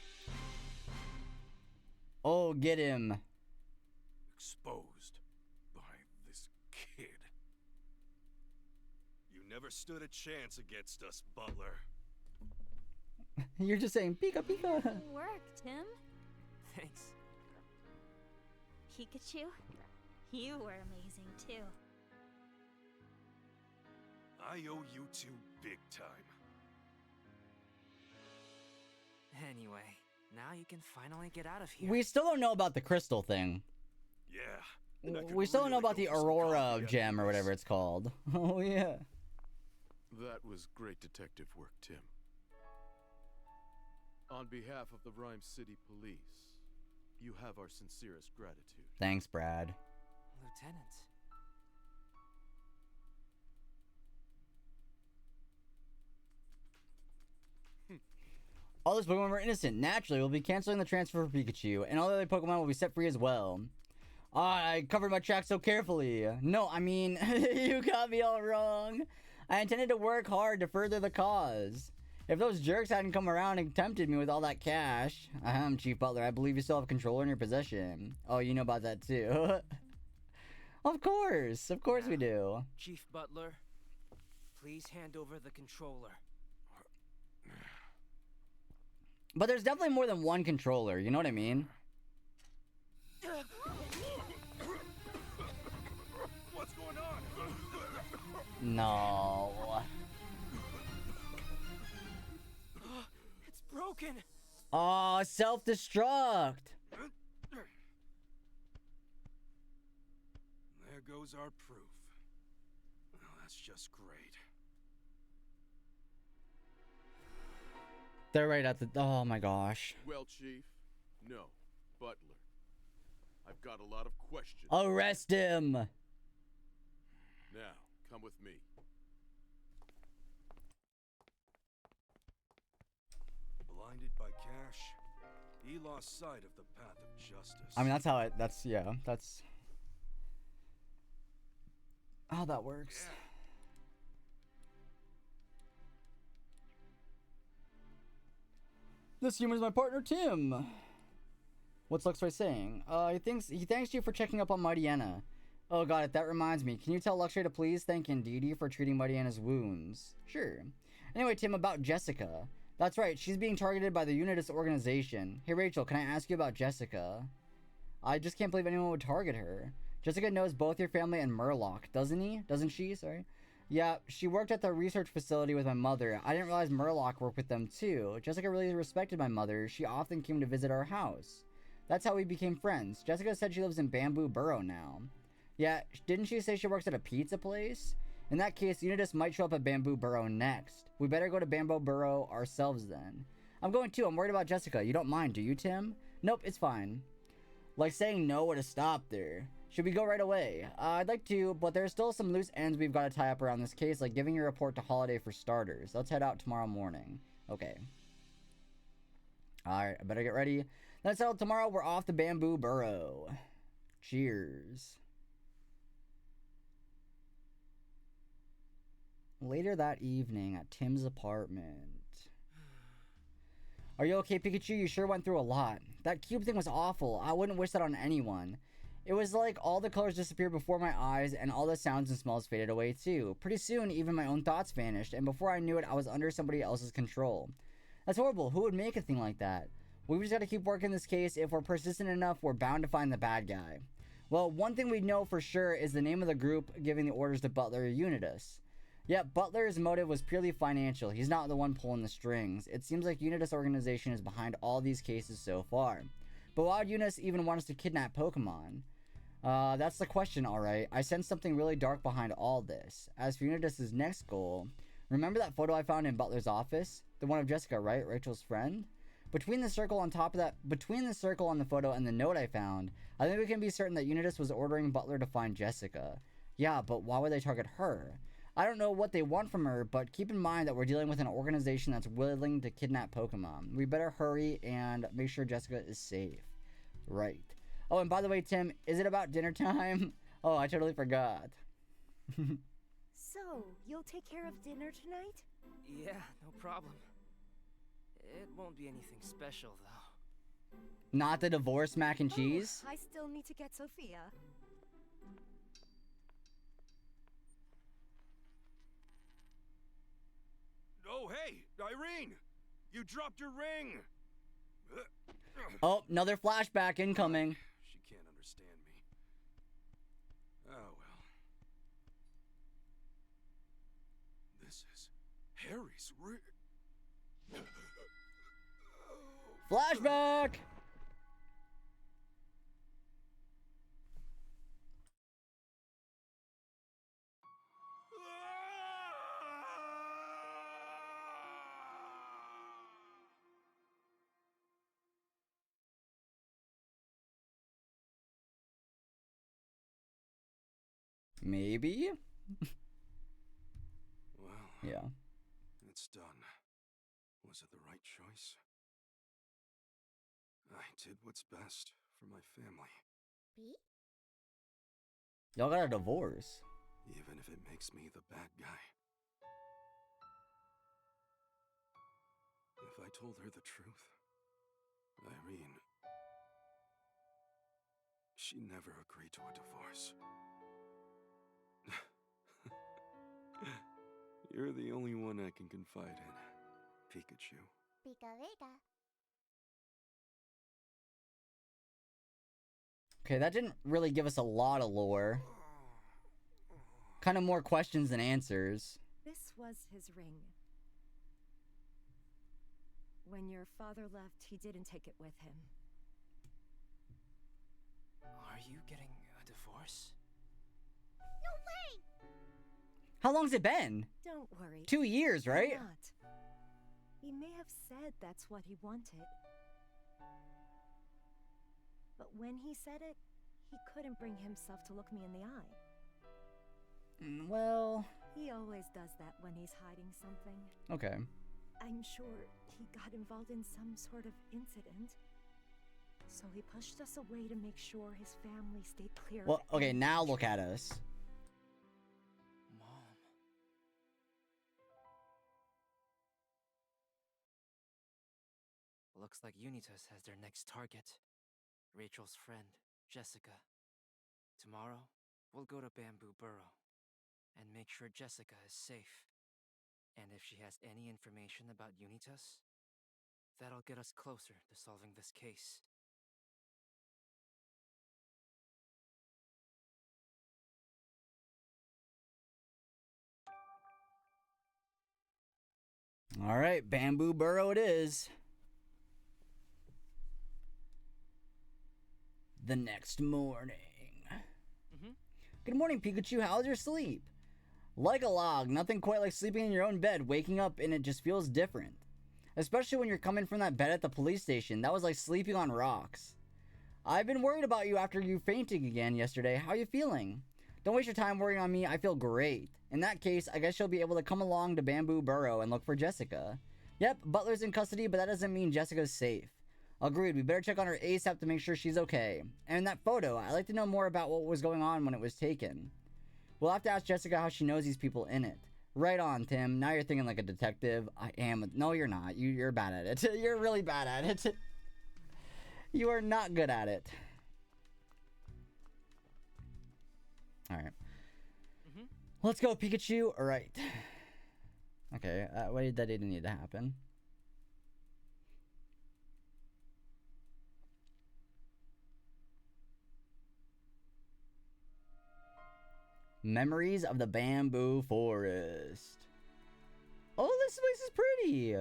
B: Oh, get him.
E: Exposed by this kid. You never stood a chance against us, Butler.
B: You're just saying Pika Pika.
N: Good work, Tim.
O: Thanks.
N: Pikachu, you were amazing too.
E: I owe you two big time.
O: Anyway, now you can finally get out of here.
B: We still don't know about the crystal thing.
E: Yeah.
B: We still don't know about the Aurora gem or whatever it's called. Oh, yeah.
S: That was great detective work, Tim. On behalf of the Rhyme City Police, you have our sincerest gratitude.
B: Thanks, Brad.
O: Lieutenant.
B: All those Pokemon were innocent. Naturally, we'll be canceling the transfer for Pikachu, and all the other Pokemon will be set free as well. I covered my tracks so carefully. No, I mean, you got me all wrong. I intended to work hard to further the cause. If those jerks hadn't come around and tempted me with all that cash. Chief Butler, I believe you still have a controller in your possession. Oh, you know about that too. Of course we do.
O: Chief Butler, please hand over the controller.
B: But there's definitely more than one controller, you know what I mean?
E: What's going on?
B: No.
O: It's broken.
B: Aw, self-destruct.
E: There goes our proof. Well, that's just great.
B: They're right at the... Oh my gosh.
S: Well, Chief, no. Butler, I've got a lot of questions.
B: Arrest him!
S: Now, come with me.
E: Blinded by cash, he lost sight of the path of justice.
B: I mean, that's how it... That's... Yeah, that's... how that works.
E: Yeah.
B: This human is my partner, Tim. What's Luxray saying? He thanks you for checking up on Mighty Anna. Oh, got it. That reminds me. Can you tell Luxray to please thank Indeedee for treating Mighty Anna's wounds? Sure. Anyway, Tim, about Jessica. That's right. She's being targeted by the Unitas organization. Hey, Rachel, can I ask you about Jessica? I just can't believe anyone would target her. Jessica knows both your family and Murloc, doesn't he? Doesn't she? Sorry. Yeah, she worked at the research facility with my mother. I didn't realize Murloc worked with them too. Jessica really respected my mother. She often came to visit our house. That's how we became friends. Jessica said she lives in Bamboo Burrow now. Yeah, didn't she say she works at a pizza place? In that case, Unitas might show up at Bamboo Burrow next. We better go to Bamboo Burrow ourselves then. I'm going too. I'm worried about Jessica. You don't mind, do you, Tim? Nope, it's fine. Like saying no would have stopped there. Should we go right away? I'd like to, but there's still some loose ends we've got to tie up around this case, like giving your report to Holiday for starters. Let's head out tomorrow morning. Okay. Alright, I better get ready. Let's head out tomorrow. We're off to Bamboo Burrow. Cheers. Later that evening at Tim's apartment. Are you okay, Pikachu? You sure went through a lot. That cube thing was awful. I wouldn't wish that on anyone. It was like all the colors disappeared before my eyes and all the sounds and smells faded away too. Pretty soon, even my own thoughts vanished, and before I knew it, I was under somebody else's control. That's horrible. Who would make a thing like that? We just gotta keep working this case. If we're persistent enough, we're bound to find the bad guy. Well, one thing we know for sure is the name of the group giving the orders to Butler Unitas. Yet, Butler's motive was purely financial. He's not the one pulling the strings. It seems like Unitas organization is behind all these cases so far. But why would Unitas even want us to kidnap Pokemon? That's the question, alright. I sense something really dark behind all this. As for Unitas' next goal, remember that photo I found in Butler's office? The one of Jessica, right? Rachel's friend? Between the circle on the photo and the note I found, I think we can be certain that Unitas was ordering Butler to find Jessica. Yeah, but why would they target her? I don't know what they want from her, but keep in mind that we're dealing with an organization that's willing to kidnap Pokemon. We better hurry and make sure Jessica is safe. Right. Oh, and by the way, Tim, is it about dinner time? Oh, I totally forgot.
H: So, you'll take care of dinner tonight?
O: Yeah, no problem. It won't be anything special, though.
B: Not the divorce mac and cheese?
H: I still need to get Sophia.
M: Oh, hey, Irene! You dropped your ring!
B: Oh, another flashback incoming.
D: She can't understand me. Oh, well. This is Harry's ring.
B: Flashback! Maybe?
D: Well,
B: yeah.
D: It's done. Was it the right choice? I did what's best for my family.
B: Y'all got a divorce.
D: Even if it makes me the bad guy. If I told her the truth, Irene, she never agreed to a divorce. You're the only one I can confide in, Pikachu.
G: Pika Vega.
B: Okay, that didn't really give us a lot of lore. Kind of more questions than answers.
H: This was his ring. When your father left, he didn't take it with him.
O: Are you getting a divorce?
G: No way!
B: How long's it been?
H: Don't worry.
B: 2 years, right?
H: Why not? He may have said that's what he wanted. But when he said it, he couldn't bring himself to look me in the eye.
B: Well...
H: He always does that when he's hiding something.
B: Okay.
H: I'm sure he got involved in some sort of incident. So he pushed us away to make sure his family stayed clear of
B: Well, okay,
H: any
B: now look at us.
O: Mom. Looks like Unitas has their next target. Rachel's friend, Jessica. Tomorrow, we'll go to Bamboo Burrow and make sure Jessica is safe. And if she has any information about Unitas, that'll get us closer to solving this case.
B: All right, Bamboo Burrow it is. The next morning. Good morning, Pikachu. How's your sleep? Like a log, nothing quite like sleeping in your own bed, waking up and it just feels different. Especially when you're coming from that bed at the police station. That was like sleeping on rocks. I've been worried about you after you fainting again yesterday. How are you feeling? Don't waste your time worrying on me. I feel great. In that case, I guess you'll be able to come along to Bamboo Burrow and look for Jessica. Yep, Butler's in custody, but that doesn't mean Jessica's safe. Agreed, we better check on her ASAP to make sure she's okay. And in that photo, I'd like to know more about what was going on when it was taken. We'll have to ask Jessica how she knows these people in it. Right on, Tim. Now you're thinking like a detective. I am. No, you're not. You're bad at it. You're really bad at it. You are not good at it. Alright. Let's go, Pikachu. Alright. Okay, that didn't need to happen. Memories of the Bamboo Forest. Oh, this place is pretty.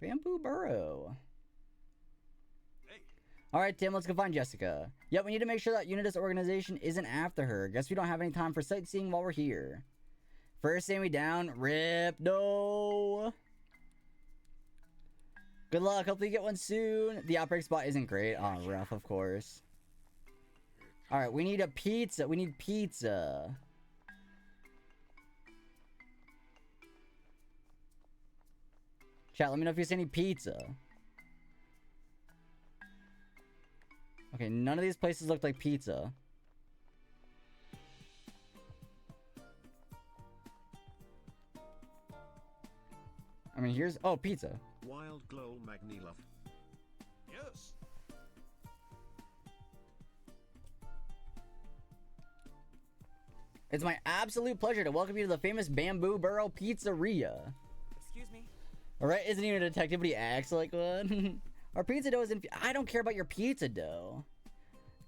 B: Bamboo Burrow. Alright, Tim, let's go find Jessica. Yep, we need to make sure that Unitas organization isn't after her. Guess we don't have any time for sightseeing while we're here. First Sammy down. Rip. No. Good luck. Hopefully you get one soon. The outbreak spot isn't great. Oh, rough, of course. Alright, we need a pizza. We need pizza. Chat, let me know if you see any pizza. Okay, none of these places look like pizza. I mean, here's... Oh, pizza.
A: Wild Glow Magnilove.
E: Yes.
B: It's my absolute pleasure to welcome you to the famous Bamboo Burrow Pizzeria.
F: Excuse me?
B: Alright, isn't even a detective, but he acts like one. Our pizza dough is in... I don't care about your pizza dough.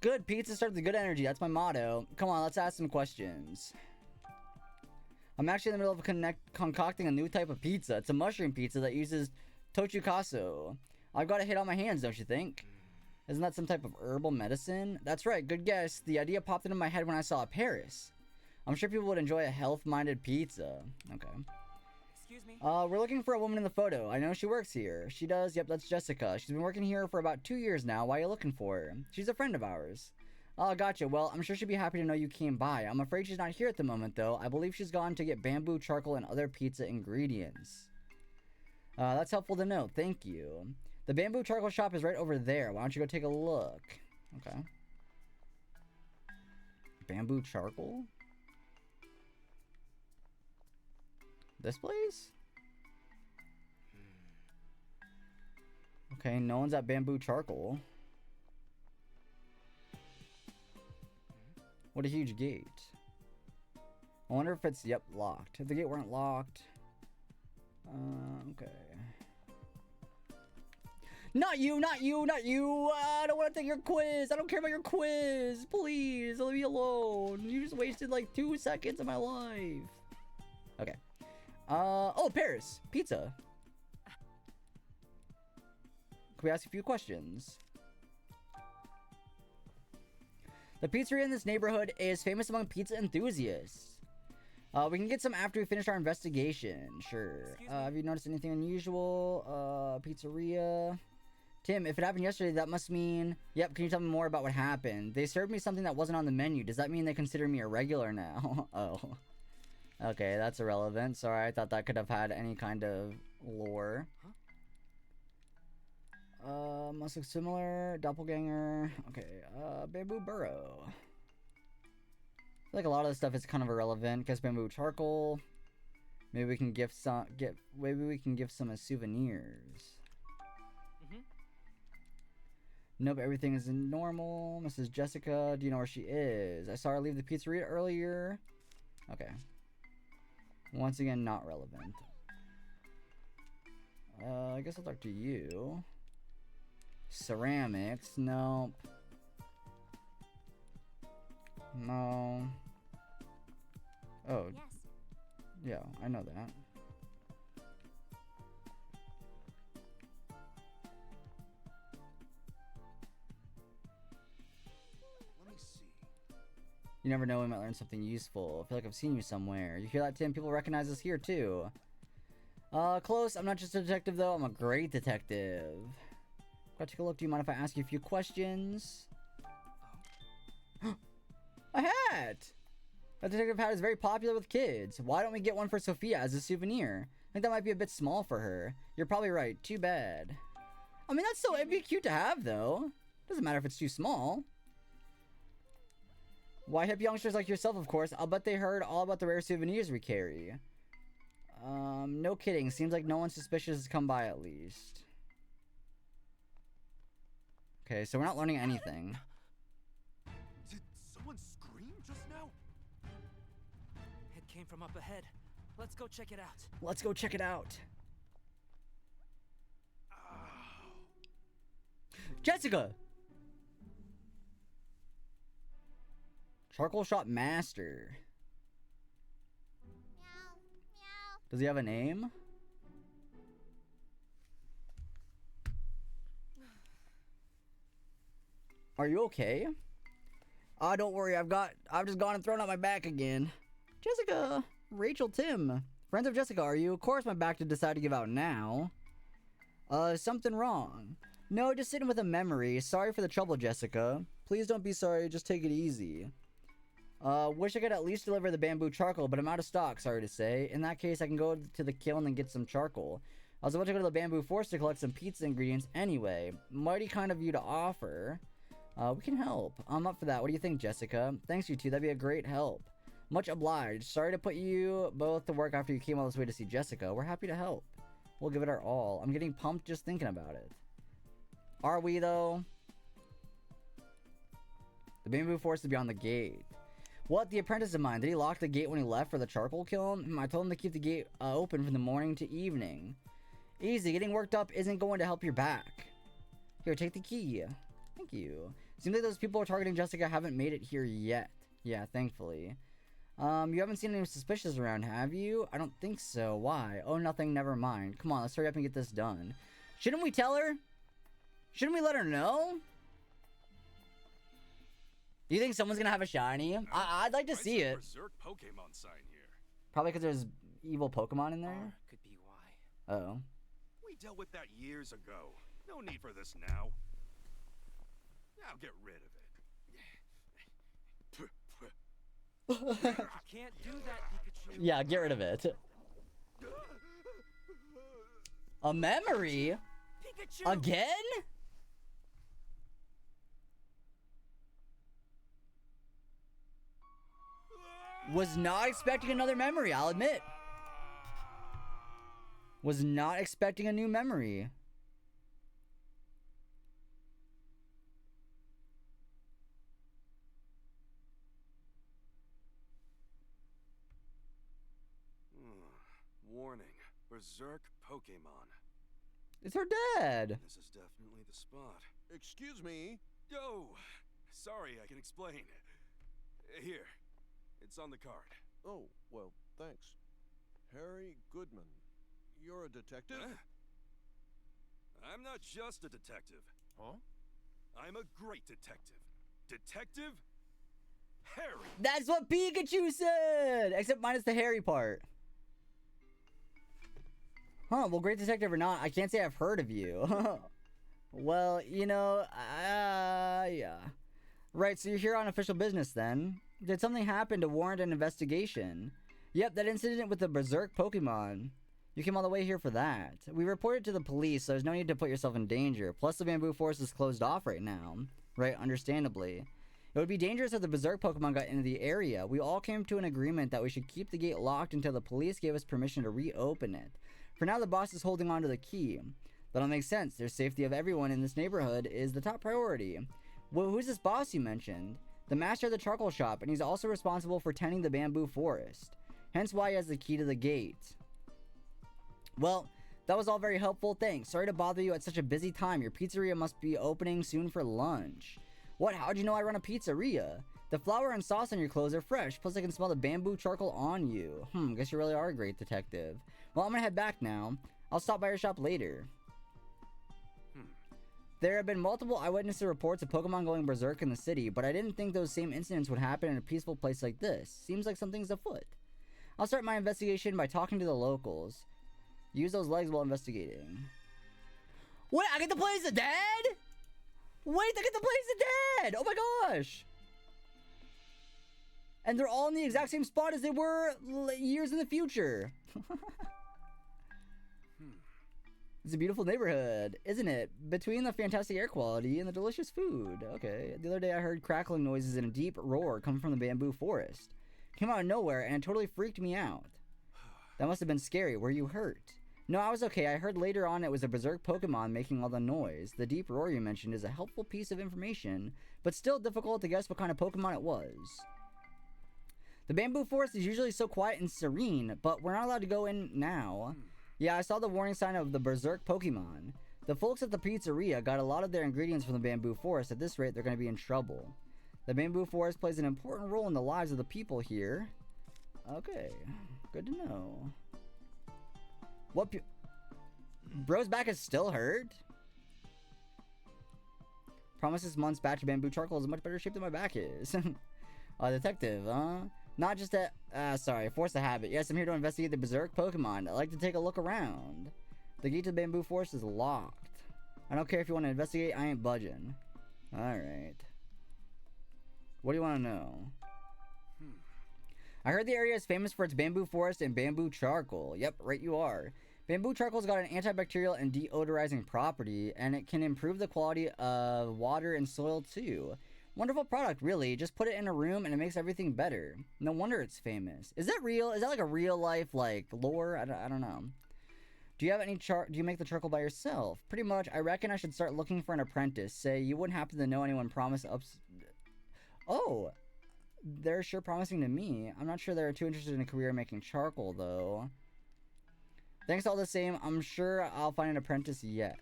B: Good pizza starts with good energy. That's my motto. Come on, let's ask some questions. I'm actually in the middle of concocting a new type of pizza. It's a mushroom pizza that uses tochukaso. I've got a hit on my hands, don't you think? Isn't that some type of herbal medicine? That's right, good guess. The idea popped into my head when I saw Paris. I'm sure people would enjoy a health-minded pizza. Okay.
F: Excuse me?
B: We're looking for a woman in the photo. I know she works here. She does. Yep, that's Jessica. She's been working here for about 2 years now. Why are you looking for her? She's a friend of ours. Oh, gotcha. Well, I'm sure she'd be happy to know you came by. I'm afraid she's not here at the moment, though. I believe she's gone to get bamboo charcoal and other pizza ingredients. That's helpful to know. Thank you. The bamboo charcoal shop is right over there. Why don't you go take a look? Okay. Bamboo charcoal? This place? Okay, no one's at bamboo charcoal. What a huge gate. I wonder if it's, yep, locked. If the gate weren't locked. Okay. Not you, not you, not you! I don't want to take your quiz! I don't care about your quiz! Please, leave me alone! You just wasted like 2 seconds of my life. Okay. Oh, Paris! Pizza! Can we ask a few questions? The pizzeria in this neighborhood is famous among pizza enthusiasts. We can get some after we finish our investigation. Sure. Have you noticed anything unusual? Pizzeria. Tim, if it happened yesterday, that must mean... Yep, can you tell me more about what happened? They served me something that wasn't on the menu. Does that mean they consider me a regular now? Oh. Okay, that's irrelevant. Sorry, I thought that could have had any kind of lore. Must look similar. Doppelganger. Okay, bamboo burrow. I feel like a lot of this stuff is kind of irrelevant. Guess bamboo charcoal. Maybe we can gift some. Maybe we can give some as souvenirs. Nope, everything is normal. Mrs. Jessica, do you know where she is? I saw her leave the pizzeria earlier. Okay. Once again, not relevant. I guess I'll talk to you. Ceramics, nope. No. Oh.
G: Yes.
B: Yeah, I know that.
P: Let me see.
B: You never know, we might learn something useful. I feel like I've seen you somewhere. You hear that, Tim? People recognize us here, too. Close. I'm not just a detective, though. I'm a great detective. Gotta take a look. Do you mind if I ask you a few questions? A hat! A detective hat is very popular with kids. Why don't we get one for Sophia as a souvenir? I think that might be a bit small for her. You're probably right. Too bad. I mean, that's so... It'd be cute to have, though. Doesn't matter if it's too small. Why, hip youngsters like yourself, of course. I'll bet they heard all about the rare souvenirs we carry. No kidding. Seems like no one suspicious has come by, at least. Okay, so we're not learning anything.
M: Did someone scream just now?
F: It came from up ahead. Let's go check it out.
B: Let's go check it out. Jessica! Charcoal Shop Master. Does he have a name? Are you okay? Don't worry, I've just gone and thrown out my back again. Jessica, Rachel, Tim. Friends of Jessica, are you? Of course my back to decide to give out now. Something wrong. No, just sitting with a memory. Sorry for the trouble, Jessica. Please don't be sorry, just take it easy. Wish I could at least deliver the bamboo charcoal, but I'm out of stock, sorry to say. In that case, I can go to the kiln and get some charcoal. I was about to go to the bamboo forest to collect some pizza ingredients anyway. Mighty kind of you to offer. We can help. I'm up for that. What do you think, Jessica? Thanks, you two. That'd be a great help. Much obliged. Sorry to put you both to work after you came all this way to see Jessica. We're happy to help. We'll give it our all. I'm getting pumped just thinking about it. Are we, though? The bamboo forest is beyond the gate. What? The apprentice of mine. Did he lock the gate when he left for the charcoal kiln? I told him to keep the gate open from the morning to evening. Easy. Getting worked up isn't going to help your back. Here, take the key. Thank you. Seems like those people targeting Jessica haven't made it here yet. Yeah, thankfully. You haven't seen any suspicious around, have you? I don't think so. Why? Oh, nothing. Never mind. Come on, let's hurry up and get this done. Shouldn't we tell her? Shouldn't we let her know? Do you think someone's gonna have a shiny? I'd like to see it.
E: Berserk Pokemon sign here.
B: Probably because there's evil Pokemon in there.
F: Could be why.
B: Oh.
E: We dealt with that years ago. No need for this now. Now get rid of it.
M: You can't do that, Pikachu.
B: Yeah, get rid of it. A memory?
M: Pikachu!
B: Again? Was not expecting another memory, I'll admit. Was not expecting a new memory.
D: Warning. Berserk Pokemon.
B: It's her dad.
D: This is definitely the spot.
S: Excuse me.
D: Yo! Sorry, I can explain. Here. It's on the card.
S: Oh, well, thanks. Harry Goodman. You're a detective?
D: I'm not just a detective.
S: Huh?
D: I'm a great detective. Detective Harry.
B: That's what Pikachu said! Except minus the Harry part. Huh, well, great detective or not, I can't say I've heard of you. Well, you know, yeah. Right, so you're here on official business then. Did something happen to warrant an investigation? Yep, that incident with the Berserk Pokemon. You came all the way here for that. We reported to the police, so there's no need to put yourself in danger. Plus, the bamboo forest is closed off right now. Right, understandably. It would be dangerous if the Berserk Pokemon got into the area. We all came to an agreement that we should keep the gate locked until the police gave us permission to reopen it. For now, the boss is holding on to the key. That'll make sense. Their safety of everyone in this neighborhood is the top priority. Well, who's this boss you mentioned? The master of the charcoal shop, and he's also responsible for tending the bamboo forest. Hence why he has the key to the gate. Well, that was all very helpful. Thanks. Sorry to bother you at such a busy time. Your pizzeria must be opening soon for lunch. What? How'd you know I run a pizzeria? The flour and sauce on your clothes are fresh. Plus, I can smell the bamboo charcoal on you. Guess you really are a great detective. Well, I'm gonna head back now. I'll stop by your shop later. There have been multiple eyewitness reports of Pokemon going berserk in the city, but I didn't think those same incidents would happen in a peaceful place like this. Seems like something's afoot. I'll start my investigation by talking to the locals. Use those legs while investigating. Wait, I get to play as the dad? Wait, I get to play as the dad! Oh my gosh! And they're all in the exact same spot as they were years in the future. It's a beautiful neighborhood, isn't it? Between the fantastic air quality and the delicious food. Okay. The other day I heard crackling noises and a deep roar coming from the bamboo forest. Came out of nowhere and it totally freaked me out. That must have been scary. Were you hurt? No, I was okay. I heard later on it was a berserk Pokemon making all the noise. The deep roar you mentioned is a helpful piece of information, but still difficult to guess what kind of Pokemon it was. The bamboo forest is usually so quiet and serene, but we're not allowed to go in now. Yeah, I saw the warning sign of the Berserk Pokemon. The folks at the pizzeria got a lot of their ingredients from the bamboo forest. At this rate, they're going to be in trouble. The bamboo forest plays an important role in the lives of the people here. Okay, good to know. What Bro's back is still hurt? Promise this month's batch of bamboo charcoal is in much better shape than my back is. Detective, huh? Not just a... sorry, force a habit. Yes, I'm here to investigate the berserk Pokemon. I'd like to take a look around. The gate to the bamboo forest is locked. I don't care if you want to investigate, I ain't budging. Alright. What do you want to know? I heard the area is famous for its bamboo forest and bamboo charcoal. Yep, right you are. Bamboo charcoal's got an antibacterial and deodorizing property, and it can improve the quality of water and soil too. Wonderful product, really. Just put it in a room and it makes everything better. No wonder it's famous. Is that real? Is that like a real life, like, lore? I don't know. Do you have any do you make the charcoal by yourself? Pretty much. I reckon I should start looking for an apprentice. Say, you wouldn't happen to know anyone promise Oh! They're sure promising to me. I'm not sure they're too interested in a career making charcoal, though. Thanks all the same. I'm sure I'll find an apprentice yet.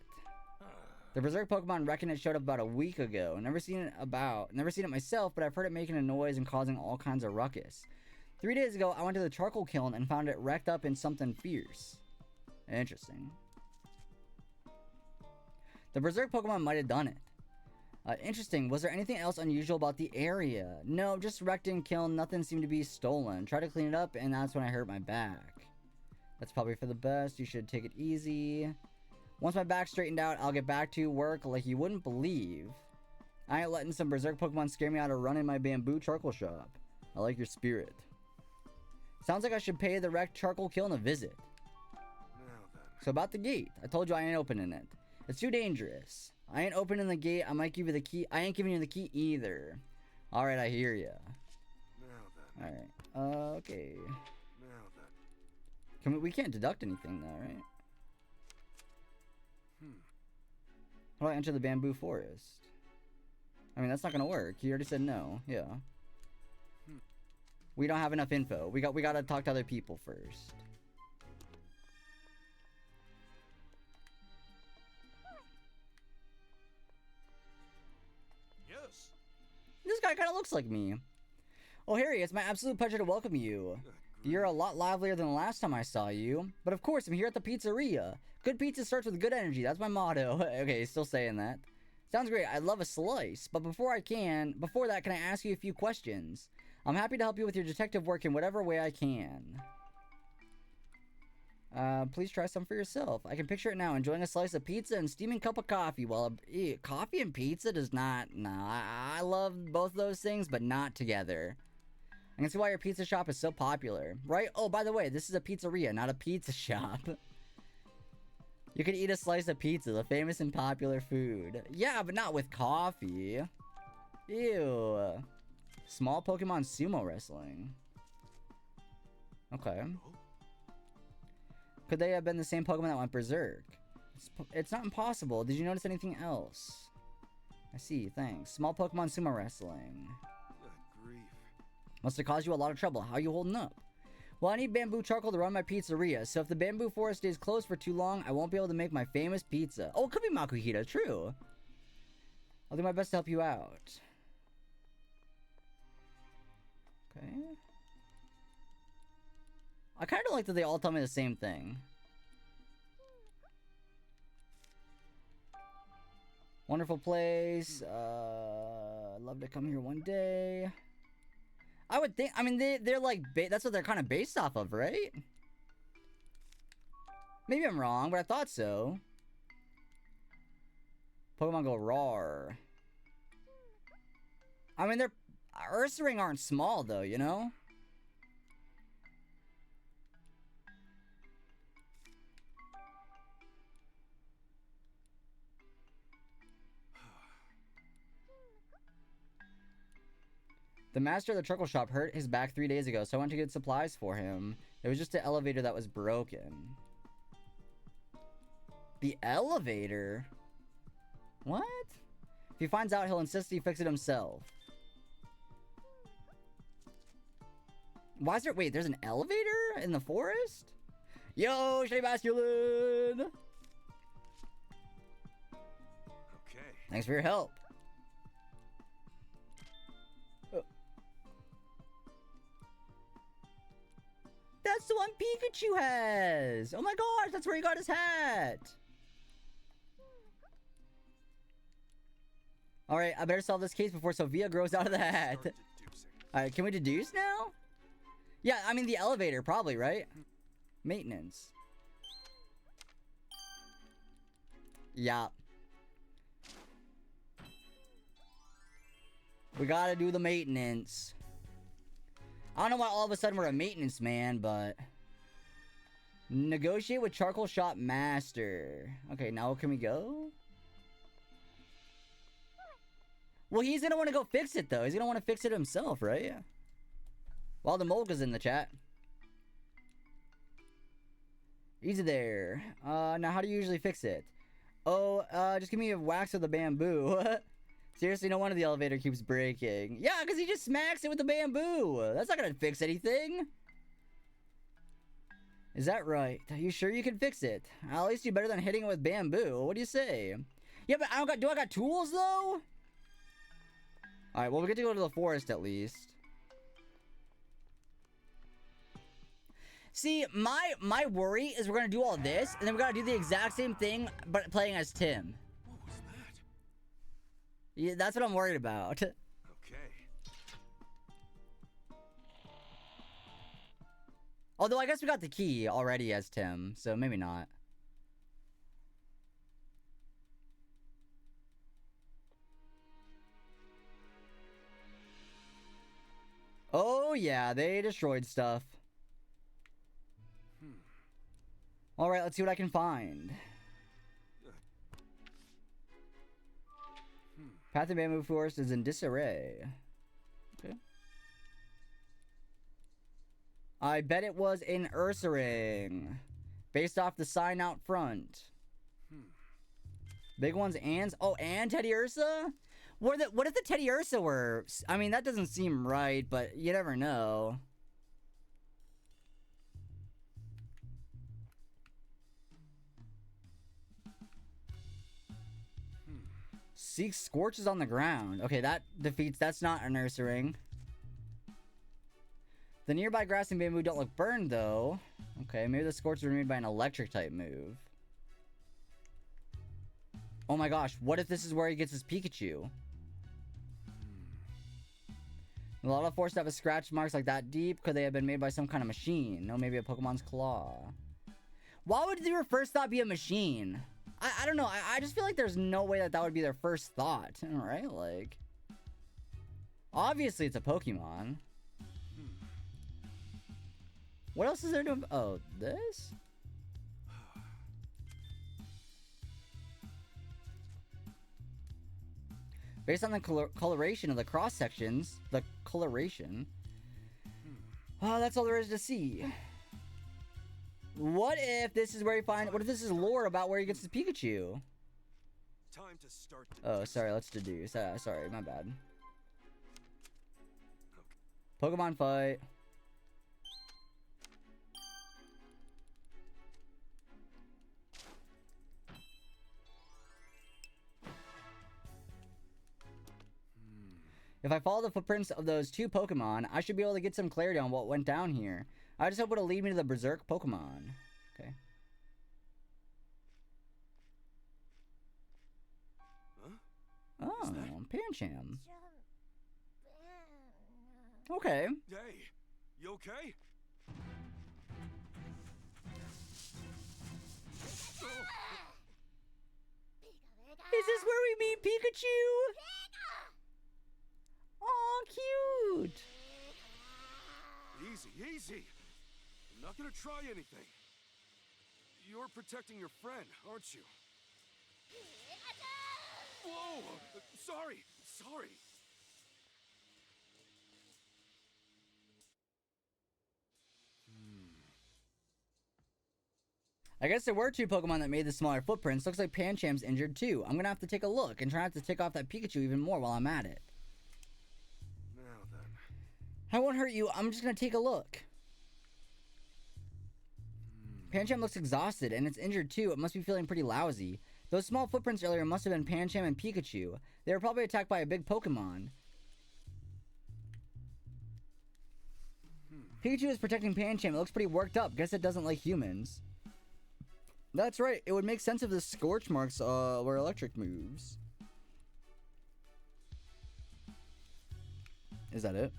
B: The berserk Pokemon reckon it showed up about a week ago. Never seen it myself, but I've heard it making a noise and causing all kinds of ruckus. 3 days ago, I went to the charcoal kiln and found it wrecked up in something fierce. Interesting. The berserk Pokemon might have done it. Interesting. Was there anything else unusual about the area? No, just wrecked and kiln. Nothing seemed to be stolen. Tried to clean it up, and that's when I hurt my back. That's probably for the best. You should take it easy. Once my back's straightened out, I'll get back to work like you wouldn't believe. I ain't letting some berserk Pokemon scare me out of running my bamboo charcoal shop. I like your spirit. Sounds like I should pay the wrecked charcoal kiln a visit. So about the gate. I told you I ain't opening it. It's too dangerous. I ain't opening the gate. I might give you the key. I ain't giving you the key either. Alright, I hear ya. Alright. Okay. We can't deduct anything though, right? How do I enter the bamboo forest? I mean, that's not gonna work. You already said no. Yeah. We don't have enough info. We gotta talk to other people first.
E: Yes.
B: This guy kind of looks like me. Oh, Harry, it's my absolute pleasure to welcome you. You're a lot livelier than the last time I saw you. But of course, I'm here at the pizzeria. Good pizza starts with good energy. That's my motto. Okay, still saying that. Sounds great. I'd love a slice. But before that, can I ask you a few questions? I'm happy to help you with your detective work in whatever way I can. Please try some for yourself. I can picture it now, enjoying a slice of pizza and steaming cup of coffee. Well, coffee and pizza does not... No, I love both those things, but not together. I can see why your pizza shop is so popular, right? Oh, by the way, this is a pizzeria, not a pizza shop. You can eat a slice of pizza, the famous and popular food. Yeah, but not with coffee. Ew. Small Pokemon sumo wrestling. Okay. Could they have been the same Pokemon that went berserk? It's not impossible. Did you notice anything else? I see, thanks. Small Pokemon sumo wrestling. Must have caused you a lot of trouble. How are you holding up? Well, I need bamboo charcoal to run my pizzeria, so if the bamboo forest stays closed for too long, I won't be able to make my famous pizza. Oh, it could be Makuhita, true. I'll do my best to help you out. Okay. I kind of like that they all tell me the same thing. Wonderful place. I'd love to come here one day. I would think, I mean, they're like, that's what they're kind of based off of, right? Maybe I'm wrong, but I thought so. Pokemon go roar. I mean, Ursaring aren't small, though, you know? The master of the charcoal shop hurt his back 3 days ago, so I went to get supplies for him. It was just the elevator that was broken. The elevator? What? If he finds out, he'll insist he fix it himself. Why is there... Wait, there's an elevator in the forest? Yo, Shea Basculin! Okay. Thanks for your help. that's the one Pikachu has. Oh my gosh, that's where he got his hat. All right, I better solve this case before Sophia grows out of the hat. All right, can we deduce now? Yeah, I mean the elevator probably, right? Maintenance. Yeah. We gotta do the maintenance. I don't know why all of a sudden we're a maintenance man, but... Negotiate with Charcoal Shop Master. Okay, now can we go? Well, he's gonna want to go fix it, though. He's gonna want to fix it himself, right? While the Molga's in the chat. Easy there. Now how do you usually fix it? Oh, just give me a wax of the bamboo. Seriously, no wonder the elevator keeps breaking. Yeah, because he just smacks it with the bamboo. That's not gonna fix anything. Is that right? Are you sure you can fix it? I'll at least do better than hitting it with bamboo. What do you say? Yeah, but do I got tools, though? Alright, well, we get to go to the forest, at least. See, my worry is we're gonna do all this, and then we're gonna do the exact same thing, but playing as Tim.
D: What was that?
B: Yeah, that's what I'm worried about.
D: Okay.
B: Although, I guess we got the key already as Tim, so maybe not. Oh, yeah, they destroyed stuff. Alright, let's see what I can find. Path of Bamboo Forest is in disarray. Okay. I bet it was in Ursaring. Based off the sign out front. Big ones and... Oh, and Teddy Ursa? What if the Teddy Ursa were... I mean, that doesn't seem right, but you never know. Seek scorches on the ground. Okay, that defeats... That's not an Ursaring. The nearby grass and bamboo don't look burned, though. Okay, maybe the scorches were made by an electric-type move. Oh my gosh, what if this is where he gets his Pikachu? A lot of forests have scratch marks like that deep. Could they have been made by some kind of machine? No, maybe a Pokemon's claw. Why would your first thought be a machine? I don't know. I just feel like there's no way that would be their first thought. Right? Like... Obviously, it's a Pokemon. What else is there to... Oh, this? Based on the coloration of the cross sections, the coloration. Oh, that's all there is to see. What if this is where you find? What if this is lore about where he gets his Pikachu?
D: Time to start.
B: Oh, sorry. Let's deduce. Sorry, my bad. Pokemon fight. If I follow the footprints of those two Pokemon, I should be able to get some clarity on what went down here. I just hope it'll lead me to the Berserk Pokemon. Okay.
D: Huh?
B: Oh, Pancham. Okay.
D: Hey, you okay?
B: Is this where we meet Pikachu? Oh, cute.
D: Easy, easy. I'm not gonna try anything. You're protecting your friend, aren't you? Whoa! Sorry.
B: I guess there were two Pokemon that made the smaller footprints. Looks like Pancham's injured too. I'm gonna have to take a look and try not to tick off that Pikachu even more while I'm at it.
D: Now then.
B: I won't hurt you. I'm just gonna take a look. Pancham looks exhausted, and it's injured too. It must be feeling pretty lousy. Those small footprints earlier must have been Pancham and Pikachu. They were probably attacked by a big Pokemon. Pikachu is protecting Pancham. It looks pretty worked up. Guess it doesn't like humans. That's right. It would make sense if the scorch marks were electric moves. Is that it?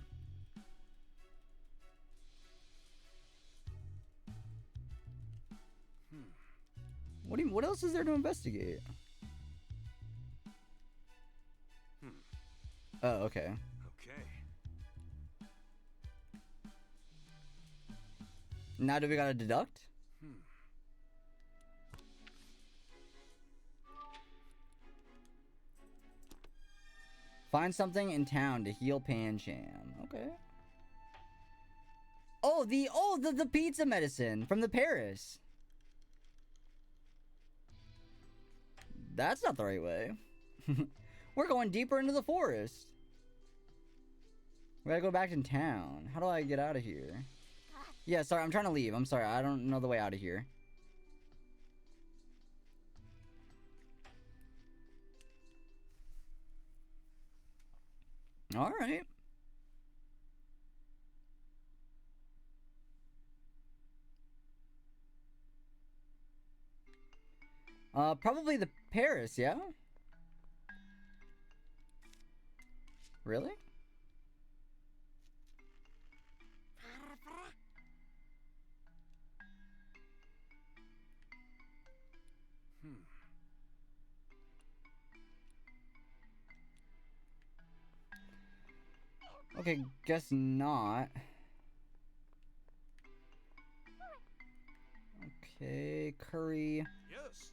B: What else is there to investigate? Oh, okay.
D: Okay.
B: Now do we gotta deduct? Find something in town to heal Pancham. Okay. Oh, the pizza medicine from the Paris. That's not the right way. We're going deeper into the forest. We gotta go back in town. How do I get out of here? Yeah, sorry, I'm trying to leave. I'm sorry, I don't know the way out of here. Alright. Probably the Paris, yeah? Really? Okay, guess not. Okay, curry.
D: Yes.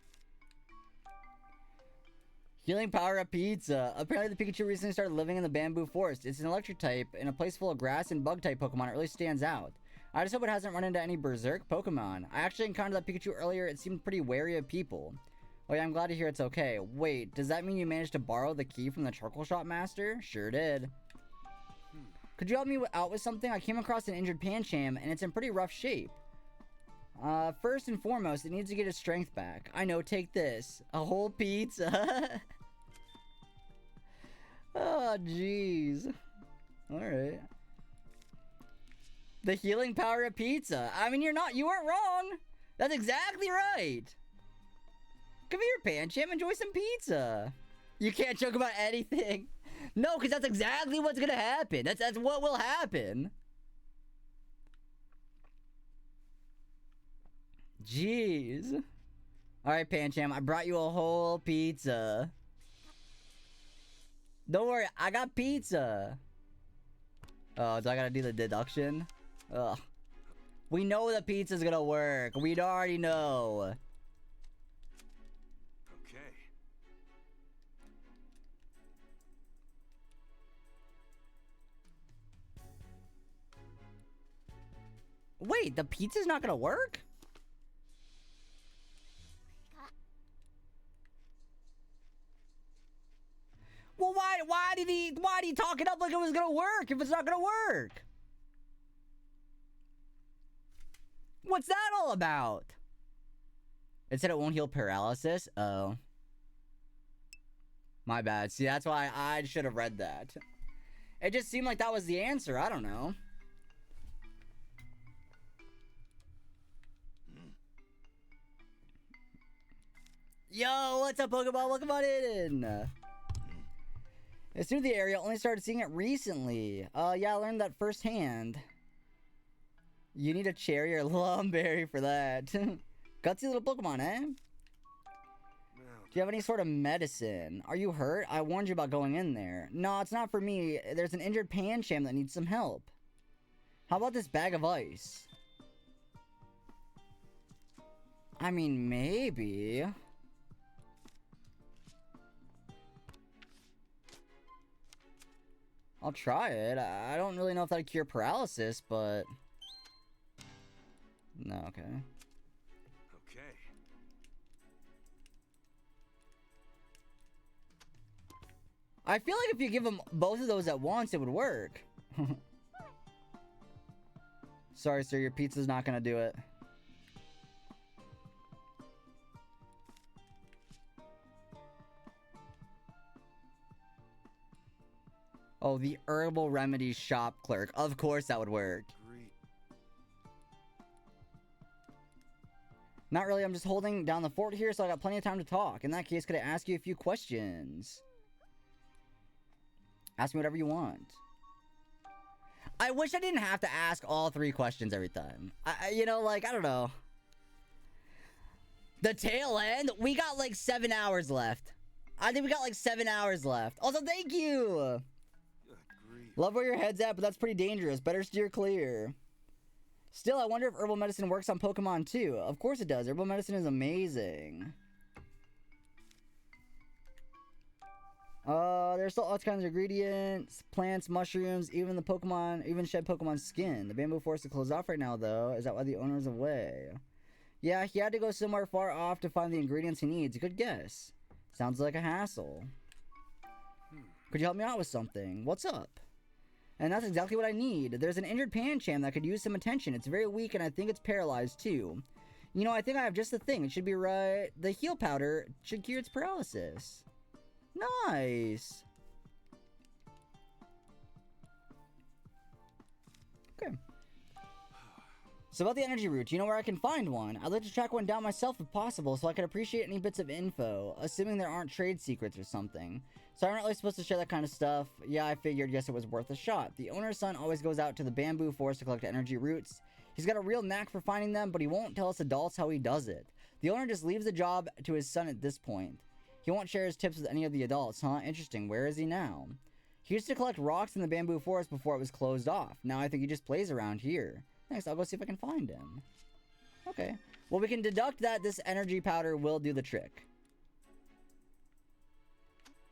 B: Healing power up pizza. Apparently the Pikachu recently started living in the bamboo forest. It's an electric type. In a place full of grass and bug type Pokemon, it really stands out. I just hope it hasn't run into any berserk Pokemon. I actually encountered that Pikachu earlier. It seemed pretty wary of people. Oh yeah, I'm glad to hear it's okay. Wait, does that mean you managed to borrow the key from the charcoal shop master? Sure did. Could you help me out with something? I came across an injured Pancham, and it's in pretty rough shape. First and foremost, it needs to get its strength back. I know, take this. A whole pizza. Oh, jeez. Alright. The healing power of pizza. I mean, you weren't wrong. That's exactly right. Come here, Pancham, enjoy some pizza. You can't joke about anything. No, because that's exactly what's gonna happen. That's what will happen. Jeez. Alright, Pancham, I brought you a whole pizza. Don't worry, I got pizza. Oh, do I gotta do the deduction? Ugh. We know the pizza's gonna work. We already know.
D: Okay.
B: Wait, the pizza's not gonna work? Well, why did he talk it up like it was gonna work if it's not gonna work? What's that all about? It said it won't heal paralysis? Oh. My bad. See, that's why I should have read that. It just seemed like that was the answer. I don't know. Yo, what's up, Pokemon? Welcome on in. It's new to the area. Only started seeing it recently. Yeah, I learned that firsthand. You need a cherry or lumberry for that. Gutsy little Pokemon, eh? Do you have any sort of medicine? Are you hurt? I warned you about going in there. No, it's not for me. There's an injured Pancham that needs some help. How about this bag of ice? I mean, maybe. I'll try it. I don't really know if that'll cure paralysis, but... No, okay.
D: Okay.
B: I feel like if you give him both of those at once, it would work. Sorry, sir, your pizza's not gonna do it. Oh, the herbal remedies shop clerk. Of course that would work.
P: Great
B: Not really, I'm just holding down the fort here, so I got plenty of time to talk. In that case, could I ask you a few questions? Ask me whatever you want. I wish I didn't have to ask all 3 questions every time. You know, like, I don't know. The tail end? We got like 7 hours left. I think we got like 7 hours left. Also, thank you! Love where your head's at, but that's pretty dangerous. Better steer clear. Still, I wonder if herbal medicine works on Pokemon too. Of course it does. Herbal medicine is amazing. There's still all kinds of ingredients, plants, mushrooms, even the Pokemon, even shed Pokemon skin. The bamboo forest is closed off right now, though. Is that why the owner's away? Yeah, he had to go somewhere far off to find the ingredients he needs. Good guess. Sounds like a hassle. Could you help me out with something? What's up? And that's exactly what I need. There's an injured Pancham that could use some attention. It's very weak, and I think it's paralyzed, too. You know, I think I have just the thing. It should be right. The heal powder should cure its paralysis. Nice. Okay. So about the energy root, you know where I can find one? I'd like to track one down myself if possible, so I can appreciate any bits of info, assuming there aren't trade secrets or something. So I'm not really supposed to share that kind of stuff. Yeah, I figured, guess it was worth a shot. The owner's son always goes out to the bamboo forest to collect energy roots. He's got a real knack for finding them, but he won't tell us adults how he does it. The owner just leaves the job to his son at this point. He won't share his tips with any of the adults, huh? Interesting. Where is he now? He used to collect rocks in the bamboo forest before it was closed off. Now I think he just plays around here. Thanks, I'll go see if I can find him. Okay. Well, we can deduct that this energy powder will do the trick.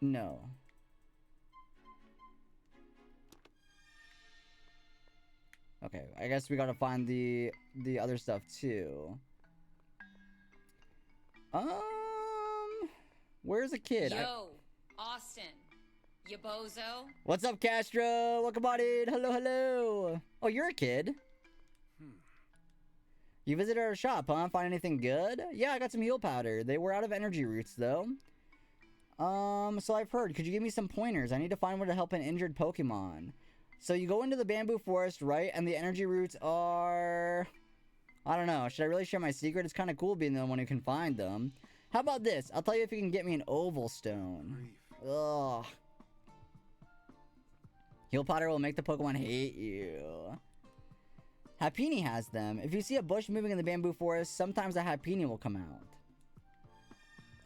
B: No. Okay, I guess we gotta find the other stuff too. Where's the kid?
C: Yo, Austin. You bozo?
B: What's up, Castro? Welcome on in. Hello, hello. Oh, you're a kid. You visited our shop, huh? Find anything good? Yeah, I got some heal powder. They were out of energy roots, though. So I've heard. Could you give me some pointers? I need to find one to help an injured Pokemon. So you go into the bamboo forest, right? And the energy roots are... I don't know. Should I really share my secret? It's kind of cool being the one who can find them. How about this? I'll tell you if you can get me an oval stone. Ugh. Heal powder will make the Pokemon hate you. Happiny has them. If you see a bush moving in the bamboo forest, sometimes a Happiny will come out.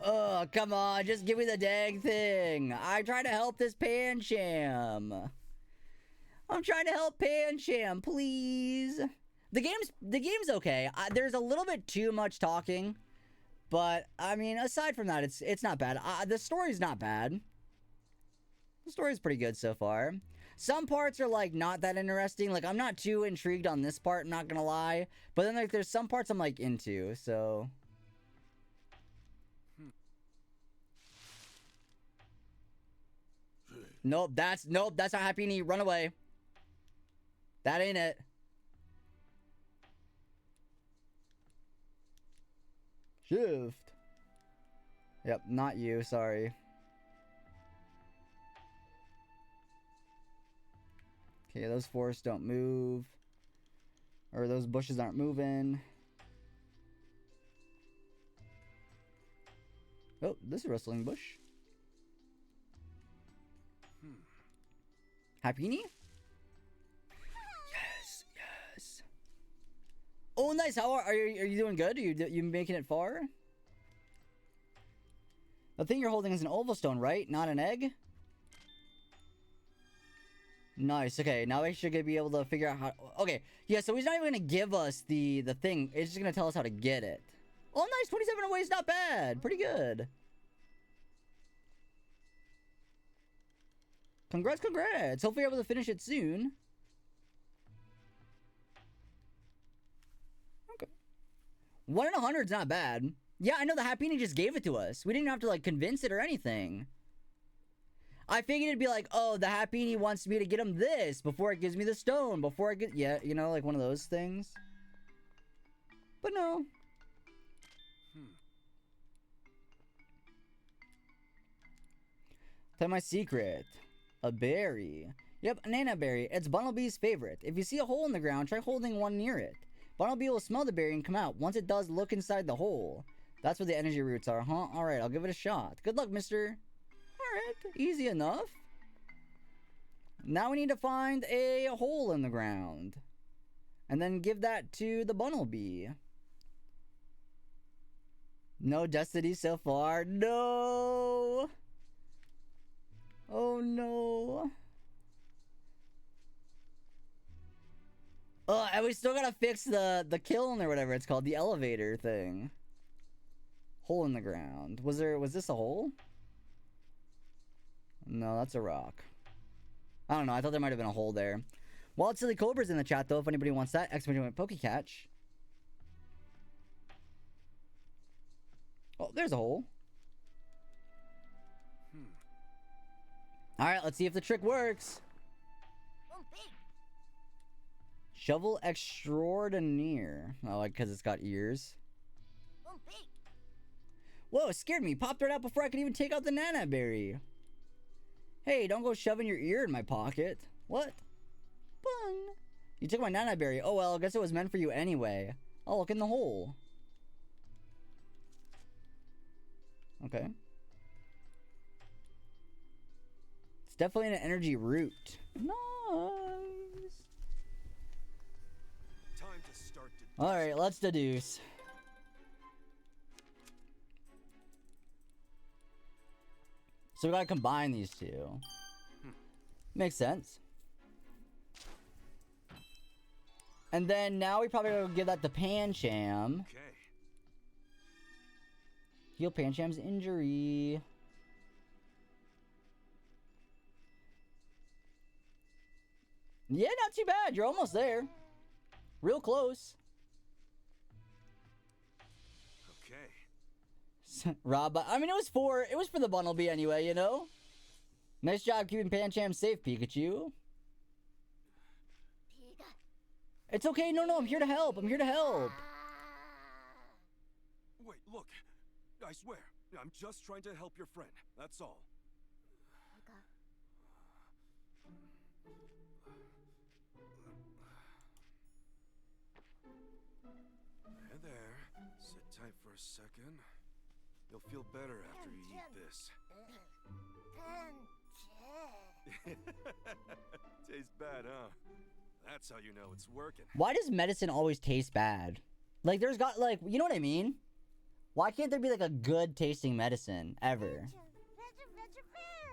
B: Oh, come on. Just give me the dang thing. I'm trying to help this Pancham. I'm trying to help Pancham, please. The game's okay. There's a little bit too much talking. But, I mean, aside from that, it's not bad. The story's not bad. The story's pretty good so far. Some parts are, like, not that interesting. Like, I'm not too intrigued on this part, I'm not gonna lie. But then, like, there's some parts I'm, like, into, so... Nope, that's not Happiny. Run away. That ain't it. Shift. Yep, not you, sorry. Okay, those forests don't move. Or those bushes aren't moving. Oh, this is a rustling bush. Happiny? Yes, yes. Oh, nice. How are you doing good? Are you making it far? The thing you're holding is an oval stone, right? Not an egg? Nice. Okay, now we should be able to figure out how... Okay, yeah, so he's not even going to give us the thing. It's just going to tell us how to get it. Oh, nice. 27 away is not bad. Pretty good. Congrats, congrats. Hopefully you're able to finish it soon. Okay. 1 in 100 is not bad. Yeah, I know the Happiny just gave it to us. We didn't have to, like, convince it or anything. I figured it'd be like, oh, the Happiny wants me to get him this before it gives me the stone. Before I get... Yeah, you know, like one of those things. But no. Tell my secret. A berry. Yep, a nana berry. It's Bunnelby's favorite. If you see a hole in the ground, try holding one near it. Bunnelby will smell the berry and come out. Once it does, look inside the hole. That's where the energy roots are, huh? Alright, I'll give it a shot. Good luck, mister. Alright, easy enough. Now we need to find a hole in the ground. And then give that to the Bunnelby. No destiny so far. No! Oh no. Oh, and we still gotta fix the kiln or whatever it's called, the elevator thing. Hole in the ground. Was this a hole? No, that's a rock. I don't know, I thought there might have been a hole there. Wild Silly Cobra's in the chat though, if anybody wants that. Exclamation point Pokecatch. Oh, there's a hole. Alright, let's see if the trick works. Shovel extraordinaire. Oh, like, because it's got ears. Whoa, it scared me. Popped right out before I could even take out the Nana Berry. Hey, don't go shoving your ear in my pocket. What? Fun. You took my Nana Berry. Oh, well, I guess it was meant for you anyway. I'll look in the hole. Okay. It's definitely an energy root. Nice.
M: Time to start to
B: Alright, let's deduce. So we gotta combine these two. Makes sense. And then now we probably gotta give that to Pancham.
M: Okay.
B: Heal Pancham's injury. Yeah, not too bad. You're almost there. Real close.
M: Okay.
B: Rob, I mean, it was for the Bunnelby anyway, you know? Nice job keeping Pancham safe, Pikachu. It's okay. No, I'm here to help. I'm here to help.
M: Wait, look. I swear, I'm just trying to help your friend. That's all. There, there. Sit tight for a second. You'll feel better after you eat this. Tastes bad, huh? That's how you know it's working.
B: Why does medicine always taste bad? Like, there's got, like, you know what I mean? Why can't there be, like, a good tasting medicine ever?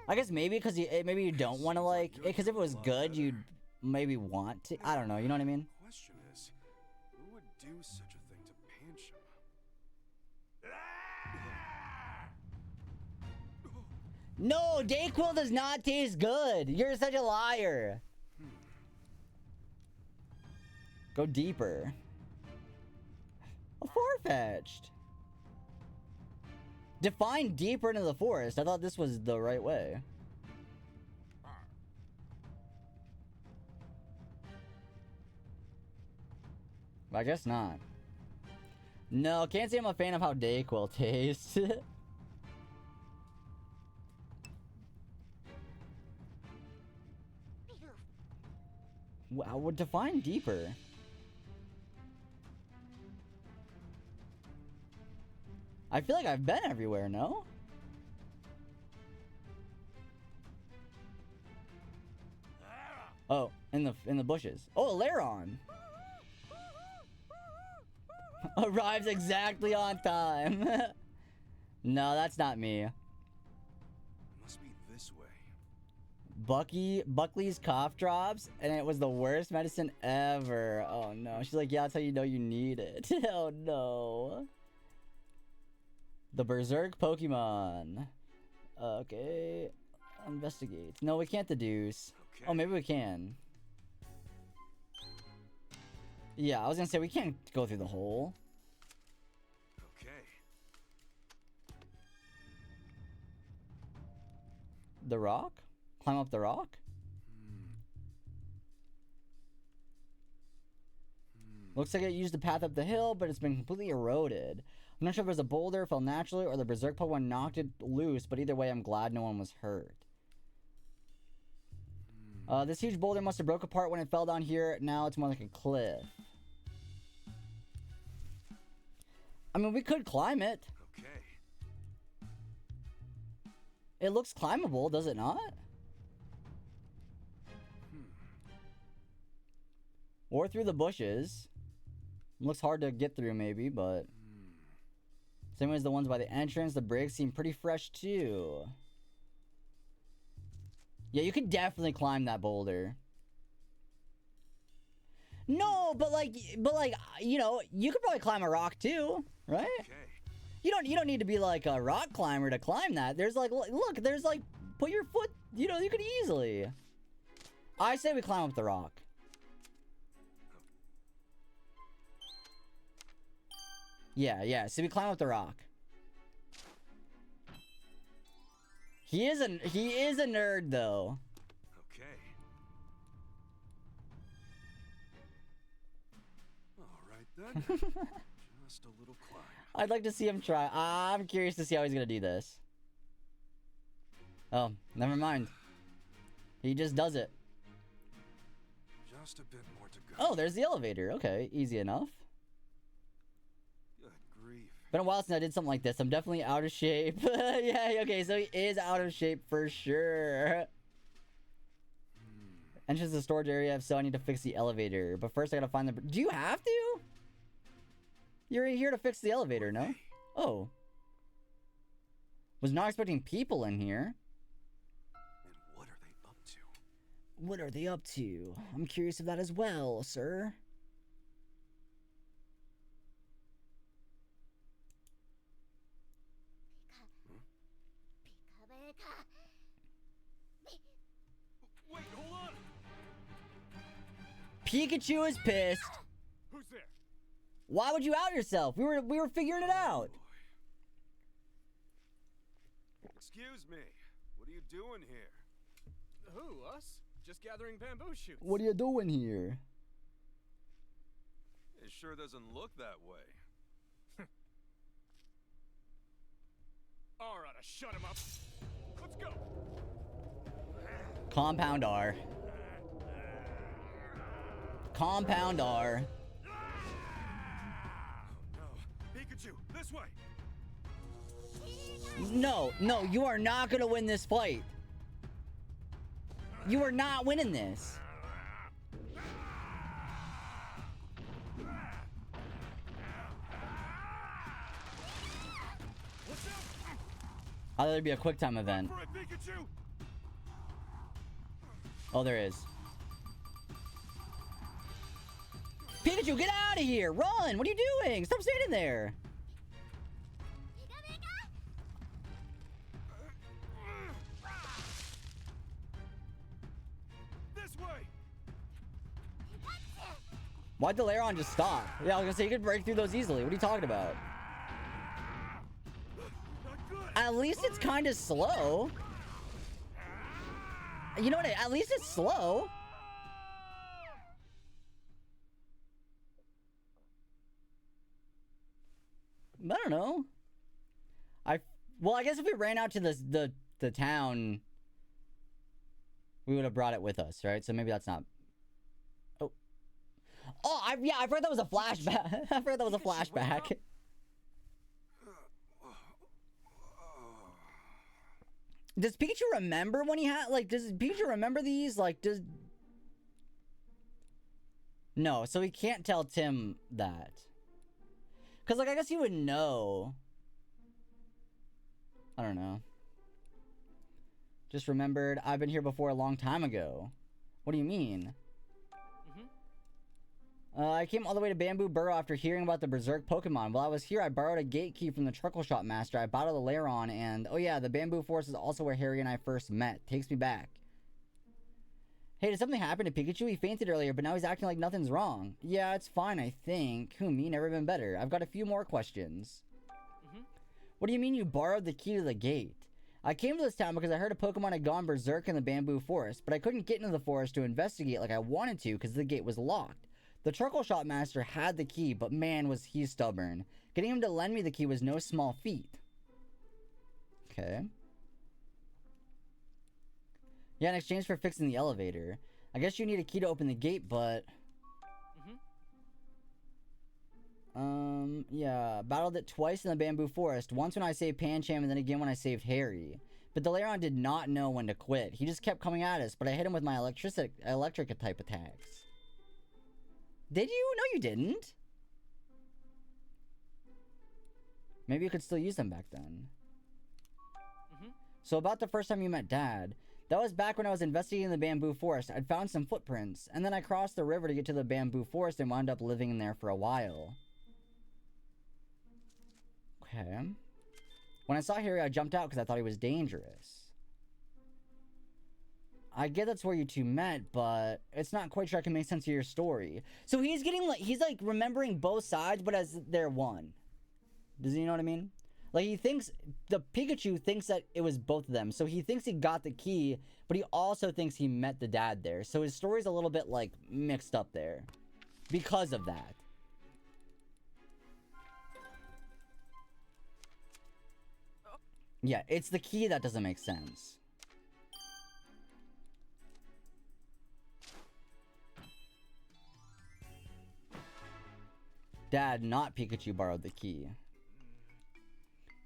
B: I guess maybe because maybe you don't want to, like, because if it was good, you'd maybe want to. I don't know, you know what I mean?
M: Question is, who would do such a thing to Pancham?
B: No, Dayquil does not taste good. You're such a liar. Go deeper. A far-fetched. Define deeper into the forest. I thought this was the right way. I guess not. No, can't say I'm a fan of how Dayquil tastes. Wow, would define deeper. I feel like I've been everywhere, no? Oh, in the bushes. Oh, Laron arrives exactly on time. No, that's not me.
M: Must be this way.
B: Buckley's cough drops, and it was the worst medicine ever. Oh no. She's like, yeah, that's how you know you need it. Oh no. The Berserk Pokemon. Okay. Investigate. No, we can't deduce. Okay. Oh, maybe we can. Yeah, I was gonna say we can't go through the hole.
M: Okay.
B: The rock? Climb up the rock? Looks like it used the path up the hill, but it's been completely eroded. I'm not sure if it was a boulder, fell naturally, or the Berserk Pokemon knocked it loose, but either way, I'm glad no one was hurt. This huge boulder must have broke apart when it fell down here. Now it's more like a cliff. I mean, we could climb it.
D: Okay.
B: It looks climbable, does it not? Or through the bushes. Looks hard to get through, maybe, but... Same as the ones by the entrance. The bricks seem pretty fresh, too. Yeah, you could definitely climb that boulder. No, but like, you know, you could probably climb a rock, too, right?
D: Okay.
B: You don't need to be like a rock climber to climb that. There's like, look, there's like, put your foot, you know, you could easily. I say we climb up the rock. Yeah, so we climb up the rock. He is a nerd though.
D: Okay. All right then. Just a little climb.
B: I'd like to see him try. I'm curious to see how he's gonna do this. Oh, never mind. He just does it.
D: Just a bit more to go.
B: Oh, there's the elevator. Okay, easy enough.
D: Good grief.
B: Been a while since I did something like this. I'm definitely out of shape. Yeah, okay, so he is out of shape for sure. Entrance to the storage area, so I need to fix the elevator. But first I gotta find the... Do you have to? You're here to fix the elevator, no? Oh. Was not expecting people in here.
D: And what are they up to?
B: What are they up to? I'm curious of that as well, sir.
D: Wait, hold on.
B: Pikachu is pissed.
M: Who's there?
B: Why would you out yourself? We were figuring it out.
D: Excuse me. What are you doing here?
M: Who, us? Just gathering bamboo shoots.
B: What are you doing here?
D: It sure doesn't look that way.
M: Alright, shut him up. Let's go.
B: Compound R. Compound R.
D: No. Pikachu, this way.
B: No, you are not gonna win this fight. You are not winning this. I thought there'd be a quick time event. Oh, there is. Pikachu, get out of here! Run! What are you doing? Stop standing there!
D: This way.
B: Why'd the Lairon just stop? Yeah, I was gonna say you could break through those easily. What are you talking about? At least it's kind of slow. You know what? At least it's slow. I don't know. Well, I guess if we ran out to the town, we would have brought it with us, right? So maybe that's not. Oh, yeah, I heard that was a flashback. I heard that was a flashback. Does Pikachu remember when he had, like, does Pikachu remember these? Like, no, so he can't tell Tim that. Because, like, I guess he would know. I don't know. Just remembered, I've been here before a long time ago. What do you mean? I came all the way to Bamboo Burrow after hearing about the Berserk Pokemon. While I was here, I borrowed a gate key from the Truckle Shop Master. I battled the Lairon, and oh yeah, the Bamboo Forest is also where Harry and I first met. Takes me back. Hey, did something happen to Pikachu? He fainted earlier, but now he's acting like nothing's wrong. Yeah, it's fine, I think. Who, me? Never been better. I've got a few more questions. What do you mean you borrowed the key to the gate? I came to this town because I heard a Pokemon had gone berserk in the Bamboo Forest, but I couldn't get into the forest to investigate like I wanted to because the gate was locked. The Truckle Shop Master had the key, but man was he stubborn. Getting him to lend me the key was no small feat. Okay. Yeah, in exchange for fixing the elevator. I guess you need a key to open the gate, but... Yeah, battled it twice in the bamboo forest. Once when I saved Pancham, and then again when I saved Harry. But the Lairon did not know when to quit. He just kept coming at us, but I hit him with my electric type attacks. Did you? No, you didn't. Maybe you could still use them back then. So about the first time you met Dad, that was back when I was investigating the bamboo forest. I'd found some footprints, and then I crossed the river to get to the bamboo forest and wound up living in there for a while. Okay. When I saw Harry, I jumped out because I thought he was dangerous. I get that's where you two met, but it's not quite sure I can make sense of your story. So he's getting like, he's like remembering both sides, but as they're one. Does he know what I mean? Like, he thinks, the Pikachu thinks that it was both of them. So he thinks he got the key, but he also thinks he met the dad there. So his story's a little bit, like, mixed up there. Because of that. Yeah, it's the key that doesn't make sense. Dad, not Pikachu, borrowed the key.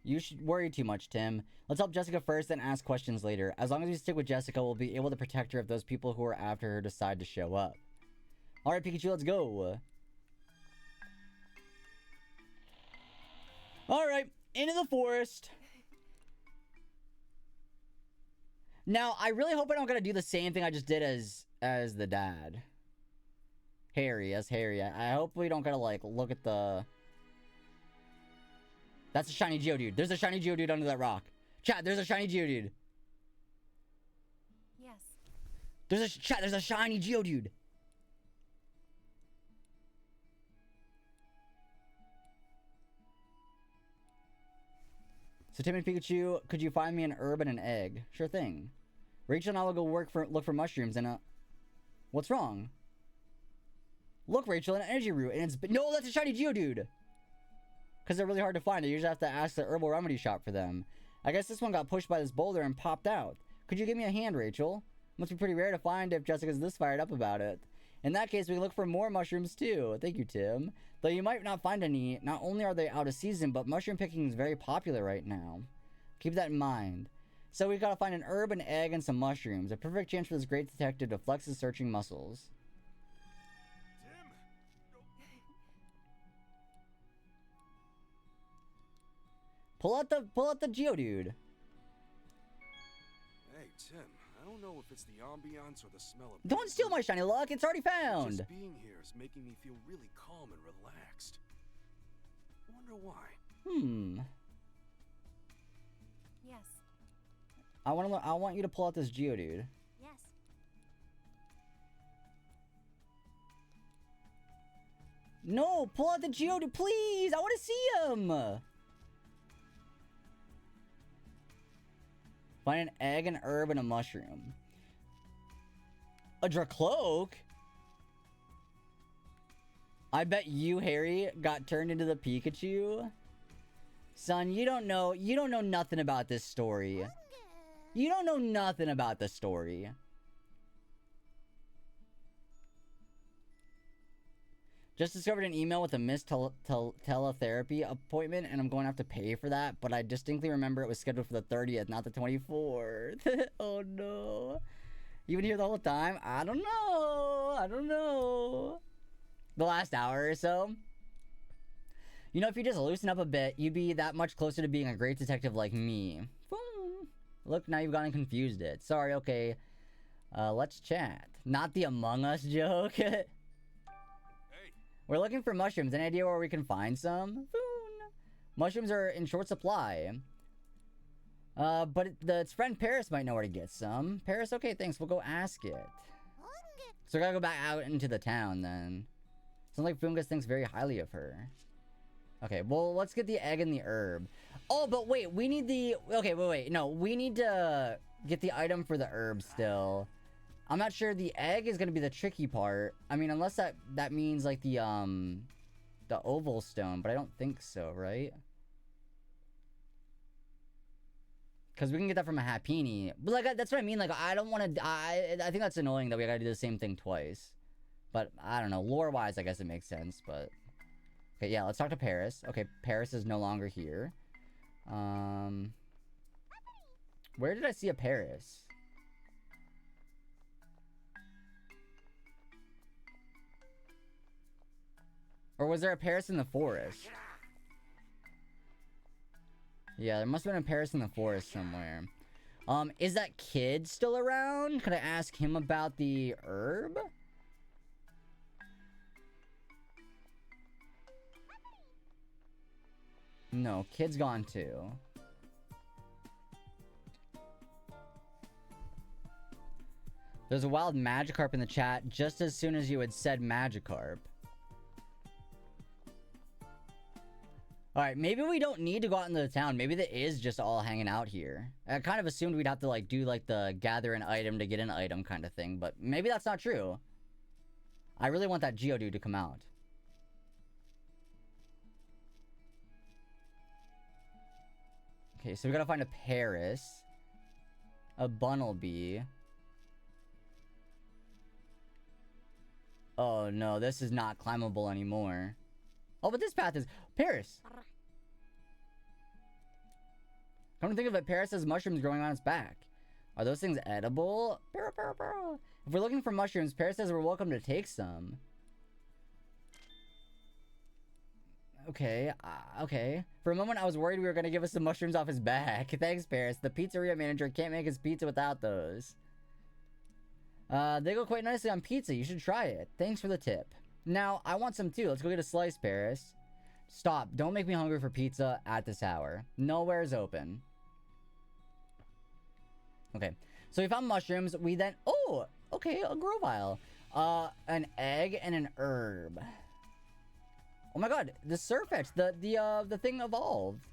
B: You should worry too much, Tim. Let's help Jessica first, then ask questions later. As long as we stick with Jessica, we'll be able to protect her if those people who are after her decide to show up. Alright, Pikachu, let's go. Alright, into the forest. Now, I really hope I don't gotta do the same thing I just did as the dad. Harry, as Harry. I hope we don't gotta, like, look at the... That's a shiny Geodude. There's a shiny Geodude under that rock. Chat, there's a shiny Geodude.
L: Yes.
B: There's a shiny Geodude. So Tim and Pikachu, could you find me an herb and an egg? Sure thing. Rachel and I will go look for mushrooms and what's wrong? Look, Rachel, an energy root, and it's... No, that's a shiny Geodude! Because they're really hard to find. I usually have to ask the herbal remedy shop for them. I guess this one got pushed by this boulder and popped out. Could you give me a hand, Rachel? Must be pretty rare to find if Jessica's this fired up about it. In that case, we can look for more mushrooms too. Thank you, Tim. Though you might not find any. Not only are they out of season, but mushroom picking is very popular right now. Keep that in mind. So we've got to find an herb, an egg, and some mushrooms. A perfect chance for this great detective to flex his searching muscles. Pull out the Geodude.
D: Hey, Tim, I don't know if it's the ambiance or the smell of...
B: Don't steal my shiny luck, it's already found.
D: Just being here is making me feel really calm and relaxed. I wonder why.
L: Yes.
B: I want you to pull out this Geodude.
L: Yes.
B: No, pull out the Geodude, please! I want to see him! Find an egg, an herb, and a mushroom. A Dracloak? I bet you, Harry, got turned into the Pikachu. Son, you don't know nothing about this story. You don't know nothing about the story. Just discovered an email with a missed teletherapy appointment, and I'm going to have to pay for that, but I distinctly remember it was scheduled for the 30th, not the 24th. Oh no. You been here the whole time? I don't know. The last hour or so. You know, if you just loosen up a bit, you'd be that much closer to being a great detective like me. Boom. Look, now you've gone and confused it. Sorry, okay. Let's chat. Not the Among Us joke. We're looking for mushrooms. Any idea where we can find some? Mushrooms are in short supply. But its friend Paris might know where to get some. Paris, okay, thanks. We'll go ask it. So we gotta go back out into the town then. Sounds like Fungus thinks very highly of her. Okay, well, let's get the egg and the herb. Oh, but wait, we need the... Okay, wait. No, we need to get the item for the herb still. I'm not sure the egg is gonna be the tricky part. I mean, unless that means like the oval stone, but I don't think so, right? Because we can get that from a Happini. But like, that's what I mean. Like, I don't want to... I think that's annoying that we gotta do the same thing twice. But I don't know. Lore-wise, I guess it makes sense, but... Okay, yeah, let's talk to Paris. Okay, Paris is no longer here. Where did I see a Paris? Or was there a Paris in the forest? Yeah, there must have been a Paris in the forest somewhere. Is that kid still around? Could I ask him about the herb? No, kid's gone too. There's a wild Magikarp in the chat just as soon as you had said Magikarp. Alright, maybe we don't need to go out into the town. Maybe that is just all hanging out here. I kind of assumed we'd have to, like, do, like, the gather an item to get an item kind of thing. But maybe that's not true. I really want that Geodude to come out. Okay, so we gotta find a Paris. A Bunnelby. Oh, no, this is not climbable anymore. Oh, but this path is... Paris! Come to think of it, Paris has mushrooms growing on its back. Are those things edible? If we're looking for mushrooms, Paris says we're welcome to take some. Okay, okay. For a moment, I was worried we were gonna give us some mushrooms off his back. Thanks, Paris. The pizzeria manager can't make his pizza without those. They go quite nicely on pizza. You should try it. Thanks for the tip. Now, I want some too. Let's go get a slice, Paris. Stop. Don't make me hungry for pizza at this hour. Nowhere's open. Okay. So we found mushrooms. We then... Oh! Okay, a Grovyle. An egg and an herb. Oh my god. The Surfetch. The thing evolved.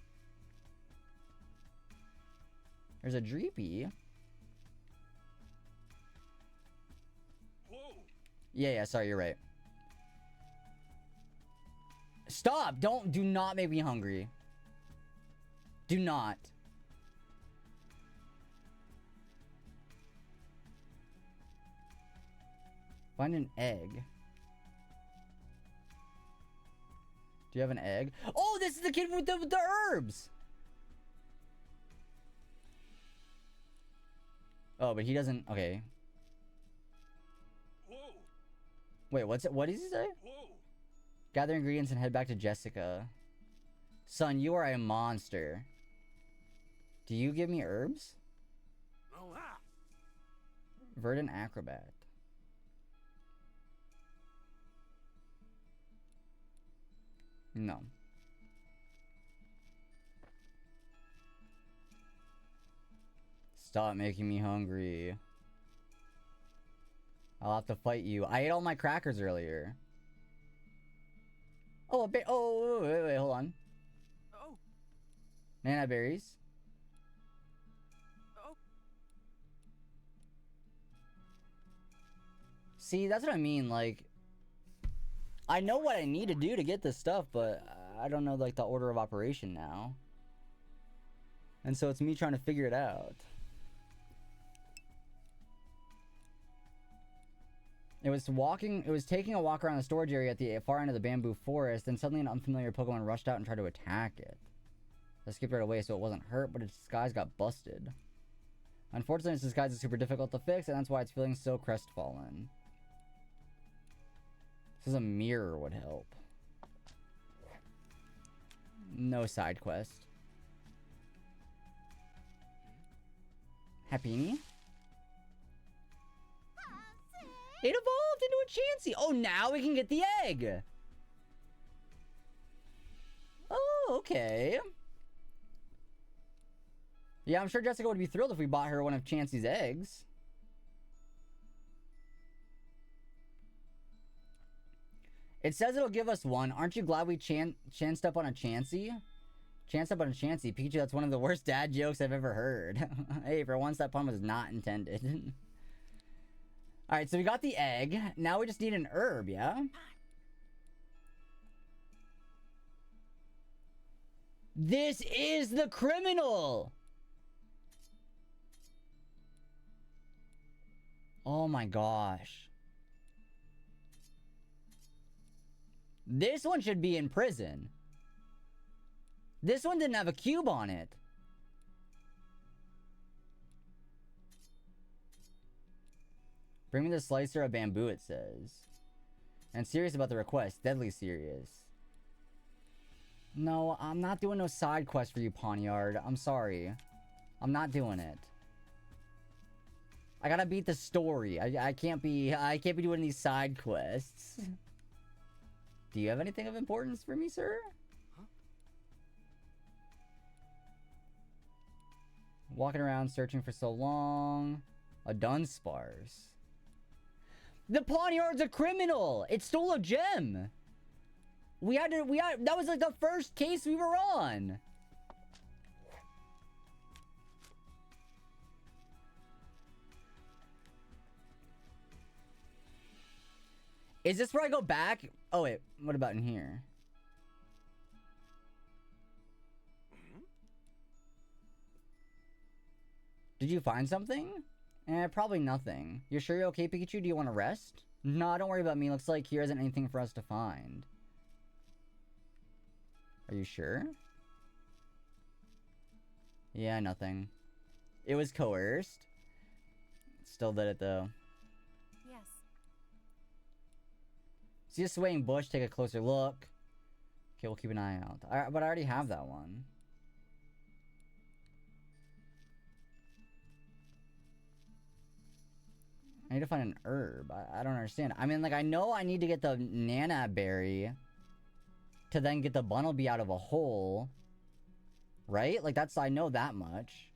B: There's a Dreepy.
E: Whoa.
B: Yeah, sorry, you're right. Stop! Do not make me hungry. Do not. Find an egg. Do you have an egg? Oh, this is the kid with the herbs! Oh, but he doesn't... Okay.
E: Whoa.
B: Wait, what does he say?
E: Whoa.
B: Gather ingredients and head back to Jessica. Son, you are a monster. Do you give me herbs?
E: Oh, ah.
B: Verdant Acrobat. No. Stop making me hungry. I'll have to fight you. I ate all my crackers earlier. Oh, a bit. Oh, wait, hold on.
M: Oh.
B: Nana berries.
M: Oh.
B: See, that's what I mean. Like, I know what I need to do to get this stuff, but I don't know, like, the order of operation now. And so it's me trying to figure it out. It was taking a walk around the storage area at the far end of the bamboo forest, and suddenly an unfamiliar Pokemon rushed out and tried to attack it. I skipped right away so it wasn't hurt, but its disguise got busted. Unfortunately, its disguise is super difficult to fix, and that's why it's feeling so crestfallen. This is a mirror would help. No side quest. Happiny? It evolved into a Chansey. Oh, now we can get the egg. Oh, okay. Yeah, I'm sure Jessica would be thrilled if we bought her one of Chansey's eggs. It says it'll give us one. Aren't you glad we chanced up on a Chansey? Chanced up on a Chansey. Pikachu, that's one of the worst dad jokes I've ever heard. Hey, for once, that pun was not intended. Alright, so we got the egg. Now we just need an herb, yeah? This is the criminal! Oh my gosh. This one should be in prison. This one didn't have a cube on it. Bring me the slicer of bamboo, it says. And serious about the request. Deadly serious. No, I'm not doing no side quest for you, Pawnyard. I'm sorry. I'm not doing it. I gotta beat the story. I can't be doing these side quests. Do you have anything of importance for me, sir? Huh? Walking around searching for so long. A Dunsparce. The Pawnyard's a criminal! It stole a gem! That was like the first case we were on! Is this where I go back? Oh wait, what about in here? Did you find something? Probably nothing. You're sure you're okay, Pikachu? Do you want to rest? No, don't worry about me. Looks like here isn't anything for us to find. Are you sure? Yeah, nothing. It was coerced. Still did it though.
L: Yes.
B: See a swaying bush, take a closer look. Okay, we'll keep an eye out. But I already have that one. I need to find an herb. I don't understand. I mean, like, I know I need to get the Nana Berry to then get the Bunnelby out of a hole. Right? Like, that's, I know that much.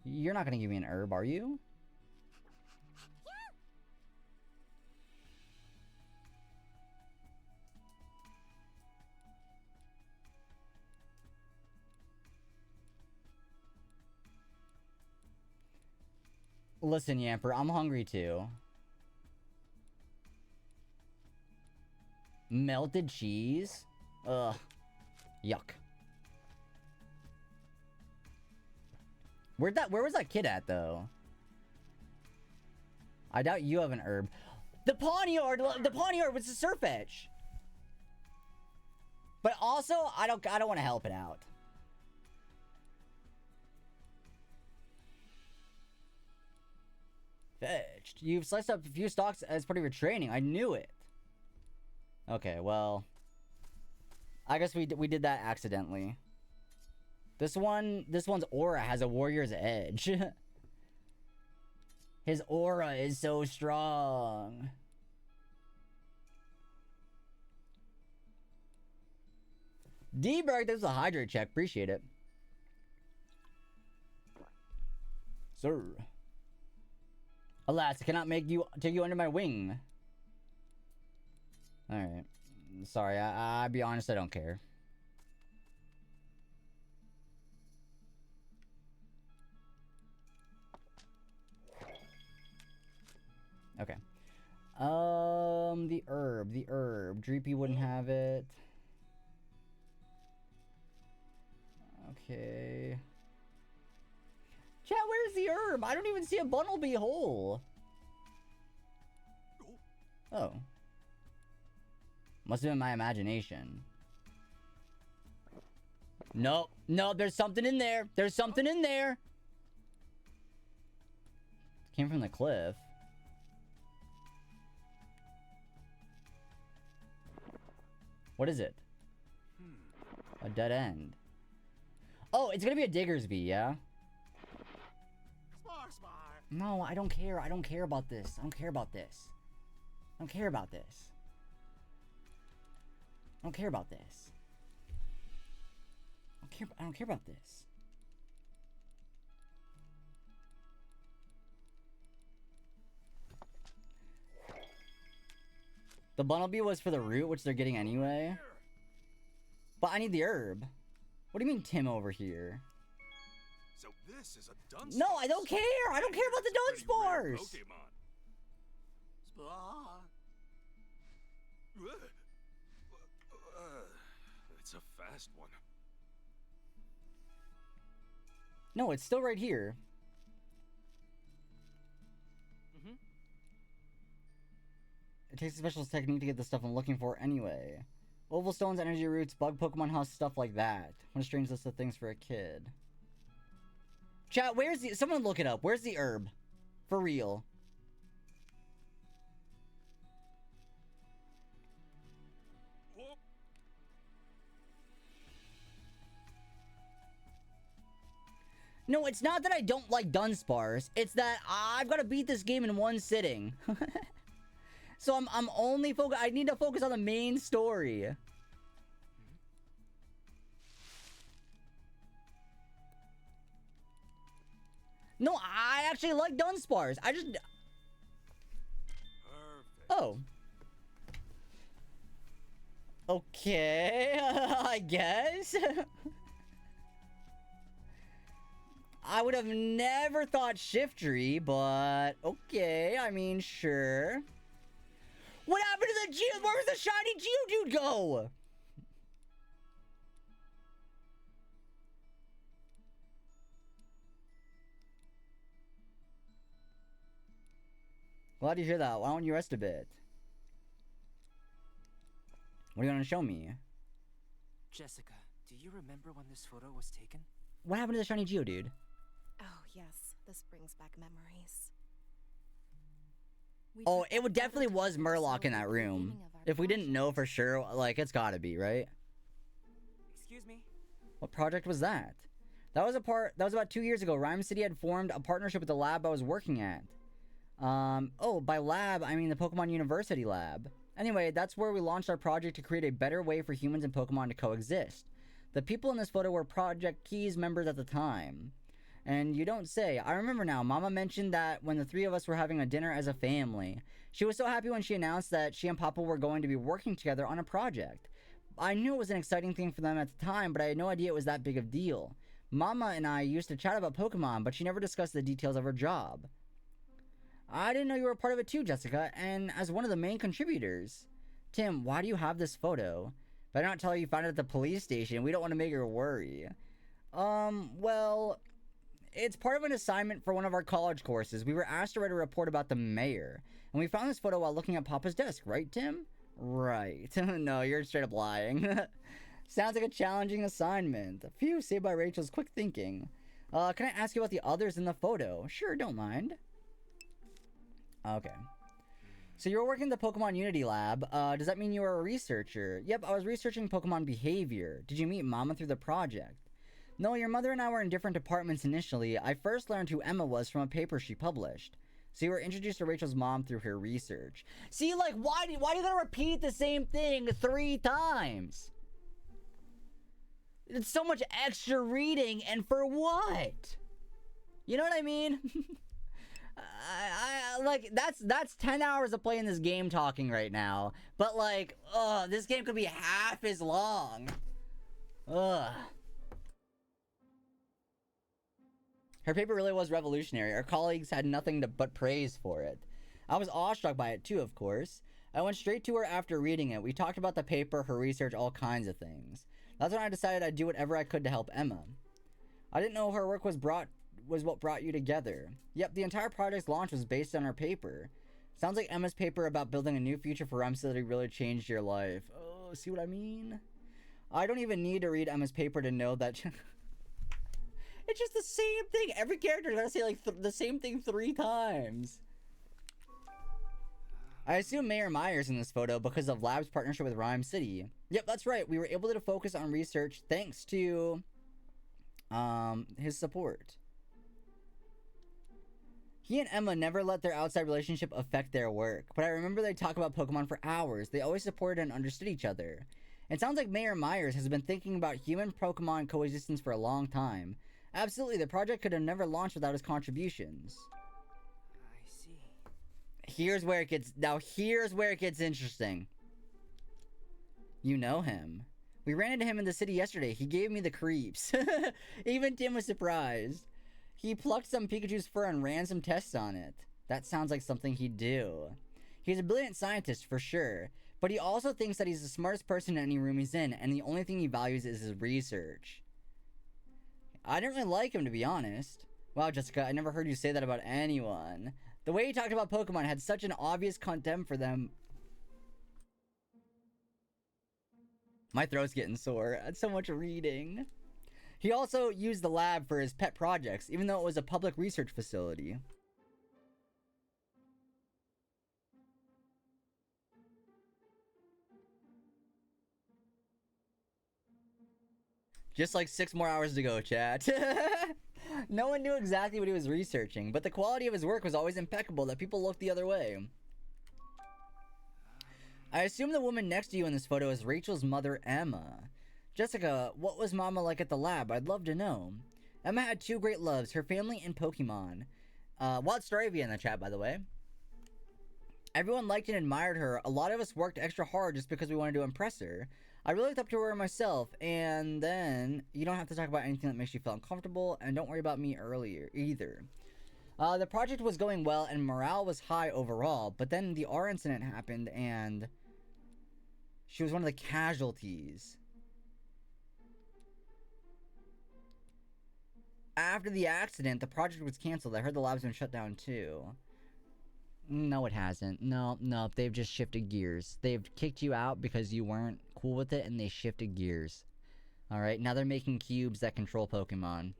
B: You're not gonna give me an herb, are you? Listen, Yamper, I'm hungry too. Melted cheese? Ugh. Yuck. Where was that kid at, though? I doubt you have an herb. The Pawnyard was a Surfetch. But also, I don't want to help it out. Fetched. You've sliced up a few stalks as part of your training. I knew it. Okay, well, I guess we did that accidentally. This one's aura has a warrior's edge. His aura is so strong. D-Berg, this is a hydrate check. Appreciate it. Sir. Alas, I cannot take you under my wing. Alright. Sorry, I'll be honest, I don't care. Okay. The herb. Dreepy wouldn't have it. Okay. Chat, where's the herb? I don't even see a Bunnelby hole. Oh. Must have been my imagination. Nope. Nope, there's something in there. There's something in there. It came from the cliff. What is it? A dead end. Oh, it's gonna be a Diggersby, yeah? No, I don't care. I don't care about this. I don't care about this. I don't care about this. I don't care about this. I don't care about this. The Bunnelby was for the root, which they're getting anyway. But I need the herb. What do you mean Tim over here?
E: So this is a Dunsparce.
B: No, I don't care. I don't care about the Dunsparce.
E: It's a fast one.
B: No, it's still right here. It takes a special technique to get the stuff I'm looking for anyway. Oval stones, energy roots, bug Pokemon house, stuff like that. What a strange list of things for a kid. Chat, where's the... Someone look it up. Where's the herb? For real. No, it's not that I don't like Dunsparce. It's that I've got to beat this game in one sitting. So I'm only focused. I need to focus on the main story. No, I actually like Dunsparce. I just...
D: Perfect.
B: Oh. Okay, I guess. I would have never thought Shiftry, but okay, I mean, sure. What happened to the Geo? Where's the shiny Geodude go? Glad to hear that. Why don't you rest a bit? What are you gonna show me?
O: Jessica, do you remember when this photo was taken?
B: What happened to the shiny Geodude?
L: Oh, yes. This brings back memories.
B: Oh, it would definitely was Murloc in that room. If we didn't know for sure, like, it's gotta be, right?
O: Excuse me?
B: What project was that? That was about 2 years ago. Rhyme City had formed a partnership with the lab I was working at. Oh, by lab, I mean the Pokemon University lab. Anyway, that's where we launched our project to create a better way for humans and Pokemon to coexist. The people in this photo were Project Keys members at the time. And you don't say. I remember now, Mama mentioned that when the three of us were having a dinner as a family. She was so happy when she announced that she and Papa were going to be working together on a project. I knew it was an exciting thing for them at the time, but I had no idea it was that big of a deal. Mama and I used to chat about Pokemon, but she never discussed the details of her job. I didn't know you were a part of it too, Jessica, and as one of the main contributors. Tim, why do you have this photo? If I don't tell you found it at the police station, we don't want to make her worry. Well... It's part of an assignment for one of our college courses. We were asked to write a report about the mayor. And we found this photo while looking at Papa's desk, right, Tim? Right. No, you're straight up lying. Sounds like a challenging assignment. Phew, saved by Rachel's quick thinking. Can I ask you about the others in the photo? Sure, don't mind. Okay. So you were working in the Pokemon Unity Lab. Does that mean you were a researcher? Yep, I was researching Pokemon behavior. Did you meet Mama through the project? No, your mother and I were in different departments initially. I first learned who Emma was from a paper she published. So you were introduced to Rachel's mom through her research. See, like, why do you gotta repeat the same thing 3 times? It's so much extra reading, and for what? You know what I mean? Like, that's 10 hours of playing this game talking right now. But, like, this game could be half as long. Ugh. Her paper really was revolutionary. Our colleagues had nothing but praise for it. I was awestruck by it too, of course. I went straight to her after reading it. We talked about the paper, her research, all kinds of things. That's when I decided I'd do whatever I could to help Emma. I didn't know her work was what brought you together. Yep, the entire project's launch was based on her paper. Sounds like Emma's paper about building a new future for Rhyme City really changed your life. Oh, see what I mean? I don't even need to read Emma's paper to know that... It's just the same thing. Every character is gonna say like the same thing 3 times. I assume Mayor Myers in this photo because of Lab's partnership with Rhyme City. Yep, that's right. We were able to focus on research thanks to his support. He and Emma never let their outside relationship affect their work, but I remember they talk about Pokemon for hours. They always supported and understood each other. It sounds like Mayor Myers has been thinking about human-Pokemon coexistence for a long time. Absolutely, the project could have never launched without his contributions.
O: I see.
B: Here's where it gets interesting. You know him. We ran into him in the city yesterday. He gave me the creeps. Even Tim was surprised. He plucked some Pikachu's fur and ran some tests on it. That sounds like something he'd do. He's a brilliant scientist for sure, but he also thinks that he's the smartest person in any room he's in, and the only thing he values is his research. I didn't really like him, to be honest. Wow, Jessica, I never heard you say that about anyone. The way he talked about Pokemon had such an obvious contempt for them. My throat's getting sore. That's so much reading. He also used the lab for his pet projects, even though it was a public research facility. Just like 6 more hours to go, chat. No one knew exactly what he was researching, but the quality of his work was always impeccable that people looked the other way. I assume the woman next to you in this photo is Rachel's mother, Emma. Jessica, what was Mama like at the lab? I'd love to know. Emma had 2 great loves, her family and Pokemon. Wild Storyvia in the chat, by the way. Everyone liked and admired her. A lot of us worked extra hard just because we wanted to impress her. I really looked up to her myself, and then you don't have to talk about anything that makes you feel uncomfortable, and don't worry about me earlier either. The project was going well, and morale was high overall, but then the R incident happened, and she was one of the casualties. After the accident, the project was canceled. I heard the lab's been shut down too. No, it hasn't. No, they've just shifted gears. They've kicked you out because you weren't cool with it, and they shifted gears. Alright, now they're making cubes that control Pokemon.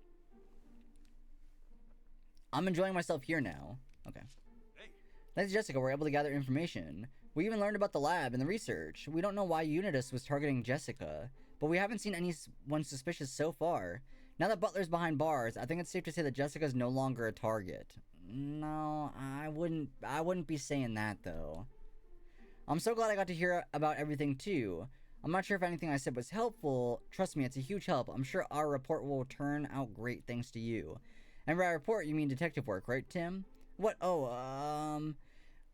B: I'm enjoying myself here now. Okay. Thanks to Jessica, we're able to gather information. We even learned about the lab and the research. We don't know why Unitas was targeting Jessica, but we haven't seen anyone suspicious so far. Now that Butler's behind bars, I think it's safe to say that Jessica's no longer a target. No, I wouldn't be saying that, though. I'm so glad I got to hear about everything, too. I'm not sure if anything I said was helpful. Trust me, it's a huge help. I'm sure our report will turn out great thanks to you. And by report, you mean detective work, right, Tim? What? Oh,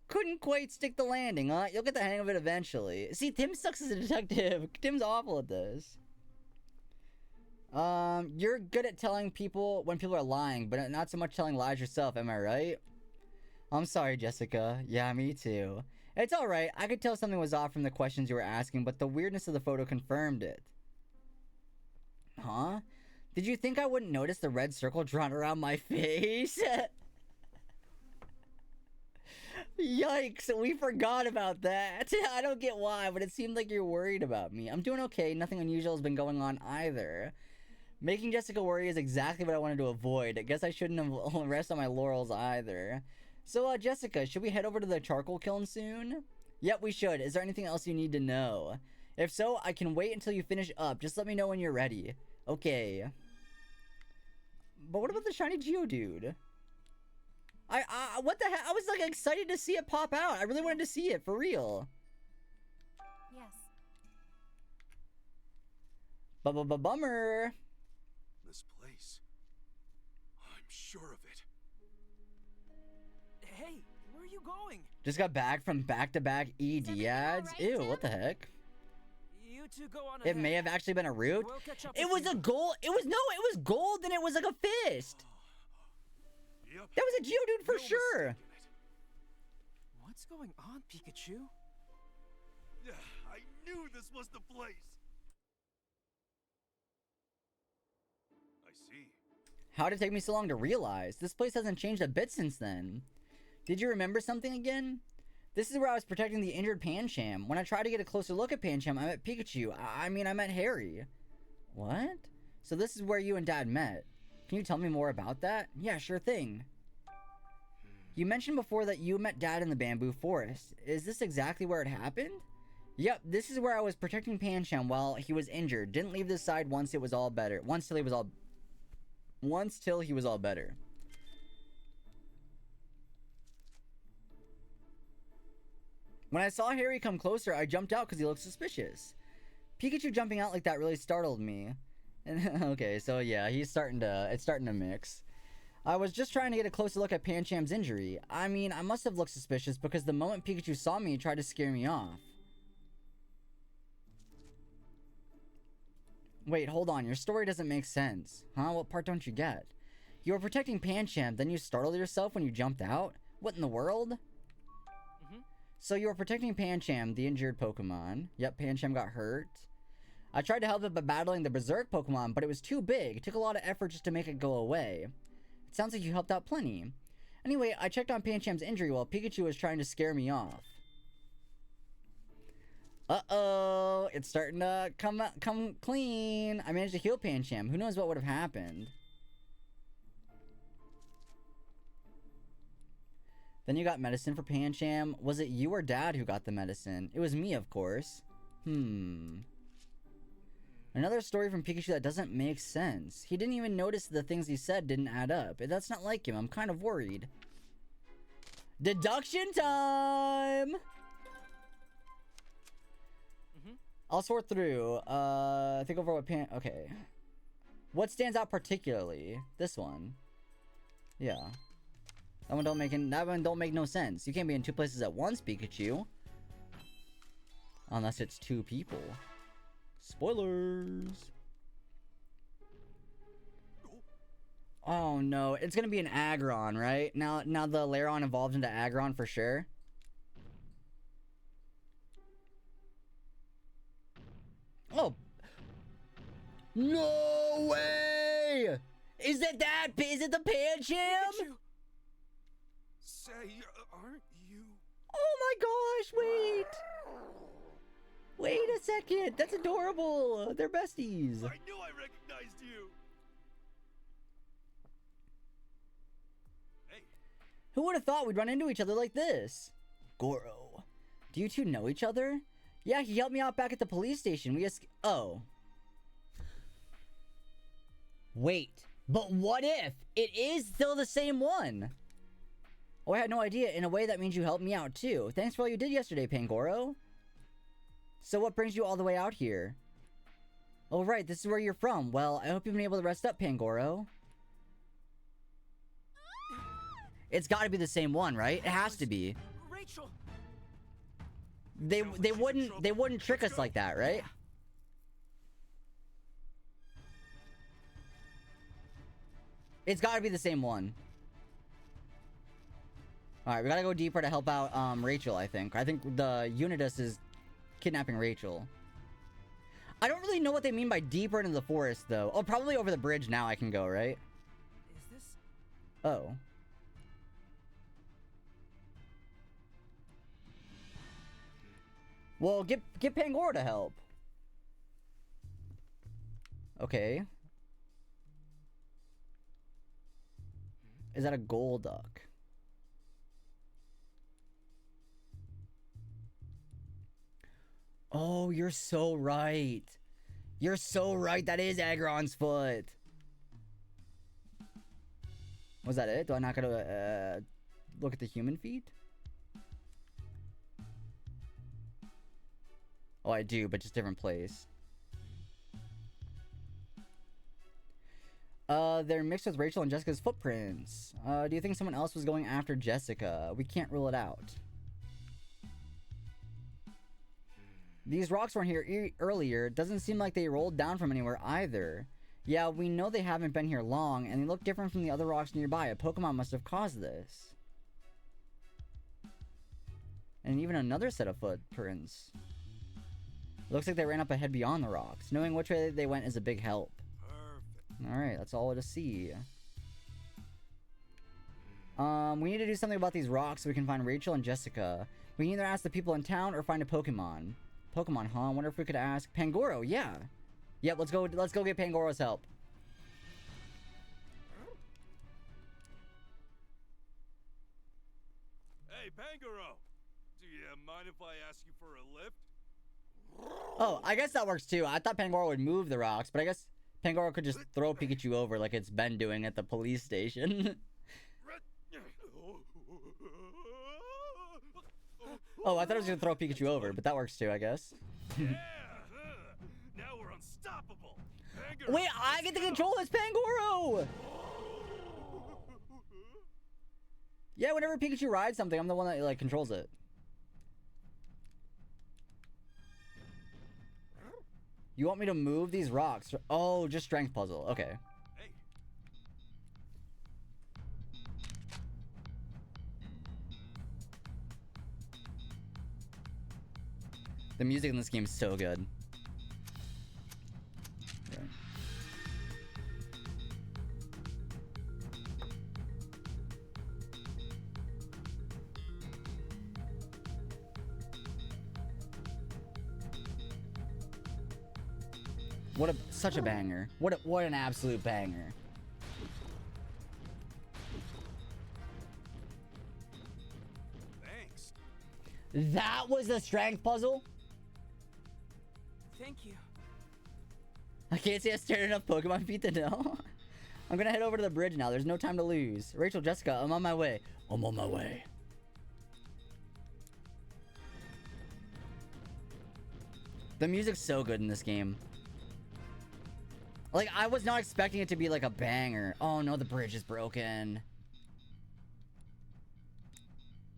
B: couldn't quite stick the landing, huh? You'll get the hang of it eventually. See, Tim sucks as a detective. Tim's awful at this. You're good at telling people when people are lying, but not so much telling lies yourself, am I right? I'm sorry, Jessica. Yeah, me too. It's alright, I could tell something was off from the questions you were asking, but the weirdness of the photo confirmed it. Huh? Did you think I wouldn't notice the red circle drawn around my face? Yikes, we forgot about that. I don't get why, but it seemed like you're worried about me. I'm doing okay, nothing unusual has been going on either. Making Jessica worry is exactly what I wanted to avoid. I guess I shouldn't have rest on my laurels either. So, Jessica, should we head over to the charcoal kiln soon? Yep, we should. Is there anything else you need to know? If so, I can wait until you finish up. Just let me know when you're ready. Okay. But what about the shiny Geodude? What the heck? I was, like, excited to see it pop out. I really wanted to see it, for real.
L: Yes.
B: Bummer.
E: This place. I'm sure of it.
M: Hey, where are you going?
B: Just got back from back-to-back ED ads.
L: right,
B: Ew,
L: Tim?
B: what the heck?
M: You two go on
B: It
M: ahead.
B: may have actually been a root.
M: We'll catch up
B: It
M: with
B: was
M: you.
B: a gold. It was gold, and it was like a fist.
E: Yep.
B: That was a Geodude for
E: No
B: sure.
E: mistaking it.
F: What's going on, Pikachu?
E: Yeah, I knew this was the place. I see.
B: How did it take me so long to realize? This place hasn't changed a bit since then. Did you remember something again? This is where I was protecting the injured Pancham. When I tried to get a closer look at Pancham, I met Pikachu. I met Harry. What? So this is where you and Dad met. Can you tell me more about that? Yeah, sure thing. You mentioned before that you met Dad in the bamboo forest. Is this exactly where it happened? Yep, this is where I was protecting Pancham while he was injured. Didn't leave this side once it was all better. Once till he was all better. When I saw Harry come closer, I jumped out because he looked suspicious. Pikachu jumping out like that really startled me. Okay, so yeah, it's starting to mix. I was just trying to get a closer look at Pancham's injury. I mean, I must have looked suspicious because the moment Pikachu saw me, he tried to scare me off. Wait, hold on, your story doesn't make sense. Huh? What part don't you get? You were protecting Pancham, then you startled yourself when you jumped out? What in the world? So you were protecting Pancham, the injured Pokemon. Yep, Pancham got hurt. I tried to help it by battling the Berserk Pokemon, but it was too big. It took a lot of effort just to make it go away. It sounds like you helped out plenty. Anyway, I checked on Pancham's injury while Pikachu was trying to scare me off. Uh-oh. It's starting to come clean. I managed to heal Pancham. Who knows what would have happened? Then you got medicine for Pancham. Was it you or Dad who got the medicine? It was me, of course. Another story from Pikachu that doesn't make sense. He didn't even notice the things he said didn't add up. That's not like him. I'm kind of worried. Deduction time! I'll sort through. Think over what okay. What stands out particularly? This one. Yeah. That one don't make no sense. You can't be in two places at once, Pikachu. Unless it's two people. Spoilers. Oh no, it's gonna be an Aggron, right? Now the Lairon evolved into Aggron for sure. Oh. No way! Is it the Pancham?
E: Say, aren't you?
B: Oh my gosh, wait a second. That's adorable. They're besties.
E: I knew I recognized you. Hey.
B: Who would have thought we'd run into each other like this? Goro. Do you two know each other? Yeah, he helped me out back at the police station. Oh. Wait, but what if it is still the same one? Oh, I had no idea. In a way, that means you helped me out too. Thanks for all you did yesterday, Pangoro. So what brings you all the way out here? Oh, right, this is where you're from. Well, I hope you've been able to rest up, Pangoro. It's gotta be the same one, right? It has to be.
M: Rachel.
B: They wouldn't trick us like that, right? It's gotta be the same one. Alright, we gotta go deeper to help out Rachel, I think. I think the Unitas is kidnapping Rachel. I don't really know what they mean by deeper into the forest, though. Oh, probably over the bridge now I can go, right?
M: Is this...
B: Oh. Well, get Pangoro to help. Okay. Is that a Golduck? Oh, you're so right. You're so right. That is Aggron's foot. Was that it? Do I not gotta look at the human feet? Oh, I do, but just different place. They're mixed with Rachel and Jessica's footprints. Do you think someone else was going after Jessica? We can't rule it out. These rocks weren't here earlier. It doesn't seem like they rolled down from anywhere either. Yeah, we know they haven't been here long, and they look different from the other rocks nearby. A Pokemon must have caused this. And even another set of footprints. Looks like they ran up ahead beyond the rocks. Knowing which way they went is a big help. Alright, that's all to see. We need to do something about these rocks so we can find Rachel and Jessica. We can either ask the people in town or find a Pokemon. Pokemon, huh? I wonder if we could ask Pangoro. Yeah. Yep, let's go get Pangoro's help.
E: Hey, Pangoro! Do you mind if I ask you for a lift?
B: Oh, I guess that works too. I thought Pangoro would move the rocks, but I guess Pangoro could just throw Pikachu over like it's been doing at the police station. Oh, I thought I was gonna throw Pikachu over, but that works too, I guess.
E: Yeah! Now we're unstoppable! Pangoro,
B: wait, I get to control this Pangoro! Yeah, whenever Pikachu rides something, I'm the one that, like, controls it. You want me to move these rocks? Oh, just strength puzzle. Okay.
E: Hey.
B: The music in this game is so good. Okay. Such a banger. What an absolute banger.
E: Thanks.
B: That was a strength puzzle?
F: Thank you.
B: I can't say I stared enough Pokemon feet to know. I'm gonna head over to the bridge now. There's no time to lose. Rachel, Jessica, I'm on my way. I'm on my way. The music's so good in this game. Like, I was not expecting it to be like a banger. Oh no, the bridge is broken.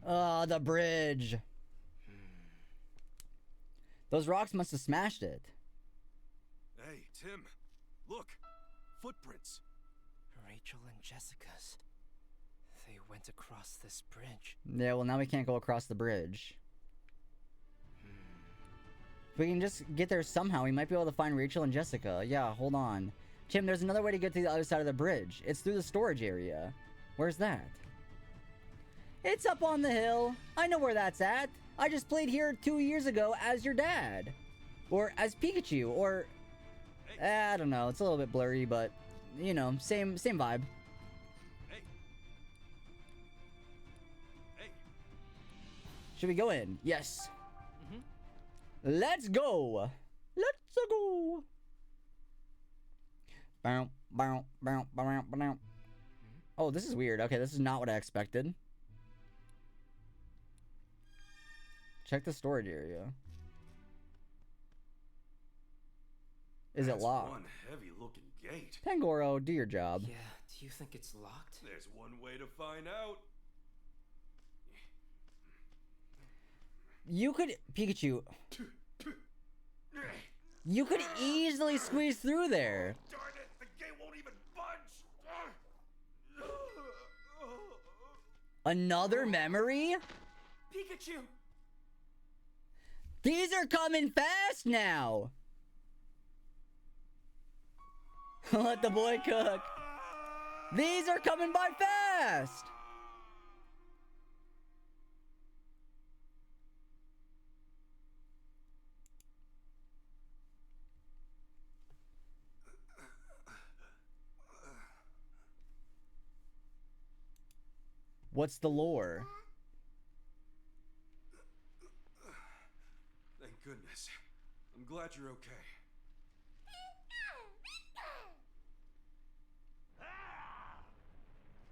B: Oh, the bridge. Those rocks must have smashed it.
E: Hey, Tim. Look. Footprints.
O: Rachel and Jessica's. They went across this bridge.
B: Yeah, well, now we can't go across the bridge. If we can just get there somehow, we might be able to find Rachel and Jessica. Yeah, hold on. Tim, there's another way to get to the other side of the bridge. It's through the storage area. Where's that? It's up on the hill. I know where that's at. I just played here 2 years ago as your dad. Or as Pikachu, or... I don't know. It's a little bit blurry, but... You know, same vibe.
E: Hey. Hey.
B: Should we go in? Yes. Let's go. Let's go. Bow, bow, bow, bow, bow. Oh, this is weird. Okay, this is not what I expected. Check the storage area. Is it locked?
D: One heavy-looking gate.
B: Pangoro, do your job.
O: Yeah, do you think it's locked?
D: There's one way to find out.
B: You could... Pikachu. You could easily squeeze through there.
D: Darn it, the gate won't even budge.
B: Another memory?
F: Pikachu!
B: These are coming fast now. Let the boy cook. These are coming by fast. What's the lore?
D: Thank goodness. I'm glad you're okay.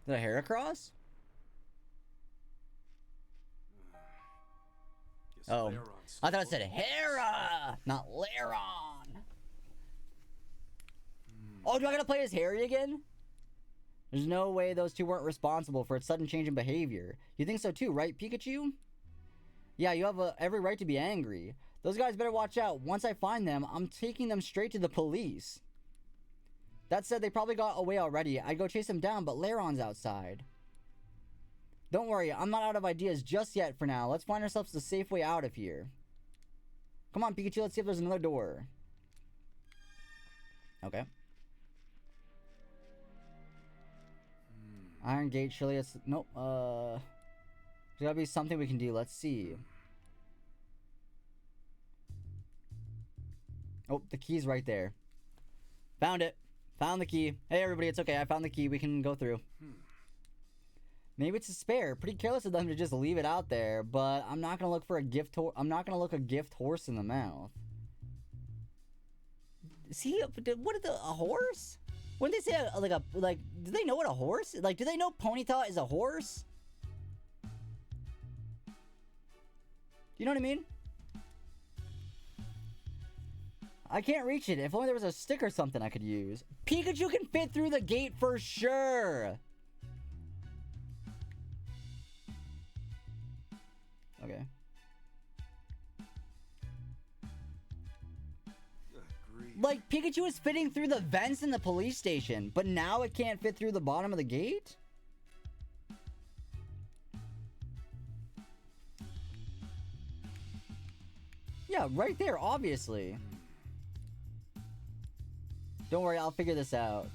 B: Did I hear a cross? Oh, I thought it said Hera, not Laron. Oh, do I gotta play as Harry again? There's no way those two weren't responsible for its sudden change in behavior. You think so too, right, Pikachu? Yeah, you have every right to be angry. Those guys better watch out. Once I find them, I'm taking them straight to the police. That said, they probably got away already. I'd go chase them down, but Laron's outside. Don't worry, I'm not out of ideas just yet for now. Let's find ourselves a safe way out of here. Come on, Pikachu, let's see if there's another door. Okay. Iron Gate, surely it's... Nope, there's gotta be something we can do. Let's see. Oh, the key's right there. Found it. Found the key. Hey, everybody, it's okay. I found the key. We can go through. Maybe it's a spare. Pretty careless of them to just leave it out there, but I'm not gonna look for a gift I'm not gonna look a gift horse in the mouth. See, what is a horse? When they say do they know what a horse? Like, do they know Ponyta is a horse? You know what I mean? I can't reach it. If only there was a stick or something I could use. Pikachu can fit through the gate for sure. Okay. Like, Pikachu is fitting through the vents in the police station, but now it can't fit through the bottom of the gate? Yeah, right there, obviously. Don't worry, I'll figure this out.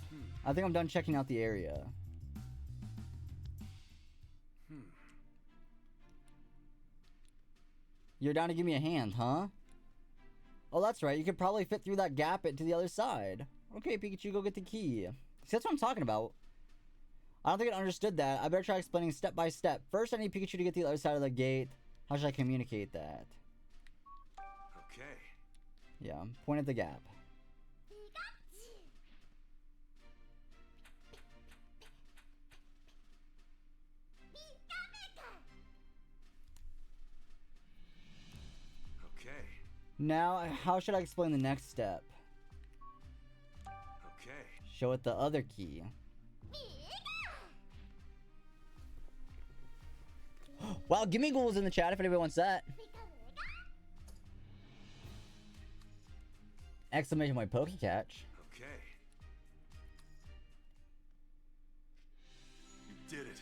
B: I think I'm done checking out the area. You're down to give me a hand, huh? Oh, that's right. You could probably fit through that gap into the other side. Okay, Pikachu, go get the key. See, that's what I'm talking about. I don't think I understood that. I better try explaining step by step. First, I need Pikachu to get to the other side of the gate. How should I communicate that?
D: Okay.
B: Yeah, point at the gap.
D: Okay.
B: Now, how should I explain the next step?
D: Okay.
B: Show it the other key. Wow, gimme ghouls in the chat if anybody wants that. Exclamation point Pokecatch.
D: Okay. You did it.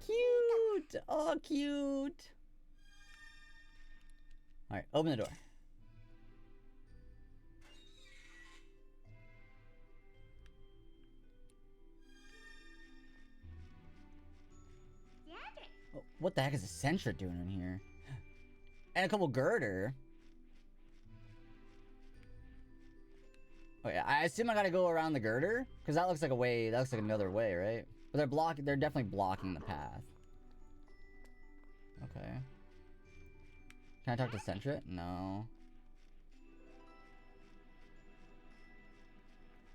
B: Cute! Oh, cute! Alright, open the door. Oh, what the heck is a Sentret doing in here? And a couple girder. Oh yeah, I assume I gotta go around the girder? Because that looks like a way, that looks like another way, right? But they're definitely blocking the path. Okay. Can I talk to Sentret? No.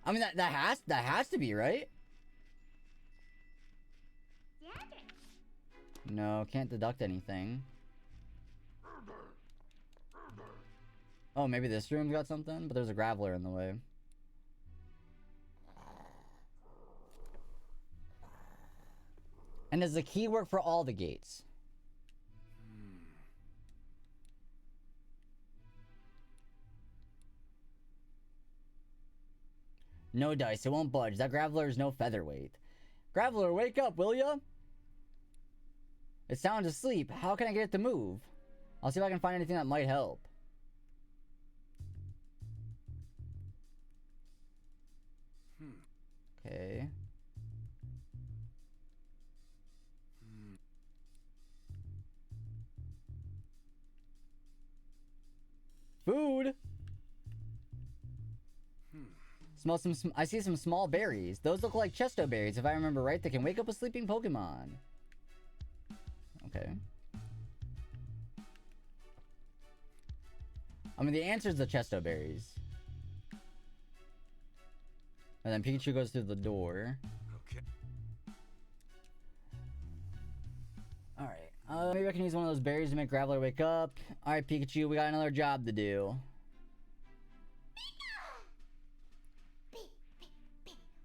B: I mean, that has to be, right? No, can't deduct anything. Oh, maybe this room's got something? But there's a Graveler in the way. And does the key work for all the gates? No dice, it won't budge. That Graveler is no featherweight. Graveler, wake up, will ya? It sounds asleep. How can I get it to move? I'll see if I can find anything that might help. Okay. Food! Smell some, I see some small berries. Those look like Chesto berries. If I remember right, they can wake up a sleeping Pokemon. Okay. I mean, the answer is the Chesto berries. And then Pikachu goes through the door.
D: Okay.
B: Alright. Maybe I can use one of those berries to make Graveler wake up. Alright, Pikachu, we got another job to do.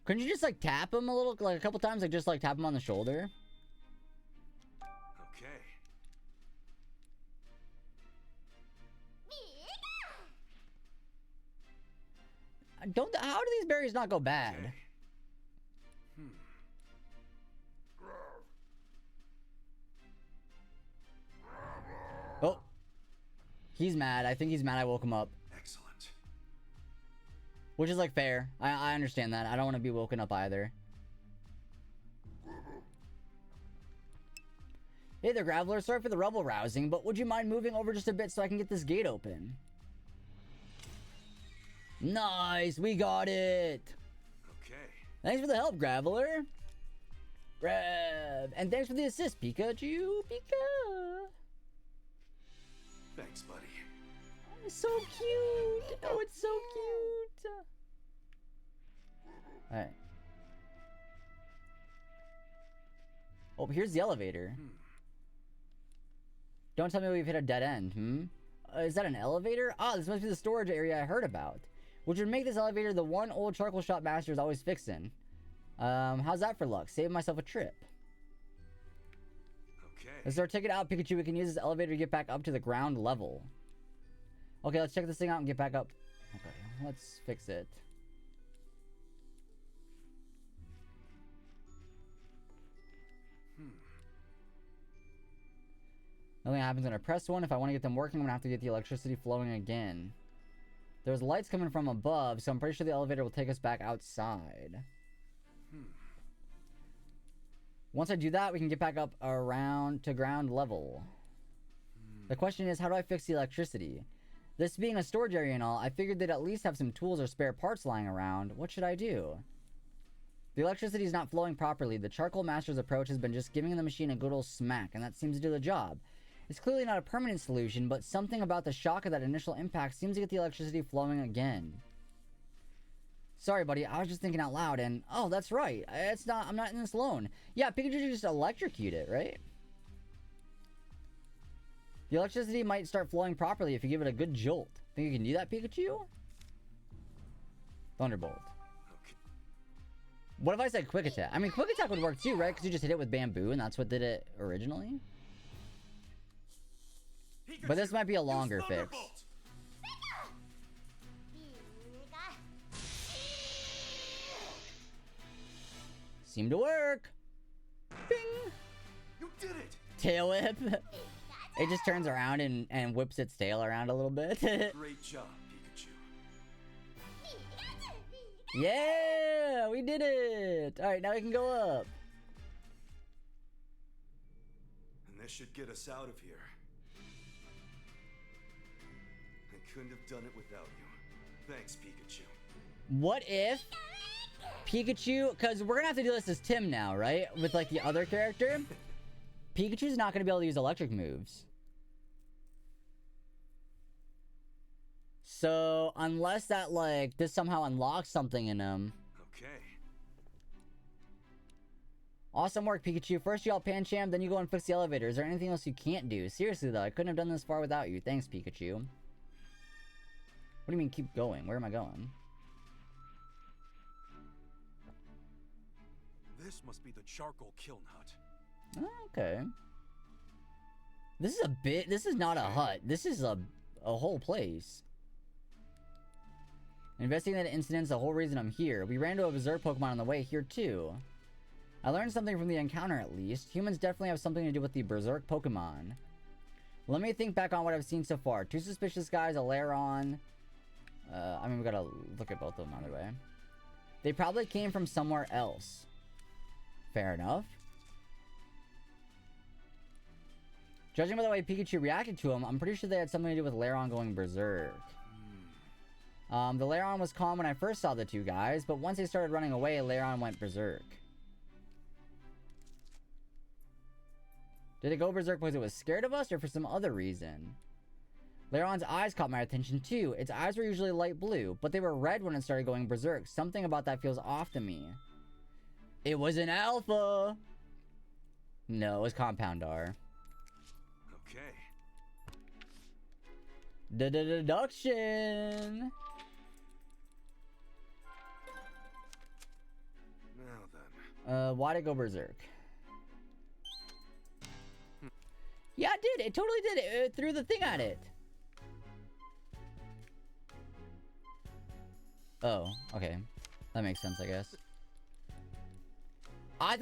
B: Couldn't you just, like, tap him a little? Like, a couple times? Like, just, like, tap him on the shoulder?
D: Okay.
B: How do these berries not go bad?
D: Okay.
B: Oh. He's mad. I think he's mad I woke him up.
D: Excellent.
B: Which is, like, fair. I understand that. I don't want to be woken up either. Hey there, Graveler. Sorry for the rebel rousing, but would you mind moving over just a bit so I can get this gate open? Nice! We got it!
D: Okay.
B: Thanks for the help, Graveler. Rev! And thanks for the assist, Pikachu! Pika!
D: Thanks, buddy.
B: It's so cute! Oh, it's so cute! Alright. Oh, here's the elevator. Don't tell me we've hit a dead end, is that an elevator? Ah, this must be the storage area I heard about. Which would make this elevator the one old charcoal shop master is always fixing. How's that for luck? Save myself a trip.
D: Okay.
B: Let's start checking it out, Pikachu. We can use this elevator to get back up to the ground level. Okay, let's check this thing out and get back up. Okay, let's fix it. Nothing happens when I press one. If I want to get them working, I'm gonna have to get the electricity flowing again. There's lights coming from above, so I'm pretty sure the elevator will take us back outside. Once I do that, we can get back up around to ground level. The question is, how do I fix the electricity? This being a storage area and all, I figured they'd at least have some tools or spare parts lying around. What should I do? The electricity is not flowing properly. The charcoal master's approach has been just giving the machine a good old smack, and that seems to do the job. It's clearly not a permanent solution, but something about the shock of that initial impact seems to get the electricity flowing again. Sorry, buddy, I was just thinking out loud, and oh, that's right. I'm not in this alone. Yeah, Pikachu just electrocute it, right? The electricity might start flowing properly if you give it a good jolt. Think you can do that, Pikachu? Thunderbolt.
D: Okay.
B: What if I said quick attack? I mean, quick attack would work too, right? Because you just hit it with bamboo, and that's what did it originally. But this might be a longer fix. Seemed to work. Bing!
D: You did it!
B: Tail whip. It just turns around and whips its tail around a little bit.
D: Great job, Pikachu.
B: Yeah! We did it! Alright, now we can go up.
D: And this should get us out of here. I couldn't have done it without you. Thanks, Pikachu.
B: What if Pikachu, because we're gonna have to do this as Tim now, right? With like the other character. Pikachu's not gonna be able to use electric moves. So unless that like this somehow unlocks something in him.
D: Okay.
B: Awesome work, Pikachu. First you all Pancham, then you go and fix the elevator. Is there anything else you can't do? Seriously though, I couldn't have done this far without you. Thanks, Pikachu. What do you mean keep going? Where am I going?
M: This must be the charcoal kiln hut.
B: Oh, okay. This is not a hut. This is a whole place. Investigating that incident's the whole reason I'm here. We ran into a berserk Pokemon on the way here too. I learned something from the encounter at least. Humans definitely have something to do with the berserk Pokemon. Let me think back on what I've seen so far. Two suspicious guys, a Lairon. I mean, we gotta look at both of them either way. They probably came from somewhere else. Fair enough. Judging by the way Pikachu reacted to him, I'm pretty sure they had something to do with Lairon going berserk. The Lairon was calm when I first saw the two guys, but once they started running away, Lairon went berserk. Did it go berserk because it was scared of us or for some other reason? Lairon's eyes caught my attention too. Its eyes were usually light blue, but they were red when it started going berserk. Something about that feels off to me. It was an alpha! No, it was Compound R.
D: Okay.
B: Deduction!
D: Now then.
B: Why'd it go berserk? Yeah, it did. It totally did. It threw the thing at it. Oh, okay. That makes sense, I guess. I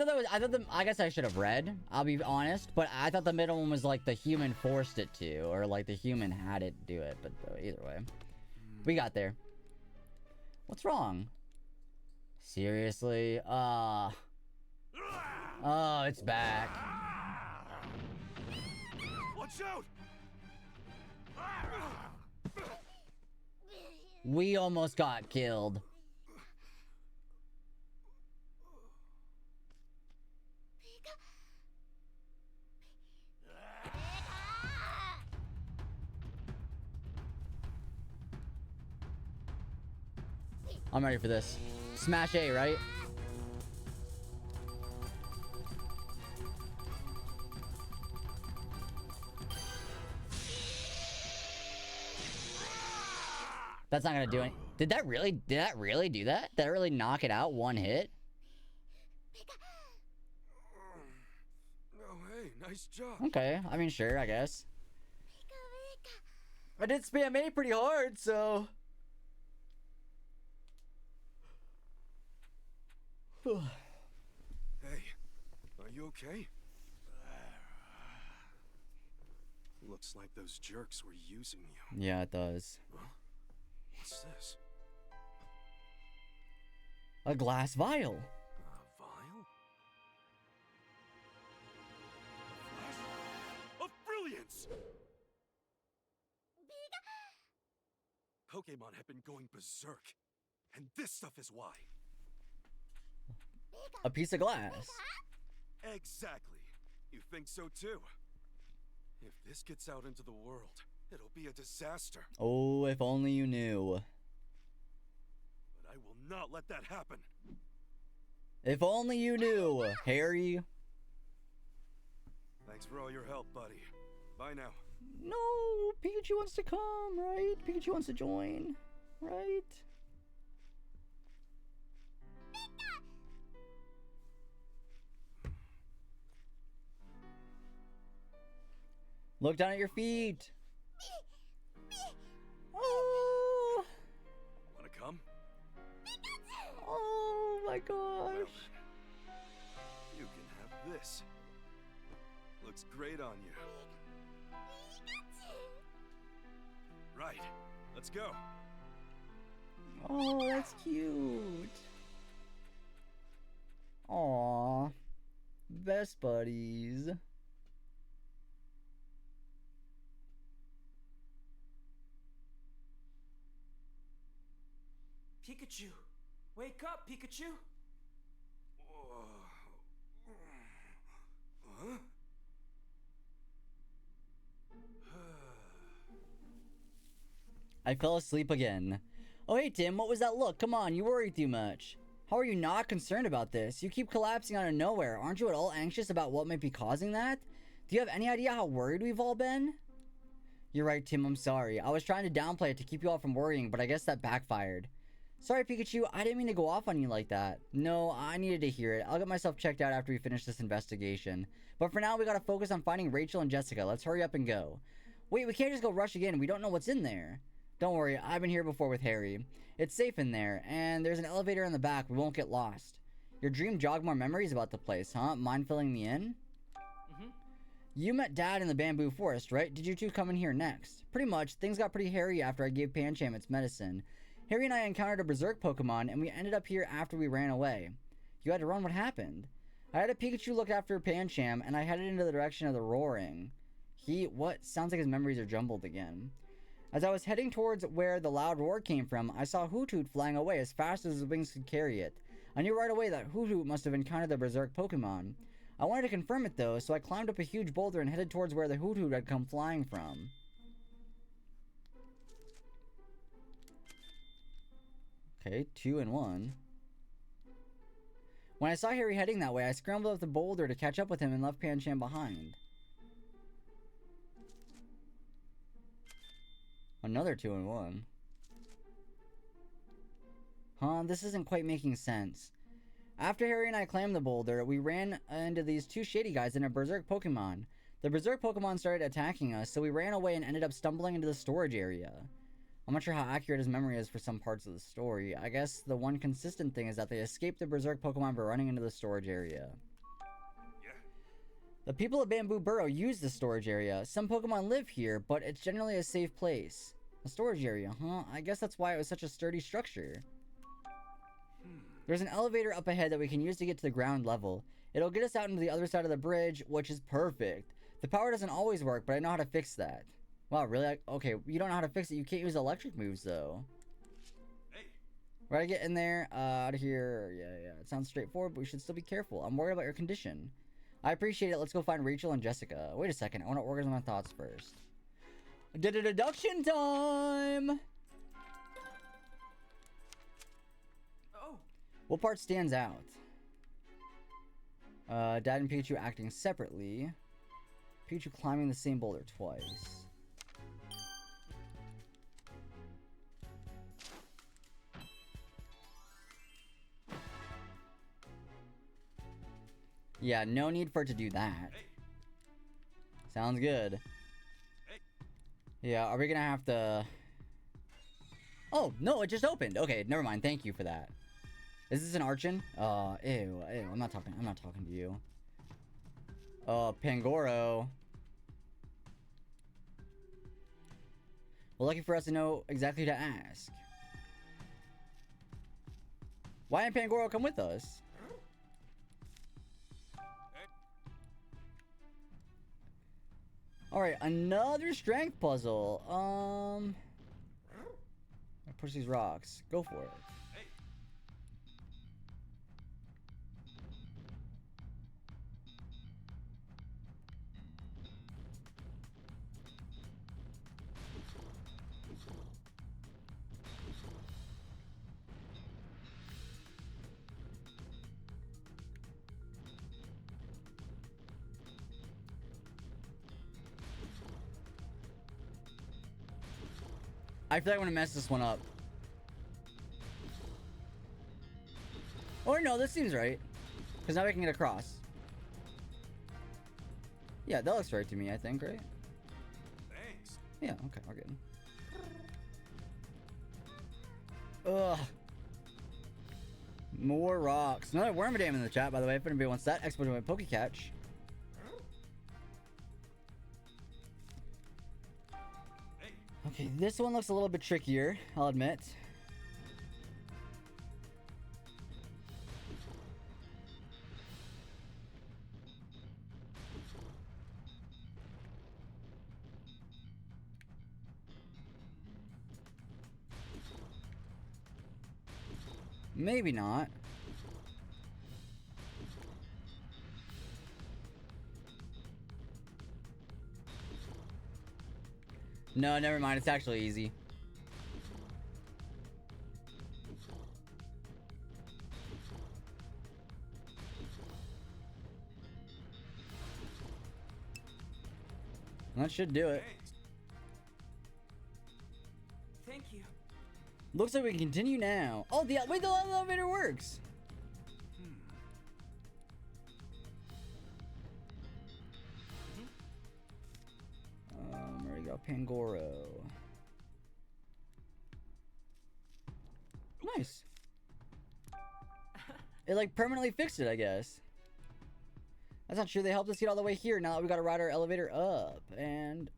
B: guess I should have read, I'll be honest, but I thought the middle one was like the human forced it to, or like the human had it do it, but either way. We got there. What's wrong? Seriously? Oh, it's back.
D: Watch out!
B: We almost got killed. I'm ready for this. Smash A, right? That's not gonna do it. Did that really do that? Did that really knock it out one hit?
D: Oh, hey, nice job.
B: Okay, I mean, sure, I guess. I did spam A pretty hard, so...
D: Hey, are you okay? Looks like those jerks were using you.
B: Yeah, it does.
D: Huh? What's this?
B: A glass vial.
D: A vial? A flash of brilliance!
M: have been going berserk. And this stuff is why.
B: A piece of glass.
M: Exactly. You think so too? If this gets out into the world, it'll be a disaster.
B: Oh, if only you knew.
M: But I will not let that happen.
B: If only you knew, Harry.
M: Thanks for all your help, buddy. Bye now.
B: No, Pikachu wants to come, right? Pikachu wants to join, right? Look down at your feet. Oh.
M: Wanna come?
B: Oh my gosh.
M: Well, you can have this. Looks great on you. Right. Let's go.
B: Oh, that's cute. Aw. Best buddies.
O: Pikachu! Wake up, Pikachu!
M: Huh?
B: I fell asleep again. Oh hey Tim, what was that look? Come on, you worry too much. How are you not concerned about this? You keep collapsing out of nowhere. Aren't you at all anxious about what might be causing that? Do you have any idea how worried we've all been? You're right, Tim, I'm sorry. I was trying to downplay it to keep you all from worrying, but I guess that backfired. Sorry, Pikachu, I didn't mean to go off on you like that. No, I needed to hear it. I'll get myself checked out after we finish this investigation. But for now, we gotta focus on finding Rachel and Jessica. Let's hurry up and go. Wait, we can't just go rush again. We don't know what's in there. Don't worry, I've been here before with Harry. It's safe in there, and there's an elevator in the back. We won't get lost. Your dream jogged more memories about the place, huh? Mind filling me in? You met Dad in the bamboo forest, right? Did you two come in here next? Pretty much. Things got pretty hairy after I gave Pancham its medicine. Harry and I encountered a berserk Pokemon, and we ended up here after we ran away. You had to run. What happened? I had a Pikachu look after Pancham, and I headed into the direction of the roaring. What? Sounds like his memories are jumbled again. As I was heading towards where the loud roar came from, I saw Hoothoot flying away as fast as his wings could carry it. I knew right away that Hoothoot must have encountered the berserk Pokemon. I wanted to confirm it though, so I climbed up a huge boulder and headed towards where the Hoothoot had come flying from. Okay, 2 and 1. When I saw Harry heading that way, I scrambled up the boulder to catch up with him and left Pancham behind. Another 2 and 1. Huh, this isn't quite making sense. After Harry and I climbed the boulder, we ran into these two shady guys and a berserk Pokemon. The berserk Pokemon started attacking us, so we ran away and ended up stumbling into the storage area. I'm not sure how accurate his memory is for some parts of the story. I guess the one consistent thing is that they escaped the berserk Pokemon by running into the storage area. The people of Bamboo Burrow use the storage area. Some Pokemon live here, but it's generally a safe place. A storage area, huh? I guess that's why it was such a sturdy structure. There's an elevator up ahead that we can use to get to the ground level. It'll get us out into the other side of the bridge, which is perfect. The power doesn't always work, but I know how to fix that. Wow, really? Okay, you don't know how to fix it. You can't use electric moves, though.
M: Hey.
B: Right, get in there, out of here. Yeah, it sounds straightforward, but we should still be careful. I'm worried about your condition. I appreciate it. Let's go find Rachel and Jessica. Wait a second. I want to organize my thoughts first. Deduction time!
O: Oh.
B: What part stands out? Dad and Pikachu acting separately. Pikachu climbing the same boulder twice. Yeah, no need for it to do that. Sounds good. Yeah, are we gonna have to... Oh, no, it just opened. Okay, never mind. Thank you for that. Is this an Archon? Ew, I'm not talking to you. Pangoro. Well, lucky for us to know exactly who to ask. Why didn't Pangoro come with us? Alright, another strength puzzle. Push these rocks. Go for it. I feel like I'm gonna mess this one up. Or no, this seems right. Because now we can get across. Yeah, that looks right to me, I think, right?
M: Thanks.
B: Yeah, okay, we're good. Ugh. More rocks. Another Wormadam in the chat, by the way, if anybody wants that. Expert my Pokecatch. Okay, this one looks a little bit trickier, I'll admit. Maybe not. No, never mind. It's actually easy. That should do it.
F: Thank you.
B: Looks like we can continue now. Oh, wait, the elevator works. There we go, Pangoro. Nice. It like permanently fixed it, I guess. That's not true. They helped us get all the way here. Now we gotta ride our elevator up. And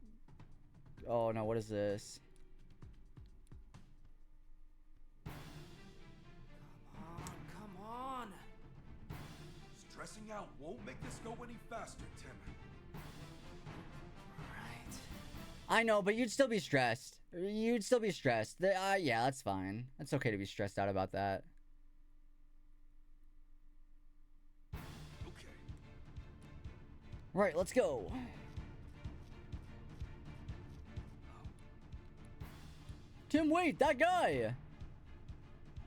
B: oh no, what is this?
D: Come on! Stressing out won't make this go any faster, Tim.
B: I know, but you'd still be stressed. You'd still be stressed. Yeah, that's fine. It's okay to be stressed out about that.
D: Okay.
B: Right, let's go. Tim, wait, that guy!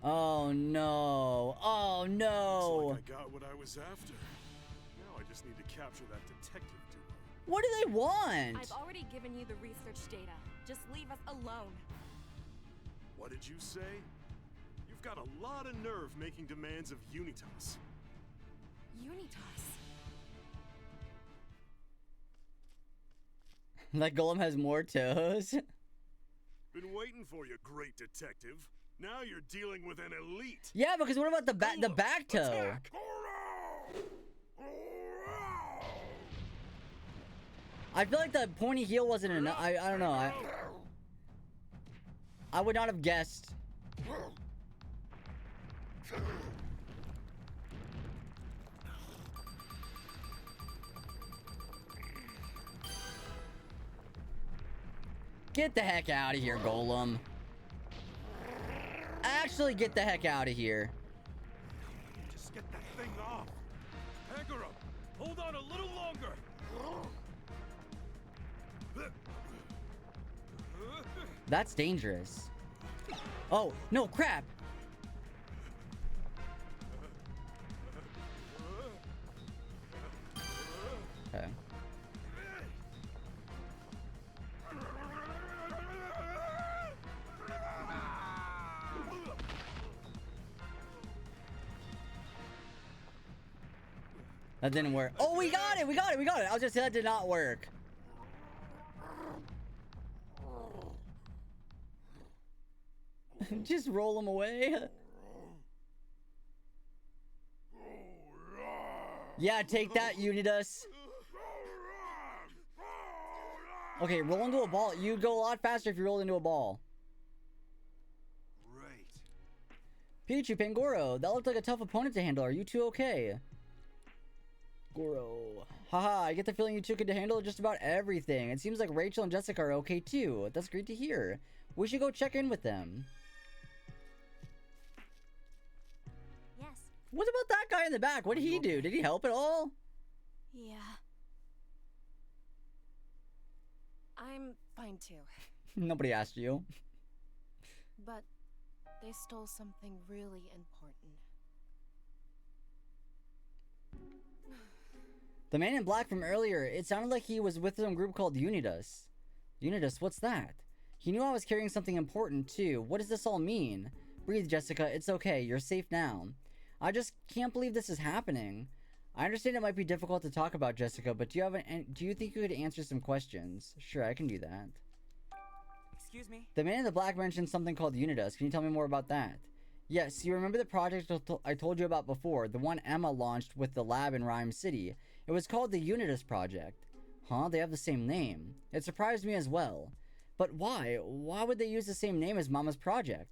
B: Oh no. Oh no.
Q: Looks like I got what I was after. Now I just need to capture that detective duo.
B: What do they want?
T: I've already given you the research data. Just leave us alone.
Q: What did you say? You've got a lot of nerve making demands of Unitas.
T: Unitas?
B: That golem has more toes.
Q: Been waiting for you, great detective. Now you're dealing with an elite.
B: Yeah, because what about the back toe?
Q: Attack!
B: I feel like the pointy heel wasn't enough. I don't know. I would not have guessed. Get the heck out of here, Golem. Actually, get the heck out of here.
D: Just get that thing off. Pangoro, hold on a little longer.
B: That's dangerous. Oh, no, crap. Okay. That didn't work. Oh, we got it! We got it! We got it! I was just saying that did not work. Just roll him away. Yeah, take that, Unitas. Okay, roll into a ball. You'd go a lot faster if you rolled into a ball. Pikachu, Pangoro. That looked like a tough opponent to handle. Are you two okay? Goro. Haha, I get the feeling you two could handle just about everything. It seems like Rachel and Jessica are okay too. That's great to hear. We should go check in with them. What about that guy in the back? What did he do? Did he help at all?
L: Yeah. I'm fine too.
B: Nobody asked you.
L: But they stole something really important.
B: The man in black from earlier, it sounded like he was with some group called Unitas. Unitas, what's that? He knew I was carrying something important too. What does this all mean? Breathe, Jessica. It's okay. You're safe now. I just can't believe this is happening. I understand it might be difficult to talk about, Jessica, but do you think you could answer some questions? Sure, I can do that.
F: Excuse me?
B: The man in the black mentioned something called Unitas. Can you tell me more about that? Yes, you remember the project I told you about before, the one Emma launched with the lab in Rhyme City. It was called the Unitas Project. Huh? They have the same name. It surprised me as well. But why? Why would they use the same name as Mama's project?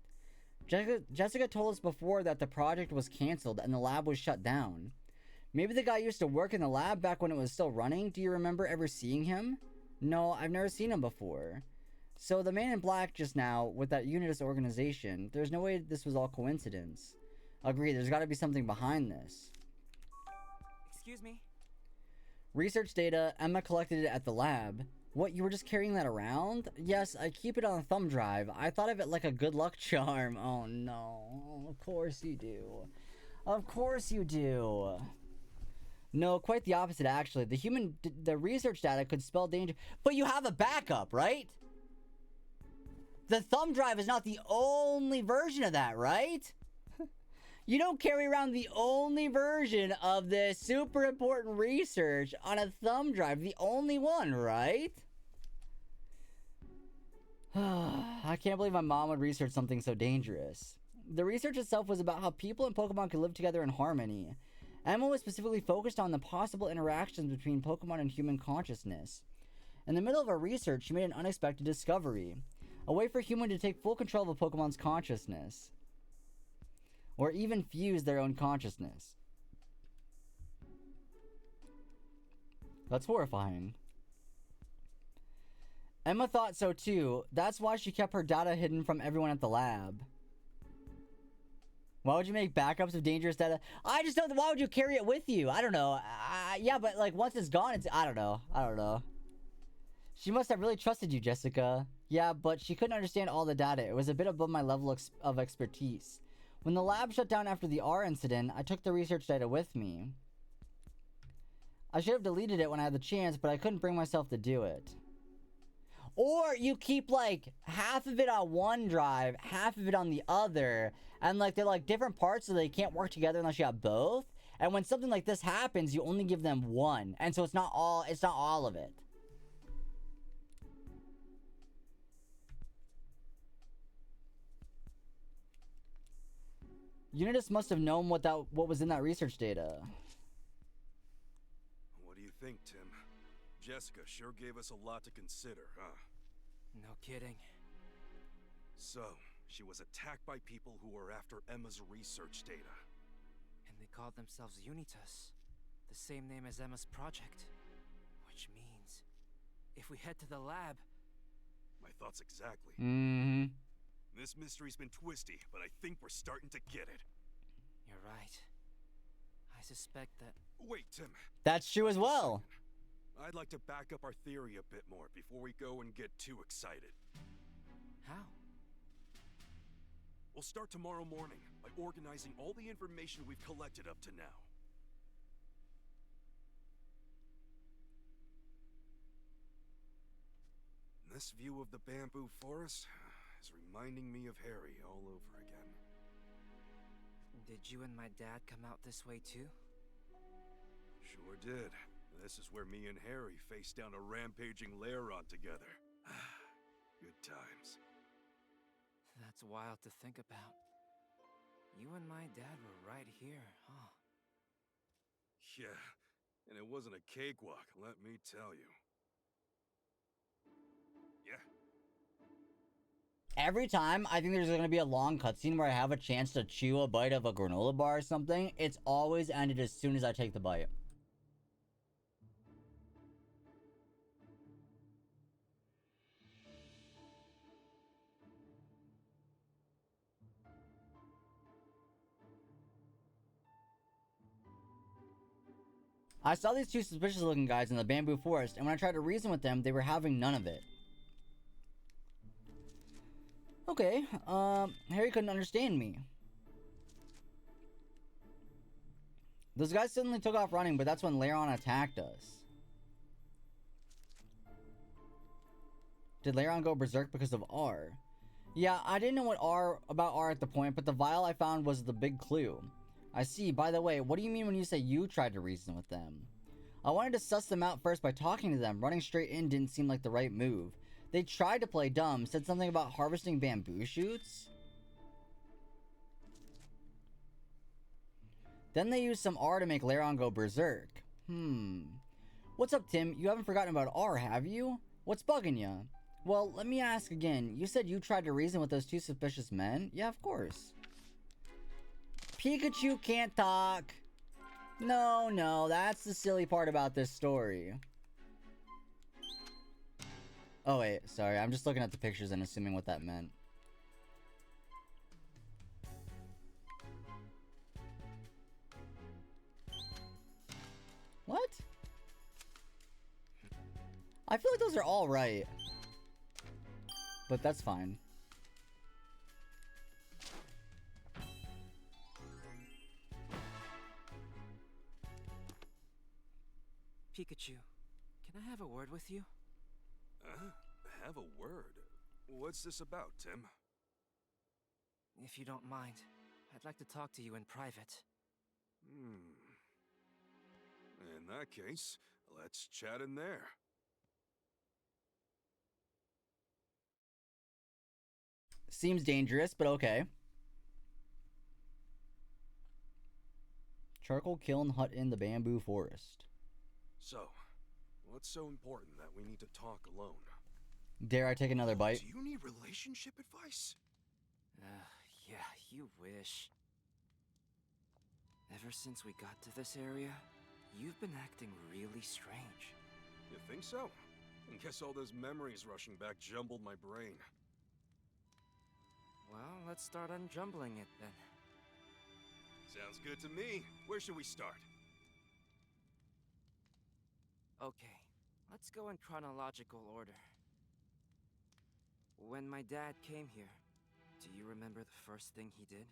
B: Jessica told us before that the project was canceled and the lab was shut down. Maybe the guy used to work in the lab back when it was still running. Do you remember ever seeing him? No, I've never seen him before. So the man in black just now, with that Unitas organization, there's no way this was all coincidence. Agreed, there's gotta be something behind this.
F: Excuse me?
B: Research data, Emma collected it at the lab. What, you were just carrying that around? Yes, I keep it on a thumb drive. I thought of it like a good luck charm. Oh no, of course you do. Of course you do. No, quite the opposite actually. The research data could spell danger, but you have a backup, right? The thumb drive is not the only version of that, right? You don't carry around the only version of this super important research on a thumb drive. The only one, right? I can't believe my mom would research something so dangerous. The research itself was about how people and Pokemon could live together in harmony. Emma was specifically focused on the possible interactions between Pokemon and human consciousness. In the middle of her research, she made an unexpected discovery. A way for human to take full control of a Pokemon's consciousness. Or even fuse their own consciousness. That's horrifying. Emma thought so too. That's why she kept her data hidden from everyone at the lab. Why would you make backups of dangerous data? I just don't. Why would you carry it with you? I don't know. Yeah, but like once it's gone, it's. I don't know. She must have really trusted you, Jessica. Yeah, but she couldn't understand all the data. It was a bit above my level of expertise. When the lab shut down after the R incident, I took the research data with me. I should have deleted it when I had the chance, but I couldn't bring myself to do it. Or you keep like half of it on one drive, half of it on the other, and like they're like different parts so they can't work together unless you have both. And when something like this happens, you only give them one. And so it's not all of it. Unitas must have known what was in that research data.
M: What do you think, Tim? Jessica sure gave us a lot to consider, huh?
F: No kidding.
M: So, she was attacked by people who were after Emma's research data.
F: And they called themselves Unitas, the same name as Emma's project. Which means, if we head to the lab...
M: My thoughts exactly.
B: Mm-hmm.
M: This mystery's been twisty, but I think we're starting to get it.
F: You're right. I suspect that...
M: Wait, Tim.
B: That's true as well.
M: I'd like to back up our theory a bit more before we go and get too excited.
F: How?
M: We'll start tomorrow morning by organizing all the information we've collected up to now. This view of the bamboo forest is reminding me of Harry all over again.
F: Did you and my dad come out this way too?
M: Sure did. This is where me and Harry faced down a rampaging Lairon together. Good times.
F: That's wild to think about. You and my dad were right here, huh?
M: Yeah, and it wasn't a cakewalk, let me tell you. Yeah.
B: Every time I think there's going to be a long cutscene where I have a chance to chew a bite of a granola bar or something, it's always ended as soon as I take the bite. I saw these two suspicious looking guys in the bamboo forest, and when I tried to reason with them, they were having none of it. Okay, Harry couldn't understand me. Those guys suddenly took off running, but that's when Laron attacked us. Did Laron go berserk because of R? Yeah, I didn't know about R at the point, but the vial I found was the big clue. I see. By the way, what do you mean when you say you tried to reason with them? I wanted to suss them out first by talking to them. Running straight in didn't seem like the right move. They tried to play dumb, said something about harvesting bamboo shoots. Then they used some R to make Laron go berserk. What's up, Tim? You haven't forgotten about R, have you? What's bugging you? Well, let me ask again. You said you tried to reason with those two suspicious men? Yeah, of course. Pikachu can't talk. No, that's the silly part about this story. Oh wait, sorry. I'm just looking at the pictures and assuming what that meant. What? I feel like those are all right. But that's fine.
O: Pikachu, can I have a word with you?
M: Have a word? What's this about, Tim?
O: If you don't mind, I'd like to talk to you in private.
M: In that case, let's chat in there.
B: Seems dangerous, but okay. Charcoal kiln hut in the bamboo forest.
M: So, what's so important that we need to talk alone?
B: Dare I take another bite?
M: Do you need relationship advice?
O: Yeah, you wish. Ever since we got to this area, you've been acting really strange.
M: You think so? I guess all those memories rushing back jumbled my brain.
O: Well, let's start unjumbling it then.
M: Sounds good to me. Where should we start?
O: Okay, let's go in chronological order. When my dad came here, do you remember the first thing he did?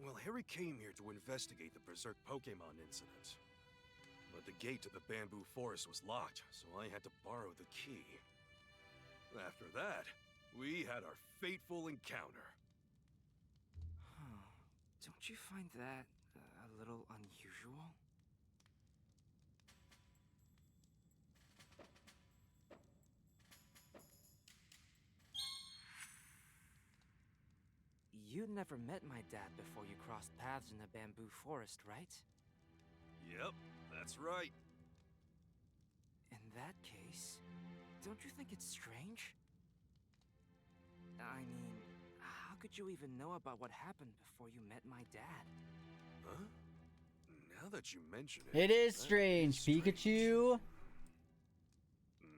M: Well, Harry came here to investigate the Berserk Pokemon incident. But the gate to the bamboo forest was locked, so I had to borrow the key. After that, we had our fateful encounter.
O: Don't you find that a little unusual? You never met my dad before you crossed paths in the bamboo forest, right?
M: Yep, that's right.
O: In that case, don't you think it's strange? I mean, how could you even know about what happened before you met my dad?
M: Huh? Now that you mention it...
B: It is strange, Pikachu!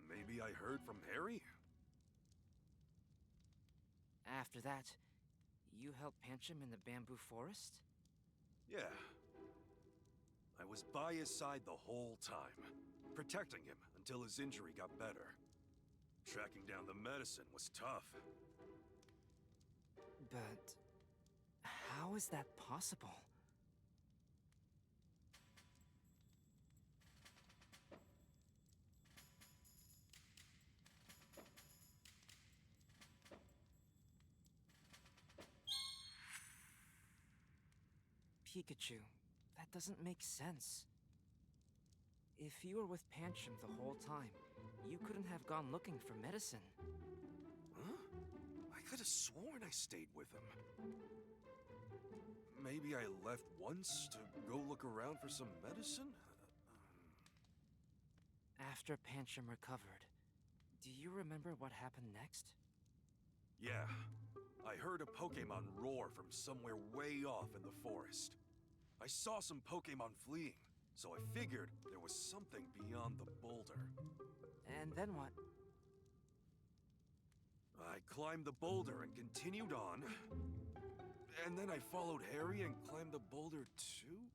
M: Maybe I heard from Harry?
O: After that, you helped Pancham in the bamboo forest?
M: Yeah. I was by his side the whole time, protecting him until his injury got better. Tracking down the medicine was tough.
O: But how is that possible? Pikachu, that doesn't make sense. If you were with Pancham the whole time, you couldn't have gone looking for medicine.
M: Huh? I could have sworn I stayed with him. Maybe I left once to go look around for some medicine?
O: After Pancham recovered, do you remember what happened next?
M: Yeah. I heard a Pokemon roar from somewhere way off in the forest. I saw some Pokemon fleeing, so I figured there was something beyond the boulder.
O: And then what?
M: I climbed the boulder and continued on. And then I followed Harry and climbed the boulder too?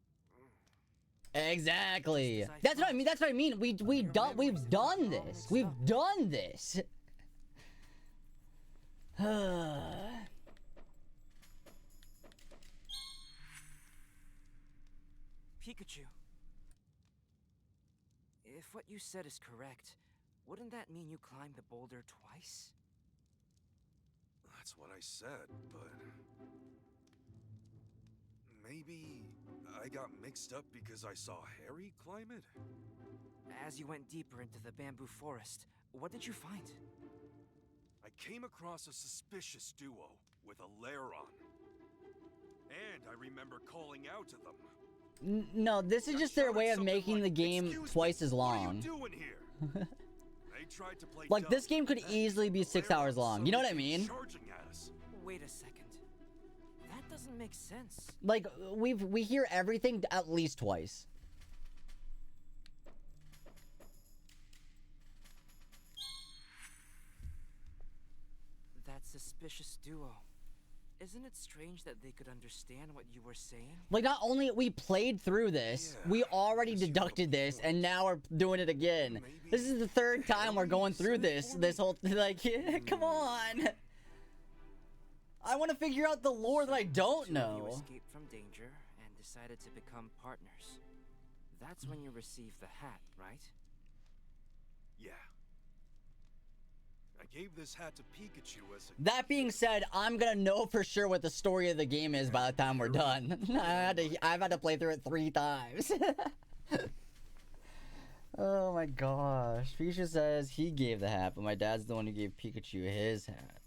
B: Exactly. That's what I mean. That's what I mean. We've done this. We've done this.
O: Pikachu. If what you said is correct, wouldn't that mean you climbed the boulder twice?
M: That's what I said, but... maybe I got mixed up because I saw Harry climb it?
O: As you went deeper into the bamboo forest, what did you find?
M: I came across a suspicious duo with a lair on. And I remember calling out to them.
B: No, this is just their way of making the game twice as long.
M: What are you doing here? They tried to play
B: Like, this game could easily be 6 hours long. You know what I mean?
O: Wait a second. That doesn't make sense.
B: Like, we hear everything at least twice.
O: That suspicious duo. Isn't it strange that they could understand what you were saying?
B: Like, not only we played through this, we already deducted this, and now we're doing it again. This is the third time we're going through this whole, like, come on. I want to figure out the lore that I don't know.
O: You escaped from danger and decided to become partners. That's when you received the hat, right?
M: Yeah. I gave this hat to Pikachu as a...
B: That being said, I'm gonna know for sure what the story of the game is by the time we're done. I've had to play through it 3 times. Oh my gosh. Fisha says he gave the hat, but my dad's the one who gave Pikachu his hat.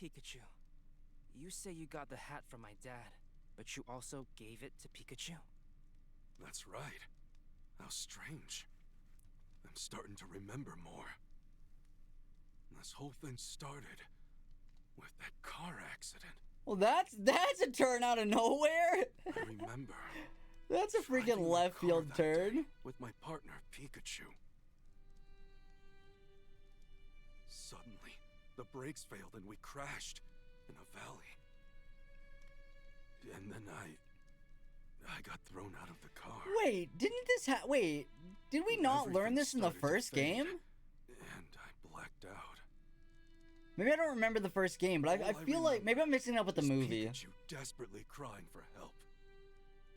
O: Pikachu, you say you got the hat from my dad, but you also gave it to Pikachu?
M: That's right. How strange. I'm starting to remember more. This whole thing started with that car accident.
B: Well, that's a turn out of nowhere.
M: I remember.
B: That's a freaking left field turn.
M: With my partner, Pikachu. Suddenly, the brakes failed and we crashed in a valley. And then I got thrown out of the car.
B: Wait, wait, did we not learn this in the first game?
M: And I blacked out.
B: Maybe I don't remember the first game, but I feel like maybe I'm mixing it up with the movie.
M: Pikachu desperately crying for help.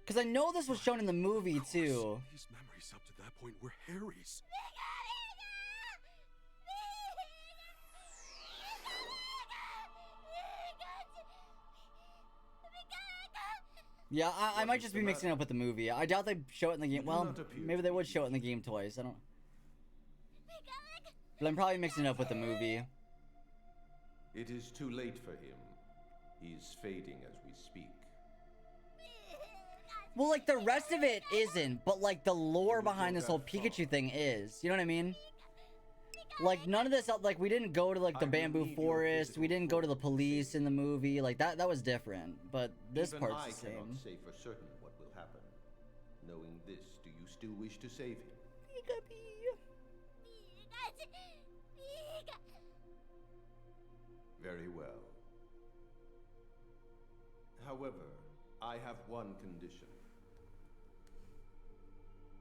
B: Because I know this was shown in the movie too.
M: These memories up to that point were Harry's.
B: Yeah, I might just be mixing it up with the movie. I doubt they show it in the game. Well, maybe they would show it in the game twice. I don't. But I'm probably mixing it up with the movie.
U: It is too late for him. He's fading as we speak.
B: Well, like, the rest of it isn't, but, like, the lore behind this whole Pikachu thing is. You know what I mean? Like, none of this, like, we didn't go to, like, the bamboo forest. We didn't go to the police in the movie. Like, that was different. But this part's the same.
U: I cannot say for certain what will happen. Knowing this, do you still wish to save him? Very well. However, I have one condition.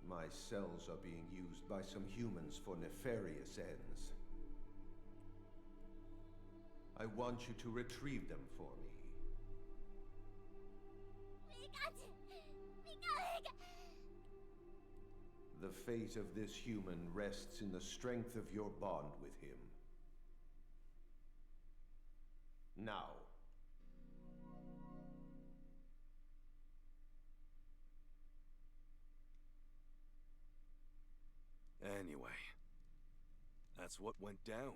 U: My cells are being used by some humans for nefarious ends. I want you to retrieve them for me. The fate of this human rests in the strength of your bond with him. Now.
M: Anyway, that's what went down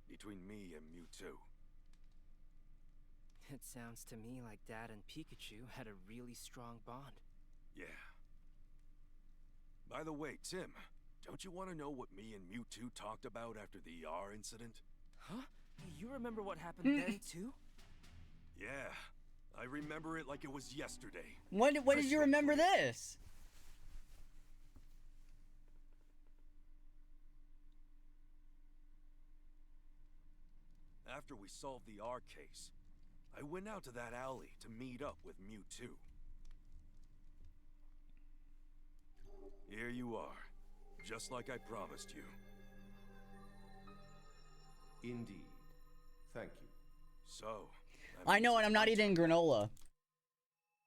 M: between me and Mewtwo.
O: It sounds to me like Dad and Pikachu had a really strong bond.
M: Yeah. By the way, Tim, don't you want to know what me and Mewtwo talked about after the ER incident?
O: Huh? You remember what happened then, too?
M: Yeah, I remember it like it was yesterday.
B: When did you remember this?
D: after we solved the R case, I went out to that alley to meet up with Mewtwo. Here you are, just like I promised you.
U: Indeed. Thank you.
D: So,
B: I know, and I'm not eating granola.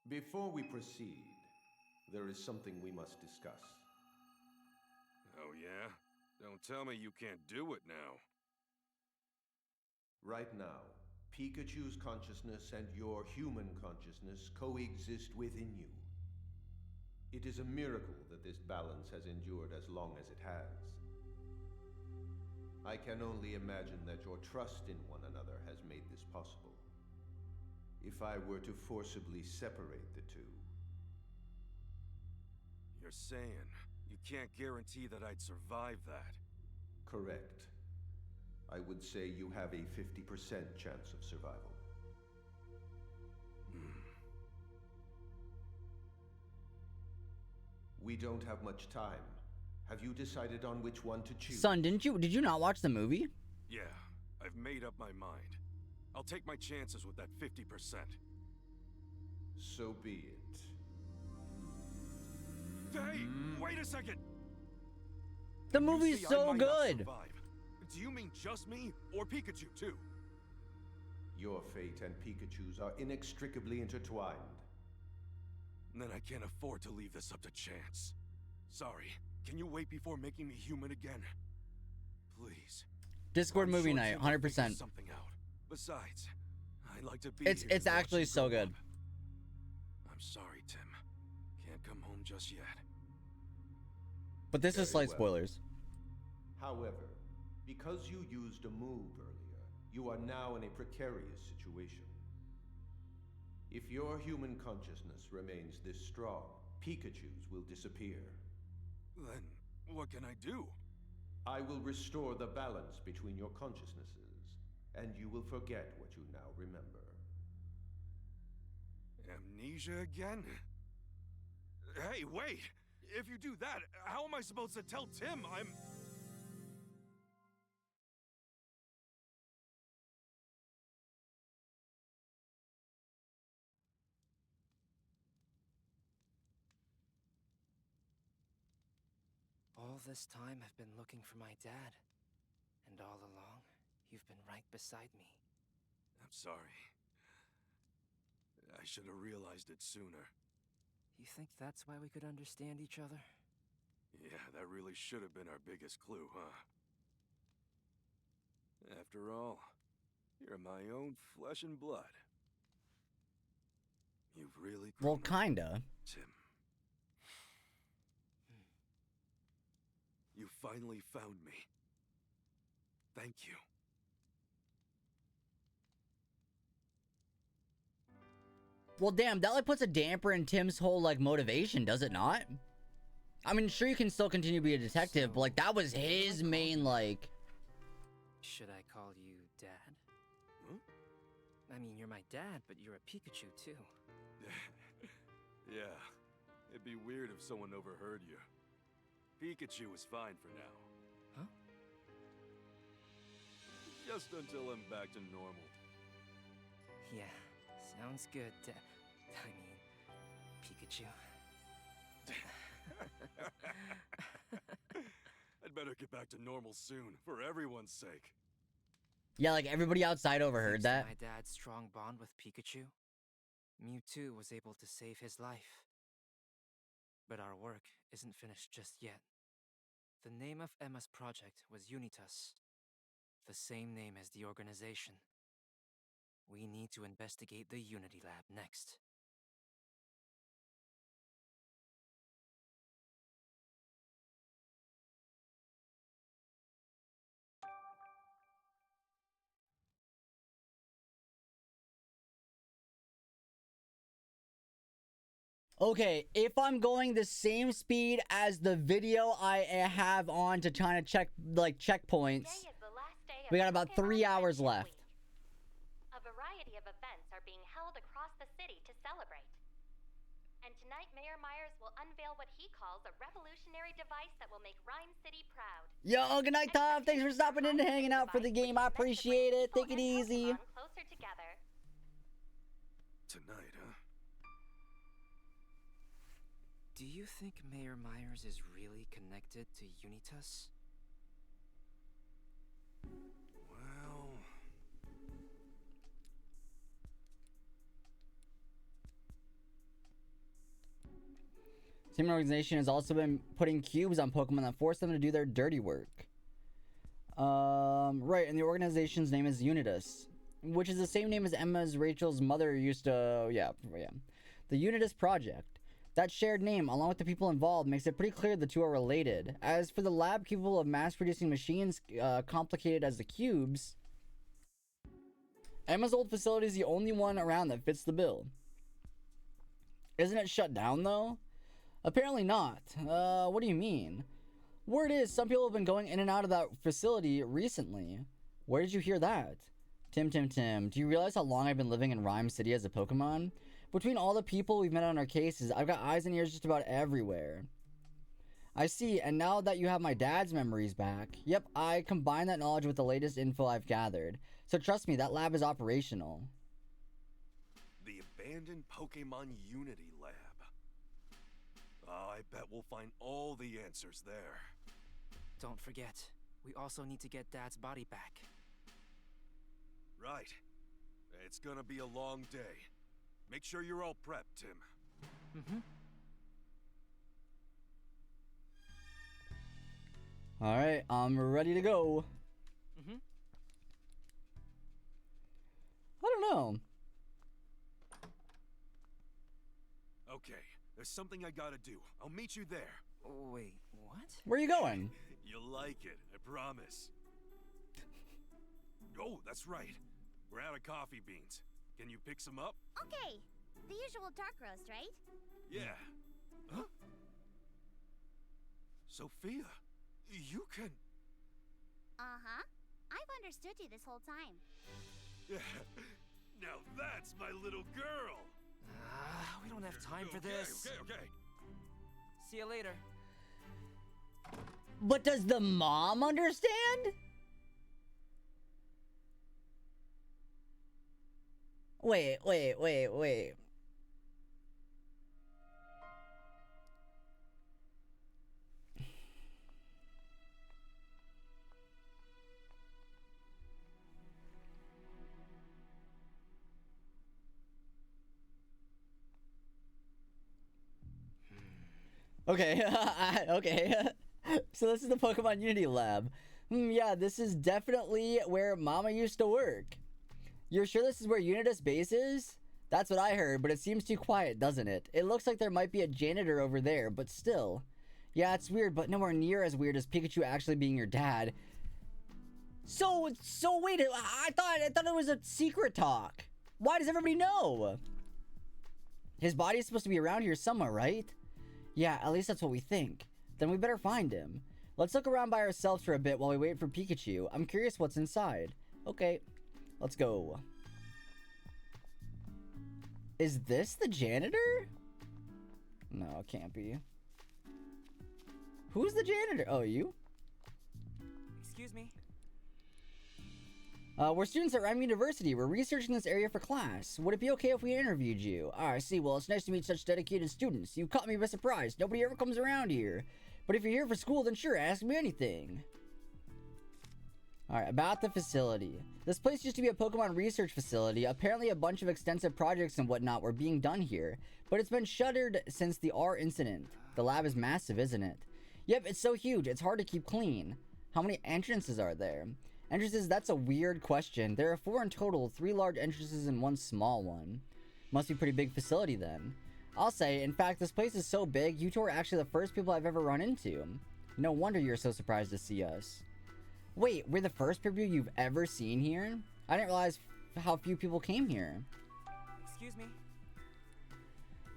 U: Before we proceed, there is something we must discuss.
D: Oh yeah? Don't tell me you can't do it now.
U: Right now, Pikachu's consciousness and your human consciousness coexist within you. It is a miracle that this balance has endured as long as it has. I can only imagine that your trust in one another has made this possible. If I were to forcibly separate the two...
D: You're saying you can't guarantee that I'd survive that?
U: Correct. I would say you have a 50% chance of survival. We don't have much time. Have you decided on which one to choose?
B: Son, did you not watch the movie?
D: Yeah, I've made up my mind. I'll take my chances with that 50%.
U: So be it.
D: Hey, wait a second!
B: The movie's so good!
D: Do you mean just me, or Pikachu too?
U: Your fate and Pikachu's are inextricably intertwined.
D: Then I can't afford to leave this up to chance. Sorry, can you wait before making me human again? Please.
B: Discord movie night, 100%.
D: Something out. Besides, I'd like to be
B: It's actually so good.
D: I'm sorry, Tim. Can't come home just yet.
B: But this is slight spoilers.
U: However, because you used a move earlier, you are now in a precarious situation. If your human consciousness remains this strong, Pikachu's will disappear.
D: Then, what can I do?
U: I will restore the balance between your consciousnesses, and you will forget what you now remember.
D: Amnesia again? Hey, wait! If you do that, how am I supposed to tell Tim I'm...
O: All this time I've been looking for my dad. And all along, you've been right beside me.
D: I'm sorry. I should have realized it sooner.
O: You think that's why we could understand each other?
D: Yeah, that really should have been our biggest clue, huh? After all, you're my own flesh and blood. You've really grown
B: Well, kinda.
D: up, Tim. You finally found me. Thank you.
B: Well, damn, that like puts a damper in Tim's whole like motivation, does it not? I mean, sure, you can still continue to be a detective, but like that was his main like.
O: Should I call you Dad? I mean, you're my dad, but you're a Pikachu too.
D: Yeah, it'd be weird if someone overheard you. Pikachu is fine for now.
O: Huh?
D: Just until I'm back to normal.
O: Yeah, sounds good, Dad. I mean, Pikachu.
D: I'd better get back to normal soon, for everyone's sake.
B: Yeah, like everybody outside overheard that.
O: My dad's strong bond with Pikachu, Mewtwo was able to save his life. But our work isn't finished just yet. The name of Emma's project was Unitas, the same name as the organization. We need to investigate the Unity Lab next.
B: Okay, if I'm going the same speed as the video I have on to try to check like checkpoints, we got about 3 hours left.
I: A variety of events are being held across the city to celebrate. And tonight Tonight, Mayor Myers will unveil what he calls a revolutionary device that will make Rhyme City proud.
B: Yo, good night, Tom. Thanks for stopping in and hanging out for the game. I appreciate it. Take it easy.
I: Closer together.
M: Tonight, huh?
F: Do you think Mayor Myers is really connected to Unitas?
M: Well...
B: Same organization has also been putting cubes on Pokemon that force them to do their dirty work. Right, and the organization's name is Unitas, which is the same name as Emma's Rachel's mother used to, yeah. The Unitas Project. That shared name, along with the people involved, makes it pretty clear the two are related. As for the lab capable of mass-producing machines complicated as the cubes, Emma's old facility is the only one around that fits the bill. Isn't it shut down, though? Apparently not. What do you mean? Word is, some people have been going in and out of that facility recently. Where did you hear that? Tim, do you realize how long I've been living in Rhyme City as a Pokemon? Between all the people we've met on our cases, I've got eyes and ears just about everywhere. I see, and now that you have my dad's memories back, yep, I combine that knowledge with the latest info I've gathered. So trust me, that lab is operational.
M: The abandoned Pokemon Unity Lab. I bet we'll find all the answers there.
F: Don't forget, we also need to get Dad's body back.
M: Right. It's gonna be a long day. Make sure you're all prepped, Tim.
B: Alright, I'm ready to go. I don't know.
M: Okay, there's something I gotta do. I'll meet you there.
F: Wait, what?
B: Where are you going?
M: You'll like it, I promise. Oh, that's right. We're out of coffee beans. Can you pick some up?
G: Okay. The usual dark roast, right?
M: Yeah. Huh? Sophia, you can...
G: Uh-huh. I've understood you this whole time.
M: Now that's my little girl!
F: We don't have time for this.
M: Okay.
F: See you later.
B: But does the mom understand? Wait. Okay, okay. So this is the Pokemon Unity Lab. Yeah, this is definitely where Mama used to work. You're sure this is where Unitas base is? That's what I heard, but it seems too quiet, doesn't it? It looks like there might be a janitor over there, but still. Yeah, it's weird, but nowhere near as weird as Pikachu actually being your dad. So wait, I thought it was a secret talk. Why does everybody know? His body is supposed to be around here somewhere, right? Yeah, at least that's what we think. Then we better find him. Let's look around by ourselves for a bit while we wait for Pikachu. I'm curious what's inside. Okay, let's go. Is this the janitor? No, it can't be. Who's the janitor? Oh, you?
F: Excuse me.
B: We're students at Rhyme University. We're researching this area for class. Would it be okay if we interviewed you? I see. Well, it's nice to meet such dedicated students. You caught me by surprise. Nobody ever comes around here. But if you're here for school, then sure, ask me anything. Alright, about the facility. This place used to be a Pokemon research facility. Apparently a bunch of extensive projects and whatnot were being done here. But it's been shuttered since the R incident. The lab is massive, isn't it? Yep, it's so huge, it's hard to keep clean. How many entrances are there? Entrances, that's a weird question. There are 4 in total, 3 large entrances and 1 small one. Must be a pretty big facility then. I'll say, in fact, this place is so big, you two are actually the first people I've ever run into. No wonder you're so surprised to see us. Wait, we're the first people you've ever seen here? I didn't realize how few people came here.
F: Excuse me.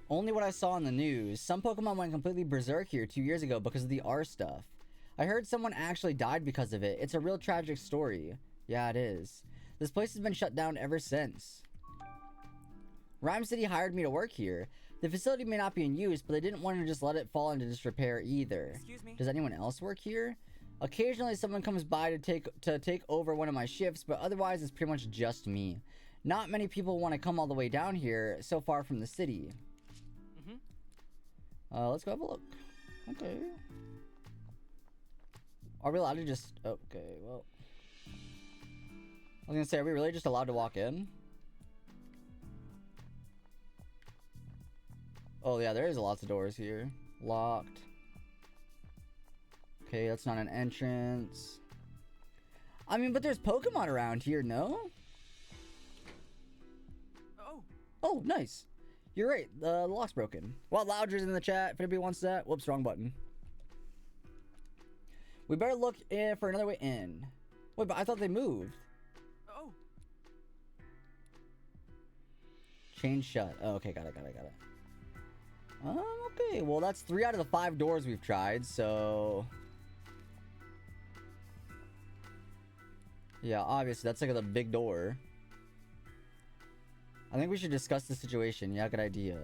B: Only what I saw on the news. Some Pokemon went completely berserk here 2 years ago because of the R stuff. I heard someone actually died because of it. It's a real tragic story. Yeah, it is. This place has been shut down ever since. Rhyme City hired me to work here. The facility may not be in use, but they didn't want to just let it fall into disrepair either.
F: Excuse me?
B: Does anyone else work here? Occasionally someone comes by to take over one of my shifts, but otherwise it's pretty much just me. Not many people want to come all the way down here so far from the city. Let's go have a look. Okay. Are we allowed to just... Okay, well... I was gonna say, are we really just allowed to walk in? Oh yeah, there is lots of doors here. Locked. Okay, that's not an entrance. I mean, but there's Pokemon around here, no? Oh, nice. You're right, the lock's broken. Well, Loudger's in the chat, if anybody wants that. Whoops, wrong button. We better look for another way in. Wait, but I thought they moved.
F: Oh.
B: Chain shut. Oh, okay, got it. Okay, well, that's 3 out of the 5 doors we've tried, so... Yeah, obviously, that's like the big door. I think we should discuss the situation. Yeah, good idea.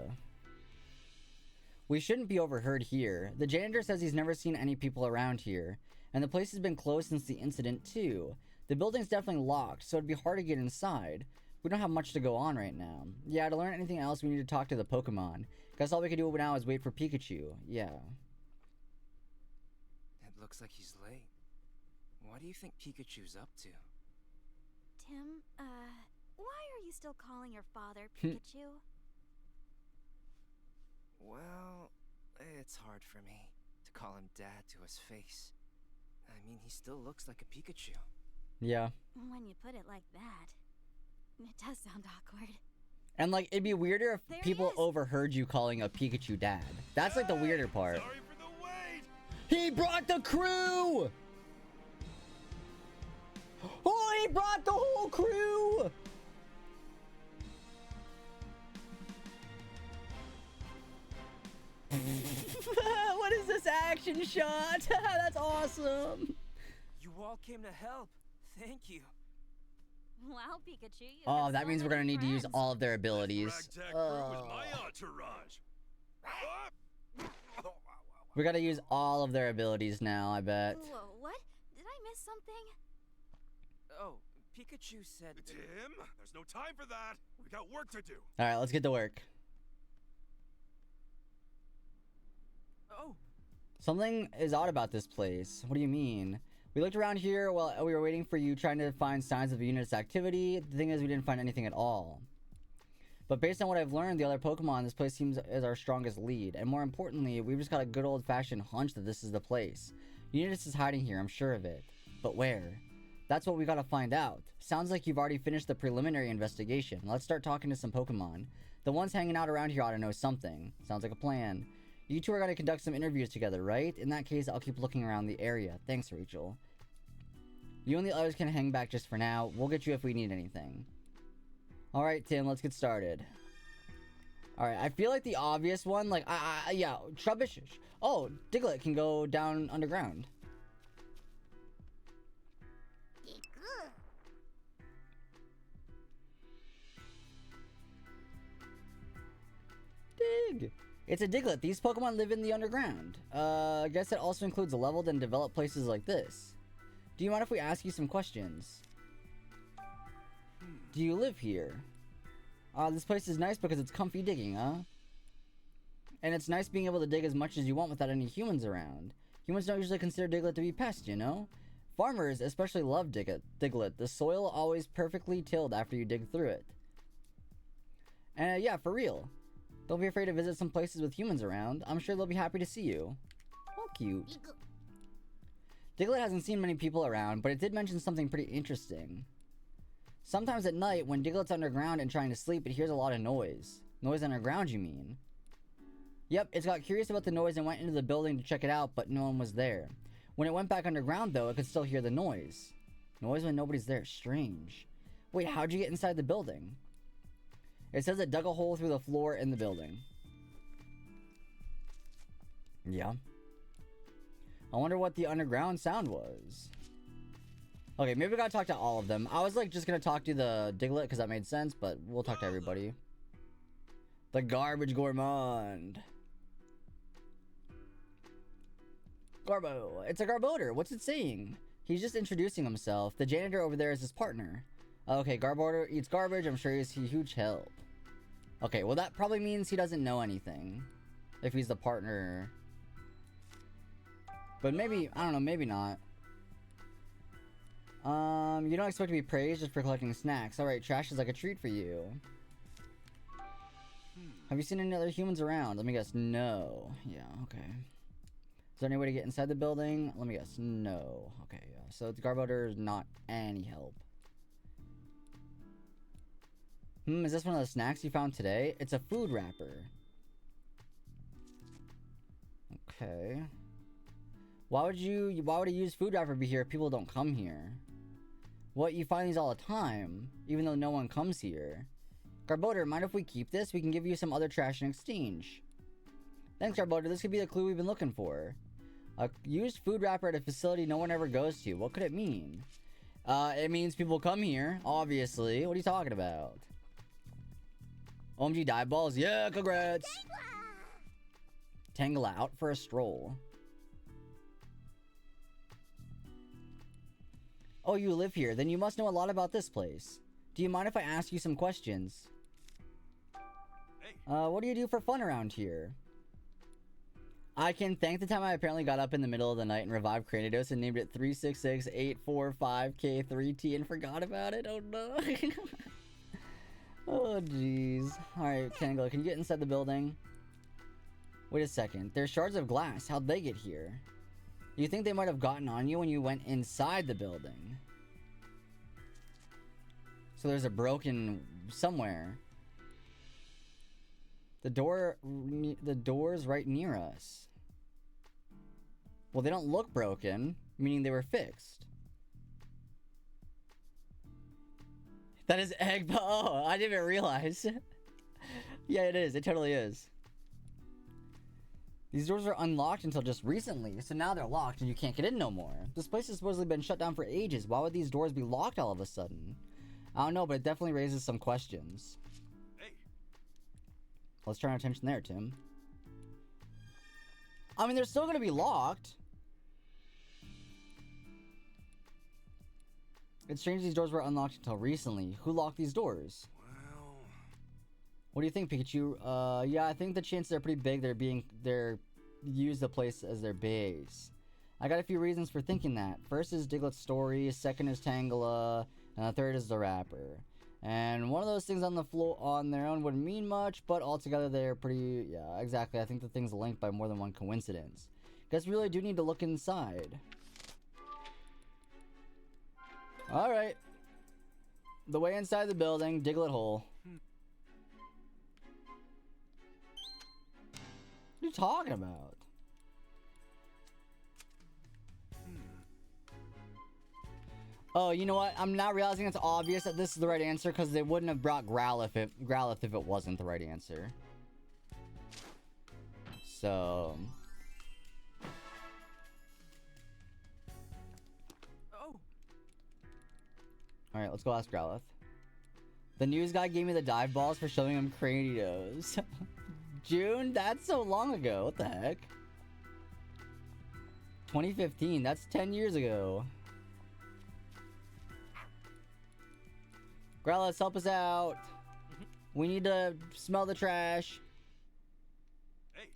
B: We shouldn't be overheard here. The janitor says he's never seen any people around here. And the place has been closed since the incident, too. The building's definitely locked, so it'd be hard to get inside. We don't have much to go on right now. Yeah, to learn anything else, we need to talk to the Pokemon. Guess all we can do now is wait for Pikachu. Yeah.
F: It looks like he's late. What do you think Pikachu's up to?
N: Tim, why are you still calling your father Pikachu?
F: Well, it's hard for me to call him Dad to his face. I mean, he still looks like a Pikachu.
B: Yeah.
N: When you put it like that, it does sound awkward.
B: And, like, it'd be weirder if people overheard you calling a Pikachu dad. That's, like, the weirder part.
E: Sorry for the wait.
B: He brought the crew! Oh, he brought the whole crew! What is this action shot? That's awesome.
F: You all came to help. Thank you.
N: Wow, Pikachu.
B: Oh, that means we're gonna need to use all of their abilities. We gotta use all of their abilities now, I bet.
N: Whoa, what? Did I miss something?
F: Oh, Pikachu said...
E: Tim, there's no time for that. We got work to do.
B: Alright, let's get to work.
F: Oh.
B: Something is odd about this place. What do you mean? We looked around here while we were waiting for you, trying to find signs of the unit's activity. The thing is, we didn't find anything at all. But based on what I've learned, the other Pokemon, this place seems as our strongest lead. And more importantly, we've just got a good old-fashioned hunch that this is the place. Unitas is hiding here, I'm sure of it. But where? That's what we gotta find out. Sounds like you've already finished the preliminary investigation. Let's start talking to some Pokemon. The ones hanging out around here ought to know something. Sounds like a plan. You two are gonna conduct some interviews together, right? In that case, I'll keep looking around the area. Thanks, Rachel. You and the others can hang back just for now. We'll get you if we need anything. Alright, Tim, let's get started. Alright, I feel like the obvious one, like, yeah, Trubbish. Oh, Diglett can go down underground. Dig! It's a Diglett. These Pokemon live in the underground. I guess it also includes leveled and developed places like this. Do you mind if we ask you some questions? Do you live here? This place is nice because it's comfy digging, huh? And it's nice being able to dig as much as you want without any humans around. Humans don't usually consider Diglett to be pests, you know? Farmers especially love Diglett. The soil always perfectly tilled after you dig through it. And yeah, for real. Don't be afraid to visit some places with humans around. I'm sure they'll be happy to see you. Oh, cute. Diglett hasn't seen many people around, but it did mention something pretty interesting. Sometimes at night, when Diglett's underground and trying to sleep, it hears a lot of noise. Noise underground, you mean? Yep, it's got curious about the noise and went into the building to check it out, but no one was there. When it went back underground, though, it could still hear the noise. Noise when nobody's there. Strange. Wait, how'd you get inside the building? It says it dug a hole through the floor in the building. Yeah. I wonder what the underground sound was. Okay, maybe we gotta talk to all of them. I was like just gonna talk to the Diglett because that made sense, but we'll talk to everybody. The garbage gourmand. Garbo. It's a Garbodor. What's it saying? He's just introducing himself. The janitor over there is his partner. Okay, Garbodor eats garbage. I'm sure he's a huge help. Okay, well that probably means he doesn't know anything. If he's the partner. But maybe, I don't know, maybe not. You don't expect to be praised just for collecting snacks. Alright, trash is like a treat for you. Have you seen any other humans around? Let me guess, no. Yeah, okay. Is there any way to get inside the building? Let me guess, no. Okay, yeah. So the Garbodor is not any help. Is this one of the snacks you found today? It's a food wrapper. Okay. Why would a used food wrapper be here if people don't come here? What, you find these all the time, even though no one comes here? Garbodor, mind if we keep this? We can give you some other trash in exchange. Thanks, Garbodor. This could be the clue we've been looking for. A used food wrapper at a facility no one ever goes to. What could it mean? It means people come here, obviously. What are you talking about? OMG dive balls? Yeah, congrats! Tangela out for a stroll. Oh, you live here. Then you must know a lot about this place. Do you mind if I ask you some questions? What do you do for fun around here? I can thank the time I apparently got up in the middle of the night and revived Cranidos and named it 366-845-K3T and forgot about it. Oh no. Oh jeez. Alright, Tangela, can you get inside the building? Wait a second. There's shards of glass. How'd they get here? You think they might have gotten on you when you went inside the building? So there's a broken somewhere. The door's right near us. Well, they don't look broken, meaning they were fixed. That is egg. Oh, I didn't even realize. Yeah, it is. It totally is. These doors were unlocked until just recently, so now they're locked and you can't get in no more. This place has supposedly been shut down for ages. Why would these doors be locked all of a sudden? I don't know, but it definitely raises some questions.
E: Hey.
B: Let's turn our attention there, Tim. I mean, they're still gonna be locked. It's strange these doors were unlocked until recently. Who locked these doors?
E: Well...
B: What do you think, Pikachu? Yeah, I think the chances are pretty big they're use the place as their base. I got a few reasons for thinking that. First is Diglett's story, second is Tangela, and the third is the rapper. And one of those things on the floor on their own wouldn't mean much, but altogether they're pretty, yeah, exactly. I think the thing's linked by more than one coincidence. Guess we really do need to look inside. Alright. The way inside the building, Diglett hole. What are you talking about? Oh, you know what? I'm not realizing it's obvious that this is the right answer because they wouldn't have brought Growlithe if it wasn't the right answer. So...
E: Oh.
B: Alright, let's go ask Growlithe. The news guy gave me the dive balls for showing him Cranidos. June? That's so long ago. What the heck? 2015. That's 10 years ago. Growlithe, help us out. We need to smell the trash.
E: Hey.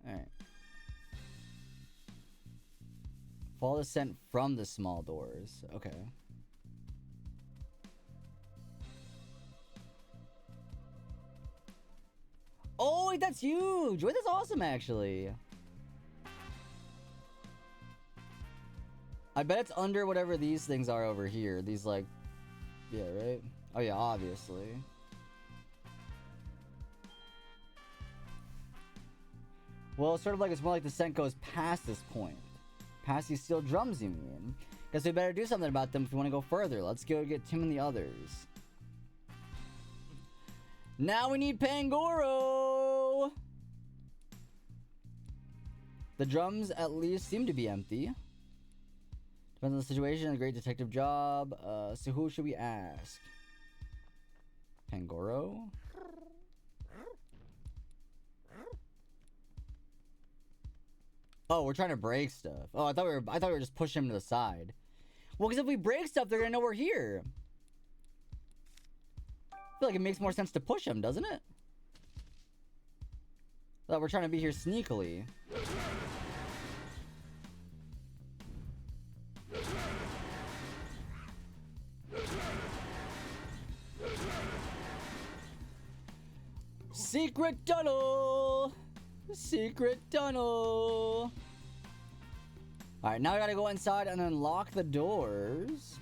B: Alright. Follow the scent from the small doors. Okay. Oh, wait, that's huge. Wait, that's awesome, actually. I bet it's under whatever these things are over here. These, like... Yeah, right? Oh, yeah, obviously. Well, it's sort of like it's more like the scent goes past this point. Past these steel drums, you mean? Guess we better do something about them if we want to go further. Let's go get Tim and the others. Now we need Pangoro! The drums at least seem to be empty. Depends on the situation. A great detective job. So who should we ask? Pangoro? Oh, we're trying to break stuff. Oh, I thought we were just pushing him to the side. Well, because if we break stuff, they're gonna know we're here. I feel like it makes more sense to push him, doesn't it? Thought we're trying to be here sneakily. Secret tunnel! Secret tunnel! Alright, now I gotta go inside and unlock the doors.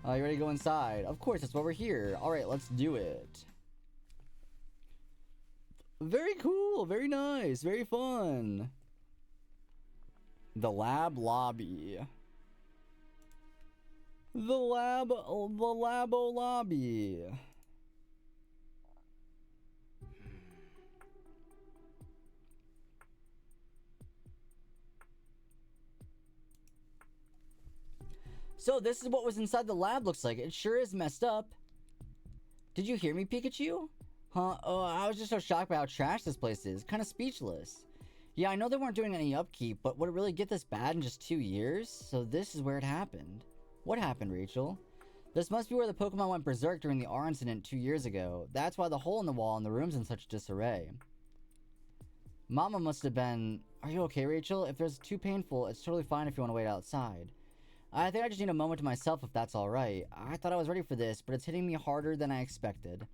B: You ready to go inside? Of course, that's why we're here. Alright, let's do it. Very cool, very nice, very fun. The lab lobby. The labo lobby. So this is what was inside the lab looks like. It sure is messed up. Did you hear me, Pikachu? Huh? Oh, I was just so shocked by how trash this place is. Kind of speechless. Yeah, I know they weren't doing any upkeep, but would it really get this bad in just 2 years? So this is where it happened. What happened, Rachel? This must be where the Pokemon went berserk during the R incident 2 years ago. That's why the hole in the wall and the room's in such disarray. Mama must have been... Are you okay, Rachel? If it's too painful, it's totally fine if you want to wait outside. I think I just need a moment to myself if that's alright. I thought I was ready for this, but it's hitting me harder than I expected.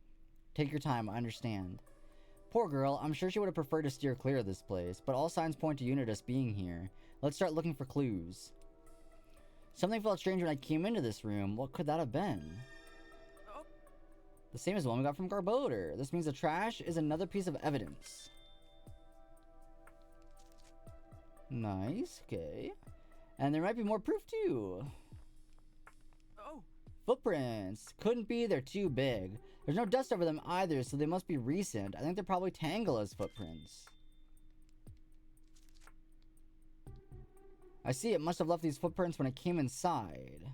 B: Take your time, I understand. Poor girl, I'm sure she would have preferred to steer clear of this place, but all signs point to Unitas being here. Let's start looking for clues. Something felt strange when I came into this room. What could that have been? The same as the one we got from Garbodor. This means the trash is another piece of evidence. Nice, okay. And there might be more proof too.
F: Oh.
B: Footprints. Couldn't be, they're too big. There's no dust over them either, so they must be recent. I think they're probably Tangela's footprints. I see, it must have left these footprints when it came inside.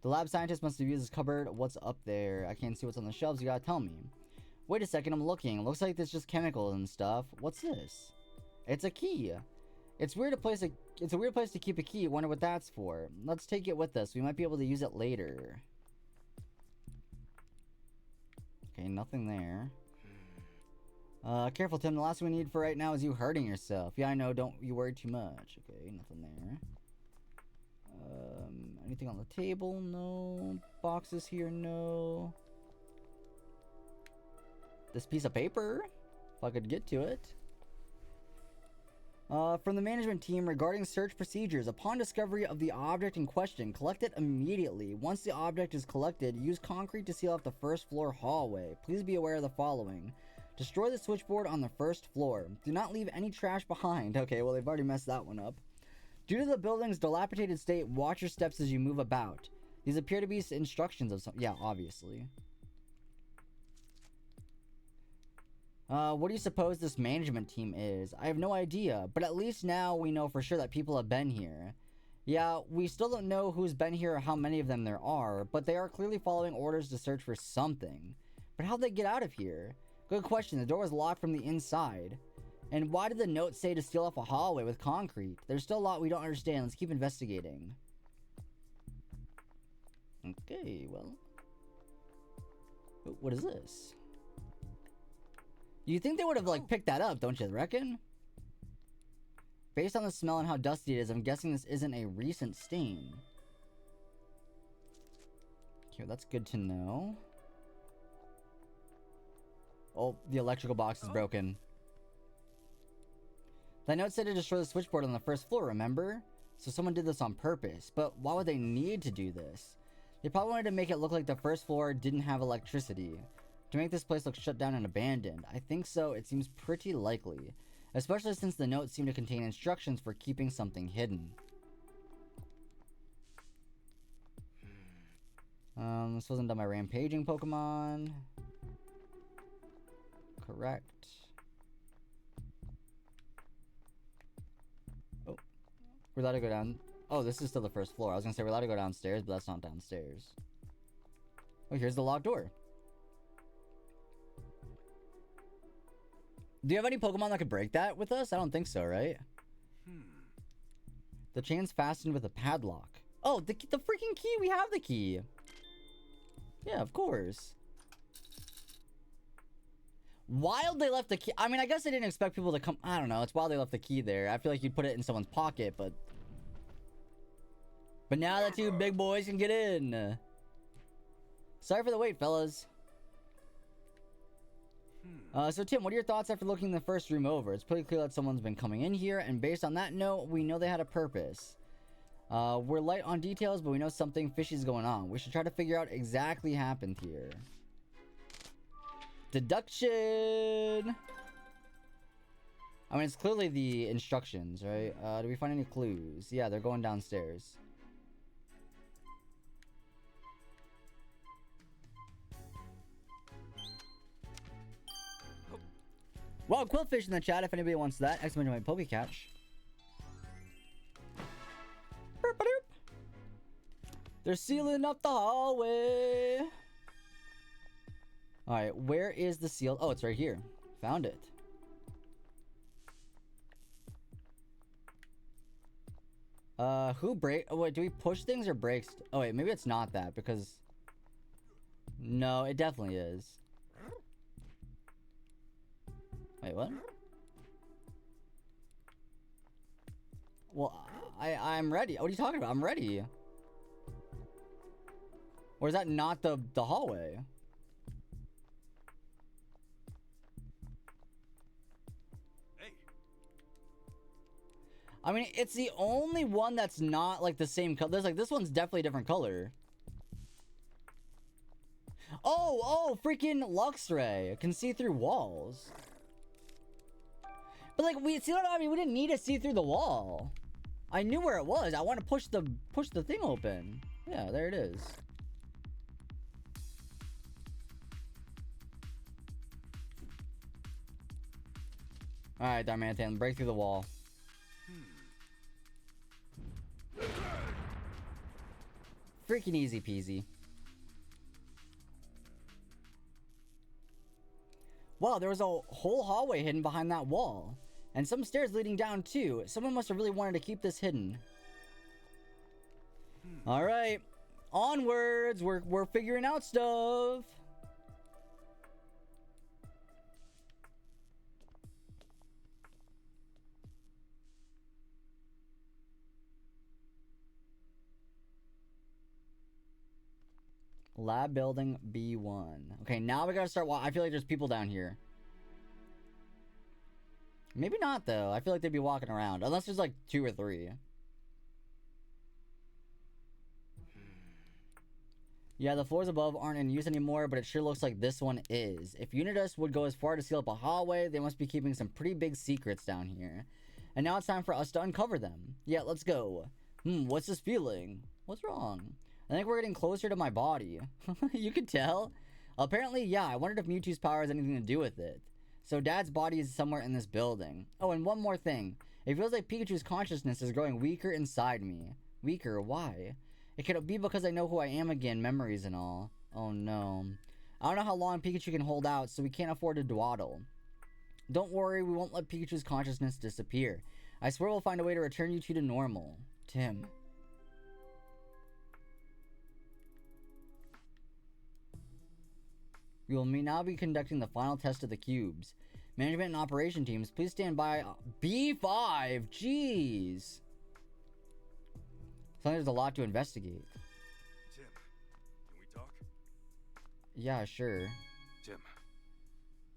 B: The lab scientist must have used this cupboard. What's up there? I can't see what's on the shelves, you gotta tell me. Wait a second, I'm looking. Looks like there's just chemicals and stuff. What's this? It's a key. It's a weird place to keep a key. Wonder what that's for. Let's take it with us. We might be able to use it later. Okay, nothing there. Careful, Tim. The last thing we need for right now is you hurting yourself. Yeah, I know. Don't you worry too much. Okay, nothing there. Anything on the table? No. Boxes here? No. This piece of paper? If I could get to it. From the management team regarding search procedures. Upon discovery of the object in question, collect it immediately. Once the object is collected, use concrete to seal off the first floor hallway. Please be aware of the following. Destroy the switchboard on the first floor. Do not leave any trash behind. Okay, well, they've already messed that one up. Due to the building's dilapidated state, watch your steps as you move about. These appear to be instructions of some... Yeah, obviously. What do you suppose this management team is? I have no idea, but at least now we know for sure that people have been here. Yeah, we still don't know who's been here or how many of them there are, but they are clearly following orders to search for something. But how'd they get out of here? Good question. The door was locked from the inside. And why did the note say to seal off a hallway with concrete? There's still a lot we don't understand. Let's keep investigating. Okay, well. What is this? You think they would have, like, picked that up, don't you reckon? Based on the smell and how dusty it is, I'm guessing this isn't a recent stain. Okay, that's good to know. Oh, the electrical box is broken. That note said to destroy the switchboard on the first floor, remember? So someone did this on purpose, but why would they need to do this? They probably wanted to make it look like the first floor didn't have electricity. To make this place look shut down and abandoned. I think so, it seems pretty likely. Especially since the note seemed to contain instructions for keeping something hidden. This wasn't done by rampaging Pokemon. Correct. Oh. We're allowed to go down. Oh, this is still the first floor. I was gonna say we're allowed to go downstairs, but that's not downstairs. Oh, here's the locked door. Do you have any Pokemon that could break that with us? I don't think so, right? The chain's fastened with a padlock. Oh, the freaking key. We have the key. Yeah, of course. Wild they left the key. I mean, I guess I didn't expect people to come. I don't know. It's wild they left the key there. I feel like you'd put it in someone's pocket, but now that two big boys can get in. Sorry for the wait, fellas. So Tim, what are your thoughts after looking the first room over? It's pretty clear that someone's been coming in here, and based on that note, we know they had a purpose. We're light on details, but we know something fishy is going on. We should try to figure out exactly happened here. Deduction! I mean, it's clearly the instructions, right? Do we find any clues? Yeah, they're going downstairs. Well, Quillfish in the chat if anybody wants that. Exclamation point Pokecatch. They're sealing up the hallway. Alright, where is the seal? Oh, it's right here. Found it. Who break? Oh, wait, do we push things or breaks? Oh, wait, maybe it's not that because... No, it definitely is. Wait, what? Well, I'm ready. What are you talking about? I'm ready. Or is that not the hallway?
E: Hey.
B: I mean, it's the only one that's not like the same color. There's like this one's definitely a different color. Oh, freaking Luxray can see through walls. But like we see what I mean, we didn't need to see through the wall. I knew where it was. I want to push the thing open. Yeah, there it is. All right, Darmanitan, break through the wall. Freaking easy peasy. Wow, there was a whole hallway hidden behind that wall. And some stairs leading down too. Someone must have really wanted to keep this hidden. Alright. Onwards. We're figuring out stuff. Lab building B1. Okay, now we gotta start. I feel like there's people down here. Maybe not though. I feel like they'd be walking around unless there's like 2 or 3. Yeah, the floors above aren't in use anymore, but it sure looks like this one is. If Unitas would go as far to seal up a hallway, they must be keeping some pretty big secrets down here. And now it's time for us to uncover them. Yeah, let's go. What's this feeling? What's wrong? I think we're getting closer to my body. You could tell. Apparently, yeah, I wondered if Mewtwo's power has anything to do with it. So Dad's body is somewhere in this building. Oh, and one more thing. It feels like Pikachu's consciousness is growing weaker inside me. Weaker? Why? It could be because I know who I am again, memories and all. Oh no. I don't know how long Pikachu can hold out, so we can't afford to dawdle. Don't worry, we won't let Pikachu's consciousness disappear. I swear we'll find a way to return you two to normal. Tim. We will now be conducting the final test of the cubes. Management and operation teams, please stand by. B5? Jeez. Sounds like there's a lot to investigate.
M: Tim, can we talk?
B: Yeah, sure.
M: Tim,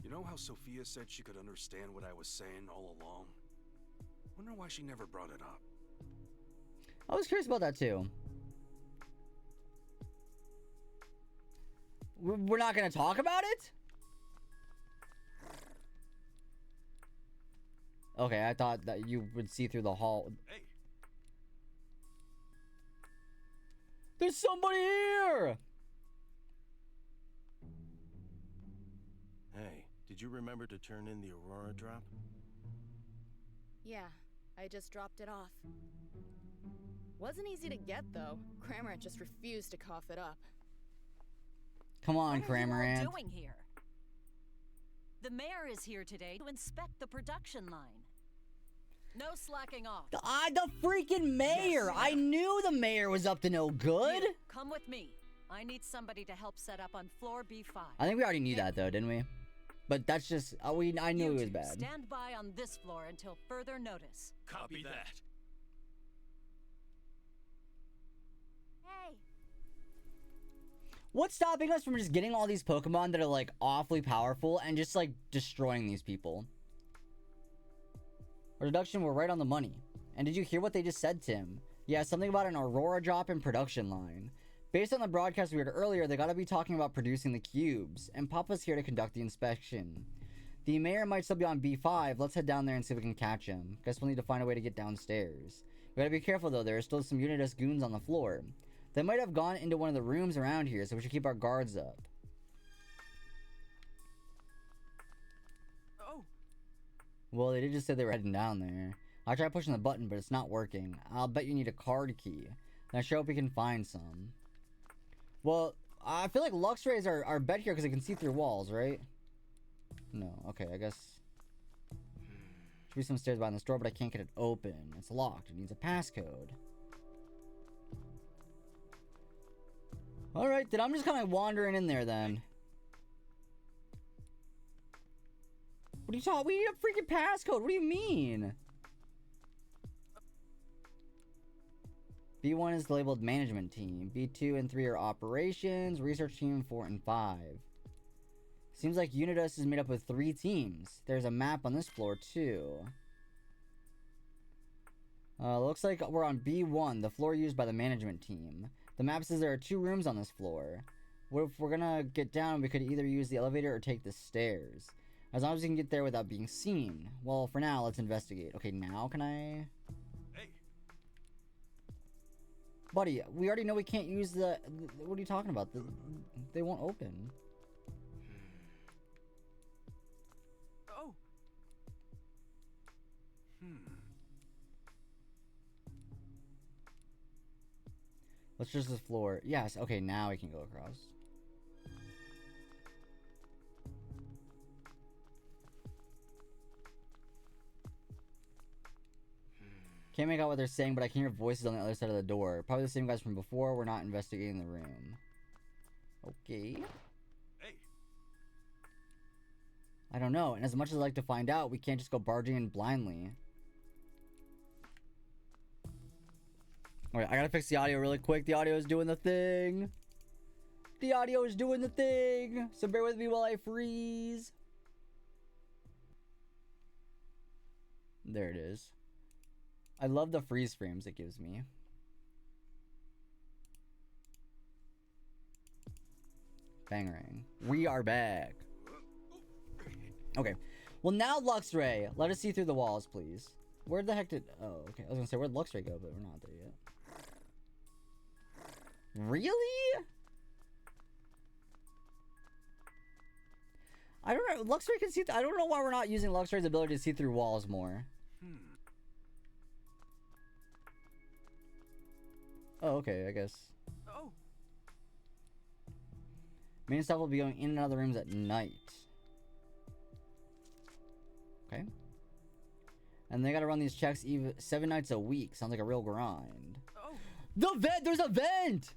M: you know how Sophia said she could understand what I was saying all along? Wonder why she never brought it up.
B: I was curious about that too. We're not gonna talk about it? Okay, I thought that you would see through the hall.
M: Hey.
B: There's somebody here!
J: Hey, did you remember to turn in the Aurora drop?
T: Yeah, I just dropped it off. Wasn't easy to get though. Cramorant just refused to cough it up.
B: Come on, Cramorant.
T: What are you all doing here?
K: The mayor is here today to inspect the production line. No slacking off.
B: The freaking mayor!
K: Yes.
B: I knew the mayor was up to no good!
K: You, come with me. I need somebody to help set up on floor B5.
B: I think we already knew that though, didn't we? But that's just, I knew it was bad.
K: Stand by on this floor until further notice.
E: Copy that.
G: Hey,
B: What's stopping us from just getting all these Pokemon that are like awfully powerful and just like destroying these people? Our deduction, we're right on the money. And did you hear what they just said, Tim? Yeah, something about an Aurora drop in production line. Based on the broadcast we heard earlier, they gotta be talking about producing the cubes, and Papa's here to conduct the inspection. The mayor might still be on B5. Let's head down there and see if we can catch him. Guess we'll need to find a way to get downstairs. We gotta be careful though, there are still some Unitas goons on the floor. They might have gone into one of the rooms around here, so we should keep our guards up.
K: Oh.
B: Well, they did just say they were heading down there. I tried pushing the button, but it's not working. I'll bet you need a card key. Then I sure hope we can find some. Well, I feel like Luxrays are bet here because they can see through walls, right? No, okay, I guess. Should be some stairs behind this door, but I can't get it open. It's locked. It needs a passcode. Alright, then I'm just kind of wandering in there then. What are you talking? We need a freaking passcode. What do you mean? B1 is labeled management team. B2 and 3 are operations. Research team 4 and 5. Seems like Unitas is made up of 3 teams. There's a map on this floor too. Looks like we're on B1, the floor used by the management team. The map says there are 2 rooms on this floor. What if we're gonna get down, we could either use the elevator or take the stairs. As long as we can get there without being seen. Well, for now, let's investigate. Okay, now can I...
E: Hey.
B: Buddy, we already know we can't use the... What are you talking about? They won't open.
K: Oh.
B: Let's just this floor. Yes, okay, now we can go across. Can't make out what they're saying, but I can hear voices on the other side of the door. Probably the same guys from before. We're not investigating the room. Okay.
E: Hey.
B: I don't know, and as much as I'd like to find out, we can't just go barging in blindly. Alright, I gotta fix the audio really quick. The audio is doing the thing. The audio is doing the thing. So bear with me while I freeze. There it is. I love the freeze frames it gives me. Bangarang. We are back. Okay. Well, now Luxray. Let us see through the walls, please. Where the heck did... Oh, okay. I was gonna say, where'd Luxray go? But we're not there yet. Really? I don't know. Luxray can see... I don't know why we're not using Luxray's ability to see through walls more. Oh, okay, I guess.
K: Oh.
B: Main staff will be going in and out of the rooms at night. Okay. And they gotta run these checks even 7 nights a week. Sounds like a real grind.
K: Oh.
B: The vent! There's a vent!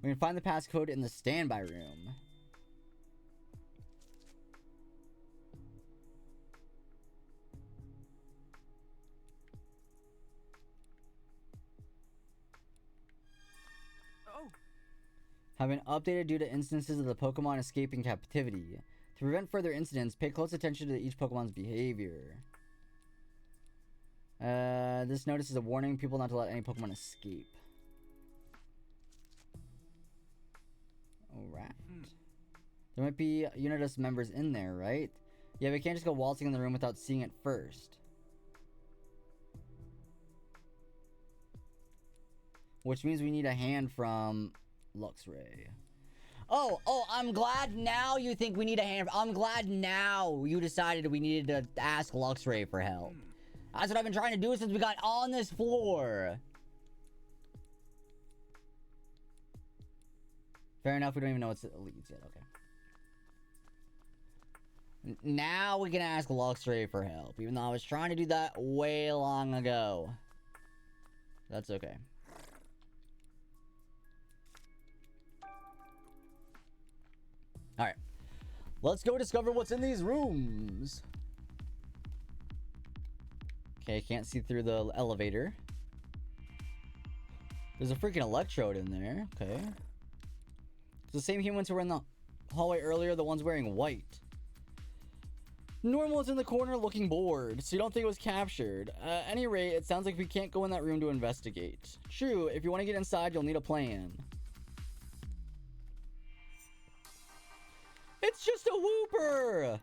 B: We can find the passcode in the standby room. Have been updated due to instances of the Pokemon escaping captivity. To prevent further incidents, pay close attention to each Pokemon's behavior. This notice is a warning people not to let any Pokemon escape. Alright. There might be Unitas members in there, right? Yeah, we can't just go waltzing in the room without seeing it first. Which means we need a hand from... Luxray. Oh, I'm glad now you think we need a hand. I'm glad now you decided we needed to ask Luxray for help. That's what I've been trying to do since we got on this floor. Fair enough, we don't even know what's the leads yet, okay. Now we can ask Luxray for help, even though I was trying to do that way long ago. That's okay. Alright. Let's go discover what's in these rooms. Okay, can't see through the elevator. There's a freaking electrode in there. Okay. It's the same humans who were in the hallway earlier, the ones wearing white. Normal is in the corner looking bored, so you don't think it was captured. At any rate, it sounds like we can't go in that room to investigate. True, if you want to get inside, you'll need a plan. It's just a Wooper!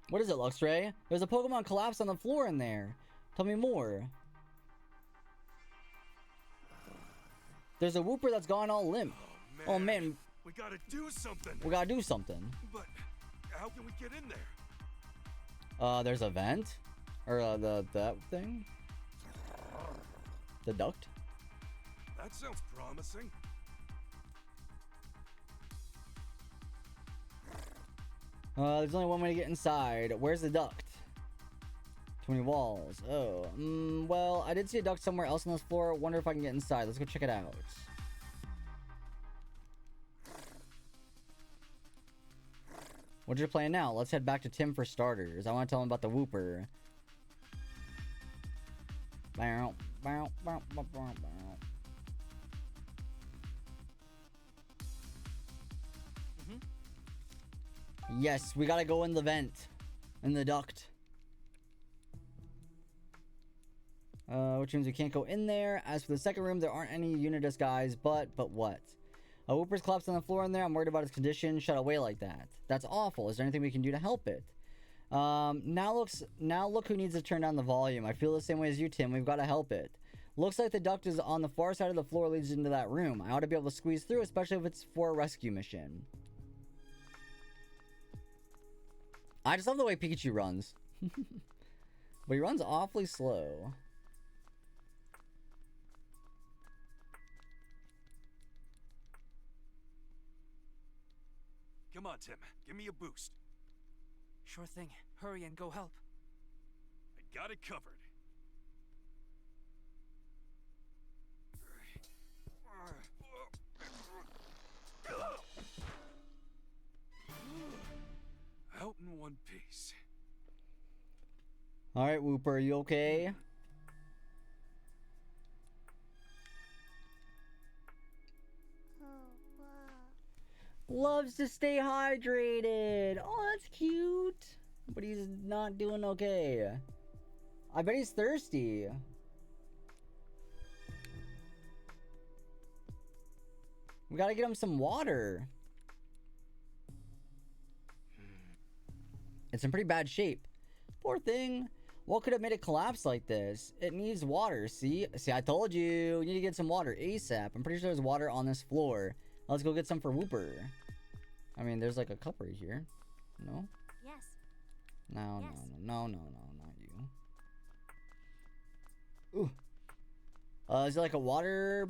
B: What is it, Luxray? There's a Pokemon collapsed on the floor in there. Tell me more. There's a Wooper that's gone all limp. Oh man.
E: We gotta do something.
B: We gotta do something.
E: But how can we get in there?
B: There's a vent? Or, that thing? The duct?
E: That sounds promising.
B: There's only one way to get inside. Where's the duct? Too many walls. Oh, well, I did see a duct somewhere else on this floor. Wonder if I can get inside. Let's go check it out. What's your plan now? Let's head back to Tim for starters. I want to tell him about the Wooper. Bow, bow, bow, bow, bow, bow. Yes, we gotta go in the vent. In the duct. Which means we can't go in there. As for the second room, there aren't any Unitas guys, but what? A Wooper's collapsed on the floor in there. I'm worried about his condition. Shut away like that. That's awful. Is there anything we can do to help it? Now look who needs to turn down the volume. I feel the same way as you, Tim. We've got to help it. Looks like the duct is on the far side of the floor, leads into that room. I ought to be able to squeeze through, especially if it's for a rescue mission. I just love the way Pikachu runs. But he runs awfully slow.
E: Come on, Tim. Give me a boost.
F: Sure thing. Hurry and go help.
E: I got it covered. Out in one piece.
B: Alright, Wooper, are you okay? Loves to stay hydrated. Oh, that's cute. But he's not doing okay. I bet he's thirsty. We gotta get him some water. It's in pretty bad shape. Poor thing. What could have made it collapse like this? It needs water. See, I told you. You need to get some water ASAP. I'm pretty sure there's water on this floor. Let's go get some for Wooper. I mean, there's like a cup right here. No?
G: Yes.
B: No,
G: Yes.
B: no, not you. Ooh. Is there like a water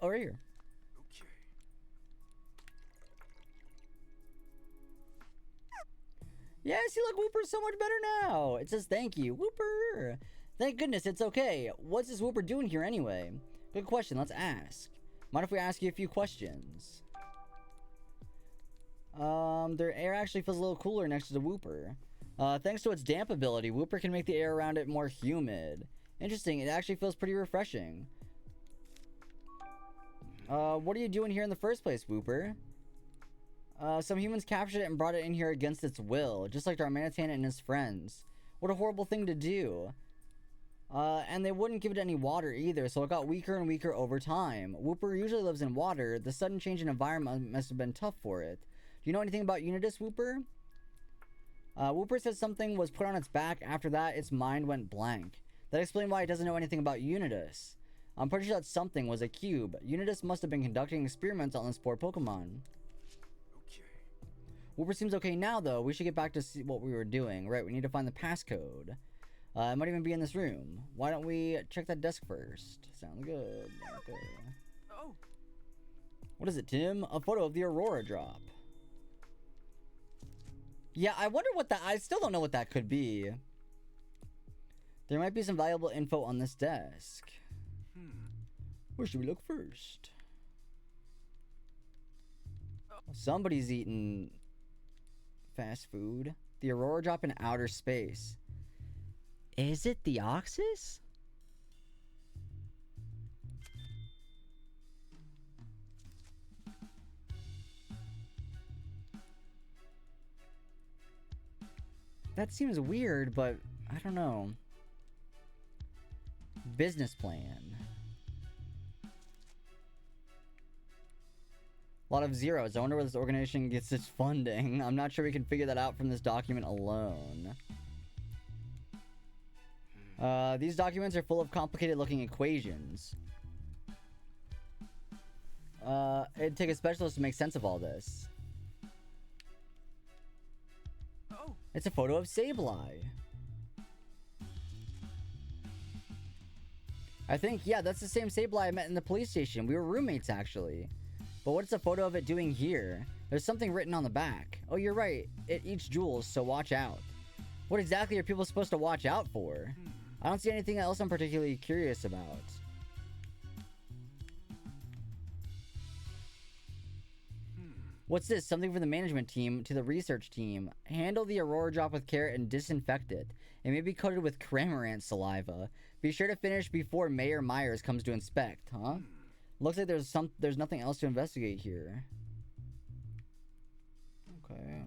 B: over here?
E: Okay.
B: Yeah, see, look, Wooper's so much better now. It says thank you, Wooper. Thank goodness it's okay. What's this Wooper doing here anyway? Good question, let's ask. Mind if we ask you a few questions? Their air actually feels a little cooler next to the Wooper. Thanks to its damp ability, Wooper can make the air around it more humid. Interesting, it actually feels pretty refreshing. What are you doing here in the first place, Wooper? Some humans captured it and brought it in here against its will, just like Darmanitan and his friends. What a horrible thing to do. And they wouldn't give it any water either, so it got weaker and weaker over time. Wooper usually lives in water. The sudden change in environment must have been tough for it. Do you know anything about Unitas, Wooper? Wooper says something was put on its back. After that, its mind went blank. That explains why it doesn't know anything about Unitas. I'm pretty sure that something was a cube. Unitas must have been conducting experiments on this poor Pokemon.
E: Okay.
B: Wooper seems okay now, though. We should get back to see what we were doing. Right, we need to find the passcode. It might even be in this room. Why don't we check that desk first? Sounds good. Okay.
F: Oh.
B: What is it, Tim? A photo of the Aurora drop. Yeah, I wonder what that... I still don't know what that could be. There might be some valuable info on this desk. Where should we look first? Somebody's eating fast food. The Aurora drop in outer space. Is it the Oxus? That seems weird, but I don't know. Business plan. A lot of zeros. I wonder where this organization gets its funding. I'm not sure we can figure that out from this document alone. These documents are full of complicated looking equations. It'd take a specialist to make sense of all this.
F: Oh.
B: It's a photo of Sableye. I think, yeah, that's the same Sableye I met in the police station. We were roommates, actually. But what's the photo of it doing here? There's something written on the back. Oh, you're right. It eats jewels, so watch out. What exactly are people supposed to watch out for? I don't see anything else I'm particularly curious about. What's this? Something from the management team to the research team. Handle the Aurora drop with care and disinfect it. It may be coated with Cramorant saliva. Be sure to finish before Mayor Myers comes to inspect, huh? Looks like there's nothing else to investigate here. Okay.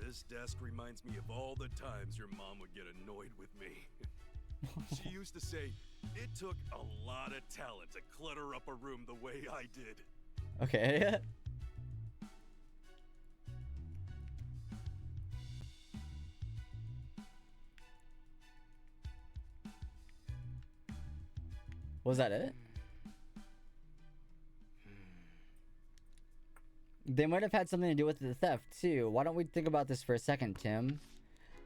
M: This desk reminds me of all the times your mom would get annoyed with me. She used to say, it took a lot of talent to clutter up a room the way I did.
B: Okay. Was that it? They might have had something to do with the theft, too. Why don't we think about this for a second, Tim?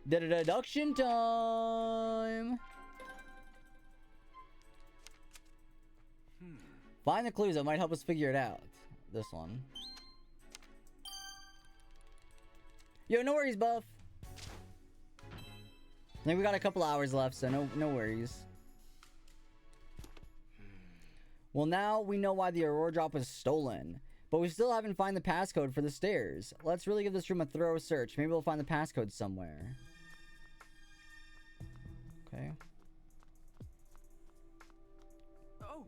B: Deduction time! Find the clues that might help us figure it out. This one. Yo, no worries, Buff. I think we got a couple hours left, so no worries. Well, now we know why the Aurora drop was stolen. But we still haven't found the passcode for the stairs. Let's really give this room a thorough search. Maybe we'll find the passcode somewhere. Okay.
F: Oh.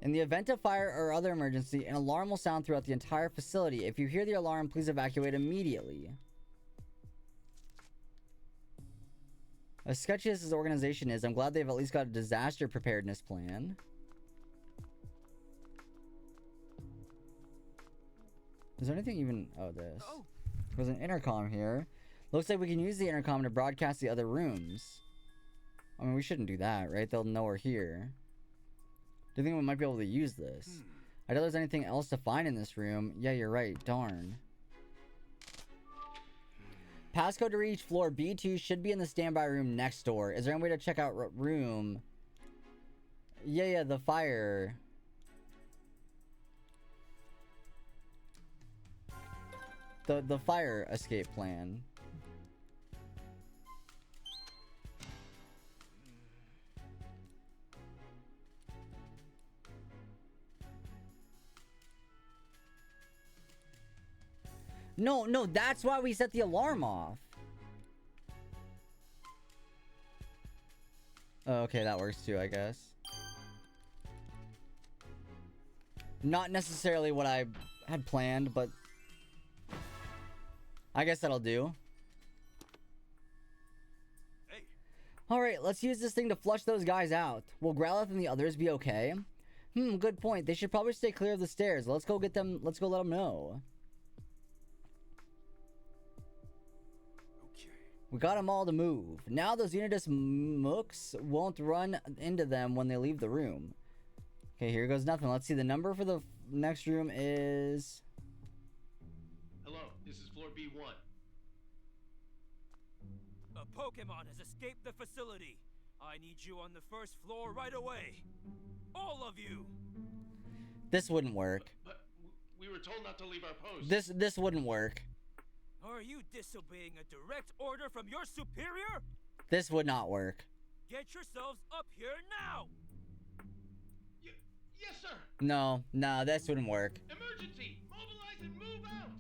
B: In the event of fire or other emergency, an alarm will sound throughout the entire facility. If you hear the alarm, please evacuate immediately. As sketchy as this organization is, I'm glad they've at least got a disaster preparedness plan. Is there anything even... Oh, this.
F: Oh.
B: There's an intercom here. Looks like we can use the intercom to broadcast the other rooms. I mean, we shouldn't do that, right? They'll know we're here. Do you think we might be able to use this? I doubt there's anything else to find in this room. Yeah, you're right. Darn. Passcode to reach floor B2 should be in the standby room next door. Is there any way to check out room? Yeah, the fire... The fire escape plan. No, that's why we set the alarm off. Oh, okay, that works too, I guess. Not necessarily what I had planned, but I guess that'll do.
M: Hey.
B: Alright, let's use this thing to flush those guys out. Will Growlithe and the others be okay? Good point. They should probably stay clear of the stairs. Let's go get them. Let's go let them know.
M: Okay.
B: We got them all to move. Now those Unitas mooks won't run into them when they leave the room. Okay, here goes nothing. Let's see. The number for the next room is...
R: Hello, this is floor B1.
V: A Pokemon has escaped the facility. I need you on the first floor right away. All of you!
B: This wouldn't work.
R: But we were told not to leave our post.
B: This wouldn't work.
V: Are you disobeying a direct order from your superior?
B: This would not work.
V: Get yourselves up here now!
R: Yes, sir!
B: No, this wouldn't work.
R: Emergency! Mobilize and move out!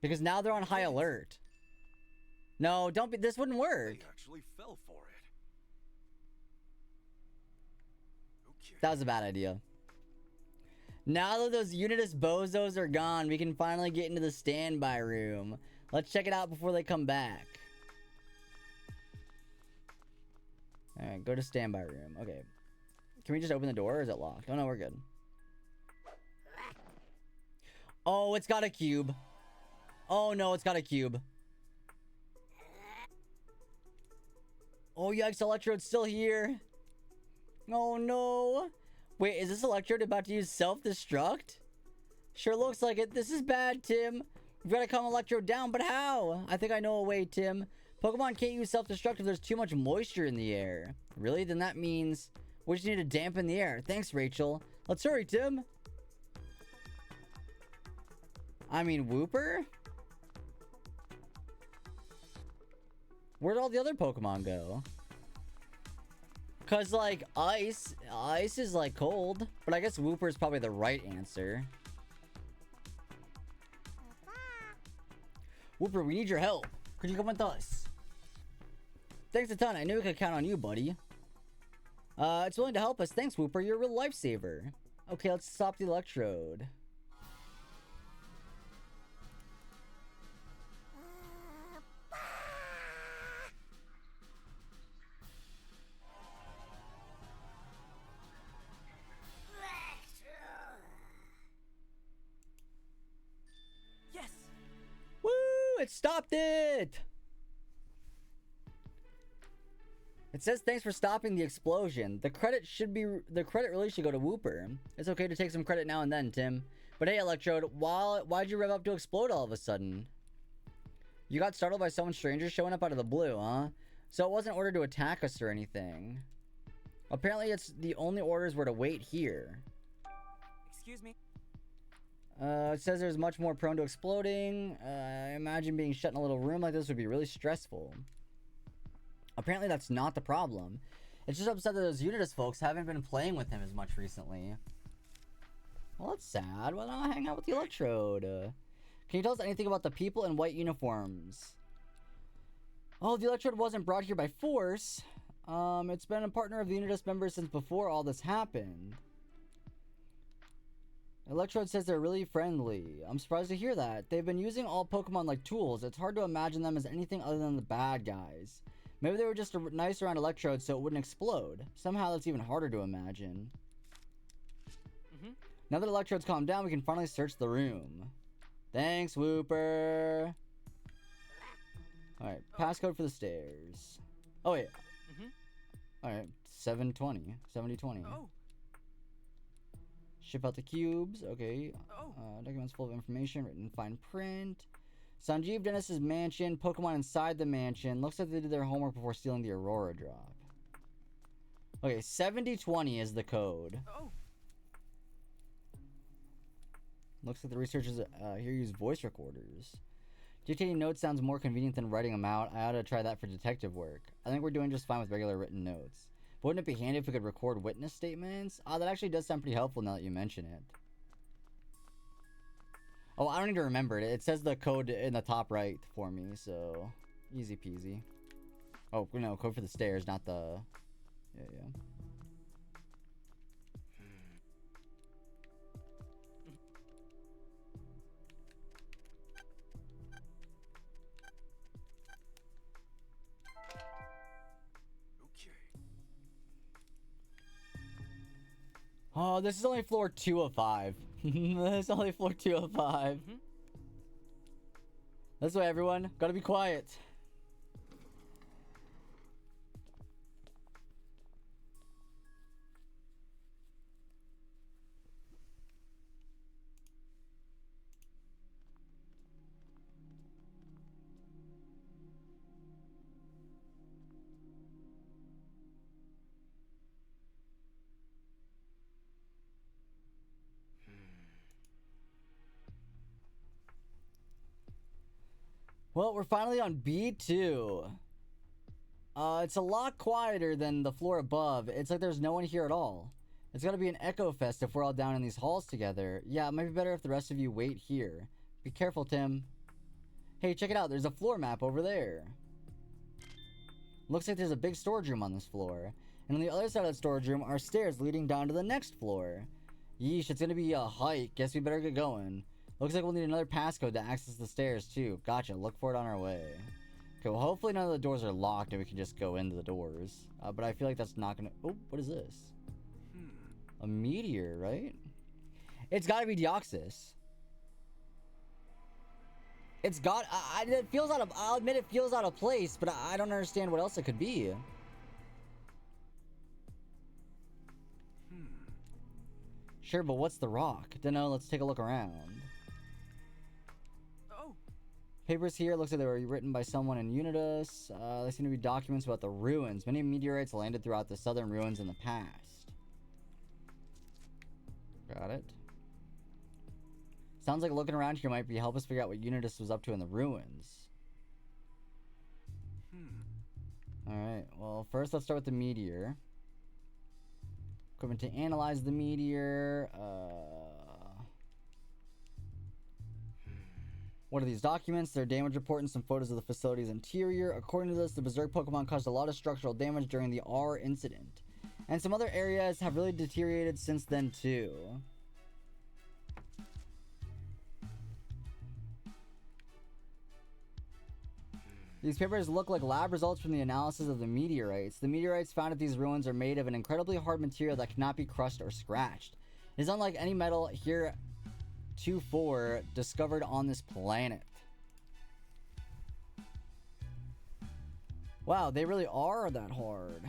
B: Because now they're on high alert. No, don't be. This wouldn't work.
M: They actually fell for it. Okay.
B: That was a bad idea. Now that those Unitas bozos are gone, we can finally get into the standby room. Let's check it out before they come back. Alright, go to standby room. Okay. Can we just open the door or is it locked? Oh no, we're good. Oh, it's got a cube. Oh no, it's got a cube. Oh yikes, Electrode's still here. Oh no. Wait, is this Electrode about to use self-destruct? Sure looks like it. This is bad, Tim. We've got to calm Electrode down, but how? I think I know a way, Tim. Pokemon can't use self-destruct if there's too much moisture in the air. Really? Then that means we just need to dampen the air. Thanks, Rachel. Let's hurry, Tim. I mean, Wooper? Where'd all the other Pokemon go? Cause like ice is like cold, but I guess Wooper is probably the right answer. Wooper, we need your help. Could you come with us? Thanks a ton. I knew we could count on you, buddy. It's willing to help us. Thanks, Wooper. You're a real lifesaver. Okay, let's stop the Electrode. It stopped it! It says thanks for stopping the explosion. The credit really should go to Wooper. It's okay to take some credit now and then, Tim. But hey, Electrode, why'd you rev up to explode all of a sudden? You got startled by someone stranger showing up out of the blue, huh? So it wasn't ordered to attack us or anything. Apparently the only orders were to wait here.
F: Excuse me.
B: It says there's much more prone to exploding. I imagine being shut in a little room like this would be really stressful. Apparently that's not the problem. It's just upset that those Unitas folks haven't been playing with him as much recently. Well, that's sad. Why don't I hang out with the Electrode? Can you tell us anything about the people in white uniforms? Oh, the Electrode wasn't brought here by force. It's been a partner of the Unitas members since before all this happened. Electrode says they're really friendly. I'm surprised to hear that. They've been using all Pokemon like tools. It's hard to imagine them as anything other than the bad guys. Maybe they were just nice around Electrode so it wouldn't explode. Somehow that's even harder to imagine. Now that Electrode's calmed down, we can finally search the room. Thanks, Wooper. Alright, passcode for the stairs. Oh, yeah. Alright, 720. 7020.
V: Oh.
B: Ship out the cubes. Okay. Documents full of information, written in fine print. Sanjeev Dennis's mansion. Pokemon inside the mansion. Looks like they did their homework before stealing the Aurora drop. Okay, 7020 is the code. Looks like the researchers here use voice recorders. Dictating notes sounds more convenient than writing them out. I ought to try that for detective work. I think we're doing just fine with regular written notes. But wouldn't it be handy if we could record witness statements? Oh, that actually does sound pretty helpful now that you mention it. Oh, I don't need to remember it. It says the code in the top right for me, so easy peasy. Oh, no, code for the stairs, not the... Yeah. Oh, this is only floor 2 of 5. This is only floor 2 of 5. This way, everyone. Gotta be quiet. Well, we're finally on B2. It's a lot quieter than the floor above. It's like there's no one here at all. It's gotta be an echo fest if we're all down in these halls together. Yeah, it might be better if the rest of you wait here. Be careful, Tim. Hey, check it out. There's a floor map over there. Looks like there's a big storage room on this floor. And on the other side of the storage room are stairs leading down to the next floor. Yeesh, it's gonna be a hike. Guess we better get going. Looks like we'll need another passcode to access the stairs too. Gotcha, look for it on our way. Okay, well hopefully none of the doors are locked and we can just go into the doors. But I feel like that's not gonna... Oh, what is this? A meteor, right? It's gotta be Deoxys. It's got... it feels out of... I'll admit it feels out of place, but I don't understand what else it could be. Sure, but what's the rock? Dunno, let's take a look around.
V: Oh.
B: Papers here, looks like they were written by someone in Unitas. They seem to be documents about the ruins. Many meteorites landed throughout the southern ruins in the past. Got it. Sounds like looking around here might help us figure out what Unitas was up to in the ruins. Alright, well, first let's start with the meteor. Equipment to analyze the meteor. What are these documents? They're damage report and some photos of the facility's interior. According to this, the Berserk Pokemon caused a lot of structural damage during the R incident. And some other areas have really deteriorated since then too. These papers look like lab results from the analysis of the meteorites. The meteorites found at these ruins are made of an incredibly hard material that cannot be crushed or scratched. It is unlike any metal heretofore discovered on this planet. Wow, they really are that hard.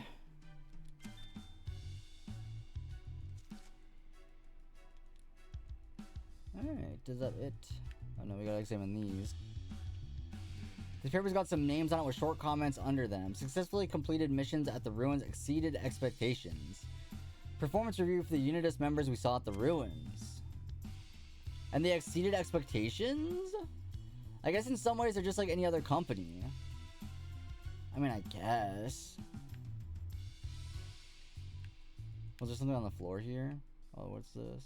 B: Alright, is that it? Oh no, we gotta examine these. This paper's got some names on it with short comments under them. Successfully completed missions at the ruins exceeded expectations. Performance review for the Unitas members we saw at the ruins. And they exceeded expectations? I guess in some ways they're just like any other company. I mean, I guess. Was there something on the floor here? Oh, what's this?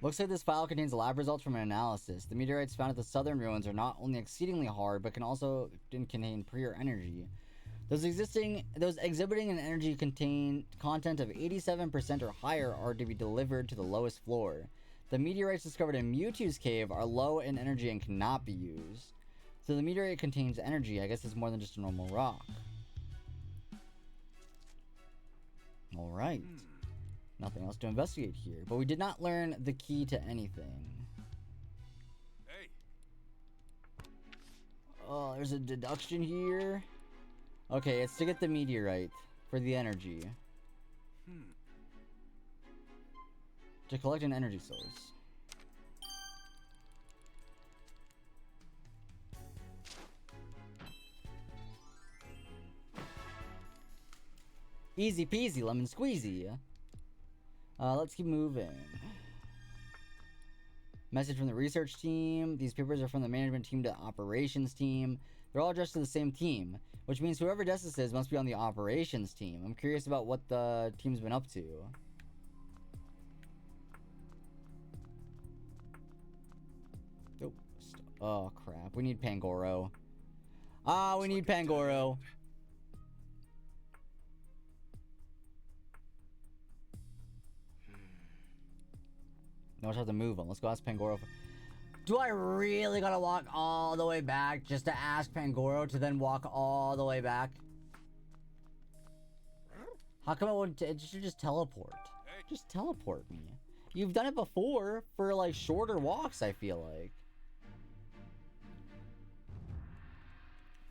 B: Looks like this file contains lab results from an analysis. The meteorites found at the southern ruins are not only exceedingly hard, but can also contain pure energy. Those exhibiting an energy content of 87% or higher are to be delivered to the lowest floor. The meteorites discovered in Mewtwo's cave are low in energy and cannot be used. So the meteorite contains energy. I guess it's more than just a normal rock. Alright. Nothing else to investigate here, but we did not learn the key to anything.
E: Hey.
B: Oh, there's a deduction here. Okay, it's to get the meteorite for the energy. To collect an energy source. Easy peasy, lemon squeezy. Let's keep moving. Message from the research team. These papers are from the management team to the operations team. They're all addressed to the same team, which means whoever this is must be on the operations team. I'm curious about what the team's been up to. Oh, oh crap. We need Pangoro. We need Pangoro. No, I have to move them. Let's go ask Pangoro. Do I really gotta walk all the way back just to ask Pangoro to then walk all the way back? How come it should just teleport? Just teleport me. You've done it before for like shorter walks, I feel like.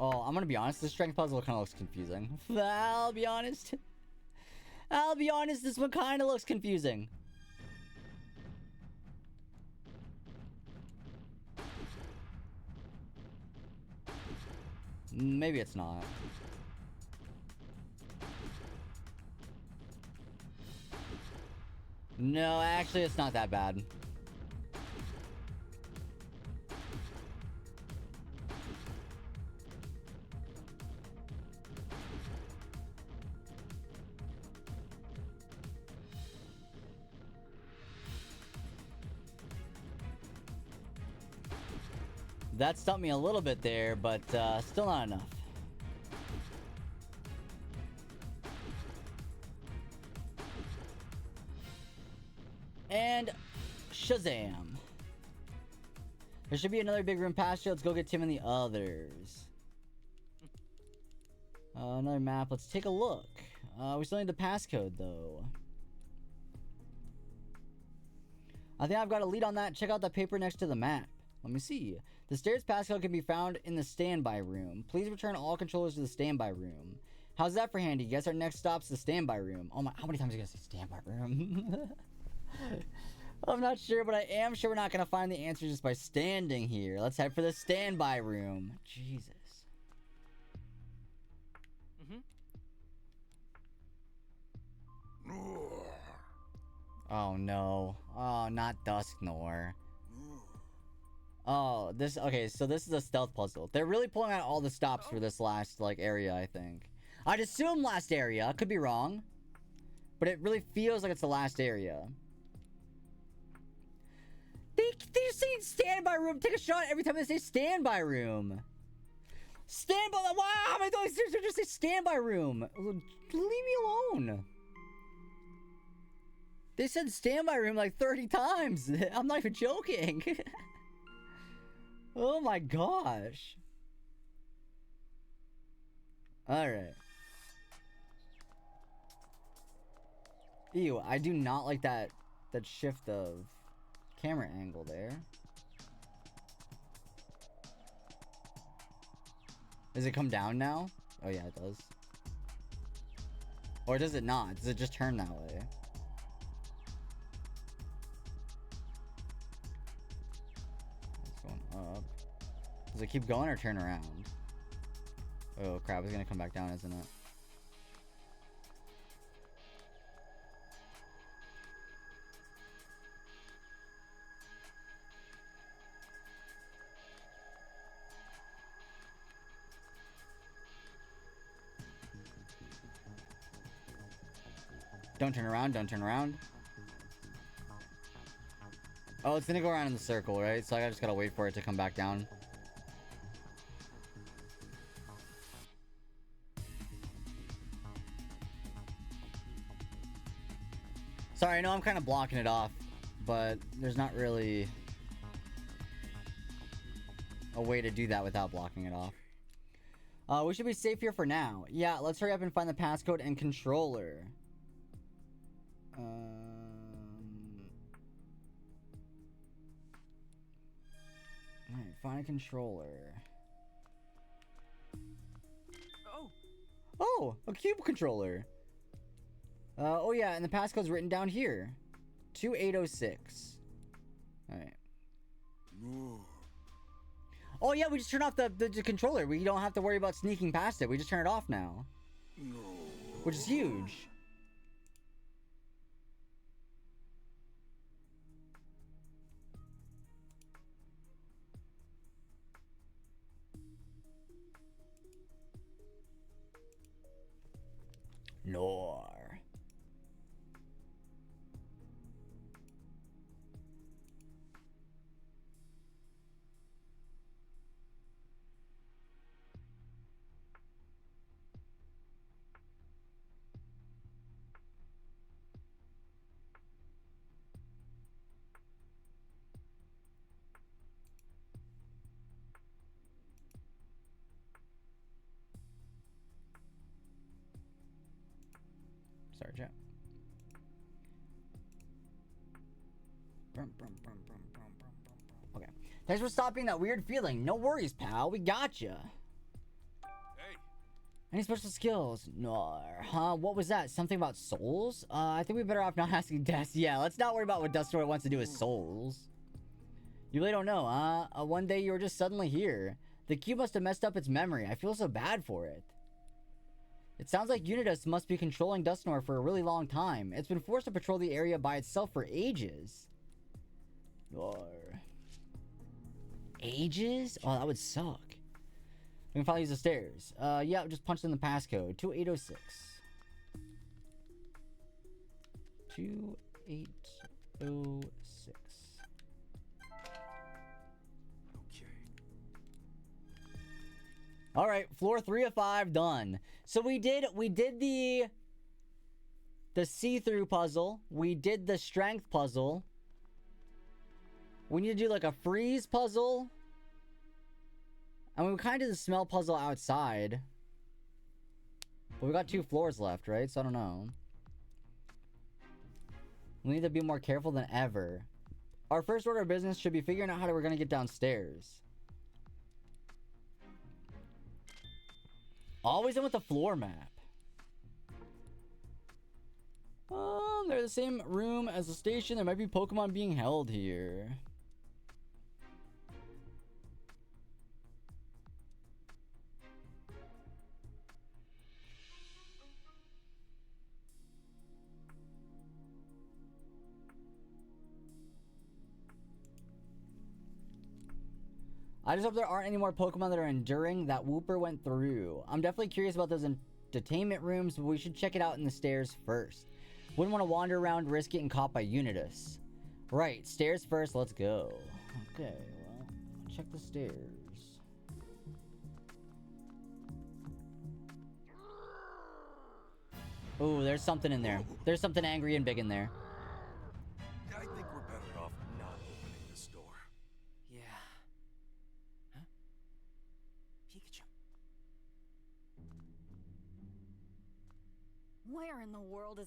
B: Oh, I'm gonna be honest. This strength puzzle kind of looks confusing. I'll be honest. I'll be honest. This one kind of looks confusing. Maybe it's not. No, actually, it's not that bad. That stumped me a little bit there, but still not enough. And Shazam. There should be another big room past you. Let's go get Tim and the others. Another map. Let's take a look. We still need the passcode, though. I think I've got a lead on that. Check out the paper next to the map. Let me see. The stairs passcode can be found in the standby room. Please return all controllers to the standby room. How's that for handy? Guess our next stop's the standby room. Oh my, how many times are you gonna say standby room? I'm not sure, but I am sure we're not gonna find the answer just by standing here. Let's head for the standby room. Jesus. Oh no. Oh, not Dusknor. Oh, this, okay, so this is a stealth puzzle. They're really pulling out all the stops for this last, like, area, I think. I'd assume last area. Could be wrong. But it really feels like it's the last area. They're saying standby room. Take a shot every time they say standby room. Standby, wow, how many times did they just say standby room? Leave me alone. They said standby room like 30 times. I'm not even joking. Oh my gosh. Alright. Ew, I do not like that shift of camera angle there. Does it come down now? Oh yeah, it does. Or does it not? Does it just turn that way? It's going up. Does it keep going or turn around? Oh crap, it's gonna come back down, isn't it? Don't turn around, don't turn around. Oh, it's gonna go around in the circle, right? So I just gotta wait for it to come back down. Sorry, I know I'm kind of blocking it off, but there's not really a way to do that without blocking it off. We should be safe here for now. Yeah, let's hurry up and find the passcode and controller. Alright, find a controller. Oh, a cube controller. Oh yeah, and the passcode's written down here. 2806. Alright. Oh yeah, we just turn off the controller. We don't have to worry about sneaking past it. We just turn it off now. Which is huge. Nor. Sorry, chat. Okay. Thanks for stopping that weird feeling. No worries, pal. We gotcha.
E: Hey.
B: Any special skills? No. Huh? What was that? Something about souls? I think we're better off not asking Des. Yeah, let's not worry about what Dustor wants to do with souls. You really don't know, huh? One day you were just suddenly here. The cube must have messed up its memory. I feel so bad for it. It sounds like Unitas must be controlling Dustnor for a really long time. It's been forced to patrol the area by itself for ages. Ages? Oh, that would suck. We can probably use the stairs. Yeah, just punch in the passcode. 2806. 2806.
E: Okay.
B: All right, floor 3 of 5 done. So we did the see-through puzzle. We did the strength puzzle. We need to do like a freeze puzzle. And we kind of did the smell puzzle outside. But we got 2 floors left, right? So I don't know. We need to be more careful than ever. Our first order of business should be figuring out how we're going to get downstairs. Always in with the floor map. They're the same room as the station. There might be Pokemon being held here. I just hope there aren't any more Pokemon that are enduring that Wooper went through. I'm definitely curious about those entertainment rooms, but we should check it out in the stairs first. Wouldn't want to wander around, risk getting caught by Unitas. Right, stairs first, let's go. Okay, well, check the stairs. Ooh, there's something in there. There's something angry and big in there.
M: I think we're better off not opening this door.
O: Yeah. Huh? Pikachu.
K: Where in the world is